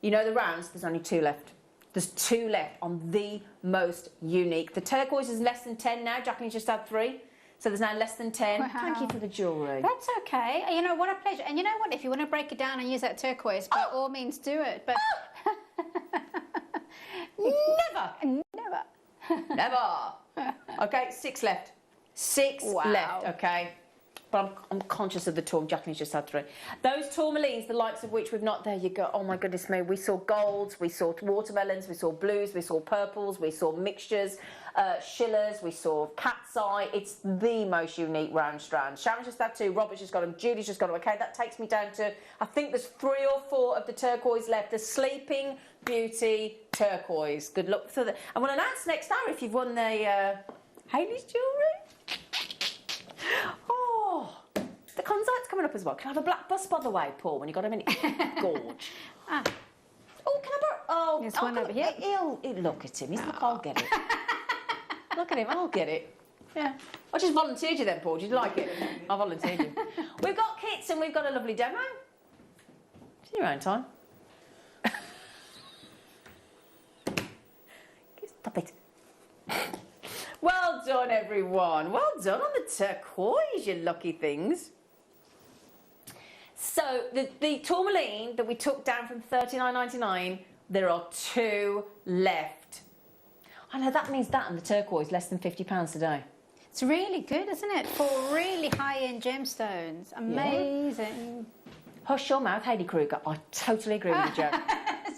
[SPEAKER 1] You know the rounds? There's only 2 left. There's 2 left on the most unique. The turquoise is less than 10 now. Jacqueline's just had 3. So there's now less than 10.
[SPEAKER 11] Wow.
[SPEAKER 1] Thank you for the jewellery.
[SPEAKER 11] That's okay. You know, what a pleasure. And you know what? If you want to break it down and use that turquoise, by all means do it. But
[SPEAKER 1] Never.
[SPEAKER 11] Never.
[SPEAKER 1] Never. Okay, 6 left. 6 left, okay? but I'm conscious of the tour. Jacqueline's just had 3. Those tourmalines, the likes of which we've not... There you go. Oh, my goodness me. We saw golds, we saw watermelons, we saw blues, we saw purples, we saw mixtures, shillers, we saw cat's eye. It's the most unique round strand. Sharon's just had 2, Robert's just got them, Julie's just got them. OK, that takes me down to, I think there's 3 or 4 of the turquoise left. The Sleeping Beauty turquoise. Good luck for that. And we'll announce next hour if you've won the Hayley's jewellery. Oh, the concert's coming up as well. Can I have a black bus, by the way, Paul, when you got a minute? Gorge. Oh, can I borrow? Oh,
[SPEAKER 11] there's one over here.
[SPEAKER 1] He'll look at him. He's like, I'll get it. Look at him, I'll get it. Yeah. I just volunteered you then, Paul. Did you like it? I volunteered you. We've got kits and we've got a lovely demo. It's in your own time. Stop it. Well done, everyone. Well done on the turquoise, you lucky things. So the tourmaline that we took down from $39.99, there are 2 left. I know that means that and the turquoise less than £50 today.
[SPEAKER 11] It's really good, isn't it? For really high-end gemstones. Amazing.
[SPEAKER 1] Yeah. Hush your mouth, Hayley Kruger. I totally agree with you, Jo.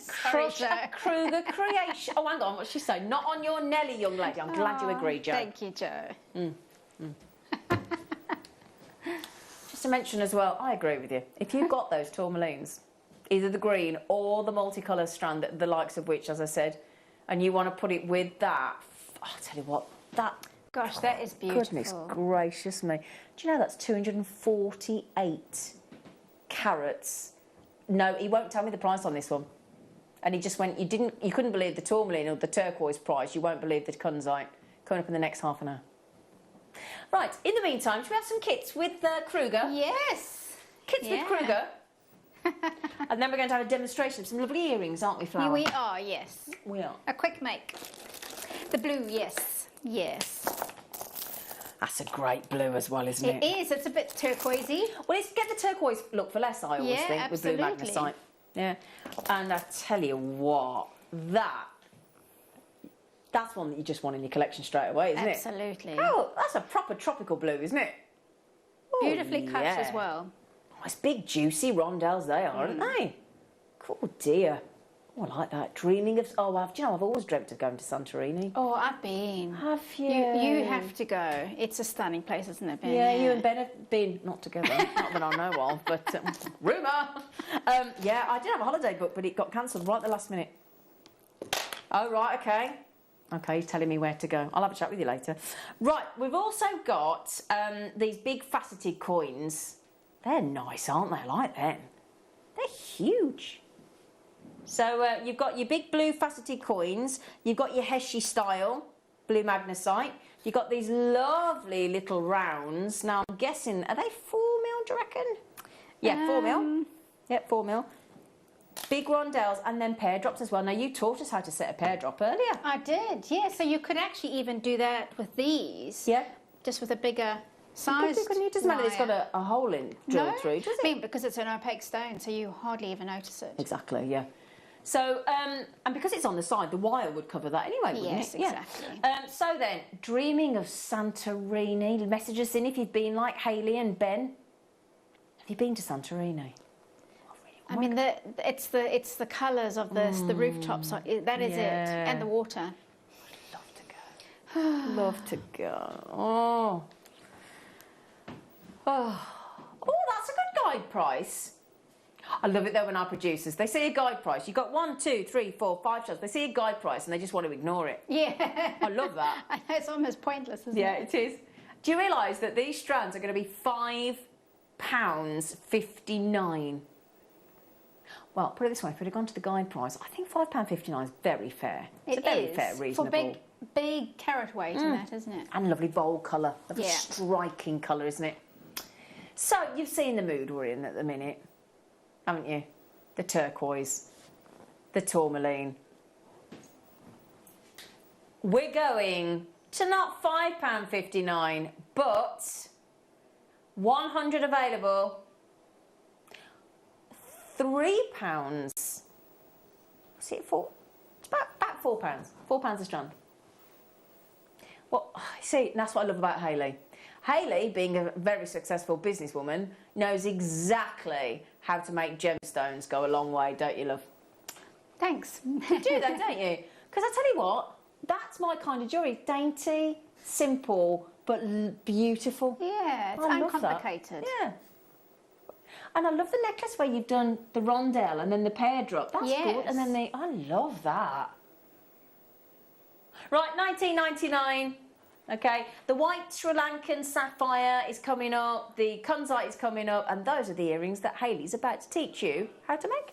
[SPEAKER 1] Crush a Kruger creation. Oh, hang on, what's she saying? Not on your Nelly, young lady. I'm glad you agree, Jo.
[SPEAKER 11] Thank you, Jo.
[SPEAKER 1] Just to mention as well, I agree with you. If you've got those tourmalines, either the green or the multicolour strand, the likes of which, as I said, and you want to put it with that, I'll tell you what, that...
[SPEAKER 11] Gosh, that is beautiful.
[SPEAKER 1] Goodness gracious me. Do you know that's 248 carats? No, he won't tell me the price on this one. And he just went, you couldn't believe the tourmaline or the turquoise price, you won't believe the kunzite coming up in the next half an hour. Right, in the meantime, should we have some kits with Kruger?
[SPEAKER 11] Yes.
[SPEAKER 1] Kits with Kruger. And then we're going to have a demonstration of some lovely earrings, aren't we, Flower?
[SPEAKER 11] We are, yes.
[SPEAKER 1] We are.
[SPEAKER 11] A quick make. The blue, yes. Yes.
[SPEAKER 1] That's a great blue as well, isn't it?
[SPEAKER 11] It is. It's a bit turquoisey.
[SPEAKER 1] Well, it's get the turquoise look for less, I always think, with blue magnesite. Yeah. And I tell you what, that's one that you just want in your collection straight away, isn't it?
[SPEAKER 11] Absolutely.
[SPEAKER 1] Oh, that's a proper tropical blue, isn't it? Oh,
[SPEAKER 11] beautifully cut as well.
[SPEAKER 1] Oh, it's big, juicy rondelles they are, aren't they? Oh, dear. Oh, I like that. Dreaming of... Oh, do you know, I've always dreamt of going to Santorini.
[SPEAKER 11] Oh, I've been.
[SPEAKER 1] Have you?
[SPEAKER 11] You have to go. It's a stunning place, isn't it, Ben?
[SPEAKER 1] Yeah, you and Ben have been, not together, not that I know of, but rumour. Yeah, I did have a holiday book, but it got cancelled right at the last minute. Oh, right, OK. OK, he's telling me where to go. I'll have a chat with you later. Right, we've also got these big faceted coins. They're nice, aren't they? I like them. They're huge. So you've got your big blue faceted coins, you've got your Heshi style, blue magnesite, you've got these lovely little rounds. Now I'm guessing, are they 4 mil, do you reckon? Yeah, 4 mil. Yep, 4 mil. Big rondelles and then pear drops as well. Now you taught us how to set a pear drop earlier.
[SPEAKER 11] I did, yeah. So you could actually even do that with these. Yeah. Just with a bigger size.
[SPEAKER 1] It doesn't matter, it's got a hole in drilled through, does it?
[SPEAKER 11] I mean, because it's an opaque stone, so you hardly even notice it.
[SPEAKER 1] Exactly, yeah. So, and because it's on the side, the wire would cover that anyway, wouldn't
[SPEAKER 11] it? Yes, exactly.
[SPEAKER 1] Yeah. So then, dreaming of Santorini. Message us in if you've been like Hayley and Ben. Have you been to Santorini?
[SPEAKER 11] I mean, it's the colours of this, the rooftops. That is it, and the water.
[SPEAKER 1] I'd love to go. Love to go. Oh, that's a good guide price. I love it though when our producers, they see a guide price. You've got 1, 2, 3, 4, 5 shots. They see a guide price and they just want to ignore it.
[SPEAKER 11] Yeah.
[SPEAKER 1] I love that.
[SPEAKER 11] I know, it's almost pointless, isn't it?
[SPEAKER 1] Yeah, it is. Do you realise that these strands are going to be £5.59? Well, put it this way, if we'd have gone to the guide price, I think £5.59 is very fair. It's a very fair, reasonable.
[SPEAKER 11] For big carat weight in that, isn't it?
[SPEAKER 1] And lovely bold colour. Lovely striking colour, isn't it? So, you've seen the mood we're in at the minute, haven't you? The turquoise, the tourmaline. We're going to not £5.59, but 100 available, £3. What's it for? It's about £4. £4 a strand. Well, see, that's what I love about Hayley. Hayley, being a very successful businesswoman, knows exactly how to make gemstones go a long way, don't you, love?
[SPEAKER 11] Thanks.
[SPEAKER 1] You do though, don't you? Because I tell you what, that's my kind of jewellery. Dainty, simple, but beautiful.
[SPEAKER 11] Yeah, it's
[SPEAKER 1] I love
[SPEAKER 11] uncomplicated.
[SPEAKER 1] that. Yeah. And I love the necklace where you've done the rondelle and then the pear drop. That's good. And then I love that. Right, 1999. Okay, the white Sri Lankan sapphire is coming up, the kunzite is coming up, and those are the earrings that Hayley's about to teach you how to make.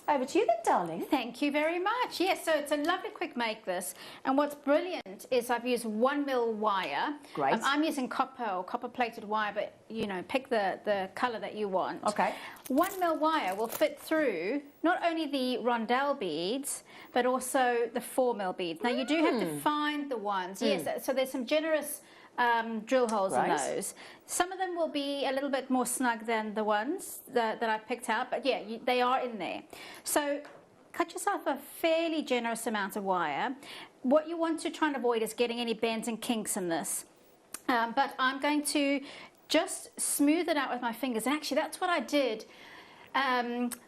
[SPEAKER 1] Over to you then, darling.
[SPEAKER 11] Thank you very much. Yes, so it's a lovely quick make this. And what's brilliant is I've used 1mm wire.
[SPEAKER 1] Great.
[SPEAKER 11] I'm using copper or copper plated wire, but you know, pick the colour that you want.
[SPEAKER 1] Okay.
[SPEAKER 11] 1mm wire will fit through not only the rondelle beads, but also the 4mm beads. Now you do have to find the ones. Yes, so there's some generous drill holes in those. Some of them will be a little bit more snug than the ones that I've picked out, but yeah, they are in there. So cut yourself a fairly generous amount of wire. What you want to try and avoid is getting any bends and kinks in this. But I'm going to just smooth it out with my fingers. And actually that's what I did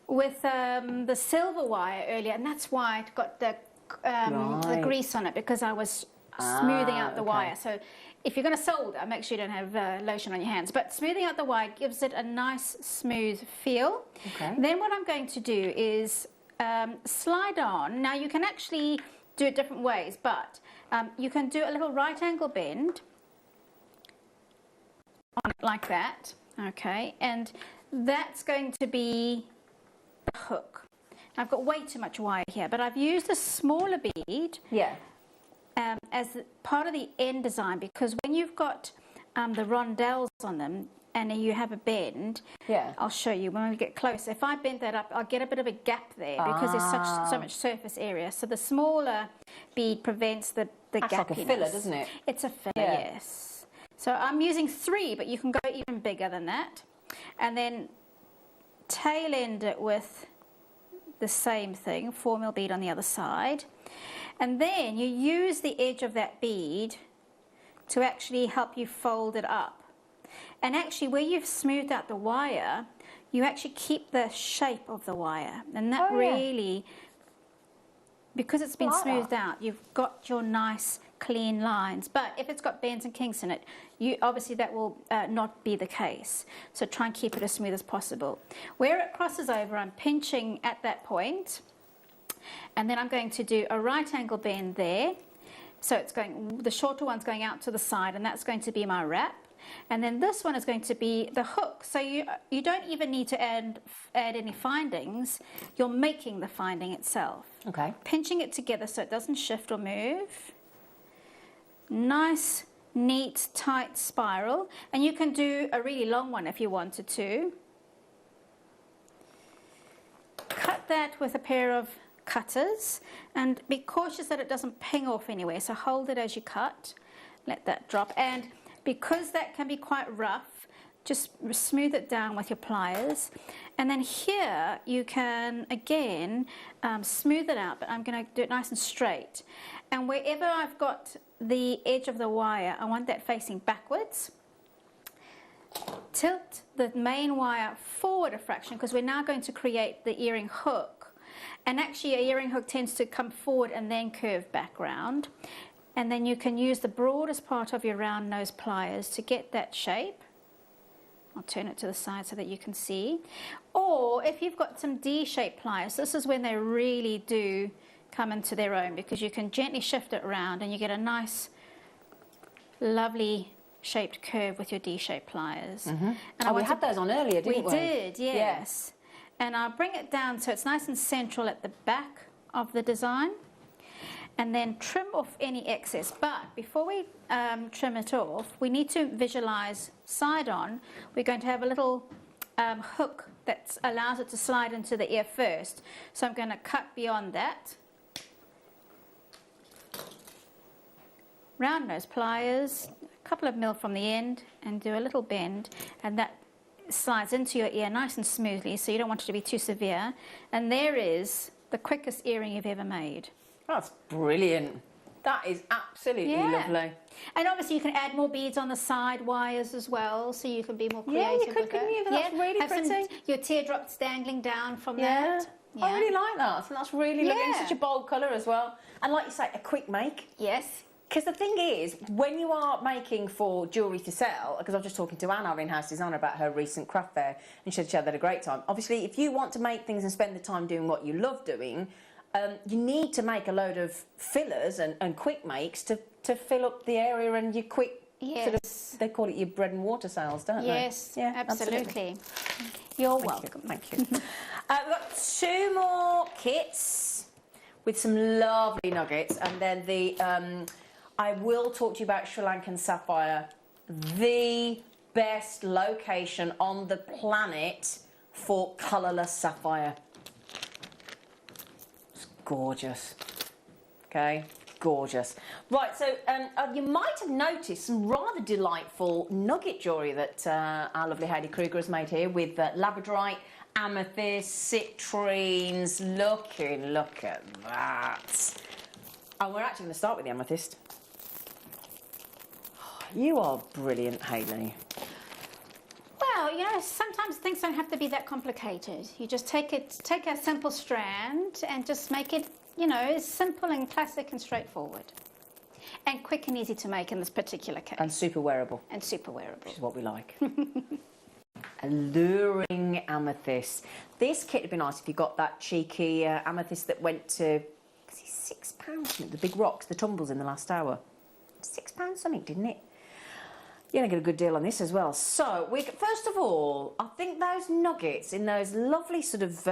[SPEAKER 11] with the silver wire earlier, and that's why it got the grease on it, because I was smoothing out the wire. So if you're going to solder, make sure you don't have lotion on your hands. But smoothing out the wire gives it a nice smooth feel. Okay. Then what I'm going to do is slide on. Now you can actually do it different ways, but you can do a little right angle bend on it like that. Okay, and that's going to be the hook. Now, I've got way too much wire here, but I've used a smaller bead. Yeah. As part of the end design, because when you've got the rondelles on them and you have a bend, I'll show you when we get close. If I bend that up, I'll get a bit of a gap there because there's so much surface area. So the smaller bead prevents the gappiness.
[SPEAKER 1] That's like a filler, doesn't it?
[SPEAKER 11] It's a filler, yes. So I'm using 3, but you can go even bigger than that. And then tail end it with the same thing, 4mm bead on the other side. And then you use the edge of that bead to actually help you fold it up. And actually where you've smoothed out the wire, you actually keep the shape of the wire. And that really, because it's been smoothed out, you've got your nice clean lines. But if it's got bends and kinks in it, obviously that will not be the case. So try and keep it as smooth as possible. Where it crosses over, I'm pinching at that point. And then I'm going to do a right angle bend there. So it's going, the shorter one's going out to the side, and that's going to be my wrap. And then this one is going to be the hook. So you don't even need to add any findings. You're making the finding itself. Okay. Pinching it together so it doesn't shift or move. Nice, neat, tight spiral. And you can do a really long one if you wanted to. Cut that with a pair of cutters, and be cautious that it doesn't ping off anywhere, so hold it as you cut, let that drop. And because that can be quite rough, just smooth it down with your pliers. And then here you can again smooth it out, but I'm going to do it nice and straight. And wherever I've got the edge of the wire, I want that facing backwards. Tilt the main wire forward a fraction, because we're now going to create the earring hook. And actually a earring hook tends to come forward and then curve back round. And then you can use the broadest part of your round nose pliers to get that shape. I'll turn it to the side so that you can see. Or if you've got some D-shaped pliers, this is when they really do come into their own, because you can gently shift it around and you get a nice, lovely shaped curve with your D-shaped pliers. And
[SPEAKER 1] we had those on earlier, didn't we?
[SPEAKER 11] We did, yes. And I'll bring it down so it's nice and central at the back of the design, and then trim off any excess. But before we trim it off, we need to visualize side on. We're going to have a little hook that allows it to slide into the ear first. So I'm going to cut beyond that. Round nose pliers, a couple of mil from the end, and do a little bend, and that slides into your ear nice and smoothly, so you don't want it to be too severe. And there is the quickest earring you've ever made.
[SPEAKER 1] That's brilliant. That is absolutely lovely.
[SPEAKER 11] And obviously you can add more beads on the side wires as well, so you can be more creative.
[SPEAKER 1] Yeah, you could, couldn't you? That's really
[SPEAKER 11] have
[SPEAKER 1] pretty.
[SPEAKER 11] Your teardrops dangling down from that. Yeah.
[SPEAKER 1] I really like that. I think that's really lovely. And such a bold colour as well. And like you say, a quick make.
[SPEAKER 11] Yes.
[SPEAKER 1] Because the thing is, when you are making for jewellery to sell, because I was just talking to Anne, our in-house designer, about her recent craft fair, and she said she had a great time. Obviously, if you want to make things and spend the time doing what you love doing, you need to make a load of fillers and quick makes to fill up the area and your quick sort of, they call it your bread and water sales, don't they?
[SPEAKER 11] Yes, yeah, absolutely. You're welcome.
[SPEAKER 1] Thank you. We've got 2 more kits with some lovely nuggets, and then the I will talk to you about Sri Lankan sapphire, the best location on the planet for colourless sapphire. It's gorgeous. Okay, gorgeous. Right, so you might have noticed some rather delightful nugget jewellery that our lovely Heidi Kruger has made here with labradorite, amethyst, citrines. Look at that. And we're actually going to start with the amethyst. You are brilliant, Hayley.
[SPEAKER 11] Well, you know, sometimes things don't have to be that complicated. You just take a simple strand and just make it, you know, simple and classic and straightforward. And quick and easy to make in this particular case.
[SPEAKER 1] And super wearable.
[SPEAKER 11] And super wearable.
[SPEAKER 1] Which is what we like. Alluring amethyst. This kit would be nice if you got that cheeky amethyst that went to £6, the big rocks, the tumbles in the last hour. £6 something, didn't it? You're going to get a good deal on this as well. So, first of all, I think those nuggets in those lovely sort of,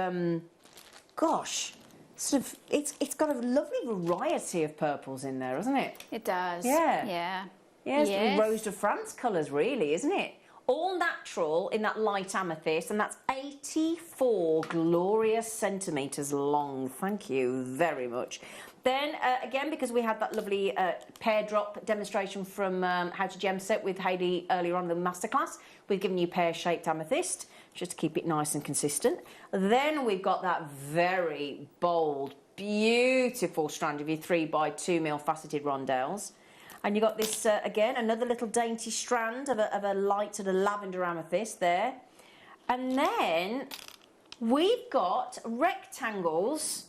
[SPEAKER 1] it's got a lovely variety of purples in there, hasn't it?
[SPEAKER 11] It does.
[SPEAKER 1] Yeah.
[SPEAKER 11] Yeah.
[SPEAKER 1] Yeah, it's the Rose de France colours, really, isn't it? All natural in that light amethyst, and that's 84 glorious centimetres long. Thank you very much. Then, again, because we had that lovely pear drop demonstration from How to Gem Set with Hayley earlier on in the masterclass, we've given you pear-shaped amethyst, just to keep it nice and consistent. Then we've got that very bold, beautiful strand of your 3x2mm faceted rondelles. And you've got this, again, another little dainty strand of a light sort of lavender amethyst there. And then we've got rectangles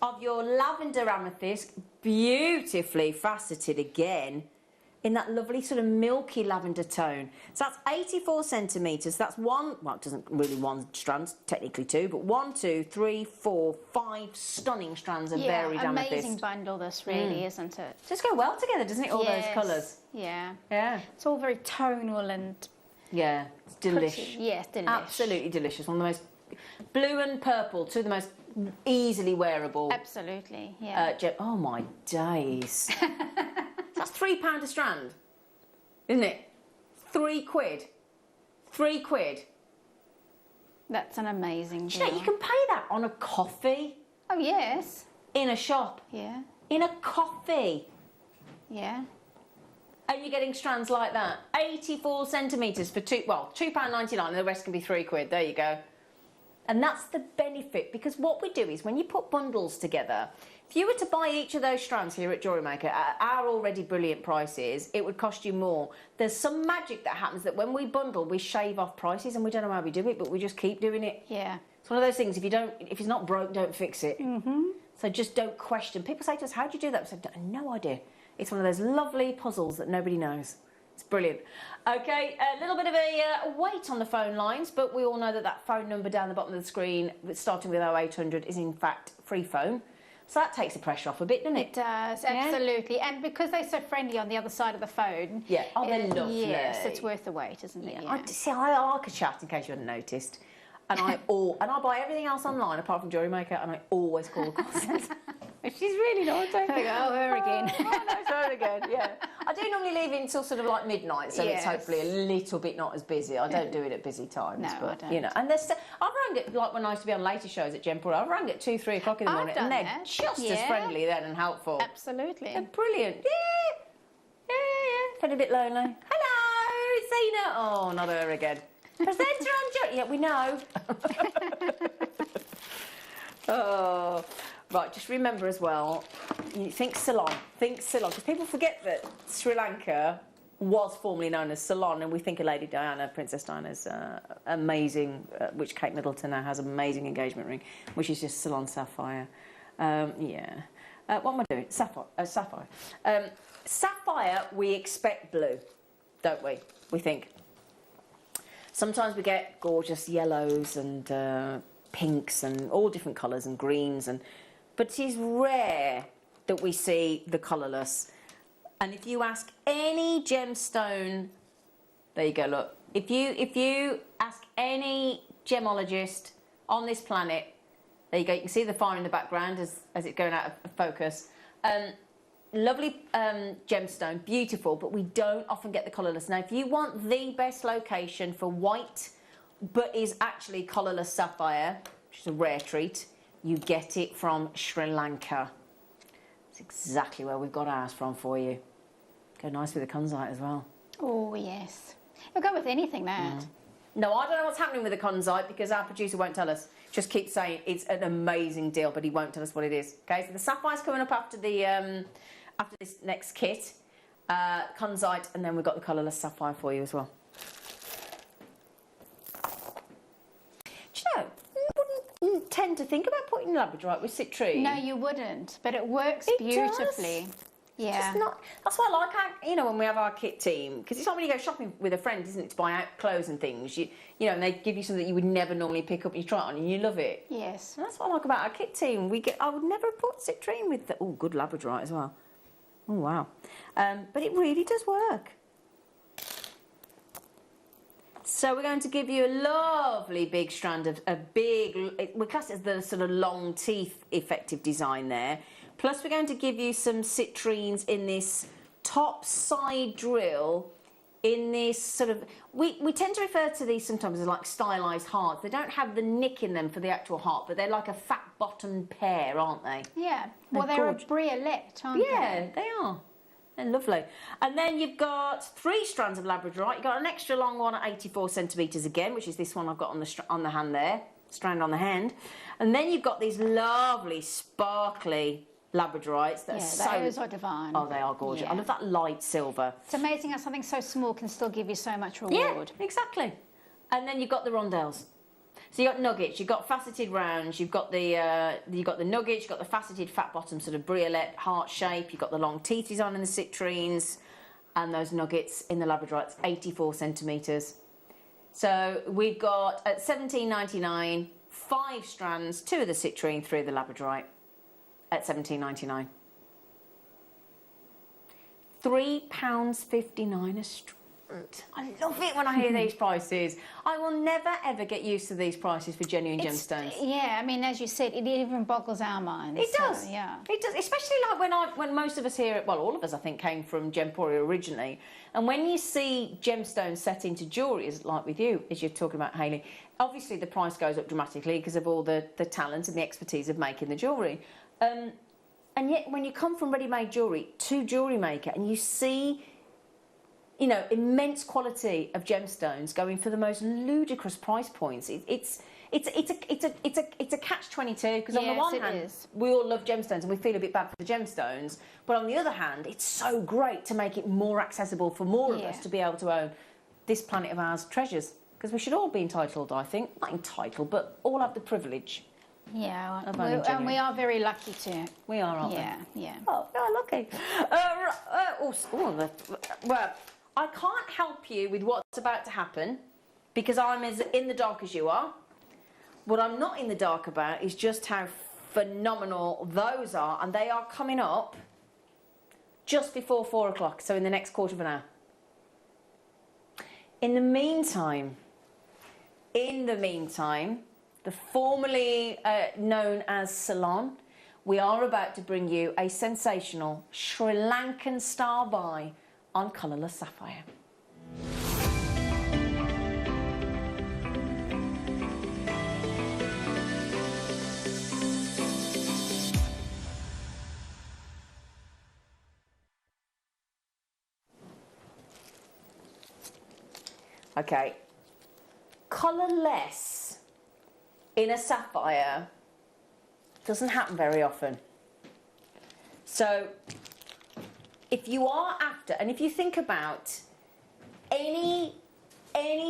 [SPEAKER 1] of your lavender amethyst, beautifully faceted again, in that lovely sort of milky lavender tone. So that's 84 centimetres. That's one, well, it doesn't really one strand, technically 2, but 1, 2, 3, 4, 5 stunning strands of varied amethyst.
[SPEAKER 11] Amazing bundle this really, isn't it?
[SPEAKER 1] Just go well together, doesn't it, all those colours?
[SPEAKER 11] Yeah.
[SPEAKER 1] Yeah.
[SPEAKER 11] It's all very tonal and...
[SPEAKER 1] Yeah, it's delish.
[SPEAKER 11] Yes, delish.
[SPEAKER 1] Absolutely delicious. One of the most... Blue and purple, 2 of the most easily wearable.
[SPEAKER 11] Absolutely, yeah.
[SPEAKER 1] Oh my days. That's £3 a strand, isn't it? £3. £3.
[SPEAKER 11] That's an amazing deal.
[SPEAKER 1] You know, you can pay that on a coffee.
[SPEAKER 11] Oh yes.
[SPEAKER 1] In a shop.
[SPEAKER 11] Yeah.
[SPEAKER 1] In a coffee.
[SPEAKER 11] Yeah.
[SPEAKER 1] And you're getting strands like that. 84 centimetres for £2.99, and the rest can be £3. There you go. And that's the benefit, because what we do is when you put bundles together, if you were to buy each of those strands here at Jewellery Maker at our already brilliant prices, it would cost you more. There's some magic that happens that when we bundle, we shave off prices, and we don't know how we do it, but we just keep doing it.
[SPEAKER 11] Yeah.
[SPEAKER 1] It's one of those things, if it's not broke, don't fix it. So just don't question. People say to us, how do you do that? I said, I have no idea. It's one of those lovely puzzles that nobody knows. It's brilliant. Okay, a little bit of a wait on the phone lines, but we all know that phone number down the bottom of the screen, starting with 0800, is in fact free phone. So that takes the pressure off a bit, doesn't it?
[SPEAKER 11] It does, absolutely. Yeah. And because they're so friendly on the other side of the phone.
[SPEAKER 1] Yeah, they're lovely.
[SPEAKER 11] Yes, it's worth the wait, isn't it?
[SPEAKER 1] Yeah. I like a chat, in case you hadn't noticed. And I buy everything else online apart from Jewellery Maker, and I always call the call centre. She's really naughty.
[SPEAKER 11] Oh, her again.
[SPEAKER 1] Oh, no, it's her again, yeah. I do normally leave it until sort of like midnight, so it's hopefully a little bit not as busy. I don't do it at busy times.
[SPEAKER 11] No,
[SPEAKER 1] but,
[SPEAKER 11] I don't.
[SPEAKER 1] You know, and I've rang it, like when I used to be on later shows at Gempora, I've rang at 2, 3 o'clock in the morning, and they're just as friendly then and helpful.
[SPEAKER 11] Absolutely.
[SPEAKER 1] They're brilliant. Yeah. Felt a bit lonely. Hello, it's Zena. Oh, not her again. Presenter on Jewellery. Yeah, we know. Oh. Right, just remember as well, you think Ceylon, because people forget that Sri Lanka was formerly known as Ceylon, and we think of Lady Diana, Princess Diana's amazing, which Kate Middleton now has an amazing engagement ring, which is just Ceylon sapphire. Yeah. What am I doing? Sapphire. Sapphire, we expect blue, don't we? We think. Sometimes we get gorgeous yellows and pinks and all different colours and greens, but it is rare that we see the colourless. And if you ask any gemstone, there you go, look. If you ask any gemologist on this planet, there you go, you can see the fire in the background as it's going out of focus. Lovely gemstone, beautiful, but we don't often get the colourless. Now, if you want the best location for white, but is actually colourless sapphire, which is a rare treat, you get it from Sri Lanka. It's exactly where we've got ours from for you. Go nice with the kunzite as well.
[SPEAKER 11] Oh, yes. It'll go with anything, that.
[SPEAKER 1] No, I don't know what's happening with the kunzite because our producer won't tell us. Just keep saying it's an amazing deal, but he won't tell us what it is. Okay, so the sapphire's coming up after the after this next kit, kunzite, and then we've got the colourless sapphire for you as well. Do you know, you wouldn't tend to think about putting labradorite with citrine.
[SPEAKER 11] No, you wouldn't, but it works beautifully.
[SPEAKER 1] Does.
[SPEAKER 11] Yeah.
[SPEAKER 1] Just not, that's why I like our, you know, when we have our kit team, because it's like when you go shopping with a friend, isn't it, to buy out clothes and things, you know, and they give you something that you would never normally pick up and you try it on and you love it.
[SPEAKER 11] Yes.
[SPEAKER 1] And that's what I like about our kit team. I would never have put citrine with the, oh, good labradorite as well. Oh, wow. But it really does work. So we're going to give you a lovely big strand of a big, we class it as the sort of long teeth effective design there. Plus we're going to give you some citrines in this top side drill, in this sort of, we tend to refer to these sometimes as like stylised hearts. They don't have the nick in them for the actual heart, but they're like a fat bottomed pear, aren't they?
[SPEAKER 11] Yeah, well they're a briolette, aren't they?
[SPEAKER 1] Yeah, they are. They're lovely. And then you've got 3 strands of labradorite. You've got an extra long one at 84 centimetres again, which is this one I've got on the hand there, strand on the hand. And then you've got these lovely sparkly labradorites that are
[SPEAKER 11] those are divine.
[SPEAKER 1] Oh, they are gorgeous.
[SPEAKER 11] Yeah.
[SPEAKER 1] I love that light silver.
[SPEAKER 11] It's amazing how something so small can still give you so much reward.
[SPEAKER 1] Yeah, exactly. And then you've got the rondelles. So you've got nuggets, you've got faceted rounds, you've got the nuggets, you've got the faceted fat bottom sort of briolette heart shape, you've got the long teeth design in the citrines, and those nuggets in the labradorites, 84 centimetres. So we've got at $17.99, 5 strands, 2 of the citrine, 3 of the labradorite at $17.99. £3.59 a strand. I love it when I hear these prices. I will never ever get used to these prices for genuine gemstones.
[SPEAKER 11] Yeah, I mean, as you said, it even boggles our minds.
[SPEAKER 1] It does.
[SPEAKER 11] So, yeah.
[SPEAKER 1] It does, especially like when most of us here, well, all of us I think came from Gemporia originally, and when you see gemstones set into jewellery, as like with you, as you're talking about, Hayley, obviously the price goes up dramatically because of all the talent and the expertise of making the jewellery. And yet, when you come from ready-made jewellery to Jewellery Maker and you see, you know, immense quality of gemstones going for the most ludicrous price points, it's a catch-22 because on the one hand we all love gemstones and we feel a bit bad for the gemstones, but on the other hand it's so great to make it more accessible for more of us to be able to own this planet of ours treasures, because we should all be entitled, I think, not entitled, but all have the privilege.
[SPEAKER 11] Yeah, and we are very lucky too.
[SPEAKER 1] We are, aren't we?
[SPEAKER 11] Yeah.
[SPEAKER 1] Oh, you're lucky. Well, I can't help you with what's about to happen because I'm as in the dark as you are. What I'm not in the dark about is just how phenomenal those are, and they are coming up just before 4 o'clock, so in the next quarter of an hour. In the meantime, the formerly known as Ceylon, we are about to bring you a sensational Sri Lankan style buy on colourless sapphire. Okay, colourless in a sapphire Doesn't happen very often. So if you are after, and if you think about any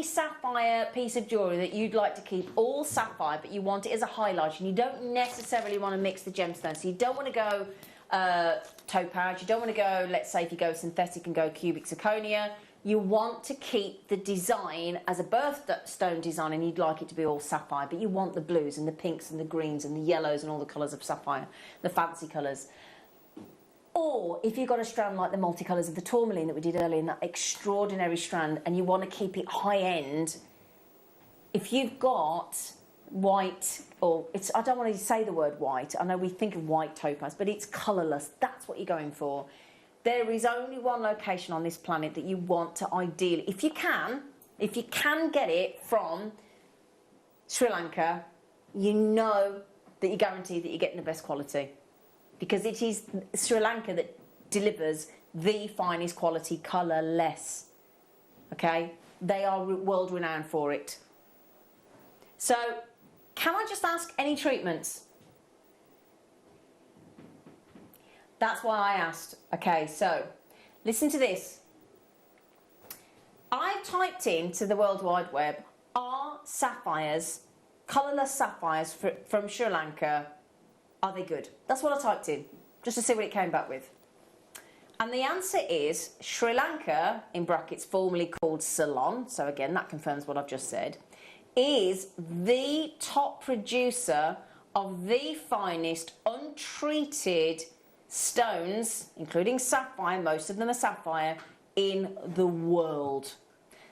[SPEAKER 1] sapphire piece of jewellery that you'd like to keep all sapphire, but you want it as a highlight, and you don't necessarily want to mix the gemstones, so you don't want to go topaz, you don't want to go, let's say if you go synthetic and go cubic zirconia, you want to keep the design as a birthstone design, and you'd like it to be all sapphire, but you want the blues and the pinks and the greens and the yellows and all the colours of sapphire, the fancy colours. Or if you've got a strand like the multicolours of the tourmaline that we did earlier, in that extraordinary strand, and you want to keep it high end, if you've got white, or I don't want to say the word white, I know we think of white topaz, but it's colourless, that's what you're going for. There is only one location on this planet that you want to ideally, if you can get it from Sri Lanka, you know that you're guaranteed that you're getting the best quality. Because it is Sri Lanka that delivers the finest quality colourless. Okay? They are world renowned for it. So, can I just ask any treatments? That's why I asked. Okay, so, listen to this. I typed into the World Wide Web, are sapphires, colourless sapphires from Sri Lanka, are they good? That's what I typed in, just to see what it came back with. And the answer is Sri Lanka, in brackets formerly called Ceylon, so again that confirms what I've just said, is the top producer of the finest untreated stones, including sapphire, most of them are sapphire, in the world.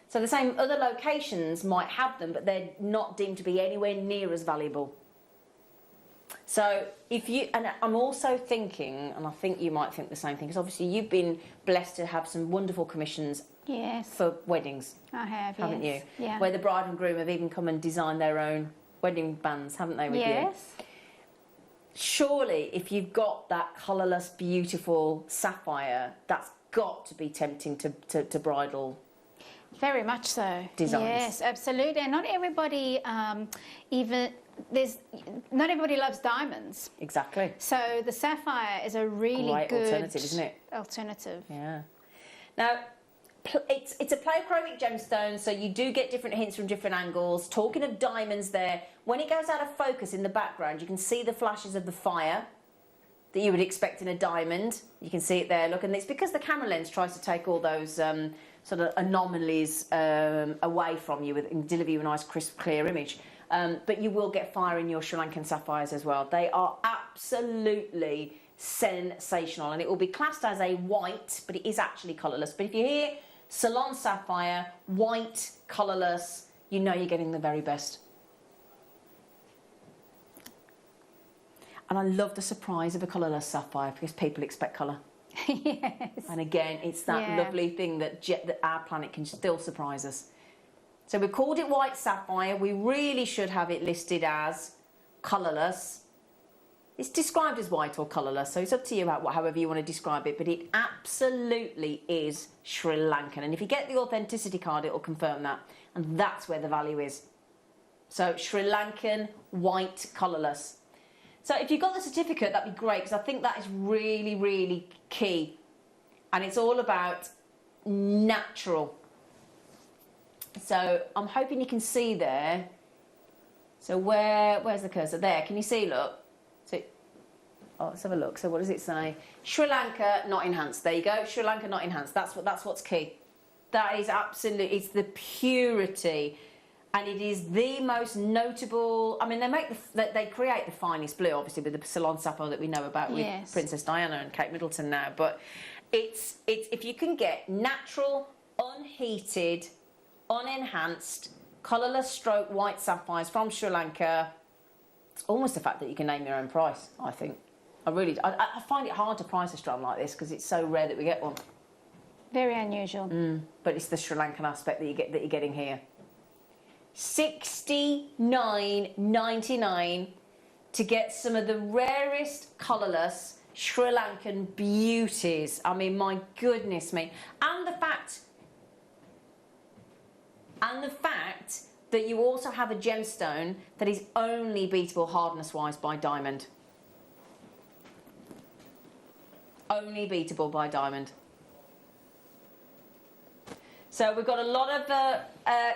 [SPEAKER 1] So the same other locations might have them, but they're not deemed to be anywhere near as valuable. So and I'm also thinking, and I think you might think the same thing, because obviously you've been blessed to have some wonderful commissions for weddings.
[SPEAKER 11] I have,
[SPEAKER 1] haven't
[SPEAKER 11] yes.
[SPEAKER 1] you?
[SPEAKER 11] Yeah.
[SPEAKER 1] Where the bride and groom have even come and designed their own wedding bands, haven't they, with you?
[SPEAKER 11] Yes.
[SPEAKER 1] Surely, if you've got that colourless, beautiful sapphire, that's got to be tempting to bridal.
[SPEAKER 11] Very much so.
[SPEAKER 1] Designs.
[SPEAKER 11] Yes, absolutely. And not everybody not everybody loves diamonds.
[SPEAKER 1] Exactly.
[SPEAKER 11] So the sapphire is a really
[SPEAKER 1] great
[SPEAKER 11] good
[SPEAKER 1] alternative, isn't it?
[SPEAKER 11] Alternative.
[SPEAKER 1] Yeah. Now, it's a pleochromic gemstone, so you do get different hints from different angles. Talking of diamonds there, when it goes out of focus in the background, you can see the flashes of the fire that you would expect in a diamond. You can see it there, look, and it's because the camera lens tries to take all those sort of anomalies away from you and deliver you a nice, crisp, clear image. But you will get fire in your Sri Lankan sapphires as well. They are absolutely sensational, and it will be classed as a white, but it is actually colourless. But if you hear Ceylon sapphire, white, colourless, you know you're getting the very best. And I love the surprise of a colourless sapphire, because people expect colour.
[SPEAKER 11] Yes.
[SPEAKER 1] And again, it's that lovely thing that our planet can still surprise us. So we called it white sapphire. We really should have it listed as colourless. It's described as white or colourless, so it's up to you however you want to describe it, but it absolutely is Sri Lankan. And if you get the authenticity card, it will confirm that. And that's where the value is. So Sri Lankan, white, colourless. So if you've got the certificate, that'd be great, because I think that is really, really key. And it's all about natural. So I'm hoping you can see there. So where's the cursor? There, can you see, look? So, let's have a look. So what does it say? Sri Lanka, not enhanced. There you go, Sri Lanka, not enhanced. That's what's key. That is absolutely, it's the purity. And it is the most notable. I mean, they create the finest blue, obviously, with the Ceylon sapphire that we know about with Princess Diana and Kate Middleton now. But it's if you can get natural, unheated, unenhanced, colourless stroke white sapphires from Sri Lanka, it's almost the fact that you can name your own price. I think I find it hard to price a strand like this because it's so rare that we get one.
[SPEAKER 11] Very unusual.
[SPEAKER 1] But it's the Sri Lankan aspect that you're getting here. $69.99 to get some of the rarest colourless Sri Lankan beauties. I mean, my goodness me. And the fact that you also have a gemstone that is only beatable hardness-wise by diamond. only beatable by diamond. So we've got a lot of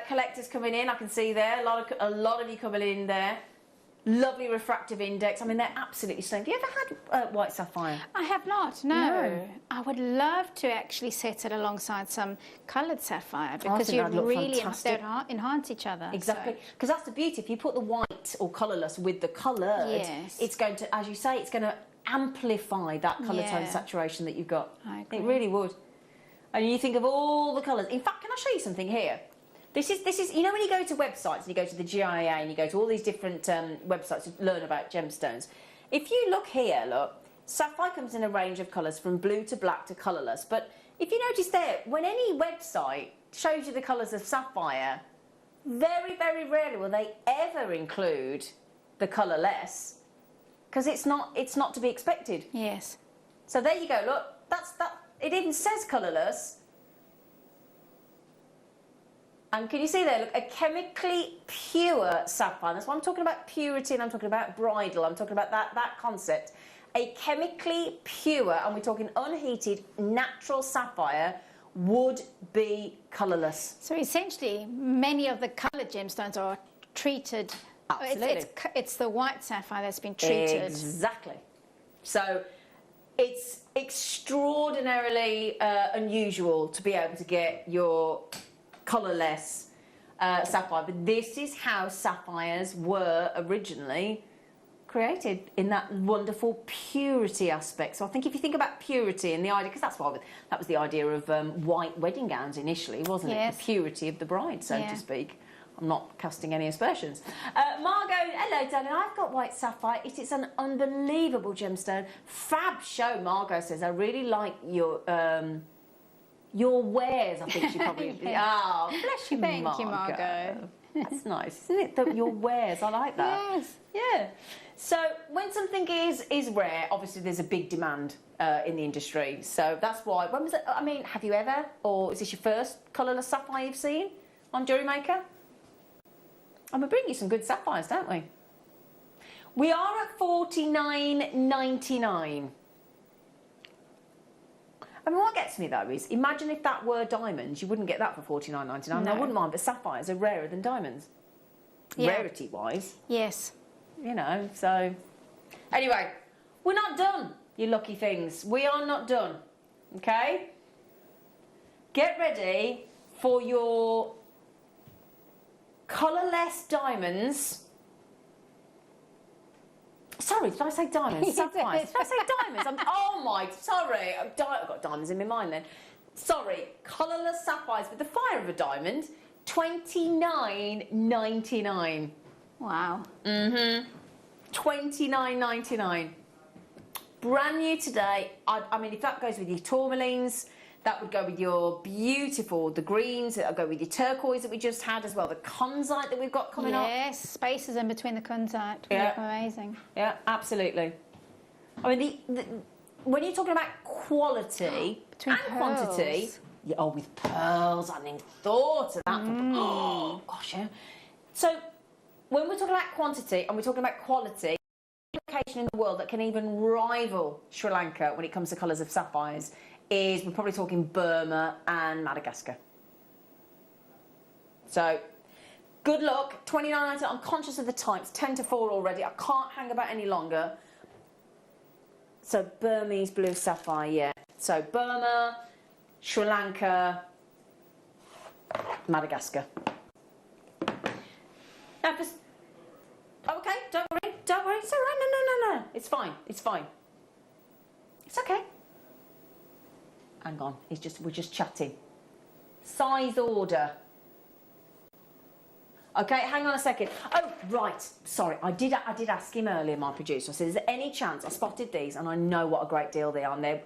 [SPEAKER 1] collectors coming in. I can see there a lot of you coming in there. Lovely refractive index. I mean, they're absolutely stunning. Have you ever had white sapphire?
[SPEAKER 11] I have not, no. I would love to actually set it alongside some coloured sapphire because you really enhance each other.
[SPEAKER 1] Exactly, because that's the beauty. If you put the white or colourless with the coloured, it's going to, as you say, it's going to amplify that colour tone saturation that you've got.
[SPEAKER 11] I agree.
[SPEAKER 1] It really would. And you think of all the colours. In fact, can I show you something here? This is, you know, when you go to websites and you go to the GIA and you go to all these different websites to learn about gemstones. If you look here, look, sapphire comes in a range of colours from blue to black to colourless. But if you notice there, when any website shows you the colours of sapphire, very, very rarely will they ever include the colourless, because it's not to be expected.
[SPEAKER 11] Yes.
[SPEAKER 1] So there you go. Look, it even says colourless. And can you see there, look, a chemically pure sapphire. That's why I'm talking about purity and I'm talking about bridal. I'm talking about that concept. A chemically pure, and we're talking unheated, natural sapphire would be colourless.
[SPEAKER 11] So essentially, many of the coloured gemstones are treated.
[SPEAKER 1] Absolutely.
[SPEAKER 11] It's the white sapphire that's been treated.
[SPEAKER 1] Exactly. So it's extraordinarily unusual to be able to get your colourless sapphire, but this is how sapphires were originally created, in that wonderful purity aspect. So I think if you think about purity and the idea, because that was the idea of white wedding gowns initially, wasn't it? The purity of the bride, so to speak. I'm not casting any aspersions. Margot, hello darling, I've got white sapphire. It is an unbelievable gemstone. Fab show, Margot says. I really like your wares, I think she probably... Oh, bless you,
[SPEAKER 11] Thank you, Margot.
[SPEAKER 1] That's nice, isn't it? Your wares, I like that.
[SPEAKER 11] Yes.
[SPEAKER 1] Yeah. So when something is rare, obviously there's a big demand in the industry. So that's why... When was it? I mean, have you ever, or is this your first colourless sapphire you've seen on Jewellery Maker? And we bring you some good sapphires, don't we? We are at $49.99. I mean, what gets me though is, imagine if that were diamonds, you wouldn't get that for $49.99. No. I wouldn't mind, but sapphires are rarer than diamonds, rarity-wise.
[SPEAKER 11] Yes.
[SPEAKER 1] You know, so... Anyway, we're not done, you lucky things. We are not done, okay? Get ready for your colourless diamonds. Sorry, did I say diamonds? Sapphires. Did I say diamonds? Sorry. I've got diamonds in my mind then. Sorry, colourless sapphires with the fire of a diamond, $29.99.
[SPEAKER 11] Wow.
[SPEAKER 1] $29.99. Brand new today. I mean, if that goes with your tourmalines, that would go with your beautiful, the greens, that would go with your turquoise that we just had as well, the kunzite that we've got coming up.
[SPEAKER 11] Yes, spaces in between the kunzite.
[SPEAKER 1] Yeah.
[SPEAKER 11] Amazing.
[SPEAKER 1] Yeah, absolutely. I mean, when you're talking about quality and quantity, with pearls, I hadn't even thought of that. Oh, gosh, yeah. So, when we're talking about quantity and we're talking about quality, location in the world that can even rival Sri Lanka when it comes to colours of sapphires is, we're probably talking Burma and Madagascar. So, good luck. $29.99. I'm conscious of the time. It's 10 to 4 already. I can't hang about any longer. So, Burmese blue sapphire, yeah. So, Burma, Sri Lanka, Madagascar. Now, just... Okay, don't worry. It's all right. No. It's fine. It's okay. Hang on, we're just chatting. Size order. Okay, hang on a second. Oh, right. Sorry, I did ask him earlier, my producer. I said, is there any chance? I spotted these, and I know what a great deal they are. And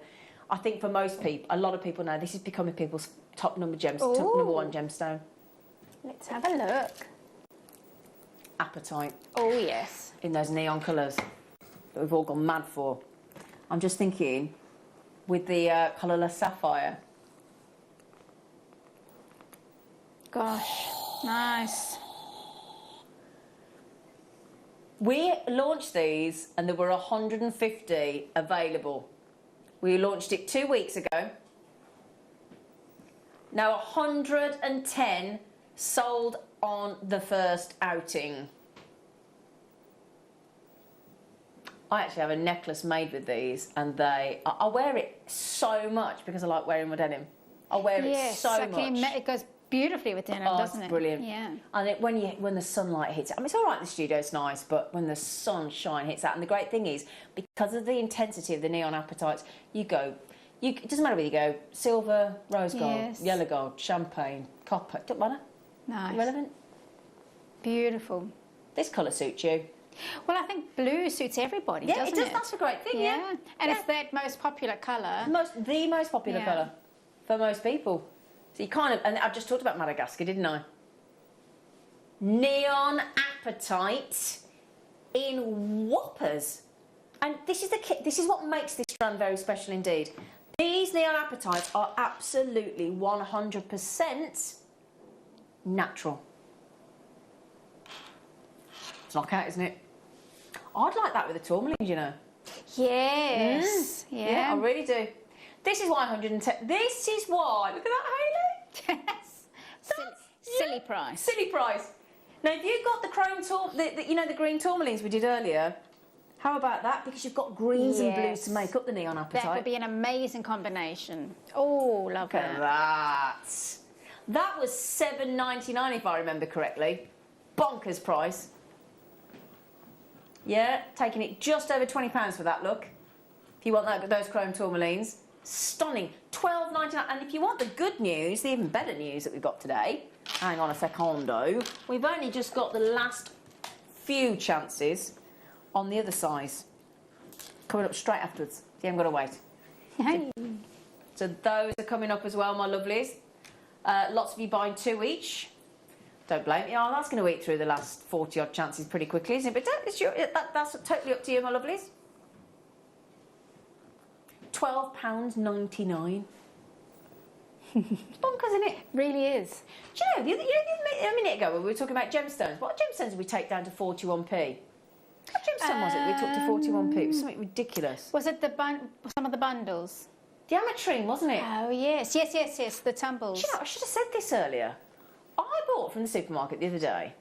[SPEAKER 1] I think for most people, a lot of people know this is becoming people's top number one gemstone.
[SPEAKER 11] Let's have a look.
[SPEAKER 1] Apatite.
[SPEAKER 11] Oh yes.
[SPEAKER 1] In those neon colours that we've all gone mad for. I'm just thinking, with the colourless sapphire.
[SPEAKER 11] Gosh, nice.
[SPEAKER 1] We launched these and there were 150 available. We launched it 2 weeks ago. Now 110 sold on the first outing. I actually have a necklace made with these, and I wear it so much because I like wearing my denim. I wear it so much.
[SPEAKER 11] It goes beautifully with denim, doesn't it?
[SPEAKER 1] It's brilliant.
[SPEAKER 11] Yeah.
[SPEAKER 1] And when the sunlight hits it, I mean, it's all right in the studio, it's nice, but when the sunshine hits that, and the great thing is, because of the intensity of the neon appetites, it doesn't matter whether you go silver, rose gold, yellow gold, champagne, copper, doesn't matter.
[SPEAKER 11] Nice.
[SPEAKER 1] Irrelevant.
[SPEAKER 11] Beautiful.
[SPEAKER 1] This colour suits you.
[SPEAKER 11] Well, I think blue suits everybody, doesn't it?
[SPEAKER 1] Yeah, it does. That's a great thing, yeah.
[SPEAKER 11] And it's that most popular colour.
[SPEAKER 1] The most popular colour for most people. So you kind of, and I've just talked about Madagascar, didn't I? Neon apatite in whoppers. And this is what makes this strand very special indeed. These neon apatites are absolutely 100% natural. It's knockout, isn't it? I'd like that with the tourmalines, you know.
[SPEAKER 11] Yes.
[SPEAKER 1] Yeah, I really do. This is why 110. This is why. Look at that, Hayley.
[SPEAKER 11] Yes. Silly price.
[SPEAKER 1] Silly price. Now, if you've got the chrome the green tourmalines we did earlier, how about that? Because you've got greens and blues to make up the neon appetite.
[SPEAKER 11] That would be an amazing combination. Oh, love
[SPEAKER 1] Look at that. That was $7.99 if I remember correctly. Bonkers price. Yeah, taking it just over £20 for that look. If you want those chrome tourmalines. Stunning. $12.99. And if you want the good news, the even better news that we've got today, hang on a secondo, we've only just got the last few chances on the other size. Coming up straight afterwards. You haven't got to wait.
[SPEAKER 11] Hey.
[SPEAKER 1] So those are coming up as well, my lovelies. Lots of you buying 2 each. Don't blame me. Oh, that's going to eat through the last 40-odd chances pretty quickly, isn't it? But that's totally up to you, my lovelies. £12.99. It's bonkers, isn't it?
[SPEAKER 11] Really is.
[SPEAKER 1] Do you know, a minute ago when we were talking about gemstones, what gemstones did we take down to 41p? What gemstone was it we took to 41p? It was something ridiculous.
[SPEAKER 11] Was it some of the bundles?
[SPEAKER 1] The ametrine, wasn't it?
[SPEAKER 11] Oh, yes. Yes, the tumbles.
[SPEAKER 1] Do you know, I should have said this earlier. I bought from the supermarket the other day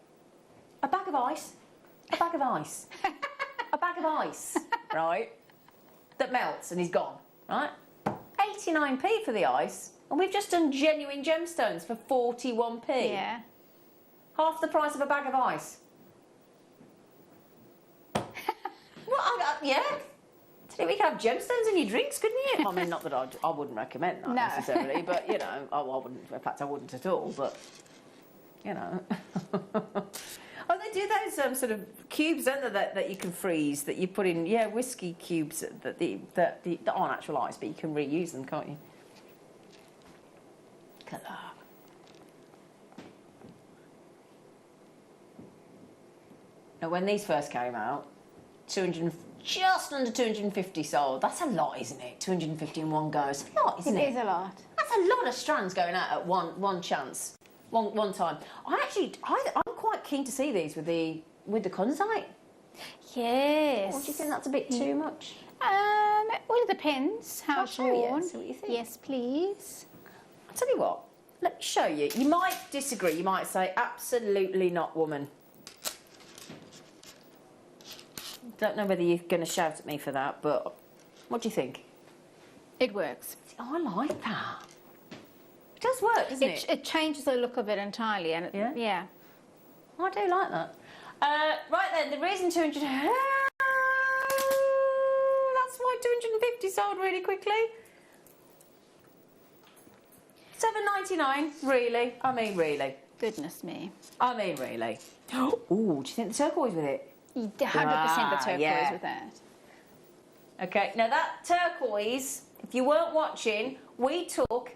[SPEAKER 1] a bag of ice. A bag of ice. A bag of ice, right? That melts and is gone, right? 89p for the ice, and we've just done genuine gemstones for 41p.
[SPEAKER 11] Yeah.
[SPEAKER 1] Half the price of a bag of ice. Yeah. We could have gemstones in your drinks, couldn't you? I mean, not that I wouldn't recommend that necessarily, but, you know, I wouldn't. In fact, I wouldn't at all, but, you know. Oh, they do those sort of cubes, don't they, that you can freeze, that you put in, whiskey cubes that aren't actual ice, but you can reuse them, can't you? Look at that. Now, when these first came out, just under 250 sold. That's a lot, isn't it? 250 in one go. It's a lot, isn't it?
[SPEAKER 11] It is a lot.
[SPEAKER 1] That's a lot of strands going out at one chance, one time. I'm quite keen to see these with the kunzite.
[SPEAKER 11] Yes.
[SPEAKER 1] Or do you think that's a bit too much?
[SPEAKER 11] Well, it depends how it's worn.
[SPEAKER 1] See what you think.
[SPEAKER 11] Yes, please.
[SPEAKER 1] I'll tell you what. Let me show you. You might disagree. You might say, absolutely not, woman. Don't know whether you're going to shout at me for that, but what do you think?
[SPEAKER 11] It works.
[SPEAKER 1] Oh, I like that. It does work, doesn't it?
[SPEAKER 11] It changes the look of it entirely, and yeah.
[SPEAKER 1] I do like that. Right then, the reason 200. That's why 250 sold really quickly. $7.99, really? I mean, really.
[SPEAKER 11] Goodness me.
[SPEAKER 1] I mean, really. Oh, do you think the turquoise with it?
[SPEAKER 11] 100% the turquoise with that.
[SPEAKER 1] Okay, now that turquoise, if you weren't watching, we took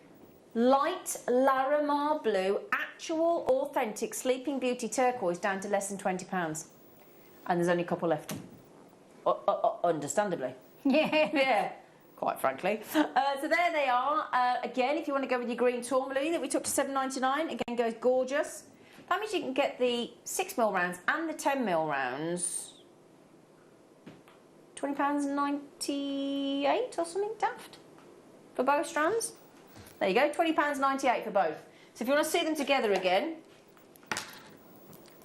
[SPEAKER 1] light Larimar blue, actual authentic Sleeping Beauty turquoise down to less than £20. And there's only a couple left. Understandably. Yeah, quite frankly. So there they are. Again, if you want to go with your green tourmaline that we took to $7.99, again goes gorgeous. That means you can get the 6mm rounds and the 10mm rounds £20.98 or something daft for both strands. There you go, £20.98 for both. So if you want to see them together again,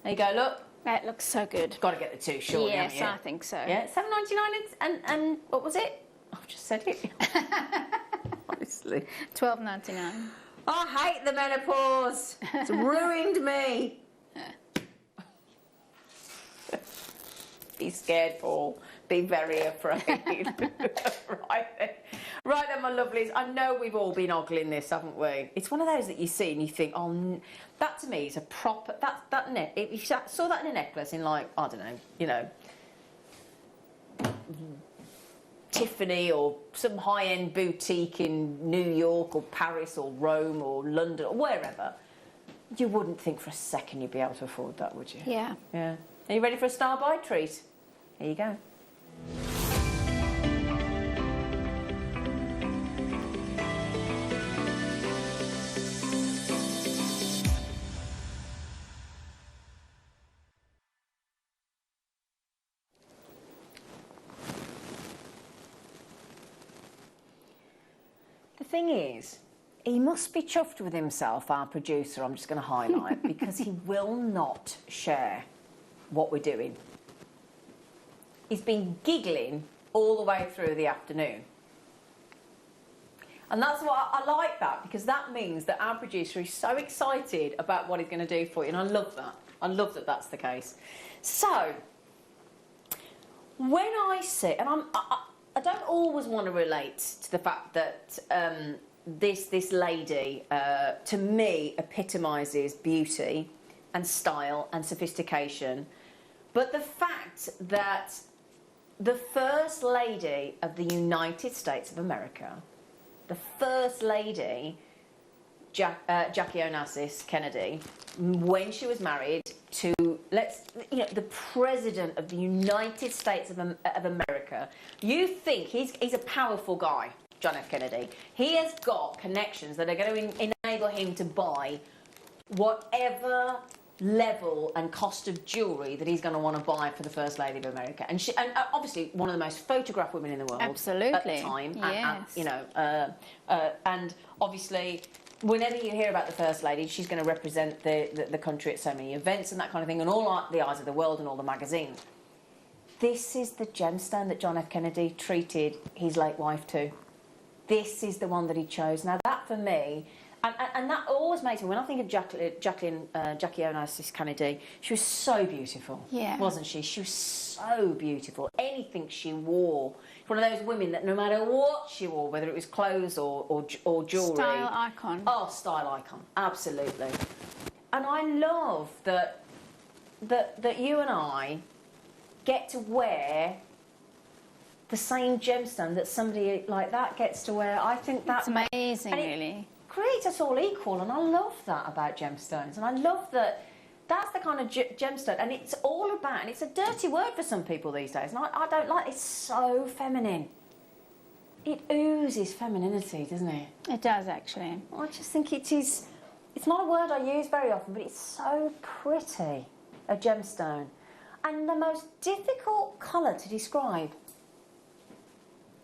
[SPEAKER 1] there you go, look.
[SPEAKER 11] That looks so good.
[SPEAKER 1] Got to get the two, surely,
[SPEAKER 11] yes,
[SPEAKER 1] haven't you?
[SPEAKER 11] I think so.
[SPEAKER 1] Yeah, $7.99 and what was it? I've just said it. Honestly.
[SPEAKER 11] $12.99.
[SPEAKER 1] I hate the menopause. It's ruined me. Be scared, Paul. Be very afraid. Right then, my lovelies. I know we've all been ogling this, haven't we? It's one of those that you see and you think, oh, that to me is a proper. That net. If you saw that in a necklace in, like, I don't know, you know, Tiffany or some high-end boutique in New York or Paris or Rome or London or wherever, you wouldn't think for a second you'd be able to afford that, would you?
[SPEAKER 11] Yeah.
[SPEAKER 1] Yeah. Are you ready for a star buy treat? Here you go. The thing is, he must be chuffed with himself, our producer, I'm just going to highlight, because he will not share what we're doing. He's been giggling all the way through the afternoon. And that's why I like that, because that means that our producer is so excited about what he's going to do for you, and I love that. I love that that's the case. So, when I sit, and I don't always want to relate to the fact that this lady, to me, epitomises beauty and style and sophistication, but the fact that the First Lady of the United States of America, the First Lady, Jackie Onassis Kennedy, when she was married to, the President of the United States of America, you think he's a powerful guy, John F. Kennedy. He has got connections that are going to enable him to buy whatever level and cost of jewellery that he's going to want to buy for the First Lady of America, and obviously one of the most photographed women in the world.
[SPEAKER 11] Absolutely.
[SPEAKER 1] At the time.
[SPEAKER 11] Yes.
[SPEAKER 1] And obviously whenever you hear about the First Lady, she's going to represent the country at so many events and that kind of thing, and all the eyes of the world and all the magazines. This is the gemstone that John F. Kennedy treated his late wife to. This is the one that he chose. Now that for me, and that always makes me, when I think of Jackie Onassis Kennedy, she was so beautiful, wasn't she? She was so beautiful. Anything she wore, one of those women that no matter what she wore, whether it was clothes or jewellery,
[SPEAKER 11] style icon.
[SPEAKER 1] Oh, style icon, absolutely. And I love that you and I get to wear the same gemstone that somebody like that gets to wear. I think that's
[SPEAKER 11] amazing, really.
[SPEAKER 1] Creates us all equal, and I love that about gemstones, and I love that that's the kind of gemstone, and it's all about, and it's a dirty word for some people these days, and I don't like it. It's so feminine. It oozes femininity, doesn't it?
[SPEAKER 11] It does, actually.
[SPEAKER 1] I just think it is, it's not a word I use very often, but it's so pretty, a gemstone, and the most difficult colour to describe.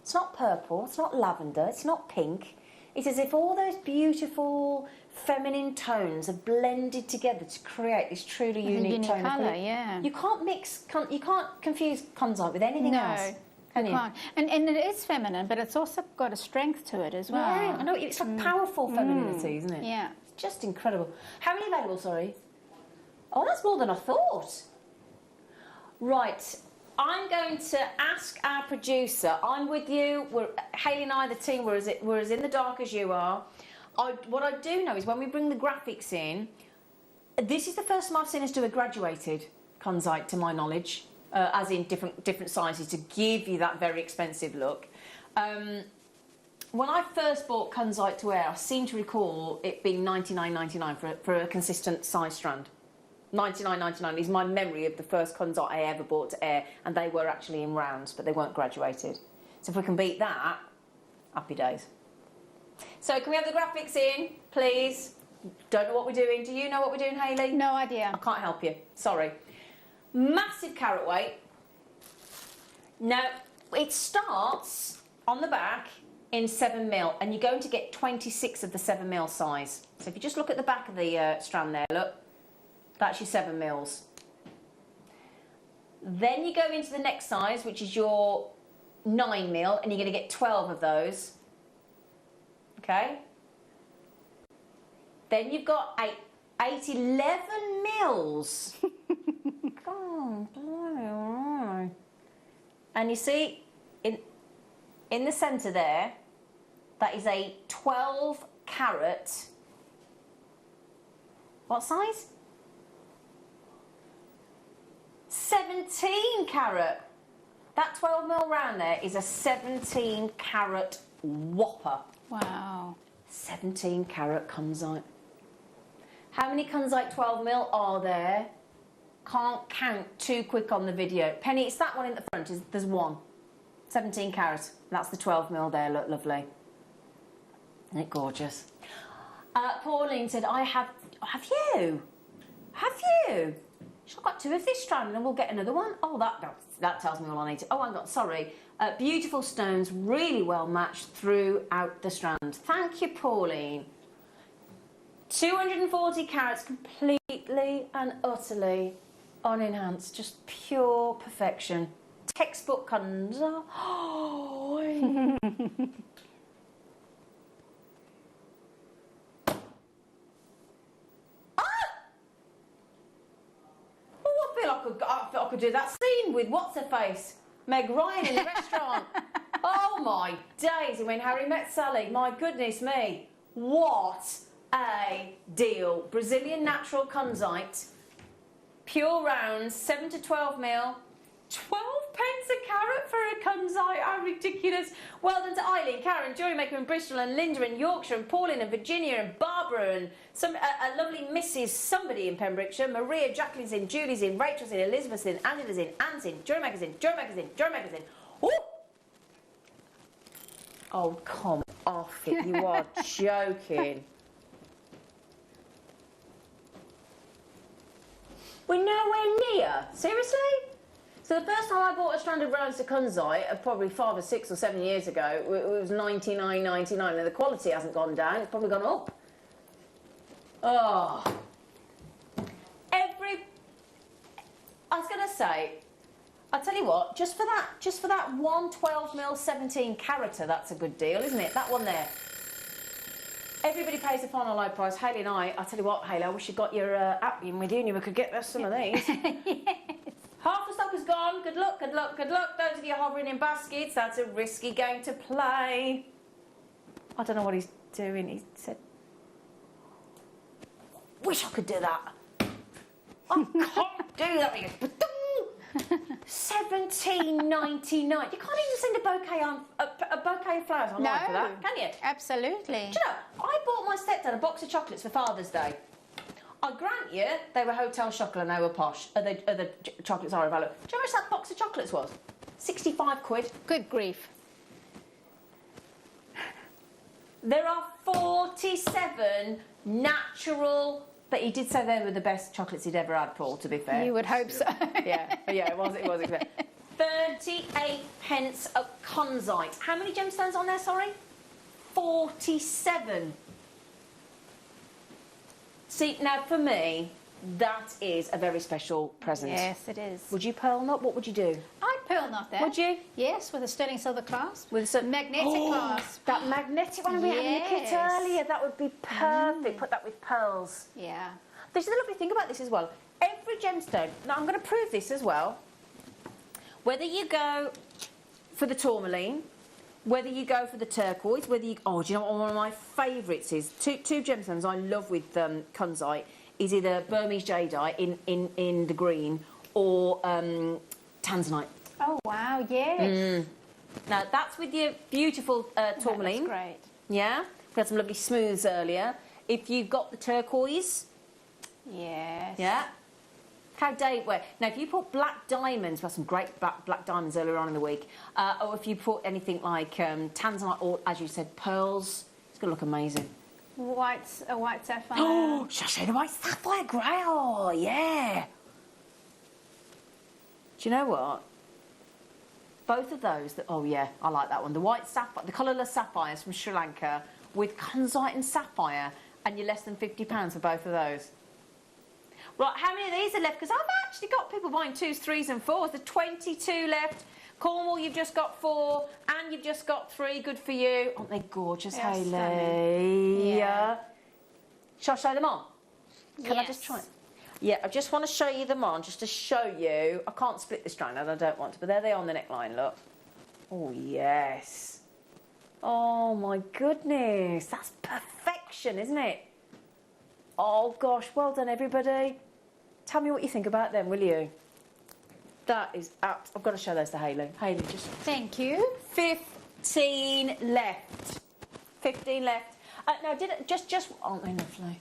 [SPEAKER 1] It's not purple, it's not lavender, it's not pink. It's as if all those beautiful feminine tones are blended together to create this truly unique tone.
[SPEAKER 11] Colour, yeah.
[SPEAKER 1] You can't you can't confuse Conzite with anything else. Can you?
[SPEAKER 11] Can't. And it is feminine, but it's also got a strength to it as well.
[SPEAKER 1] Yeah, I know. It's a powerful femininity, isn't it?
[SPEAKER 11] Yeah.
[SPEAKER 1] It's just incredible. How many available, sorry? Oh, that's more than I thought. Right. I'm going to ask our producer. I'm with you. Hayley and I, the team, we're as in the dark as you are. What I do know is when we bring the graphics in, this is the first time I've seen us do a graduated Conzite, to my knowledge, as in different sizes to give you that very expensive look. When I first bought Conzite to wear, I seem to recall it being $99.99 for a consistent size strand. $99.99 is my memory of the first Conzite I ever bought to air, and they were actually in rounds, but they weren't graduated. So if we can beat that, happy days. So can we have the graphics in, please? Don't know what we're doing. Do you know what we're doing, Hayley?
[SPEAKER 11] No idea.
[SPEAKER 1] I can't help you. Sorry. Massive carat weight. Now, it starts on the back in 7mm, and you're going to get 26 of the 7mm size. So if you just look at the back of the strand there, look, that's your 7mm. Then you go into the next size, which is your 9mm, and you're going to get 12 of those. Okay? Then you've got 11 mils. God, blimey. And you see, in the centre there, that is a 12 carat. What size? 17 carat. That 12mm round there is a 17 carat whopper.
[SPEAKER 11] Wow.
[SPEAKER 1] 17 carat kunzite. How many kunzite 12mm are there? Can't count too quick on the video. Penny, it's that one in the front. There's one. 17 carat. That's the 12mm there. Look, lovely. Isn't it gorgeous? Pauline said, have you? Have you? I've got 2 of this strand and we'll get another one. Oh, that tells me all I need to. Oh, hang on, sorry. Beautiful stones, really well matched throughout the strand. Thank you, Pauline. 240 carats, completely and utterly unenhanced, just pure perfection. Textbook kunza. Oh. I feel I could do that scene with what's her face, Meg Ryan in the restaurant. Oh my days! And when Harry met Sally, my goodness me, what a deal! Brazilian natural kunzite, pure rounds, 7 to 12mm, 12 pence a carat for a kunzite. How ridiculous! Well done to Eileen, Karen, Jewellery Maker in Bristol, and Linda in Yorkshire, and Pauline and Virginia, and Barbara, and a lovely Mrs. Somebody in Pembrokeshire, Maria, Jacqueline's in, Julie's in, Rachel's in, Elizabeth's in, Angela's in, Anne's in, Jewellery Maker's in, Jewellery Maker's in, Jewellery Maker's in. Ooh! Oh, come off it! You are joking. We're nowhere near. Seriously? So the first time I bought a strand of rounds to kunzite, probably 5 or 6 or 7 years ago, it was $99.99, and the quality hasn't gone down, it's probably gone up. Oh. I was going to say, I'll tell you what, just for that one 12mm 17 carater, that's a good deal, isn't it? That one there. Everybody pays the final low price. Hayley and I'll tell you what, Hayley, I wish you got your app in with you and you could get us some of these.
[SPEAKER 11] Yes.
[SPEAKER 1] Half the stock is gone. Good luck, good luck, good luck. Those of you hovering in baskets, that's a risky game to play. I don't know what he's doing. He said, wish I could do that. I can't do that. He goes, $17.99. You can't even send a bouquet of flowers online for that, can you?
[SPEAKER 11] Absolutely.
[SPEAKER 1] Do you know, I bought my stepdad a box of chocolates for Father's Day. I grant you, they were hotel chocolate and they were posh. The chocolates are available. Do you know how much that box of chocolates was? 65 quid.
[SPEAKER 11] Good grief.
[SPEAKER 1] There are 47 natural, but he did say they were the best chocolates he'd ever had, Paul, to be fair.
[SPEAKER 11] You would hope so.
[SPEAKER 1] Yeah, it was. 38 pence of kunzite. How many gemstones on there, sorry? 47. See, now for me, that is a very special present.
[SPEAKER 11] Yes, it is.
[SPEAKER 1] Would you pearl knot? What would you do?
[SPEAKER 11] I'd pearl knot that.
[SPEAKER 1] Would you?
[SPEAKER 11] Yes, with a sterling silver clasp.
[SPEAKER 1] With some
[SPEAKER 11] magnetic clasp.
[SPEAKER 1] That magnetic one we had in the kit earlier. That would be perfect. Put that with pearls.
[SPEAKER 11] Yeah.
[SPEAKER 1] There's a lovely thing about this as well. Every gemstone, now I'm going to prove this as well, whether you go for the tourmaline, whether you go for the turquoise, whether you... Oh, do you know what one of my favourites is? Two gemstones I love with kunzite is either Burmese jadeite in the green or tanzanite.
[SPEAKER 11] Oh, wow, yes.
[SPEAKER 1] Now, that's with your beautiful tourmaline.
[SPEAKER 11] That's great.
[SPEAKER 1] Yeah? We had some lovely smooths earlier. If you've got the turquoise...
[SPEAKER 11] Yes.
[SPEAKER 1] Yeah? How date wear. Now, if you put black diamonds, we had some great black diamonds earlier on in the week, or if you put anything like tanzanite or, as you said, pearls, it's going to look amazing.
[SPEAKER 11] A white sapphire.
[SPEAKER 1] Oh, should I show you the white sapphire grey? Oh, yeah. Do you know what? Both of those, oh yeah, I like that one. The white sapphire, the colourless sapphires from Sri Lanka with kunzite and sapphire, and you're less than £50 for both of those. Right, how many of these are left? Because I've actually got people buying 2s, 3s and 4s. There's 22 left. Cornwall, you've just got 4, and you've just got 3. Good for you. Aren't they gorgeous, Hayley?
[SPEAKER 11] Yeah.
[SPEAKER 1] Shall I show them on? Can I
[SPEAKER 11] Yes.
[SPEAKER 1] just try it? Yeah, I just want to show you them on, just to show you. I can't split this strand, and I don't want to, but there they are on the neckline, look. Oh, yes. Oh, my goodness. That's perfection, isn't it? Oh, gosh. Well done, everybody. Tell me what you think about them, will you? That is... I've got to show those to Hayley. Hayley, just...
[SPEAKER 11] Thank you.
[SPEAKER 1] 15 left. 15 left. No, did it... Just... Aren't they lovely?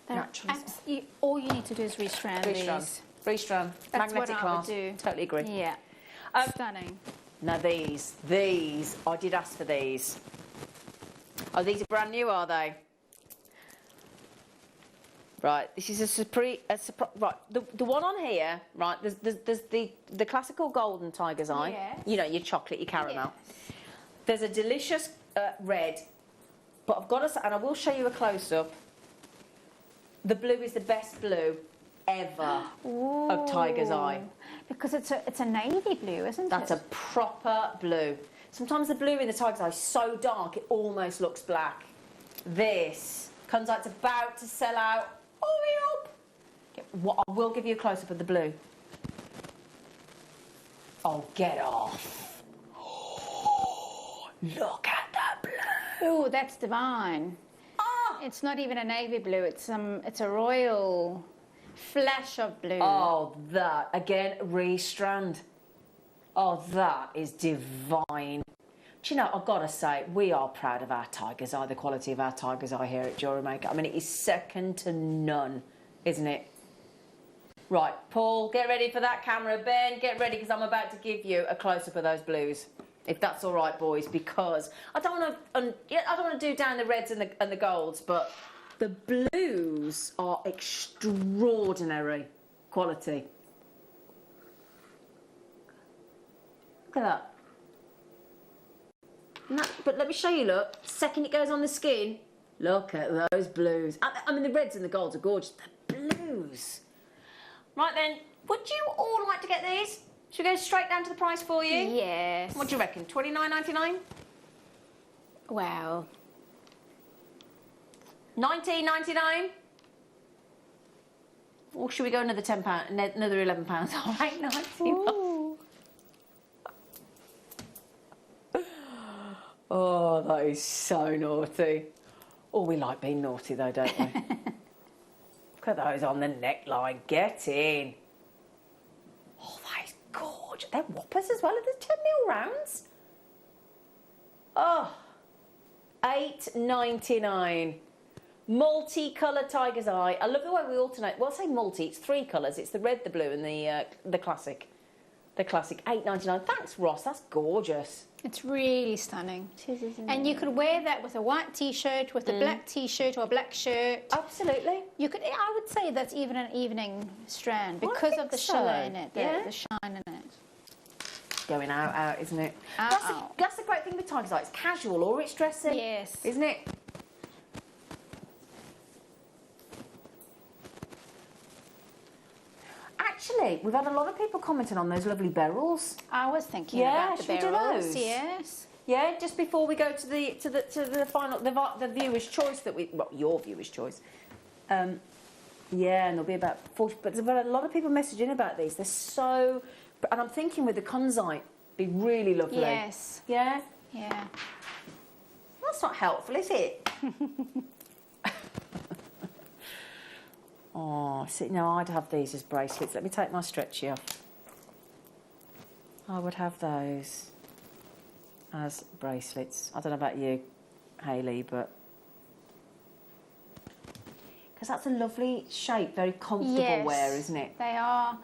[SPEAKER 1] Naturally.
[SPEAKER 11] All you need to do is restrand these.
[SPEAKER 1] Restrand.
[SPEAKER 11] That's
[SPEAKER 1] Magnetic
[SPEAKER 11] what I
[SPEAKER 1] class.
[SPEAKER 11] would do.
[SPEAKER 1] Totally agree.
[SPEAKER 11] Yeah. Stunning.
[SPEAKER 1] Now these, I did ask for these. Oh, these are brand new, are they? Right, this is a surprise. Right, the one on here, right, there's the classical golden tiger's eye.
[SPEAKER 11] Yes.
[SPEAKER 1] You know, your chocolate, your caramel.
[SPEAKER 11] Yes.
[SPEAKER 1] There's a delicious red, but I've got to say, and I will show you a close-up, the blue is the best blue ever of tiger's eye.
[SPEAKER 11] Because it's a navy blue, isn't it?
[SPEAKER 1] That's a proper blue. Sometimes the blue in the tiger's eye is so dark it almost looks black. This comes out, it's about to sell out. Hurry up! I will give you a close-up of the blue. Oh, get off. Oh, look at that blue.
[SPEAKER 11] Oh, that's divine. It's not even a navy blue, it's a royal flash of blue.
[SPEAKER 1] Oh, that, again, restrand. Oh, that is divine. Do you know, I've got to say, we are proud of our tiger's eye, the quality of our tiger's eye here at Jewellery Maker. I mean, it is second to none, isn't it? Right, Paul, get ready for that camera. Ben, get ready, because I'm about to give you a close-up of those blues. If that's all right, boys, because I don't want to do down the reds and the golds, but the blues are extraordinary quality. Look at that. But let me show you, look. Second it goes on the skin, look at those blues. I mean, the reds and the golds are gorgeous. The blues. Right then, would you all like to get these? Should we go straight down to the price for you?
[SPEAKER 11] Yes.
[SPEAKER 1] What do you reckon? $29.99?
[SPEAKER 11] Wow.
[SPEAKER 1] $19.99? Or should we go another £10? Another £11? All right, $19. Oh, that is so naughty. Oh, we like being naughty though, don't we? Look at those on the neckline. Get in. Oh, that is gorgeous. They're whoppers as well. Are they 10mm rounds? Oh, $8.99. Multi-colour tiger's eye. I love the way we alternate. Well, I say multi. It's 3 colours. It's the red, the blue, and the classic. The classic. $8.99. Thanks, Ross. That's gorgeous.
[SPEAKER 11] It's really stunning.
[SPEAKER 1] It is, isn't
[SPEAKER 11] and
[SPEAKER 1] it?
[SPEAKER 11] you could wear that with a white T-shirt, with a black T-shirt or a black shirt.
[SPEAKER 1] Absolutely.
[SPEAKER 11] You could. I would say that's even an evening strand because of the shimmer in it, the shine in it.
[SPEAKER 1] Going out, isn't it?
[SPEAKER 11] Out.
[SPEAKER 1] That's the great thing with tiger's eye. It's casual or it's dressy.
[SPEAKER 11] Yes.
[SPEAKER 1] Isn't it? Actually, we've had a lot of people commenting on those lovely beryls.
[SPEAKER 11] I was thinking about the
[SPEAKER 1] should we do
[SPEAKER 11] beryls.
[SPEAKER 1] those?
[SPEAKER 11] Yes.
[SPEAKER 1] Yeah, just before we go to the final the viewer's choice your viewer's choice. Yeah, and there'll be about 40. But there's a lot of people messaging about these. They're so, and I'm thinking with the kunzite, be really lovely.
[SPEAKER 11] Yes.
[SPEAKER 1] Yeah.
[SPEAKER 11] Yeah.
[SPEAKER 1] That's not helpful, is it? Oh, see, no, I'd have these as bracelets. Let me take my stretchy off. I would have those as bracelets. I don't know about you, Hayley, but... Because that's a lovely shape, very comfortable wear, isn't it?
[SPEAKER 11] They are.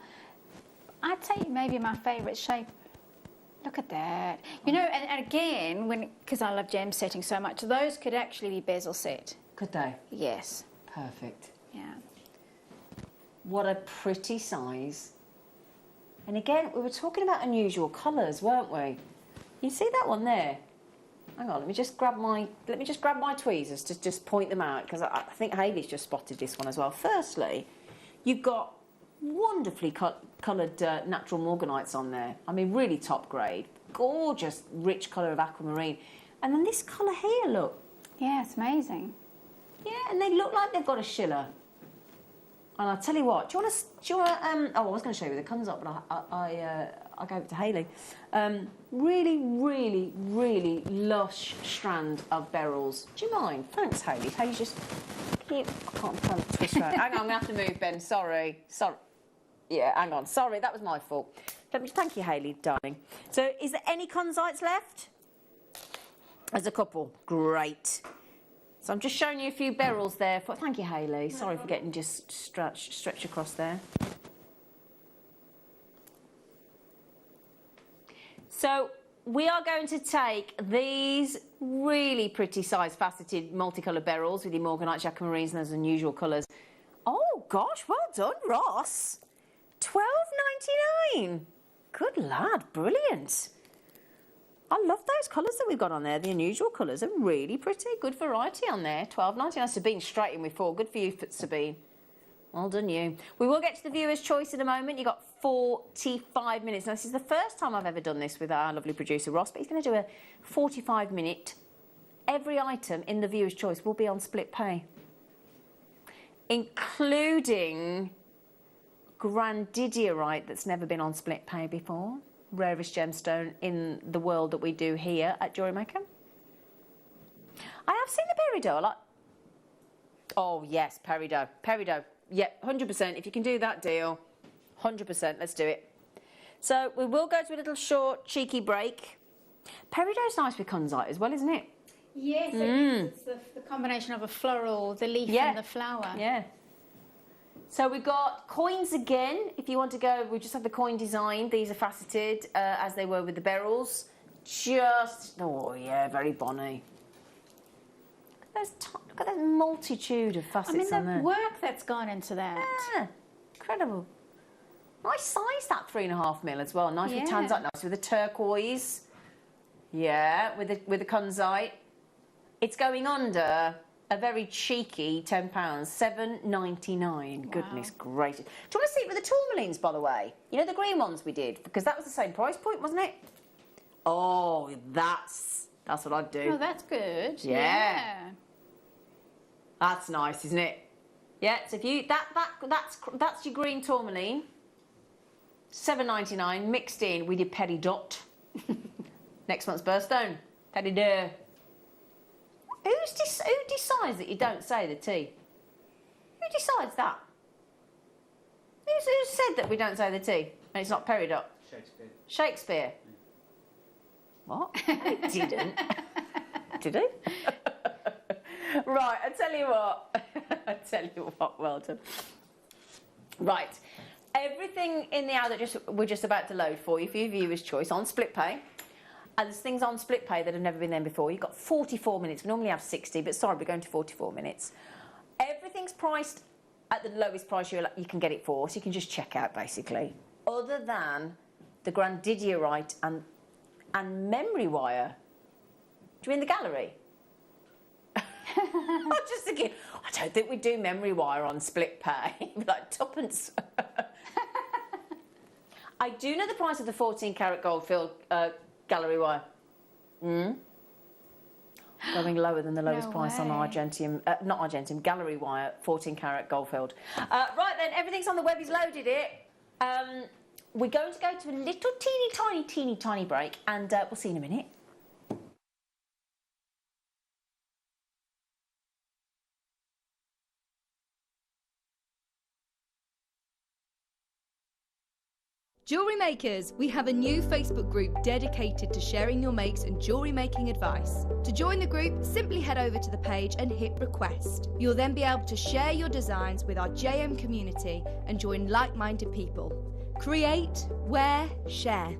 [SPEAKER 11] I'd say maybe my favourite shape. Look at that. You know, and again, because I love gem setting so much, those could actually be bezel set.
[SPEAKER 1] Could they?
[SPEAKER 11] Yes.
[SPEAKER 1] Perfect.
[SPEAKER 11] Yeah.
[SPEAKER 1] What a pretty size. And again, we were talking about unusual colours, weren't we? You see that one there? Hang on, let me just grab my tweezers to just point them out, because I think Hayley's just spotted this one as well. Firstly, you've got wonderfully coloured natural morganites on there. I mean, really top grade. Gorgeous, rich colour of aquamarine. And then this colour here, look.
[SPEAKER 11] Yeah, it's amazing.
[SPEAKER 1] Yeah, and they look like they've got a shiller. And I'll tell you what, do you want to, oh, I was going to show you the concept, but I gave it to Hayley. Really, really, really lush strand of beryls. Do you mind? Thanks, Hayley. Hayley's just, I can't twist around. Hang on, I'm going to have to move, Ben, sorry. Yeah, hang on, sorry, that was my fault. Thank you, Hayley, darling. So, is there any conzites left? There's a couple. Great. So I'm just showing you a few beryls there. Thank you, Hayley. Sorry for getting just stretched across there. So we are going to take these really pretty size faceted multicoloured beryls with your morganites, aquamarines and those unusual colours. Oh gosh, well done, Ross. $12.99. Good lad, brilliant. I love those colours that we've got on there. The unusual colours are really pretty. Good variety on there. $12.99. Sabine straight in with 4. Good for you, Sabine. Well done, you. We will get to the viewer's choice in a moment. You've got 45 minutes. Now, this is the first time I've ever done this with our lovely producer, Ross, but he's going to do a 45-minute. Every item in the viewer's choice will be on split pay, including grandidierite that's never been on split pay before. Rarest gemstone in the world that we do here at Jewellery Maker. I have seen the peridot. Like, oh yes, peridot. Yeah, 100%. If you can do that deal, 100%. Let's do it. So we will go to a little short, cheeky break. Peridot's nice with conzite as well, isn't it?
[SPEAKER 11] Yes, it's the combination of a floral, the leaf and the flower.
[SPEAKER 1] Yeah. So we've got coins again. If you want to go, we just have the coin design. These are faceted as they were with the beryls. Just, oh yeah, very bonny. Look at that multitude of facets on there.
[SPEAKER 11] The work that's gone into that.
[SPEAKER 1] Yeah, incredible. Nice size, that 3.5mm as well. Nice with tanzite, nice with the turquoise. Yeah, with the conzite. It's going under a very cheeky £10, $7.99. Wow. Goodness gracious. Do you want to see it with the tourmalines, by the way? You know the green ones we did? Because that was the same price point, wasn't it? Oh, that's what I'd do.
[SPEAKER 11] Oh, that's good.
[SPEAKER 1] Yeah. That's nice, isn't it? Yeah, so if you that's your green tourmaline. $7.99 mixed in with your peridot. Next month's birthstone. Peridot. Who decides that you don't say the T? Who decides that? Who said that we don't say the T? And it's not peridot? Shakespeare. What? I didn't. Did he? Right, I tell you what, well done. Right, everything in the hour that we're just about to load for you for your viewer's choice on split pay. And there's things on split pay that have never been there before. You've got 44 minutes. We normally have 60, but sorry, we're going to 44 minutes. Everything's priced at the lowest price you can get it for, so you can just check out, basically. Other than the grandidierite and memory wire. Do you mean the gallery? I'm just thinking, I don't think we do memory wire on split pay. Like tuppence. I do know the price of the 14-carat gold filled gallery wire. Going lower than the lowest price on Argentium, not Argentium, gallery wire, 14-carat gold filled. Right then, everything's on the web. He's loaded it. We're going to go to a little teeny tiny break, and we'll see you in a minute.
[SPEAKER 4] Jewellery Makers, we have a new Facebook group dedicated to sharing your makes and jewellery making advice. To join the group, simply head over to the page and hit request. You'll then be able to share your designs with our JM community and join like-minded people. Create, wear, share.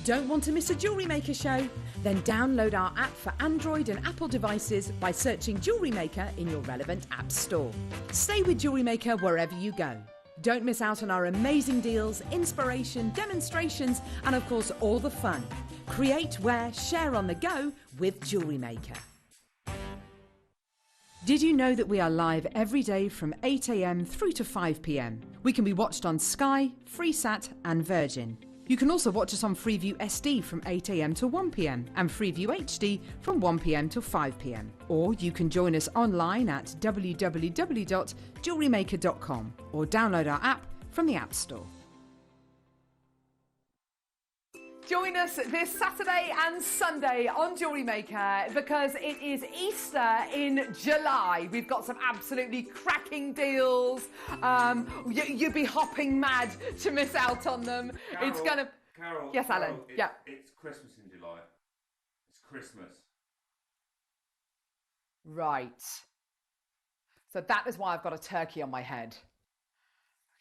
[SPEAKER 13] Don't want to miss a Jewellery Maker show? Then download our app for Android and Apple devices by searching Jewellery Maker in your relevant app store. Stay with Jewellery Maker wherever you go. Don't miss out on our amazing deals, inspiration, demonstrations, and of course all the fun. Create, wear, share on the go with Jewellery Maker. Did you know that we are live every day from 8 a.m. through to 5 p.m? We can be watched on Sky, Freesat and Virgin. You can also watch us on Freeview SD from 8 a.m. to 1 p.m. and Freeview HD from 1 p.m. to 5 p.m. Or you can join us online at www.JewelleryMaker.com or download our app from the App Store.
[SPEAKER 2] Join us this Saturday and Sunday on Jewellery Maker because it is Easter in July. We've got some absolutely cracking deals. You'd be hopping mad to miss out on them.
[SPEAKER 8] Carol,
[SPEAKER 2] it's gonna.
[SPEAKER 8] Carol,
[SPEAKER 2] yes, Alan.
[SPEAKER 8] Carol,
[SPEAKER 2] Yeah.
[SPEAKER 8] It's Christmas in July. It's Christmas.
[SPEAKER 2] Right. So that is why I've got a turkey on my head.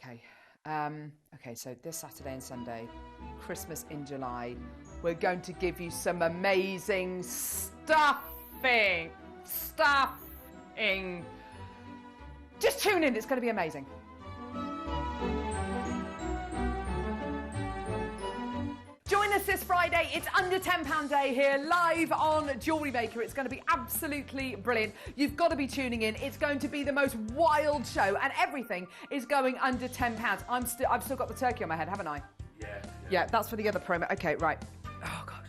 [SPEAKER 2] Okay. Okay, so this Saturday and Sunday, Christmas in July, we're going to give you some amazing stuffing. Just tune in, it's going to be amazing. Join us this Friday. It's under £10 day here, live on Jewellery Maker. It's going to be absolutely brilliant. You've got to be tuning in. It's going to be the most wild show, and everything is going under £10. I've still got the turkey on my head, haven't I? Yeah, that's for the other promo. Okay, right. Oh, God.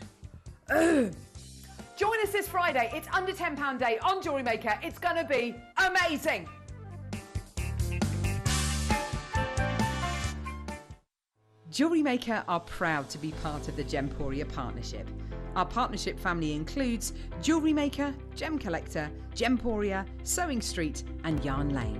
[SPEAKER 2] Join us this Friday. It's under £10 day on Jewellery Maker. It's going to be amazing.
[SPEAKER 13] Jewellery Maker are proud to be part of the Gemporia partnership. Our partnership family includes Jewellery Maker, Gem Collector, Gemporia, Sewing Street and Yarn Lane.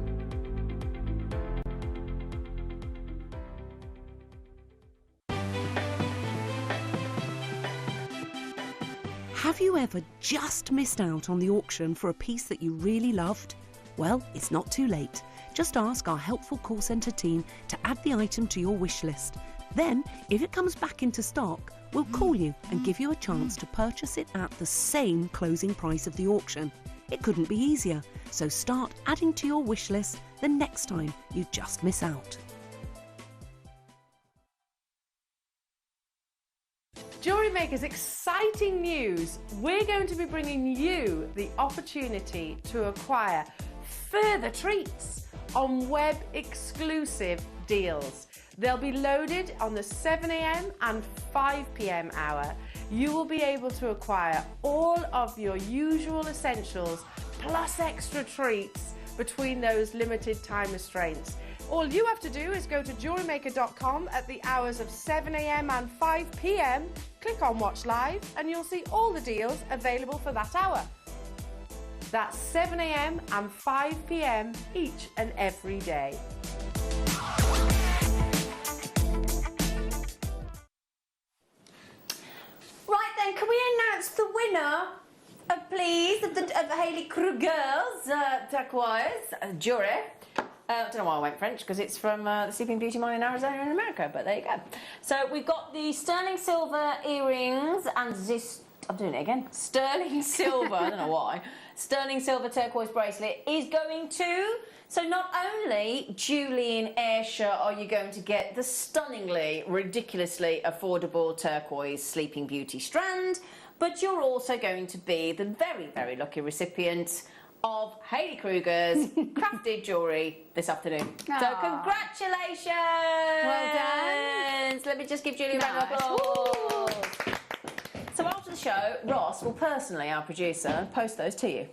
[SPEAKER 10] Have you ever just missed out on the auction for a piece that you really loved? Well, it's not too late. Just ask our helpful call centre team to add the item to your wish list. Then, if it comes back into stock, we'll call you and give you a chance to purchase it at the same closing price of the auction. It couldn't be easier, so start adding to your wish list the next time you just miss out.
[SPEAKER 6] Jewellery Maker's exciting news. We're going to be bringing you the opportunity to acquire further treats on web exclusive deals. They'll be loaded on the 7 a.m. and 5 p.m. hour. You will be able to acquire all of your usual essentials plus extra treats between those limited time restraints. All you have to do is go to JewelleryMaker.com at the hours of 7 a.m. and 5 p.m. Click on Watch Live and you'll see all the deals available for that hour. That's 7 a.m. and 5 p.m. each and every day.
[SPEAKER 1] Right then, can we announce the winner, please, of Hayley Kruger's turquoise jury? I don't know why I went French, because it's from the Sleeping Beauty mine in Arizona in America, but there you go. So we've got the sterling silver earrings and this, I'm doing it again, sterling silver, I don't know why, sterling silver turquoise bracelet is going to, so not only Julie in Ayrshire are you going to get the stunningly, ridiculously affordable turquoise Sleeping Beauty strand, but you're also going to be the very, very lucky recipient of Hayley Kruger's crafted jewellery this afternoon.
[SPEAKER 11] Aww.
[SPEAKER 1] So congratulations!
[SPEAKER 11] Well done.
[SPEAKER 1] Let me just give Julie a round of applause. So after the show, Ross will personally, our producer, post those to you.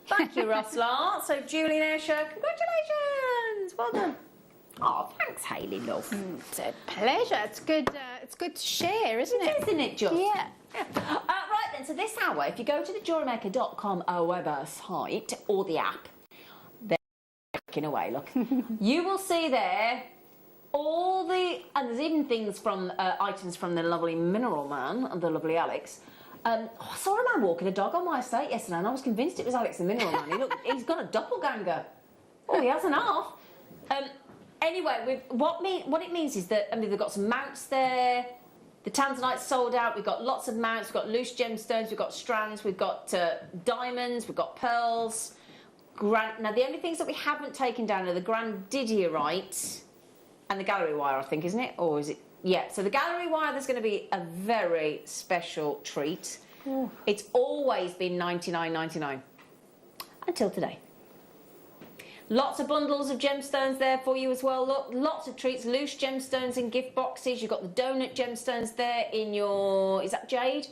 [SPEAKER 1] Thank you, Ross Lart. So Julie in Ayrshire, congratulations! Well done. Oh, thanks, Hayley, love.
[SPEAKER 11] It's a pleasure. It's good to share, isn't it?
[SPEAKER 1] Isn't it just?
[SPEAKER 11] Yeah.
[SPEAKER 1] Right then, so this hour, if you go to the JewelleryMaker.com website or the app, they're clicking away, look. You will see there all the, and there's even things from, items from the lovely Mineral Man and the lovely Alex. I saw a man walking a dog on my estate yesterday and I was convinced it was Alex the Mineral Man. He's got a doppelganger. Oh, he has an half. Anyway, what it means is that, I mean, they've got some mounts there. The Tanzanite's sold out. We've got lots of mounts. We've got loose gemstones. We've got strands. We've got diamonds. We've got pearls. Now, the only things that we haven't taken down are the grandidierite and the gallery wire, I think, isn't it? Or is it? Yeah, so the gallery wire, there's going to be a very special treat. Ooh. It's always been $99.99 until today. Lots of bundles of gemstones there for you as well. Look, lots of treats, loose gemstones in gift boxes. You've got the donut gemstones there in your... Is that jade?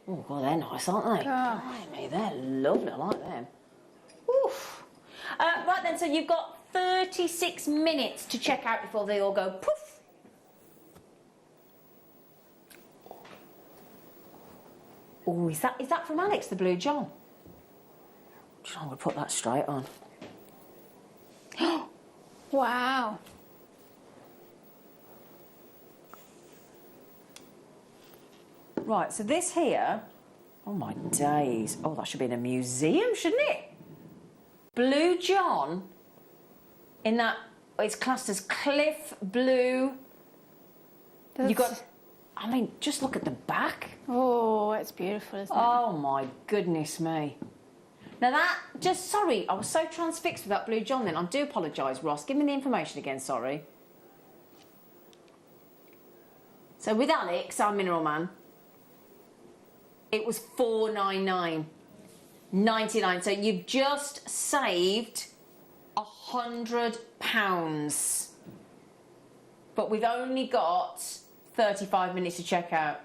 [SPEAKER 1] Oh, well, they're nice, aren't they? Blimey, they're lovely. I like them. Oof. Right then, so you've got 36 minutes to check out before they all go poof. Oh, is that from Alex, the Blue John? I'm going to put that straight on.
[SPEAKER 11] Wow.
[SPEAKER 1] Right, so this here, oh my days. Oh, that should be in a museum, shouldn't it? Blue John, in that, it's classed as cliff blue. You got, I mean, just look at the back.
[SPEAKER 11] Oh, it's beautiful, isn't it?
[SPEAKER 1] Oh my goodness me. Now that, sorry, I was so transfixed with that Blue John then. I do apologise, Ross. Give me the information again, sorry. So with Alex, our mineral man, it was $499.99. So you've just saved £100. But we've only got 35 minutes to check out.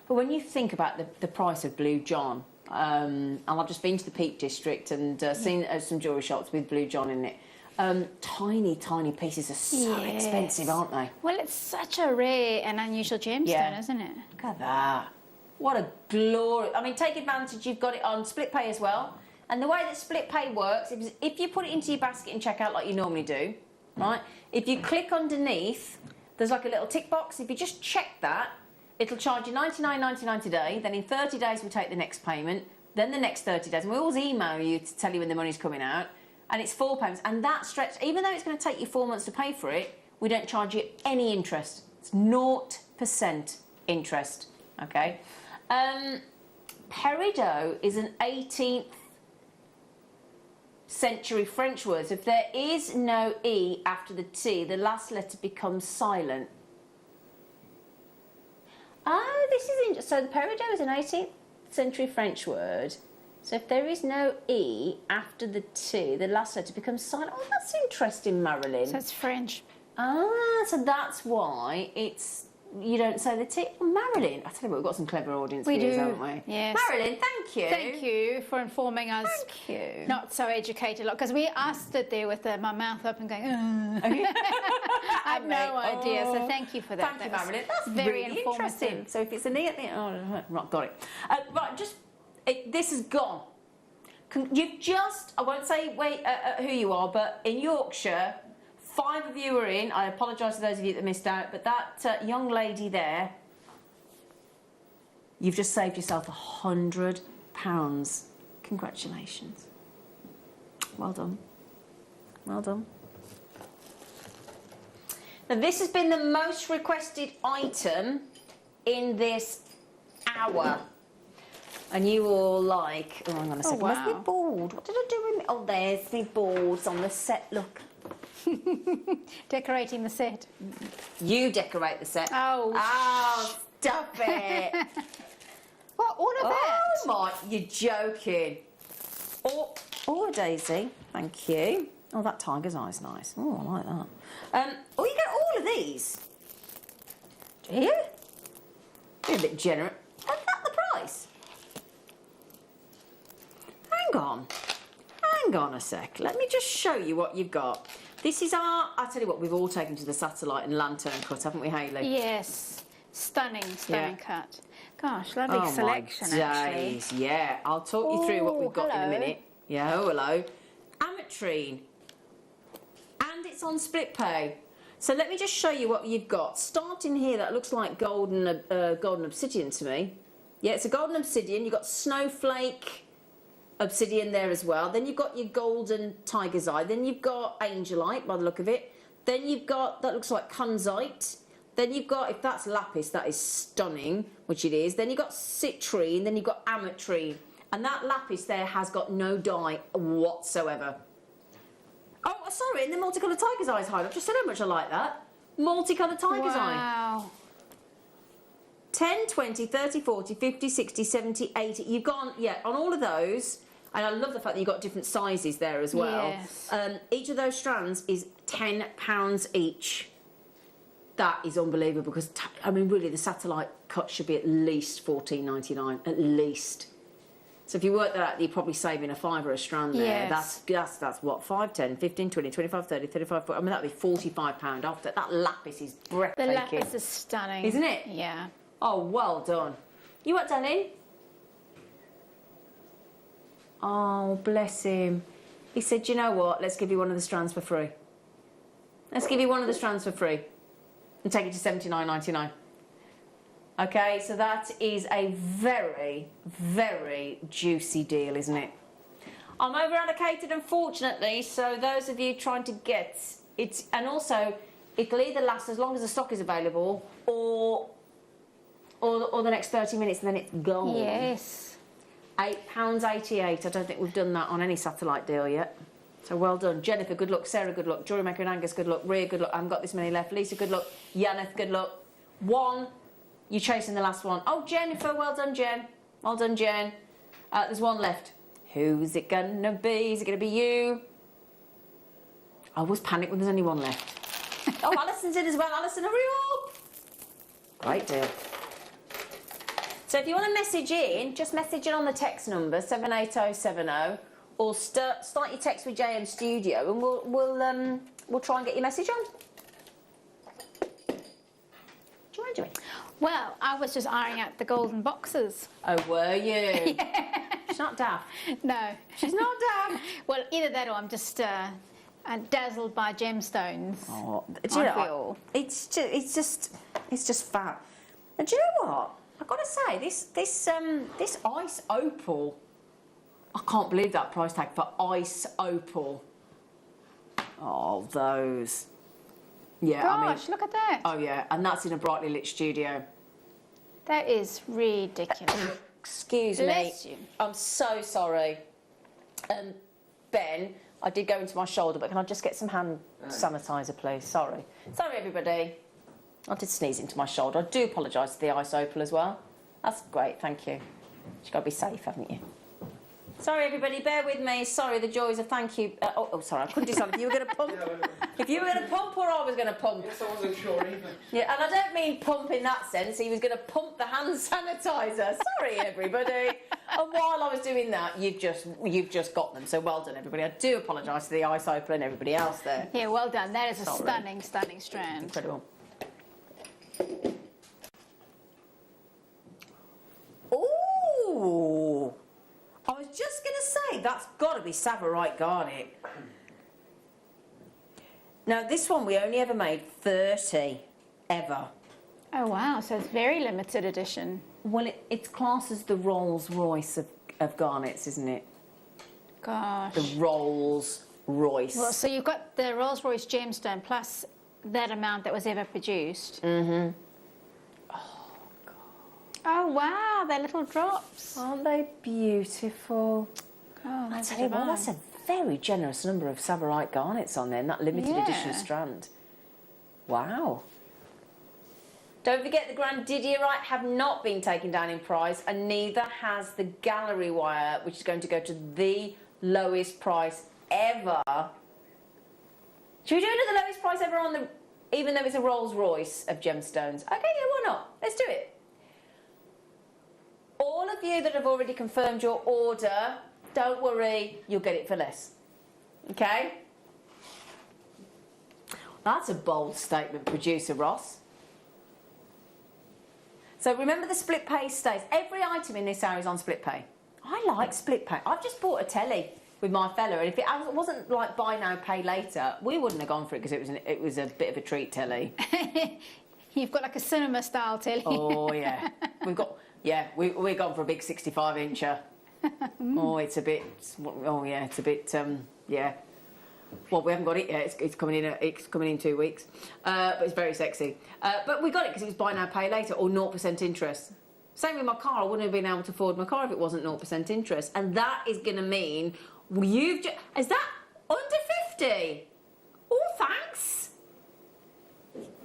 [SPEAKER 1] But when you think about the price of Blue John, and I've just been to the Peak District and seen some jewellery shops with Blue John in it. Tiny, tiny pieces are so expensive, aren't they?
[SPEAKER 11] Well, it's such a rare and unusual gemstone, isn't it?
[SPEAKER 1] Look at that. What a glory. I mean, take advantage, you've got it on split pay as well. And the way that split pay works is if you put it into your basket and check out like you normally do, right? If you click underneath, there's like a little tick box. If you just check that, it'll charge you $99.99 today, then in 30 days we'll take the next payment, then the next 30 days, and we always email you to tell you when the money's coming out, and it's 4 payments, and that stretch, even though it's going to take you 4 months to pay for it, we don't charge you any interest. It's 0% interest, okay? Peridot is an 18th century French word. So if there is no E after the T, the last letter becomes silent. Oh, this is interesting. So the peridot is an 18th century French word. So if there is no E after the T, the last letter becomes silent. Oh, that's interesting, Marilyn.
[SPEAKER 11] So it's French.
[SPEAKER 1] Ah, so that's why it's... You don't say the T. Well, Marilyn, I tell you what, we've got some clever audience viewers, haven't we?
[SPEAKER 11] Yes.
[SPEAKER 1] Marilyn, thank you.
[SPEAKER 11] Thank you for informing us.
[SPEAKER 1] Thank you.
[SPEAKER 11] Not so educated lot, because we stood there with my mouth open going, I have no idea, so thank you for that.
[SPEAKER 1] Thank you, Marilyn. That's
[SPEAKER 11] very
[SPEAKER 1] really
[SPEAKER 11] informative.
[SPEAKER 1] interesting. So if it's an E at the end, oh, right, got it. Right, this is gone. You've just, I won't say who you are, but in Yorkshire, 5 of you are in. I apologise to those of you that missed out, but that young lady there, you've just saved yourself £100. Congratulations. Well done. Well done. Now, this has been the most requested item in this hour. And you all like... Oh, hang on a second.
[SPEAKER 11] Wow.
[SPEAKER 1] Where's my board? What did I do with me? Oh, there's my boards on the set. Look.
[SPEAKER 11] Decorating the set.
[SPEAKER 1] You decorate the set.
[SPEAKER 11] Oh,
[SPEAKER 1] stop it.
[SPEAKER 11] What, all of that?
[SPEAKER 1] Oh, my, you're joking. Oh, a daisy. Thank you. Oh, that tiger's eye's nice. Oh, I like that. Oh, you get all of these? Do you? You're a bit generous. Is that the price? Hang on a sec. Let me just show you what you've got. This is I tell you what, we've all taken to the satellite and lantern cut, haven't we, Hayley?
[SPEAKER 11] Yes. Stunning cut. Gosh, lovely selection,
[SPEAKER 1] my days.
[SPEAKER 11] actually.
[SPEAKER 1] Yeah, I'll talk you through what we've got in a minute. Yeah, hello. Ametrine. And it's on split pay. So let me just show you what you've got. Starting here, that looks like golden obsidian to me. Yeah, it's a golden obsidian. You've got snowflake obsidian there as well. Then you've got your golden tiger's eye. Then you've got angelite by the look of it. Then you've got, that looks like kunzite. Then you've got, if that's lapis, that is stunning, which it is. Then you've got citrine. Then you've got ametrine. And that lapis there has got no dye whatsoever. Oh, sorry, and the multicoloured tiger's eyes hide. I've just said how much I like that. Multicoloured tiger's eye.
[SPEAKER 11] Wow.
[SPEAKER 1] 10, 20, 30, 40, 50, 60, 70, 80. You've gone, yeah, on all of those. And I love the fact that you've got different sizes there as well.
[SPEAKER 11] Yes.
[SPEAKER 1] Each of those strands is £10 each. That is unbelievable because, I mean, really, the satellite cut should be at least $14.99, at least. So if you work that out, you're probably saving a £5 a strand there.
[SPEAKER 11] Yes.
[SPEAKER 1] That's what, 5, 10, 15, 20, 25, 30, 35, 40. I mean, that'd be £45 off. That lapis is breathtaking.
[SPEAKER 11] The lapis is stunning.
[SPEAKER 1] Isn't it?
[SPEAKER 11] Yeah.
[SPEAKER 1] Oh, well done. You what, Danny? Oh, bless him. He said, you know what, let's give you one of the strands for free. Let's give you one of the strands for free and take it to $79.99. Okay, so that is a very, very juicy deal, isn't it? I'm over allocated, unfortunately, so those of you trying to get it, and also it'll either last as long as the stock is available or the next 30 minutes and then it's gone.
[SPEAKER 11] Yes.
[SPEAKER 1] £8.88. I don't think we've done that on any satellite deal yet. So well done. Jennifer, good luck. Sarah, good luck. Jewellery Maker and Angus, good luck. Rhea, good luck. I haven't got this many left. Lisa, good luck. Yaneth, good luck. One. You're chasing the last one. Oh, Jennifer, well done, Jen. Well done, Jen. There's one left. Who's it gonna be? Is it gonna be you? I always panic when there's only one left. Oh, Alison's in as well. Alison, hurry up. Great deal. So if you want to message in, just message in on the text number 78070, or start your text with JM Studio, and we'll try and get your message on. What do you want to do?
[SPEAKER 11] Well, I was just ironing out the golden boxes.
[SPEAKER 1] Oh, were you?
[SPEAKER 11] Yeah.
[SPEAKER 1] She's not daft.
[SPEAKER 11] No.
[SPEAKER 1] She's not daft.
[SPEAKER 11] Well, either that or I'm just dazzled by gemstones.
[SPEAKER 1] Oh, do you know, it's just fab. And do you know what? I've got to say, this ice opal, I can't believe that price tag for ice opal. Oh, those. Yeah,
[SPEAKER 11] Gosh,
[SPEAKER 1] I mean,
[SPEAKER 11] look at that.
[SPEAKER 1] Oh, yeah, and that's in a brightly lit studio.
[SPEAKER 11] That is ridiculous.
[SPEAKER 1] Excuse me.
[SPEAKER 11] Bless you.
[SPEAKER 1] I'm so sorry. Ben, I did go into my shoulder, but can I just get some hand sanitizer, please? Sorry. Sorry, everybody. I did sneeze into my shoulder. I do apologise to the ice opal as well. That's great, thank you. You've got to be safe, haven't you? Sorry, everybody, bear with me. Sorry, the joys of thank you. Sorry, I couldn't decide if you were going to pump. If you were going to pump or I was going to pump.
[SPEAKER 8] Yes, I wasn't sure either.
[SPEAKER 1] Yeah, and I don't mean pump in that sense. He was going to pump the hand sanitizer. Sorry, everybody. And while I was doing that, you've just got them. So well done, everybody. I do apologise to the ice opal and everybody else there.
[SPEAKER 11] Yeah, well done. That is a stunning, stunning strand.
[SPEAKER 1] Incredible. Ooh! I was just going to say, that's got to be Savarite Garnet. Now, this one we only ever made 30, ever.
[SPEAKER 11] Oh, wow, so it's very limited edition.
[SPEAKER 1] Well, it's classed as the Rolls Royce of garnets, isn't it?
[SPEAKER 11] Gosh.
[SPEAKER 1] The Rolls Royce.
[SPEAKER 11] Well, so you've got the Rolls Royce gemstone plus that amount that was ever produced.
[SPEAKER 1] Mm-hmm.
[SPEAKER 11] Oh, wow, they're little drops.
[SPEAKER 1] Aren't they beautiful?
[SPEAKER 11] Oh,
[SPEAKER 1] I tell you what, that's a very generous number of Savarite garnets on there in that limited edition strand. Wow. Don't forget the Grandidierite have not been taken down in price, and neither has the gallery wire, which is going to go to the lowest price ever. Should we do it at the lowest price ever on the, even though it's a Rolls Royce of gemstones? Okay, yeah, why not? Let's do it. All of you that have already confirmed your order, don't worry, you'll get it for less. Okay? That's a bold statement, producer Ross. So remember the split pay stays. Every item in this area is on split pay. I like split pay. I've just bought a telly with my fella, and if it wasn't like buy now, pay later, we wouldn't have gone for it because it was a bit of a treat telly.
[SPEAKER 11] You've got like a cinema style telly.
[SPEAKER 1] Oh yeah, we've gone for a big 65-incher. Oh, it's a bit. Oh yeah, it's a bit. Yeah. Well, we haven't got it yet. It's coming in. It's coming in 2 weeks. But it's very sexy. But we got it because it was buy now, pay later or 0% interest. Same with my car. I wouldn't have been able to afford my car if it wasn't 0% interest. And that is going to mean you've just... Is that under 50? Oh, thanks.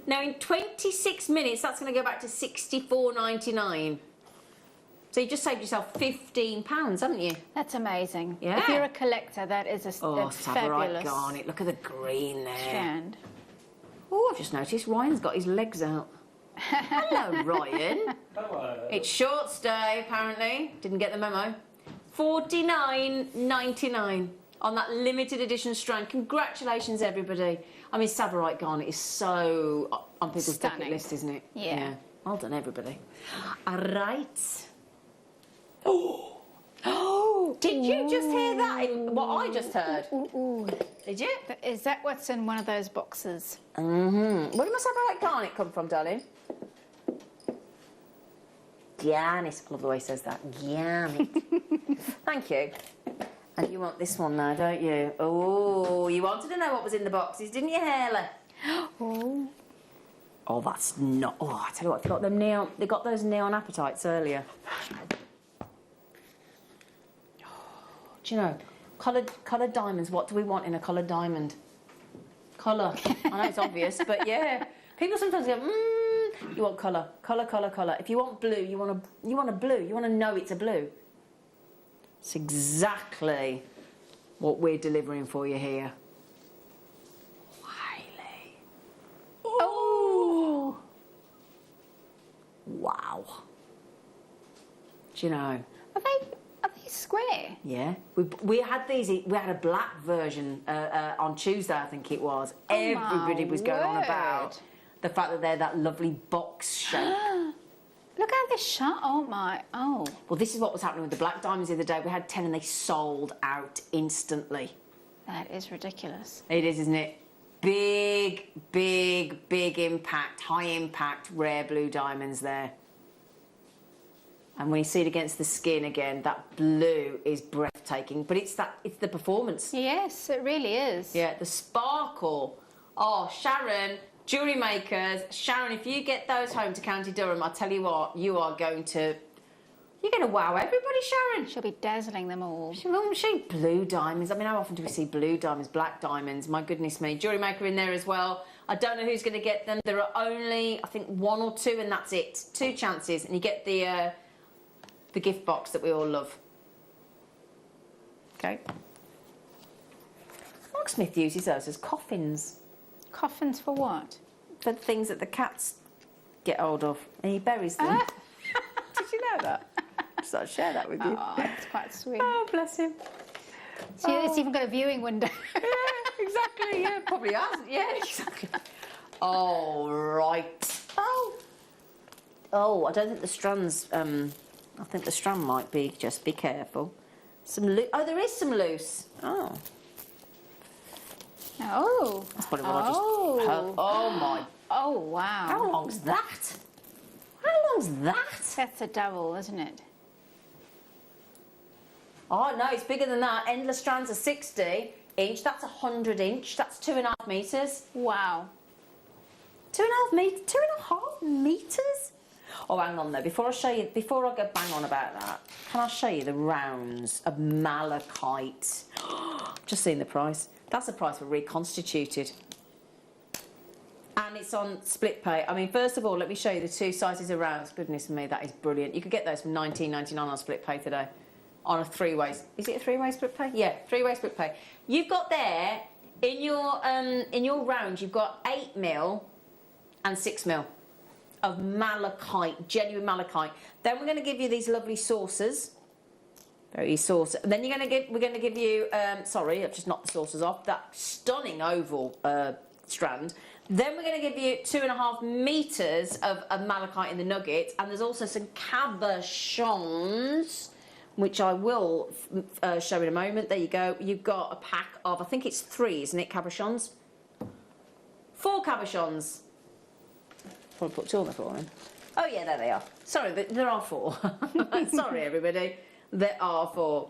[SPEAKER 1] Now, in 26 minutes, that's going to go back to £64.99. So you just saved yourself £15, haven't you?
[SPEAKER 11] That's amazing.
[SPEAKER 1] Yeah.
[SPEAKER 11] If you're a collector, that is that's fabulous.
[SPEAKER 1] Garnet. Look at the green there.
[SPEAKER 11] Strand.
[SPEAKER 1] Oh, I've just noticed Ryan's got his legs out. Hello, Ryan.
[SPEAKER 8] Hello.
[SPEAKER 1] It's short stay, apparently. Didn't get the memo. $49.99 on that limited edition strand. Congratulations, everybody. I mean, Savarite Garnet is so on people's bucket list, isn't it?
[SPEAKER 11] Yeah.
[SPEAKER 1] Well done, everybody. All right. Oh! Did you just hear that? What I just heard? Did you?
[SPEAKER 11] Is that what's in one of those boxes?
[SPEAKER 1] Mm-hmm. Where did my Savarite Garnet come from, darling? Giannis. I love the way he says that. Giannis. Thank you. And you want this one now, don't you? Oh, you wanted to know what was in the boxes, didn't you, Haley?
[SPEAKER 11] Oh.
[SPEAKER 1] Oh, that's not... Oh, I tell you what, they got those neon appetites earlier. Do you know, coloured diamonds, what do we want in a coloured diamond? Colour. I know it's obvious, but yeah. People sometimes go, you want colour. Colour, colour, colour. If you want blue, you want a blue. You want to know it's a blue. It's exactly what we're delivering for you here. Wiley. Oh! Wow. Do you know?
[SPEAKER 11] Are they square?
[SPEAKER 1] Yeah. We had these. We had a black version on Tuesday, I think it was. Everybody was going on about the fact that they're that lovely box shape.
[SPEAKER 11] Look how they're shut. Oh my. Oh.
[SPEAKER 1] Well, this is what was happening with the black diamonds the other day. We had 10 and they sold out instantly.
[SPEAKER 11] That is ridiculous.
[SPEAKER 1] It is, isn't it? Big, big, big impact, high impact, rare blue diamonds there. And when you see it against the skin again, that blue is breathtaking. But it's the performance.
[SPEAKER 11] Yes, it really is.
[SPEAKER 1] Yeah, the sparkle. Oh, Sharon, Jewellery Makers. Sharon, if you get those home to County Durham, I'll tell you what, you're going to wow everybody, Sharon.
[SPEAKER 11] She'll be dazzling them all.
[SPEAKER 1] Won't she? Blue diamonds. I mean, how often do we see blue diamonds, black diamonds? My goodness me. Jewellery Maker in there as well. I don't know who's going to get them. There are only, I think, 1 or 2, and that's it. 2 chances, and you get the gift box that we all love. Okay. Mark Smith uses those as coffins.
[SPEAKER 11] Coffins for what?
[SPEAKER 1] For things that the cats get hold of, and he buries them. Did you know that? Just thought I'd share that with you.
[SPEAKER 11] Oh, that's quite sweet.
[SPEAKER 1] Oh, bless him.
[SPEAKER 11] So it's even got a viewing window.
[SPEAKER 1] Yeah, exactly. Yeah, probably has. Yeah, exactly. All right. Oh, I don't think the strands. I think the strand might be. Just be careful. There is some loose. Oh.
[SPEAKER 11] Oh.
[SPEAKER 1] That's probably what I just heard. Oh my.
[SPEAKER 11] Oh wow.
[SPEAKER 1] How long's that? How long's that?
[SPEAKER 11] That's a double, isn't it?
[SPEAKER 1] Oh no, it's bigger than that. Endless strands are 60 inch. That's 100 inch. That's 2.5 meters.
[SPEAKER 11] Wow.
[SPEAKER 1] 2.5 meters. 2.5 meters. Oh, hang on though. Before I show you, before I go bang on about that, can I show you the rounds of malachite? Just seen the price. That's the price for reconstituted. And it's on split pay. I mean, first of all, let me show you the 2 sizes of rounds. Goodness me, that is brilliant. You could get those for $19.99 on split pay today. On a 3-way. Is it a 3-way split pay? Yeah, 3-way split pay. You've got there in your round, you've got 8mm and 6mm of malachite, genuine malachite. Then we're going to give you these lovely saucers. Very saucer. And then we're going to give you, sorry, I've just knocked the saucers off. That stunning oval strand. Then we're going to give you 2.5 meters of malachite in the nugget, and there's also some cabochons, which I will show in a moment. There you go. You've got a pack of, I think it's 3, isn't it, cabochons? 4 cabochons. Probably put 2 on the floor then. Oh yeah, there they are. Sorry, there are 4. Sorry, everybody. There are 4.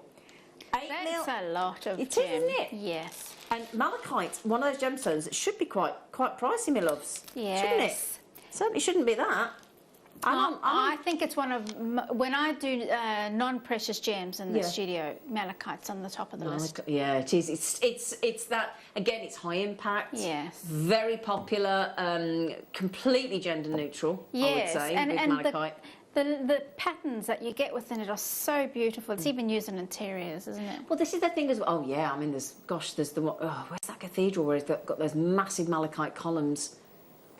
[SPEAKER 11] That's a lot of
[SPEAKER 1] It is, isn't it?
[SPEAKER 11] Yes.
[SPEAKER 1] And malachite, one of those gemstones that should be quite pricey, my loves.
[SPEAKER 11] Yes.
[SPEAKER 1] Shouldn't it? Certainly shouldn't be that.
[SPEAKER 11] I think it's one of, when I do non-precious gems in the studio, malachite's on the top of the list.
[SPEAKER 1] Yeah, it is. It's that, again, it's high impact.
[SPEAKER 11] Yes.
[SPEAKER 1] Very popular, completely gender neutral, I would say, with malachite.
[SPEAKER 11] The patterns that you get within it are so beautiful. It's even used in interiors, isn't it?
[SPEAKER 1] Well, this is the thing as well. Oh, yeah, I mean, there's the one, where's that cathedral where it's got those massive malachite columns?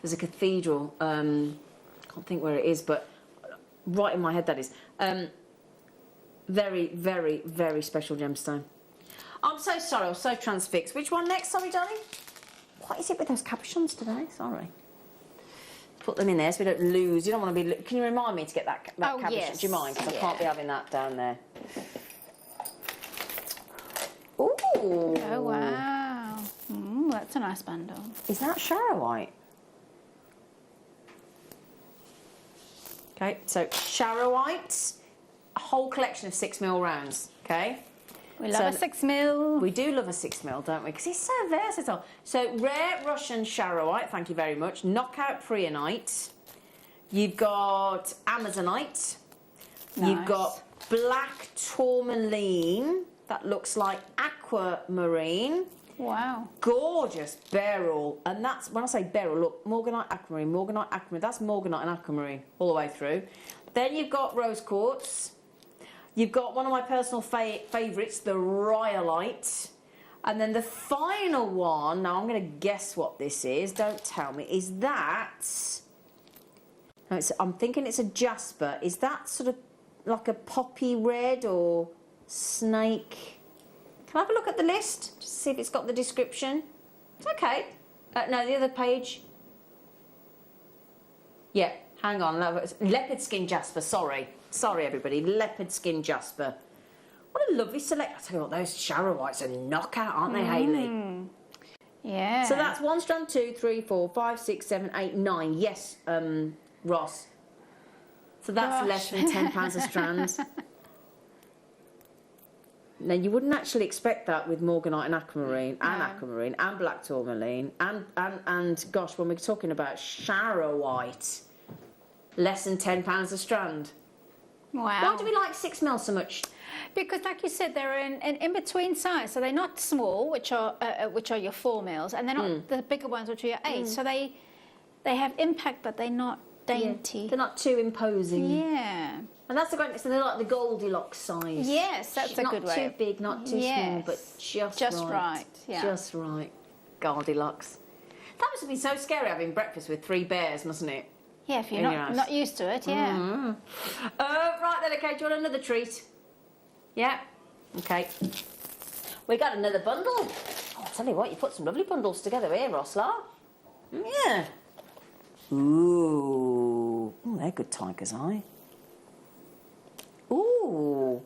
[SPEAKER 1] There's a cathedral, can't think where it is, but right in my head that is. Very, very, very special gemstone. I'm so sorry, I was so transfixed. Which one next? Sorry, darling. What is it with those capuchons today? Sorry. Put them in there so we don't lose. You don't want to be... Can you remind me to get that capuchon?
[SPEAKER 11] Yes.
[SPEAKER 1] Do you mind? Because I can't be having that down there. Ooh.
[SPEAKER 11] Oh, wow. That's a nice bundle.
[SPEAKER 1] Is that Sharrowite? Okay, so Sharrowite, a whole collection of 6mm rounds, okay?
[SPEAKER 11] We love a 6mm.
[SPEAKER 1] We do love a 6mm, don't we? Because it's so versatile. So rare Russian Sharrowite, thank you very much. Knockout Preonite. You've got Amazonite.
[SPEAKER 11] Nice.
[SPEAKER 1] You've got black tourmaline. That looks like aquamarine.
[SPEAKER 11] Wow.
[SPEAKER 1] Gorgeous beryl. And that's, when I say beryl, look, morganite, aquamarine. That's morganite and aquamarine all the way through. Then you've got rose quartz. You've got one of my personal favourites, the rhyolite. And then the final one, now I'm going to guess what this is, don't tell me, is that... No, I'm thinking it's a jasper. Is that sort of like a poppy red or snake? Can I have a look at the list, just to see if it's got the description? It's okay. No, the other page. Yeah, hang on. Leopard skin jasper, sorry. Sorry, everybody. Leopard skin jasper. What a lovely select. I tell you what, those Sharrowites are knockout, aren't they, Hayley?
[SPEAKER 11] Yeah.
[SPEAKER 1] So that's 1 strand, 2, 3, 4, 5, 6, 7, 8, 9. Yes, Ross. So that's less than £10 a strand. Now, you wouldn't actually expect that with morganite and aquamarine, and black tourmaline, and gosh, when we're talking about Sharrowite, less than £10 a strand.
[SPEAKER 11] Wow.
[SPEAKER 1] Why do we like 6mm so much?
[SPEAKER 11] Because, like you said, they're in between size, so they're not small, which are your 4mm, and they're not the bigger ones, which are your 8. So they have impact, but they're not dainty.
[SPEAKER 1] Yeah. They're not too imposing.
[SPEAKER 11] Yeah.
[SPEAKER 1] And that's the great thing. So they're like the Goldilocks size.
[SPEAKER 11] Yes, that's a good way.
[SPEAKER 1] Not too big, not too small, but just right.
[SPEAKER 11] Yeah.
[SPEAKER 1] Just right. Goldilocks. That must have been so scary having breakfast with 3 bears, mustn't it?
[SPEAKER 11] Yeah, if you're not used to it, yeah.
[SPEAKER 1] Right then, okay, do you want another treat? Yeah? Okay. We got another bundle. Oh, I'll tell you what, you put some lovely bundles together here, Roslar. Yeah. Ooh, they're good tiger's eye. Ooh,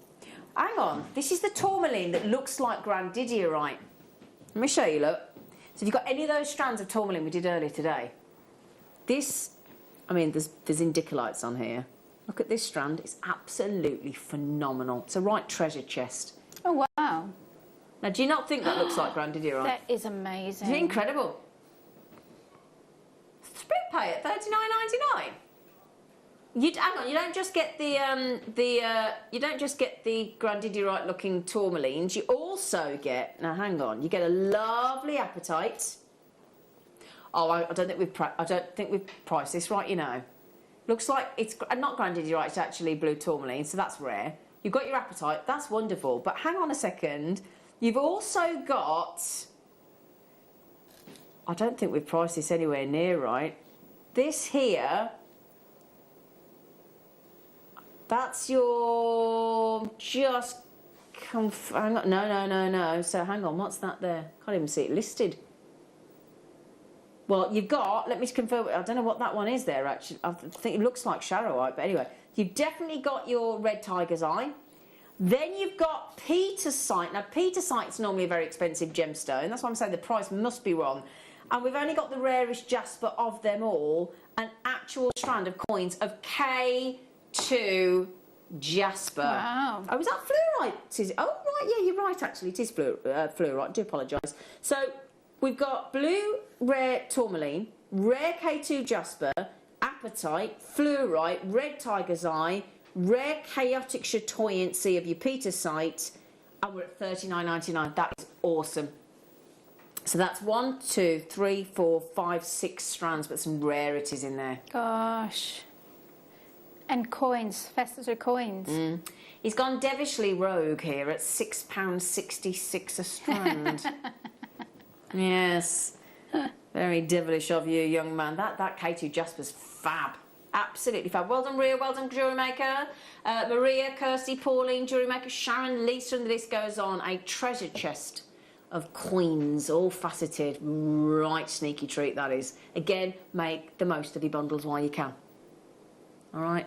[SPEAKER 1] hang on. This is the tourmaline that looks like grandidiorite. Let me show you, look. So if you've got any of those strands of tourmaline we did earlier today, this, I mean, there's indicolites on here. Look at this strand. It's absolutely phenomenal. It's a right treasure chest.
[SPEAKER 11] Oh, wow.
[SPEAKER 1] Now, do you not think that looks like grandidiorite?
[SPEAKER 11] That is amazing.
[SPEAKER 1] Isn't it incredible? Split pay at $39.99. Hang on, you don't just get the grandidiorite looking tourmalines. You also get, now hang on, you get a lovely apatite. Oh, I don't think we've priced this right. You know, looks like it's not grandidiorite. It's actually blue tourmaline, so that's rare. You've got your apatite. That's wonderful. But hang on a second. You've also got. I don't think we've priced this anywhere near right. This here. That's your just. Hang on. No. So hang on. What's that there? Can't even see it listed. Well, you've got. Let me confirm. I don't know what that one is there. Actually, I think it looks like Sharrowite. But anyway, you've definitely got your red tiger's eye. Then you've got Petersite. Now, Petersite's normally a very expensive gemstone. That's why I'm saying the price must be wrong. And we've only got the rarest jasper of them all, an actual strand of coins of K2 jasper.
[SPEAKER 11] Wow.
[SPEAKER 1] Oh, is that fluorite? Oh, right, yeah, you're right, actually. It is fluorite. I do apologise. So we've got blue rare tourmaline, rare K2 jasper, apatite, fluorite, red tiger's eye, rare chaotic chatoyancy of your Petersite, and we're at $39.99. That is awesome. So that's 1, 2, 3, 4, 5, 6 strands, but some rarities in there.
[SPEAKER 11] Gosh. And coins, faceted coins.
[SPEAKER 1] He's gone devilishly rogue here at £6.66 a strand. Yes. Very devilish of you, young man. That K2 Jasper's fab. Absolutely fab. Well done, Ria. Well done, Jewellery Maker. Maria, Kirsty, Pauline, Jewellery Maker, Sharon, Lisa, and the list goes on. A treasure chest of coins, all faceted. Right sneaky treat, that is. Again, make the most of your bundles while you can. All right.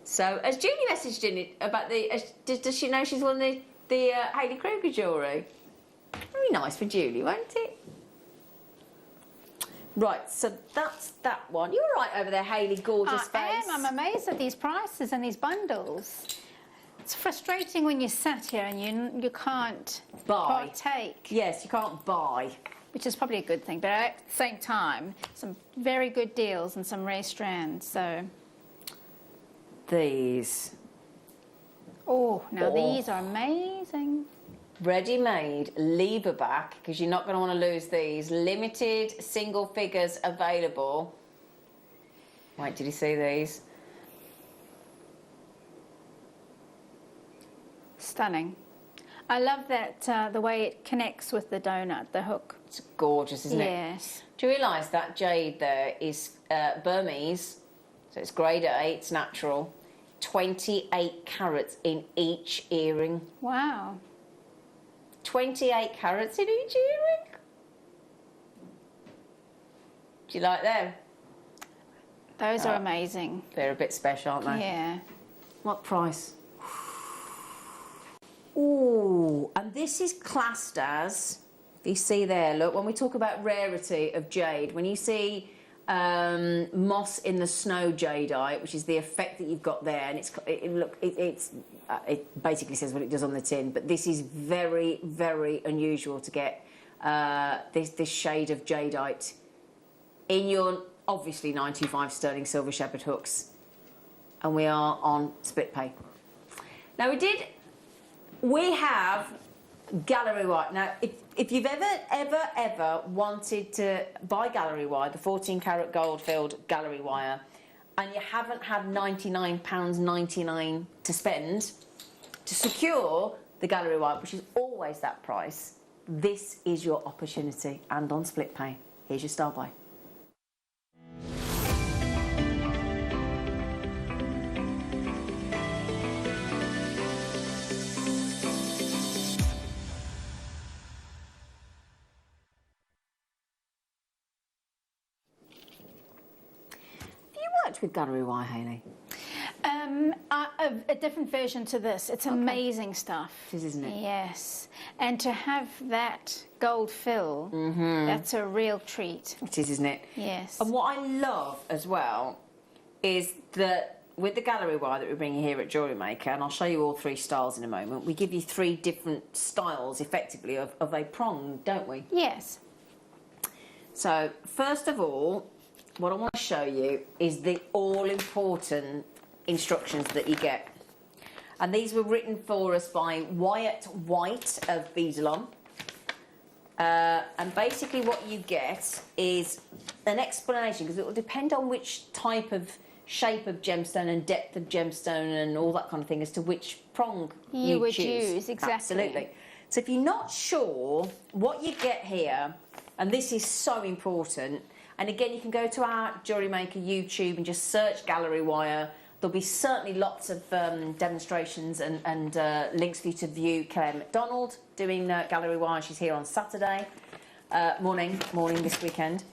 [SPEAKER 1] So, has Julie messaged in it about the... does she know she's won the Hayley Kruger jewellery? Very nice for Julie, won't it? Right, so that's that one. You're right over there, Hayley, gorgeous face.
[SPEAKER 11] I'm amazed at these prices and these bundles. It's frustrating when you're sat here and you can't partake.
[SPEAKER 1] Yes, you can't buy.
[SPEAKER 11] Which is probably a good thing, but at the same time, some very good deals and some rare strands, so...
[SPEAKER 1] These.
[SPEAKER 11] Oh, now these are amazing.
[SPEAKER 1] Ready-made, lever back, because you're not going to want to lose these. Limited single figures available. Wait, did you see these?
[SPEAKER 11] Stunning. I love that, the way it connects with the donut, the hook.
[SPEAKER 1] It's gorgeous, isn't it?
[SPEAKER 11] Yes.
[SPEAKER 1] Do you realise that jade there is Burmese, so it's grade A, it's natural. 28 carats in each earring.
[SPEAKER 11] Wow.
[SPEAKER 1] 28 carats in each earring. Do you like them?
[SPEAKER 11] Those are amazing.
[SPEAKER 1] They're a bit special, aren't they?
[SPEAKER 11] Yeah.
[SPEAKER 1] What price? Ooh, and this is classed as, if you see there, look, when we talk about rarity of jade, when you see moss in the snow jadeite, which is the effect that you've got there, and it basically says what it does on the tin, but this is very, very unusual to get this shade of jadeite in your obviously 925 sterling silver shepherd hooks, and we are on split pay. Now we have gallery wire. Now, if you've ever wanted to buy gallery wire, the 14 karat gold filled gallery wire, and you haven't had £99.99 to spend to secure the gallery wire, which is always that price, this is your opportunity, and on split pay. Here's your star buy. With gallery wire, Hayley?
[SPEAKER 11] A different version to this. It's amazing stuff.
[SPEAKER 1] It is, isn't it?
[SPEAKER 11] Yes. And to have that gold fill, that's a real treat.
[SPEAKER 1] It is, isn't it?
[SPEAKER 11] Yes.
[SPEAKER 1] And what I love as well is that with the gallery wire that we're bringing here at Jewellery Maker, and I'll show you all 3 styles in a moment, we give you 3 different styles, effectively, of a prong, don't we?
[SPEAKER 11] Yes.
[SPEAKER 1] So, first of all, what I want to show you is the all-important instructions that you get. And these were written for us by Wyatt White of Beadalon. And basically what you get is an explanation, because it will depend on which type of shape of gemstone and depth of gemstone and all that kind of thing as to which prong you
[SPEAKER 11] would
[SPEAKER 1] choose.
[SPEAKER 11] Exactly.
[SPEAKER 1] Absolutely. So if you're not sure what you get here, and this is so important, and again, you can go to our Jewellery Maker YouTube and just search gallery wire. There'll be certainly lots of demonstrations and links for you to view Claire McDonald doing gallery wire. She's here on Saturday morning this weekend.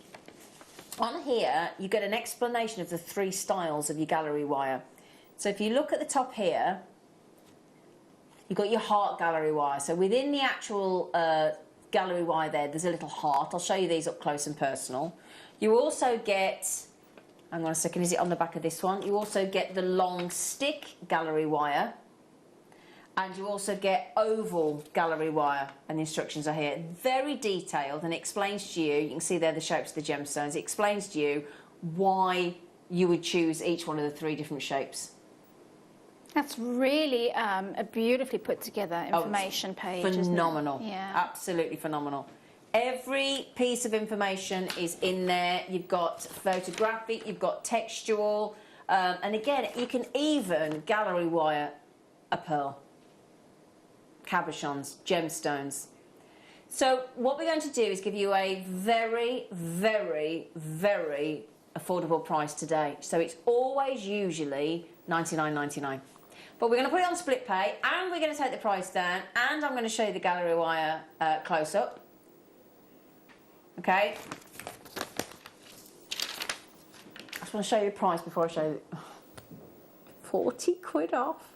[SPEAKER 1] On here, you get an explanation of the 3 styles of your gallery wire. So if you look at the top here, you've got your heart gallery wire. So within the actual gallery wire there's a little heart. I'll show you these up close and personal. You also get, hang on a second, is it on the back of this one? You also get the long stick gallery wire, and you also get oval gallery wire, and the instructions are here. Very detailed, and it explains to you, you can see there the shapes of the gemstones, it explains to you why you would choose each one of the 3 different shapes.
[SPEAKER 11] That's really a beautifully put together information page.
[SPEAKER 1] Phenomenal.
[SPEAKER 11] Isn't it? Yeah.
[SPEAKER 1] Absolutely phenomenal. Every piece of information is in there. You've got photographic, you've got textual, and again, you can even gallery wire a pearl, cabochons, gemstones. So what we're going to do is give you a very, very, very affordable price today. So it's always usually $99.99. But we're going to put it on split pay, and we're going to take the price down, and I'm going to show you the gallery wire close up. Okay? I just want to show you the price before I show you. 40 quid off.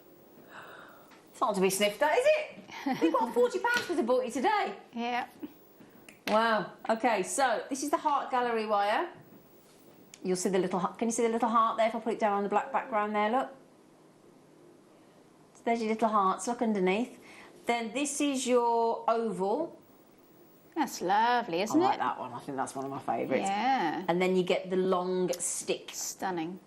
[SPEAKER 1] It's not to be sniffed at, is it? We've got £40 because I bought you today.
[SPEAKER 11] Yeah.
[SPEAKER 1] Wow. Okay, so this is the heart gallery wire. You'll see the little, can you see the little heart there if I put it down on the black background there, look? So there's your little hearts, look underneath. Then this is your oval.
[SPEAKER 11] That's lovely, isn't it?
[SPEAKER 1] I like that one, I think that's one of my favourites.
[SPEAKER 11] Yeah.
[SPEAKER 1] And then you get the long stick.
[SPEAKER 11] Stunning.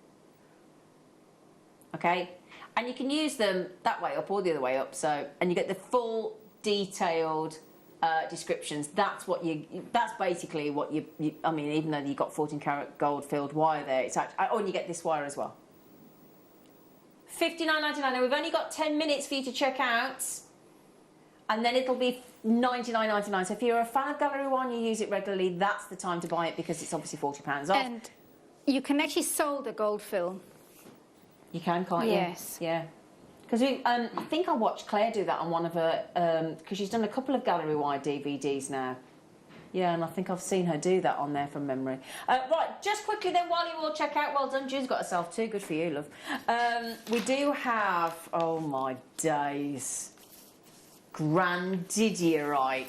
[SPEAKER 1] Okay? And you can use them that way up or the other way up, so, and you get the full detailed descriptions. That's what that's basically what you I mean, even though you've got 14 karat gold filled wire there, it's actually, oh, and you get this wire as well. $59.99. Now we've only got 10 minutes for you to check out, and then it'll be $99.99. So if you're a fan of Gallery One, you use it regularly, that's the time to buy it because it's obviously £40 off.
[SPEAKER 11] And you can actually solder gold fill.
[SPEAKER 1] You can, can't you?
[SPEAKER 11] Yes.
[SPEAKER 1] Yeah. Because I think I watched Claire do that on one of her, because she's done a couple of Gallery Wire DVDs now. Yeah, and I think I've seen her do that on there from memory. Right, just quickly then, while you all check out, well done, June's got herself too, good for you, love. We do have, oh my days, Grandidierite.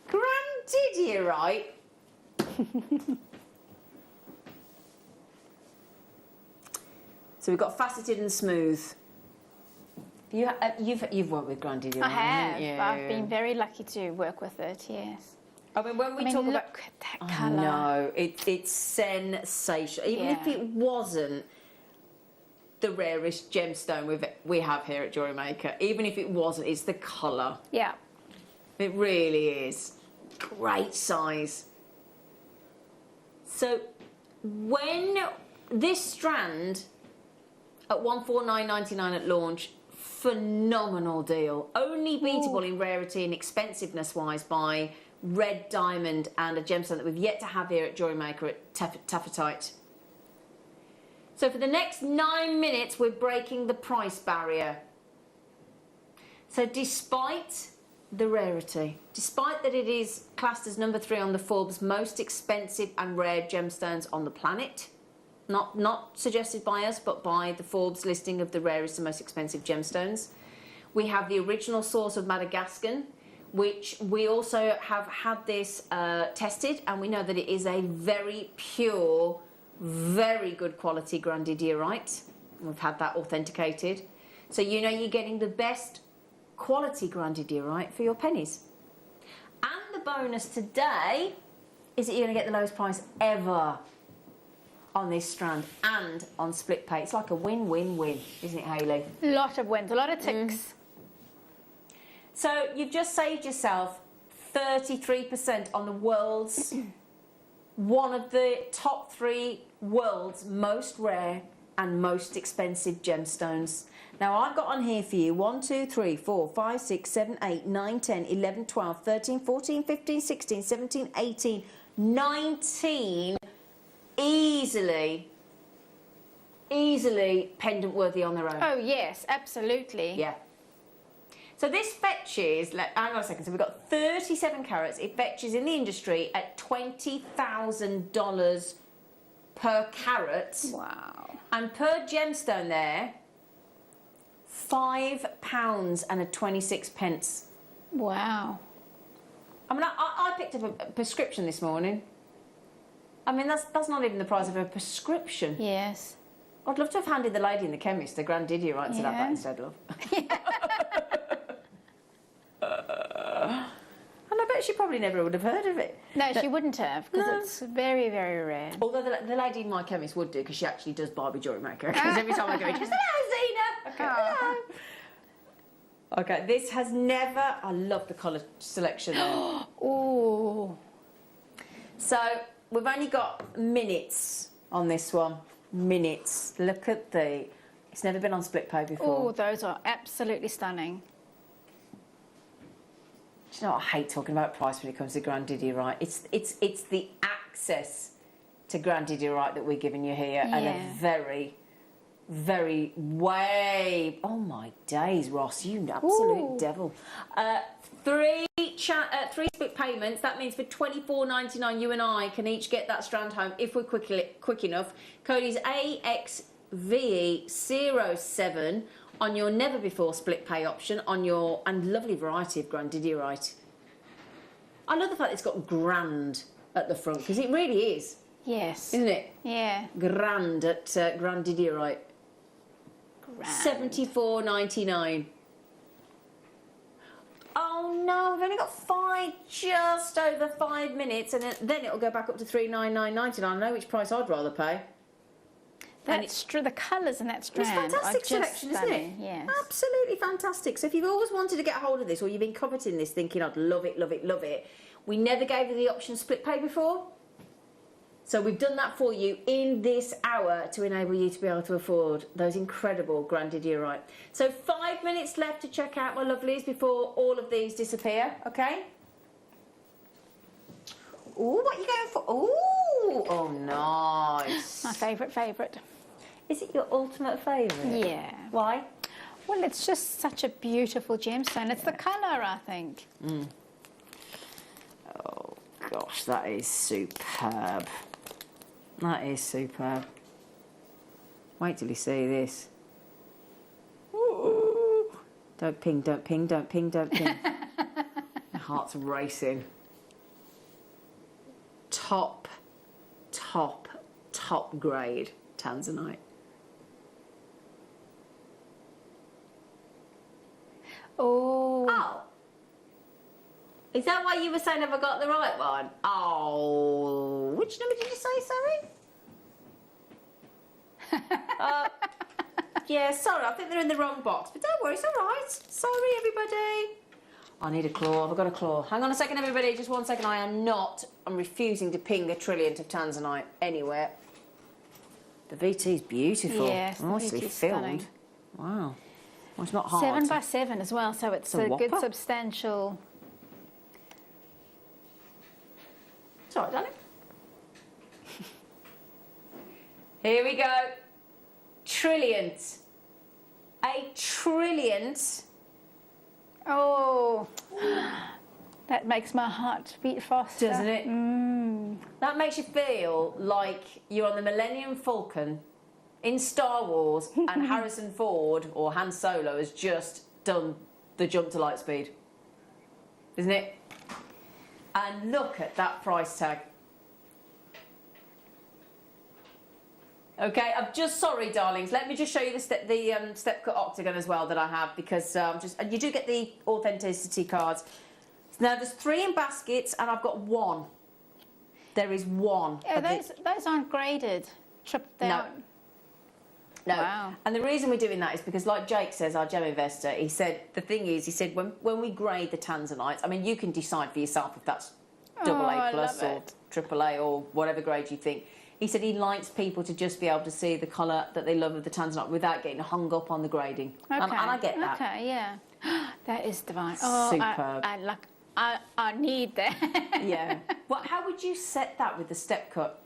[SPEAKER 1] Grandidierite? So we've got faceted and smooth. You've worked with Grandidierite,
[SPEAKER 11] I have.
[SPEAKER 1] haven't you?
[SPEAKER 11] I've been very lucky to work with it, yes.
[SPEAKER 1] I mean, when we talk
[SPEAKER 11] look
[SPEAKER 1] about
[SPEAKER 11] at that colour.
[SPEAKER 1] No, it's sensational. Even if it wasn't the rarest gemstone we have here at Jewellery Maker, even if it wasn't, it's the colour.
[SPEAKER 11] Yeah.
[SPEAKER 1] It really is. Great size. So when this strand at $149.99 at launch, phenomenal deal. Only beatable in rarity and expensiveness wise by red diamond and a gemstone that we've yet to have here at Jewellery Maker at Taffetite. So for the next 9 minutes, we're breaking the price barrier. So despite the rarity, despite that it is classed as number 3 on the Forbes most expensive and rare gemstones on the planet, not suggested by us, but by the Forbes listing of the rarest and most expensive gemstones. We have the original source of Madagascar, which we also have had this tested, and we know that it is a very pure, very good quality Grandidierite. We've had that authenticated. So you know you're getting the best quality Grandidierite for your pennies. And the bonus today is that you're going to get the lowest price ever on this strand and on split pay. It's like a win-win-win, isn't it, Hayley?
[SPEAKER 11] A lot of wins, a lot of ticks.
[SPEAKER 1] So you've just saved yourself 33% on the world's, one of the top 3 world's most rare and most expensive gemstones. Now I've got on here for you 1, 2, 3, 4, 5, 6, 7, 8, 9, 10, 11, 12, 13, 14, 15, 16, 17, 18, 19 easily pendant worthy on their own.
[SPEAKER 11] Oh yes, absolutely.
[SPEAKER 1] Yeah. So this fetches, hang on a second, so we've got 37 carats. It fetches in the industry at $20,000 per carat.
[SPEAKER 11] Wow.
[SPEAKER 1] And per gemstone there, £5.26.
[SPEAKER 11] Wow.
[SPEAKER 1] I mean, I picked up a prescription this morning. I mean, that's not even the price of a prescription.
[SPEAKER 11] Yes.
[SPEAKER 1] I'd love to have handed the lady in the chemist a Grandidierite and said, have that instead, love. And I bet she probably never would have heard of it.
[SPEAKER 11] No, she wouldn't have, because it's very, very rare.
[SPEAKER 1] Although the lady in my chemist would do, because she actually does Barbie Jewellery Maker. Because every time I go, she goes, hello, Zena. Okay, hello. Okay, this has never... I love the colour selection there.
[SPEAKER 11] Ooh.
[SPEAKER 1] So, we've only got minutes on this one. Minutes. Look at the... It's never been on split pay before.
[SPEAKER 11] Oh, those are absolutely stunning.
[SPEAKER 1] Do you know what? I hate talking about price when it comes to Grandidierite. It's the access to Grandidierite that we're giving you here, and a very, very way. Oh my days, Ross! You absolute devil. Three split payments. That means for $24.99, you and I can each get that strand home if we're quick enough. Code is AXVE07 on your never before split pay option on your and lovely variety of Grandidierite. I love the fact it's got grand at the front, because it really is.
[SPEAKER 11] Yes.
[SPEAKER 1] Isn't it?
[SPEAKER 11] Yeah.
[SPEAKER 1] Grand at Grandidierite. $74.99. Oh no, we've only got just over 5 minutes, and then it'll go back up to $399.99. I know which price I'd rather pay.
[SPEAKER 11] That's true. The colours in that strand
[SPEAKER 1] it's fantastic
[SPEAKER 11] are
[SPEAKER 1] selection,
[SPEAKER 11] just
[SPEAKER 1] isn't it?
[SPEAKER 11] stunning. Yes.
[SPEAKER 1] Absolutely fantastic. So if you've always wanted to get a hold of this, or you've been coveting this thinking, I'd love it, love it, love it, we never gave you the option split pay before. So we've done that for you in this hour to enable you to be able to afford those incredible Grandidierite. So 5 minutes left to check out, my lovelies, before all of these disappear, okay? Ooh, what are you going for? Ooh, oh, nice.
[SPEAKER 11] My favourite.
[SPEAKER 1] Is it your ultimate favourite?
[SPEAKER 11] Yeah.
[SPEAKER 1] Why?
[SPEAKER 11] Well, it's just such a beautiful gemstone. It's the colour, I think.
[SPEAKER 1] Oh, gosh, that is superb. That is superb. Wait till you see this. Ooh. Don't ping, don't ping, don't ping, don't ping. My heart's racing. Top grade Tanzanite.
[SPEAKER 11] Oh.
[SPEAKER 1] Is that why you were saying have I got the right one? Oh, which number did you say, sorry? Yeah, sorry, I think they're in the wrong box, but don't worry, it's all right. Sorry, everybody. I need a claw, I've got a claw. Hang on a second, everybody, just 1 second. I'm refusing to ping a trillionth of Tanzanite anywhere. The VT's beautiful.
[SPEAKER 11] Yes, the
[SPEAKER 1] nicely
[SPEAKER 11] VT's
[SPEAKER 1] filmed.
[SPEAKER 11] stunning.
[SPEAKER 1] Wow. Well, it's not hard.
[SPEAKER 11] 7 by 7 as well, so it's a good substantial.
[SPEAKER 1] It's all right, darling. Here we go. Trillionth. A trillionth.
[SPEAKER 11] Oh, that makes my heart beat faster.
[SPEAKER 1] Doesn't it? That makes you feel like you're on the Millennium Falcon in Star Wars and Harrison Ford or Han Solo has just done the jump to light speed. Isn't it? And look at that price tag. Okay, sorry, darlings. Let me just show you the step cut octagon as well that I have, because and you do get the authenticity cards. Now there's 3 in baskets, and I've got 1. There is 1.
[SPEAKER 11] Yeah, those aren't graded.
[SPEAKER 1] No. No.
[SPEAKER 11] Wow.
[SPEAKER 1] And the reason we're doing that is because, like Jake says, our gem investor, he said when we grade the Tanzanites, I mean, you can decide for yourself if that's AA plus or AAA or whatever grade you think. He said he likes people to just be able to see the colour that they love of the Tanzanite without getting hung up on the grading.
[SPEAKER 11] Okay.
[SPEAKER 1] And I get that.
[SPEAKER 11] Okay, yeah. That is divine.
[SPEAKER 1] Superb.
[SPEAKER 11] I need that.
[SPEAKER 1] Yeah. Well, how would you set that with the step cut?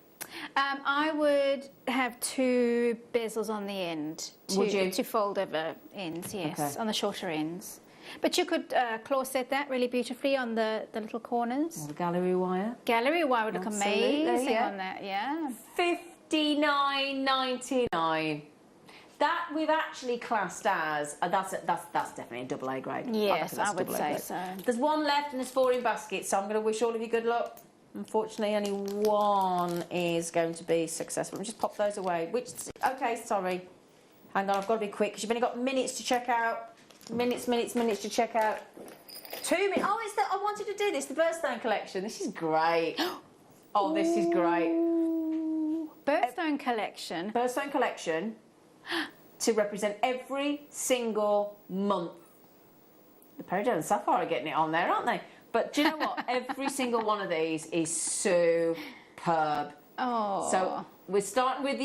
[SPEAKER 11] I would have 2 bezels on the end to fold over ends, yes,
[SPEAKER 1] Okay.
[SPEAKER 11] on the shorter ends. But you could claw set that really beautifully on the little corners.
[SPEAKER 1] Or the gallery wire.
[SPEAKER 11] Gallery wire would look
[SPEAKER 1] Absolutely,
[SPEAKER 11] amazing
[SPEAKER 1] yeah.
[SPEAKER 11] on that, yeah.
[SPEAKER 1] $59.99. That we've actually classed as that's definitely a AA grade.
[SPEAKER 11] Yes,
[SPEAKER 1] reckon that's
[SPEAKER 11] I would
[SPEAKER 1] AA
[SPEAKER 11] say
[SPEAKER 1] grade.
[SPEAKER 11] so.
[SPEAKER 1] There's 1 left and there's 4 in baskets, so I'm going to wish all of you good luck. Unfortunately, only 1 is going to be successful. Let me just pop those away. Okay, sorry. Hang on, I've got to be quick because you've only got minutes to check out. Minutes to check out. 2 minutes. Oh, I wanted to do this, the birthstone collection. This is great. Oh, this is great.
[SPEAKER 11] Birthstone collection.
[SPEAKER 1] Birthstone collection to represent every single month. The Peridot and Sapphire are getting it on there, aren't they? But do you know what? Every single one of these is superb.
[SPEAKER 11] Oh.
[SPEAKER 1] So we're starting with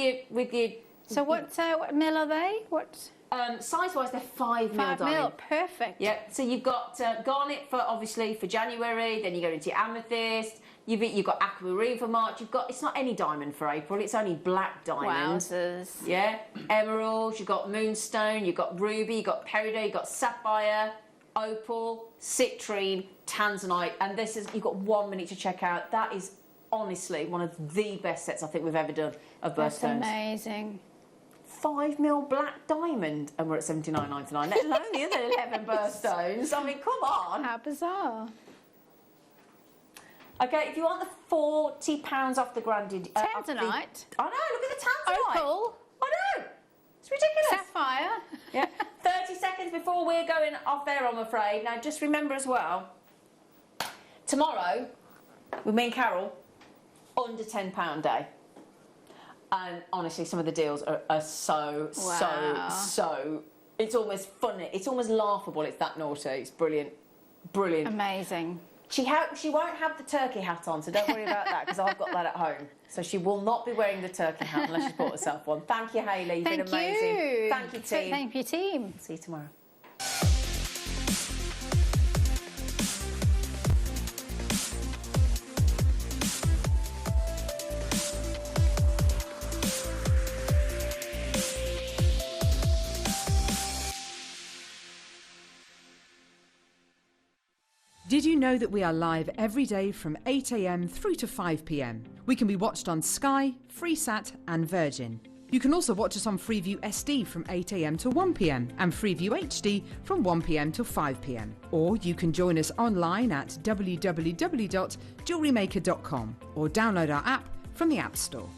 [SPEAKER 1] your.
[SPEAKER 11] So what mil are they? What?
[SPEAKER 1] Size-wise, they're 5 mil.
[SPEAKER 11] 5 mil, perfect.
[SPEAKER 1] Yeah. So you've got garnet for obviously for January. Then you go into your amethyst. You've got aquamarine for March. It's not any diamond for April. It's only black diamond.
[SPEAKER 11] Wowzers.
[SPEAKER 1] Yeah. Emeralds. You've got moonstone. You've got ruby. You've got peridot. You've got sapphire, opal, citrine, tanzanite, and you've got 1 minute to check out. That is honestly one of the best sets I think we've ever done of birthstones.
[SPEAKER 11] That's amazing.
[SPEAKER 1] 5 mil black diamond, and we're at $79.99. Let alone the other 11 birthstones. I mean, come on.
[SPEAKER 11] How bizarre.
[SPEAKER 1] Okay, if you want the £40 off the granted...
[SPEAKER 11] Tanzanite?
[SPEAKER 1] I know, look at the tanzanite.
[SPEAKER 11] Opal?
[SPEAKER 1] I know. It's ridiculous.
[SPEAKER 11] Sapphire?
[SPEAKER 1] Yeah. 30 seconds before we're going off there, I'm afraid. Now, just remember as well, tomorrow, with me and Carol, under £10 day. And honestly, some of the deals are so, it's almost funny. It's almost laughable. It's that naughty. It's brilliant. Brilliant.
[SPEAKER 11] Amazing.
[SPEAKER 1] She won't have the turkey hat on, so don't worry about that, because I've got that at home. So she will not be wearing the turkey hat unless she's bought herself one. Thank you, Hayley. You've been amazing. Thank you, team.
[SPEAKER 11] Thank you, team.
[SPEAKER 1] See you tomorrow.
[SPEAKER 13] Did you know that we are live every day from 8 a.m. through to 5 p.m? We can be watched on Sky, Freesat and Virgin. You can also watch us on Freeview SD from 8 a.m. to 1 p.m. and Freeview HD from 1 p.m. to 5 p.m. Or you can join us online at www.JewelleryMaker.com or download our app from the App Store.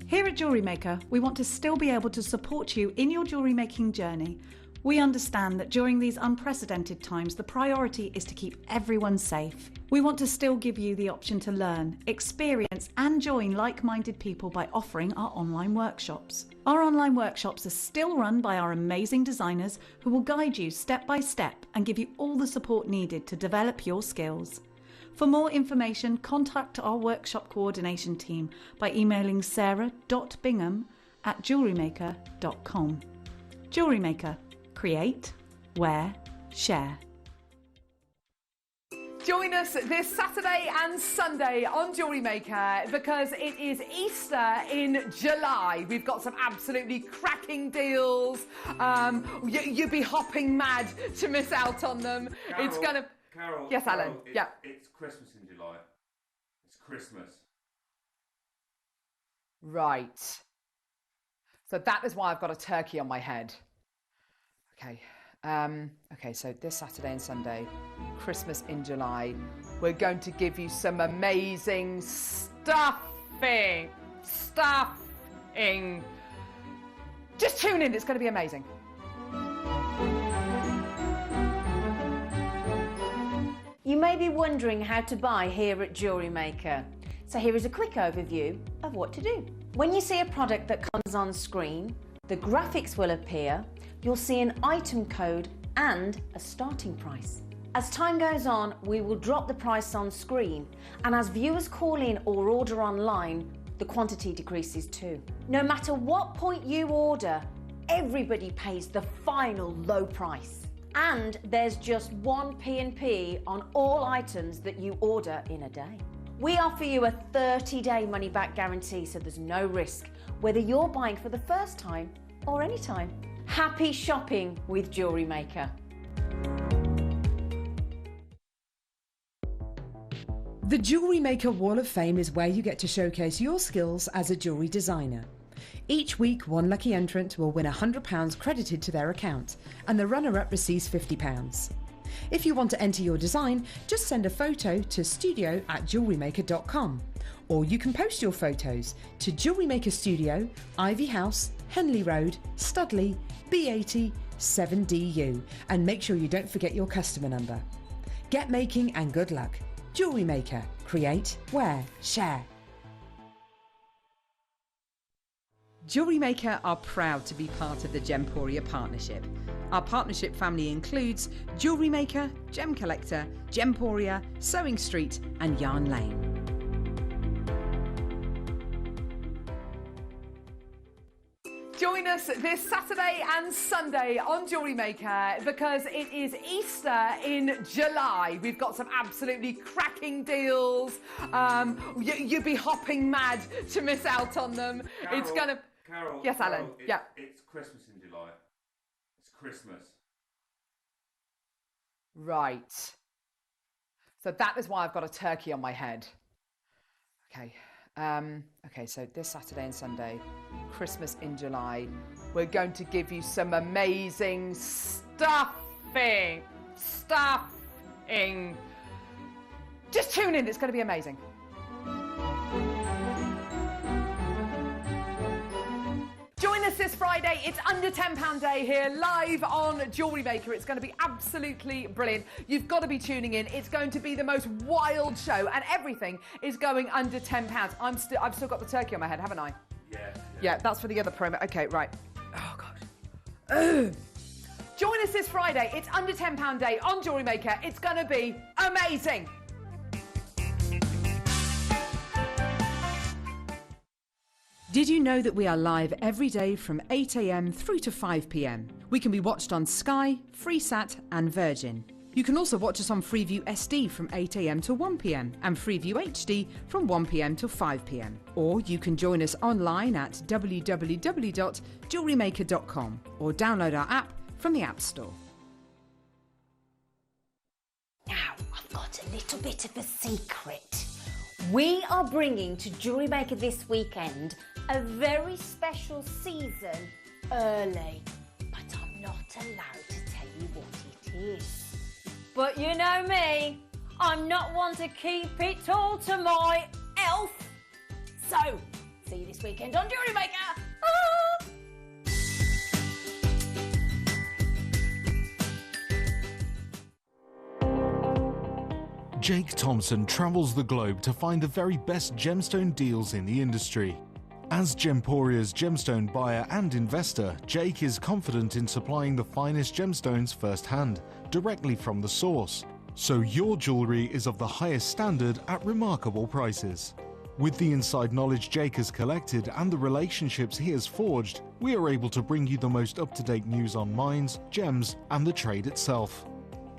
[SPEAKER 5] Here at Jewellery Maker, we want to still be able to support you in your jewellery making journey. We understand that during these unprecedented times, the priority is to keep everyone safe. We want to still give you the option to learn, experience and join like-minded people by offering our online workshops. Our online workshops are still run by our amazing designers who will guide you step by step and give you all the support needed to develop your skills. For more information, contact our workshop coordination team by emailing sarah.bingham@jewellerymaker.com. Jewellery Maker. Create, wear, share.
[SPEAKER 2] Join us this Saturday and Sunday on Jewellery Maker because it is Easter in July. We've got some absolutely cracking deals. You'd be hopping mad to miss out on them.
[SPEAKER 8] Carol,
[SPEAKER 2] it's gonna.
[SPEAKER 8] Carol,
[SPEAKER 2] yes,
[SPEAKER 8] Carol,
[SPEAKER 2] Alan. Yeah.
[SPEAKER 8] It's Christmas in July. It's Christmas.
[SPEAKER 2] Right. So that is why I've got a turkey on my head. Okay. Okay, so this Saturday and Sunday, Christmas in July, we're going to give you some amazing stuffing. Just tune in, it's going to be amazing.
[SPEAKER 1] You may be wondering how to buy here at Jewellery Maker. So here is a quick overview of what to do. When you see a product that comes on screen, the graphics will appear, you'll see an item code and a starting price. As time goes on, we will drop the price on screen, and as viewers call in or order online, the quantity decreases too. No matter what point you order, everybody pays the final low price. And there's just one P&P on all items that you order in a day. We offer you a 30-day money-back guarantee, so there's no risk, whether you're buying for the first time or any time. Happy shopping with Jewellery Maker.
[SPEAKER 13] The Jewellery Maker Wall of Fame is where you get to showcase your skills as a jewellery designer. Each week, one lucky entrant will win £100 credited to their account, and the runner-up receives £50. If you want to enter your design, just send a photo to studio@jewellerymaker.com, or you can post your photos to Jewellery Maker Studio, Ivy House, Henley Road, Studley, B80 8am-5pm and make sure you don't forget your customer number. Get making and good luck. Jewellery Maker. Create, wear, share.
[SPEAKER 2] Jewellery Maker are proud to be part of the Gemporia partnership. Our partnership family includes Jewellery Maker, Gem Collector, Gemporia, Sewing Street and Yarn Lane. Join us this Saturday and Sunday on Jewellery Maker because it is Easter in July. We've got some absolutely cracking deals. You'd be hopping mad to miss out on them.
[SPEAKER 8] Carol,
[SPEAKER 2] yes, Alan. Yeah.
[SPEAKER 8] It's Christmas in July. It's Christmas.
[SPEAKER 2] Right. So that is why I've got a turkey on my head. Okay. Okay, so this Saturday and Sunday, Christmas in July, we're going to give you some amazing stuffing. Just tune in, it's going to be amazing. Join us this Friday. It's under £10 day here, live on Jewellery Maker. It's going to be absolutely brilliant. You've got to be tuning in. It's going to be the most wild show, and everything is going under £10. I've still got the turkey on my head, haven't I? Yeah, that's for the other promo. Okay, right. Oh, God. Join us this Friday. It's under £10 day on Jewellery Maker. It's going to be amazing. Did you know that we are live every day from 8 a.m. through to 5 p.m? We can be watched on Sky, Freesat and Virgin. You can also watch us on Freeview SD from 8 a.m. to 1 p.m. and Freeview HD from 1 p.m. to 5 p.m. Or you can join us online at www.jewellerymaker.com or download our app from the App Store.
[SPEAKER 1] Now, I've got a little bit of a secret. We are bringing to Jewellery Maker this weekend a very special season early, but I'm not allowed to tell you what it is. But you know me, I'm not one to keep it all to myself. So, see you this weekend on Jewellery Maker. Ah!
[SPEAKER 3] Jake Thompson travels the globe to find the very best gemstone deals in the industry. As Gemporia's gemstone buyer and investor, Jake is confident in supplying the finest gemstones firsthand, directly from the source. So your jewellery is of the highest standard at remarkable prices. With the inside knowledge Jake has collected and the relationships he has forged, we are able to bring you the most up-to-date news on mines, gems and the trade itself.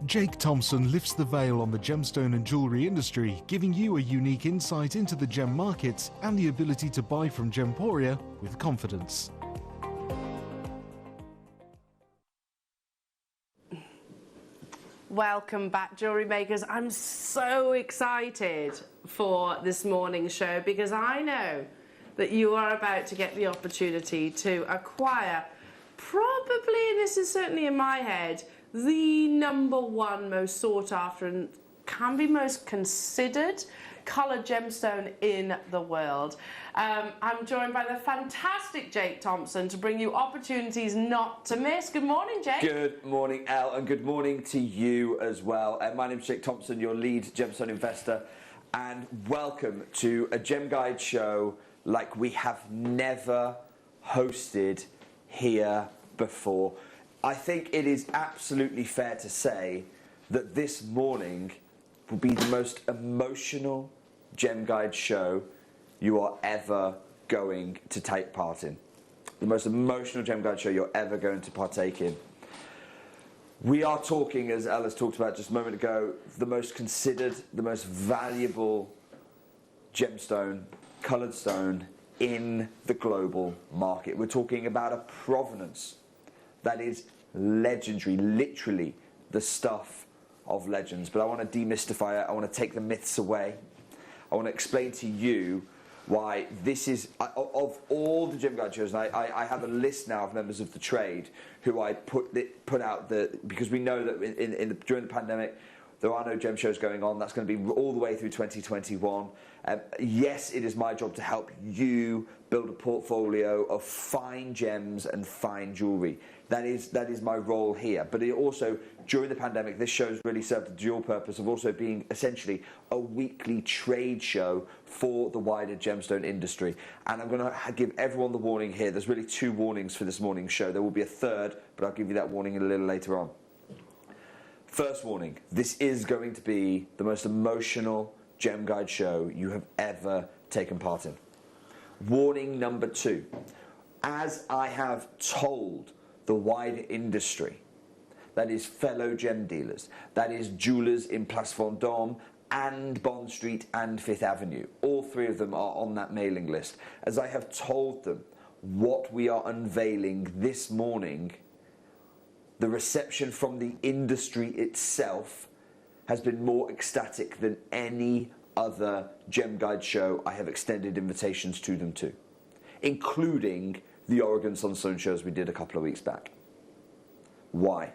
[SPEAKER 3] Jake Thompson lifts the veil on the gemstone and jewellery industry, giving you a unique insight into the gem markets and the ability to buy from Gemporia with confidence.
[SPEAKER 6] Welcome back, Jewellery Makers. I'm so excited for this morning's show because I know that you are about to get the opportunity to acquire probably, and this is certainly in my head, the #1 most sought after and can be most considered coloured gemstone in the world. I'm joined by the fantastic Jake Thompson to bring you opportunities not to miss. Good morning, Jake.
[SPEAKER 7] Good morning, Elle, and good morning to you as well. My name's Jake Thompson, your lead gemstone investor, and welcome to a Gem Guide show like we have never hosted here before. I think it is absolutely fair to say that this morning will be the most emotional Gem Guide show you are ever going to take part in. The most emotional Gem Guide show you're ever going to partake in. We are talking, as Ella's talked about just a moment ago, the most considered, the most valuable gemstone, coloured stone in the global market. We're talking about a provenance that is legendary, literally the stuff of legends. But I want to demystify it. I want to take the myths away. I want to explain to you why this is, of all the Gem Guide shows, and I have a list now of members of the trade who I put out because we know that during the pandemic, There are no gem shows going on. That's going to be all the way through 2021. Yes, it is my job to help you build a portfolio of fine gems and fine jewellery. That is my role here. But it also, during the pandemic, this show's really served the dual purpose of also being essentially a weekly trade show for the wider gemstone industry. And I'm going to give everyone the warning here. There's really 2 warnings for this morning's show. There will be a third, but I'll give you that warning a little later on. First warning, this is going to be the most emotional gem guide show you have ever taken part in. Warning number 2, as I have told the wider industry, that is fellow gem dealers, that is jewellers in Place Vendôme and Bond Street and 5th Avenue, all 3 of them are on that mailing list, as I have told them what we are unveiling this morning, the reception from the industry itself has been more ecstatic than any other gem guide show I have extended invitations to them to, including the Oregon Sunstone shows we did a couple of weeks back. Why?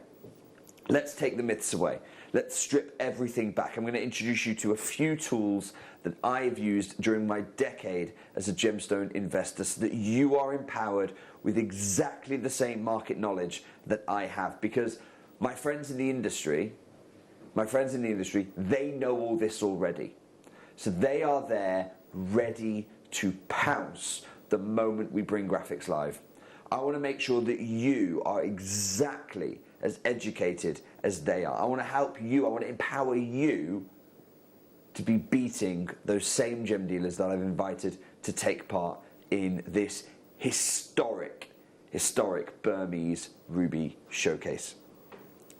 [SPEAKER 7] Let's take the myths away. Let's strip everything back. I'm going to introduce you to a few tools that I've used during my decade as a gemstone investor so that you are empowered with exactly the same market knowledge that I have. Because my friends in the industry, they know all this already. So they are there ready to pounce the moment we bring graphics live. I want to make sure that you are exactly as educated as they are. I want to help you, I want to empower you to be beating those same gem dealers that I've invited to take part in this historic Burmese ruby showcase.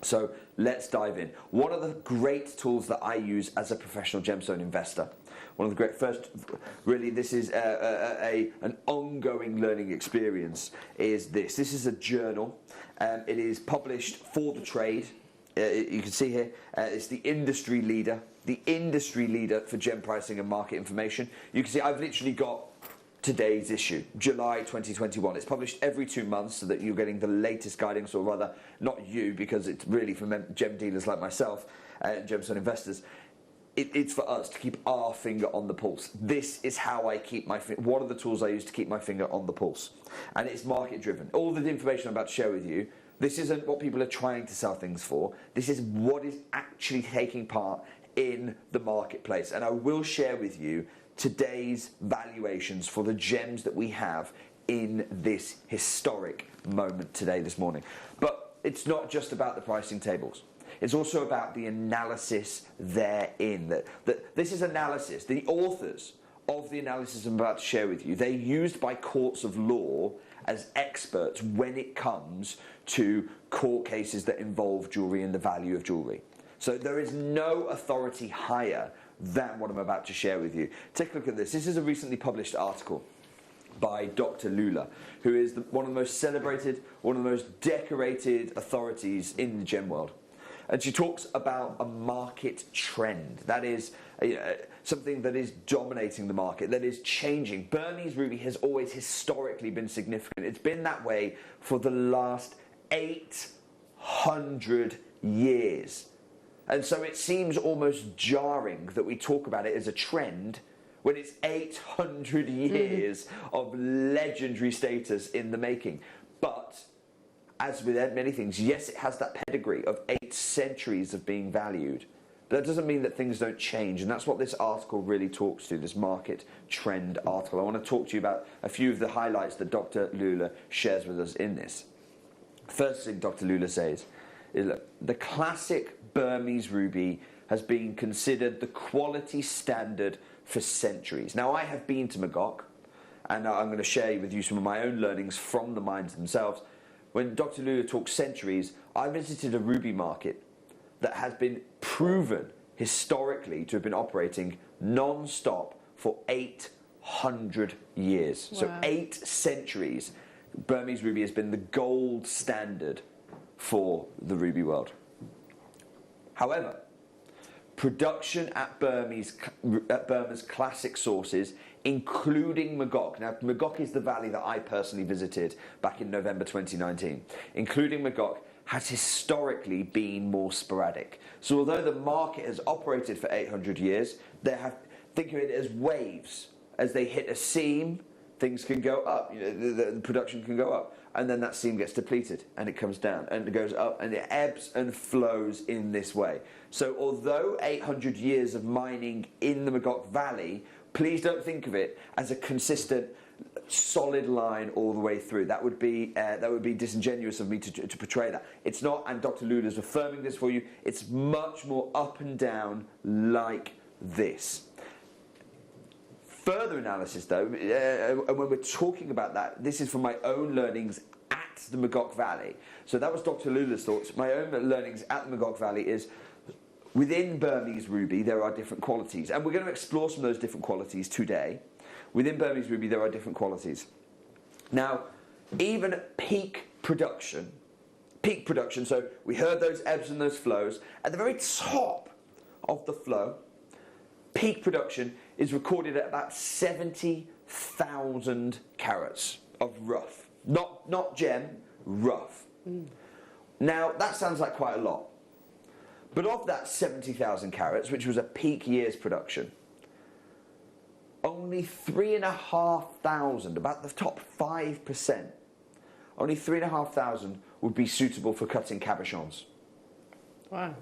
[SPEAKER 7] So let's dive in. One of the great tools that I use as a professional gemstone investor, one of the great first, really this is an ongoing learning experience, is this. This is a journal. It is published for the trade. You can see here, it's the industry leader for gem pricing and market information. You can see I've literally got today's issue, July 2021. It's published every 2 months so that you're getting the latest guidance, or rather, not you, because it's really for gem dealers like myself, gemstone investors. It's for us to keep our finger on the pulse. This is how I keep my finger, one of the tools I use to keep my finger on the pulse. And it's market driven. All the information I'm about to share with you, this isn't what people are trying to sell things for. This is what is actually taking part in the marketplace. And I will share with you today's valuations for the gems that we have in this historic moment today, this morning. But it's not just about the pricing tables. It's also about the analysis therein. That this is analysis. The authors of the analysis I'm about to share with you, they're used by courts of law as experts when it comes to court cases that involve jewellery and the value of jewellery. So there is no authority higher than what I'm about to share with you. Take a look at this. This is a recently published article by Dr. Lula, who is one of the most celebrated, one of the most decorated authorities in the gem world. And she talks about a market trend. That is something that is dominating the market, that is changing. Burmese ruby has always historically been significant. It's been that way for the last 800 years. And so it seems almost jarring that we talk about it as a trend when it's 800 years of legendary status in the making. But as with many things, yes, it has that pedigree of 8 centuries of being valued. But that doesn't mean that things don't change. And that's what this article really talks to, this market trend article. I want to talk to you about a few of the highlights that Dr. Lula shares with us in this. First thing Dr. Lula says is, look, the classic Burmese ruby has been considered the quality standard for centuries. Now, I have been to Magog, and I'm going to share with you some of my own learnings from the mines themselves. When Dr. Lula talks centuries, I visited a ruby market that has been proven historically to have been operating non-stop for 800 years. Wow. So 8 centuries, Burmese ruby has been the gold standard for the ruby world. However, production at Burma's classic sources, including Magog. Now, Magog is the valley that I personally visited back in November 2019. Including Magog, has historically been more sporadic. So although the market has operated for 800 years, think of it as waves. As they hit a seam, things can go up, the production can go up, and then that seam gets depleted and it comes down and it goes up, and it ebbs and flows in this way. So although 800 years of mining in the Magog Valley, please don't think of it as a consistent solid line all the way through. That would be disingenuous of me to portray that. It's not, and Dr. Lula's affirming this for you, it's much more up and down like this. Further analysis though, and when we're talking about that, this is from my own learnings at the Magog Valley. So that was Dr. Lula's thoughts. My own learnings at the Magog Valley is, within Burmese ruby there are different qualities, and we're going to explore some of those different qualities today. Within Burmese ruby there are different qualities. Now, even at peak production, so we heard those ebbs and those flows, at the very top of the flow, peak production is recorded at about 70,000 carats of rough. Not gem, rough. Now, that sounds like quite a lot. But of that 70,000 carats, which was a peak year's production, only 3,500, about the top 5%, only 3,500 would be suitable for cutting cabochons.
[SPEAKER 6] Wow.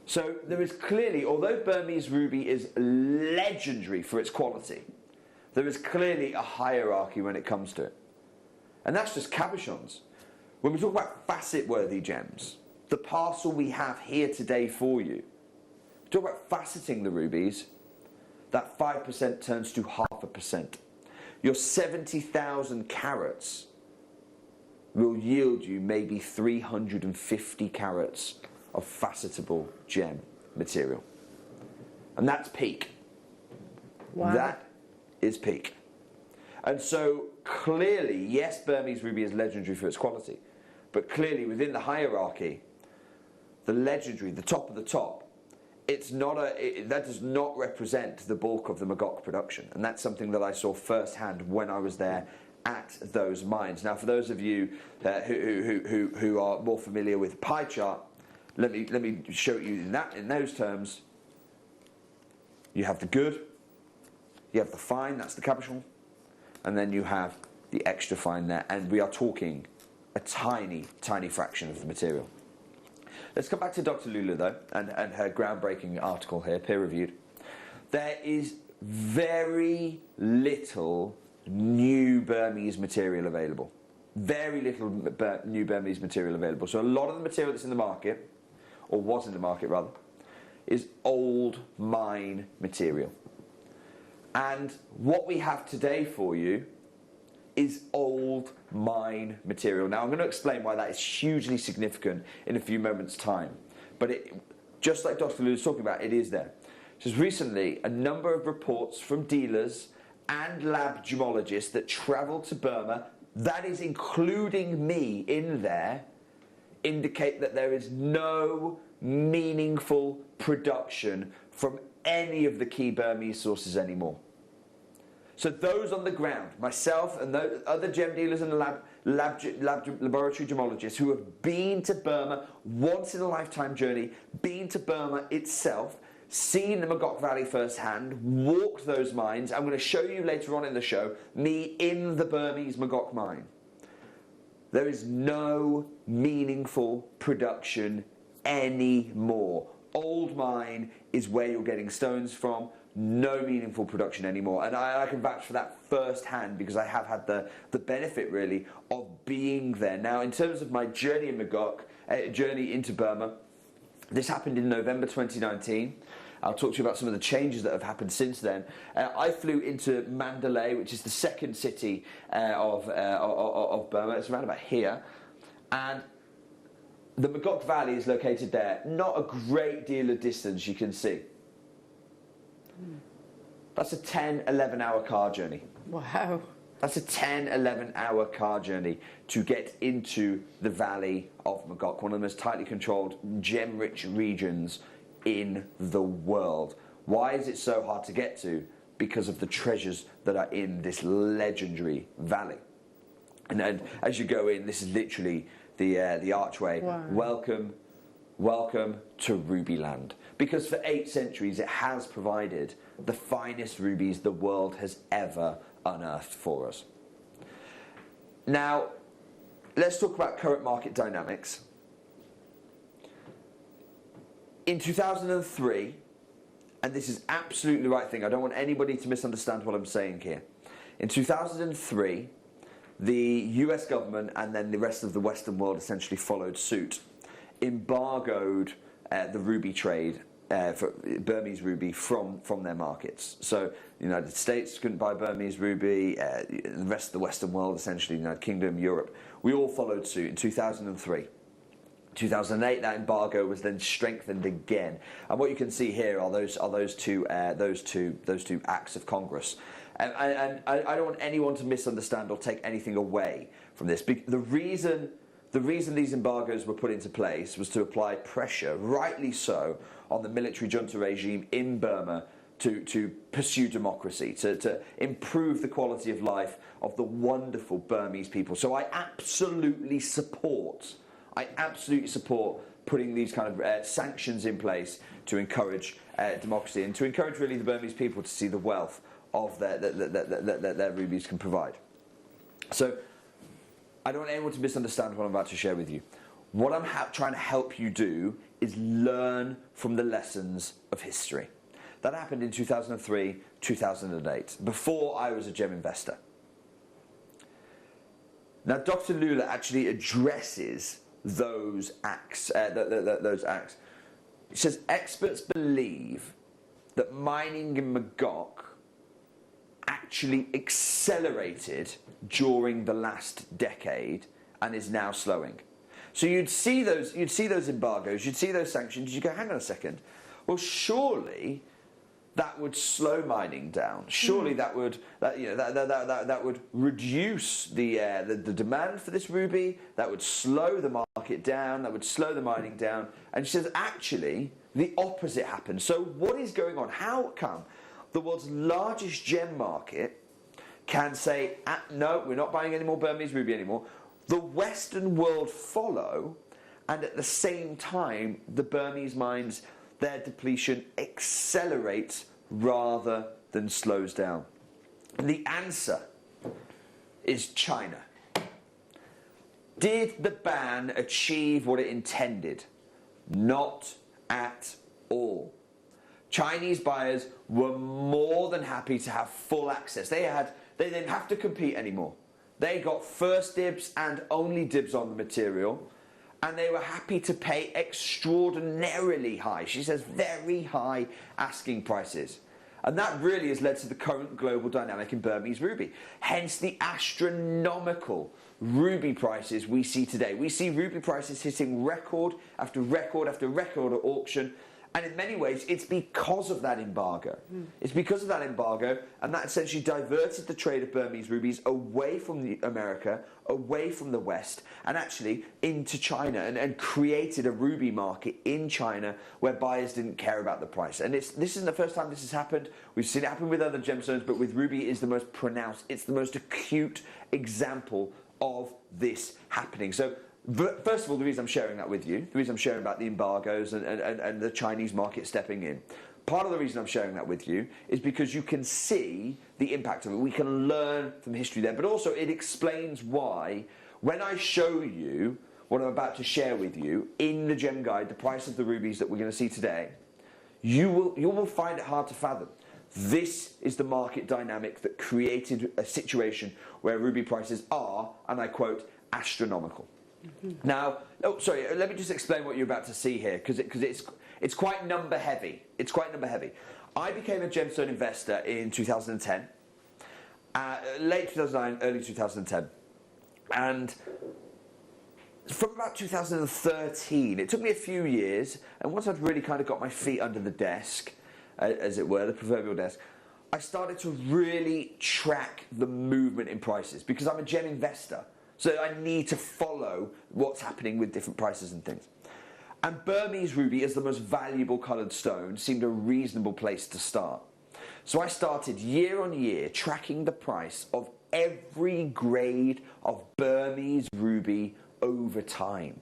[SPEAKER 7] So there is clearly, although Burmese ruby is legendary for its quality, there is clearly a hierarchy when it comes to it. And that's just cabochons. When we talk about facet-worthy gems, the parcel we have here today for you, talk about faceting the rubies, that 5% turns to 0.5%. Your 70,000 carats will yield you maybe 350 carats of facetable gem material. And that's peak.
[SPEAKER 6] Wow.
[SPEAKER 7] That is peak. And so clearly, yes, Burmese ruby is legendary for its quality, but clearly within the hierarchy, the legendary, the top of the top, that does not represent the bulk of the Magog production. And that's something that I saw firsthand when I was there at those mines. Now, for those of you who are more familiar with the pie chart, let me show you in those terms. You have the good, you have the fine, that's the cabochon, and then you have the extra fine there, and we are talking a tiny, tiny fraction of the material. Let's come back to Dr. Lula though, and her groundbreaking article here, peer-reviewed. There is very little new Burmese material available. Very little new Burmese material available. So a lot of the material that's in the market, or was in the market rather, is old mine material. And what we have today for you is old mine material. Now I'm going to explain why that is hugely significant in a few moments' time. But just like Dr. Lula was talking about, it is there. Just recently, a number of reports from dealers and lab gemologists that travelled to Burma, that is including me in there, indicate that there is no meaningful production from any of the key Burmese sources anymore. So those on the ground, myself and those other gem dealers and laboratory gemologists who have been to Burma, once in a lifetime journey, been to Burma itself, seen the Magog Valley firsthand, walked those mines. I'm going to show you later on in the show me in the Burmese Magog mine. There is no meaningful production anymore. Old mine is where you're getting stones from. No meaningful production anymore, and I can vouch for that firsthand because I have had the benefit really of being there. Now, in terms of my journey in Magog, journey into Burma, this happened in November 2019. I'll talk to you about some of the changes that have happened since then. I flew into Mandalay, which is the second city of Burma. It's around about here, and the Magog Valley is located there. Not a great deal of distance, you can see. That's a 10-11 hour car journey.
[SPEAKER 6] Wow.
[SPEAKER 7] That's a 10-11 hour car journey to get into the Valley of Magog, one of the most tightly controlled gem-rich regions in the world. Why is it so hard to get to? Because of the treasures that are in this legendary valley. And as you go in, this is literally the archway.
[SPEAKER 6] Wow.
[SPEAKER 7] Welcome to Ruby Land. Because for 8 centuries it has provided the finest rubies the world has ever unearthed for us. Now, let's talk about current market dynamics. In 2003, and this is absolutely the right thing, I don't want anybody to misunderstand what I'm saying here. In 2003, the US government and then the rest of the Western world essentially followed suit, embargoed the ruby trade, for Burmese ruby from their markets. So the United States couldn't buy Burmese ruby, the rest of the Western world, essentially the United Kingdom, Europe, we all followed suit in 2003. 2008, that embargo was then strengthened again, and what you can see here are those two acts of Congress. And I don't want anyone to misunderstand or take anything away from this. The reason these embargoes were put into place was to apply pressure, rightly so, on the military junta regime in Burma to pursue democracy, to improve the quality of life of the wonderful Burmese people. So I absolutely support putting these kind of sanctions in place to encourage democracy and to encourage really the Burmese people to see the wealth of that their rubies can provide. So I don't want anyone to misunderstand what I'm about to share with you. What I'm trying to help you do is learn from the lessons of history. That happened in 2003, 2008, before I was a gem investor. Now, Dr. Lula actually addresses those acts. Those acts. He says experts believe that mining in Magog actually accelerated during the last decade and is now slowing. So you'd see those embargoes, you'd see those sanctions. You go, hang on a second. Well, surely that would slow mining down. Surely that would reduce the demand for this ruby. That would slow the market down. That would slow the mining down. And she says, actually, the opposite happened. So what is going on? How come the world's largest gem market can say, no, we're not buying any more Burmese ruby anymore? The Western world follow, and at the same time, the Burmese mines, their depletion accelerates rather than slows down. And the answer is China. Did the ban achieve what it intended? Not at all. Chinese buyers were more than happy to have full access. They didn't have to compete anymore. They got first dibs and only dibs on the material, and they were happy to pay extraordinarily high, she says very high, asking prices. And that really has led to the current global dynamic in Burmese ruby. Hence the astronomical ruby prices we see today. We see ruby prices hitting record after record after record at auction. And in many ways, it's because of that embargo. It's because of that embargo, and that essentially diverted the trade of Burmese rubies away from America, away from the West, and actually into China, and created a ruby market in China where buyers didn't care about the price. And this isn't the first time this has happened. We've seen it happen with other gemstones, but with ruby it's the most pronounced, it's the most acute example of this happening. So, first of all, the reason I'm sharing that with you, the reason I'm sharing about the embargoes and the Chinese market stepping in, part of the reason I'm sharing that with you is because you can see the impact of it. We can learn from history there, but also it explains why, when I show you what I'm about to share with you in the gem guide, the price of the rubies that we're going to see today, you will find it hard to fathom. This is the market dynamic that created a situation where ruby prices are, and I quote, astronomical. Now, let me just explain what you're about to see here, because it's quite number heavy. It's quite number heavy. I became a gemstone investor in 2010, late 2009, early 2010, and from about 2013, it took me a few years, and once I'd really kind of got my feet under the desk, as it were, the proverbial desk, I started to really track the movement in prices, because I'm a gem investor. So I need to follow what's happening with different prices and things. And Burmese ruby, as the most valuable coloured stone, seemed a reasonable place to start. So I started year on year tracking the price of every grade of Burmese ruby over time,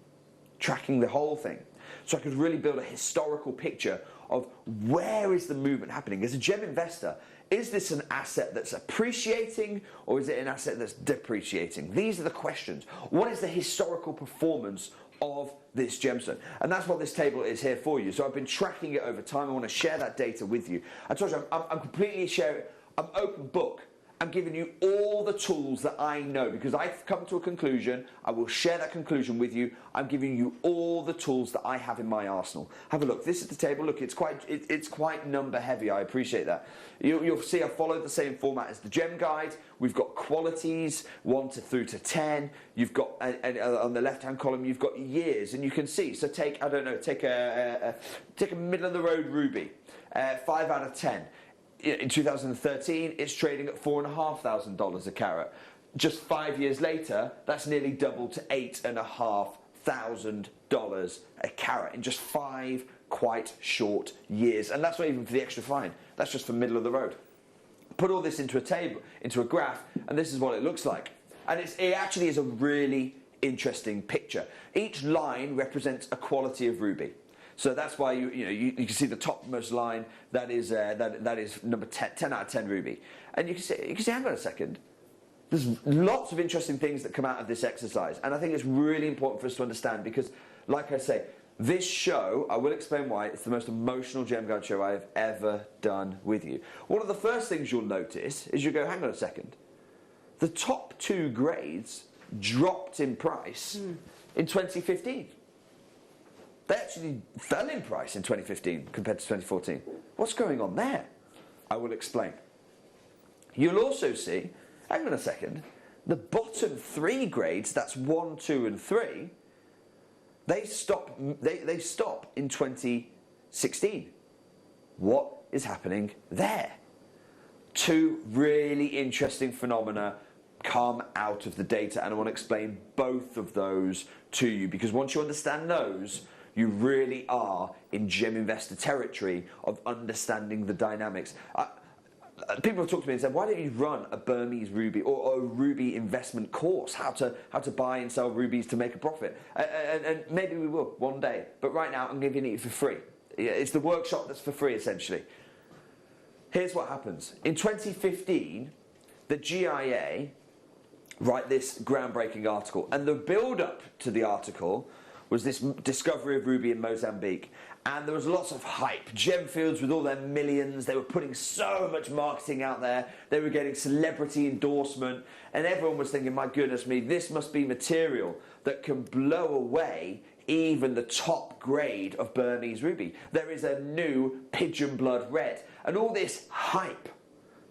[SPEAKER 7] tracking the whole thing. So I could really build a historical picture of where is the movement happening. As a gem investor, is this an asset that's appreciating or is it an asset that's depreciating? These are the questions. What is the historical performance of this gemstone? And that's what this table is here for you. So I've been tracking it over time. I want to share that data with you. I told you I'm completely sharing. I'm open book. I'm giving you all the tools that I know because I've come to a conclusion. I will share that conclusion with you. I'm giving you all the tools that I have in my arsenal. Have a look. This is the table. Look, it's quite number heavy. I appreciate that. You'll see I followed the same format as the gem guide. We've got qualities 1 through to 10. You've got on the left-hand column you've got years, and you can see. So take take a middle of the road ruby, 5 out of 10. In 2013, it's trading at $4,500 a carat. Just 5 years later, that's nearly doubled to $8,500 a carat in just 5 quite short years. And that's not even for the extra fine. That's just for middle of the road. Put all this into a table, into a graph, and this is what it looks like. And it actually is a really interesting picture. Each line represents a quality of ruby. So that's why you can see the topmost line, that is number 10 out of 10 ruby. And you can say, hang on a second, there's lots of interesting things that come out of this exercise. And I think it's really important for us to understand because, like I say, this show, I will explain why, it's the most emotional gem guide show I have ever done with you. One of the first things you'll notice is you go, hang on a second, the top 2 grades dropped in price in 2015. They actually fell in price in 2015 compared to 2014. What's going on there? I will explain. You'll also see, hang on a second, the bottom 3 grades, that's 1, 2 and 3, they stop in 2016. What is happening there? 2 really interesting phenomena come out of the data, and I want to explain both of those to you because once you understand those, you really are in gem investor territory of understanding the dynamics. People have talked to me and said, why don't you run a Burmese ruby or a ruby investment course, how to buy and sell rubies to make a profit? And maybe we will one day, but right now I'm giving it for free. It's the workshop that's for free essentially. Here's what happens. In 2015, the GIA write this groundbreaking article, and the build-up to the article was this discovery of ruby in Mozambique. And there was lots of hype. Gemfields with all their millions, they were putting so much marketing out there. They were getting celebrity endorsement. And everyone was thinking, my goodness me, this must be material that can blow away even the top grade of Burmese ruby. There is a new pigeon blood red. And all this hype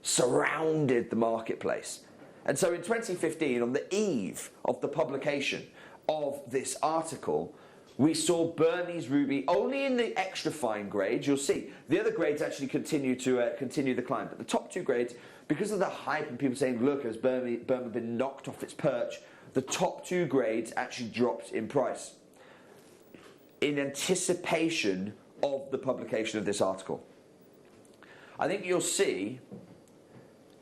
[SPEAKER 7] surrounded the marketplace. And so in 2015, on the eve of the publication of this article, we saw Burmese ruby only in the extra fine grades. You'll see the other grades actually continue the climb, but the top 2 grades, because of the hype and people saying, look, has Burma been knocked off its perch, the top 2 grades actually dropped in price in anticipation of the publication of this article. I think you'll see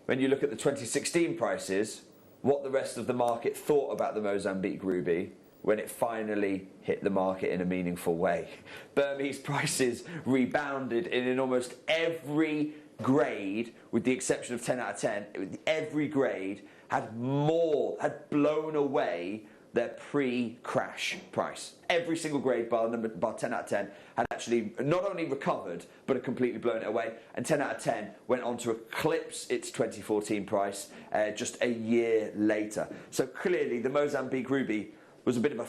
[SPEAKER 7] when you look at the 2016 prices what the rest of the market thought about the Mozambique ruby when it finally hit the market in a meaningful way. Burmese prices rebounded in almost every grade, with the exception of 10 out of 10, every grade had blown away their pre-crash price. Every single grade bar 10 out of 10 had actually not only recovered, but had completely blown it away. And 10 out of 10 went on to eclipse its 2014 price just a year later. So clearly the Mozambique ruby was a bit of a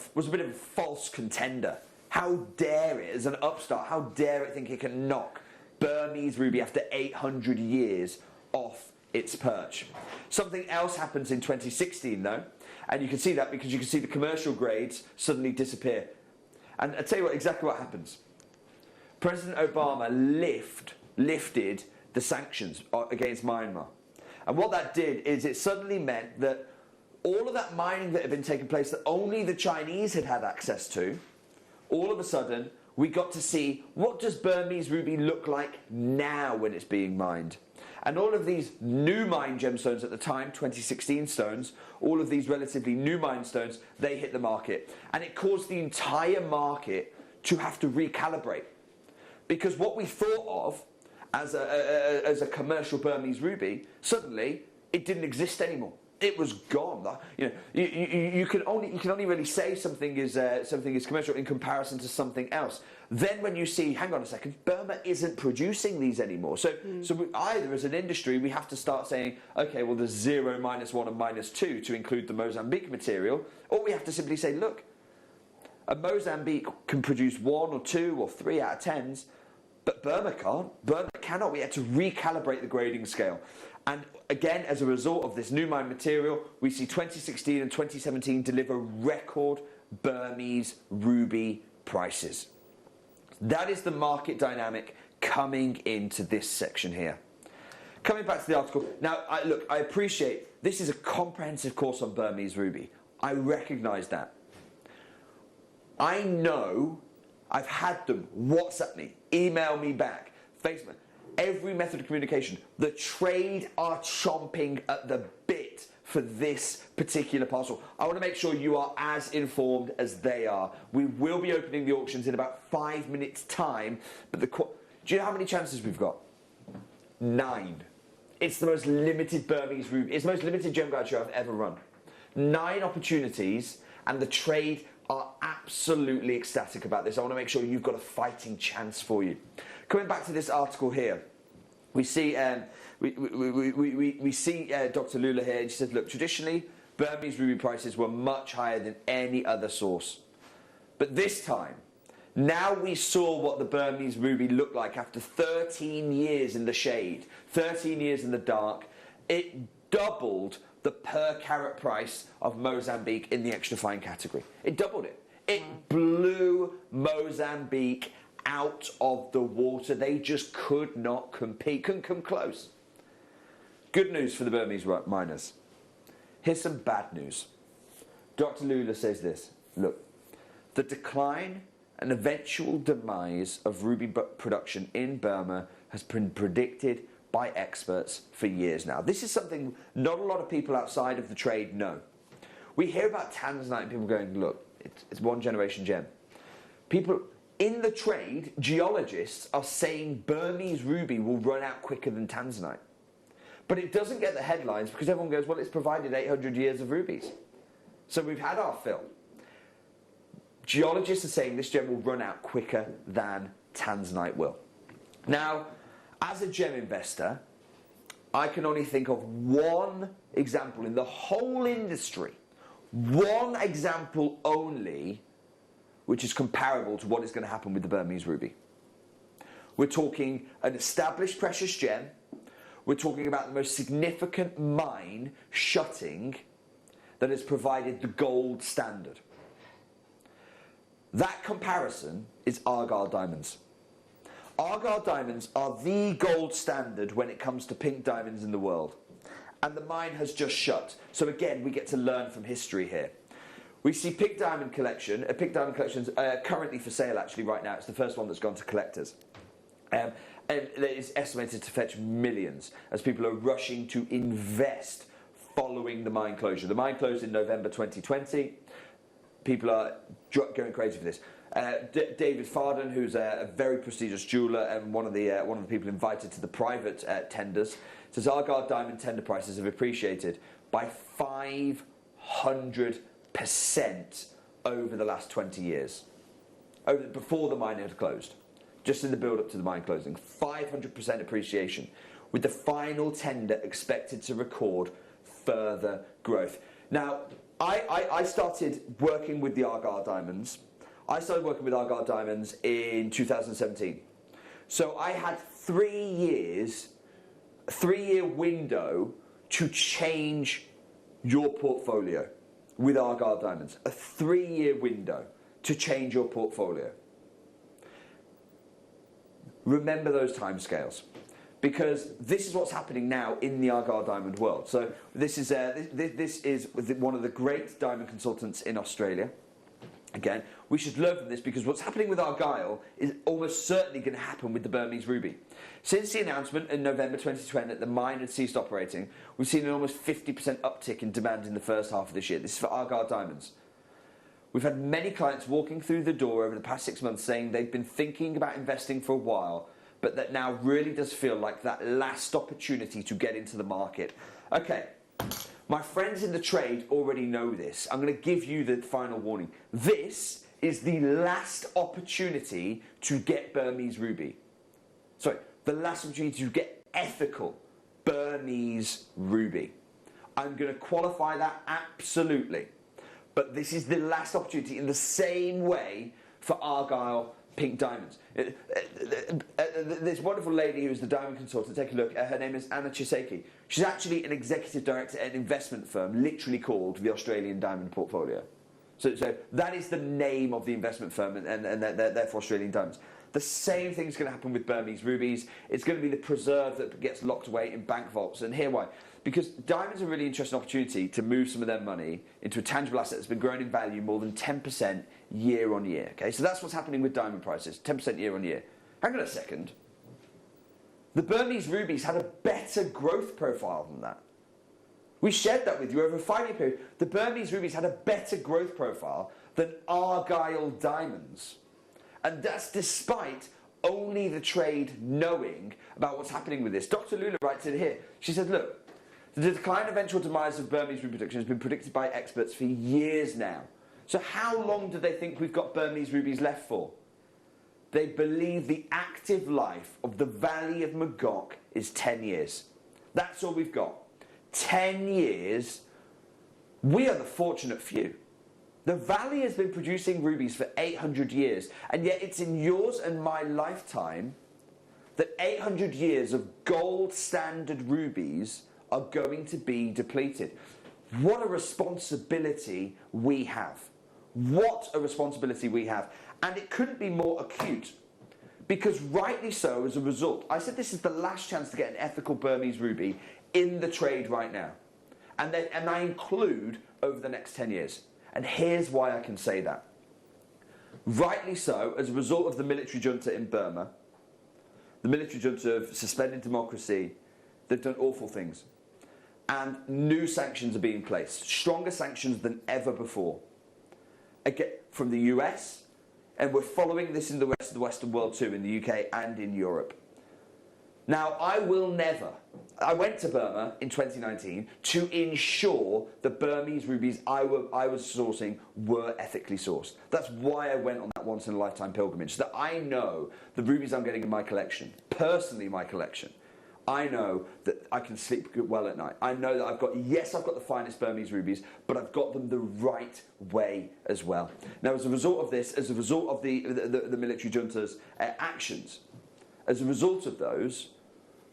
[SPEAKER 7] false contender. How dare it, as an upstart, how dare it think it can knock Burmese ruby after 800 years off its perch? Something else happens in 2016 though, and you can see that because you can see the commercial grades suddenly disappear. And I'll tell you exactly what happens. President Obama lifted the sanctions against Myanmar. And what that did is it suddenly meant that all of that mining that had been taking place that only the Chinese had access to, all of a sudden we got to see what does Burmese ruby look like now when it's being mined. And all of these new mine gemstones at the time, 2016 stones, all of these relatively new mine stones, they hit the market. And it caused the entire market to have to recalibrate. Because what we thought of as a commercial Burmese ruby, suddenly it didn't exist anymore. It was gone. You know, you can only really say something is commercial in comparison to something else. Then when you see, hang on a second, Burma isn't producing these anymore. So either as an industry we have to start saying, okay, well there's 0, -1 and -2 to include the Mozambique material, or we have to simply say, look, a Mozambique can produce 1 or 2 or 3 out of 10s, but Burma can't. Burma cannot. We had to recalibrate the grading scale. And again, as a result of this new mine material, we see 2016 and 2017 deliver record Burmese ruby prices. That is the market dynamic coming into this section here. Coming back to the article, now I appreciate this is a comprehensive course on Burmese ruby. I recognise that. I know I've had them WhatsApp me, email me back, Facebook, every method of communication. The trade are chomping at the bit for this particular parcel. I want to make sure you are as informed as they are. We will be opening the auctions in about 5 minutes' time, but do you know how many chances we've got? 9. It's the most limited Burmese ruby. It's the most limited gem guide show I've ever run. 9 opportunities, and the trade are absolutely ecstatic about this. I want to make sure you've got a fighting chance for you. Coming back to this article here, we see Dr. Lula here, and she says, look, traditionally Burmese ruby prices were much higher than any other source, but this time, now we saw what the Burmese ruby looked like after 13 years in the shade, 13 years in the dark. It doubled the per carat price of Mozambique in the extra fine category. It doubled it. It blew Mozambique out of the water. They just could not compete, couldn't come close. Good news for the Burmese miners. Here's some bad news. Dr. Lula says this, look, the decline and eventual demise of ruby production in Burma has been predicted by experts for years now. This is something not a lot of people outside of the trade know. We hear about tanzanite and people going, look, it's 1 generation gem. People in the trade, geologists, are saying Burmese ruby will run out quicker than tanzanite. But it doesn't get the headlines because everyone goes, well, it's provided 800 years of rubies. So we've had our fill. Geologists are saying this gem will run out quicker than tanzanite will. Now, as a gem investor, I can only think of one example in the whole industry, one example only, which is comparable to what is going to happen with the Burmese ruby. We're talking an established precious gem. We're talking about the most significant mine shutting that has provided the gold standard. That comparison is Argyle diamonds. Argyle diamonds are the gold standard when it comes to pink diamonds in the world. And the mine has just shut. So again, we get to learn from history here. We see Pink Diamond Collection. Pink Diamond Collection's currently for sale actually right now. It's the first one that's gone to collectors. And it is estimated to fetch millions as people are rushing to invest following the mine closure. The mine closed in November 2020. People are going crazy for this. David Farden, who's a very prestigious jeweller and one of the people invited to the private tenders, says Argyle diamond tender prices have appreciated by 500% over the last 20 years, before the mine had closed, just in the build-up to the mine closing. 500% appreciation, with the final tender expected to record further growth. Now, I started working with the Argyle diamonds. I started working with Argyle diamonds in 2017. So I had 3 years, a 3-year window to change your portfolio with Argyle diamonds. A 3-year window to change your portfolio. Remember those timescales, because this is what's happening now in the Argyle diamond world. So this is one of the great diamond consultants in Australia. Again, we should learn from this because what's happening with Argyle is almost certainly going to happen with the Burmese ruby. Since the announcement in November 2020 that the mine had ceased operating, we've seen an almost 50% uptick in demand in the first half of this year. This is for Argyle diamonds. We've had many clients walking through the door over the past 6 months saying they've been thinking about investing for a while, but that now really does feel like that last opportunity to get into the market. Okay. My friends in the trade already know this. I'm going to give you the final warning. This is the last opportunity to get Burmese ruby. Sorry, the last opportunity to get ethical Burmese ruby. I'm going to qualify that absolutely. But this is the last opportunity in the same way for Argyle pink diamonds. This wonderful lady who's the diamond consultant, take a look, her name is Anna Chiseki. She's actually an executive director at an investment firm literally called the Australian Diamond Portfolio. So that is the name of the investment firm and therefore Australian Diamonds. The same thing's going to happen with Burmese rubies. It's going to be the preserve that gets locked away in bank vaults. And here why. Because diamonds are a really interesting opportunity to move some of their money into a tangible asset that's been growing in value more than 10% year on year. Okay, so that's what's happening with diamond prices, 10% year on year. Hang on a second. The Burmese rubies had a better growth profile than that. We shared that with you over a 5-year period. The Burmese rubies had a better growth profile than Argyle diamonds. And that's despite only the trade knowing about what's happening with this. Dr. Lula writes it here. She said, look, the decline and eventual demise of Burmese ruby production has been predicted by experts for years now. So how long do they think we've got Burmese rubies left for? They believe the active life of the Valley of Magog is 10 years. That's all we've got. 10 years. We are the fortunate few. The Valley has been producing rubies for 800 years, and yet it's in yours and my lifetime that 800 years of gold standard rubies are going to be depleted. What a responsibility we have. What a responsibility we have. And it couldn't be more acute. Because rightly so, as a result, I said this is the last chance to get an ethical Burmese ruby in the trade right now. And I include over the next 10 years. And here's why I can say that. Rightly so, as a result of the military junta in Burma, the military junta have suspended democracy, they've done awful things. And new sanctions are being placed, stronger sanctions than ever before. Again, from the US, and we're following this in the rest of the Western world too, in the UK and in Europe. Now, I went to Burma in 2019 to ensure the Burmese rubies I was sourcing were ethically sourced. That's why I went on that once-in-a-lifetime pilgrimage, so that I know the rubies I'm getting in my collection, personally my collection, I know that I can sleep well at night. I know that I've got the finest Burmese rubies, but I've got them the right way as well. Now, as a result of this, as a result of the military junta's actions, as a result of those,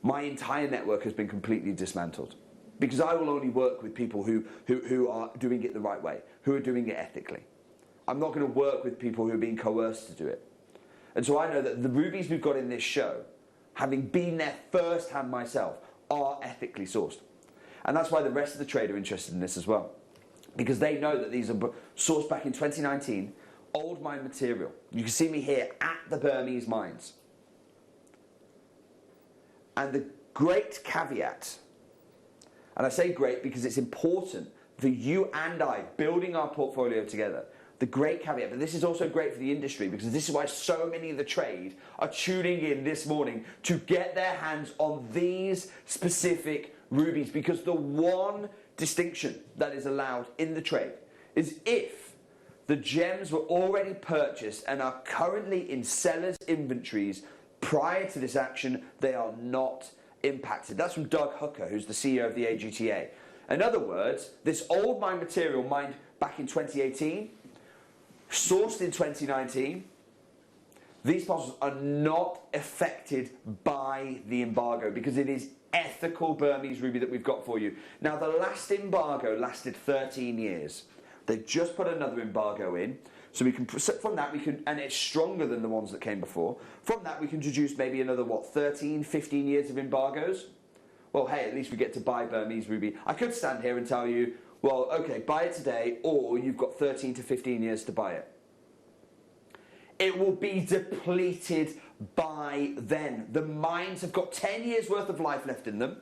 [SPEAKER 7] my entire network has been completely dismantled. Because I will only work with people who are doing it the right way, who are doing it ethically. I'm not going to work with people who are being coerced to do it. And so I know that the rubies we've got in this show, having been there firsthand myself, are ethically sourced. And that's why the rest of the trade are interested in this as well. Because they know that these are sourced back in 2019, old mine material. You can see me here at the Burmese mines. And the great caveat, and I say great because it's important for you and I building our portfolio together, the great caveat, but this is also great for the industry because this is why so many of the trade are tuning in this morning to get their hands on these specific rubies, because the one distinction that is allowed in the trade is if the gems were already purchased and are currently in sellers' inventories prior to this action, they are not impacted. That's from Doug Hooker, who's the CEO of the AGTA. In other words, this old mine material mined back in 2018, sourced in 2019, these parcels are not affected by the embargo because it is ethical Burmese ruby that we've got for you. Now, the last embargo lasted 13 years. They've just put another embargo in. So we can, from that we can, and it's stronger than the ones that came before. From that we can deduce maybe another, 13, 15 years of embargoes? Well, hey, at least we get to buy Burmese ruby. I could stand here and tell you, well, okay, buy it today, or you've got 13 to 15 years to buy it.
[SPEAKER 9] it will be depleted by then. The mines have got 10 years worth of life left in them,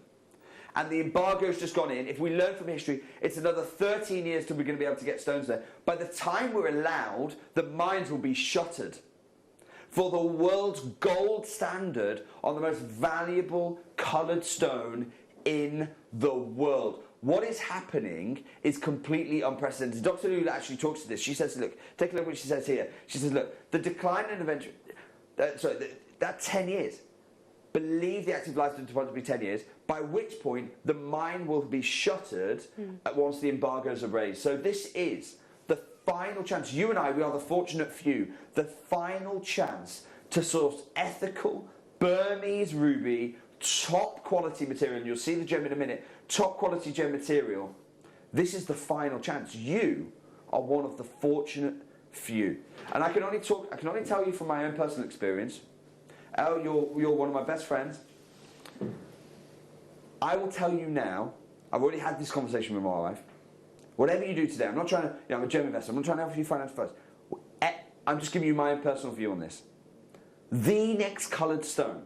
[SPEAKER 9] and the embargo's just gone in. If we learn from history, it's another 13 years till we're going to be able to get stones there. By the time we're allowed, the mines will be shuttered for the world's gold standard on the most valuable coloured stone in the world. What is happening is completely unprecedented. Dr. Lula actually talks to this. She says, look, take a look at what she says here. She says, look, the decline in inventory, that 10 years, believe the active lifetime to be 10 years, by which point the mine will be shuttered once the embargoes are raised. So this is the final chance. You and I, we are the fortunate few, the final chance to source ethical Burmese ruby, top quality material, and you'll see the gem in a minute, top quality gem material. This is the final chance. You are one of the fortunate few. And I can only tell you from my own personal experience. Elle, you're one of my best friends. I will tell you now, I've already had this conversation with my wife. Whatever you do today, I'm not trying to, I'm a gem investor, I'm not trying to offer you financial advice. I'm just giving you my own personal view on this. The next coloured stone